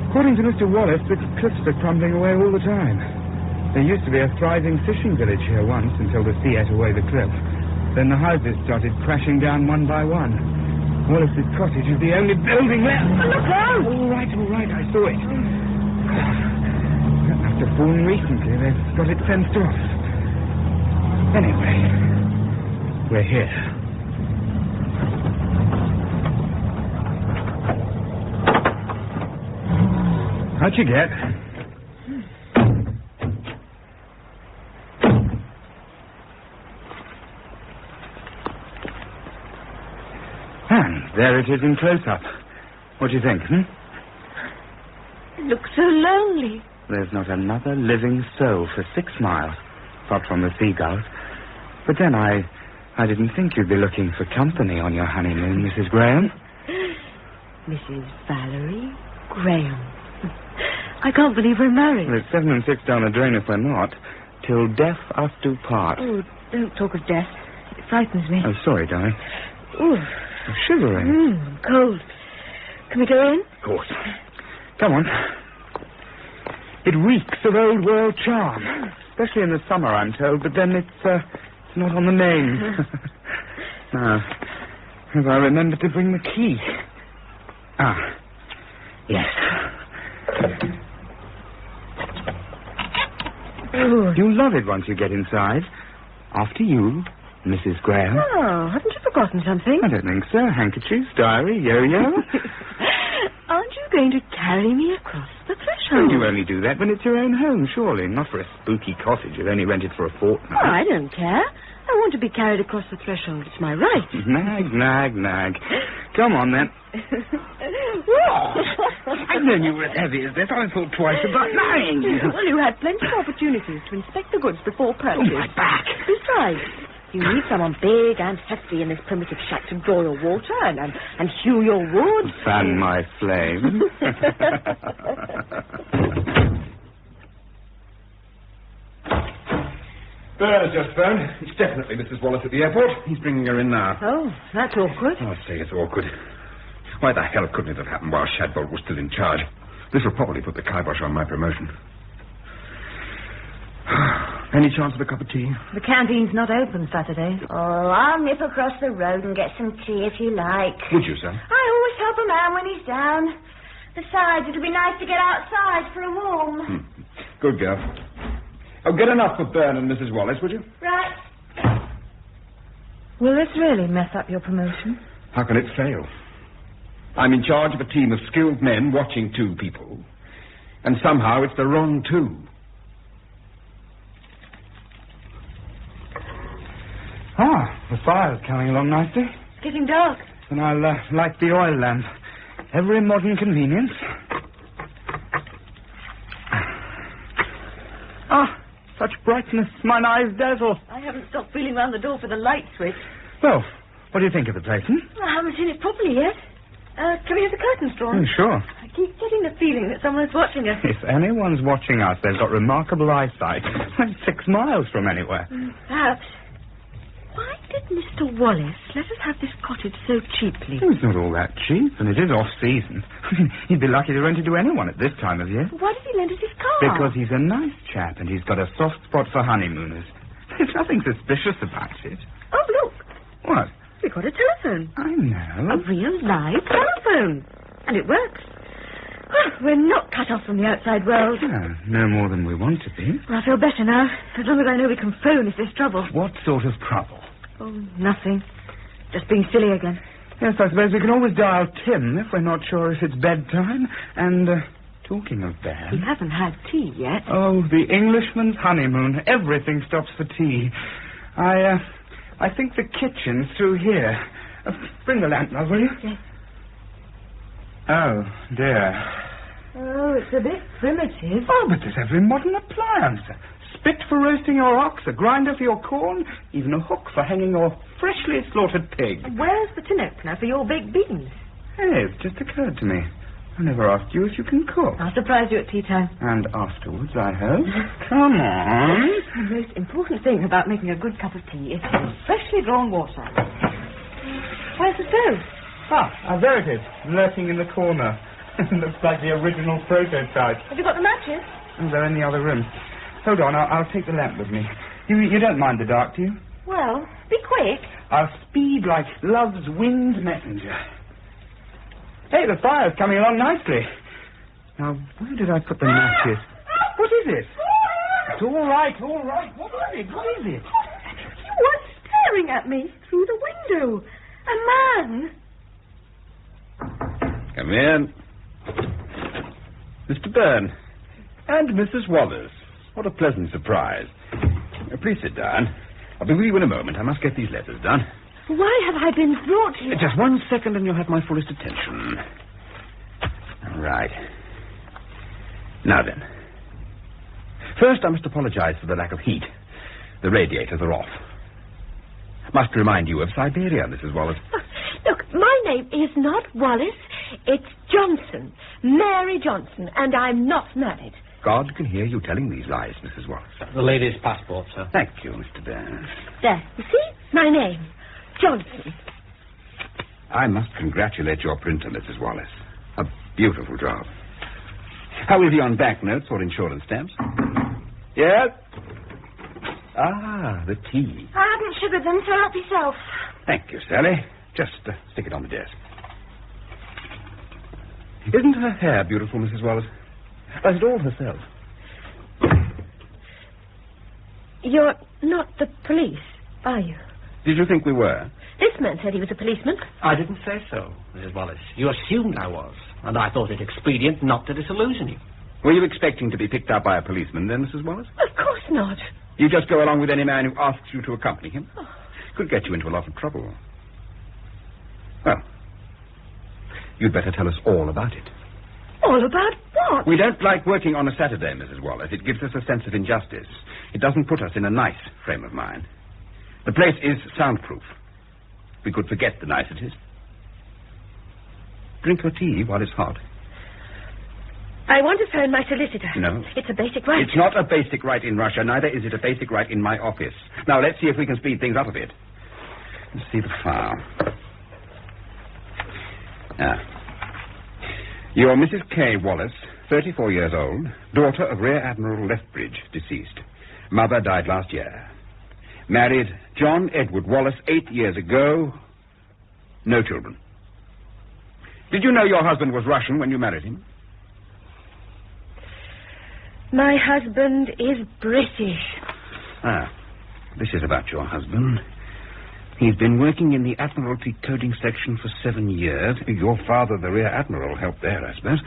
According to Mr. Wallace, the cliffs are crumbling away all the time. There used to be a thriving fishing village here once until the sea ate away the cliff. Then the houses started crashing down one by one. Wallace's cottage is the only building left. Look out! All right, I saw it. That must have fallen recently. They've got it fenced off. Anyway, we're here. How'd you get? And there it is in close-up. What do you think, It looks so lonely. There's not another living soul for 6 miles, apart from the seagulls. But then I didn't think you'd be looking for company on your honeymoon, Mrs. Graham. Mrs. Valerie Graham. I can't believe we're married. Well, it's 7 and 6 down the drain if we're not. Till death us do part. Oh, don't talk of death. It frightens me. Oh, sorry, darling. Ooh. I'm shivering. Cold. Can we go in? Of course. Come on. It reeks of old world charm. Especially in the summer, I'm told, but then it's not on the name. Now, have I remembered to bring the key? Ah, yes. Ooh. You'll love it once you get inside. After you, Mrs. Graham. Oh, haven't you forgotten something? I don't think so. Handkerchiefs, diary, yo-yo. Aren't you going to carry me across the threshold? You only do that when it's your own home, surely. Not for a spooky cottage you've only rented for a fortnight. Oh, I don't care. I want to be carried across the threshold. It's my right. Nag. Come on, then. I've known you were as heavy as this. I thought twice about marrying you. Well, you had plenty of opportunities to inspect the goods before purchase. Oh, my back. Besides, you need someone big and hefty in this primitive shack to draw your water and hew your wood. Fan my flame. Byrne has just phoned. It's definitely Mrs. Wallace at the airport. He's bringing her in now. Oh, that's awkward. Oh, I say it's awkward. Why the hell couldn't it have happened while Shadbolt was still in charge? This will probably put the kibosh on my promotion. Any chance of a cup of tea? The canteen's not open Saturdays. Oh, I'll nip across the road and get some tea if you like. Would you, sir? I always help a man when he's down. Besides, it'll be nice to get outside for a warm. Good girl. Oh, get enough for Byrne and Mrs. Wallace, would you? Right. Will this really mess up your promotion? How can it fail? I'm in charge of a team of skilled men watching 2 people. And somehow it's the wrong 2. Ah, the fire's coming along nicely. It's getting dark. Then I'll light the oil lamp. Every modern convenience. Ah, such brightness, mine eyes dazzle. I haven't stopped feeling round the door for the light switch. Well, what do you think of the place, I haven't seen it properly yet. Can we have the curtains drawn? Sure. I keep getting the feeling that someone's watching us. If anyone's watching us, they've got remarkable eyesight. 6 miles from anywhere. Perhaps. Why did Mr. Wallace let us have this cottage so cheaply? It's not all that cheap, and it is off-season. I mean, he'd be lucky to rent it to anyone at this time of year. Why did he lend us his car? Because he's a nice chap, and he's got a soft spot for honeymooners. There's nothing suspicious about it. Oh, look. What? We've got a telephone. I know. A real live telephone. And it works. Well, we're not cut off from the outside world. No more than we want to be. Well, I feel better now. As long as I know we can phone if there's trouble. What sort of trouble? Oh, nothing. Just being silly again. Yes, I suppose we can always dial Tim if we're not sure if it's bedtime. And, talking of bed... We haven't had tea yet. Oh, the Englishman's honeymoon. Everything stops for tea. I think the kitchen's through here. Bring the lamp, love, will you? Yes. Oh, dear. Oh, it's a bit primitive. Oh, but there's every modern appliance. Spit for roasting your ox, a grinder for your corn, even a hook for hanging your freshly slaughtered pig. Where's the tin opener for your baked beans? Hey, it's just occurred to me. I never asked you if you can cook. I'll surprise you at tea time. And afterwards, I hope. Come on. The most important thing about making a good cup of tea is freshly drawn water. Where's the stove? There it is, lurking in the corner. Looks like the original prototype. Have you got the matches? Oh, they're in the other room. Hold on, I'll take the lamp with me. You don't mind the dark, do you? Well, be quick. I'll speed like love's winged messenger. Hey, the fire's coming along nicely. Now, where did I put the matches? What is it? It's all right. What is it? You were staring at me through the window. A man. Come in. Mr. Byrne. And Mrs. Wallace. What a pleasant surprise. Please sit down. I'll be with you in a moment. I must get these letters done. Why have I been brought here? Just 1 second and you'll have my fullest attention. All right. Now then. First, I must apologize for the lack of heat. The radiators are off. Must remind you of Siberia, Mrs. Wallace. Look, my name is not Wallace. It's Johnson. Mary Johnson. And I'm not married. God can hear you telling these lies, Mrs. Wallace. The lady's passport, sir. Thank you, Mr. Byrne. There. You see? My name. Johnson. I must congratulate your printer, Mrs. Wallace. A beautiful job. How is he on banknotes or insurance stamps? Yes? Ah, the tea. I haven't sugared them, so help yourself. Thank you, Sally. Just stick it on the desk. Isn't her hair beautiful, Mrs. Wallace? Does it all herself? You're not the police, are you? Did you think we were? This man said he was a policeman. I didn't say so, Mrs. Wallace. You assumed I was, and I thought it expedient not to disillusion you. Were you expecting to be picked up by a policeman then, Mrs. Wallace? Of course not. You just go along with any man who asks you to accompany him? Oh. Could get you into a lot of trouble. Well, you'd better tell us all about it. All about what? We don't like working on a Saturday, Mrs. Wallace. It gives us a sense of injustice. It doesn't put us in a nice frame of mind. The place is soundproof. We could forget the niceties. Drink your tea while it's hot. I want to phone my solicitor. No. It's a basic right. It's not a basic right in Russia. Neither is it a basic right in my office. Now, let's see if we can speed things up a bit. Let's see the file. You're Mrs. K. Wallace, 34 years old, daughter of Rear Admiral Lethbridge, deceased. Mother died last year. Married John Edward Wallace 8 years ago. No children. Did you know your husband was Russian when you married him? My husband is British. This is about your husband. He's been working in the Admiralty coding section for 7 years. Your father, the Rear Admiral, helped there, I suppose.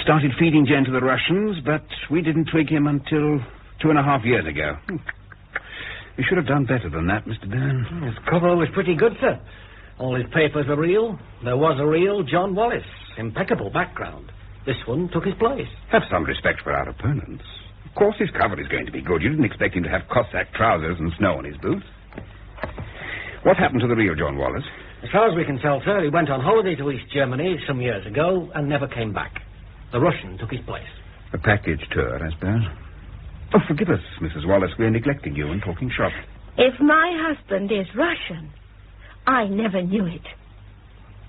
Started feeding Jen to the Russians, but we didn't twig him until 2.5 years ago. You should have done better than that, Mr. Byrne. His cover was pretty good, sir. All his papers were real. There was a real John Wallace. Impeccable background. This one took his place. Have some respect for our opponents. Of course his cover is going to be good. You didn't expect him to have Cossack trousers and snow on his boots. What happened to the real John Wallace? As far as we can tell, sir, he went on holiday to East Germany some years ago and never came back. The Russian took his place. A package tour, I suppose. Oh, forgive us, Mrs. Wallace. We're neglecting you and talking shop. If my husband is Russian, I never knew it.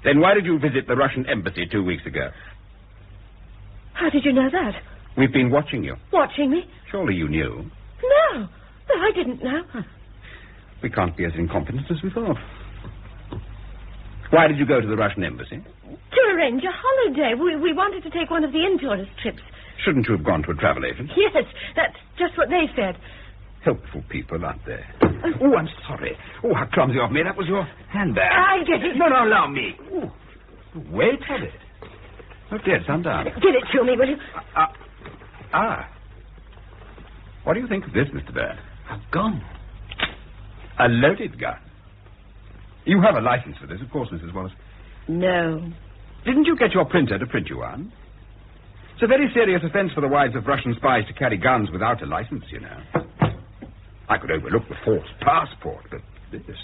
Then why did you visit the Russian embassy 2 weeks ago? How did you know that? We've been watching you. Watching me? Surely you knew. No, I didn't know. We can't be as incompetent as we thought. Why did you go to the Russian embassy? To arrange a holiday. We wanted to take one of the in-tourist trips. Shouldn't you have gone to a travel agent? Yes, that's just what they said. Helpful people, aren't they? Oh, I'm sorry. Oh, how clumsy of me. That was your handbag. I get it. No, allow me. Ooh, weight of it. Oh, dear, stand down. Give it to me, will you? What do you think of this, Mr. Byrne? A gun. A loaded gun. You have a license for this, of course, Mrs. Wallace. No. Didn't you get your printer to print you one? It's a very serious offense for the wives of Russian spies to carry guns without a license, you know. I could overlook the false passport, but this...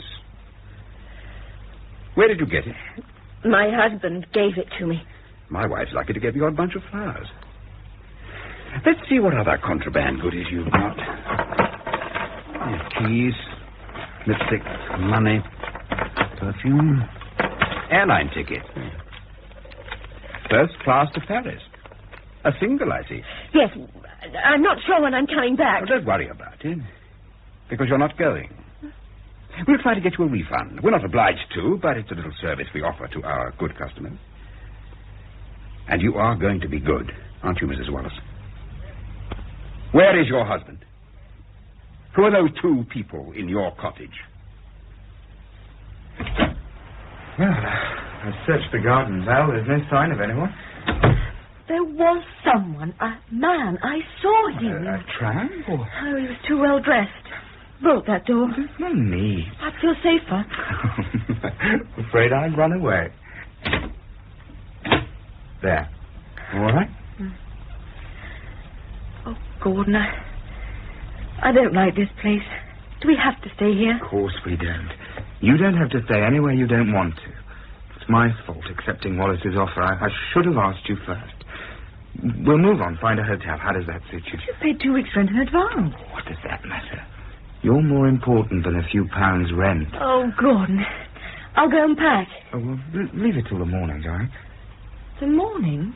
Where did you get it? My husband gave it to me. My wife's lucky to get the odd bunch of flowers. Let's see what other contraband goodies you've got. Keys, lipstick, money, perfume, airline ticket. First class to Paris. A single, I see. Yes, I'm not sure when I'm coming back. Oh, don't worry about it, because you're not going. We'll try to get you a refund. We're not obliged to, but it's a little service we offer to our good customers. And you are going to be good, aren't you, Mrs. Wallace? Where is your husband? Who are those two people in your cottage? Well, I've searched the gardens, Al. There's no sign of anyone. There was someone, a man. I saw him. A tramp? Or... Oh, he was too well dressed. Broke that door. There's no need. I'd feel safer. Afraid I'd run away. There. All right? Oh, Gordon, I don't like this place. Do we have to stay here? Of course we don't. You don't have to stay anywhere you don't want to. It's my fault accepting Wallace's offer. I should have asked you first. We'll move on, find a hotel. How does that suit you? You paid 2 weeks' rent in advance. What does that matter? You're more important than a few pounds rent. Oh, Gordon, I'll go and pack. Oh, well, leave it till the morning, darling. The morning?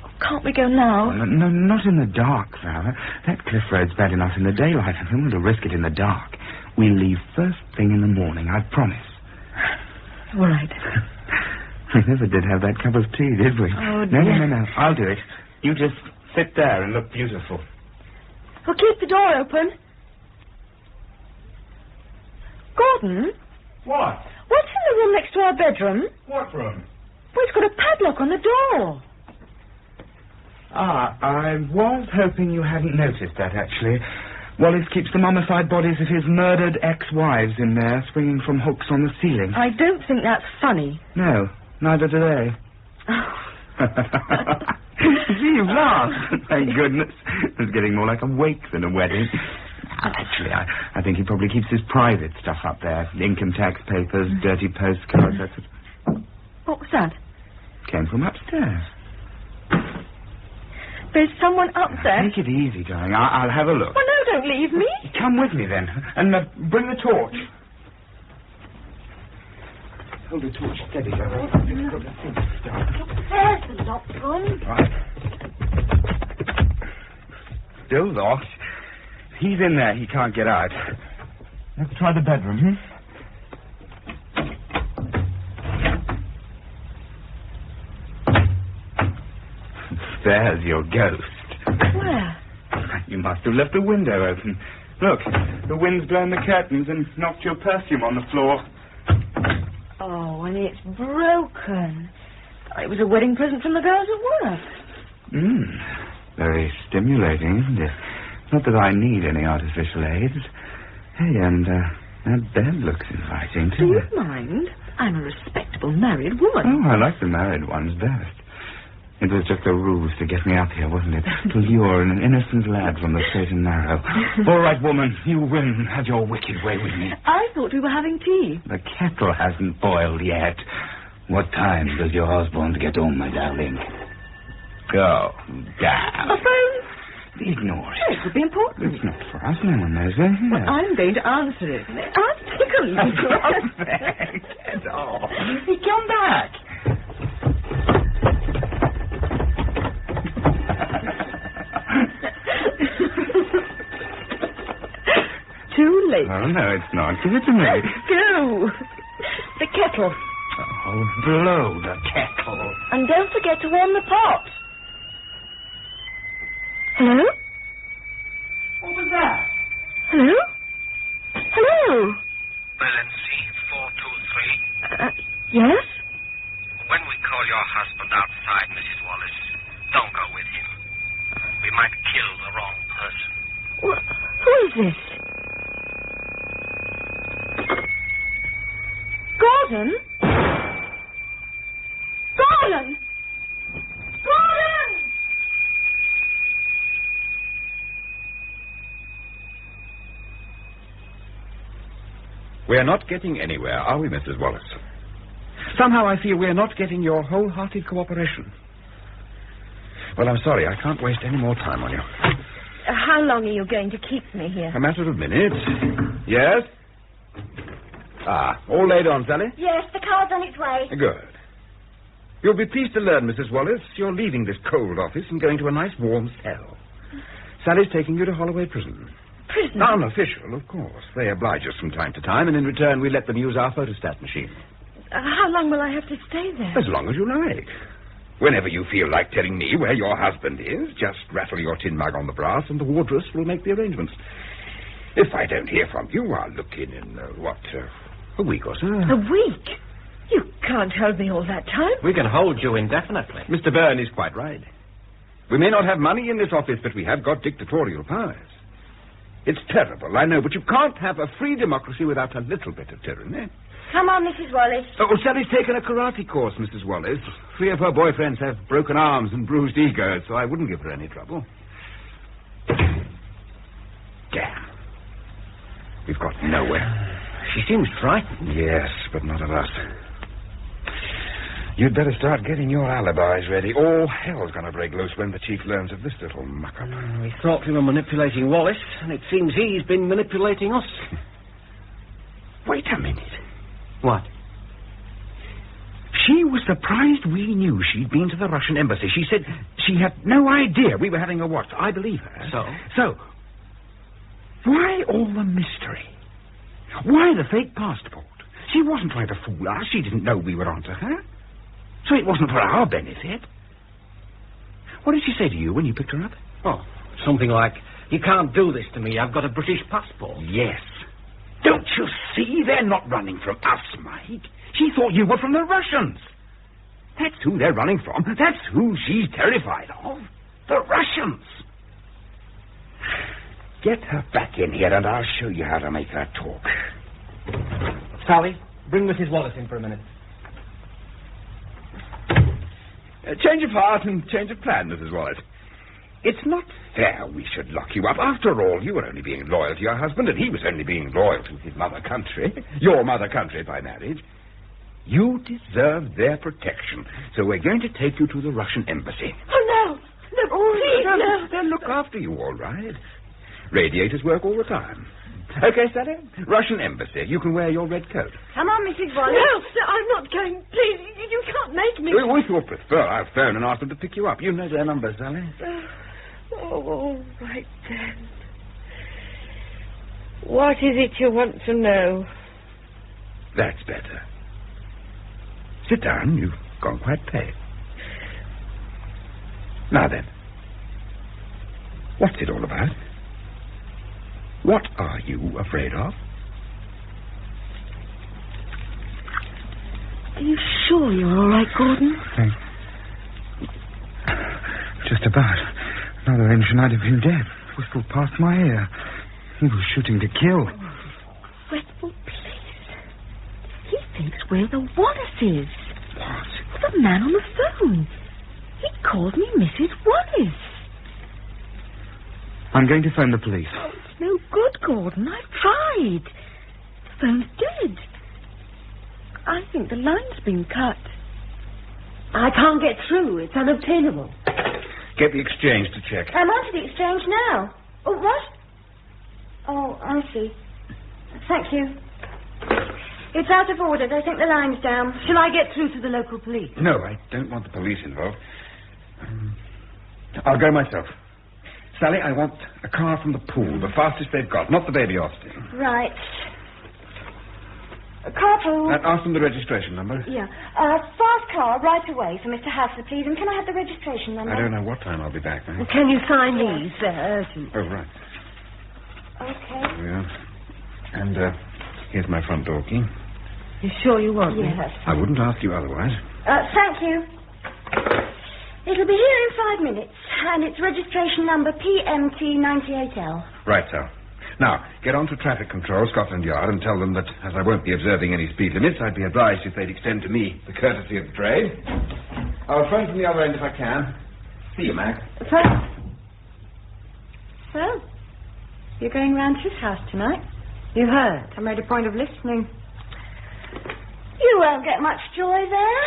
Oh, can't we go now? Oh, no, not in the dark, Val. That cliff road's bad enough in the daylight. I don't want to risk it in the dark. We'll leave first thing in the morning, I promise. All right. We never did have that cup of tea, did we? Oh, dear. No. I'll do it. You just sit there and look beautiful. Well, keep the door open. Gordon? What? What's in the room next to our bedroom? What room? Well, it's got a padlock on the door. I was hoping you hadn't noticed that, actually. Wallace keeps the mummified bodies of his murdered ex-wives in there, swinging from hooks on the ceiling. I don't think that's funny. No, neither do they. See, you've laughed. Thank goodness. It's getting more like a wake than a wedding. Actually, I think he probably keeps his private stuff up there. Income tax papers, dirty postcards, that sort of... What was that? Came from upstairs. There's someone up there. Take it easy, darling. I'll have a look. Well, no, don't leave me. Come with me, then. And bring the torch. Hold the torch steady, darling. There's the locked room. Right. Still locked. He's in there. He can't get out. Let's try the bedroom, There's your ghost. Where? You must have left the window open. Look, the wind's blown the curtains and knocked your perfume on the floor. Oh, and it's broken. It was a wedding present from the girls at work. Very stimulating, isn't it? Not that I need any artificial aids. Hey, and that bed looks inviting, Do too. you mind? I'm a respectable married woman. Oh, I like the married ones best. It was just a ruse to get me up here, wasn't it? To lure an innocent lad from the straight and narrow. All right, woman, you win. Have your wicked way with me. I thought we were having tea. The kettle hasn't boiled yet. What time does your husband get home, my darling? Oh, damn. A phone? Ignore it. It would be important. It's not for us. No one knows we're here. Well, I'm going to answer it. I'm tickled. Get off. Come back. Too late. Oh, no, it's not. Give it to me. Go. The kettle. Oh, blow the kettle. And don't forget to warm the pot. Hello? What was that? Hello? Hello? Berlin C423. Yes? When we call your husband outside, Mrs. Wallace, don't go with him. We might kill the wrong person. Who is this? Gordon? Gordon! Gordon! We're not getting anywhere, are we, Mrs. Wallace? Somehow I feel we're not getting your wholehearted cooperation. Well, I'm sorry, I can't waste any more time on you. How long are you going to keep me here? A matter of minutes. Yes? All laid on, Sally? Yes, the car's on its way. Good. You'll be pleased to learn, Mrs. Wallace, you're leaving this cold office and going to a nice warm cell. Sally's taking you to Holloway Prison. Prison? Unofficial, of course. They oblige us from time to time, and in return we let them use our photostat machine. How long will I have to stay there? As long as you like. Whenever you feel like telling me where your husband is, just rattle your tin mug on the brass and the wardress will make the arrangements. If I don't hear from you, I'll look in a week or so. A week? You can't hold me all that time. We can hold you indefinitely. Mr. Byrne is quite right. We may not have money in this office, but we have got dictatorial powers. It's terrible, I know, but you can't have a free democracy without a little bit of tyranny. Come on, Mrs. Wallace. Oh, Sally's taken a karate course, Mrs. Wallace. 3 of her boyfriends have broken arms and bruised egos, so I wouldn't give her any trouble. Damn. We've got nowhere. She seems frightened. Yes, but not of us. You'd better start getting your alibis ready. All hell's going to break loose when the chief learns of this little muck-up. We thought we were manipulating Wallace, and it seems he's been manipulating us. Wait a minute. What? She was surprised we knew she'd been to the Russian embassy. She said she had no idea we were having a watch. I believe her. So, why all the mystery? Why the fake passport? She wasn't trying to fool us. She didn't know we were onto her. So it wasn't for our benefit. What did she say to you when you picked her up? Oh, something like, you can't do this to me. I've got a British passport. Yes. Don't you see? They're not running from us, Mike. She thought you were from the Russians. That's who they're running from. That's who she's terrified of. The Russians. Get her back in here and I'll show you how to make her talk. Sally, bring Mrs. Wallace in for a minute. Change of heart and change of plan, Mrs. Wallace. It's not fair we should lock you up. After all, you were only being loyal to your husband, and he was only being loyal to his mother country. Your mother country by marriage. You deserve their protection, so we're going to take you to the Russian embassy. Oh, no. No, please, no. They'll look after you, all right. Radiators work all the time. Okay, Sally? Russian embassy. You can wear your red coat. Come on, Mrs. Wallace. No, I'm not going. Please, you can't make me. If you'll prefer, I'll phone and ask them to pick you up. You know their number, Sally. Oh, all right, then. What is it you want to know? That's better. Sit down. You've gone quite pale. Now then, what's it all about? What are you afraid of? Are you sure you're all right, Gordon? Just about. Another inch and I'd have been dead. Whistled past my ear. He was shooting to kill. where the Wallace is. What? The man on the phone. He called me Mrs. Wallace. I'm going to phone the police. Oh, it's no good, Gordon. I've tried. The phone's dead. I think the line's been cut. I can't get through. It's unobtainable. Get the exchange to check. I'm on to the exchange now. Oh, what? Oh, I see. Thank you. It's out of order. I think the line's down. Shall I get through to the local police? No, I don't want the police involved. I'll go myself. Sally, I want a car from the pool, the fastest they've got, not the baby Austin. Right. Carpool. Ask them the registration number. Yeah. Fast car right away for Mr. Hassler, please. And can I have the registration number? I don't know what time I'll be back now. Can you sign these? They're urgent. Oh, right. Okay. There we are. And here's my front door key. You sure you want me? Yes. I wouldn't ask you otherwise. Thank you. It'll be here in 5 minutes. And it's registration number PMT98L. Right, sir. Now, get on to traffic control, Scotland Yard, and tell them that, as I won't be observing any speed limits, I'd be obliged if they'd extend to me the courtesy of the trade. I'll phone from the other end if I can. See you, Mac. So, you're going round to his house tonight? You heard. I made a point of listening. You won't get much joy there.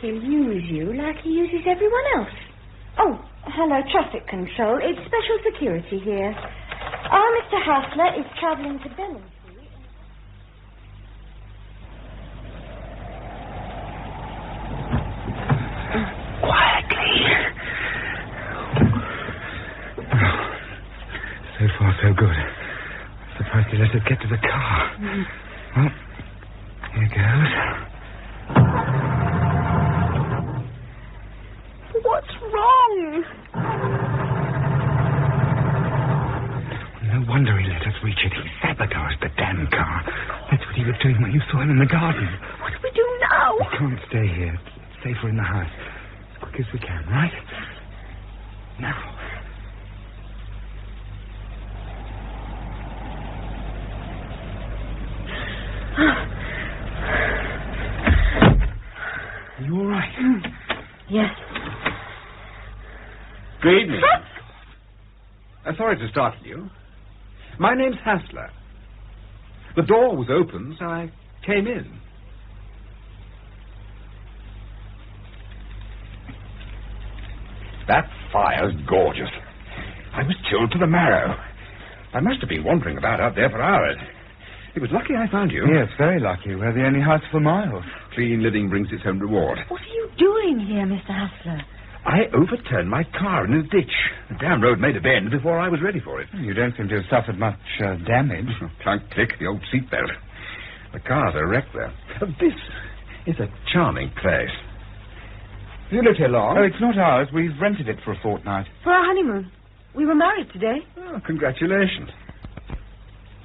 He'll use you like he uses everyone else. Oh, hello, traffic control. It's special security here. Our Mr. Hassler is travelling to Bellingsley. Quietly. So far, so good. Surprised he let us get to the car. Well, here goes. What's wrong? No wonder he let us reach it. He sabotaged the damn car. That's what he was doing when you saw him in the garden. What do we do now? We can't stay here. It's safer in the house. As quick as we can, right? Now. Are you all right? Yes. Good evening. Sorry to startle you. My name's Hassler. The door was open, so I came in. That fire's gorgeous. I was chilled to the marrow. I must have been wandering about out there for hours. It was lucky I found you. Yes, very lucky. We're the only house for miles. Clean living brings its own reward. What are you doing here, Mr. Hassler? I overturned my car in a ditch. The damn road made a bend before I was ready for it. You don't seem to have suffered much damage. Clunk, click, the old seatbelt. The car's a wreck there. This is a charming place. Have you lived here long? Oh, it's not ours. We've rented it for a fortnight. For our honeymoon. We were married today. Oh, congratulations.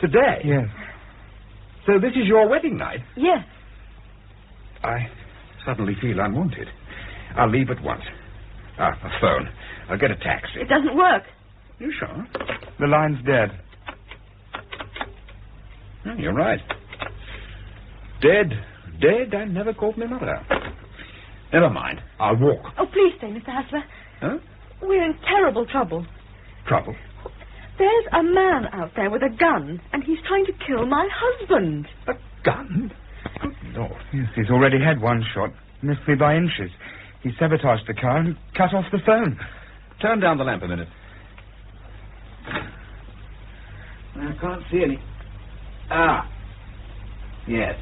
Today? Yes. So this is your wedding night? Yes. I suddenly feel unwanted. I'll leave at once. A phone. I'll get a taxi. It doesn't work. You sure? The line's dead. Oh, you're right. Dead. Dead. I never called my mother. Never mind. I'll walk. Oh, please stay, Mr. Hassler. Huh? We're in terrible trouble. Trouble? There's a man out there with a gun, and he's trying to kill my husband. A gun? Good Lord. Yes, he's already had one shot. Missed me by inches. He sabotaged the car and cut off the phone. Turn down the lamp a minute. I can't see any. Ah. Yes.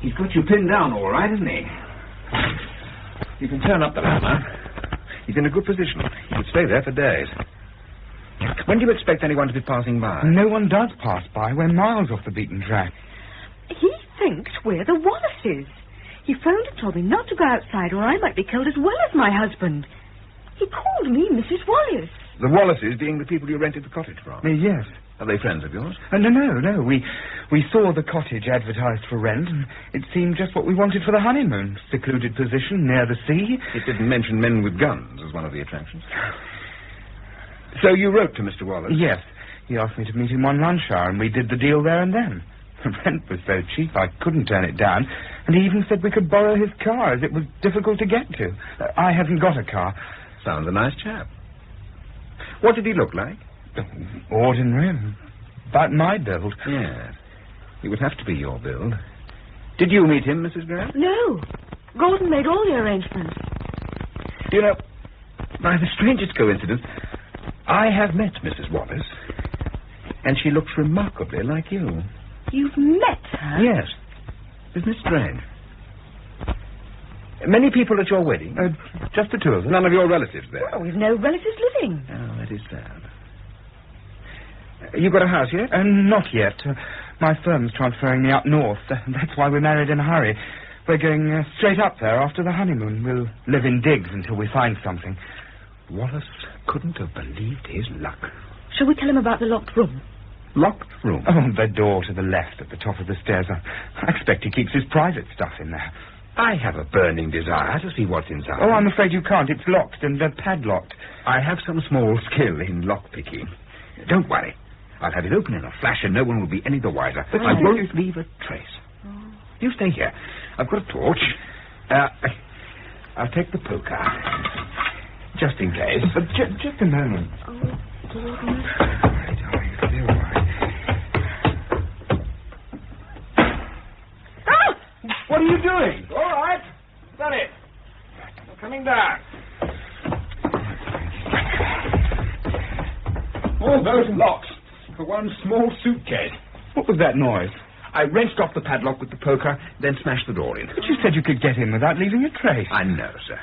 He's got you pinned down all right, isn't he? You can turn up the lamp, huh? He's in a good position. He could stay there for days. When do you expect anyone to be passing by? No one does pass by. We're miles off the beaten track. He thinks we're the Wallaces. He phoned and told me not to go outside or I might be killed as well as my husband. He called me Mrs. Wallace. The Wallaces being the people you rented the cottage from? Yes. Are they friends of yours? No. We saw the cottage advertised for rent, and it seemed just what we wanted for the honeymoon. Secluded position, near the sea. It didn't mention men with guns as one of the attractions. So you wrote to Mr. Wallace? Yes. He asked me to meet him one lunch hour, and we did the deal there and then. The rent was so cheap I couldn't turn it down, and he even said we could borrow his car as it was difficult to get to. I haven't got a car. Sounds a nice chap. What did he look like? Ordinary, about my build. Yes. He would have to be your build. Did you meet him, Mrs. Graham? No. Gordon made all the arrangements. You know, by the strangest coincidence, I have met Mrs. Wallace, and she looks remarkably like you. You've met her? Yes. Isn't it strange? Many people at your wedding? Just the two of us. None of your relatives there? Well, we've no relatives living. Oh, that is sad. You got a house yet? Not yet. My firm's transferring me up north. That's why we're married in a hurry. We're going straight up there after the honeymoon. We'll live in digs until we find something. Wallace couldn't have believed his luck. Shall we tell him about the locked room? Locked room? Oh, the door to the left at the top of the stairs. I expect he keeps his private stuff in there. I have a burning desire to see what's inside. Oh, I'm afraid you can't. It's locked and padlocked. I have some small skill in lock-picking. Don't worry. I'll have it open in a flash and no one will be any the wiser. But I won't leave a trace. You stay here. I've got a torch. I'll take the poker. Just in case. Just a moment. What are you doing? All right. Done it. I'm coming down. All those locks for one small suitcase. What was that noise? I wrenched off the padlock with the poker, then smashed the door in. But you said you could get in without leaving a trace. I know, sir.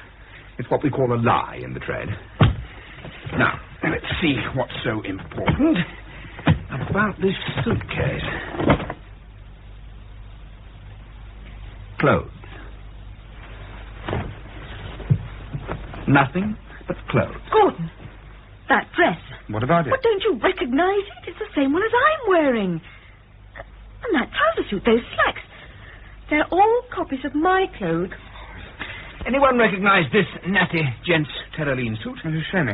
It's what we call a lie in the trade. Now, let's see what's so important about this suitcase. Clothes. Nothing but clothes. Gordon, that dress. What about it? But don't you recognize it? It's the same one as I'm wearing. And that trouser suit, those slacks. They're all copies of my clothes. Anyone recognize this natty gent's terraline suit? Show me.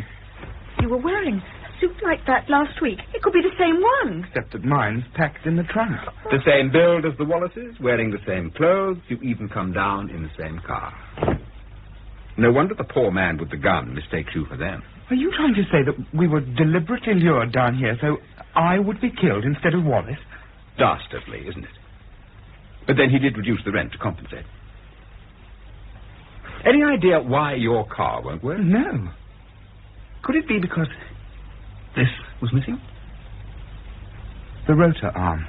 You were wearing a suit like that last week. It could be the same one. Except that mine's packed in the trunk. The same build as the Wallaces, wearing the same clothes. You even come down in the same car. No wonder the poor man with the gun mistakes you for them. Are you trying to say that we were deliberately lured down here so I would be killed instead of Wallace? Dastardly, isn't it? But then he did reduce the rent to compensate. Any idea why your car won't work? No. Could it be because this was missing? The rotor arm.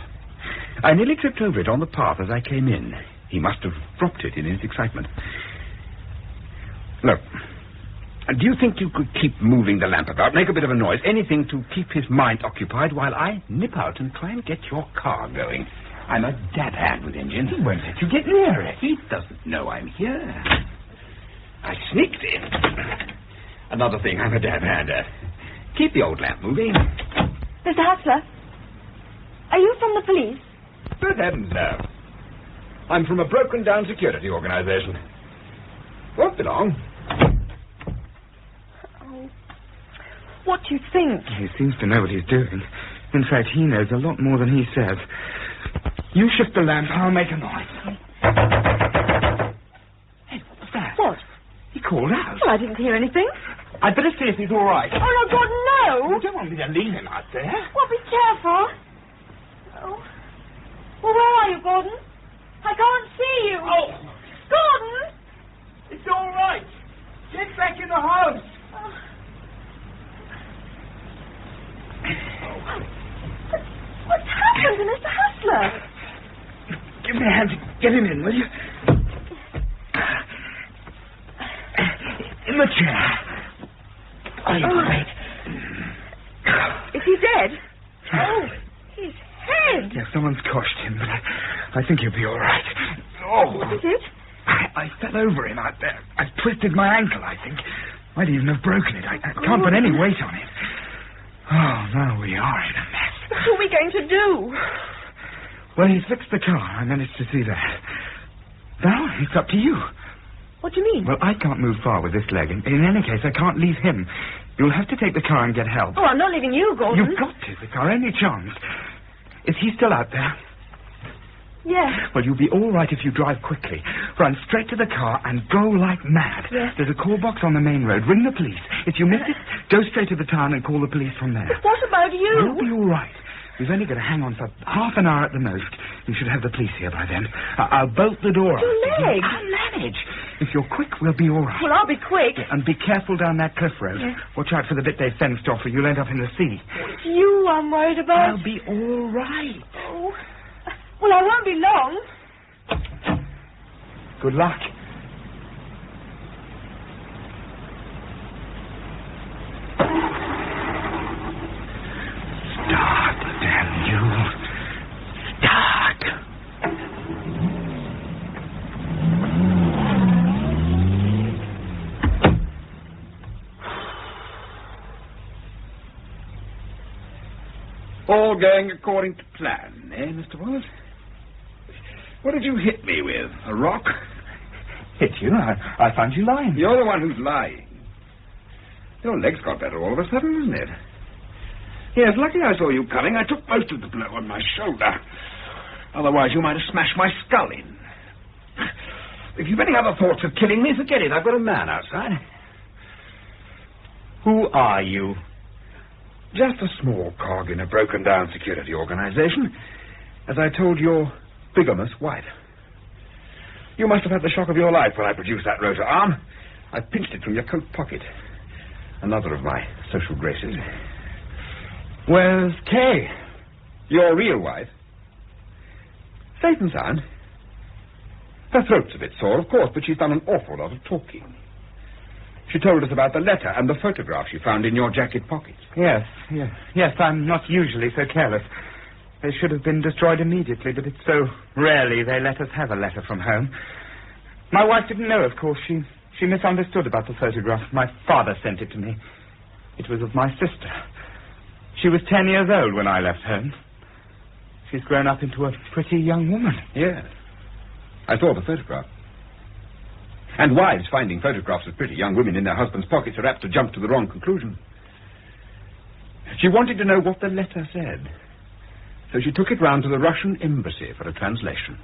I nearly tripped over it on the path as I came in. He must have dropped it in his excitement. Look, do you think you could keep moving the lamp about, make a bit of a noise, anything to keep his mind occupied while I nip out and try and get your car going? I'm a dab hand with engines. He won't let you get near it. He doesn't know I'm here. I sneaked in. Another thing I'm a dab hand at. Keep the old lamp moving. Mr. Hassler, are you from the police? Good heavens, no. I'm from a broken-down security organization. Won't be long. Oh, what do you think? He seems to know what he's doing. In fact, he knows a lot more than he says. You shift the lamp, I'll make a noise. Hey, what was that? What? He called out. Well, I didn't hear anything. I'd better see if he's all right. Oh, no, Gordon, no! You don't want me to leave him out there. Well, be careful. Oh. Well, where are you, Gordon? I can't see you. Oh! Gordon! It's all right. Get back in the house. Oh. What's happened to Mr. Hassler? Give me a hand to get him in, will you? In the chair. Wait. Is he dead? Oh, his head. Yeah, someone's coshed him, but I think he'll be all right. Oh. What is it? I fell over him out there. I twisted my ankle, I think. Might even have broken it. I can't put any weight on it. Oh, now we are in a mess. What are we going to do? Well, he's fixed the car. I managed to see that. Now, it's up to you. What do you mean? Well, I can't move far with this leg. In any case, I can't leave him. You'll have to take the car and get help. Oh, I'm not leaving you, Gordon. You've got to. It's our only chance. Is he still out there? Yes. Well, you'll be all right if you drive quickly. Run straight to the car and go like mad. Yes. There's a call box on the main road. Ring the police. If you miss it, go straight to the town and call the police from there. But what about you? You'll be all right. We've only got to hang on for half an hour at the most. You should have the police here by then. I'll bolt the door up. Your leg. I'll manage. If you're quick, we'll be all right. Well, I'll be quick. Yeah, and be careful down that cliff road. Yes. Watch out for the bit they've fenced off or you'll end up in the sea. It's you I'm worried about. I'll be all right. Oh. Well, I won't be long. Good luck. Start, damn you. Start. All going according to plan, eh, Mr. Wallace? What did you hit me with? A rock? Hit you? I found you lying. You're the one who's lying. Your legs got better all of a sudden, isn't it? Yes, lucky I saw you coming. I took most of the blow on my shoulder. Otherwise, you might have smashed my skull in. If you've any other thoughts of killing me, forget it. I've got a man outside. Who are you? Just a small cog in a broken-down security organization. As I told your bigamous wife. You must have had the shock of your life when I produced that rotor arm. I pinched it from your coat pocket. Another of my social graces. Where's Kay? Your real wife? Safe and sound. Her throat's a bit sore, of course, but she's done an awful lot of talking. She told us about the letter and the photograph she found in your jacket pocket. Yes, I'm not usually so careless. They should have been destroyed immediately, but it's so rarely they let us have a letter from home. My wife didn't know, of course. She misunderstood about the photograph. My father sent it to me. It was of my sister. She was 10 years old when I left home. She's grown up into a pretty young woman. Yes. I saw the photograph. And wives finding photographs of pretty young women in their husbands' pockets are apt to jump to the wrong conclusion. She wanted to know what the letter said. So she took it round to the Russian embassy for a translation.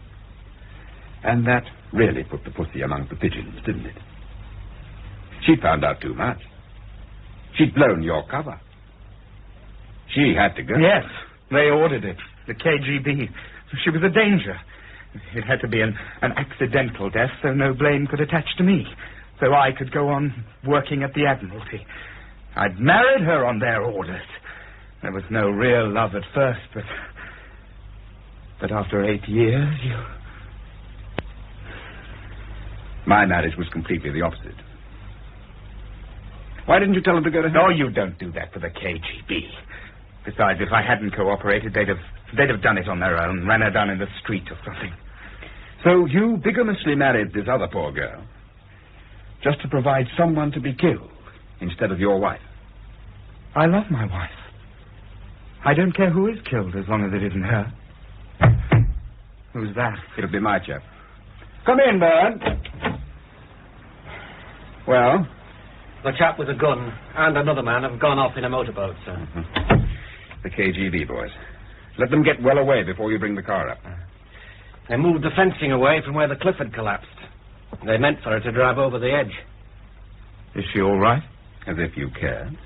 And that really put the pussy among the pigeons, didn't it? She found out too much. She'd blown your cover. She had to go. Yes, they ordered it. The KGB. She was a danger. It had to be an accidental death, so no blame could attach to me. So I could go on working at the Admiralty. I'd married her on their orders. There was no real love at first, but after 8 years, you... My marriage was completely the opposite. Why didn't you tell them to go to hell? No, you don't do that for the KGB. Besides, if I hadn't cooperated, they'd have done it on their own, ran her down in the street or something. So you bigamously married this other poor girl, just to provide someone to be killed instead of your wife? I love my wife. I don't care who is killed as long as it isn't her. Who's that? It'll be my chap. Come in, Bert. Well? The chap with the gun and another man have gone off in a motorboat, sir. Mm-hmm. The KGB boys. Let them get well away before you bring the car up. They moved the fencing away from where the cliff had collapsed. They meant for her to drive over the edge. Is she all right? As if you cared.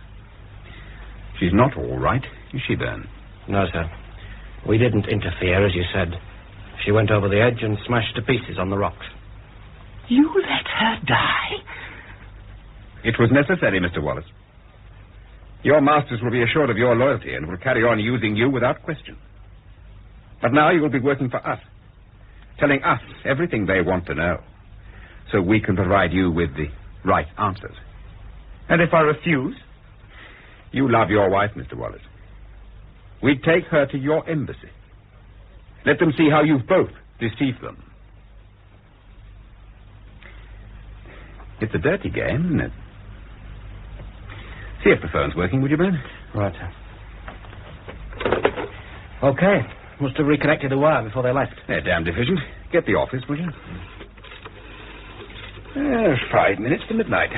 She's not all right, is she, Bern? No, sir. We didn't interfere, as you said. She went over the edge and smashed to pieces on the rocks. You let her die? It was necessary, Mr. Wallace. Your masters will be assured of your loyalty and will carry on using you without question. But now you will be working for us, telling us everything they want to know, so we can provide you with the right answers. And if I refuse? You love your wife, Mr. Wallace. We take her to your embassy. Let them see how you've both deceived them. It's a dirty game, isn't it? See if the phone's working, would you, Ben? Right, sir. Okay. Must have reconnected the wire before they left. They're damned efficient. Get the office, will you? 5 minutes to midnight.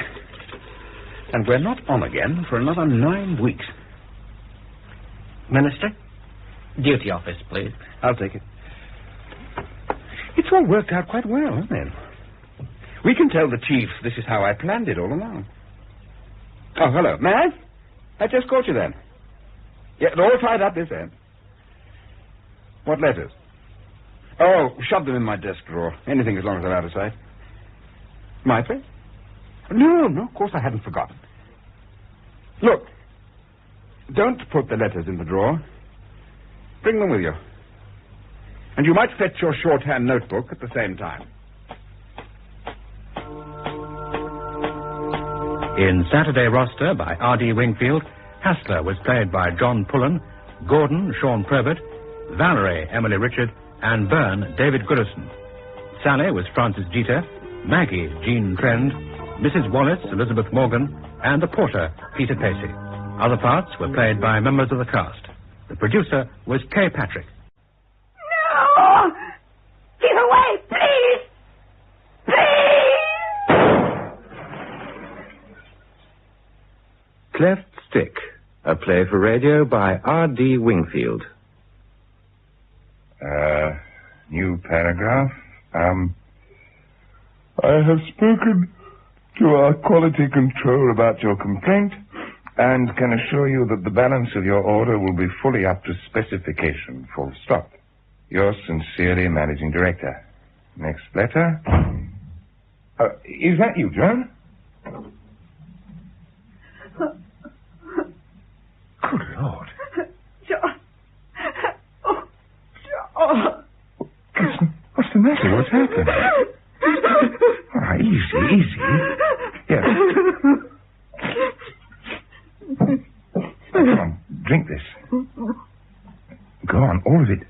And we're not on again for another 9 weeks. Minister? Duty office, please. I'll take it. It's all worked out quite well, hasn't it? We can tell the chief this is how I planned it all along. Oh, hello. May I just caught you then. Yeah, they're all tied up this end. What letters? Oh, shove them in my desk drawer. Anything as long as they're out of sight. My place? No, of course I hadn't forgotten. Look, don't put the letters in the drawer. Bring them with you. And you might fetch your shorthand notebook at the same time. In Saturday Roster by R.D. Wingfield, Hassler was played by John Pullen, Gordon, Sean Probert, Valerie, Emily Richard, and Byrne, David Goodison. Sally was Frances Jeter, Maggie, Jean Trend, Mrs. Wallace, Elizabeth Morgan, and the porter, Peter Pacey. Other parts were played by members of the cast. The producer was Kay Patrick. No! Get away, please! Cleft Stick, a play for radio by R.D. Wingfield. New paragraph. I have spoken to our quality control about your complaint and can assure you that the balance of your order will be fully up to specification, full stop. Yours sincerely, Managing Director. Next letter. Is that you, John? Good Lord. John. Oh, John. What's the matter? What's happened? All right, easy. Yes. Come on, drink this. Go on, all of it.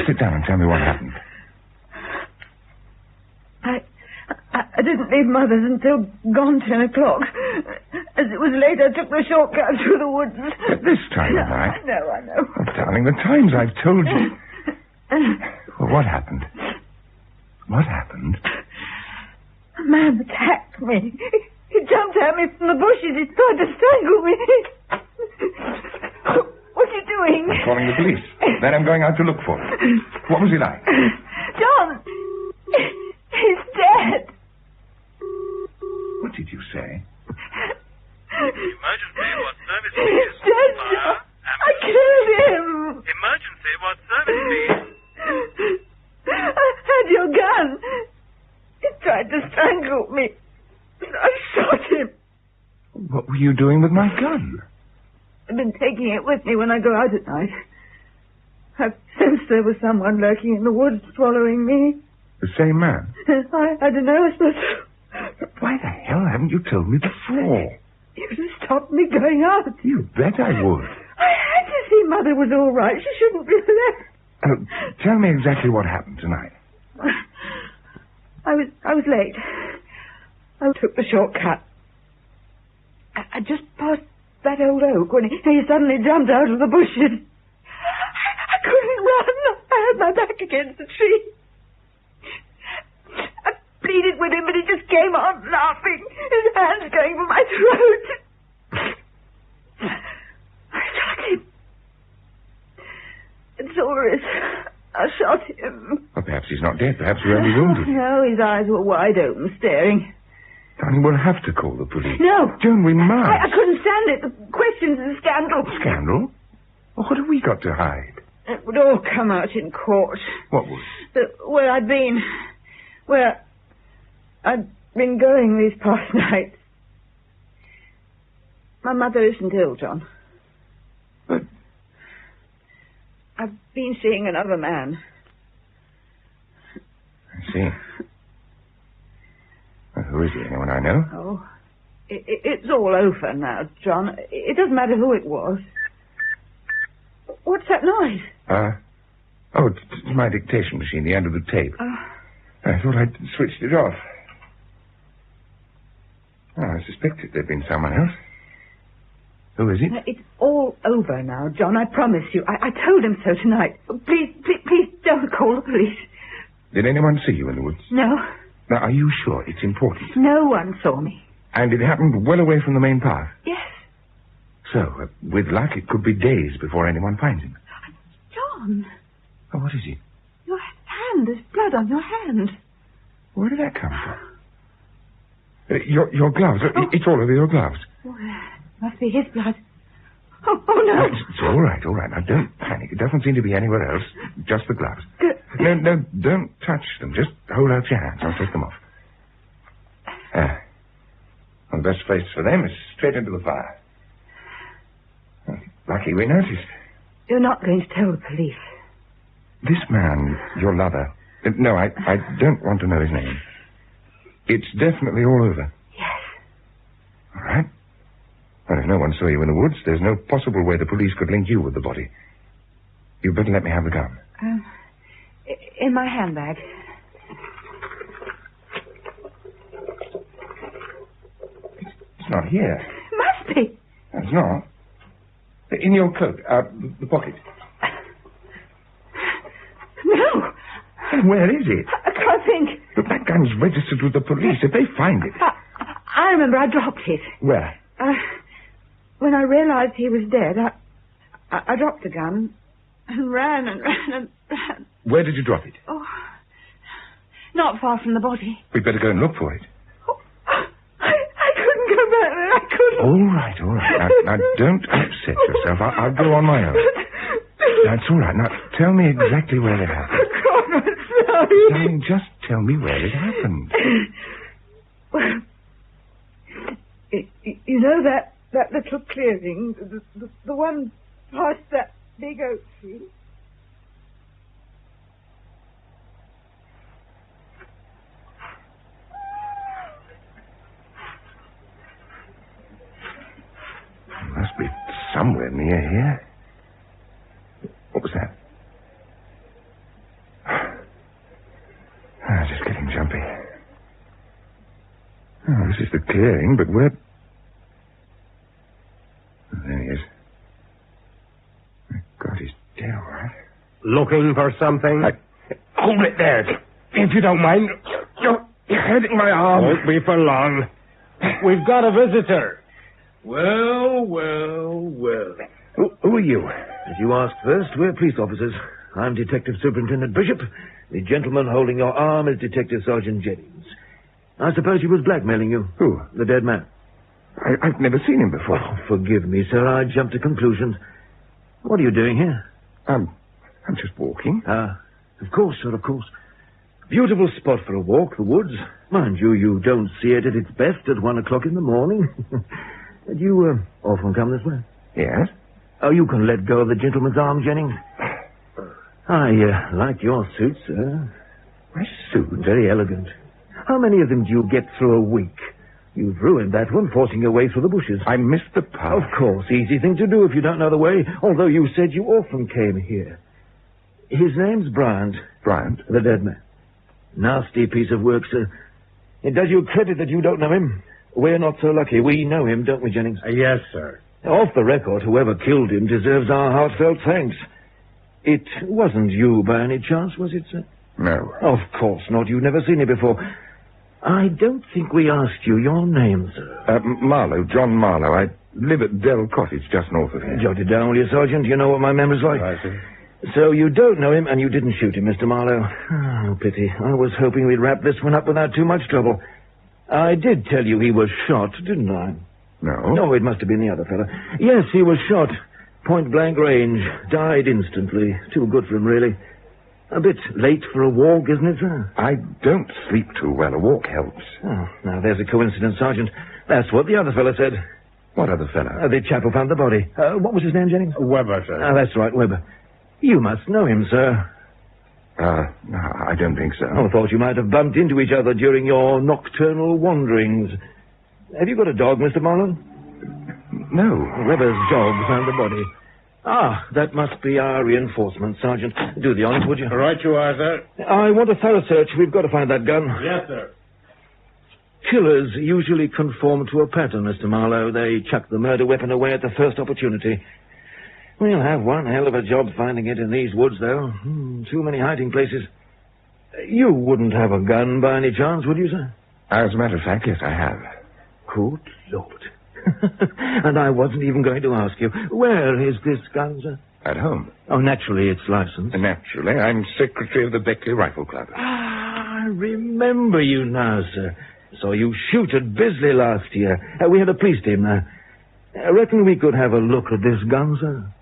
Sit down and tell me what happened. I didn't leave Mother's until gone 10 o'clock. As it was late, I took the shortcut through the woods. But this time of night. I know. Oh, darling, the times I've told you. Well, what happened? What happened? A man attacked me. He jumped at me from the bushes. He tried to strangle me. What are you doing? I'm calling the police. Then I'm going out to look for him. What was he like? John! He's dead. What did you say? Emergency, what service He's please? dead, Fire, John. I ambulance. killed him. Emergency, what service please? I had your gun. He tried to strangle me. I shot him. What were you doing with my gun? I've been taking it with me when I go out at night. I've sensed there was someone lurking in the woods swallowing me. The same man? I don't know, but Why the hell haven't you told me before? you would have stopped me going out. You bet I would. I had to see Mother was all right. She shouldn't be left. Tell me exactly what happened tonight. I was late. I took the shortcut. I just passed that old oak when he suddenly jumped out of the bushes. I couldn't run. I had my back against the tree. I pleaded with him, but he just came on laughing, his hands going for my throat. I shot him. It's all right. I shot him. Well, perhaps he's not dead. Perhaps you're only wounded. No, his eyes were wide open, staring. Darling, we'll have to call the police. No. Joan, we must. I couldn't stand it. The questions and scandal. Scandal? Well, what have we got to hide? It would all come out in court. What would? Where I'd been. Where I'd been going these past nights. My mother isn't ill, John. But I've been seeing another man. I see. Well, who is he? Anyone I know? Oh, it's all over now, John. It doesn't matter who it was. What's that noise? It's my dictation machine, the end of the tape. I thought I'd switched it off. Oh, I suspected there'd been someone else. Who is it? It's all over now, John, I promise you. I told him so tonight. Please don't call the police. Did anyone see you in the woods? No. Now, are you sure it's important? No one saw me. And it happened well away from the main path? Yes. So, with luck, it could be days before anyone finds him. John, Oh, what is it? your hand. There's blood on your hand. Where did that come from? Your gloves. It's all over your gloves. Oh, must be his blood. Oh, no. It's all right, all right. Now, don't panic. It doesn't seem to be anywhere else. Just the gloves. No, don't touch them. Just hold out your hands. I'll take them off. Well, the best place for them is straight into the fire. Lucky we noticed. You're not going to tell the police. This man, your lover... No, I don't want to know his name. It's definitely all over. Yes. All right. Well, if no one saw you in the woods, there's no possible way the police could link you with the body. You'd better let me have the gun. In my handbag. It's not here. Must be. It's not. In your coat, the pocket. No. And where is it? I can't think. But that gun's registered with the police. If they find it... I remember I dropped it. Where? When I realized he was dead, I dropped the gun and ran. Where did you drop it? Oh, not far from the body. We'd better go and look for it. Oh, I couldn't go back there. I couldn't. All right. Now don't upset yourself. I'll go on my own. That's all right. Now, tell me exactly where it happened. God, I'm sorry. Darling, just tell me where it happened. Well, you know that little clearing, the one past that big oak tree? Must be somewhere near here. What was that? Just getting jumpy. Oh, this is the clearing, but where... Oh, there he is. God, he's dead, all right. Looking for something? Hold it there, if you don't mind. You're hurting my arm. Won't be for long. We've got a visitor. Well. Who are you? As you asked first, we're police officers. I'm Detective Superintendent Bishop. The gentleman holding your arm is Detective Sergeant Jennings. I suppose he was blackmailing you. Who? The dead man. I've never seen him before. Oh, forgive me, sir. I jumped to conclusions. What are you doing here? I'm just walking. Of course, sir, of course. Beautiful spot for a walk, the woods. Mind you, you don't see it at its best at 1 o'clock in the morning. Do you often come this way? Yes. Oh, you can let go of the gentleman's arm, Jennings. I like your suit, sir. My suit? Very elegant. How many of them do you get through a week? You've ruined that one, forcing your way through the bushes. I missed the path. Of course, easy thing to do if you don't know the way, although you said you often came here. His name's Bryant. Bryant? The dead man. Nasty piece of work, sir. It does you credit that you don't know him. We're not so lucky. We know him, don't we, Jennings? Yes, sir. Off the record, whoever killed him deserves our heartfelt thanks. It wasn't you by any chance, was it, sir? No. Of course not. You've never seen it before. I don't think we asked you your name, sir. Marlowe, John Marlowe. I live at Dell Cottage, just north of here. Jot it down, will you, Sergeant? You know what my memory's like. I see. So you don't know him, and you didn't shoot him, Mr. Marlowe. Oh, pity. I was hoping we'd wrap this one up without too much trouble. I did tell you he was shot, didn't I? No. No, it must have been the other fellow. Yes, he was shot. Point-blank range. Died instantly. Too good for him, really. A bit late for a walk, isn't it, sir? I don't sleep too well. A walk helps. Oh, now there's a coincidence, Sergeant. That's what the other fellow said. What other fellow? The chap who found the body. What was his name, Jennings? Webber, sir. That's right, Webber. You must know him, sir. No, I don't think so. I thought you might have bumped into each other during your nocturnal wanderings. Have you got a dog, Mr. Marlowe? No. Webber's dog found the body. That must be our reinforcement, Sergeant. Do the honors, would you? Right you are, sir. I want a thorough search. We've got to find that gun. Yes, sir. Killers usually conform to a pattern, Mr. Marlowe. They chuck the murder weapon away at the first opportunity. We'll have one hell of a job finding it in these woods, though. Too many hiding places. You wouldn't have a gun by any chance, would you, sir? As a matter of fact, yes, I have. Good Lord. And I wasn't even going to ask you. Where is this gun, sir? At home. Oh, naturally, it's licensed. Naturally. I'm secretary of the Beckley Rifle Club. Ah, I remember you now, sir. Saw you shoot at Bisley last year. We had a police team there. I reckon we could have a look at this gun, sir.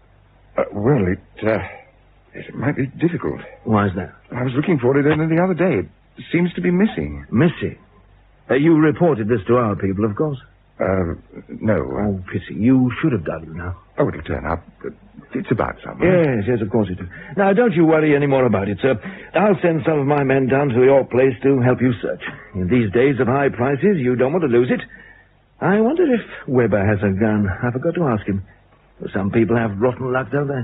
Well, it might be difficult. Why is that? I was looking for it only the other day. It seems to be missing. Missing? You reported this to our people, of course? No. Oh, pity. You should have done it now. Oh, it'll turn up. It's about somewhere. Yes, of course it is. Now, don't you worry any more about it, sir. I'll send some of my men down to your place to help you search. In these days of high prices, you don't want to lose it. I wonder if Weber has a gun. I forgot to ask him. Some people have rotten luck, don't they?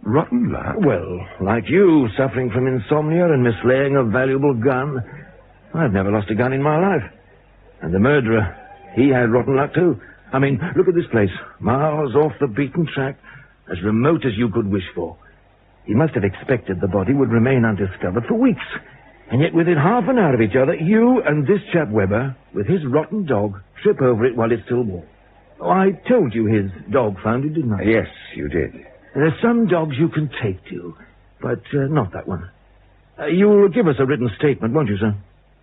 Rotten luck? Well, like you, suffering from insomnia and mislaying a valuable gun. I've never lost a gun in my life. And the murderer, he had rotten luck too. I mean, look at this place. Miles off the beaten track. As remote as you could wish for. He must have expected the body would remain undiscovered for weeks. And yet within half an hour of each other, you and this chap Weber, with his rotten dog, trip over it while it's still warm. Oh, I told you his dog found it, didn't I? Yes, you did. There's some dogs you can take to, but not that one. You'll give us a written statement, won't you, sir?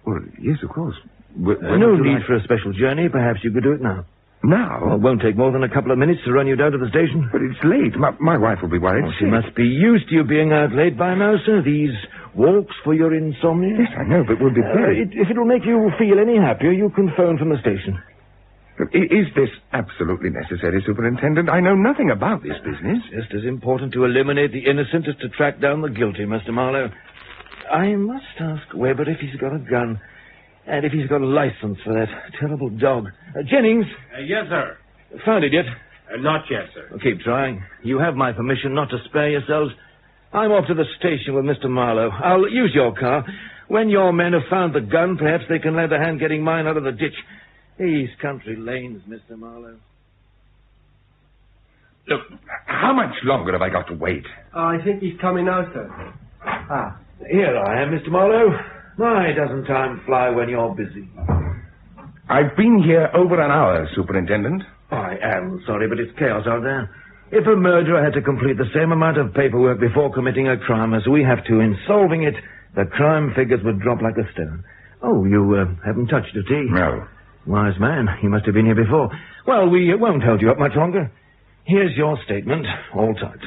Well, yes, of course. No need for a special journey. Perhaps you could do it now. Now? Well, it won't take more than a couple of minutes to run you down to the station. But it's late. My wife will be worried. Oh, she must be used to you being out late by now, sir. These walks for your insomnia. Yes, I know, but we'll be very... If it'll make you feel any happier, you can phone from the station. Is this absolutely necessary, Superintendent? I know nothing about this business. Just as important to eliminate the innocent as to track down the guilty, Mr. Marlowe. I must ask Weber if he's got a gun. And if he's got a license for that terrible dog. Jennings? Yes, sir. Found it yet? Not yet, sir. Well, keep trying. You have my permission not to spare yourselves. I'm off to the station with Mr. Marlowe. I'll use your car. When your men have found the gun, perhaps they can lend a hand getting mine out of the ditch. These country lanes, Mr. Marlowe. Look, how much longer have I got to wait? I think he's coming now, sir. Ah. Here I am, Mr. Marlowe. My, doesn't time fly when you're busy? I've been here over an hour, Superintendent. I am sorry, but it's chaos out there. If a murderer had to complete the same amount of paperwork before committing a crime as we have to in solving it, the crime figures would drop like a stone. Oh, you haven't touched your tea? No. Wise man. You must have been here before. Well, we won't hold you up much longer. Here's your statement, all typed.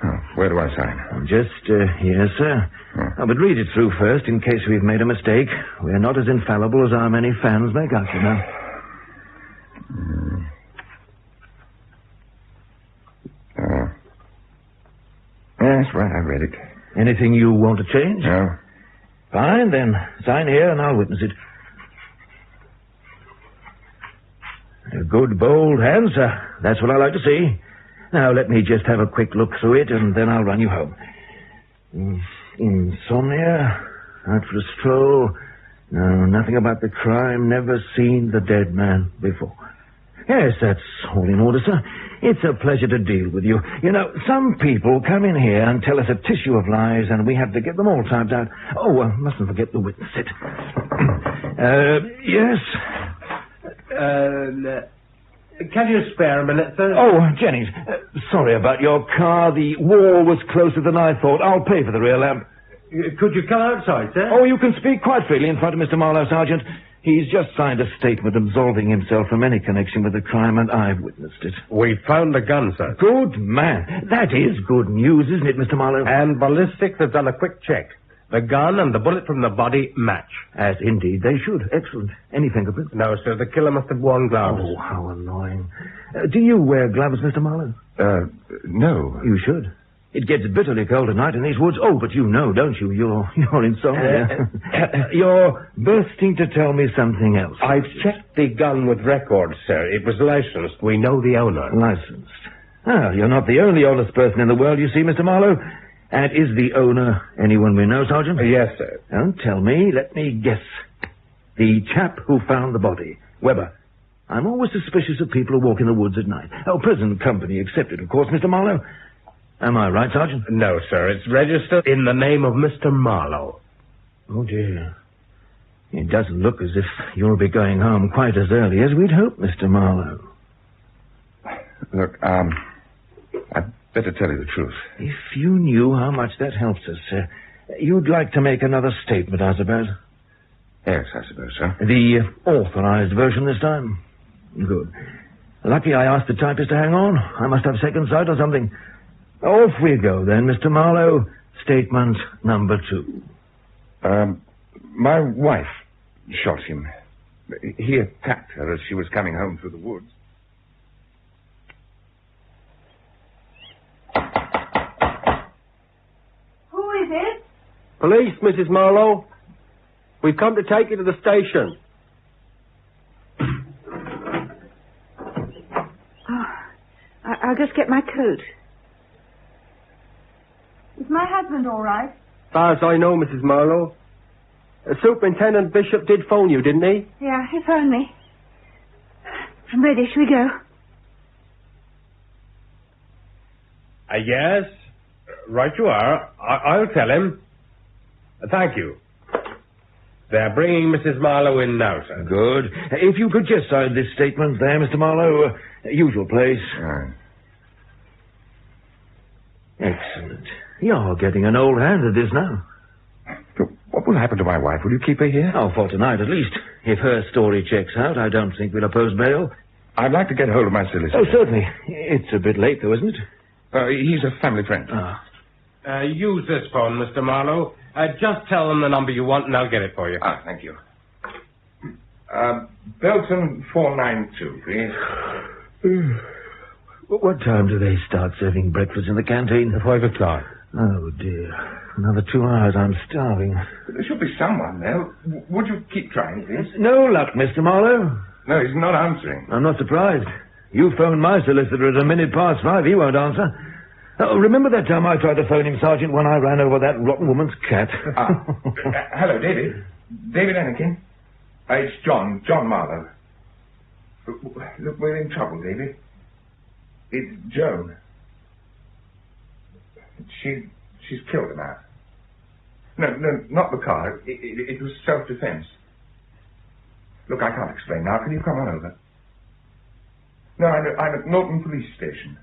Oh, where do I sign? Just here, sir. Oh, but read it through first in case we've made a mistake. We're not as infallible as our many fans make out, you know. Yes, right, I read it. Anything you want to change? No. Fine, then. Sign here and I'll witness it. A good, bold hand, sir. That's what I like to see. Now, let me just have a quick look through it, and then I'll run you home. Insomnia, out for a stroll. No, nothing about the crime, never seen the dead man before. Yes, that's all in order, sir. It's a pleasure to deal with you. You know, some people come in here and tell us a tissue of lies, and we have to get them all typed out. Oh, mustn't forget the witness set. Yes? Can you spare a minute, sir? Oh, Jennings, sorry about your car. The wall was closer than I thought. I'll pay for the rear lamp. Could you come outside, sir? Oh, you can speak quite freely in front of Mr. Marlowe, Sergeant. He's just signed a statement absolving himself from any connection with the crime, and I've witnessed it. We found the gun, sir. Good man. That is good news, isn't it, Mr. Marlowe? And ballistics have done a quick check. The gun and the bullet from the body match. As indeed they should. Excellent. Any fingerprints? No, sir. The killer must have worn gloves. Oh, how annoying. Do you wear gloves, Mr. Marlowe? No. You should. It gets bitterly cold at night in these woods. Oh, but you know, don't you? You're insomnia. You're bursting to tell me something else. I've checked the gun with records, sir. It was licensed. We know the owner. Licensed. Ah, you're not the only honest person in the world, you see, Mr. Marlowe. And is the owner anyone we know, Sergeant? Yes, sir. Don't tell me. Let me guess. The chap who found the body. Weber. I'm always suspicious of people who walk in the woods at night. Oh, present company accepted, of course, Mr. Marlowe. Am I right, Sergeant? No, sir. It's registered in the name of Mr. Marlowe. Oh, dear. It doesn't look as if you'll be going home quite as early as we'd hoped, Mr. Marlowe. Look, I'd better tell you the truth. If you knew how much that helps us, you'd like to make another statement, I suppose. Yes, I suppose so. The authorized version this time? Good. Lucky I asked the typist to hang on. I must have second sight or something. Off we go, then, Mr. Marlowe. Statement number 2. My wife shot him. He attacked her as she was coming home through the woods. Who is it? Police, Mrs. Marlowe. We've come to take you to the station. I'll just get my coat. Is my husband all right? As far as I know, Mrs. Marlowe. Superintendent Bishop did phone you, didn't he? Yeah, he phoned me. I'm ready. Shall we go? Yes. Right you are. I'll tell him. Thank you. They're bringing Mrs. Marlowe in now, sir. Good. If you could just sign this statement there, Mr. Marlowe. Usual place. Excellent. You're getting an old hand at this now. What will happen to my wife? Will you keep her here? Oh, for tonight at least. If her story checks out, I don't think we'll oppose bail. I'd like to get hold of my solicitor. Oh, certainly. It's a bit late, though, isn't it? He's a family friend. Use this phone, Mr. Marlowe. Just tell them the number you want and I'll get it for you. Thank you. Belton 492, please. What time do they start serving breakfast in the canteen? 5 o'clock. Oh, dear. Another 2 hours. I'm starving. There should be someone there. Would you keep trying, please? No luck, Mr. Marlowe. No, he's not answering. I'm not surprised. You phoned my solicitor at 5:05. He won't answer. Oh, remember that time I tried to phone him, Sergeant, when I ran over that rotten woman's cat? Hello, David. David Anakin. It's John Marlowe. Look, we're in trouble, David. It's Joan. She's killed a man. No, not the car. It was self-defense. Look, I can't explain now. Can you come on over? No, I'm at Norton Police Station.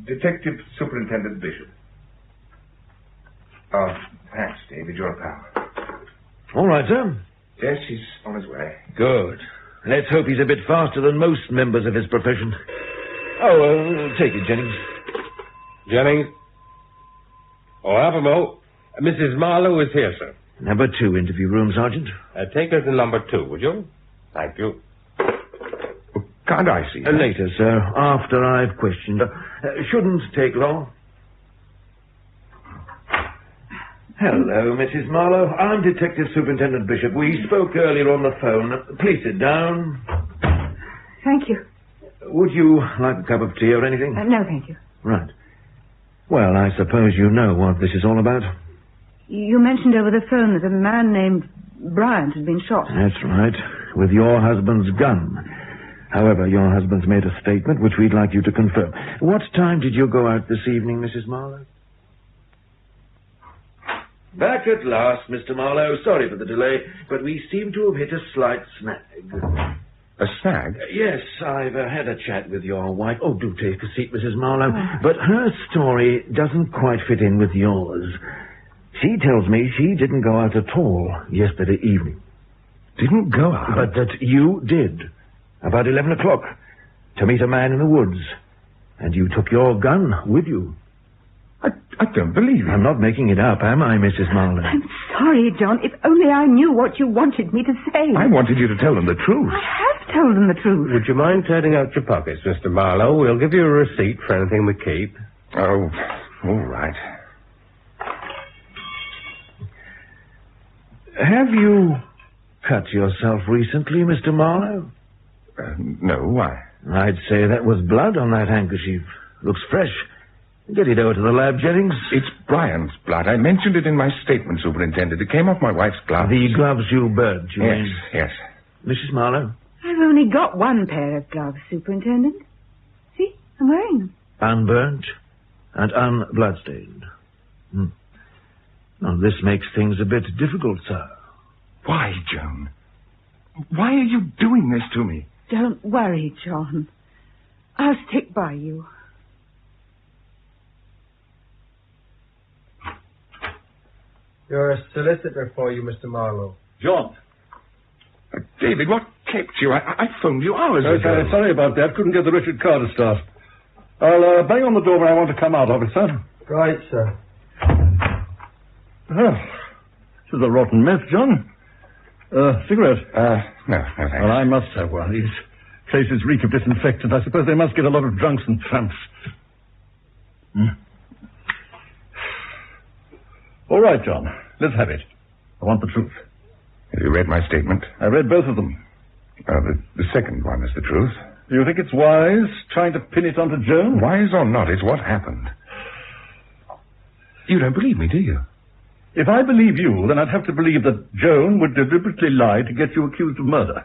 Detective Superintendent Bishop. Oh, thanks, David. You're a pal. All right, sir. Yes, he's on his way. Good. Let's hope he's a bit faster than most members of his profession. Oh, take it, Jennings. Jennings? Oh, Applebo. Mrs. Marlowe is here, sir. Number 2 interview room, Sergeant. Take her to number 2, would you? Thank you. Can't I see her? Later, sir, after I've questioned her. Shouldn't take long. Hello, Mrs. Marlowe. I'm Detective Superintendent Bishop. We spoke earlier on the phone. Please sit down. Thank you. Would you like a cup of tea or anything? No, thank you. Right. Well, I suppose you know what this is all about. You mentioned over the phone that a man named Bryant had been shot. That's right. With your husband's gun. However, your husband's made a statement which we'd like you to confirm. What time did you go out this evening, Mrs. Marlowe? Back at last, Mr. Marlowe. Sorry for the delay, but we seem to have hit a slight snag. A snag? Yes, I've had a chat with your wife. Oh, do take a seat, Mrs. Marlowe. But her story doesn't quite fit in with yours. She tells me she didn't go out at all yesterday evening. Didn't go out? But that you did. About 11 o'clock. To meet a man in the woods. And you took your gun with you. I don't believe it. I'm not making it up, am I, Mrs. Marlowe? I'm sorry, John. If only I knew what you wanted me to say. I wanted you to tell them the truth. I have told them the truth. Would you mind turning out your pockets, Mr. Marlowe? We'll give you a receipt for anything we keep. Oh, all right. Have you cut yourself recently, Mr. Marlowe? No, why? I'd say that was blood on that handkerchief. Looks fresh. Get it over to the lab, Jennings. It's Brian's blood. I mentioned it in my statement, Superintendent. It came off my wife's gloves. The gloves you burnt, you mean? Yes. Mrs. Marlowe? I've only got one pair of gloves, Superintendent. See, I'm wearing them. Unburnt and unbloodstained. Now, this makes things a bit difficult, sir. Why, Joan? Why are you doing this to me? Don't worry, John. I'll stick by you. You're a solicitor for you, Mr. Marlowe. John. David, what kept you? I phoned you hours ago. Sorry about that. Couldn't get the Richard car to start. I'll bang on the door when I want to come out of it, sir. Right, sir. Oh, this is a rotten mess, John. Cigarette? No, thanks. Well, I must have one. These places reek of disinfectant. I suppose they must get a lot of drunks and tramps. All right, John. Let's have it. I want the truth. Have you read my statement? I read both of them. The second one is the truth. Do you think it's wise, trying to pin it onto Joan? Wise or not, it's what happened. You don't believe me, do you? If I believe you, then I'd have to believe that Joan would deliberately lie to get you accused of murder.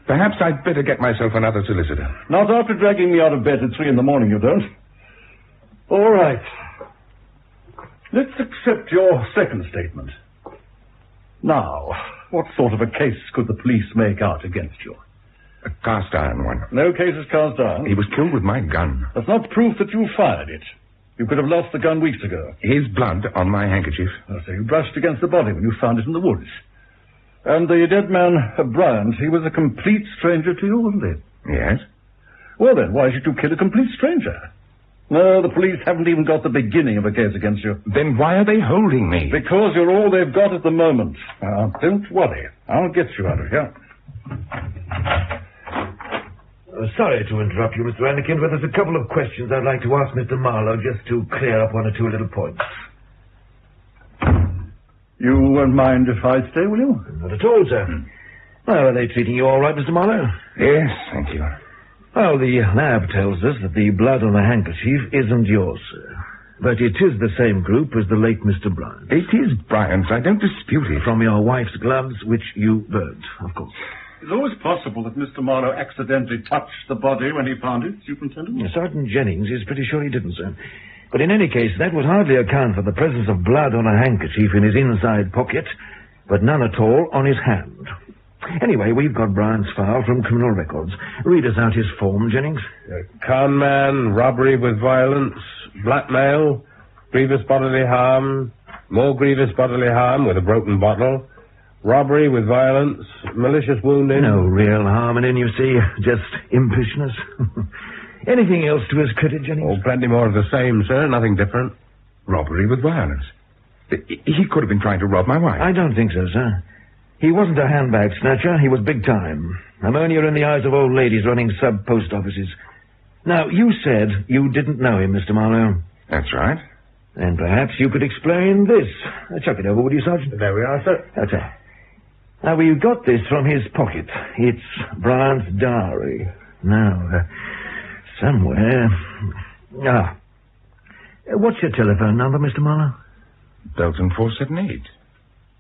Perhaps I'd better get myself another solicitor. Not after dragging me out of bed at 3 a.m, you don't. All right. Let's accept your second statement. Now, what sort of a case could the police make out against you? A cast iron one. No case is cast iron. He was killed with my gun. That's not proof that you fired it. You could have lost the gun weeks ago. His blood on my handkerchief. So you brushed against the body when you found it in the woods. And the dead man, Bryant, he was a complete stranger to you, wasn't he? Yes. Well then, why should you kill a complete stranger? No, the police haven't even got the beginning of a case against you. Then why are they holding me? Because you're all they've got at the moment. Now, don't worry. I'll get you out of here. Sorry to interrupt you, Mr. Anakin, but there's a couple of questions I'd like to ask Mr. Marlowe just to clear up one or two little points. You won't mind if I stay, will you? Not at all, sir. Well, are they treating you all right, Mr. Marlowe? Yes, thank you. Well, the lab tells us that the blood on the handkerchief isn't yours, sir. But it is the same group as the late Mr. Bryant. It is Bryant's. I don't dispute it. From your wife's gloves, which you burnt, of course. It's always possible that Mr. Marlowe accidentally touched the body when he found it, Superintendent. Sergeant Jennings is pretty sure he didn't, sir. But in any case, that would hardly account for the presence of blood on a handkerchief in his inside pocket, but none at all on his hand. Anyway, we've got Bryant's file from criminal records. Read us out his form, Jennings. Con man, robbery with violence, blackmail, grievous bodily harm, more grievous bodily harm with a broken bottle, robbery with violence, malicious wounding. No real harm in him, you see. Just impishness. Anything else to his credit, Jennings? Oh, plenty more of the same, sir. Nothing different. Robbery with violence. He could have been trying to rob my wife. I don't think so, sir. He wasn't a handbag snatcher. He was big time. Ammonia in the eyes of old ladies running sub-post offices. Now, you said you didn't know him, Mr. Marlowe. That's right. And perhaps you could explain this. Chuck it over, would you, Sergeant? There we are, sir. That's it. Now, we got this from his pocket. It's Bryant's diary. Now, somewhere... What's your telephone number, Mr. Marlowe? Belton 478.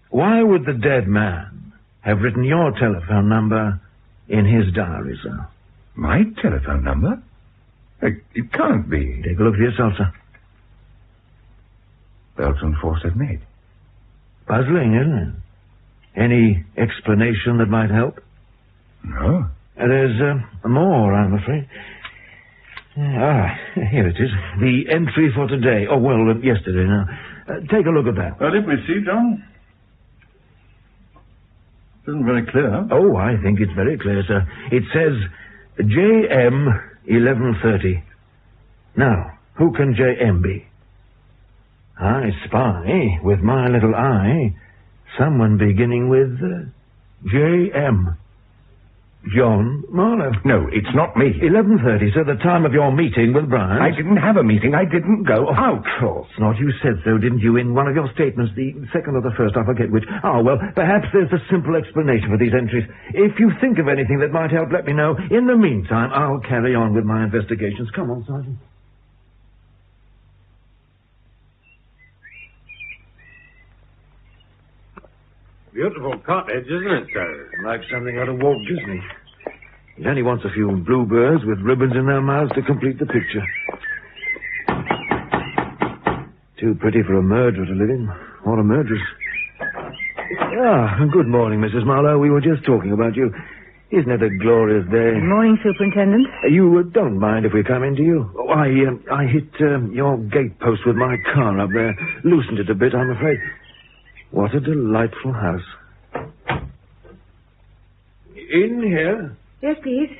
Why would the dead man have written your telephone number in his diary, sir? My telephone number? It can't be. Take a look for yourself, sir. Belton 478. Puzzling, isn't it? Any explanation that might help? No. There's more, I'm afraid. Here it is. The entry for today. Oh, well, yesterday now. Take a look at that. Well, let me see, John. Isn't very clear. Oh, I think it's very clear, sir. It says JM 11:30. Now, who can JM be? I spy, with my little eye, someone beginning with JM. John Marlowe. No, it's not me. 11:30, sir, the time of your meeting with Bryant. I didn't have a meeting. I didn't go out. Of course not. You said so, didn't you, in one of your statements, the second or the first, I forget which. Well, perhaps there's a simple explanation for these entries. If you think of anything that might help, let me know. In the meantime, I'll carry on with my investigations. Come on, Sergeant. Beautiful cottage, isn't it, sir? Like something out of Walt Disney. He only wants a few bluebirds with ribbons in their mouths to complete the picture. Too pretty for a murderer to live in. Or a murderess. Good morning, Mrs. Marlowe. We were just talking about you. Isn't it a glorious day? Good morning, Superintendent. You don't mind if we come in, do you? Oh, I hit your gatepost with my car up there. Loosened it a bit, I'm afraid. What a delightful house. In here? Yes, please.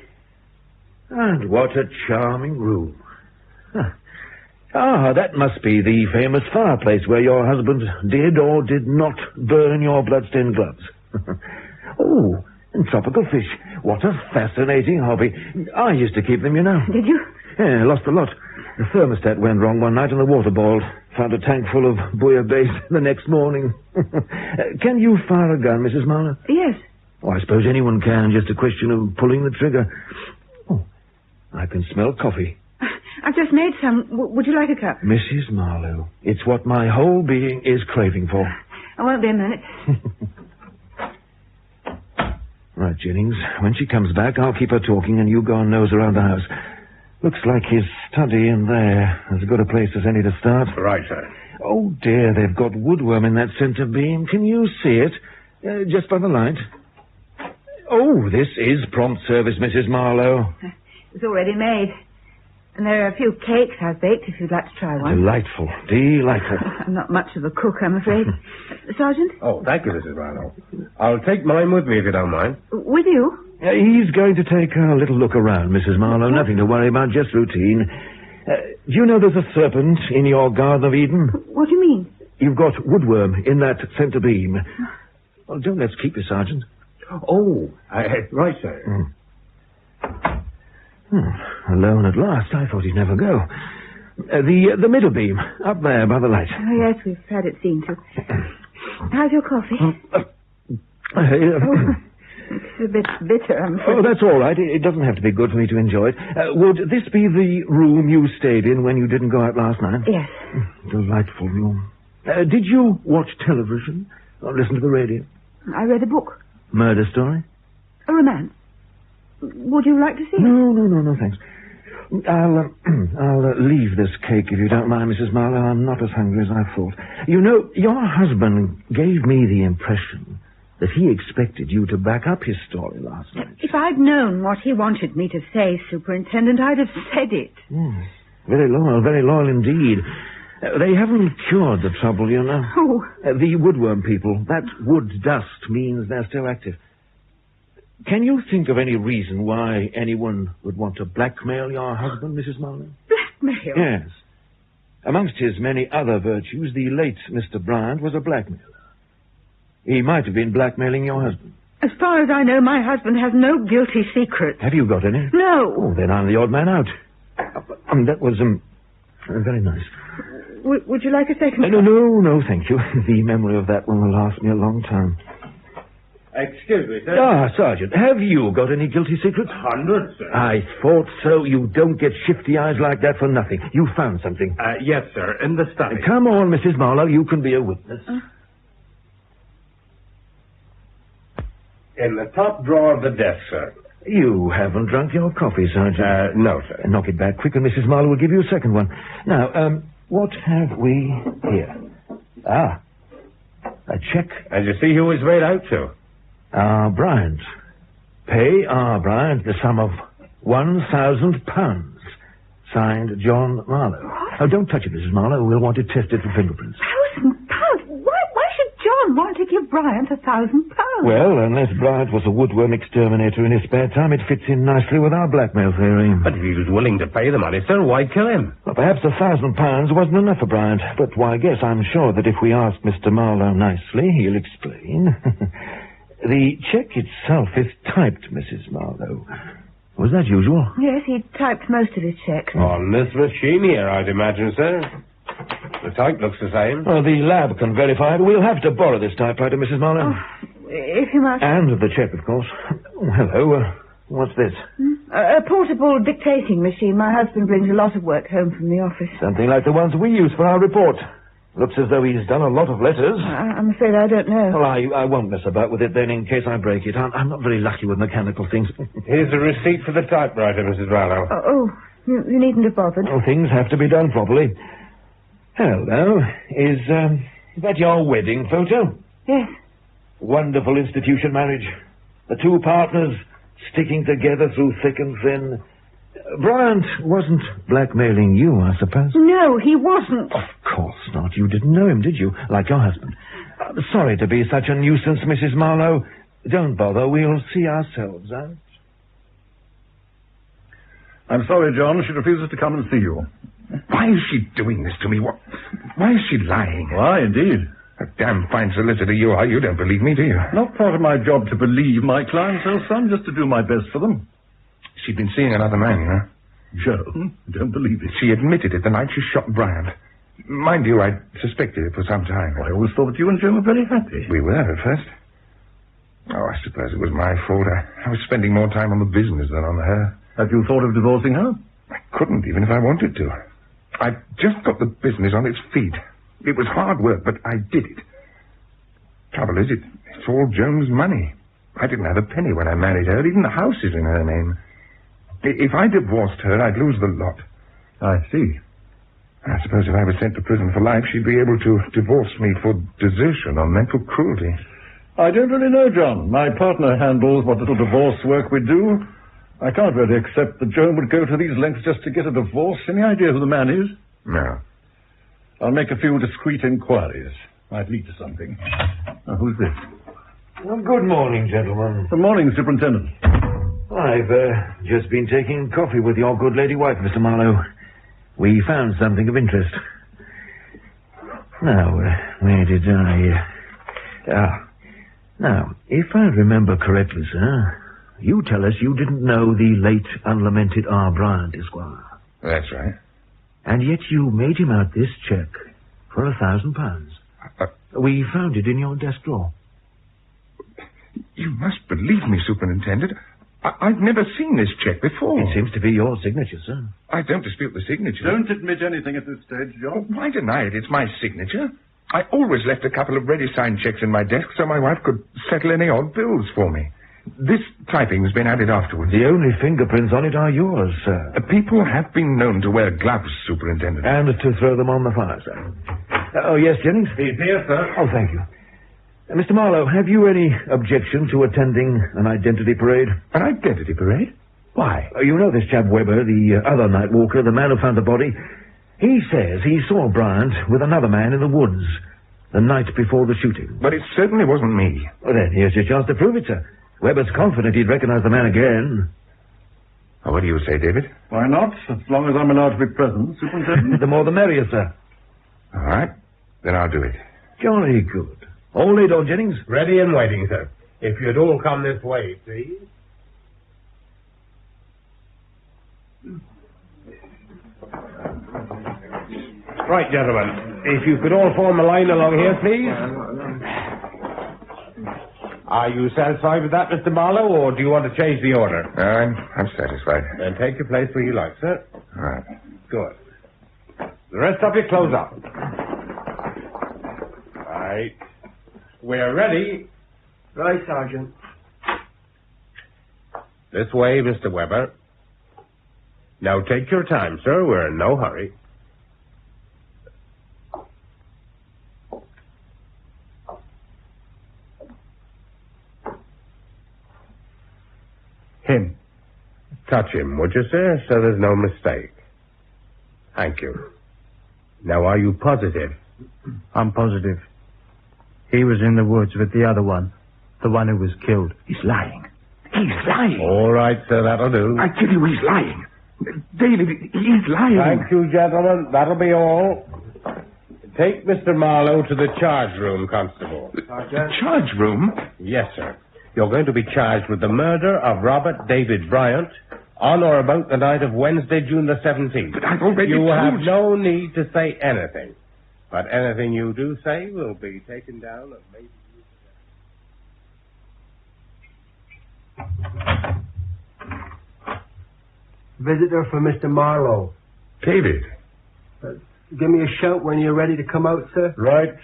And what a charming room. Huh. Ah, that must be the famous fireplace where your husband did or did not burn your bloodstained gloves. Oh, and tropical fish. What a fascinating hobby. I used to keep them, you know. Did you? Yeah, lost a lot. The thermostat went wrong one night and the water boiled. Found a tank full of bouillabaisse the next morning. Can you fire a gun, Mrs. Marlowe? Yes. Oh, I suppose anyone can, just a question of pulling the trigger. Oh, I can smell coffee. I've just made some. Would you like a cup? Mrs. Marlowe, it's what my whole being is craving for. I won't be a minute. Right, Jennings. When she comes back, I'll keep her talking and you go and nose around the house. Looks like his study in there. As good a place as any to start. Right, sir. Oh, dear, they've got woodworm in that centre beam. Can you see it? Just by the light. Oh, this is prompt service, Mrs. Marlowe. It's already made. And there are a few cakes I've baked, if you'd like to try one. Delightful. Delightful. I'm not much of a cook, I'm afraid. Sergeant? Oh, thank you, Mrs. Marlowe. I'll take mine with me, if you don't mind. With you? He's going to take a little look around, Mrs. Marlowe. Nothing to worry about, just routine. Do you know there's a serpent in your Garden of Eden? What do you mean? You've got woodworm in that centre beam. Well, don't let's keep you, Sergeant. Oh, right, sir. Alone at last. I thought he'd never go. The middle beam, up there by the light. Oh, yes, we've had it seen to. How's your coffee? It's a bit bitter, I'm afraid. Oh, that's all right. It doesn't have to be good for me to enjoy it. Would this be the room you stayed in when you didn't go out last night? Yes. Delightful room. Did you watch television or listen to the radio? I read a book. Murder story? A romance. Would you like to see it? No, thanks. I'll leave this cake if you don't mind, Mrs. Marlowe. I'm not as hungry as I thought. You know, your husband gave me the impression that he expected you to back up his story last night. If I'd known what he wanted me to say, Superintendent, I'd have said it. Yes. Very loyal indeed. They haven't cured the trouble, you know. Oh. The woodworm people. That wood dust means they're still active. Can you think of any reason why anyone would want to blackmail your husband, Mrs. Marlowe? Blackmail? Yes. Amongst his many other virtues, the late Mr. Bryant was a blackmailer. He might have been blackmailing your husband. As far as I know, my husband has no guilty secrets. Have you got any? No. Oh, then I'm the odd man out. That was, very nice. Would you like a second? No, thank you. The memory of that one will last me a long time. Excuse me, sir. Ah, Sergeant, have you got any guilty secrets? Hundreds, sir. I thought so. You don't get shifty eyes like that for nothing. You found something. Yes, sir, in the study. Come on, Mrs. Marlowe, you can be a witness. In the top drawer of the desk, sir. You haven't drunk your coffee, Sergeant. No, sir. Knock it back quick and Mrs. Marlowe will give you a second one. Now, what have we here? Ah, a check. And you see who it's made out to? R. Bryant. Pay R. Bryant the sum of £1,000. Signed, John Marlowe. Oh, don't touch it, Mrs. Marlowe. We'll want it tested for fingerprints. £1,000? Why should John want to give Bryant £1,000? Well, unless Bryant was a woodworm exterminator in his spare time, it fits in nicely with our blackmail theory. But if he was willing to pay the money, sir, why kill him? Well, perhaps £1,000 wasn't enough for Bryant. But why, guess I'm sure that if we ask Mr. Marlowe nicely, he'll explain. The check itself is typed, Mrs. Marlowe. Was that usual? Yes, he typed most of his checks. On this machine here, I'd imagine, sir. The type looks the same. Well, the lab can verify it. We'll have to borrow this typewriter, Mrs. Marlowe. If you must. And the check, of course. Hello. What's this? A portable dictating machine. My husband brings a lot of work home from the office. Something like the ones we use for our report. Looks as though he's done a lot of letters. I'm afraid I don't know. Well, I won't mess about with it then in case I break it. I'm not very lucky with mechanical things. Here's the receipt for the typewriter, Mrs. Marlowe. You needn't have bothered. Oh, things have to be done properly. Hello. Is that your wedding photo? Yes. Wonderful institution marriage. The two partners sticking together through thick and thin. Bryant wasn't blackmailing you, I suppose? No, he wasn't. Of course not. You didn't know him, did you? Like your husband. Sorry to be such a nuisance, Mrs. Marlowe. Don't bother. We'll see ourselves out. I'm sorry, John. She refuses to come and see you. Why is she doing this to me? Why is she lying? Why, indeed? A damn fine solicitor you are. You don't believe me, do you? Not part of my job to believe my clients, son, just to do my best for them. She'd been seeing another man, you know. Joe, don't believe it. She admitted it the night she shot Bryant. Mind you, I'd suspected it for some time. I always thought you and Joe were very happy. We were at first. Oh, I suppose it was my fault. I was spending more time on the business than on her. Have you thought of divorcing her? I couldn't, even if I wanted to. I just got the business on its feet. It was hard work, but I did it. Trouble is, it's all Joan's money. I didn't have a penny when I married her. Even the house is in her name. If I divorced her, I'd lose the lot. I see. I suppose if I was sent to prison for life, she'd be able to divorce me for desertion or mental cruelty. I don't really know, John. My partner handles what little divorce work we do. I can't really accept that Joan would go to these lengths just to get a divorce. Any idea who the man is? No. I'll make a few discreet inquiries. Might lead to something. Now, who's this? Well, good morning, gentlemen. Good morning, Superintendent. I've just been taking coffee with your good lady wife, Mr. Marlowe. We found something of interest. Now, where did I... Now, if I remember correctly, sir, you tell us you didn't know the late unlamented R. Bryant, Esquire. That's right. And yet you made him out this cheque for £1,000. We found it in your desk drawer. You must believe me, Superintendent. I've never seen this cheque before. It seems to be your signature, sir. I don't dispute the signature. Don't admit anything at this stage, John. Why deny it? It's my signature. I always left a couple of ready-signed cheques in my desk so my wife could settle any odd bills for me. This typing's been added afterwards. The only fingerprints on it are yours, sir. People have been known to wear gloves, Superintendent. And to throw them on the fire, sir. Oh, yes, Jennings? He's here, sir. Oh, thank you. Mr. Marlowe, have you any objection to attending an identity parade? An identity parade? Why? You know this chap Webber, the other night walker, the man who found the body? He says he saw Bryant with another man in the woods the night before the shooting. But it certainly wasn't me. Well, then, here's your chance to prove it, sir. Webber's confident he'd recognize the man again. Oh, what do you say, David? Why not? As long as I'm allowed to be present, Superintendent. The more the merrier, sir. All right. Then I'll do it. Jolly good. All laid on, Jennings? Ready and waiting, sir. If you'd all come this way, please. Right, gentlemen. If you could all form a line along here, please. Are you satisfied with that, Mr. Marlowe, or do you want to change the order? I'm satisfied. Then take your place where you like, sir. All right. Good. The rest of you close up. Right. We're ready. Right, Sergeant. This way, Mr. Webber. Now take your time, sir. We're in no hurry. Him. Touch him, would you, sir, so there's no mistake. Thank you. Now, are you positive? I'm positive. He was in the woods with the other one. The one who was killed. He's lying. He's lying. All right, sir, that'll do. I tell you, he's lying. David, he's lying. Thank you, gentlemen. That'll be all. Take Mr. Marlowe to the charge room, Constable. The charge room? Yes, sir. You're going to be charged with the murder of Robert David Bryant on or about the night of Wednesday, June the 17th. But I've already You have told no need to say anything. But anything you do say will be taken down and maybe... Visitor for Mr. Marlowe. David. Give me a shout when you're ready to come out, sir. Right.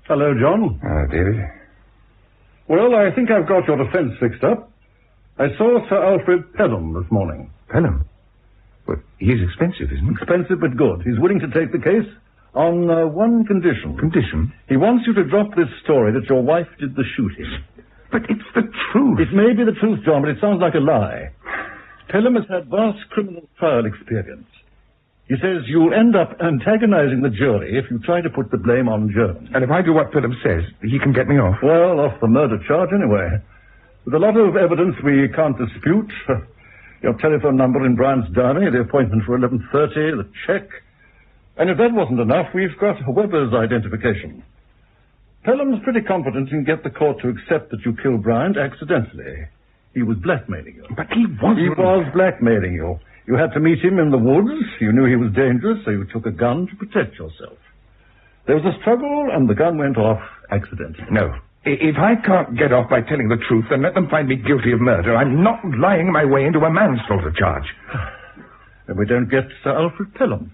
Hello, John. David. Well, I think I've got your defense fixed up. I saw Sir Alfred Pelham this morning. Pelham? But he's expensive, isn't he? Expensive but good. He's willing to take the case On one condition. Condition? He wants you to drop this story that your wife did the shooting. But it's the truth. It may be the truth, John, but it sounds like a lie. Pelham has had vast criminal trial experience. He says you'll end up antagonizing the jury if you try to put the blame on Jones. And if I do what Pelham says, he can get me off? Well, off the murder charge anyway. With a lot of evidence we can't dispute. Your telephone number in Brian's diary, the appointment for 11:30, the check. And if that wasn't enough, we've got Webber's identification. Pelham's pretty confident he can get the court to accept that you killed Bryant accidentally. He was blackmailing you. But he wasn't. He was blackmailing you. You had to meet him in the woods. You knew he was dangerous, so you took a gun to protect yourself. There was a struggle, and the gun went off accidentally. No. If I can't get off by telling the truth, then let them find me guilty of murder. I'm not lying my way into a manslaughter charge. Then we don't get Sir Alfred Pelham.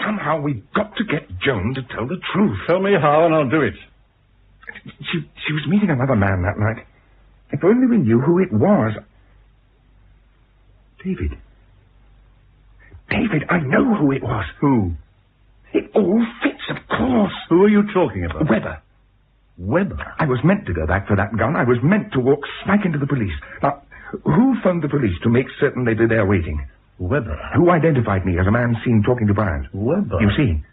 Somehow we've got to get Joan to tell the truth. Tell me how, and I'll do it. She was meeting another man that night. If only we knew who it was. David. David, I know who it was. Who? It all fits, of course. Who are you talking about? Webber. Webber? I was meant to go back for that gun. I was meant to walk smack into the police. Now, who phoned the police to make certain they'd be there waiting? Webber. Who identified me as a man seen talking to Bryant? Webber. You see?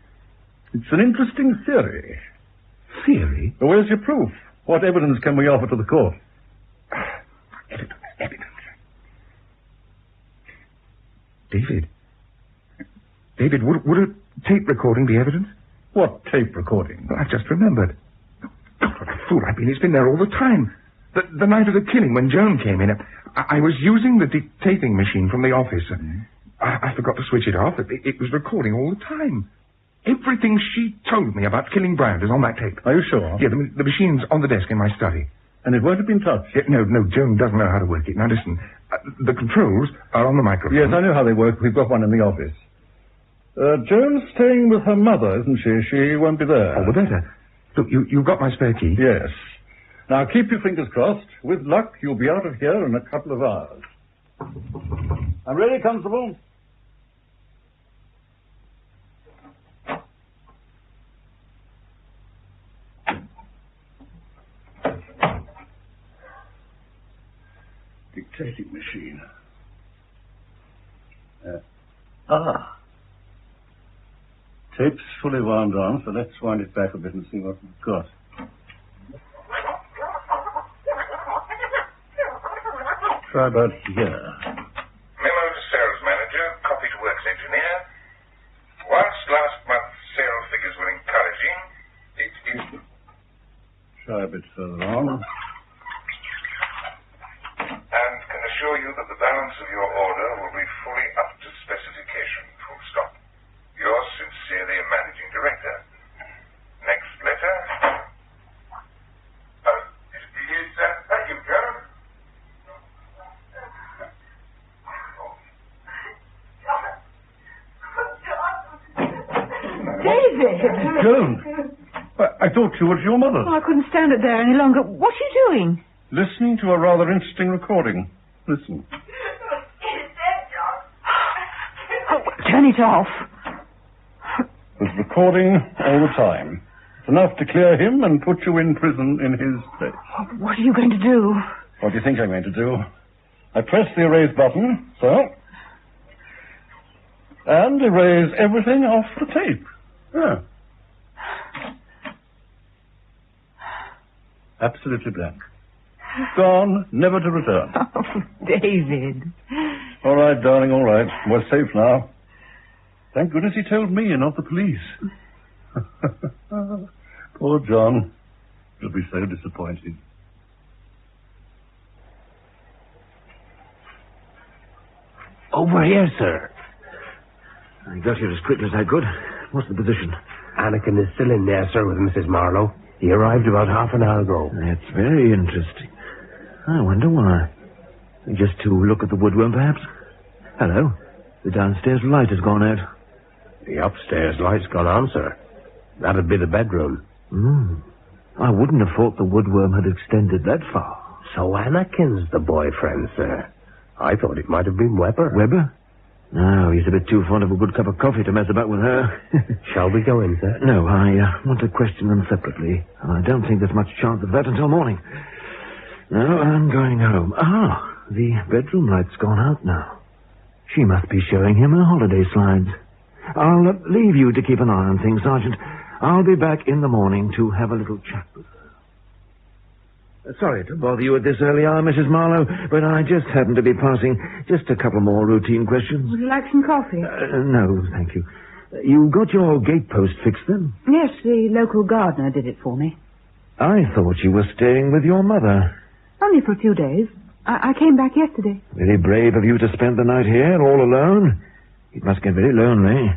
It's an interesting theory. Theory? Well, where's your proof? What evidence can we offer to the court? Evidence. David, would a tape recording be evidence? What tape recording? Well, I've just remembered. God, what a fool I've been. It's been there all the time. The night of the killing, when Joan came in, I was using the dictating machine from the office. I forgot to switch it off. It was recording all the time. Everything she told me about killing Bryant is on that tape. Are you sure? Yeah, the machine's on the desk in my study. And it won't have been touched? No, Joan doesn't know how to work it. Now, listen. The controls are on the microphone. Yes, I know how they work. We've got one in the office. Joan's staying with her mother, isn't she? She won't be there. Oh, the better. Look, you've got my spare key? Yes. Now, keep your fingers crossed. With luck, you'll be out of here in a couple of hours. I'm ready, Constable. Dictating machine. Tape's fully wound on, so let's wind it back a bit and see what we've got. Try about here. Memo to sales manager, copy to works engineer. Whilst last month's sales figures were encouraging, it is... Try a bit further on. And can assure you that the balance of your order will be fully up to specification, full stop. Yours sincerely, Managing Director. Next letter. Thank you, Joan. David! Joan! I thought you were your mother. Oh, I couldn't stand it there any longer. What are you doing? Listening to a rather interesting recording. Listen. Oh, turn it off. It's recording all the time. It's enough to clear him and put you in prison in his place. What are you going to do? What do you think I'm going to do? I press the erase button, so. And erase everything off the tape. Yeah. Absolutely blank. Gone, never to return. Oh, David. All right, darling, all right. We're safe now. Thank goodness he told me and not the police. Poor John. He'll be so disappointed. Over here, sir. I got here as quickly as I could. What's the position? Anakin is still in there, sir, with Mrs. Marlowe. He arrived about half an hour ago. That's very interesting. I wonder why. Just to look at the woodworm, perhaps? Hello. The downstairs light has gone out. The upstairs light's gone on, sir. That'd be the bedroom. I wouldn't have thought the woodworm had extended that far. So Anakin's the boyfriend, sir. I thought it might have been Webber. Webber? No, he's a bit too fond of a good cup of coffee to mess about with her. Shall we go in, sir? No, I want to question them separately. I don't think there's much chance of that until morning. No, I'm going home. Ah, the bedroom light's gone out now. She must be showing him her holiday slides. I'll leave you to keep an eye on things, Sergeant. I'll be back in the morning to have a little chat with her. Sorry to bother you at this early hour, Mrs. Marlowe, but I just happened to be passing. Just a couple more routine questions. Would you like some coffee? No, thank you. You got your gatepost fixed then? Yes, the local gardener did it for me. I thought you were staying with your mother. Only for a few days. I came back yesterday. Very brave of you to spend the night here, all alone. It must get very lonely.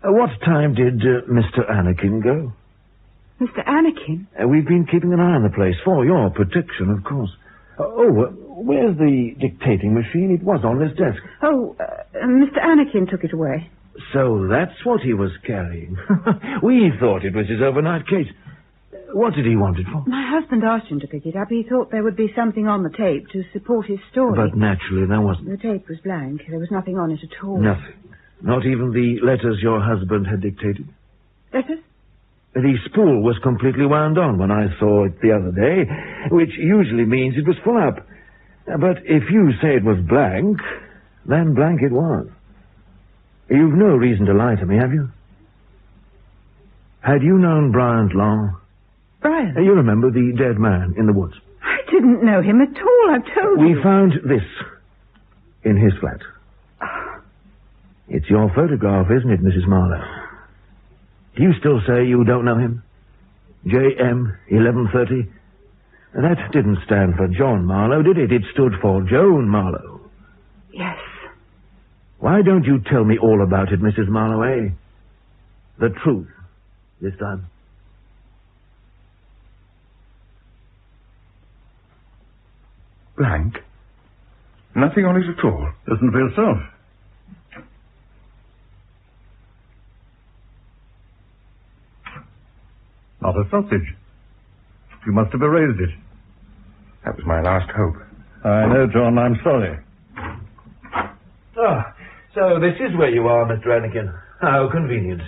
What time did Mr. Anakin go? Mr. Anakin? We've been keeping an eye on the place for your protection, of course. Where's the dictating machine? It was on his desk. Mr. Anakin took it away. So that's what he was carrying. We thought it was his overnight case. What did he want it for? My husband asked him to pick it up. He thought there would be something on the tape to support his story. But naturally there wasn't. The tape was blank. There was nothing on it at all. Nothing. Not even the letters your husband had dictated? Letters? The spool was completely wound on when I saw it the other day, which usually means it was full up. But if you say it was blank, then blank it was. You've no reason to lie to me, have you? Had you known Bryant long? Bryant? You remember the dead man in the woods? I didn't know him at all, I've told you. We found this in his flat. It's your photograph, isn't it, Mrs. Marlowe? Do you still say you don't know him? JM 1130? That didn't stand for John Marlowe, did it? It stood for Joan Marlowe. Yes. Why don't you tell me all about it, Mrs. Marlowe, eh? The truth, this time. Blank? Nothing on it at all? Listen for yourself. Not a sausage. You must have erased it. That was my last hope. I know, John. I'm sorry. So this is where you are, Mr. Anakin. How convenient.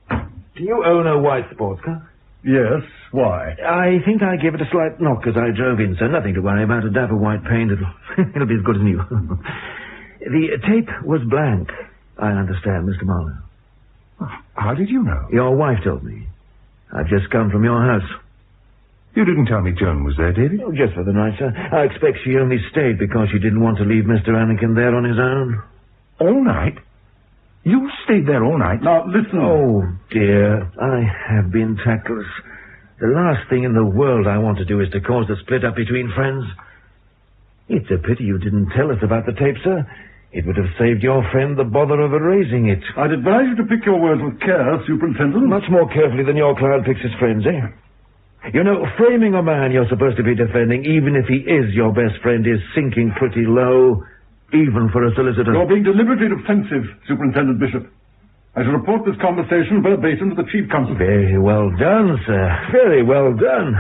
Do you own a white sports car? Yes. Why? I think I gave it a slight knock as I drove in, so nothing to worry about. A dapper white paint. It'll be as good as new. The tape was blank, I understand, Mr. Marlowe. How did you know? Your wife told me. I've just come from your house. You didn't tell me Joan was there, David? Oh, just for the night, sir. I expect she only stayed because she didn't want to leave Mr. Anakin there on his own. All night? You stayed there all night? Now, listen. Oh, dear. I have been tactless. The last thing in the world I want to do is to cause a split up between friends. It's a pity you didn't tell us about the tape, sir. It would have saved your friend the bother of erasing it. I'd advise you to pick your words with care, Superintendent. Much more carefully than your client picks his friends, eh? You know, framing a man you're supposed to be defending, even if he is your best friend, is sinking pretty low, even for a solicitor. You're being deliberately offensive, Superintendent Bishop. I shall report this conversation verbatim to the Chief Constable. Very well done, sir. Very well done.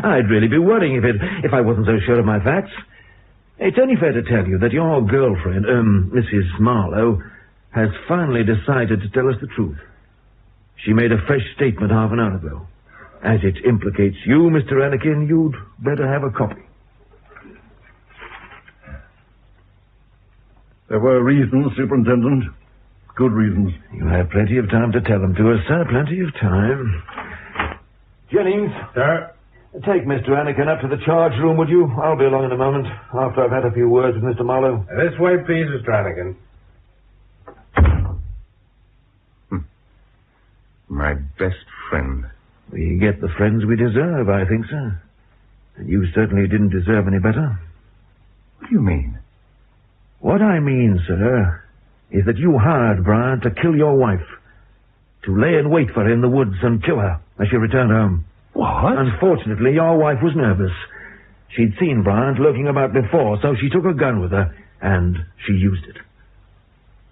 I'd really be worrying if I wasn't so sure of my facts. It's only fair to tell you that your girlfriend, Mrs. Marlowe, has finally decided to tell us the truth. She made a fresh statement half an hour ago. As it implicates you, Mr. Anakin, you'd better have a copy. There were reasons, Superintendent. Good reasons. You have plenty of time to tell them to us, sir. Plenty of time. Jennings. Sir? Take Mr. Anakin up to the charge room, would you? I'll be along in a moment, after I've had a few words with Mr. Marlowe. This way, please, Mr. Anakin. My best friend. We get the friends we deserve, I think, sir. And you certainly didn't deserve any better. What do you mean? What I mean, sir, is that you hired Bryant to kill your wife, to lay in wait for her in the woods and kill her as she returned home. What? Unfortunately, your wife was nervous. She'd seen Bryant lurking about before, so she took a gun with her, and she used it.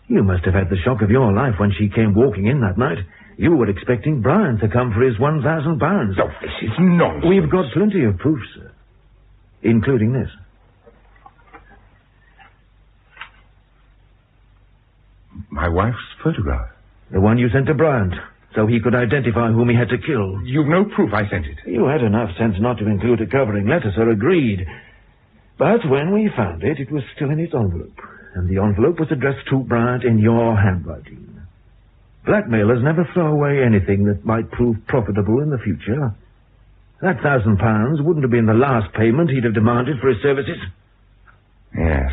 You must have had the shock of your life when she came walking in that night. You were expecting Bryant to come for his £1,000. Oh, this is nonsense. We've got plenty of proof, sir, including this. My wife's photograph. The one you sent to Bryant, so he could identify whom he had to kill. You've no proof I sent it. You had enough sense not to include a covering letter, sir, agreed. But when we found it, it was still in its envelope. And the envelope was addressed to Bryant in your handwriting. Blackmailers never throw away anything that might prove profitable in the future. That £1,000 wouldn't have been the last payment he'd have demanded for his services. Yes.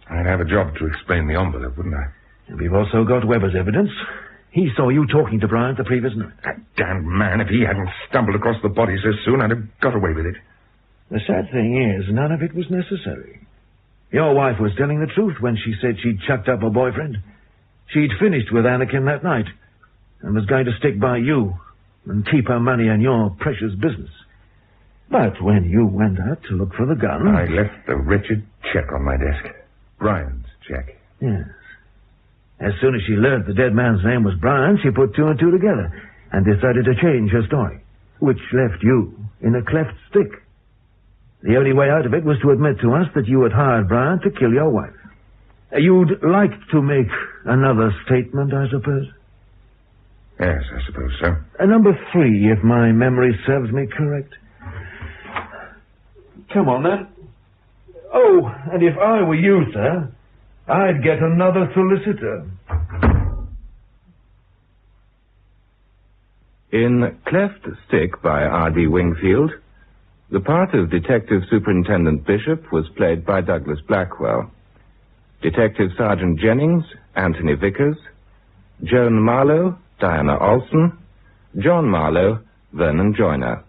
I'd have a job to explain the envelope, wouldn't I? And we've also got Webber's evidence. He saw you talking to Bryant the previous night. That damned man, if he hadn't stumbled across the body so soon, I'd have got away with it. The sad thing is, none of it was necessary. Your wife was telling the truth when she said she'd chucked up her boyfriend. She'd finished with Anakin that night and was going to stick by you and keep her money in your precious business. But when you went out to look for the gun... I left the wretched check on my desk. Bryant's check. Yes. As soon as she learned the dead man's name was Bryant, she put two and two together and decided to change her story, which left you in a cleft stick. The only way out of it was to admit to us that you had hired Bryant to kill your wife. You'd like to make another statement, I suppose? Yes, I suppose so. Number 3, if my memory serves me correct. Come on, then. Oh, and if I were you, sir, I'd get another solicitor. In Cleft Stick by R.D. Wingfield, the part of Detective Superintendent Bishop was played by Douglas Blackwell. Detective Sergeant Jennings, Anthony Vickers. Joan Marlowe, Diana Olson. John Marlowe, Vernon Joyner.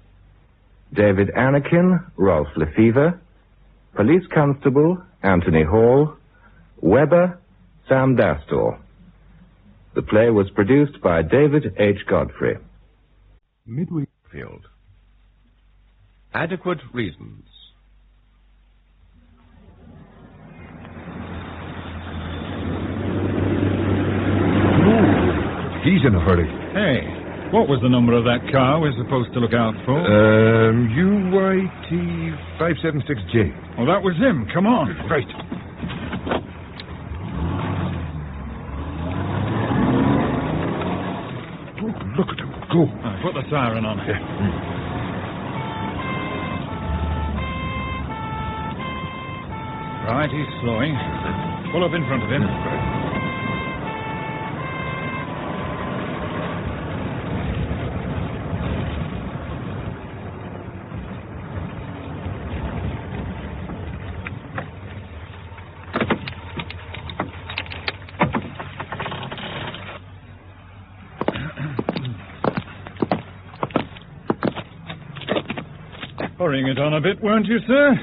David Anakin, Rolf Lefevre. Police Constable, Anthony Hall. Webber, Sam Dastor. The play was produced by David H. Godfrey. Midweek Field. Adequate reasons. He's in a hurry. Hey, what was the number of that car we're supposed to look out for? UYT 576J. Oh, that was him. Come on. Right. Oh, look at him. Go. Put the siren on. Yeah. Right, he's slowing. Pull up in front of him. Hurrying it on a bit, weren't you, sir?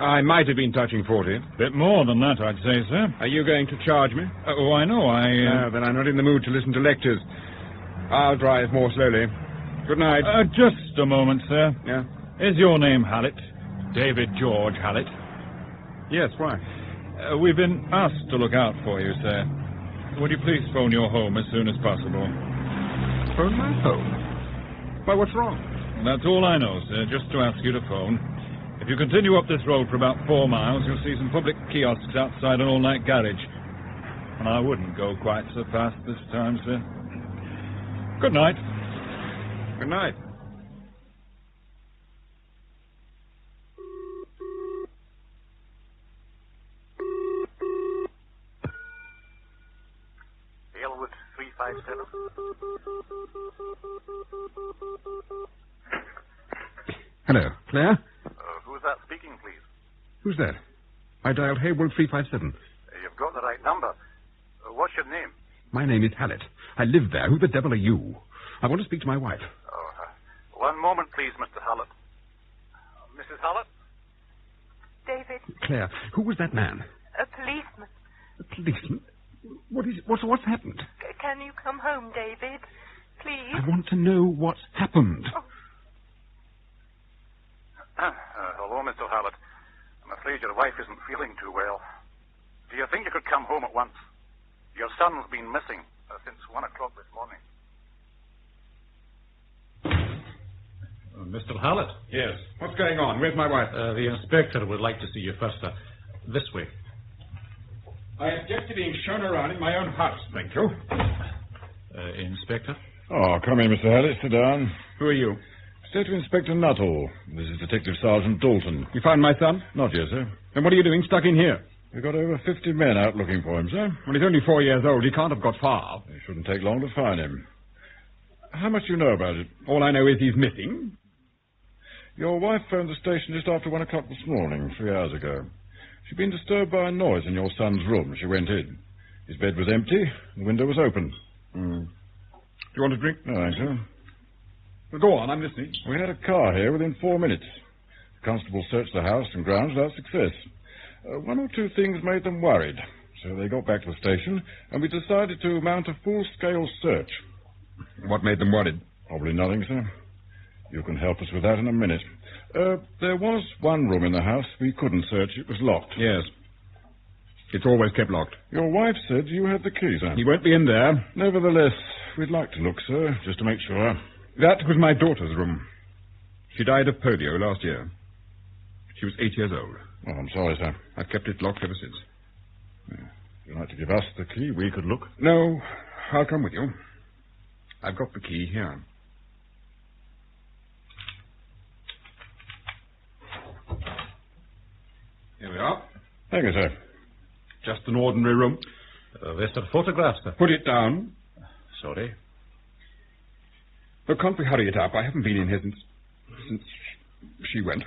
I might have been touching 40. Bit more than that, I'd say, sir. Are you going to charge me? Oh, I know, Then I'm not in the mood to listen to lectures. I'll drive more slowly. Good night. Just a moment, sir. Yeah? Is your name Hallett? David George Hallett? Yes, why? We've been asked to look out for you, sir. Would you please phone your home as soon as possible? Phone my home? Why, what's wrong? That's all I know, sir, just to ask you to phone. If you continue up this road for about 4 miles, you'll see some public kiosks outside an all-night garage. And I wouldn't go quite so fast this time, sir. Good night. Good night. Aylwood 357. Hello, Claire? Who's that speaking, please? Who's that? I dialed Hayward 357. You've got the right number. What's your name? My name is Hallett. I live there. Who the devil are you? I want to speak to my wife. One moment, please, Mr. Hallett. Mrs. Hallett? David, Claire, who was that man? a policeman. A policeman? What's happened? Can you come home, David? Please? I want to know what's happened. Oh. Hello, Mr. Hallett. I'm afraid your wife isn't feeling too well. Do you think you could come home at once? Your son's been missing since 1 o'clock this morning. Mr. Hallett? Yes. What's going on? Where's my wife? The inspector would like to see you first, sir. This way. I object to being shown around in my own house, thank you. Inspector? Oh, come in, Mr. Harris. Sit down. Who are you? State Inspector Nuttall. This is Detective Sergeant Dalton. You found my son? Not yet, sir. Then what are you doing stuck in here? We've got over 50 men out looking for him, sir. Well, he's only 4 years old. He can't have got far. It shouldn't take long to find him. How much do you know about it? All I know is he's missing. Your wife phoned the station just after 1 o'clock this morning, 3 hours ago. She'd been disturbed by a noise in your son's room. She went in. His bed was empty. The window was open. Do you want a drink? No, thanks, sir. Well, go on, I'm listening. We had a car here within 4 minutes. The constable searched the house and grounds without success. 1 or 2 things made them worried. So they got back to the station, and we decided to mount a full-scale search. What made them worried? Probably nothing, sir. You can help us with that in a minute. There was one room in the house we couldn't search. It was locked. Yes. It's always kept locked. Your wife said you had the key, sir. He won't be in there. Nevertheless, we'd like to look, sir, just to make sure. That was my daughter's room. She died of polio last year. She was 8 years old. Oh, I'm sorry, sir. I've kept it locked ever since. If you'd like to give us the key, we could look. No, I'll come with you. I've got the key here. Here we are. Thank you, sir. Just an ordinary room. There's a photograph, sir. Put it down. Sorry. But can't we hurry it up? I haven't been in here since she went.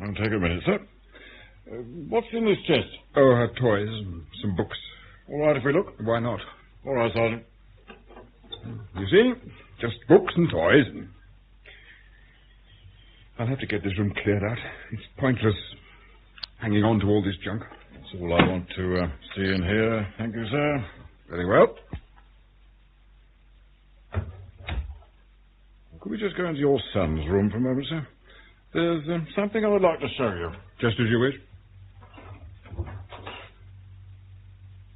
I'll take a minute, sir. What's in this chest? Oh, her toys and some books. All right if we look? Why not? All right, Sergeant. You see? Just books and toys. I'll have to get this room cleared out. It's pointless hanging on to all this junk. That's all I want to see in here. Thank you, sir. Very well. Could we just go into your son's room for a moment, sir? There's something I would like to show you. Just as you wish.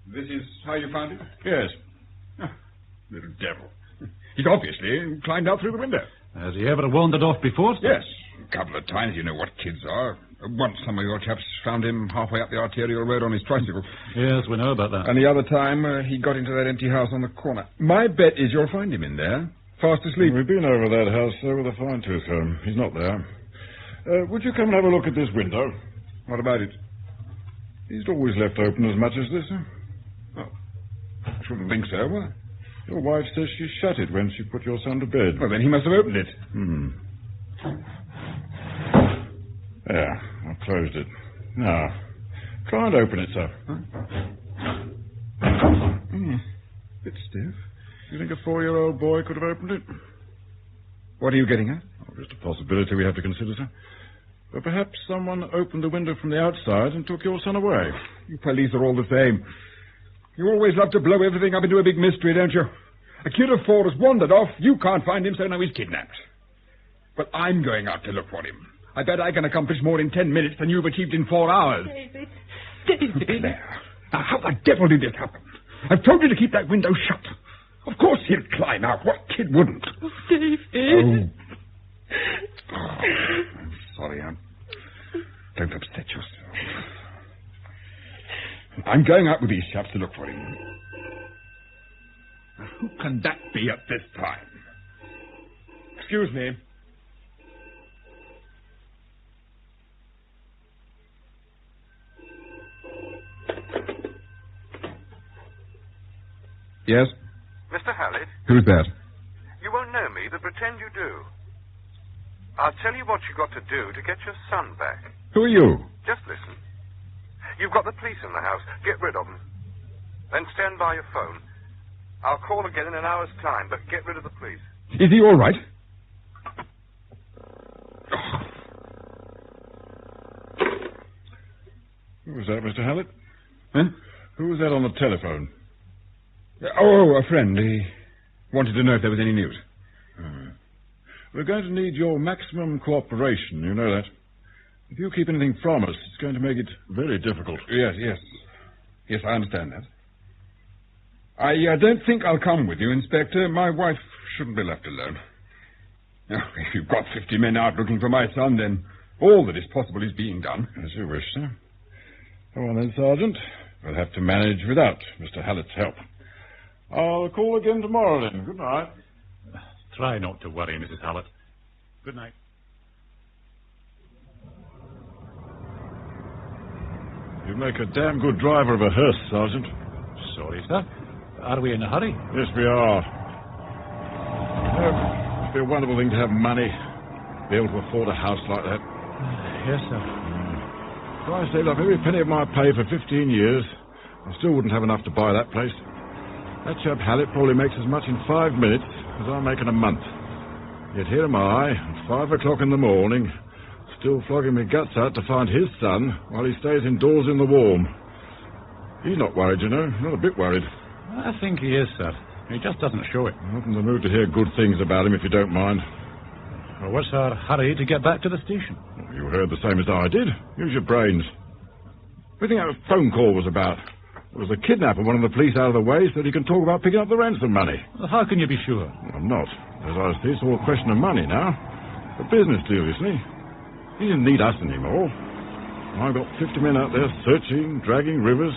This is how you found it? Yes. Little devil. He's obviously climbed out through the window. Has he ever wandered off before, sir? Yes. A couple of times. You know what kids are. Once some of your chaps found him halfway up the arterial road on his tricycle. Yes, we know about that. And the other time, he got into that empty house on the corner. My bet is you'll find him in there, fast asleep. We've been over that house, sir, with a fine-tooth comb. He's not there. Would you come and have a look at this window? What about it? He's always left open as much as this, sir. Oh, I shouldn't think so. Well, your wife says she shut it when she put your son to bed. Well, then he must have opened it. There, I've closed it. Now, try and open it, sir. Bit stiff. You think a 4-year-old boy could have opened it? What are you getting at? Oh, just a possibility we have to consider, sir. But perhaps someone opened the window from the outside and took your son away. You police are all the same. You always love to blow everything up into a big mystery, don't you? A kid of 4 has wandered off. You can't find him, so now he's kidnapped. But I'm going out to look for him. I bet I can accomplish more in 10 minutes than you've achieved in 4 hours. David. There. Now, how the devil did this happen? I've told you to keep that window shut. Of course he'll climb out. What kid wouldn't? Oh, David. Oh. I'm sorry, Anne. Don't upset yourself. I'm going out with these chaps to look for him. Now, who can that be at this time? Excuse me. Yes? Mr. Hallett? Who's that? You won't know me, but pretend you do. I'll tell you what you've got to do to get your son back. Who are you? Just listen. You've got the police in the house. Get rid of them. Then stand by your phone. I'll call again in an hour's time, but get rid of the police. Is he all right? Who was that, Mr. Hallett? Huh? Who was that on the telephone? Oh, a friend. He wanted to know if there was any news. We're going to need your maximum cooperation, you know that. If you keep anything from us, it's going to make it very difficult. Yes. Yes, I understand that. I don't think I'll come with you, Inspector. My wife shouldn't be left alone. Now, if you've got 50 men out looking for my son, then all that is possible is being done. As you wish, sir. Come on then, Sergeant. We'll have to manage without Mr. Hallett's help. I'll call again tomorrow, then. Good night. Try not to worry, Mrs. Hallett. Good night. You make a damn good driver of a hearse, Sergeant. Sorry, sir. Are we in a hurry? Yes, we are. It'd be a wonderful thing to have money. Be able to afford a house like that. Yes, sir. If I saved up every penny of my pay for 15 years, I still wouldn't have enough to buy that place. That chap Hallett probably makes as much in 5 minutes as I make in a month. Yet here am I, at 5 o'clock in the morning, still flogging my guts out to find his son while he stays indoors in the warm. He's not worried, you know, not a bit worried. I think he is, sir. He just doesn't show it. I'm not in the mood to hear good things about him, if you don't mind. Well, what's our hurry to get back to the station? Well, you heard the same as I did. Use your brains. What do you think that phone call was about? It was the kidnapper wanting the police out of the way so that he can talk about picking up the ransom money. Well, how can you be sure? Well, I'm not. As I see, it's all a question of money now. A business deal, you see. He didn't need us anymore. I've got 50 men out there searching, dragging rivers.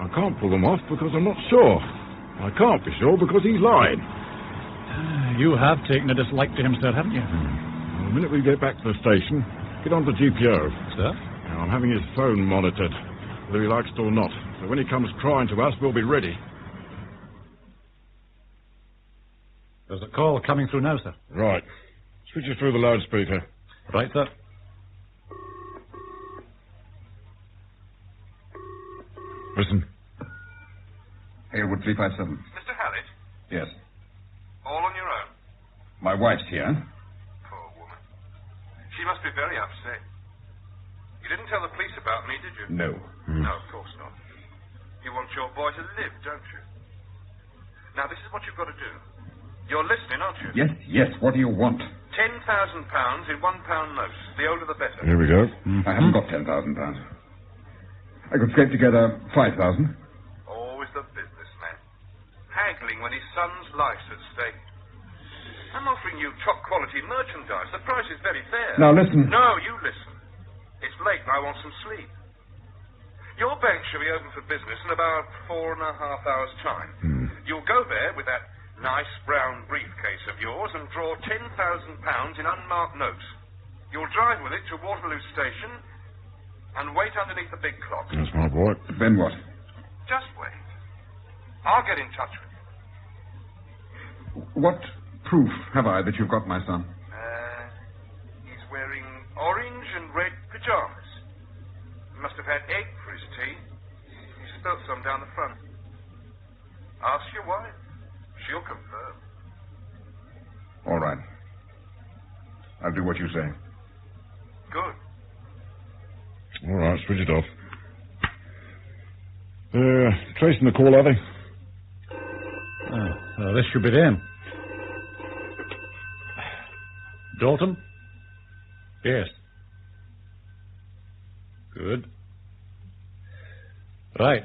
I can't pull them off because I'm not sure. I can't be sure because he's lied. You have taken a dislike to him, sir, haven't you? Well, the minute we get back to the station, get on to GPO. Sir? Now, I'm having his phone monitored, whether he likes it or not. So when he comes crying to us, we'll be ready. There's a call coming through now, sir. Right. Switch it through the loudspeaker. Right, sir. Listen. Haywood 357. Mr. Hallett? Yes. All on your own? My wife's here. Poor woman. She must be very upset. You didn't tell the police about me, did you? No. No, of course not. You want your boy to live, don't you? Now, this is what you've got to do. You're listening, aren't you? Yes. What do you want? £10,000 in £1 notes. The older the better. Here we go. I haven't got £10,000. I could scrape together 5,000. Always the businessman. Haggling when his son's life's at stake. I'm offering you top-quality merchandise. The price is very fair. Now, listen. No, you listen. It's late and I want some sleep. Your bank shall be open for business in about 4.5 hours' time. You'll go there with that nice brown briefcase of yours and draw £10,000 in unmarked notes. You'll drive with it to Waterloo Station and wait underneath the big clock. That's my boy. Then what? Just wait. I'll get in touch with you. What proof have I that you've got my son? He's wearing orange and red pyjamas. He must have had egg for his tea. He spilt some down the front. Ask your wife. She'll confirm. All right. I'll do what you say. Good. All right, switch it off. Tracing the call, are they? This should be them. Dalton? Yes. Good. Right.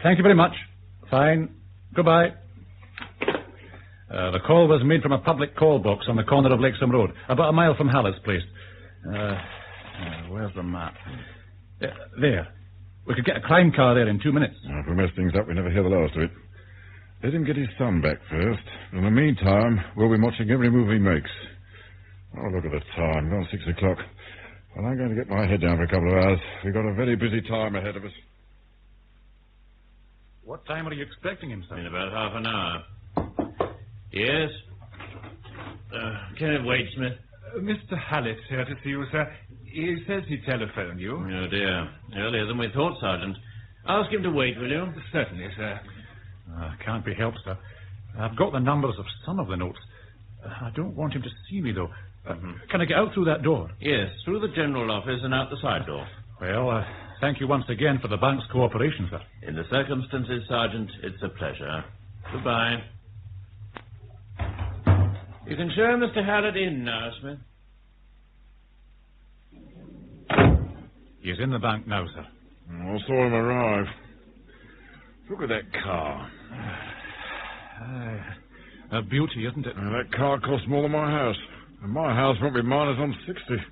Thank you very much. Fine. Goodbye. The call was made from a public call box on the corner of Lakesome Road, about a mile from Hallett's place. Where's the map? There. We could get a crime car there in 2 minutes. If we mess things up, we never hear the last of it. Let him get his son back first. In the meantime, we'll be watching every move he makes. Oh, look at the time. Gone 6 o'clock. Well, I'm going to get my head down for a couple of hours. We've got a very busy time ahead of us. What time are you expecting him, sir? In about half an hour. Yes? Can it wait, Smith? Mr. Hallett's here to see you, sir. He says he telephoned you. Oh, dear. Earlier than we thought, Sergeant. Ask him to wait, will you? Certainly, sir. Can't be helped, sir. I've got the numbers of some of the notes. I don't want him to see me, though. Can I get out through that door? Yes, through the general office and out the side door. Well, thank you once again for the bank's cooperation, sir. In the circumstances, Sergeant, it's a pleasure. Goodbye. You can show Mr. Hallett in now, Smith. He's in the bank now, sir. I saw him arrive. Look at that car. A beauty, isn't it? That car costs more than my house. And my house won't be mine until I'm 60.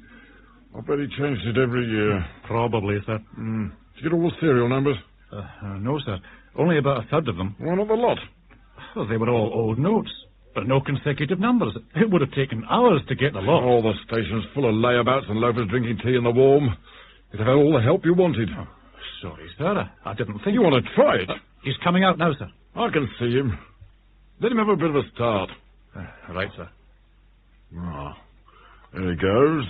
I bet he changes it every year. Probably, sir. Did you get all the serial numbers? No, sir. Only about a third of them. Why not the lot? Well, they were all old notes, but no consecutive numbers. It would have taken hours to get the lot. All the station's full of layabouts and loafers drinking tea in the warm. You'd have had all the help you wanted. Oh, sorry, sir. I didn't think... You want to try it? He's coming out now, sir. I can see him. Let him have a bit of a start. Right, sir. Ah, there he goes.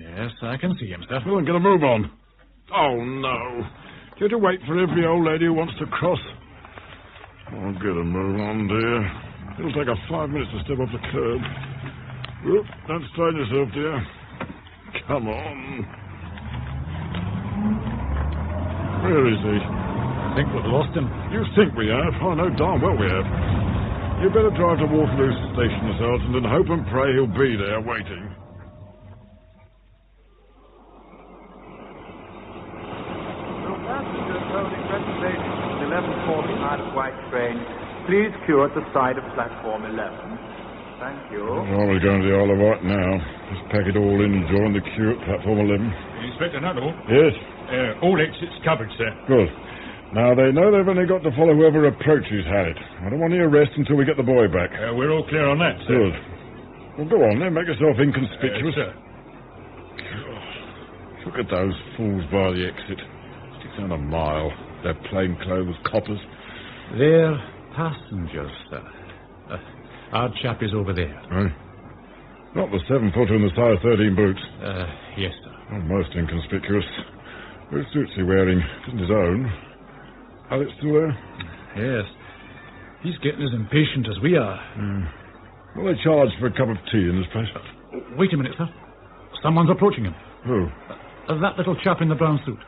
Yes, I can see him, sir. Well, then get a move on. Oh, no. You have to wait for every old lady who wants to cross. Oh, get a move on, dear. It'll take us 5 minutes to step off the curb. Oop, don't strain yourself, dear. Come on. Where is he? I think we've lost him. You think we have? I know darn well we have. You better drive to Waterloo Station, Sergeant, and hope and pray he'll be there waiting. Passengers holding reservations at 11:40 Isle of Wight train, please queue at the side of platform 11. Thank you. Oh, we're going to the Isle of Wight now. Just pack it all in and join the queue at platform 11. Inspector Nuttall? Yes? All exits covered, sir. Good. Now, they know they've only got to follow whoever approaches Hallett. I don't want any arrest until we get the boy back. We're all clear on that, sir. Good. Well, go on then. Make yourself inconspicuous. Sir. Gosh, look at those fools by the exit. Sticks out a mile. They're plainclothes coppers. They're passengers, sir. Our chap is over there. Right. Not the 7-footer in the size 13 boots. Yes, sir. Oh, most inconspicuous. Whose suit's he wearing? It isn't his own. Hallett's still there? Yes. He's getting as impatient as we are. Well, they charge for a cup of tea in this place. Wait a minute, sir. Someone's approaching him. Who? That little chap in the brown suit.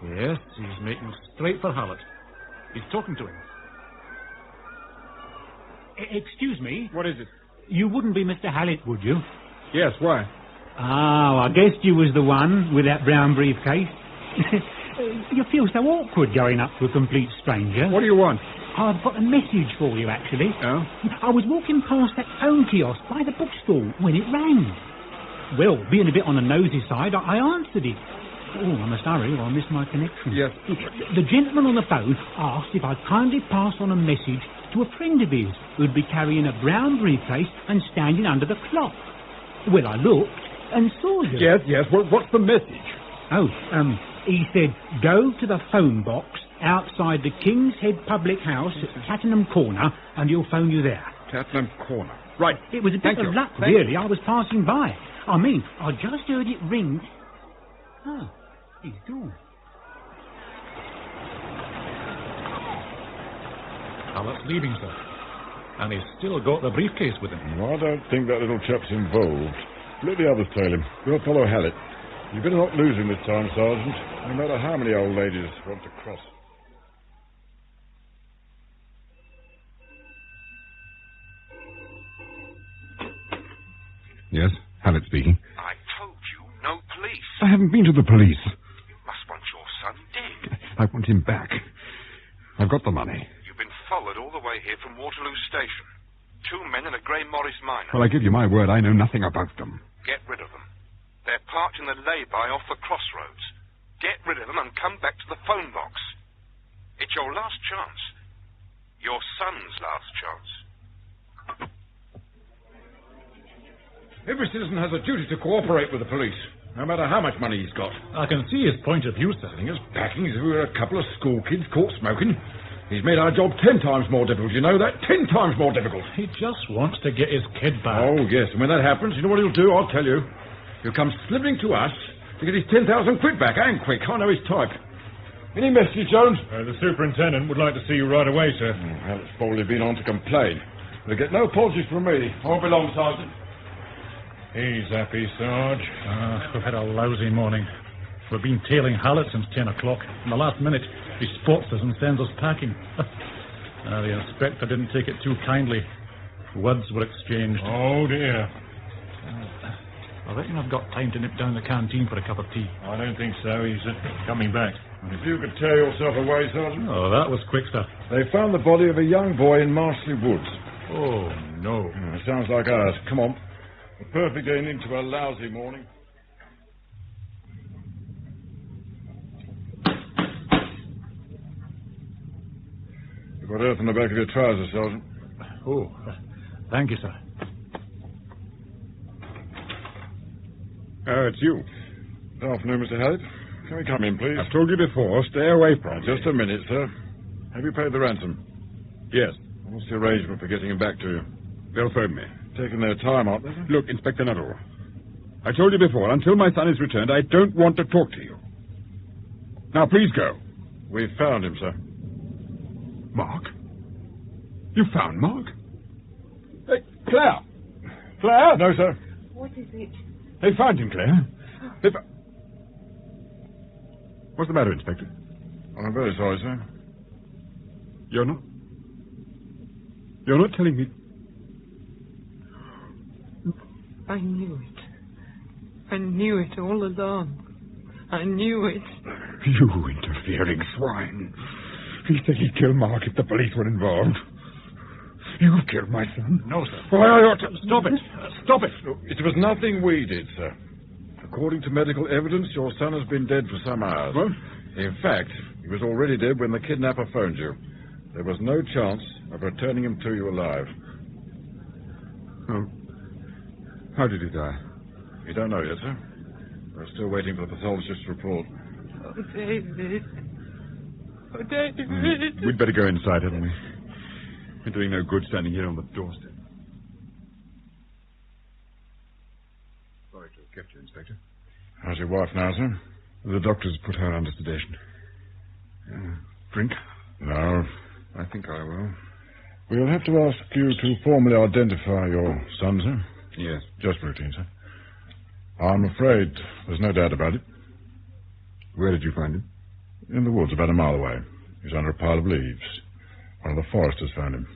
Yes, he's making straight for Hallett. He's talking to him. Excuse me. What is it? You wouldn't be Mr. Hallett, would you? Yes, why? Oh, I guessed you was the one with that brown briefcase. You feel so awkward going up to a complete stranger. What do you want? I've got a message for you, actually. Oh? I was walking past that phone kiosk by the bookstall when it rang. Well, being a bit on the nosy side, I answered it. Oh, I must hurry or I'll miss my connection. Yes. The gentleman on the phone asked if I'd kindly pass on a message to a friend of his who'd be carrying a brown briefcase and standing under the clock. Well, I looked and saw you. Yes. What's the message? Oh, he said, go to the phone box outside the King's Head Public House at Tattenham Corner and he'll phone you there. Tattenham Corner. Right. It was a bit of luck, really. I was passing by. I mean, I just heard it ring. Oh, he's gone. Hallett's leaving, sir. And he's still got the briefcase with him. No, I don't think that little chap's involved. Let the others tail him. We'll follow Hallett. You better not lose him this time, Sergeant, no matter how many old ladies want to cross. Yes, Hallett speaking. I told you, no police. I haven't been to the police. You must want your son dead. I want him back. I've got the money. You've been followed all the way here from Waterloo Station. 2 men and a grey Morris Minor. Well, I give you my word, I know nothing about them. Get rid of them. They're parked in the lay-by off the crossroads. Get rid of them and come back to the phone box. It's your last chance. Your son's last chance. Every citizen has a duty to cooperate with the police, no matter how much money he's got. I can see his point of view, sir. Thing is, packing as if we were a couple of school kids caught smoking. He's made our job 10 times more difficult, you know that? 10 times more difficult. He just wants to get his kid back. Oh, yes, and when that happens, you know what he'll do? I'll tell you. He'll come slithering to us to get his 10,000 quid back, and quick. I know his type. Any message, Jones? The superintendent would like to see you right away, sir. Hallett's probably been on to complain. They'll get no apologies from me. I won't be long, Sergeant. He's happy, Sarge. We've had a lousy morning. We've been tailing Hallett since 10 o'clock. In the last minute, he spots us and sends us packing. The inspector didn't take it too kindly. Words were exchanged. Oh, dear. I reckon I've got time to nip down the canteen for a cup of tea. I don't think so. He's coming back. If you could tear yourself away, Sergeant. Oh, that was quick, sir. They found the body of a young boy in Marsley Woods. Oh, no. It sounds like ours. Come on. A perfect ending to a lousy morning. You've got earth on the back of your trousers, Sergeant. Oh, thank you, sir. It's you. Good afternoon, Mr. Hallett. Can we come in, please? I've told you before, stay away from Just a minute, sir. Have you paid the ransom? Yes. What's the arrangement for getting him back to you? They'll phone me. Taking their time, aren't they? Look, Inspector Nuttall, I told you before, until my son is returned, I don't want to talk to you. Now, please go. We've found him, sir. Mark? You found Mark? Hey, Claire! Claire? No, sir. What is it? They found him, Claire. What's the matter, Inspector? I'm very sorry, sir. You're not telling me... I knew it. I knew it all along. I knew it. You interfering swine. He said he'd kill Mark if the police were involved. You killed my son? No, sir. Why, I ought to... Stop it. Stop it. It was nothing we did, sir. According to medical evidence, your son has been dead for some hours. What? In fact, he was already dead when the kidnapper phoned you. There was no chance of returning him to you alive. Oh. How did he die? We don't know yet, sir. We're still waiting for the pathologist's report. Oh, David. Oh, David. We'd better go inside, hadn't we? We're doing no good standing here on the doorstep. Sorry to have kept you, Inspector. How's your wife now, sir? The doctors put her under sedation. Drink? No. I think I will. We'll have to ask you to formally identify your son, sir. Yes. Just routine, sir. I'm afraid there's no doubt about it. Where did you find him? In the woods, about a mile away. He's under a pile of leaves. One of the foresters found him.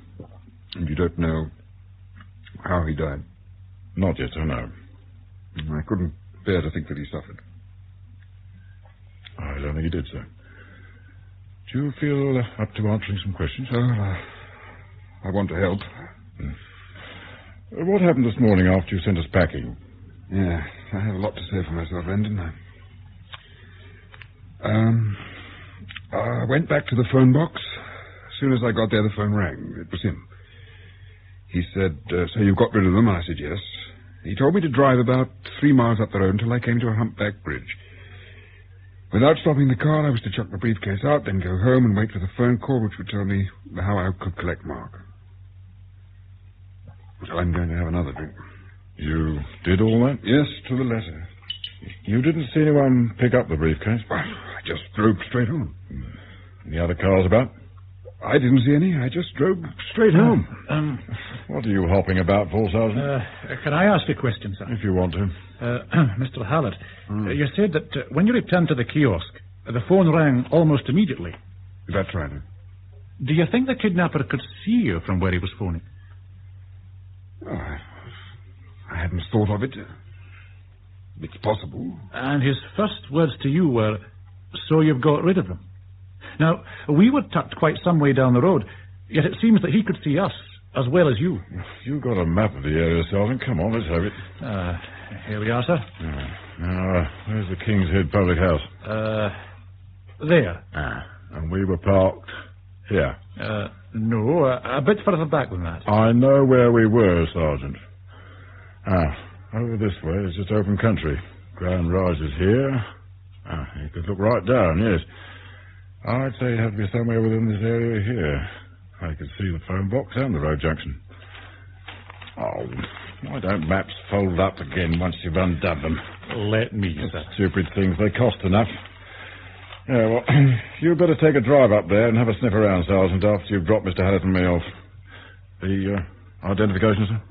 And you don't know how he died? Not yet, sir, no. I couldn't bear to think that he suffered. I don't think he did, sir. Do you feel up to answering some questions? I want to help. What happened this morning after you sent us packing? Yeah, I have a lot to say for myself then, didn't I? I went back to the phone box. As soon as I got there, the phone rang. It was him. He said, so you've got rid of them? I said, yes. He told me to drive about 3 miles up the road until I came to a humpback bridge. Without stopping the car, I was to chuck the briefcase out, then go home and wait for the phone call which would tell me how I could collect Mark. So I'm going to have another drink. You did all that? Yes, to the letter. You didn't see anyone pick up the briefcase? Well, I just drove straight home. Any other cars about? I didn't see any. I just drove straight home. What are you hopping about for, Sergeant? Can I ask a question, sir? If you want to. Mr. Hallett, you said that when you returned to the kiosk, the phone rang almost immediately. That's right. Do you think the kidnapper could see you from where he was phoning? Oh, I hadn't thought of it. It's possible. And his first words to you were, so you've got rid of them. Now, we were tucked quite some way down the road, yet it seems that he could see us as well as you. You've got a map of the area, Sergeant. Come on, let's have it. Here we are, sir. Now, where's the King's Head public house? There. And we were parked here? No, a bit further back than that. I know where we were, Sergeant. Over this way is just open country. Ground rises here. You could look right down, yes. I'd say you have to be somewhere within this area here. I could see the phone box and the road junction. Oh, why don't maps fold up again once you've undone them? Let me, sir. Stupid things, they cost enough. Yeah, well, you better take a drive up there and have a sniff around, Sergeant, after you've dropped Mr. Hallett and me off. The identification, sir?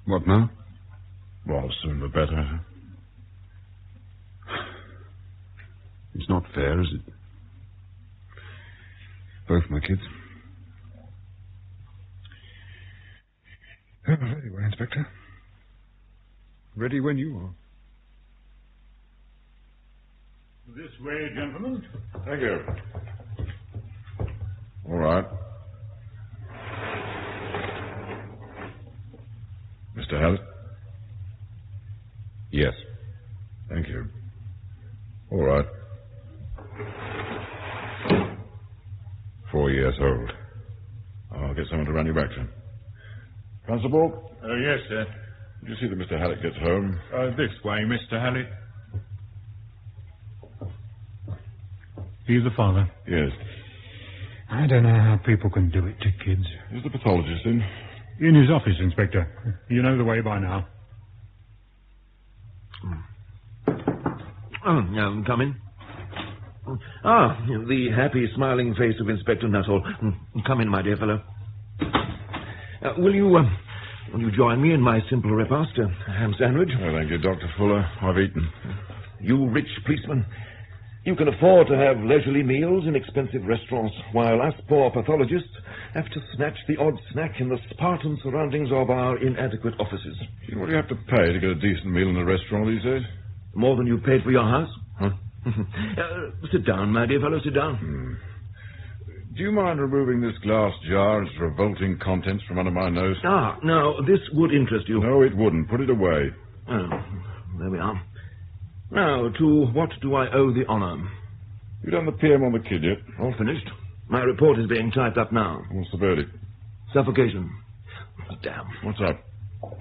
What now? Well, sooner the better. It's not fair, is it? Both my kids. Very well, Inspector. Ready when you are. This way, gentlemen. Thank you. All right. Mr. Hallett? Yes. Thank you. All right. 4 years old. get someone to run you back, sir. Constable? Yes, sir. Did you see that Mr. Hallett gets home? This way, Mr. Hallett. He's the father? Yes. I don't know how people can do it to kids. Is the pathologist in? In his office, Inspector. You know the way by now. Come in. The happy, smiling face of Inspector Nuttall. Come in, my dear fellow. Will you join me in my simple repast, a ham sandwich? Oh, thank you, Dr. Fuller. I've eaten. You rich policemen, you can afford to have leisurely meals in expensive restaurants, while us poor pathologists have to snatch the odd snack in the Spartan surroundings of our inadequate offices. What do you have to pay to get a decent meal in a restaurant these days? More than you paid for your house? Huh? Sit down, my dear fellow, sit down. Do you mind removing this glass jar and its revolting contents from under my nose? No, this would interest you. No, it wouldn't. Put it away. Oh, there we are. Now, to what do I owe the honour? You done the PM on the kid yet? All finished. My report is being typed up now. What's the verdict? Suffocation. Damn. What's up?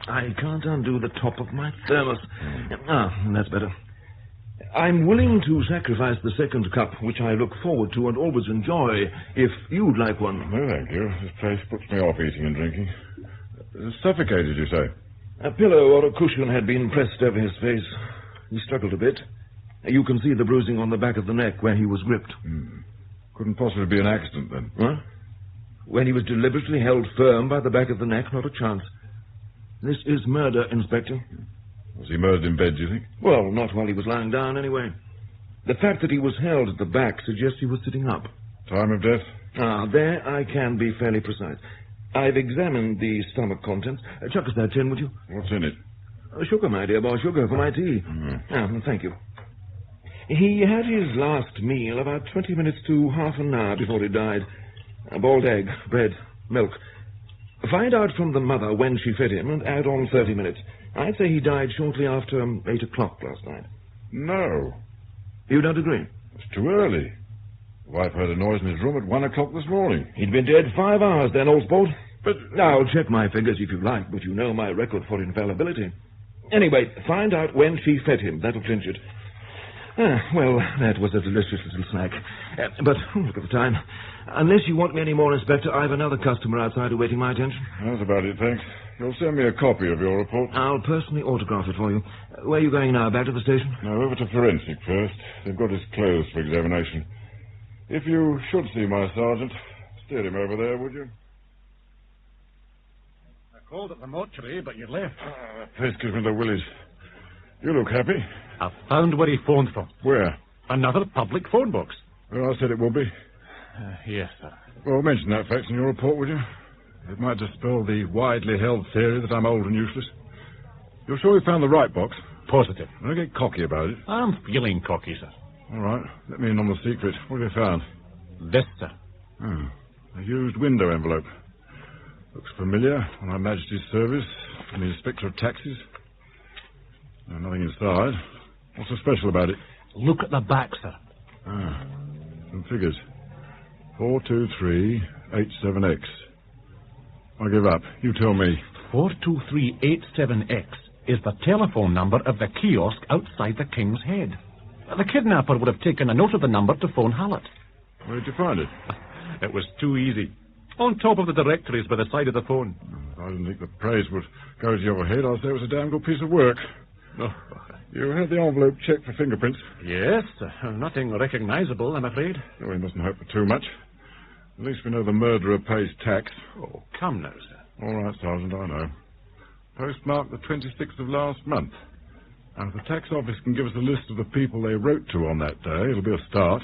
I can't undo the top of my thermos. That's better. I'm willing to sacrifice the second cup, which I look forward to and always enjoy, if you'd like one. No, thank you. This place puts me off eating and drinking. Suffocated, you say? A pillow or a cushion had been pressed over his face. He struggled a bit. You can see the bruising on the back of the neck where he was gripped. Couldn't possibly be an accident, then. What? When he was deliberately held firm by the back of the neck, not a chance. This is murder, Inspector. Was he murdered in bed, do you think? Well, not while he was lying down, anyway. The fact that he was held at the back suggests he was sitting up. Time of death? There I can be fairly precise. I've examined the stomach contents. Chuck us that tin, would you? What's in it? Sugar, my dear boy, sugar for my tea. Thank you. He had his last meal about 20 minutes to half an hour before he died. A boiled egg, bread, milk. Find out from the mother when she fed him and add on 30 minutes. I'd say he died shortly after 8 o'clock last night. No. You don't agree? It's too early. The wife heard a noise in his room at 1 o'clock this morning. He'd been dead 5 hours then, old sport. But I'll check my figures if you like, but you know my record for infallibility. Anyway, find out when she fed him. That'll clinch it. Well, that was a delicious little snack. But look at the time. Unless you want me any more, Inspector, I've another customer outside awaiting my attention. That's about it, thanks. You'll send me a copy of your report? I'll personally autograph it for you. Where are you going now? Back to the station? No, over to forensic first. They've got his clothes for examination. If you should see my sergeant, steer him over there, would you? I called at the mortuary, but you left. That place gives me the willies. You look happy. I found where he phoned from. Where? Another public phone box. Well, I said it would be. Yes, sir. Well, mention that fact in your report, would you? It might dispel the widely held theory that I'm old and useless. You're sure you found the right box? Positive. Don't get cocky about it. I'm feeling cocky, sir. All right. Let me in on the secret. What have you found? This, sir. A used window envelope. Looks familiar. On Her Majesty's service. From the Inspector of Taxes. No, nothing inside. What's so special about it? Look at the back, sir. Some figures. 42387X. I give up. You tell me. 42387X is the telephone number of the kiosk outside the King's Head. The kidnapper would have taken a note of the number to phone Hallett. Where did you find it? It was too easy. On top of the directories by the side of the phone. I didn't think the praise would go to your head. I'd say it was a damn good piece of work. Oh. You had the envelope checked for fingerprints? Yes. Nothing recognizable, I'm afraid. Oh, we mustn't hope for too much. At least we know the murderer pays tax. Oh, come now, sir. All right, Sergeant, I know. Postmarked the 26th of last month. And if the tax office can give us a list of the people they wrote to on that day, it'll be a start.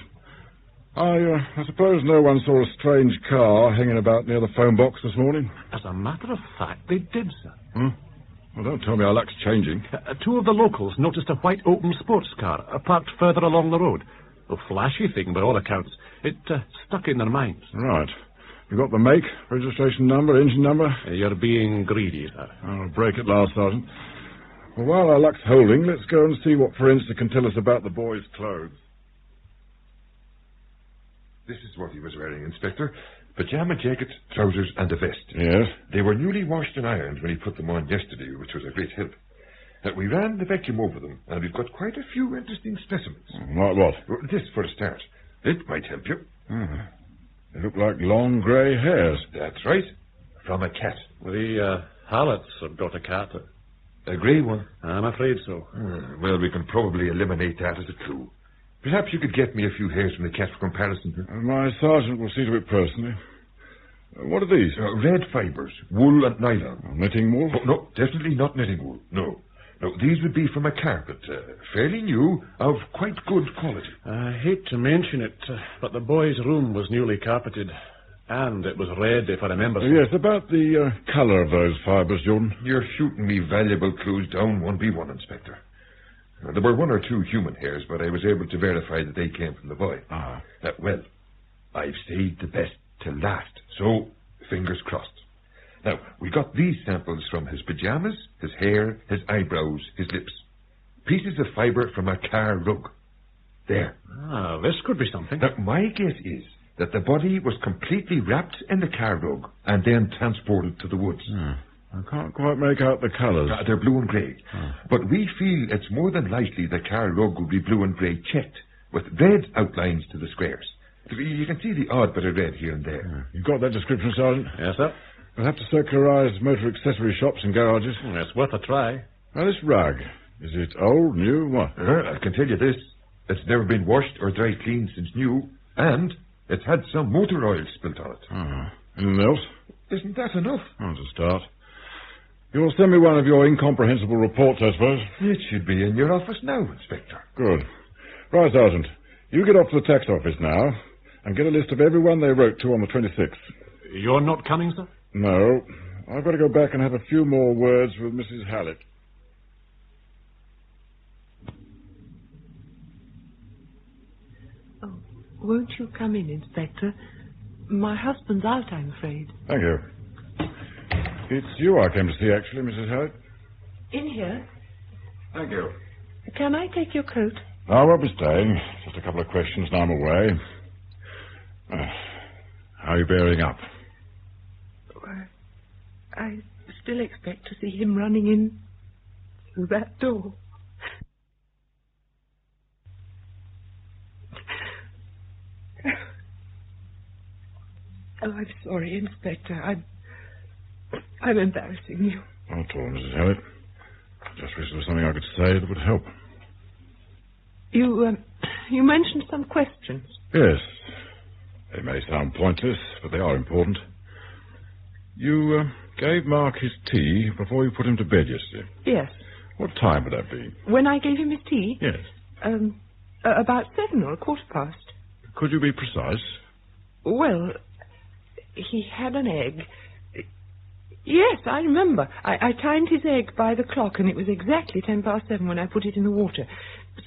I suppose no one saw a strange car hanging about near the phone box this morning? As a matter of fact, they did, sir. Well, don't tell me our luck's changing. 2 of the locals noticed a white open sports car parked further along the road. A flashy thing, by all accounts. It stuck in their minds. Right. You got the make, registration number, engine number? You're being greedy, sir. I'll break at last, Sergeant. Well, while our luck's holding, let's go and see what forensic can tell us about the boy's clothes. This is what he was wearing, Inspector. Pajama jackets, trousers, and a vest. Yes? They were newly washed and ironed when he put them on yesterday, which was a great help. We ran the vacuum over them, and we've got quite a few interesting specimens. Like what? Well, this, for a start. It might help you. They look like long grey hairs. That's right. From a cat. The Harlots have got a cat. A grey one? I'm afraid so. Well, we can probably eliminate that as a clue. Perhaps you could get me a few hairs from the cat for comparison. My sergeant will see to it personally. What are these? Red fibres, wool and nylon. Knitting wool? Oh, no, definitely not knitting wool. No, these would be from a carpet, fairly new, of quite good quality. I hate to mention it, but the boy's room was newly carpeted, and it was red, if I remember. Yes, about the colour of those fibres, Jordan. You're shooting me valuable clues down 1B1, Inspector. There were 1 or 2 human hairs, but I was able to verify that they came from the boy. Well, I've saved the best to last, so fingers crossed. Now, we got these samples from his pajamas, his hair, his eyebrows, his lips. Pieces of fibre from a car rug. There. This could be something. Now, my guess is that the body was completely wrapped in the car rug and then transported to the woods. I can't quite make out the colours. They're blue and grey. But we feel it's more than likely the car rug will be blue and grey checked, with red outlines to the squares. You can see the odd bit of red here and there. You got that description, Sergeant? Yes, sir. We'll have to circularise motor accessory shops and garages. It's worth a try. Now, this rag, is it old, new, what? I can tell you this. It's never been washed or dry cleaned since new, and it's had some motor oil spilt on it. Anything else? Isn't that enough? To start. You'll send me one of your incomprehensible reports, I suppose. It should be in your office now, Inspector. Good. Right, Sergeant. You get off to the tax office now and get a list of everyone they wrote to on the 26th. You're not coming, sir? No. I've got to go back and have a few more words with Mrs. Hallett. Oh, won't you come in, Inspector? My husband's out, I'm afraid. Thank you. It's you I came to see, actually, Mrs. Hallett. In here? Thank you. Can I take your coat? No, I won't be staying. Just a couple of questions and I'm away. How are you bearing up? I still expect to see him running in through that door. Oh, I'm sorry, Inspector. I'm embarrassing you. Not at all, Mrs. Hallett. Just wish there was something I could say that would help. You mentioned some questions. Yes. They may sound pointless, but they are important. You gave Mark his tea before you put him to bed yesterday. Yes. What time would that be? When I gave him his tea? Yes. About 7 or 7:15. Could you be precise? Well, he had an egg. Yes, I remember. I timed his egg by the clock, and it was exactly 7:10 when I put it in the water.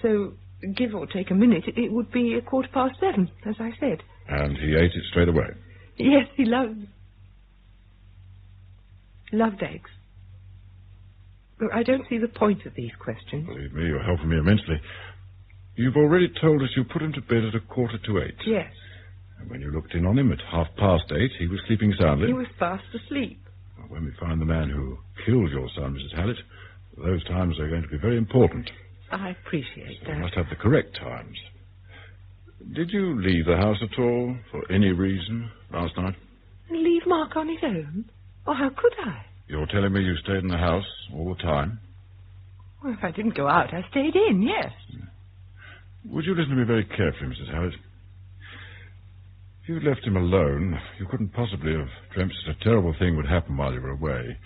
So, give or take a minute, it would be 7:15, as I said. And he ate it straight away? Yes, he loved eggs. But I don't see the point of these questions. Believe me, you're helping me immensely. You've already told us you put him to bed at 7:45. Yes. And when you looked in on him at 8:30, he was sleeping soundly. He was fast asleep. Well, when we find the man who killed your son, Mrs. Hallett, those times are going to be very important. I appreciate So that. you must have the correct times. Did you leave the house at all, for any reason, last night? Leave Mark on his own? Oh, how could I? You're telling me you stayed in the house all the time? Well, if I didn't go out, I stayed in, yes. Would you listen to me very carefully, Mrs. Hallett? If you'd left him alone, you couldn't possibly have dreamt that a terrible thing would happen while you were away.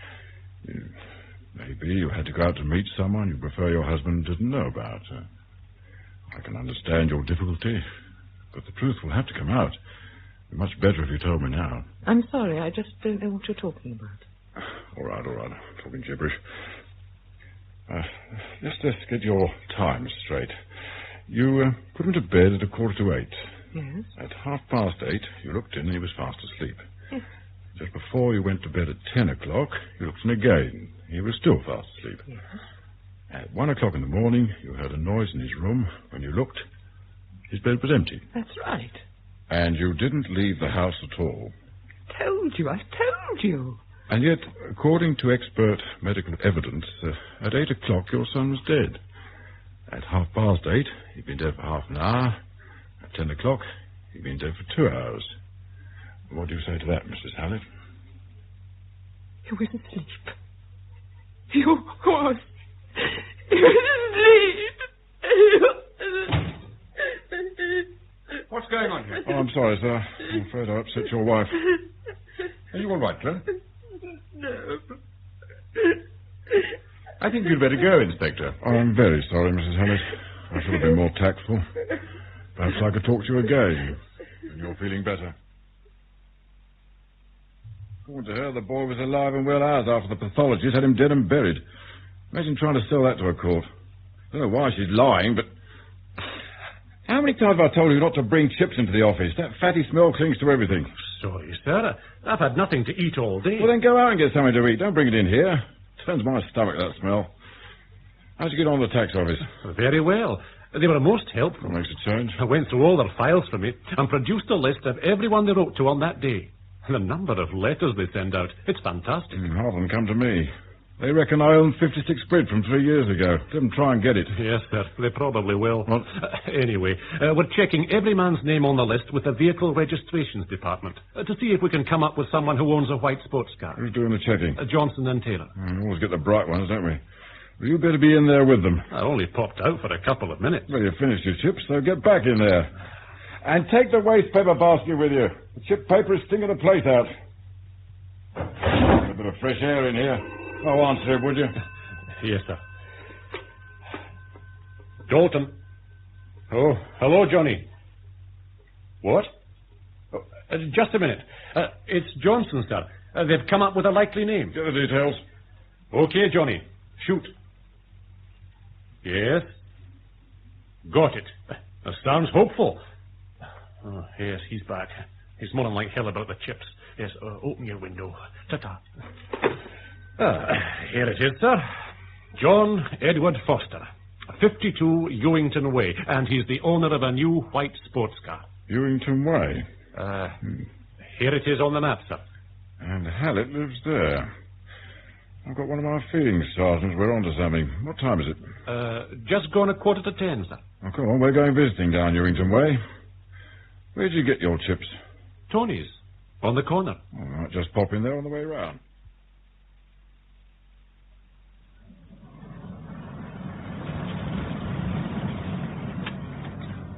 Maybe you had to go out to meet someone you prefer your husband didn't know about. I can understand your difficulty, but the truth will have to come out. It'd be much better if you told me now. I'm sorry, I just don't know what you're talking about. All right. I'm talking gibberish. Let's get your times straight. You put him to bed at 7:45. Yes. At 8:30, you looked in and he was fast asleep. Yes. Just before you went to bed at 10 o'clock, you looked in again. He was still fast asleep. Yes. At 1 o'clock in the morning, you heard a noise in his room. When you looked, his bed was empty. That's right. And you didn't leave the house at all. told you. And yet, according to expert medical evidence, at 8 o'clock your son was dead. At 8:30, he'd been dead for half an hour. At 10 o'clock, he'd been dead for 2 hours. What do you say to that, Mrs. Hallett? He was asleep. He was asleep. What's going on here? Oh, I'm sorry, sir. I'm afraid I upset your wife. Are you all right, Claire? No. I think you'd better go, Inspector. I'm very sorry, Mrs. Hallett. I should have been more tactful. Perhaps I could talk to you again when you're feeling better. According to her, the boy was alive and well hours after the pathologist had him dead and buried. Imagine trying to sell that to a court. I don't know why she's lying, but... How many times have I told you not to bring chips into the office? That fatty smell clings to everything. Sorry, sir. I've had nothing to eat all day. Well, then go out and get something to eat. Don't bring it in here. Turns my stomach, that smell. How'd you get on the tax office? Very well. They were most helpful. That makes a change. I went through all their files for me and produced a list of everyone they wrote to on that day. And the number of letters they send out. It's fantastic. Half of them come to me. They reckon I own 56 quid from 3 years ago. Let them try and get it. Yes, sir. They probably will. Anyway, we're checking every man's name on the list with the Vehicle Registrations Department to see if we can come up with someone who owns a white sports car. Who's doing the checking? Johnson and Taylor. We always get the bright ones, don't we? Well, you better be in there with them. I only popped out for a couple of minutes. Well, you finished your chips, so get back in there. And take the waste paper basket with you. The chip paper is stinging the place out. A bit of fresh air in here. Oh, answer it, would you? Yes, sir. Dalton. Oh, hello, Johnny. What? Oh, just a minute. It's Johnson, sir. They've come up with a likely name. Get the details. Okay, Johnny. Shoot. Yes. Got it. Sounds hopeful. Oh, yes, he's back. He's moaning like hell about the chips. Yes, open your window. Ta-ta. Here it is, sir. John Edward Foster, 52 Ewington Way, and he's the owner of a new white sports car. Ewington Way? Here it is on the map, sir. And Hallett lives there. I've got one of my feelings, Sergeant. We're on to something. What time is it? Just gone 10:15, sir. Oh, come on, we're going visiting down Ewington Way. Where'd you get your chips? Tony's, on the corner. All right, just pop in there on the way round.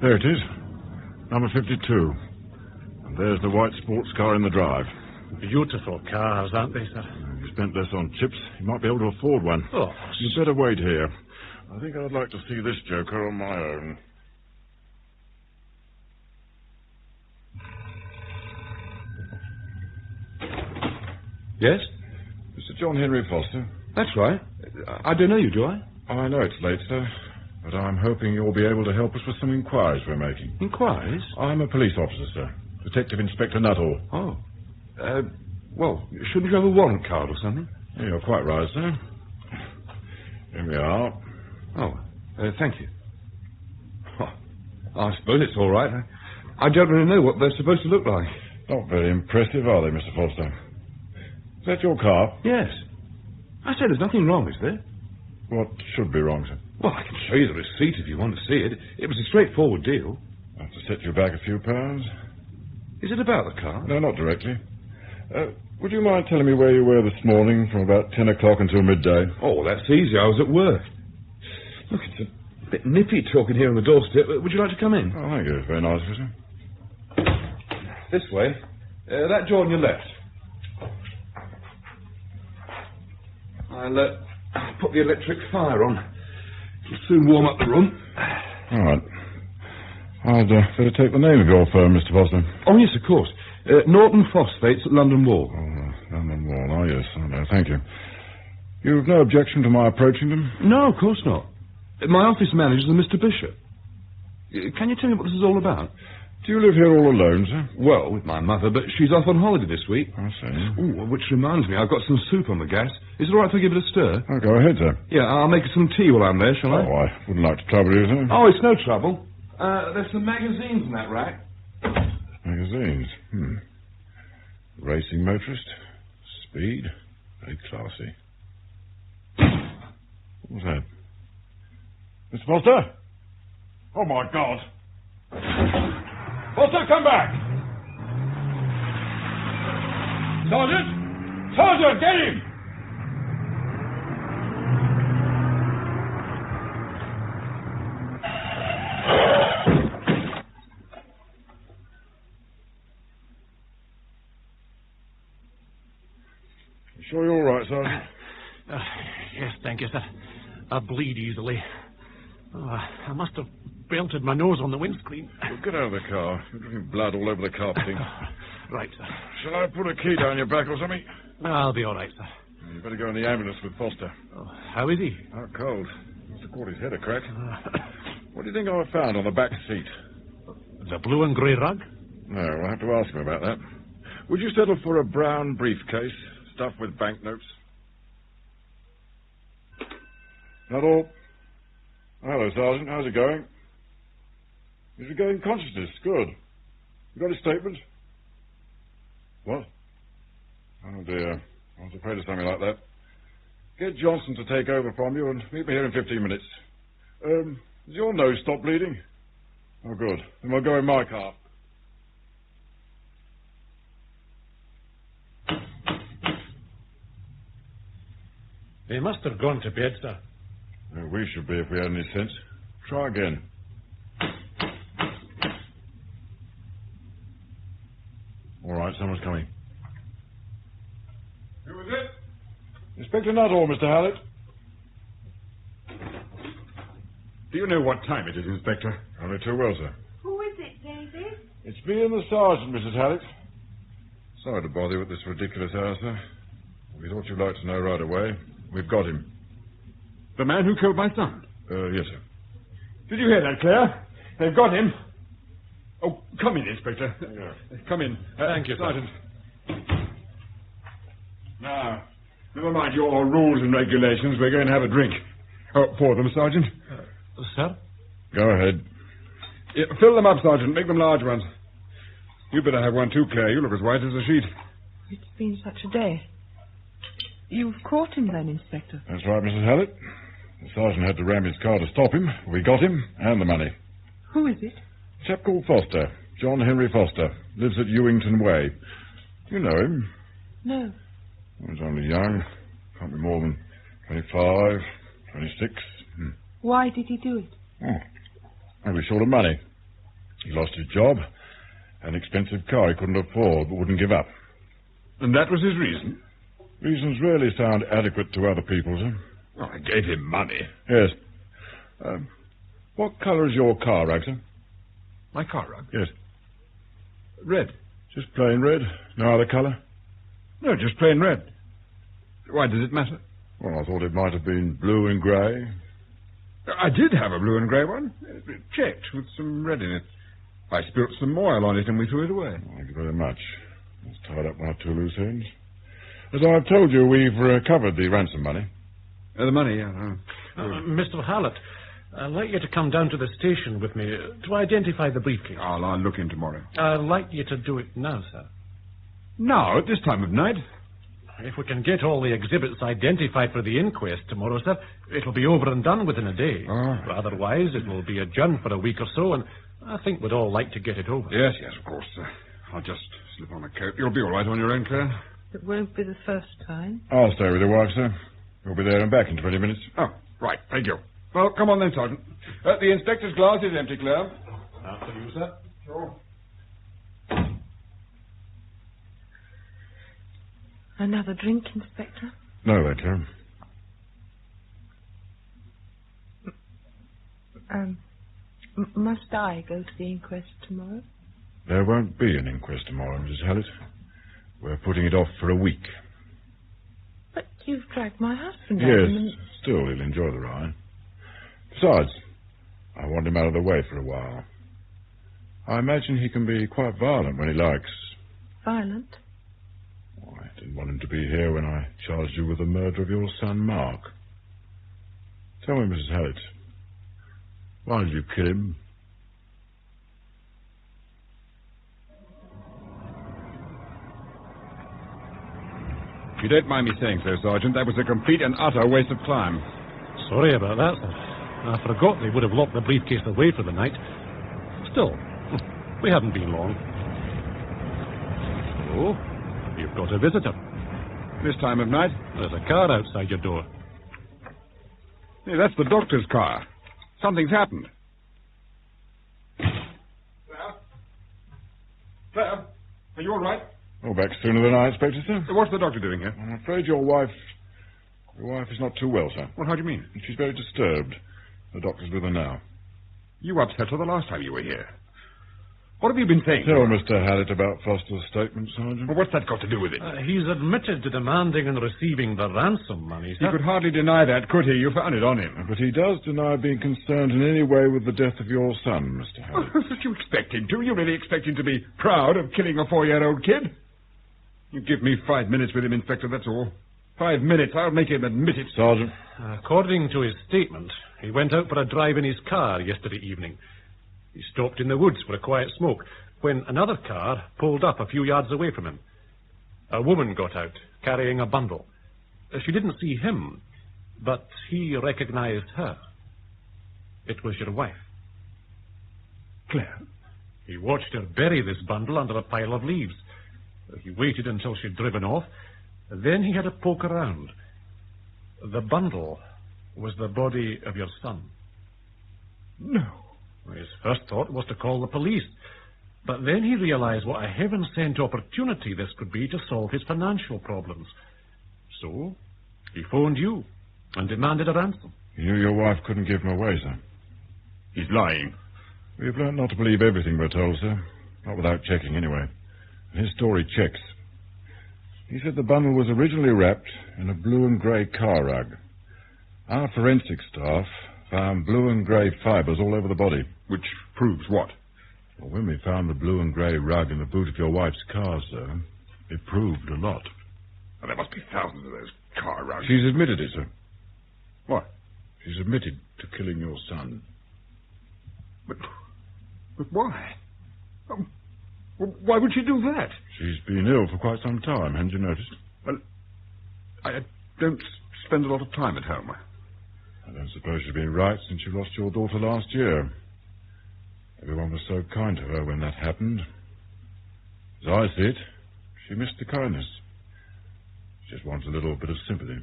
There it is. Number 52. And there's the white sports car in the drive. Beautiful cars, aren't they, sir? You spent less on chips. You might be able to afford one. Oh, you'd better wait here. I think I'd like to see this joker on my own. Yes? Mr. John Henry Foster. That's right. I don't know you, do I? I know it's late, sir. But I'm hoping you'll be able to help us with some inquiries we're making. Inquiries? I'm a police officer, sir. Detective Inspector Nuttall. Oh. Well, shouldn't you have a warrant card or something? Yeah, you're quite right, sir. Here we are. Oh, thank you. Oh, I suppose it's all right. I don't really know what they're supposed to look like. Not very impressive, are they, Mr. Foster? Is that your car? Yes. I say there's nothing wrong, is there? What should be wrong, sir? Well, I can show you the receipt if you want to see it. It was a straightforward deal. I have to set you back a few pounds. Is it about the car? No, not directly. Would you mind telling me where you were this morning from about 10 o'clock until midday? Oh, that's easy. I was at work. Look, it's a bit nippy talking here on the doorstep. Would you like to come in? Oh, thank you. It's very nice of you, sir. This way. That door on your left. I'll put the electric fire on. It'll soon warm up the room. All right. I'd better take the name of your firm, Mr. Foster. Oh, yes, of course. Norton Phosphates at London Wall. Oh, London Wall. Oh, yes. I know. Thank you. You've no objection to my approaching them? No, of course not. My office manager's a Mr. Bishop. Can you tell me what this is all about? Do you live here all alone, sir? Well, with my mother, but she's off on holiday this week. I see. Ooh, which reminds me, I've got some soup on the gas. Is it all right if I give it a stir? Oh, go ahead, sir. Yeah, I'll make some tea while I'm there, shall I? Oh, I wouldn't like to trouble you, sir. Oh, it's no trouble. There's some magazines in that rack. Magazines? Racing motorist. Speed. Very classy. What was that? Mr. Foster? Oh, my God. Foster, come back! Sergeant! Sergeant, get him! Sure you're all right, Sergeant? Yes, thank you, sir. I bleed easily. Oh, I must have belted my nose on the windscreen. Well, get out of the car. You're drinking blood all over the carpeting. Right, sir. Shall I put a key down your back or something? I'll be all right, sir. You better go in the ambulance with Foster. Oh, how is he? Out cold. Must have caught his head a crack. What do you think I found on the back seat? The blue and grey rug? No, I'll have to ask him about that. Would you settle for a brown briefcase stuffed with banknotes? That all? Hello, Sergeant. How's it going? He's regaining consciousness. Good. You got his statement? What? Oh, dear. I was afraid of something like that. Get Johnson to take over from you and meet me here in 15 minutes. Does your nose stop bleeding? Oh, good. Then we'll go in my car. They must have gone to bed, sir. We should be if we had any sense. Try again. All right, someone's coming. Who was it? Inspector Nuttall, Mr. Hallett. Do you know what time it is, Inspector? Only too well, sir. Who is it, David? It's me and the sergeant, Mrs. Hallett. Sorry to bother you at this ridiculous hour, sir. We thought you'd like to know right away. We've got him. The man who killed my son? Yes, sir. Did you hear that, Claire? They've got him. Oh, come in, Inspector. Come in. Thank you, Sergeant. Now, never mind your rules and regulations. We're going to have a drink. Oh, pour them, Sergeant. Sir? Go ahead. Yeah, fill them up, Sergeant. Make them large ones. You better have one too, Claire. You look as white as a sheet. It's been such a day. You've caught him then, Inspector? That's right, Mrs. Hallett. The sergeant had to ram his car to stop him. We got him, and the money. Who is it? A chap called Foster. John Henry Foster. Lives at Ewington Way. You know him? No. He's only young. Can't be more than 25, 26. Why did he do it? He was short of money. He lost his job. An expensive car he couldn't afford, but wouldn't give up. And that was his reason? Reasons rarely sound adequate to other people, sir. Oh, I gave him money. Yes. What colour is your car, rug, sir? My car rug? Yes. Red. Just plain red? No other colour? No, just plain red. Why does it matter? Well, I thought it might have been blue and grey. I did have a blue and grey one. Checked with some red in it. I spilt some oil on it and we threw it away. Thank you very much. Let's tied up one or two loose ends. As I've told you, we've recovered the ransom money. The money, yeah. Mr. Hallett, I'd like you to come down to the station with me to identify the briefcase. I'll look in tomorrow. I'd like you to do it now, sir. Now, at this time of night? If we can get all the exhibits identified for the inquest tomorrow, sir, it'll be over and done within a day. Otherwise, it will be adjourned for a week or so, and I think we'd all like to get it over. Yes, of course. I'll just slip on a coat. You'll be all right on your own, Claire? It won't be the first time. I'll stay with your wife, sir. We'll be there and back in 20 minutes. Oh, right. Thank you. Well, come on then, Sergeant. The inspector's glass is empty, Claire. After you, sir. Sure. Another drink, Inspector? No, thank you. Must I go to the inquest tomorrow? There won't be an inquest tomorrow, Mrs. Hallett. We're putting it off for a week. But you've dragged my husband out. Yes, still he'll enjoy the ride. Besides, I want him out of the way for a while. I imagine he can be quite violent when he likes. Violent? I didn't want him to be here when I charged you with the murder of your son, Mark. Tell me, Mrs. Hallett, why did you kill him? If you don't mind me saying so, Sergeant, that was a complete and utter waste of time. Sorry about that, sir. I forgot they would have locked the briefcase away for the night. Still, we haven't been long. Oh, you've got a visitor. This time of night? There's a car outside your door. Hey, that's the doctor's car. Something's happened. Claire, are you all right? Oh, back sooner than I expected, sir. What's the doctor doing here? I'm afraid your wife is not too well, sir. Well, how do you mean? She's very disturbed. The doctor's with her now. You upset her the last time you were here. What have you been saying? Tell Mr. Hallett about Foster's statement, Sergeant. Well, what's that got to do with it? He's admitted to demanding and receiving the ransom money, sir. He could hardly deny that, could he? You found it on him. But he does deny being concerned in any way with the death of your son, Mr. Hallett. What you expect him to? You really expect him to be proud of killing a 4-year-old kid? You give me 5 minutes with him, Inspector, that's all. 5 minutes, I'll make him admit it. Sergeant. According to his statement, he went out for a drive in his car yesterday evening. He stopped in the woods for a quiet smoke when another car pulled up a few yards away from him. A woman got out, carrying a bundle. She didn't see him, but he recognized her. It was your wife. Claire? He watched her bury this bundle under a pile of leaves. He waited until she'd driven off. Then he had a poke around. The bundle was the body of your son. No. His first thought was to call the police. But then he realized what a heaven-sent opportunity this could be to solve his financial problems. So, he phoned you and demanded a ransom. You knew your wife couldn't give him away, sir. He's lying. We've learned not to believe everything we're told, sir. Not without checking, anyway. His story checks. He said the bundle was originally wrapped in a blue and grey car rug. Our forensic staff found blue and grey fibres all over the body. Which proves what? Well, when we found the blue and grey rug in the boot of your wife's car, sir, it proved a lot. Well, there must be thousands of those car rugs. She's admitted it, sir. What? She's admitted to killing your son. But why? Why would she do that? She's been ill for quite some time, hadn't you noticed? Well, I don't spend a lot of time at home. I don't suppose you've been right since you lost your daughter last year. Everyone was so kind to her when that happened. As I see it, she missed the kindness. She just wants a little bit of sympathy.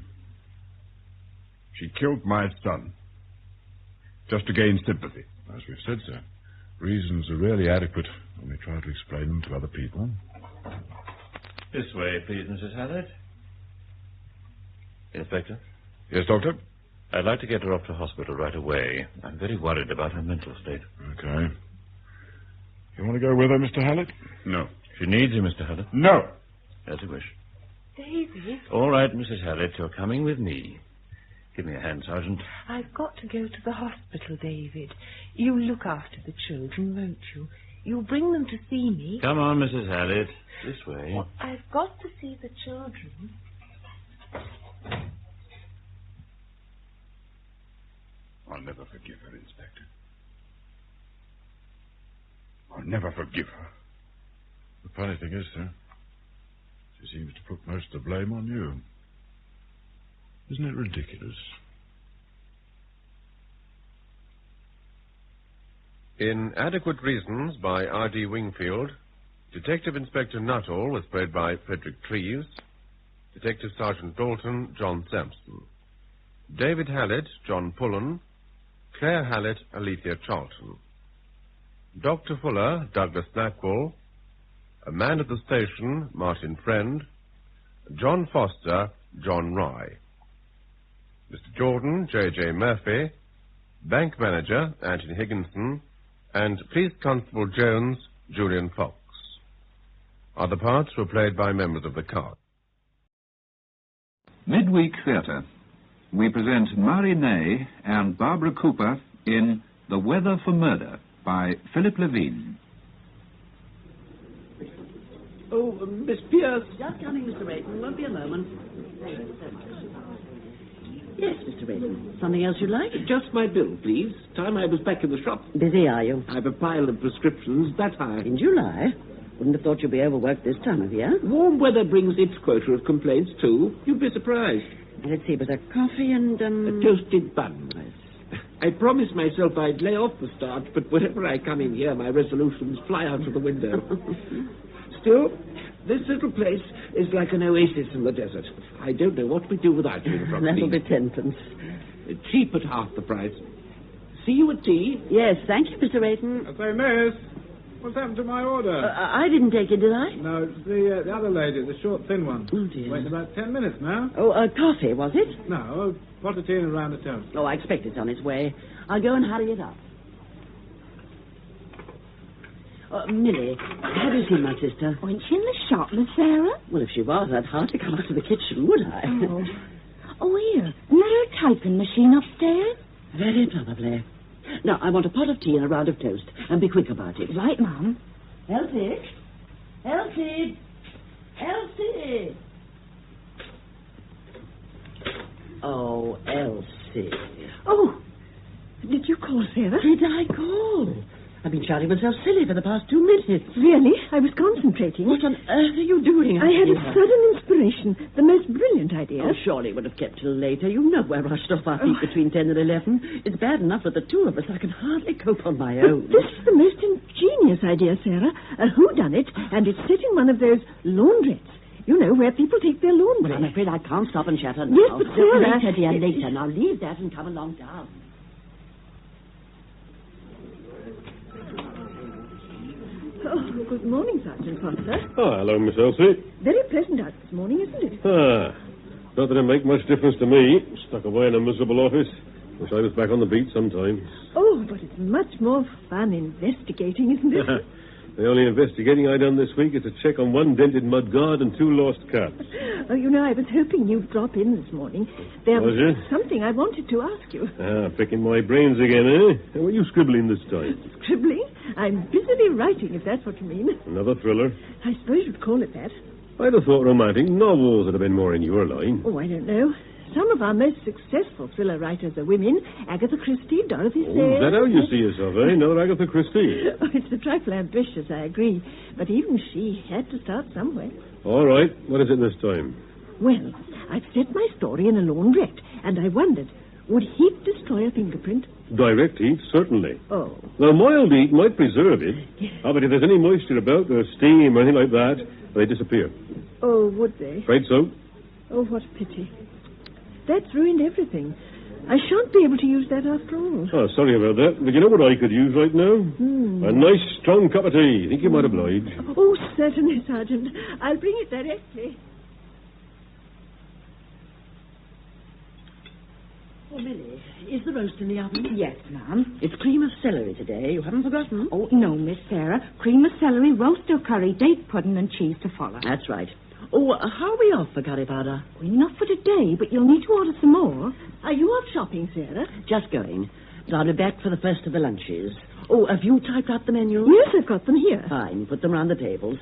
She killed my son. Just to gain sympathy. As we've said, sir, reasons are rarely adequate when we try to explain them to other people. This way, please, Mrs. Hallett. Inspector? Yes, Doctor? I'd like to get her off to hospital right away. I'm very worried about her mental state. Okay. You want to go with her, Mr. Hallett? No. She needs you, Mr. Hallett. No. As you wish. David? All right, Mrs. Hallett, you're coming with me. Give me a hand, Sergeant. I've got to go to the hospital, David. You look after the children, won't you? You'll bring them to see me. Come on, Mrs. Hallett. This way. Well, I've got to see the children. I'll never forgive her, Inspector. I'll never forgive her. The funny thing is, sir, she seems to put most of the blame on you. Isn't it ridiculous? In Adequate Reasons by R.D. Wingfield, Detective Inspector Nuttall was played by Frederick Treves, Detective Sergeant Dalton, John Sampson, David Hallett, John Pullen, Claire Hallett, Alethea Charlton, Dr. Fuller, Douglas Blackwell, a man at the station, Martin Friend, John Foster, John Rye, Mr. Jordan, J.J. Murphy, Bank Manager, Anthony Higginson, and Police Constable Jones, Julian Fox. Other parts were played by members of the cast. Midweek Theatre. We present Murray Ney and Barbara Cooper in The Weather for Murder by Philip Levine. Oh, Miss Pierce. Just coming, Mr. Rayton. Won't be a moment. Yes, Mr. Rayton. Something else you'd like? Just my bill, please. Time I was back in the shop. Busy, are you? I've a pile of prescriptions that high. In July? Wouldn't have thought you'd be overworked this time of year. Warm weather brings its quota of complaints, too. You'd be surprised. Let's see, was a coffee and, A toasted bun. I promised myself I'd lay off the starch, but whenever I come in here, my resolutions fly out of the window. Still, this little place is like an oasis in the desert. I don't know what we'd do without you. That'll be 10pence. Cheap at half the price. See you at tea? Yes, thank you, Mr. Rayton. Say, miss, what's happened to my order? I didn't take it, did I? No, it's the other lady, the short, thin one. Oh, dear. Waiting about 10 minutes now. Oh, coffee, was it? No, a pot of tea and a round of toast. Oh, I expect it's on its way. I'll go and hurry it up. Millie, have you seen my sister? Wasn't she in the shop, Miss Sarah? Well, if she was, I'd hardly come out of the kitchen, would I? Oh, here. Isn't there a typing machine upstairs? Very probably. Now, I want a pot of tea and a round of toast, and be quick about it. Right, Mum. Elsie! Elsie! Elsie! Oh, Elsie. Oh, did you call, Sarah? Did I call? I've been shouting myself silly for the past 2 minutes. Really? I was concentrating. What on earth are you doing? I had a sudden inspiration. The most brilliant idea. Oh, surely it would have kept till later. You know I rushed off our feet between 10 and 11. It's bad enough for the two of us. I can hardly cope on my own. This is the most ingenious idea, Sarah. A whodunit, and it's set in one of those laundrettes. You know, where people take their laundry. Well, I'm afraid I can't stop and chatter now. Yes, but Sarah... Later, dear, later. Now leave that and come along down. Oh, good morning, Sergeant Foster. Oh, hello, Miss Elsie. Very pleasant out this morning, isn't it? Not that it make much difference to me. Stuck away in a miserable office. Wish I was back on the beat sometime. Oh, but it's much more fun investigating, isn't it? The only investigating I done this week is to check on one dented mudguard and 2 lost cats. Oh, you know, I was hoping you'd drop in this morning. There Was you? something I wanted to ask you. Picking my brains again, eh? What are you scribbling this time? Scribbling? I'm busily writing, if that's what you mean. Another thriller? I suppose you'd call it that. I'd have thought romantic novels would have been more in your line. Oh, I don't know. Some of our most successful thriller writers are women. Agatha Christie, Dorothy Sayers... Is that how you see yourself, eh? Another Agatha Christie? Oh, it's a trifle ambitious, I agree. But even she had to start somewhere. All right. What is it this time? Well, I've set my story in a laundrette, and I wondered, would heat destroy a fingerprint? Direct heat, certainly. Oh. Now, mild heat might preserve it. Yes. But if there's any moisture about, or steam or anything like that, they disappear. Oh, would they? Afraid so. Oh, what a pity. That's ruined everything. I shan't be able to use that after all. Oh, sorry about that. But you know what I could use right now? A nice, strong cup of tea. Think you might oblige? Oh, certainly, Sergeant. I'll bring it directly. Oh, Millie, is the roast in the oven? Yes, ma'am. It's cream of celery today. You haven't forgotten? Oh, no, Miss Sarah. Cream of celery, roast or curry, date pudding and cheese to follow. That's right. Oh, how are we off for curry powder? Well, enough for today, but you'll need to order some more. Are you off shopping, Sarah? Just going. But I'll be back for the first of the lunches. Oh, have you typed out the menu? Yes, I've got them here. Fine. Put them round the tables.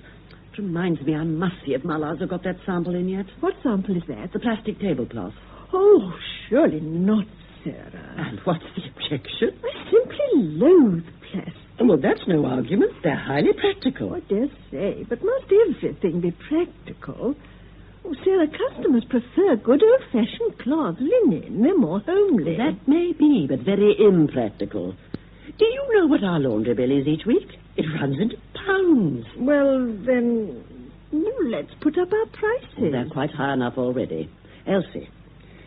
It reminds me, I must see if Mallards have got that sample in yet. What sample is that? The plastic tablecloth. Oh, surely not, Sarah. And what's the objection? I simply loathe plastic. Well, that's no argument. They're highly practical. I dare say, but must everything be practical? Oh, Sarah, customers prefer good old-fashioned cloth, linen. They're more homely. That may be, but very impractical. Do you know what our laundry bill is each week? It runs into pounds. Well, then, let's put up our prices. Well, they're quite high enough already. Elsie,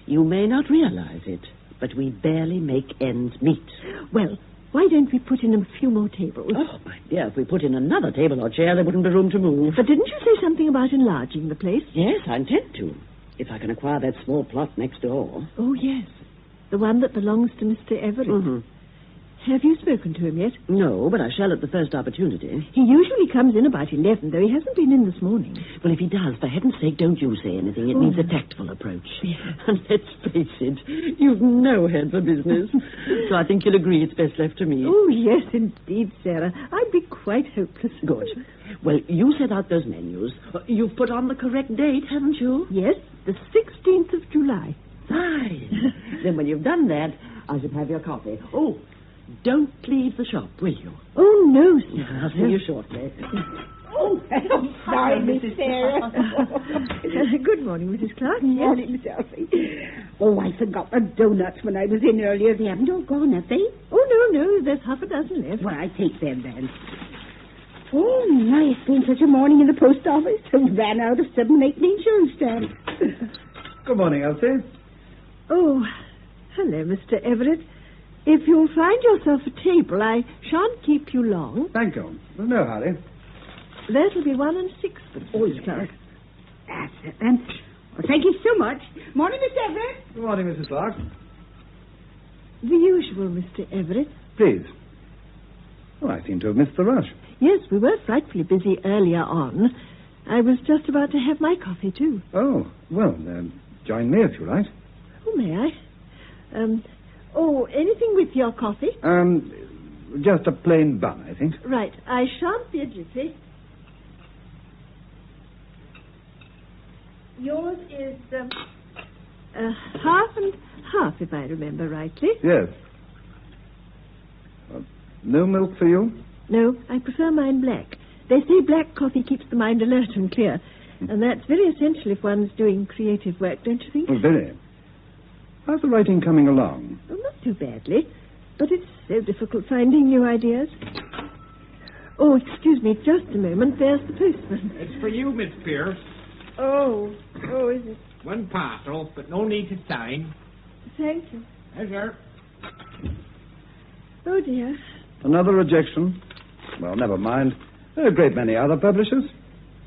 you may not realize it, but we barely make ends meet. Well, why don't we put in a few more tables? Oh, my dear, if we put in another table or chair, there wouldn't be room to move. But didn't you say something about enlarging the place? Yes, I intend to. If I can acquire that small plot next door. Oh, yes. The one that belongs to Mr. Everett. Mm-hmm. Have you spoken to him yet? No, but I shall at the first opportunity. He usually comes in about 11, though he hasn't been in this morning. Well, if he does, for heaven's sake, don't you say anything. It needs a tactful approach. Yes. And let's face it, you've no head for business. So I think you'll agree it's best left to me. Oh, yes, indeed, Sarah. I'd be quite hopeless. Good. Well, you set out those menus. You've put on the correct date, haven't you? Yes, the 16th of July. Fine. Then when you've done that, I shall have your coffee. Oh, don't leave the shop, will you? Oh, no, Sarah. I'll see you shortly. Oh, I'm sorry, Miss Sarah. Good morning, Mrs. Clark. Good morning, Miss Elsie. Oh, I forgot the donuts when I was in earlier. They haven't all gone, have they? Oh, no, there's half a dozen left. Well, I take them then. Oh, my, it's been such a morning in the post office. I ran out of 7 8 insurance stamps. Good morning, Elsie. Oh, hello, Mr. Everett. If you'll find yourself a table, I shan't keep you long. Thank you. There's no hurry. That'll be 1 and 6, Mrs. Clark. That's it, then. Well, thank you so much. Morning, Mr. Everett. Good morning, Mrs. Clark. The usual, Mr. Everett. Please. Oh, I seem to have missed the rush. Yes, we were frightfully busy earlier on. I was just about to have my coffee, too. Oh, well, join me if you like. Oh, may I? Anything with your coffee? Just a plain bun, I think. Right. I shan't be a jiffy. Yours is half and half, if I remember rightly. Yes. No milk for you? No, I prefer mine black. They say black coffee keeps the mind alert and clear. And that's very essential if one's doing creative work, don't you think? Oh, very. How's the writing coming along? Oh, not too badly. But it's so difficult finding new ideas. Oh, excuse me, just a moment. There's the postman. It's for you, Miss Pierce. Oh, is it? One parcel, but no need to sign. Thank you. Pleasure. Oh, dear. Another rejection? Well, never mind. There are a great many other publishers.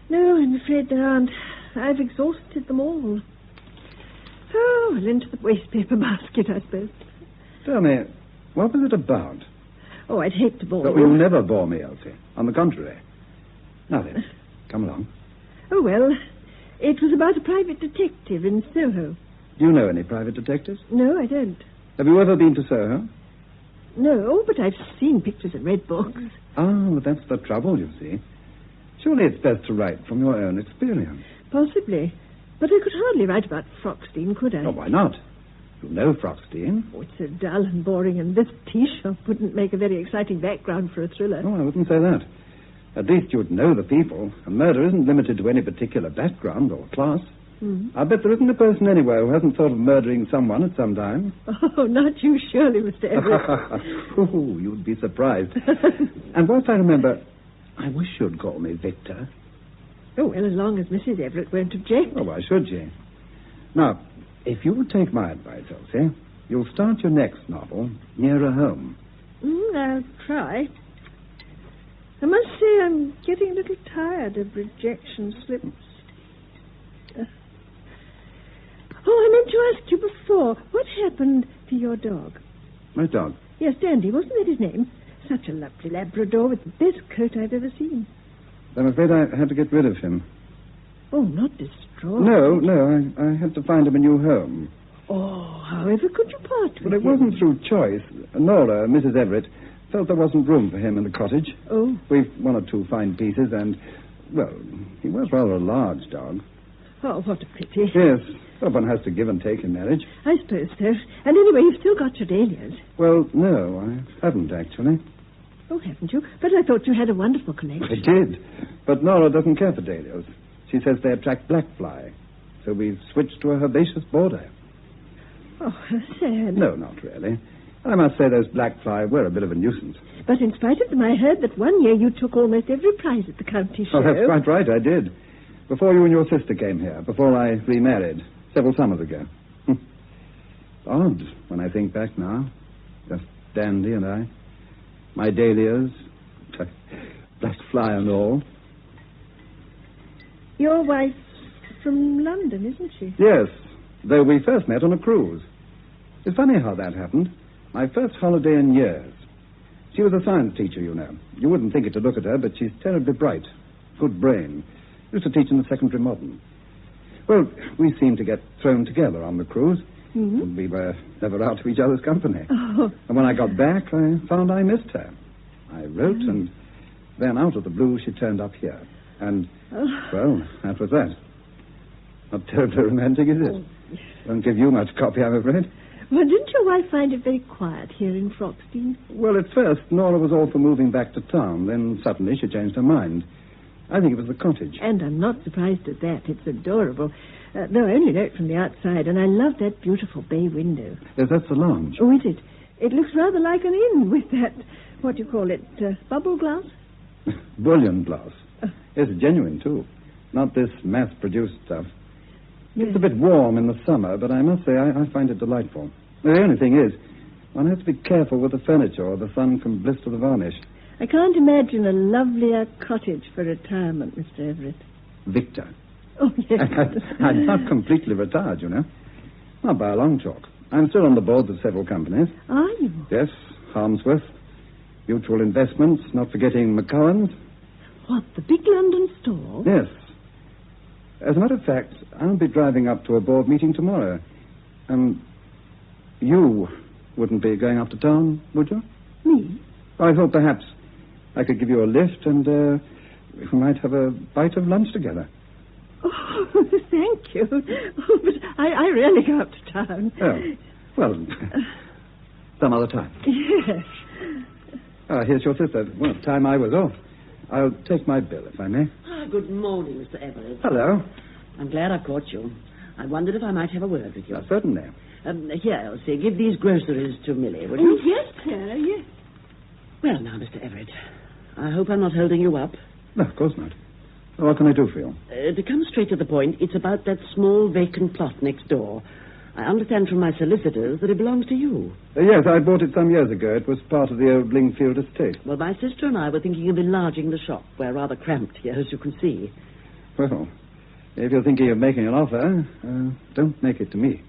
No, I'm afraid there aren't. I've exhausted them all. Oh, well, into the wastepaper basket, I suppose. Tell me, what was it about? Oh, I'd hate to bore But you. you'll never bore me, Elsie. On the contrary. Now then, come along. Oh, well, it was about a private detective in Soho. Do you know any private detectives? No, I don't. Have you ever been to Soho? No, but I've seen pictures and read books. Ah, but that's the trouble, you see. Surely it's best to write from your own experience. Possibly. But I could hardly write about Frockstein, could I? Oh, why not? You know Frockstein. Oh, it's so dull and boring, and this tea shop wouldn't make a very exciting background for a thriller. Oh, I wouldn't say that. At least you'd know the people. And murder isn't limited to any particular background or class. I bet there isn't a person anywhere who hasn't thought of murdering someone at some time. Oh, not you, surely, Mr. Everett. Oh, you'd be surprised. And whilst I remember, I wish you'd call me Victor. Oh, well, as long as Mrs. Everett won't object. Oh, why should she? Now, if you would take my advice, Elsie, you'll start your next novel nearer home. I'll try. I must say I'm getting a little tired of rejection slips. I meant to ask you before, what happened to your dog? My dog? Yes, Dandy, wasn't that his name? Such a lovely Labrador with the best coat I've ever seen. I'm afraid I had to get rid of him. Oh, not destroy? No, I had to find him a new home. Oh, however could you part with But it him? wasn't through choice. Nora, Mrs. Everett, felt there wasn't room for him in the cottage. Oh. We've 1 or 2 fine pieces and, well, he was rather a large dog. Oh, what a pity. Yes, well, one has to give and take in marriage. I suppose so. And anyway, you've still got your dahlias. Well, no, I haven't actually. Oh, haven't you? But I thought you had a wonderful collection. I did, but Nora doesn't care for dahlias. She says they attract black fly, so we've switched to a herbaceous border. Oh, sad. No, not really. I must say those black fly were a bit of a nuisance. But in spite of them, I heard that one year you took almost every prize at the county show. Oh, that's quite right, I did. Before you and your sister came here, before I remarried, several summers ago. Odd, when I think back now. Just Dandy and I. My dahlias, black fly and all. Your wife's from London, isn't she? Yes, though we first met on a cruise. It's funny how that happened. My first holiday in years. She was a science teacher, you know. You wouldn't think it to look at her, but she's terribly bright. Good brain. Used to teach in the secondary modern. Well, we seemed to get thrown together on the cruise. Mm-hmm. We were never out of each other's company. Oh. And when I got back, I found I missed her. I wrote, and then out of the blue, she turned up here. And, well, that was that. Not terribly romantic, is it? Won't give you much copy, I'm afraid. Well, didn't your wife find it very quiet here in Frockstein? Well, at first, Nora was all for moving back to town. Then suddenly she changed her mind. I think it was the cottage. And I'm not surprised at that. It's adorable. Though I only know it from the outside, and I love that beautiful bay window. Yes, that's the lounge. Oh, is it? It looks rather like an inn with that, what do you call it, bubble glass? Bullion glass. Yes, genuine, too. Not this mass-produced stuff. Yes. It's a bit warm in the summer, but I must say I find it delightful. The only thing is, one has to be careful with the furniture or the sun can blister the varnish. I can't imagine a lovelier cottage for retirement, Mr. Everett. Victor. Oh, yes. I'm not completely retired, you know. Not by a long chalk. I'm still on the boards of several companies. Are you? Yes, Harmsworth, Mutual Investments, not forgetting McCowan's. What, the big London store? Yes. As a matter of fact, I'll be driving up to a board meeting tomorrow. You wouldn't be going up to town, would you? Me? I thought perhaps I could give you a lift and we might have a bite of lunch together. Oh, thank you. Oh, but I rarely go up to town. Oh, well, some other time. Yes. Here's your sister. Well, time I was off. I'll take my bill, if I may. Good morning, Mr. Everett. Hello. I'm glad I caught you. I wondered if I might have a word with you. Certainly. Here, Elsie, give these groceries to Millie, would you? Oh, yes, sir, yes. Well, now, Mr. Everett, I hope I'm not holding you up. No, of course not. Well, what can I do for you? To come straight to the point, it's about that small vacant plot next door. I understand from my solicitors that it belongs to you. Yes, I bought it some years ago. It was part of the old Wingfield estate. Well, my sister and I were thinking of enlarging the shop. We're rather cramped here, as you can see. Well, if you're thinking of making an offer, don't make it to me.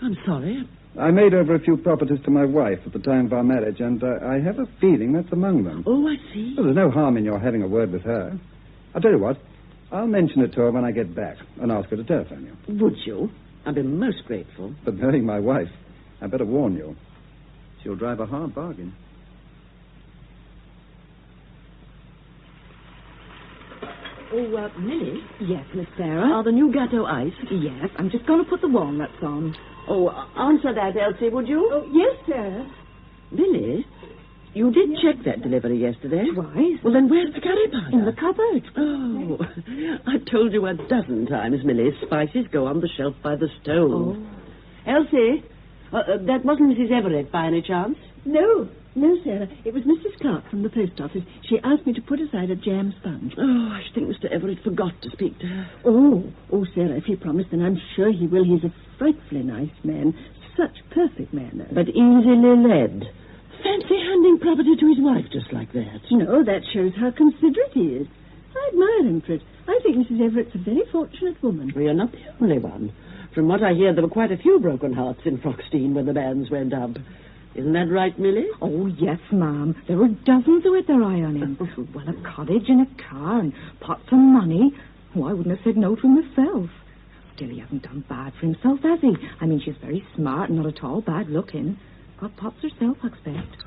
I'm sorry. I made over a few properties to my wife at the time of our marriage, and I have a feeling that's among them. Oh, I see. Well, there's no harm in your having a word with her. I'll tell you what. I'll mention it to her when I get back and ask her to telephone you. Would you? I'd be most grateful. But knowing my wife, I better warn you. She'll drive a hard bargain. Oh, Millie? Yes, Miss Sarah? Are the new gateau iced? Yes, I'm just going to put the walnuts on. Oh, answer that, Elsie, would you? Oh, yes, sir. Millie, you did check that delivery yesterday. Twice. Well, then where's the curry powder? In the cupboard. Oh, I've told you a dozen times, Millie. Spices go on the shelf by the stove. Oh. Elsie, that wasn't Mrs. Everett by any chance? No, Sarah. It was Mrs. Clark from the post office. She asked me to put aside a jam sponge. Oh, I think Mr. Everett forgot to speak to her. Oh, Sarah, if he promised, then I'm sure he will. He's a frightfully nice man. Such perfect manners. But easily led. Fancy handing property to his wife just like that. No, that shows how considerate he is. I admire him for it. I think Mrs. Everett's a very fortunate woman. Well, you're not the only one. From what I hear, there were quite a few broken hearts in Froxteen when the banns went up. Isn't that right, Millie? Oh, yes, ma'am. There were dozens who had their eye on him. Well, a cottage and a car and pots of money. Oh, I wouldn't have said no to him myself. Still, he hasn't done bad for himself, has he? I mean, she's very smart and not at all bad looking. Got pots herself, I expect.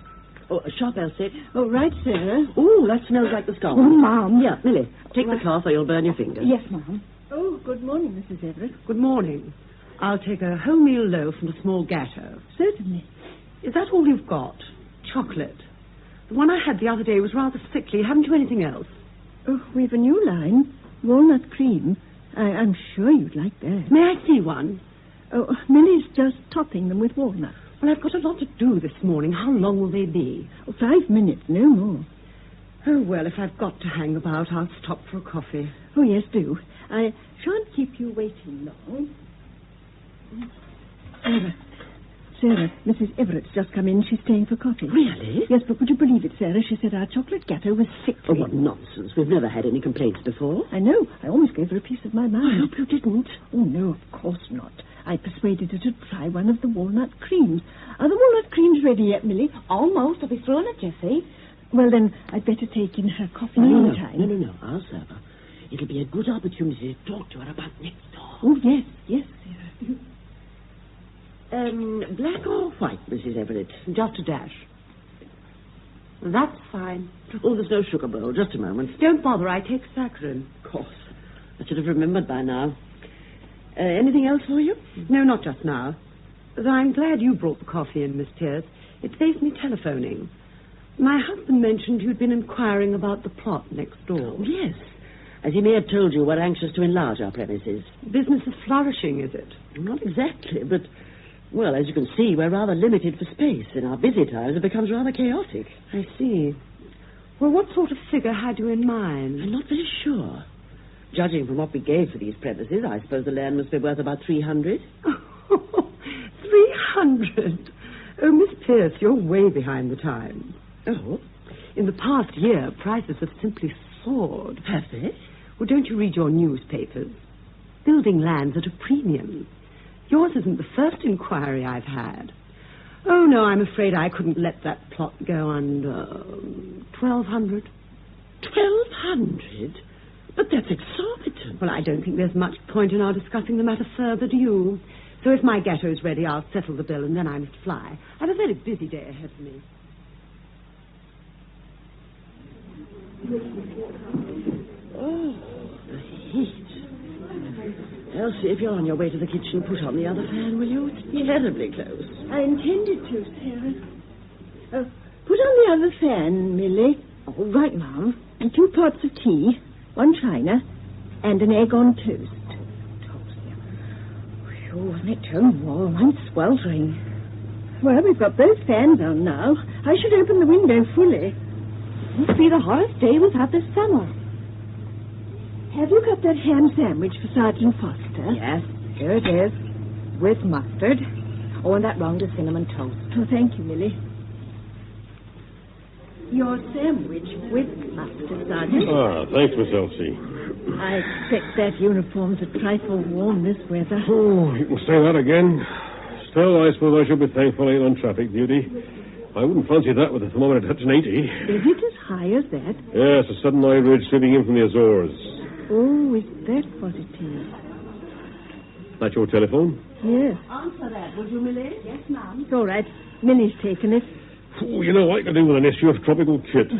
Oh, a shop, Elsie. Oh, right, Sarah. Oh, that smells like the scones. Oh, ma'am. Yeah, Millie, take the cloth or you'll burn your fingers. Yes, ma'am. Oh, good morning, Mrs. Everett. Good morning. I'll take a wholemeal loaf and a small gateau. Certainly. Is that all you've got? Chocolate. The one I had the other day was rather sickly. Haven't you anything else? Oh, we've a new line. Walnut cream. I'm sure you'd like that. May I see one? Oh, Millie's just topping them with walnuts. Well, I've got a lot to do this morning. How long will they be? Oh, 5 minutes, no more. Oh, well, if I've got to hang about, I'll stop for a coffee. Oh, yes, do. I shan't keep you waiting long. Sarah, Mrs. Everett's just come in. She's staying for coffee. Really? Yes, but would you believe it, Sarah? She said our chocolate gateau was sickly. Oh, what nonsense. We've never had any complaints before. I know. I almost gave her a piece of my mind. I hope you didn't. Oh, no, of course not. I persuaded her to try one of the walnut creams. Are the walnut creams ready yet, Millie? Almost. I'll be through it, Jessie. Well, then, I'd better take in her coffee anytime. No. I'll serve her. It'll be a good opportunity to talk to her about next door. Oh, yes, Sarah. Black or white, Mrs. Everett? Just a dash. That's fine. Oh, there's no sugar bowl. Just a moment. Don't bother. I take saccharin. Of course. I should have remembered by now. Anything else for you? No, not just now. Though I'm glad you brought the coffee in, Miss Tears. It saves me telephoning. My husband mentioned you'd been inquiring about the plot next door. Yes. As he may have told you, we're anxious to enlarge our premises. Business is flourishing, is it? Not exactly, but, well, as you can see, we're rather limited for space. In our busy times, it becomes rather chaotic. I see. Well, what sort of figure had you in mind? I'm not very sure. Judging from what we gave for these premises, I suppose the land must be worth about 300. 300? Oh, Miss Pierce, you're way behind the times. Oh? In the past year, prices have simply soared. Have they? Well, don't you read your newspapers? Building land's at a premium. Yours isn't the first inquiry I've had. Oh, no, I'm afraid I couldn't let that plot go under 1,200. 1,200? But that's exorbitant. Well, I don't think there's much point in our discussing the matter further, do you? So if my ghetto's ready, I'll settle the bill, and then I must fly. I have a very busy day ahead of me. Oh, the heat. Elsie, if you're on your way to the kitchen, put on the other fan, will you? It's terribly close. I intended to, Sarah. Put on the other fan, Millie. All right, Mum. And 2 pots of tea, 1 china, and an egg on toast. Oh, wasn't it too warm? I'm sweltering. Well, we've got both fans on now. I should open the window fully. Must be the hottest day we've had this summer. Have you got that ham sandwich for Sergeant Foster? Yes, here it is. With mustard. Oh, and that round of cinnamon toast. Oh, thank you, Millie. Your sandwich with mustard, Sergeant. Thanks, Miss Elsie. I expect that uniform's a trifle warm this weather. Oh, you can say that again. Still, I suppose I should be thankful I ain't on traffic duty. I wouldn't fancy that with the thermometer touching 80. Is it as high as that? Yes, a sudden eye ridge sweeping in from the Azores. Oh, is that what it is? That your telephone? Yes. Answer that, would you, Millie? Yes, ma'am. It's all right. Millie's taken it. Oh, you know what I could do with an issue of Tropical Kit.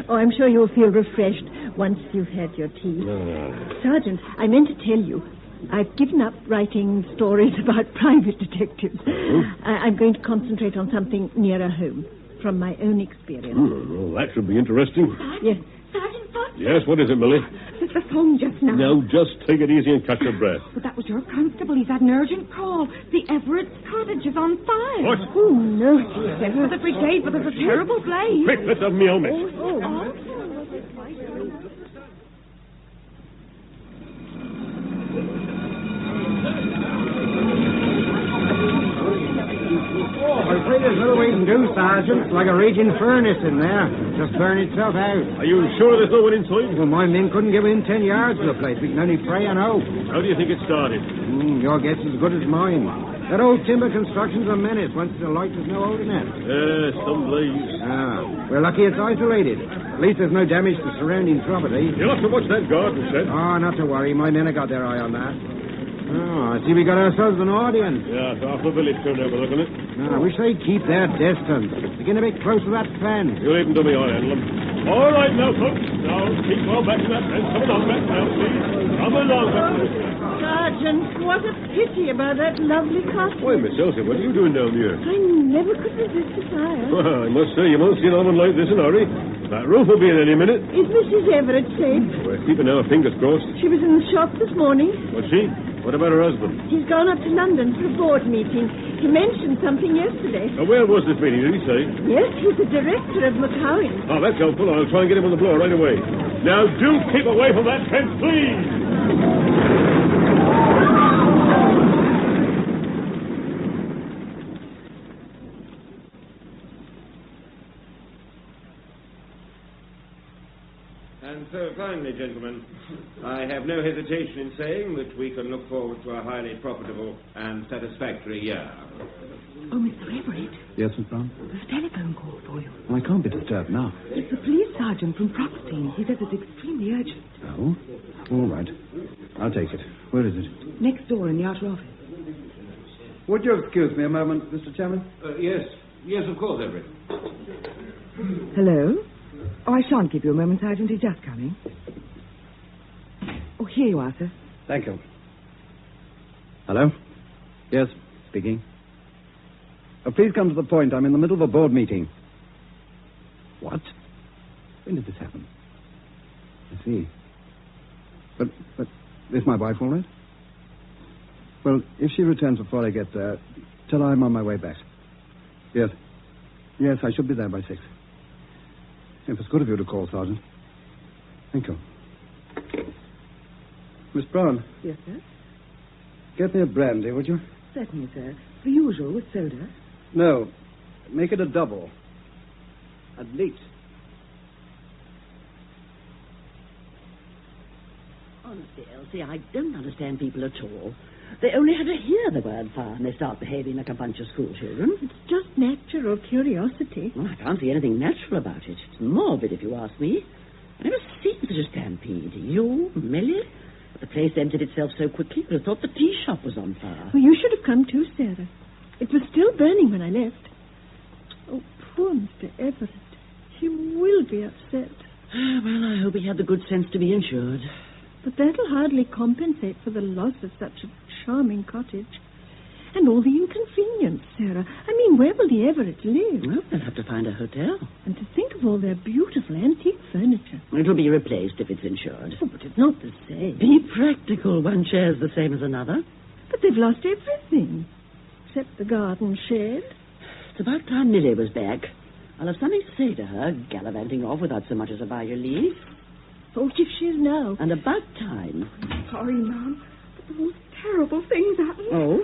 Oh, I'm sure you'll feel refreshed once you've had your tea. Sergeant, I meant to tell you, I've given up writing stories about private detectives. Oh? I'm going to concentrate on something nearer home, from my own experience. Well, that should be interesting. Yes. Sergeant Foster? Yes, what is it, Millie? There's a phone just now. Now, just take it easy and catch your breath. But that was your constable. He's had an urgent call. The Everett's cottage is on fire. What? Oh, no. He sent for the brigade, but there's a terrible blaze. Quick, let's have me helmet. I'm afraid there's little we can do, Sergeant. It's like a raging furnace in there. Just burn itself out. Are you sure there's no one inside? Well, my men couldn't get within 10 yards of the place. We can only pray and hope. How do you think it started? Your guess is as good as mine. That old timber construction's a menace. Once the light, there's no holding it. Yes, some blaze. We're lucky it's isolated. At least there's no damage to surrounding property. You'll have to watch that garden shed. Oh, not to worry. My men have got their eye on that. Oh, I see we got ourselves an audience. Yeah, it's half the village turned over looking at it. I wish they'd keep their distance. They're getting a bit close to that fan. You leave them to me, I'll handle them. All right now, folks. Now, keep well back to that fence. Come along back now, please. Come along back. Sergeant, what a pity about that lovely cottage. Why, Miss Elsie, what are you doing down here? I never could resist a fire. Well, I must say, you won't see an oven like this in a hurry. That roof will be in any minute. Is Mrs. Everett safe? We're keeping our fingers crossed. She was in the shop this morning. Was she? What about her husband? He's gone up to London for a board meeting. He mentioned something yesterday. Where was this meeting, did he say? Yes, he's the director of McCowan. Oh, that's helpful. I'll try and get him on the blower right away. Now, do keep away from that fence, please. And so, finally, gentlemen, I have no hesitation in saying that we can look forward to a highly profitable and satisfactory year. Oh, Mr. Everett. Yes, Miss Brown? There's a telephone call for you. Well, I can't be disturbed now. It's the police sergeant from Proxine. He says it's extremely urgent. Oh? All right. I'll take it. Where is it? Next door in the outer office. Would you excuse me a moment, Mr. Chairman? Yes. Yes, of course, Everett. Hello? Oh, I shan't give you a moment, Sergeant. He's just coming. Oh, here you are, sir. Thank you. Hello? Yes, speaking. Please come to the point. I'm in the middle of a board meeting. What? When did this happen? I see. But is my wife all right? Well, if she returns before I get there, tell her I'm on my way back. Yes. Yes, I should be there by 6. It was good of you to call, Sergeant. Thank you. Miss Brown. Yes, sir? Get me a brandy, would you? Certainly, sir. The usual with soda. No. Make it a double. At least. Honestly, Elsie, I don't understand people at all. They only have to hear the word fire and they start behaving like a bunch of schoolchildren. It's just natural curiosity. Well, I can't see anything natural about it. It's morbid, if you ask me. I've never seen such a stampede. You, Millie? But the place emptied itself so quickly, you'd have thought the tea shop was on fire. Well, you should have come too, Sarah. It was still burning when I left. Oh, poor Mr. Everett. He will be upset. Well, I hope he had the good sense to be insured. But that'll hardly compensate for the loss of such a charming cottage. And all the inconvenience, Sarah. I mean, where will the Everetts live? Well, they'll have to find a hotel. And to think of all their beautiful antique furniture. It'll be replaced if it's insured. Oh, but it's not the same. Be practical. One chair's the same as another. But they've lost everything. Except the garden shed. It's about time Millie was back. I'll have something to say to her, gallivanting off without so much as a by your leave. Oh, if she is now. And about time. Sorry, Ma'am, but the most terrible things happened. Oh?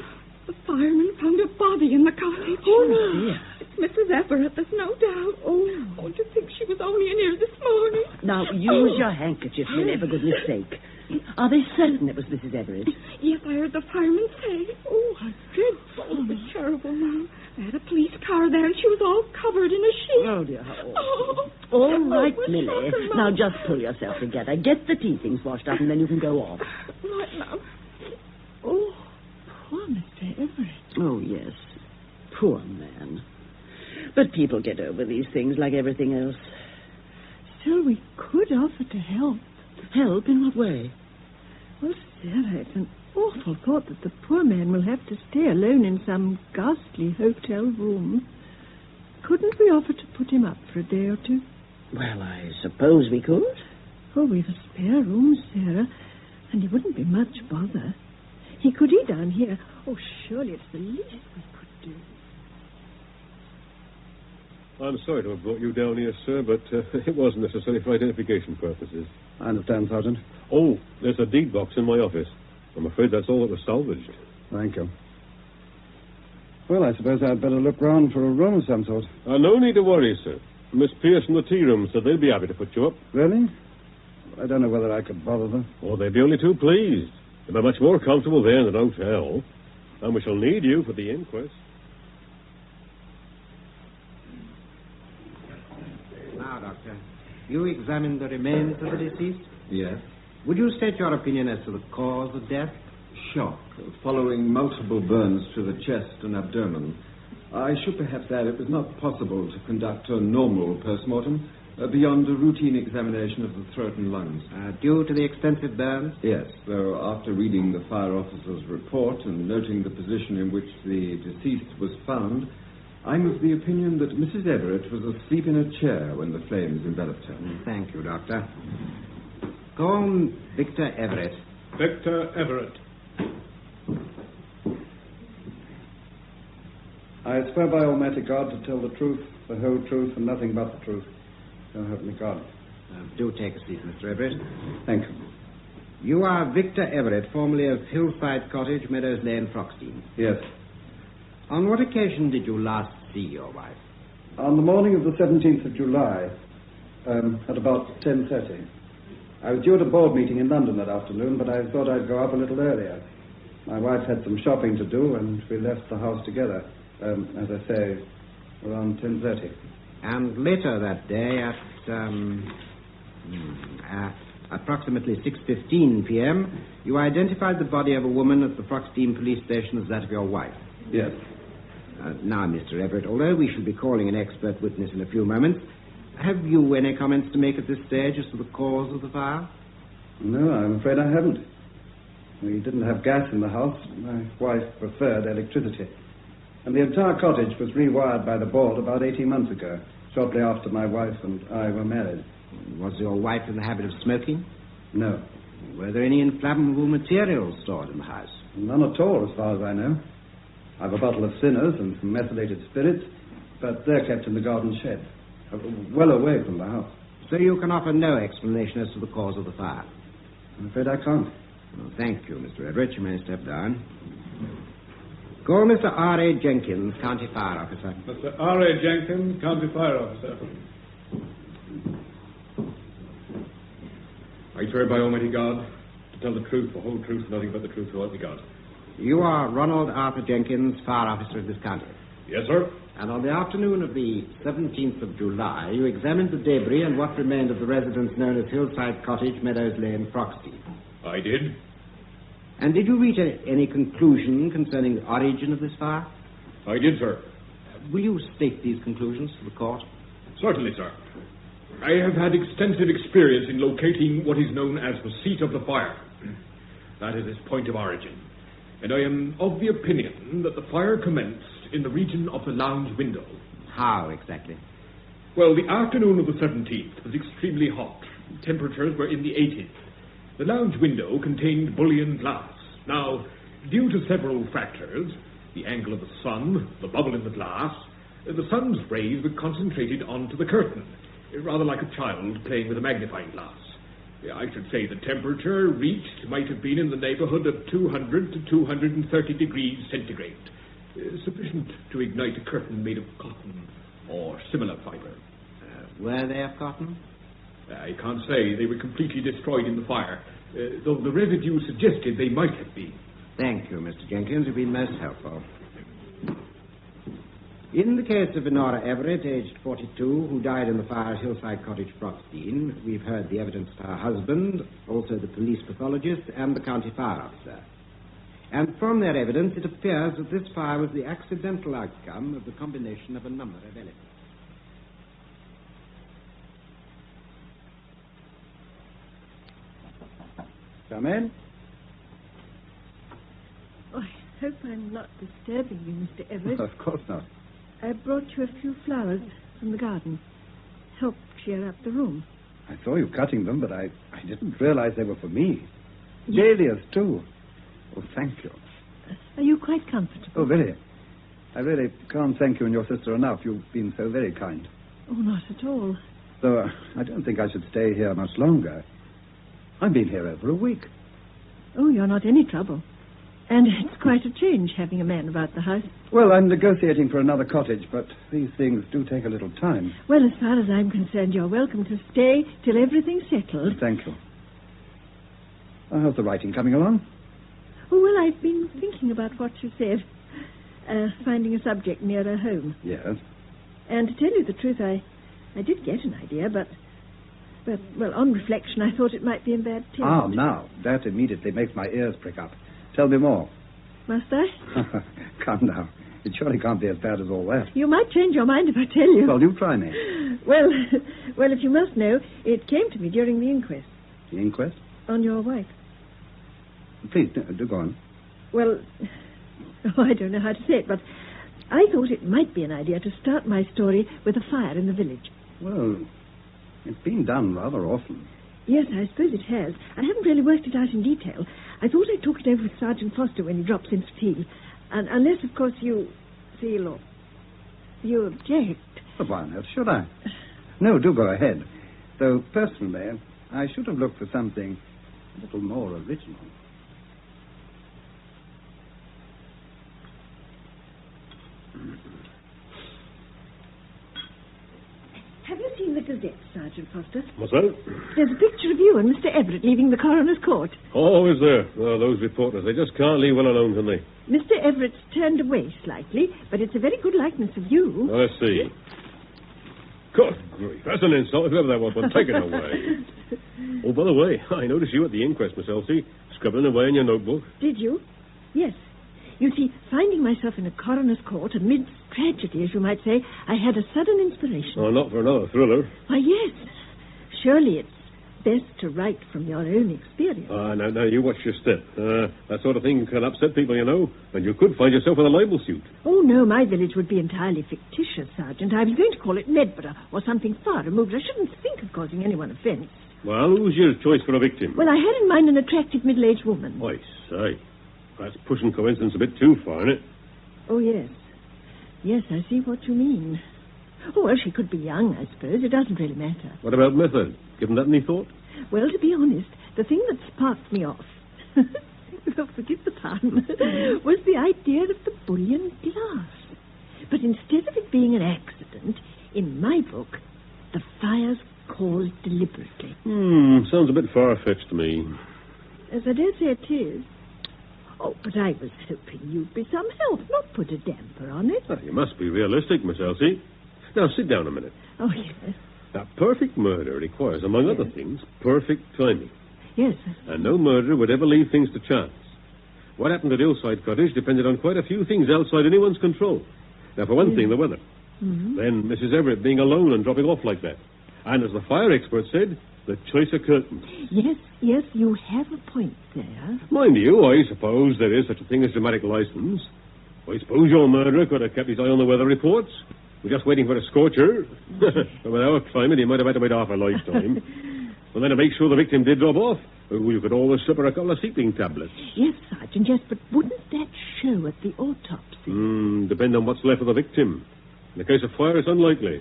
The fireman found a body in the cottage. Oh, dear. It's Mrs. Everett, there's no doubt. Oh, to think she was only in here this morning. Now, use your handkerchief, Millie, for goodness sake. Are they certain it was Mrs. Everett? Yes, I heard the fireman say. Oh, how dreadful. Oh, it was terrible, Ma'am. They had a police car there, and she was all covered in a sheet. Oh, dear. All right, Millie. Now, just pull yourself together. Get the tea things washed up, and then you can go off. Right, Ma'am. Oh, poor Mr. Everett. Oh, yes. Poor man. But people get over these things like everything else. Still, we could offer to help. Help? In what way? Well, Sarah, it's an awful thought that the poor man will have to stay alone in some ghastly hotel room. Couldn't we offer to put him up for a day or two? Well, I suppose we could. Oh, we've a spare room, Sarah, and it wouldn't be much bother. He could eat down here. Oh, surely it's the least we could do. I'm sorry to have brought you down here, sir, but it wasn't necessary for identification purposes. I understand, Sergeant. Oh, there's a deed box in my office. I'm afraid that's all that was salvaged. Thank you. Well, I suppose I'd better look round for a room of some sort. No need to worry, sir. Miss Pierce from the tea room said they'd be happy to put you up. Really? I don't know whether I could bother them. Oh, they'd be only too pleased. They'll be much more comfortable there in an hotel. And we shall need you for the inquest. Now, Doctor, you examined the remains of the deceased? Yes. Would you state your opinion as to the cause of death? Shock, following multiple burns to the chest and abdomen. I should perhaps add it was not possible to conduct a normal post-mortem beyond a routine examination of the throat and lungs. Due to the extensive burns? Yes, though after reading the fire officer's report and noting the position in which the deceased was found, I'm of the opinion that Mrs. Everett was asleep in a chair when the flames enveloped her. Thank you, Doctor. Go on, Victor Everett. Victor Everett. I swear by Almighty God to tell the truth, the whole truth, and nothing but the truth. So help me God. Do take a seat, Mr. Everett. Thank you. You are Victor Everett, formerly of Hillside Cottage, Meadows Lane, Froxdean. Yes. On what occasion did you last see your wife? On the morning of the 17th of July, at about 10:30. I was due at a board meeting in London that afternoon, but I thought I'd go up a little earlier. My wife had some shopping to do, and we left the house together, as I say, around 10:30. And later that day at approximately 6:15 p.m., you identified the body of a woman at the Froxdean police station as that of your wife? Yes. Now, Mr. Everett, although we shall be calling an expert witness in a few moments, have you any comments to make at this stage as to the cause of the fire? No, I'm afraid I haven't. We didn't have gas in the house. My wife preferred electricity. And the entire cottage was rewired by the board about 18 months ago, shortly after my wife and I were married. Was your wife in the habit of smoking? No. Were there any inflammable materials stored in the house? None at all, as far as I know. I've a bottle of sinners and some methylated spirits, but they're kept in the garden shed, well away from the house. So you can offer no explanation as to the cause of the fire? I'm afraid I can't. Well, thank you, Mr. Everett. You may step down. Call Mr. R.A. Jenkins, County Fire Officer. Mr. R.A. Jenkins, County Fire Officer. I swear by Almighty God to tell the truth, the whole truth, and nothing but the truth, so help me God. You are Ronald Arthur Jenkins, Fire Officer of this county. Yes, sir. And on the afternoon of the 17th of July, you examined the debris and what remained of the residence known as Hillside Cottage, Meadows Lane, Froxty. I did. And did you reach any conclusion concerning the origin of this fire? I did, sir. Will you state these conclusions to the court? Certainly, sir. I have had extensive experience in locating what is known as the seat of the fire. That is its point of origin. And I am of the opinion that the fire commenced in the region of the lounge window. How exactly? Well, the afternoon of the 17th was extremely hot. Temperatures were in the 80s. The lounge window contained bullion glass. Now, due to several factors, the angle of the sun, the bubble in the glass, the sun's rays were concentrated onto the curtain, rather like a child playing with a magnifying glass. I should say the temperature reached might have been in the neighborhood of 200 to 230 degrees centigrade, sufficient to ignite a curtain made of cotton or similar fiber. Were they of cotton? I can't say. They were completely destroyed in the fire, though the residue suggested they might have been. Thank you, Mr. Jenkins. You've been most helpful. In the case of Honora Everett, aged 42, who died in the fire at Hillside Cottage, Froxteen, we've heard the evidence of her husband, also the police pathologist, and the county fire officer. And from their evidence, it appears that this fire was the accidental outcome of the combination of a number of elements. Come in. Oh, I hope I'm not disturbing you, Mr. Everett. Of course not. I brought you a few flowers from the garden. Help cheer up the room. I saw you cutting them, but I didn't realize they were for me. Dahlias, too. Oh, thank you. Are you quite comfortable? Oh, very. I really can't thank you and your sister enough. You've been so very kind. Oh, not at all. Though I don't think I should stay here much longer. I've been here over a week. Oh, you're not any trouble. And it's quite a change having a man about the house. Well, I'm negotiating for another cottage, but these things do take a little time. Well, as far as I'm concerned, you're welcome to stay till everything's settled. Thank you. How's the writing coming along? Oh, well, I've been thinking about what you said. Finding a subject nearer home. Yes. And to tell you the truth, I did get an idea, but, well, on reflection, I thought it might be in bad taste. Ah, now, that immediately makes my ears prick up. Tell me more. Must I? Come now. It surely can't be as bad as all that. You might change your mind if I tell you. Well, you try me. Well, if you must know, it came to me during the inquest. The inquest? On your wife. Please, do go on. Well, I don't know how to say it, but I thought it might be an idea to start my story with a fire in the village. Well, it's been done rather often. Yes, I suppose it has. I haven't really worked it out in detail. I thought I'd talk it over with Sergeant Foster when he drops in for tea. And unless, of course, you feel or you object. But why on earth should I? No, do go ahead. Though, personally, I should have looked for something a little more original. Have you seen the Gazette, Sergeant Foster? What's that? There's a picture of you and Mr. Everett leaving the coroner's court. Oh, is there? Oh, those reporters, they just can't leave one alone, can they? Mr. Everett's turned away slightly, but it's a very good likeness of you. Oh, let's see. Good grief, that's an insult, whoever that was, but take it away. Oh, by the way, I noticed you at the inquest, Miss Elsie, scribbling away in your notebook. Did you? Yes. You see, finding myself in a coroner's court amidst tragedy, as you might say, I had a sudden inspiration. Oh, not for another thriller. Why, yes. Surely it's best to write from your own experience. Now, you watch your step. That sort of thing can upset people, you know, and you could find yourself in a libel suit. Oh, no, my village would be entirely fictitious, Sergeant. I was going to call it Medborough or something far removed. I shouldn't think of causing anyone offence. Well, who's your choice for a victim? Well, I had in mind an attractive middle-aged woman. I say. That's pushing coincidence a bit too far, isn't it? Oh, yes. Yes, I see what you mean. Oh, well, she could be young, I suppose. It doesn't really matter. What about method? Given that any thought? Well, to be honest, the thing that sparked me off, oh, forgive the pun, was the idea of the bullion glass. But instead of it being an accident, in my book, the fire's caused deliberately. Sounds a bit far-fetched to me. As I dare say it is. Oh, but I was hoping you'd be some help, not put a damper on it. Well, you must be realistic, Miss Elsie. Now, sit down a minute. Oh, yes. Now, perfect murder requires, among other things, perfect timing. Yes. And no murderer would ever leave things to chance. What happened at Hillside Cottage depended on quite a few things outside anyone's control. Now, for one thing, the weather. Mm-hmm. Then Mrs. Everett being alone and dropping off like that. And as the fire expert said, the choice of curtains. Yes, you have a point there. Mind you, I suppose there is such a thing as dramatic license. I suppose your murderer could have kept his eye on the weather reports. We're just waiting for a scorcher. But with our climate, he might have had to wait half a lifetime. And then to make sure the victim did drop off, you could always slip her a couple of sleeping tablets. Yes, Sergeant, yes, but wouldn't that show at the autopsy? Depend on what's left of the victim. In the case of fire, it's unlikely.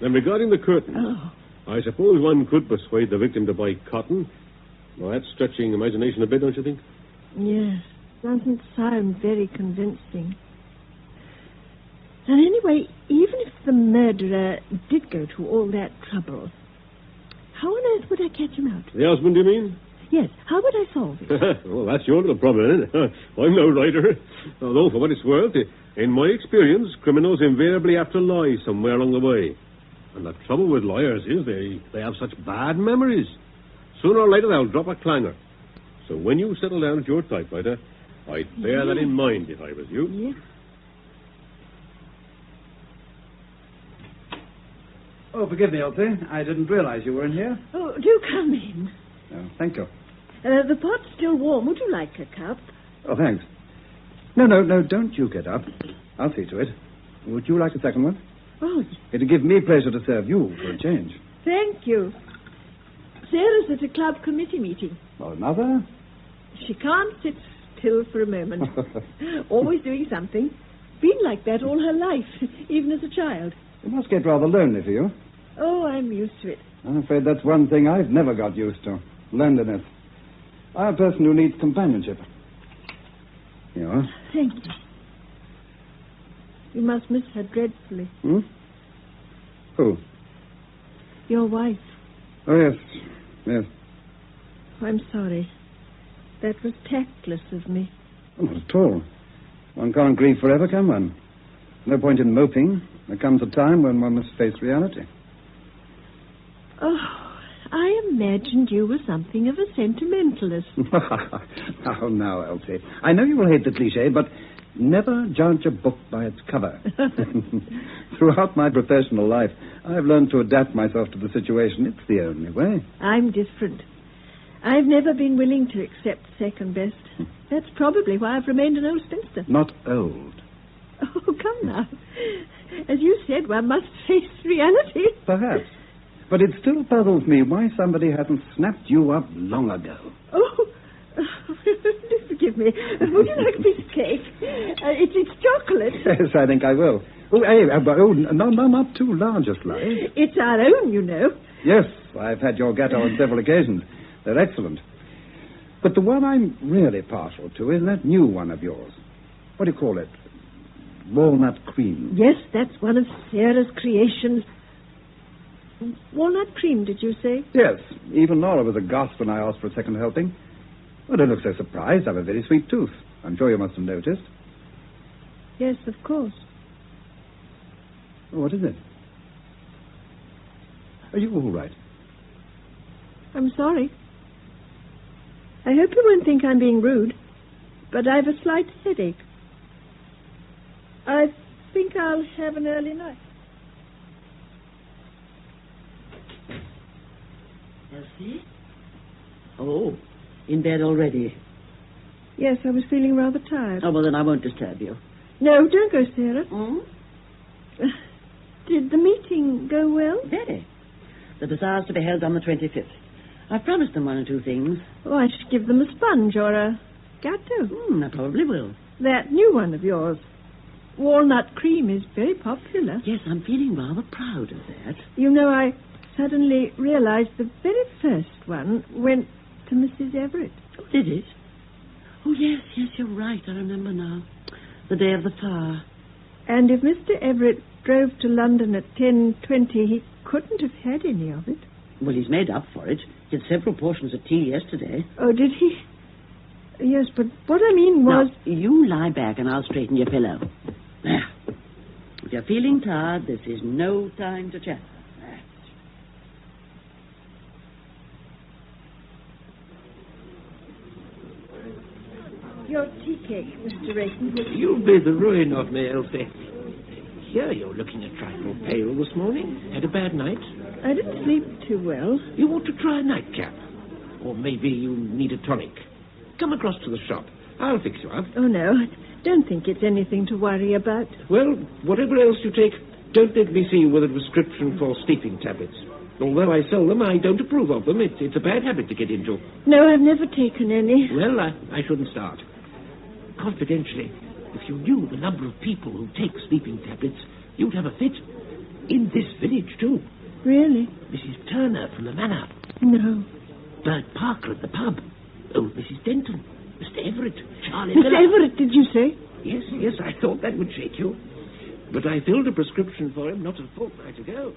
Then regarding the curtains, I suppose one could persuade the victim to buy cotton. Well, that's stretching imagination a bit, don't you think? Yes, doesn't sound very convincing. And anyway, even if the murderer did go to all that trouble, how on earth would I catch him out? The husband, you mean? Yes, how would I solve it? Well, that's your little problem, isn't it? I'm no writer. Although, for what it's worth, in my experience, criminals invariably have to lie somewhere along the way. And the trouble with liars is they have such bad memories. Sooner or later, they'll drop a clanger. So when you settle down at your typewriter, I'd bear that in mind if I was you. Yes. Oh, forgive me, Elsie. I didn't realize you were in here. Oh, do come in. Oh, thank you. The pot's still warm. Would you like a cup? Oh, thanks. No, don't you get up. I'll see to it. Would you like a second one? Oh, It'd give me pleasure to serve you for a change. thank you. Sarah's at a club committee meeting. Oh, another? She can't sit still for a moment. Always doing something. Been like that all her life, even as a child. It must get rather lonely for you. Oh, I'm used to it. I'm afraid that's one thing I've never got used to. Loneliness. I'm a person who needs companionship. Here you are. Thank you. You must miss her dreadfully. Who? Your wife. Oh, yes. I'm sorry. That was tactless of me. Oh, not at all. One can't grieve forever, can one? No point in moping. There comes a time when one must face reality. Oh, I imagined you were something of a sentimentalist. Oh, now, Elsie. I know you will hate the cliché, but never judge a book by its cover. Throughout my professional life, I've learned to adapt myself to the situation. It's the only way. I'm different. I've never been willing to accept second best. That's probably why I've remained an old spinster. Not old. Oh, come now. As you said, one must face reality. Perhaps. But it still puzzles me why somebody hasn't snapped you up long ago. Oh, forgive me. Would you like a piece of cake? It's chocolate. Yes, I think I will. Oh, no, not too large a slice. It's our own, you know. Yes, I've had your gâteau on several occasions. They're excellent. But the one I'm really partial to is that new one of yours. What do you call it? Walnut cream. Yes, that's one of Sarah's creations. Walnut cream, did you say? Yes. Even Nora was aghast when I asked for a second helping. Well, don't look so surprised. I have a very sweet tooth. I'm sure you must have noticed. Yes, of course. Oh, what is it? Are you all right? I'm sorry. I hope you won't think I'm being rude, but I've a slight headache. I think I'll have an early night. Elsie? Oh, in bed already? Yes, I was feeling rather tired. Oh, well, then I won't disturb you. No, don't go, Sarah. Hmm? Did the meeting go well? Very. The bazaar's to be held on the 25th. I promised them one or two things. Oh, I should give them a sponge or a gateau. I probably will. That new one of yours. Walnut cream is very popular. Yes, I'm feeling rather proud of that. You know, I suddenly realized the very first one went to Mrs. Everett. Oh, did it? Oh, yes, you're right. I remember now. The day of the fire. And if Mr. Everett drove to London at 10:20, he couldn't have had any of it. Well, he's made up for it. He had several portions of tea yesterday. Oh, did he? Yes, but what I mean was... Now, you lie back and I'll straighten your pillow. There. If you're feeling tired, this is no time to chat. Your tea cake, Mr. Rayton. You'll be the ruin of me, Elsie. Here you're looking a trifle pale this morning. Had a bad night? I didn't sleep too well. You ought to try a nightcap. Or maybe you need a tonic. Come across to the shop. I'll fix you up. Oh, no. I don't think it's anything to worry about. Well, whatever else you take, don't let me see you with a prescription for sleeping tablets. Although I sell them, I don't approve of them. It's a bad habit to get into. No, I've never taken any. Well, I shouldn't start. Confidentially, if you knew the number of people who take sleeping tablets, you'd have a fit. In this village, too. Really? Mrs. Turner from the Manor. No. Bert Parker at the pub. Oh, Mrs. Denton. Mr. Everett. Charlie Mr. Miller. Everett, did you say? Yes, I thought that would shake you. But I filled a prescription for him not a fortnight ago.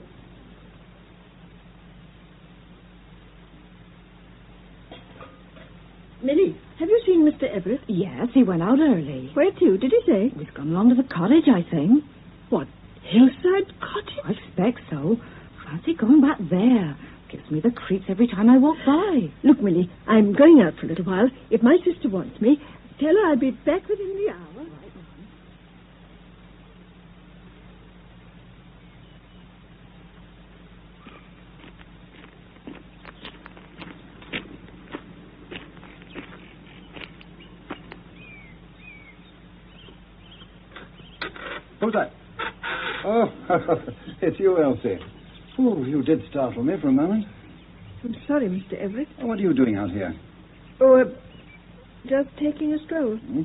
Millie, have you seen Mr. Everett? Yes, he went out early. Where to, did he say? He's gone along to the cottage, I think. What, Hillside Cottage? I expect so. Fancy going back there. Gives me the creeps every time I walk by. Look, Millie, I'm going out for a little while. If my sister wants me, tell her I'll be back within the hour. Who's that? Oh, it's you, Elsie. Oh, you did startle me for a moment. I'm sorry, Mr. Everett. Oh, what are you doing out here? Oh, just taking a stroll. Hmm?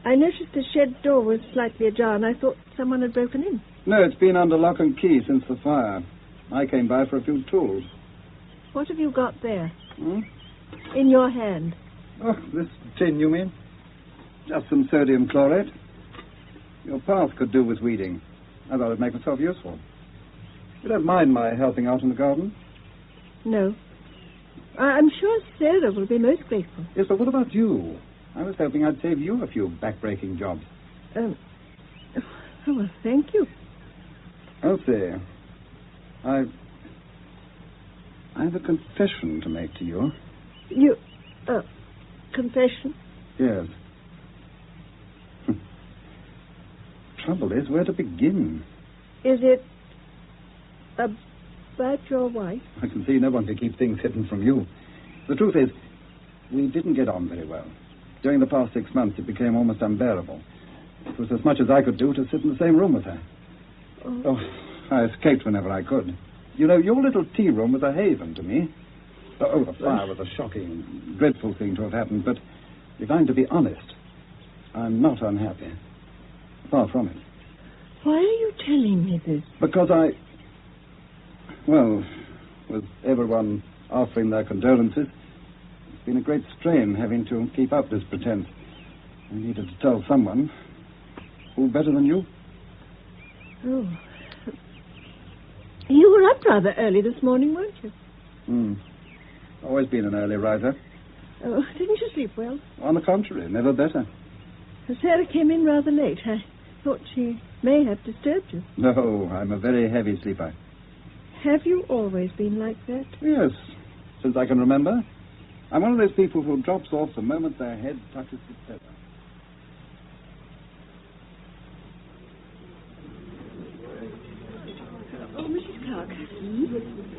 I noticed the shed door was slightly ajar, and I thought someone had broken in. No, it's been under lock and key since the fire. I came by for a few tools. What have you got there? Hmm? In your hand? Oh, this tin, you mean? Just some sodium chlorate. Your path could do with weeding. I thought it'd make myself useful. You don't mind my helping out in the garden? No. I'm sure Sarah will be most grateful. Yes, but what about you? I was hoping I'd save you a few back-breaking jobs. Oh, well, thank you. Elsie, I have a confession to make to you. You... confession? Yes. Trouble is, where to begin? Is it about your wife? I can see no one can keep things hidden from you. The truth is, we didn't get on very well. During the past 6 months, it became almost unbearable. It was as much as I could do to sit in the same room with her. Oh, I escaped whenever I could. You know, your little tea room was a haven to me. Oh, the fire was a shocking, dreadful thing to have happened, but if I'm to be honest, I'm not unhappy. Far from it. Why are you telling me this? Because with everyone offering their condolences, it's been a great strain having to keep up this pretense. I needed to tell someone. Who better than you? Oh. You were up rather early this morning, weren't you? Always been an early riser. Oh, didn't you sleep well? On the contrary, never better. Sarah came in rather late. I thought she may have disturbed you. No, I'm a very heavy sleeper. Have you always been like that? Yes, since I can remember. I'm one of those people who drops off the moment their head touches the feather. Oh, Mrs. Clark,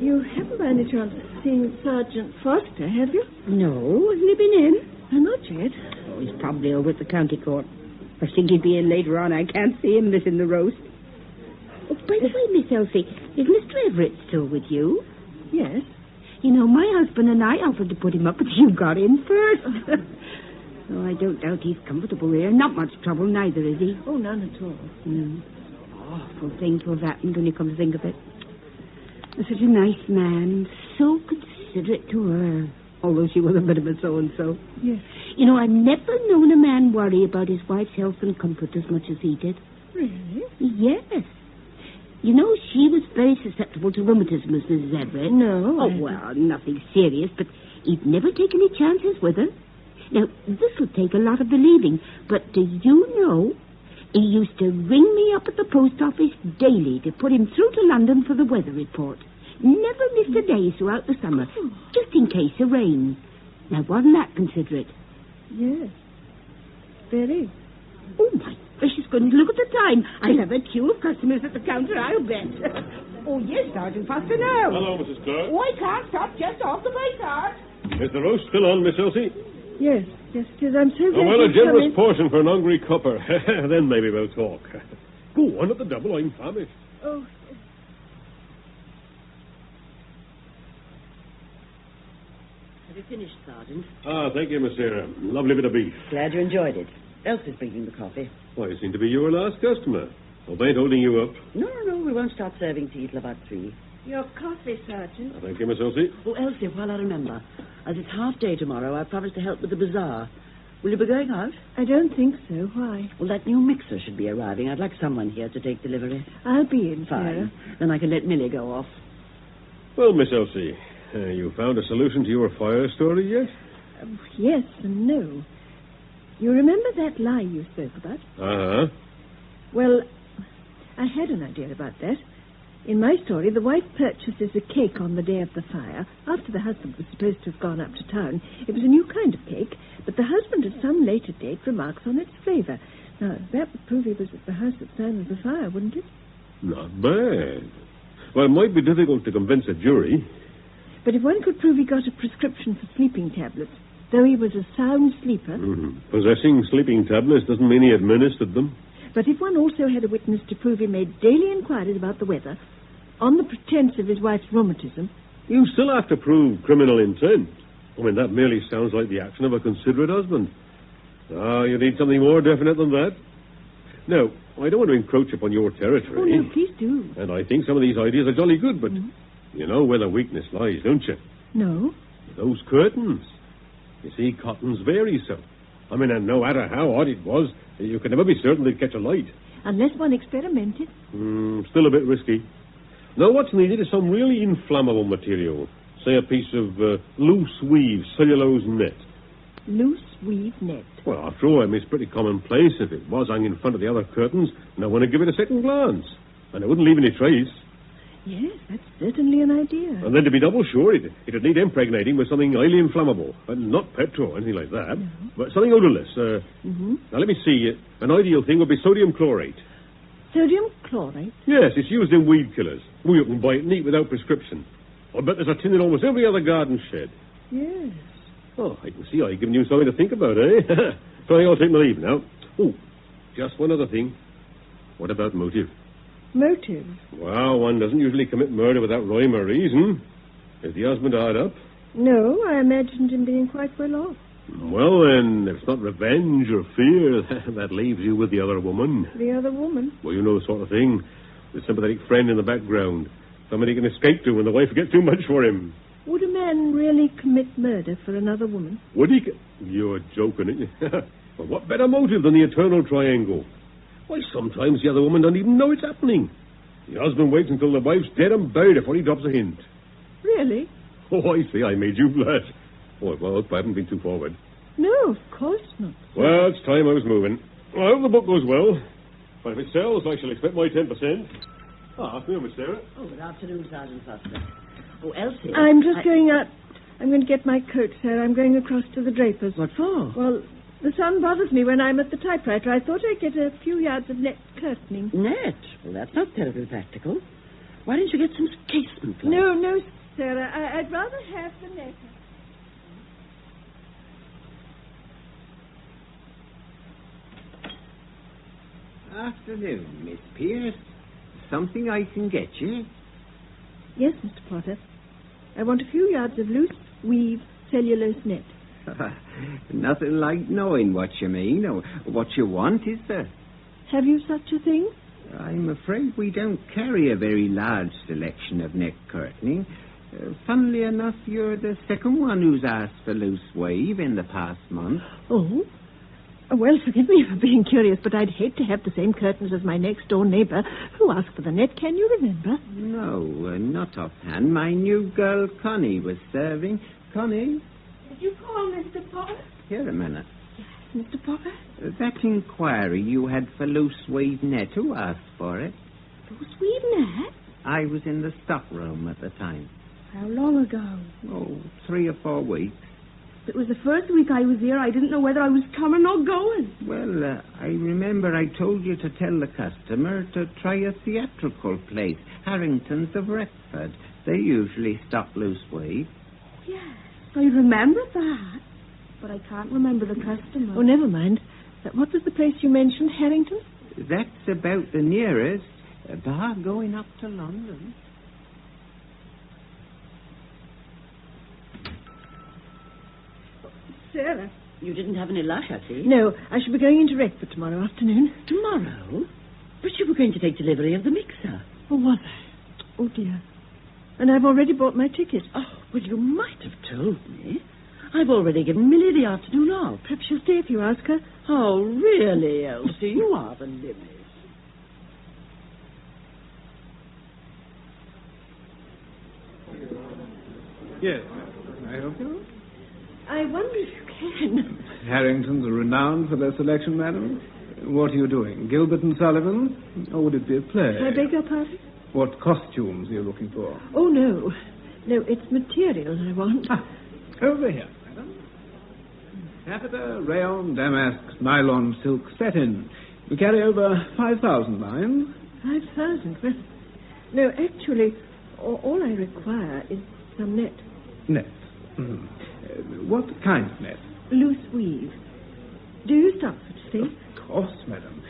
you haven't by any chance seen Sergeant Foster, have you? No, hasn't he been in? Not yet. Oh, he's probably over at the county court. I think he'll be in later on. I can't see him missing the roast. Oh, by the way, Miss Elsie, is Mr. Everett still with you? Yes. You know, my husband and I offered to put him up, but you got in first. Oh, I don't doubt he's comfortable here. Not much trouble, neither, is he? Oh, none at all. No. Awful thing to have happened when you come to think of it. He's such a nice man, so considerate to her, although she was a bit of a so-and-so. Yes. You know, I've never known a man worry about his wife's health and comfort as much as he did. Really? Yes. You know, she was very susceptible to rheumatism, Mrs. Everett. No. Oh, well, nothing serious, but he'd never take any chances with her. Now, this would take a lot of believing, but do you know, he used to ring me up at the post office daily to put him through to London for the weather report. Never missed a day throughout the summer, just in case of rain. Now, wasn't that considerate? Yes. Very. Oh, my gracious goodness, look at the time. I'll have a queue of customers at the counter, I'll bet. Oh, yes, Sergeant Foster, now. Hello, Mrs. Clark. Oh, I can't stop just off the way, Sarge. Is the roast still on, Miss Elsie? Yes, yes, it is. I'm so glad well, a you've generous come in. portion for an hungry copper. Then maybe we'll talk. Go on at the double, I'm famished. Oh, Have you finished, Sergeant? Thank you, Miss Sarah. Lovely bit of beef. Glad you enjoyed it. Elsie's bringing the coffee. Why, you seem to be your last customer. Hope I ain't holding you up. No, we won't start serving tea till about 3. your coffee, Sergeant. Thank you, Miss Elsie. Oh, Elsie, while I remember, as it's half day tomorrow, I promised to help with the bazaar. Will you be going out? I don't think so. Why? Well, that new mixer should be arriving. I'd like someone here to take delivery. I'll be in, Fine. Sarah. Then I can let Millie go off. Well, Miss Elsie, you found a solution to your fire story yet? Yes and no. You remember that lie you spoke about? Uh-huh. Well, I had an idea about that. In my story, the wife purchases a cake on the day of the fire, after the husband was supposed to have gone up to town. It was a new kind of cake, but the husband at some later date remarks on its flavour. Now, that would prove he was at the house at the time of the fire, wouldn't it? Not bad. Well, it might be difficult to convince a jury. But if one could prove he got a prescription for sleeping tablets, though he was a sound sleeper... Mm-hmm. Possessing sleeping tablets doesn't mean he administered them. But if one also had a witness to prove he made daily inquiries about the weather, on the pretense of his wife's rheumatism... You still have to prove criminal intent. I mean, that merely sounds like the action of a considerate husband. You need something more definite than that. No, I don't want to encroach upon your territory. Oh, no, please do. And I think some of these ideas are jolly good, but you know where the weakness lies, don't you? No. Those curtains. You see, cottons vary so. I mean, and no matter how odd it was, you could never be certain they'd catch a light. Unless one experimented. Still a bit risky. No, what's needed is some really inflammable material. Say a piece of loose weave, cellulose net. Loose weave net? Well, after all, I mean, it's pretty commonplace. If it was hung in front of the other curtains, no one would give it a second glance. And it wouldn't leave any trace. Yes, that's certainly an idea. And then to be double sure, it'd need impregnating with something highly inflammable. Not petrol or anything like that, but something odorless. Now, let me see. An ideal thing would be sodium chlorate. Sodium chlorate? Yes, it's used in weed killers. You can buy it neat without prescription. I bet there's a tin in almost every other garden shed. Yes. Oh, I can see I've given you something to think about, eh? So I'll take my leave now. Oh, just one other thing. What about motive? Motive? Well, one doesn't usually commit murder without rhyme or reason. Is the husband hard up? No, I imagined him being quite well off. Well, then, if it's not revenge or fear, that leaves you with the other woman. The other woman? Well, you know the sort of thing. The sympathetic friend in the background. Somebody can escape to when the wife gets too much for him. Would a man really commit murder for another woman? Would he? You're joking, aren't you? Well, what better motive than the eternal triangle? Why, sometimes the other woman doesn't even know it's happening. The husband waits until the wife's dead and buried before he drops a hint. Really? Oh, I see. I made you blush. Oh, well, I hope I haven't been too forward. No, of course not. Well, it's time I was moving. I hope the book goes well. But if it sells, I shall expect my 10%. Afternoon, Miss Sarah. Oh, good afternoon, Sergeant Foster. Oh, Elsie. I'm just going out. I'm going to get my coat, sir. I'm going across to the draper's. What for? Well, the sun bothers me when I'm at the typewriter. I thought I'd get a few yards of net curtaining. Net? Well, that's not terribly practical. Why don't you get some casement cloth? No, Sarah. I'd rather have the net. Afternoon, Miss Pierce. Something I can get you? Yes, Mr. Potter. I want a few yards of loose weave cellulose net. Nothing like knowing what you mean or what you want, is there? Have you such a thing? I'm afraid we don't carry a very large selection of net curtaining. Funnily enough, you're the second one who's asked for loose wave in the past month. Oh? Well, forgive me for being curious, but I'd hate to have the same curtains as my next-door neighbour who asked for the net. Can you remember? No, not offhand. My new girl, Connie, was serving. Connie? Did you call, Mr. Potter? Here a minute. Mr. Potter? That inquiry you had for loose weave net, who asked for it? Loose weave net? I was in the stock room at the time. How long ago? Oh, 3 or 4 weeks. It was the first week I was here. I didn't know whether I was coming or going. Well, I remember I told you to tell the customer to try a theatrical place, Harrington's of Retford. They usually stock loose weave. Yes, I remember that. But I can't remember the customer. Oh, never mind. What was the place you mentioned, Harrington? That's about the nearest, bar going up to London. Sarah. You didn't have any luck, I see. No, I shall be going into Retford tomorrow afternoon. Tomorrow? But you were going to take delivery of the mixer. Oh, was I? Oh, dear. And I've already bought my ticket. Oh, well, you might have told me. I've already given Millie the afternoon off. Perhaps she'll stay if you ask her. Oh, really, Elsie? You are the limit. Yes. Can I help you? I wonder if you can. Harringtons are renowned for their selection, madam. What are you doing? Gilbert and Sullivan? Or would it be a play? I beg your pardon? What costumes are you looking for? Oh, no. No, it's material I want. Over here, madam. Taffeta, rayon, damask, nylon, silk, satin. We carry over 5,000 lines. 5,000? Well, no, actually, all I require is some net. Net? Mm. What kind of net? Loose weave. Do you stock such things? Of course, madam.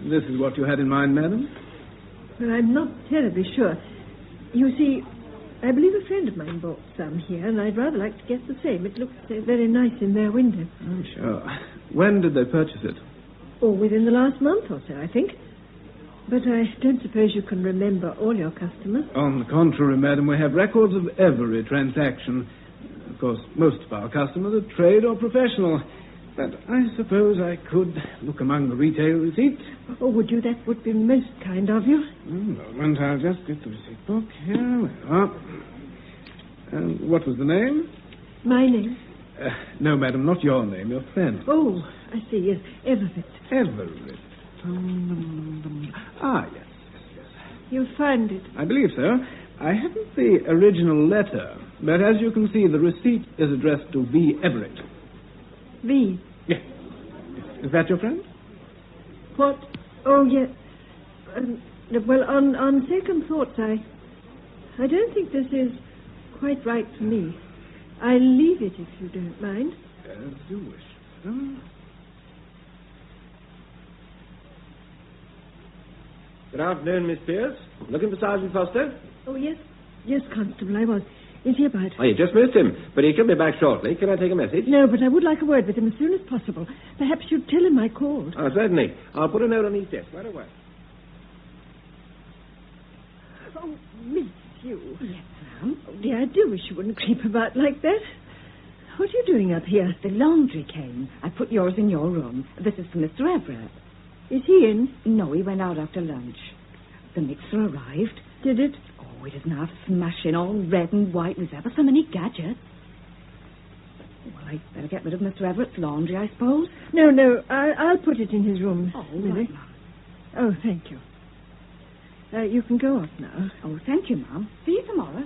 This is what you had in mind, madam? Well, I'm not terribly sure. You see, I believe a friend of mine bought some here, and I'd rather like to get the same. It looks very nice in their window. I'm sure. When did they purchase it? Oh, within the last month or so, I think. But I don't suppose you can remember all your customers. On the contrary, madam, we have records of every transaction. Of course, most of our customers are trade or professional. But I suppose I could look among the retail receipts. Oh, would you? That would be most kind of you. A moment, I'll just get the receipt book. Here we are. And what was the name? My name? No, madam, not your name, your friend. Oh, I see, yes. Everett. Everett. Yes. You'll find it. I believe so. I haven't the original letter, but as you can see, the receipt is addressed to V. Everett. V? Yes. Is that your friend? What? Oh, yes. Well, on second thoughts, I don't think this is quite right for me. I'll leave it if you don't mind. As you wish. Good afternoon, Miss Pierce. Looking for Sergeant Foster? Oh, yes. Yes, Constable, I was. Is he about? Oh, you just missed him, but he could be back shortly. Can I take a message? No, but I would like a word with him as soon as possible. Perhaps you'd tell him I called. Oh, certainly. I'll put a note on his desk right away. Oh, Miss you. Yes, ma'am. Oh, dear, I do wish you wouldn't creep about like that. What are you doing up here? The laundry came. I put yours in your room. This is for Mr. Everett. Is he in? No, he went out after lunch. The mixer arrived. Did it? Oh, it isn't half smashing, all red and white. There's ever so many gadgets. Well, I'd better get rid of Mr. Everett's laundry, I suppose. No, I'll put it in his room. Oh, really? right, Oh, thank you. You can go off now. Oh, thank you, Ma'am. See you tomorrow.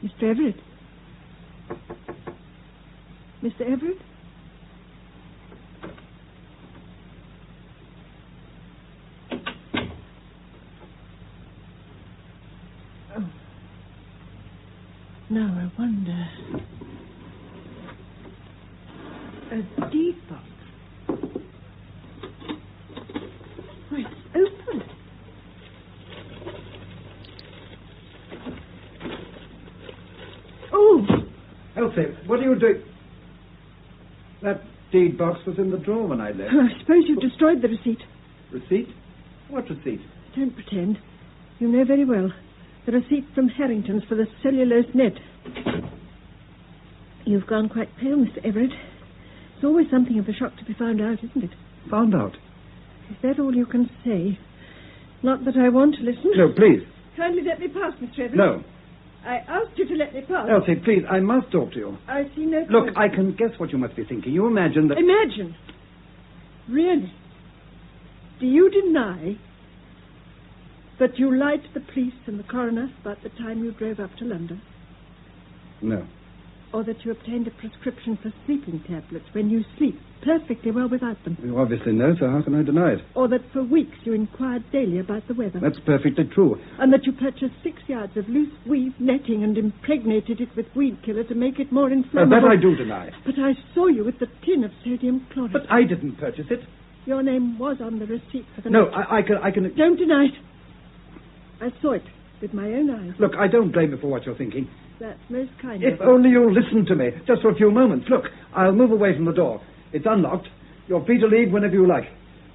Mr. Everett? Mr. Everett? Oh. Now I wonder... A deed box. Why, it's open. Oh! Elsie, what are you doing? That deed box was in the drawer when I left. I suppose you've destroyed the receipt. Receipt? What receipt? Don't pretend. You know very well. The receipt from Harrington's for the cellulose net. You've gone quite pale, Mr. Everett. It's always something of a shock to be found out, isn't it? Found out? Is that all you can say? Not that I want to listen. No, please. Kindly let me pass, Mr. Everett. No. I asked you to let me pass. Elsie, please, I must talk to you. I see no Look, point. I can guess what you must be thinking. You imagine that... Imagine? Really? Do you deny that you lied to the police and the coroner about the time you drove up to London? No. Or that you obtained a prescription for sleeping tablets when you sleep perfectly well without them? You obviously know, so how can I deny it? Or that for weeks you inquired daily about the weather? That's perfectly true. And that you purchased 6 yards of loose weave netting and impregnated it with weed killer to make it more inflammable? That I do deny. But I saw you with the tin of sodium chloride. But I didn't purchase it. Your name was on the receipt for the No, net. I can... Don't deny it. I saw it with my own eyes. Look, I don't blame you for what you're thinking. That's most kind If of you. only you'll listen to me, just for a few moments. Look, I'll move away from the door. It's unlocked. You're free to leave whenever you like.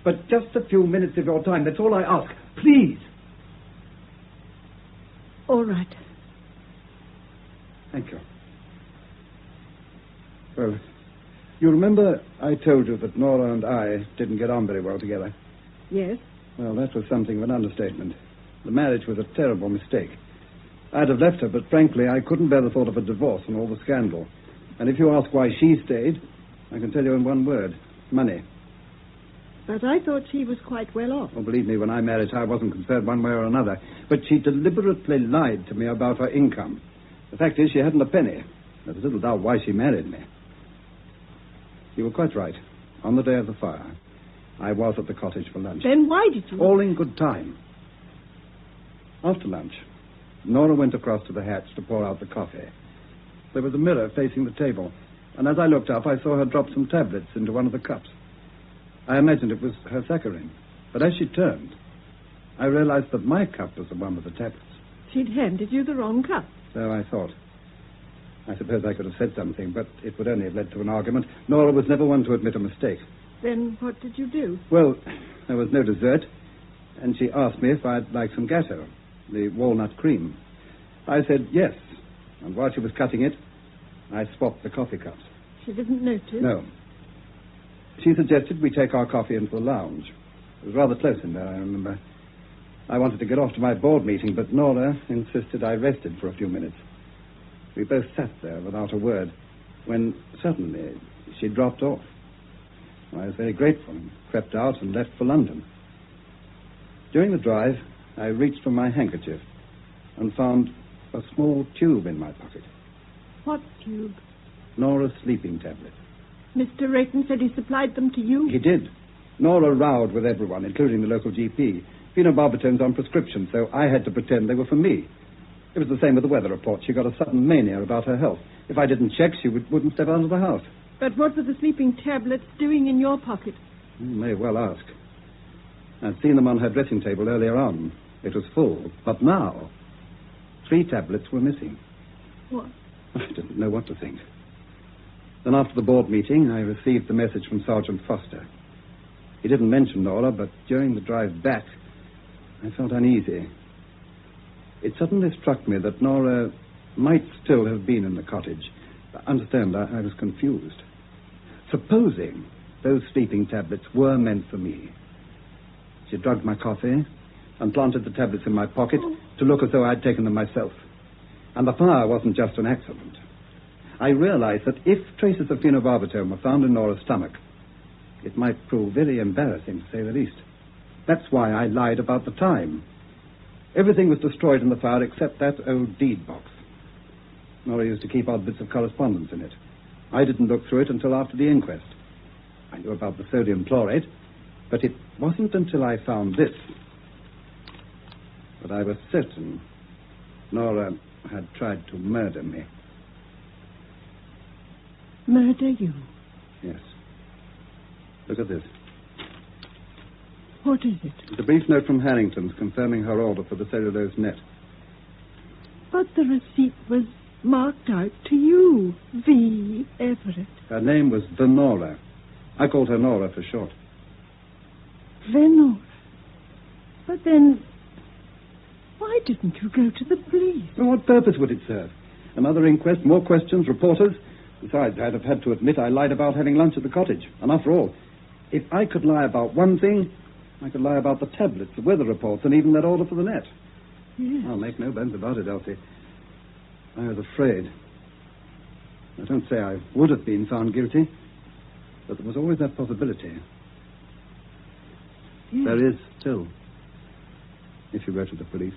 But just a few minutes of your time, that's all I ask. Please. All right. Thank you. Well, you remember I told you that Nora and I didn't get on very well together? Yes. Well, that was something of an understatement. The marriage was a terrible mistake. I'd have left her, but frankly, I couldn't bear the thought of a divorce and all the scandal. And if you ask why she stayed, I can tell you in one word. Money. But I thought she was quite well off. Oh, believe me, when I married her, I wasn't concerned one way or another. But she deliberately lied to me about her income. The fact is, she hadn't a penny. There's little doubt why she married me. You were quite right. On the day of the fire, I was at the cottage for lunch. Then why did you... All in good time. After lunch, Nora went across to the hatch to pour out the coffee. There was a mirror facing the table, and as I looked up, I saw her drop some tablets into one of the cups. I imagined it was her saccharin, but as she turned, I realized that my cup was the one with the tablets. She'd handed you the wrong cup. So I thought. I suppose I could have said something, but it would only have led to an argument. Nora was never one to admit a mistake. Then what did you do? Well, there was no dessert, and she asked me if I'd like some gateau, the walnut cream. I said yes, and while she was cutting it, I swapped the coffee cups. She didn't notice? No. She suggested we take our coffee into the lounge. It was rather close in there, I remember. I wanted to get off to my board meeting, but Nora insisted I rested for a few minutes. We both sat there without a word, when suddenly she dropped off. I was very grateful and crept out and left for London. During the drive, I reached for my handkerchief and found a small tube in my pocket. What tube? Nora's sleeping tablets. Mr. Rayton said he supplied them to you? He did. Nora rowed with everyone, including the local GP. Phenobarbital's on prescription, so I had to pretend they were for me. It was the same with the weather report. She got a sudden mania about her health. If I didn't check, she wouldn't step out of the house. But what were the sleeping tablets doing in your pocket? You may well ask. I'd seen them on her dressing table earlier on. It was full. But now, 3 tablets were missing. What? I didn't know what to think. Then after the board meeting, I received the message from Sergeant Foster. He didn't mention Nora, but during the drive back, I felt uneasy. It suddenly struck me that Nora might still have been in the cottage. Understand, I was confused. Supposing those sleeping tablets were meant for me. She drugged my coffee and planted the tablets in my pocket to look as though I'd taken them myself. And the fire wasn't just an accident. I realized that if traces of phenobarbital were found in Nora's stomach, it might prove very embarrassing, to say the least. That's why I lied about the time. Everything was destroyed in the fire except that old deed box. Nora used to keep odd bits of correspondence in it. I didn't look through it until after the inquest. I knew about the sodium chloride, but it wasn't until I found this that I was certain Nora had tried to murder me. Murder you? Yes. Look at this. What is it? It's a brief note from Harrington's confirming her order for the cellulose net. But the receipt was marked out to you, V. Everett. Her name was Venora. I called her Nora for short. Venora. But then, why didn't you go to the police? Well, what purpose would it serve? Another inquest, more questions, reporters. Besides, I'd have had to admit I lied about having lunch at the cottage. And after all, if I could lie about one thing, I could lie about the tablets, the weather reports, and even that order for the net. Yes. I'll make no bones about it, Elsie. I was afraid. I don't say I would have been found guilty, but there was always that possibility. Yes. There is still, if you go to the police.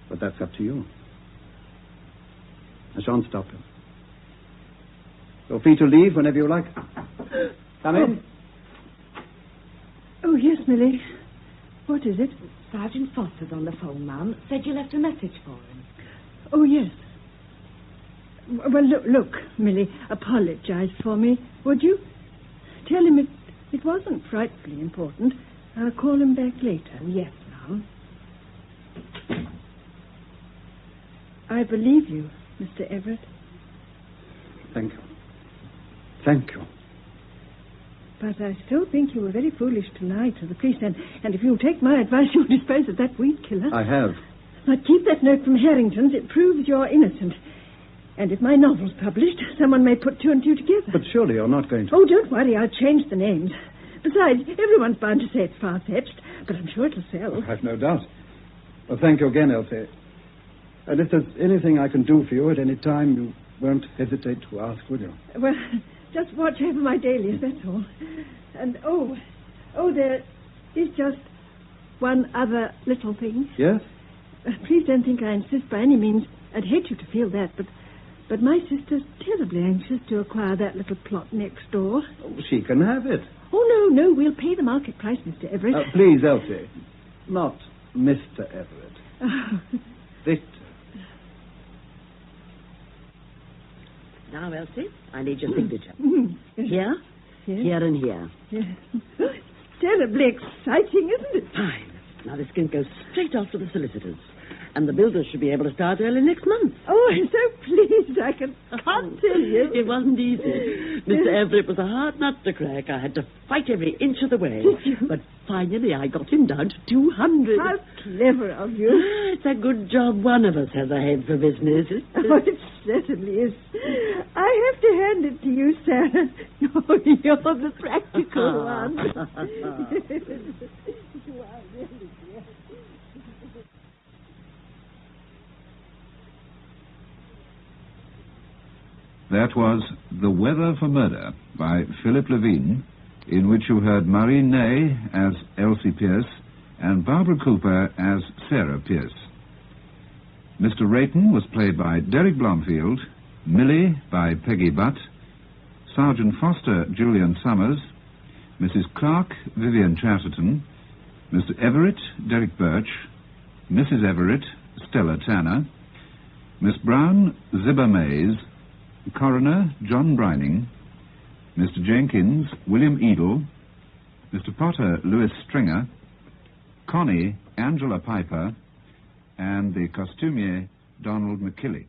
But that's up to you. I shan't stop you. You're free to leave whenever you like. Come in. Oh, yes, Millie. What is it? Sergeant Foster's on the phone, ma'am. Said you left a message for him. Oh, yes. Well, look, Millie, apologize for me, would you? Tell him it wasn't frightfully important. I'll call him back later. Yes, ma'am. I believe you, Mr. Everett. Thank you. Thank you. But I still think you were very foolish to lie to the police, and if you'll take my advice, you'll dispose of that weed killer. I have. But keep that note from Harrington's. It proves you're innocent. And if my novel's published, someone may put two and two together. But surely you're not going to... Oh, don't worry. I'll change the names. Besides, everyone's bound to say it's far-fetched, but I'm sure it'll sell. I've no doubt. Well, thank you again, Elsie. And if there's anything I can do for you at any time, you won't hesitate to ask, will you? Well, just watch over my dailies, that's all. And, there is just one other little thing. Yes? Please don't think I insist by any means. I'd hate you to feel that, but my sister's terribly anxious to acquire that little plot next door. Oh, she can have it. Oh, no, we'll pay the market price, Mr. Everett. Please, Elsie. Not Mr. Everett. Oh. Victor. Now, Elsie, I need your signature. Yes. Here, Yes. here, and here. Yes. Terribly exciting, isn't it? Fine. Now, this can go straight off to the solicitors. And the builders should be able to start early next month. Oh, I'm so pleased. I can't tell you. It wasn't easy. Mr. Everett was a hard nut to crack. I had to fight every inch of the way. Did you? But finally, I got him down to 200. How clever of you. It's a good job one of us has a head for business. Oh, it certainly is. I have to hand it to you, Sarah. Oh, you're the practical one. You are really dear. That was The Weather for Murder by Philip Levine, in which you heard Marie Ney as Elsie Pierce and Barbara Cooper as Sarah Pierce. Mr. Rayton was played by Derek Blomfield, Millie by Peggy Butt, Sergeant Foster Julian Summers, Mrs. Clark Vivian Chesterton, Mr. Everett Derek Birch, Mrs. Everett Stella Tanner, Miss Brown Zibba Mays, Coroner John Brining, Mr. Jenkins William Edel, Mr. Potter Louis Stringer, Connie Angela Piper, and the costumier Donald McKillie.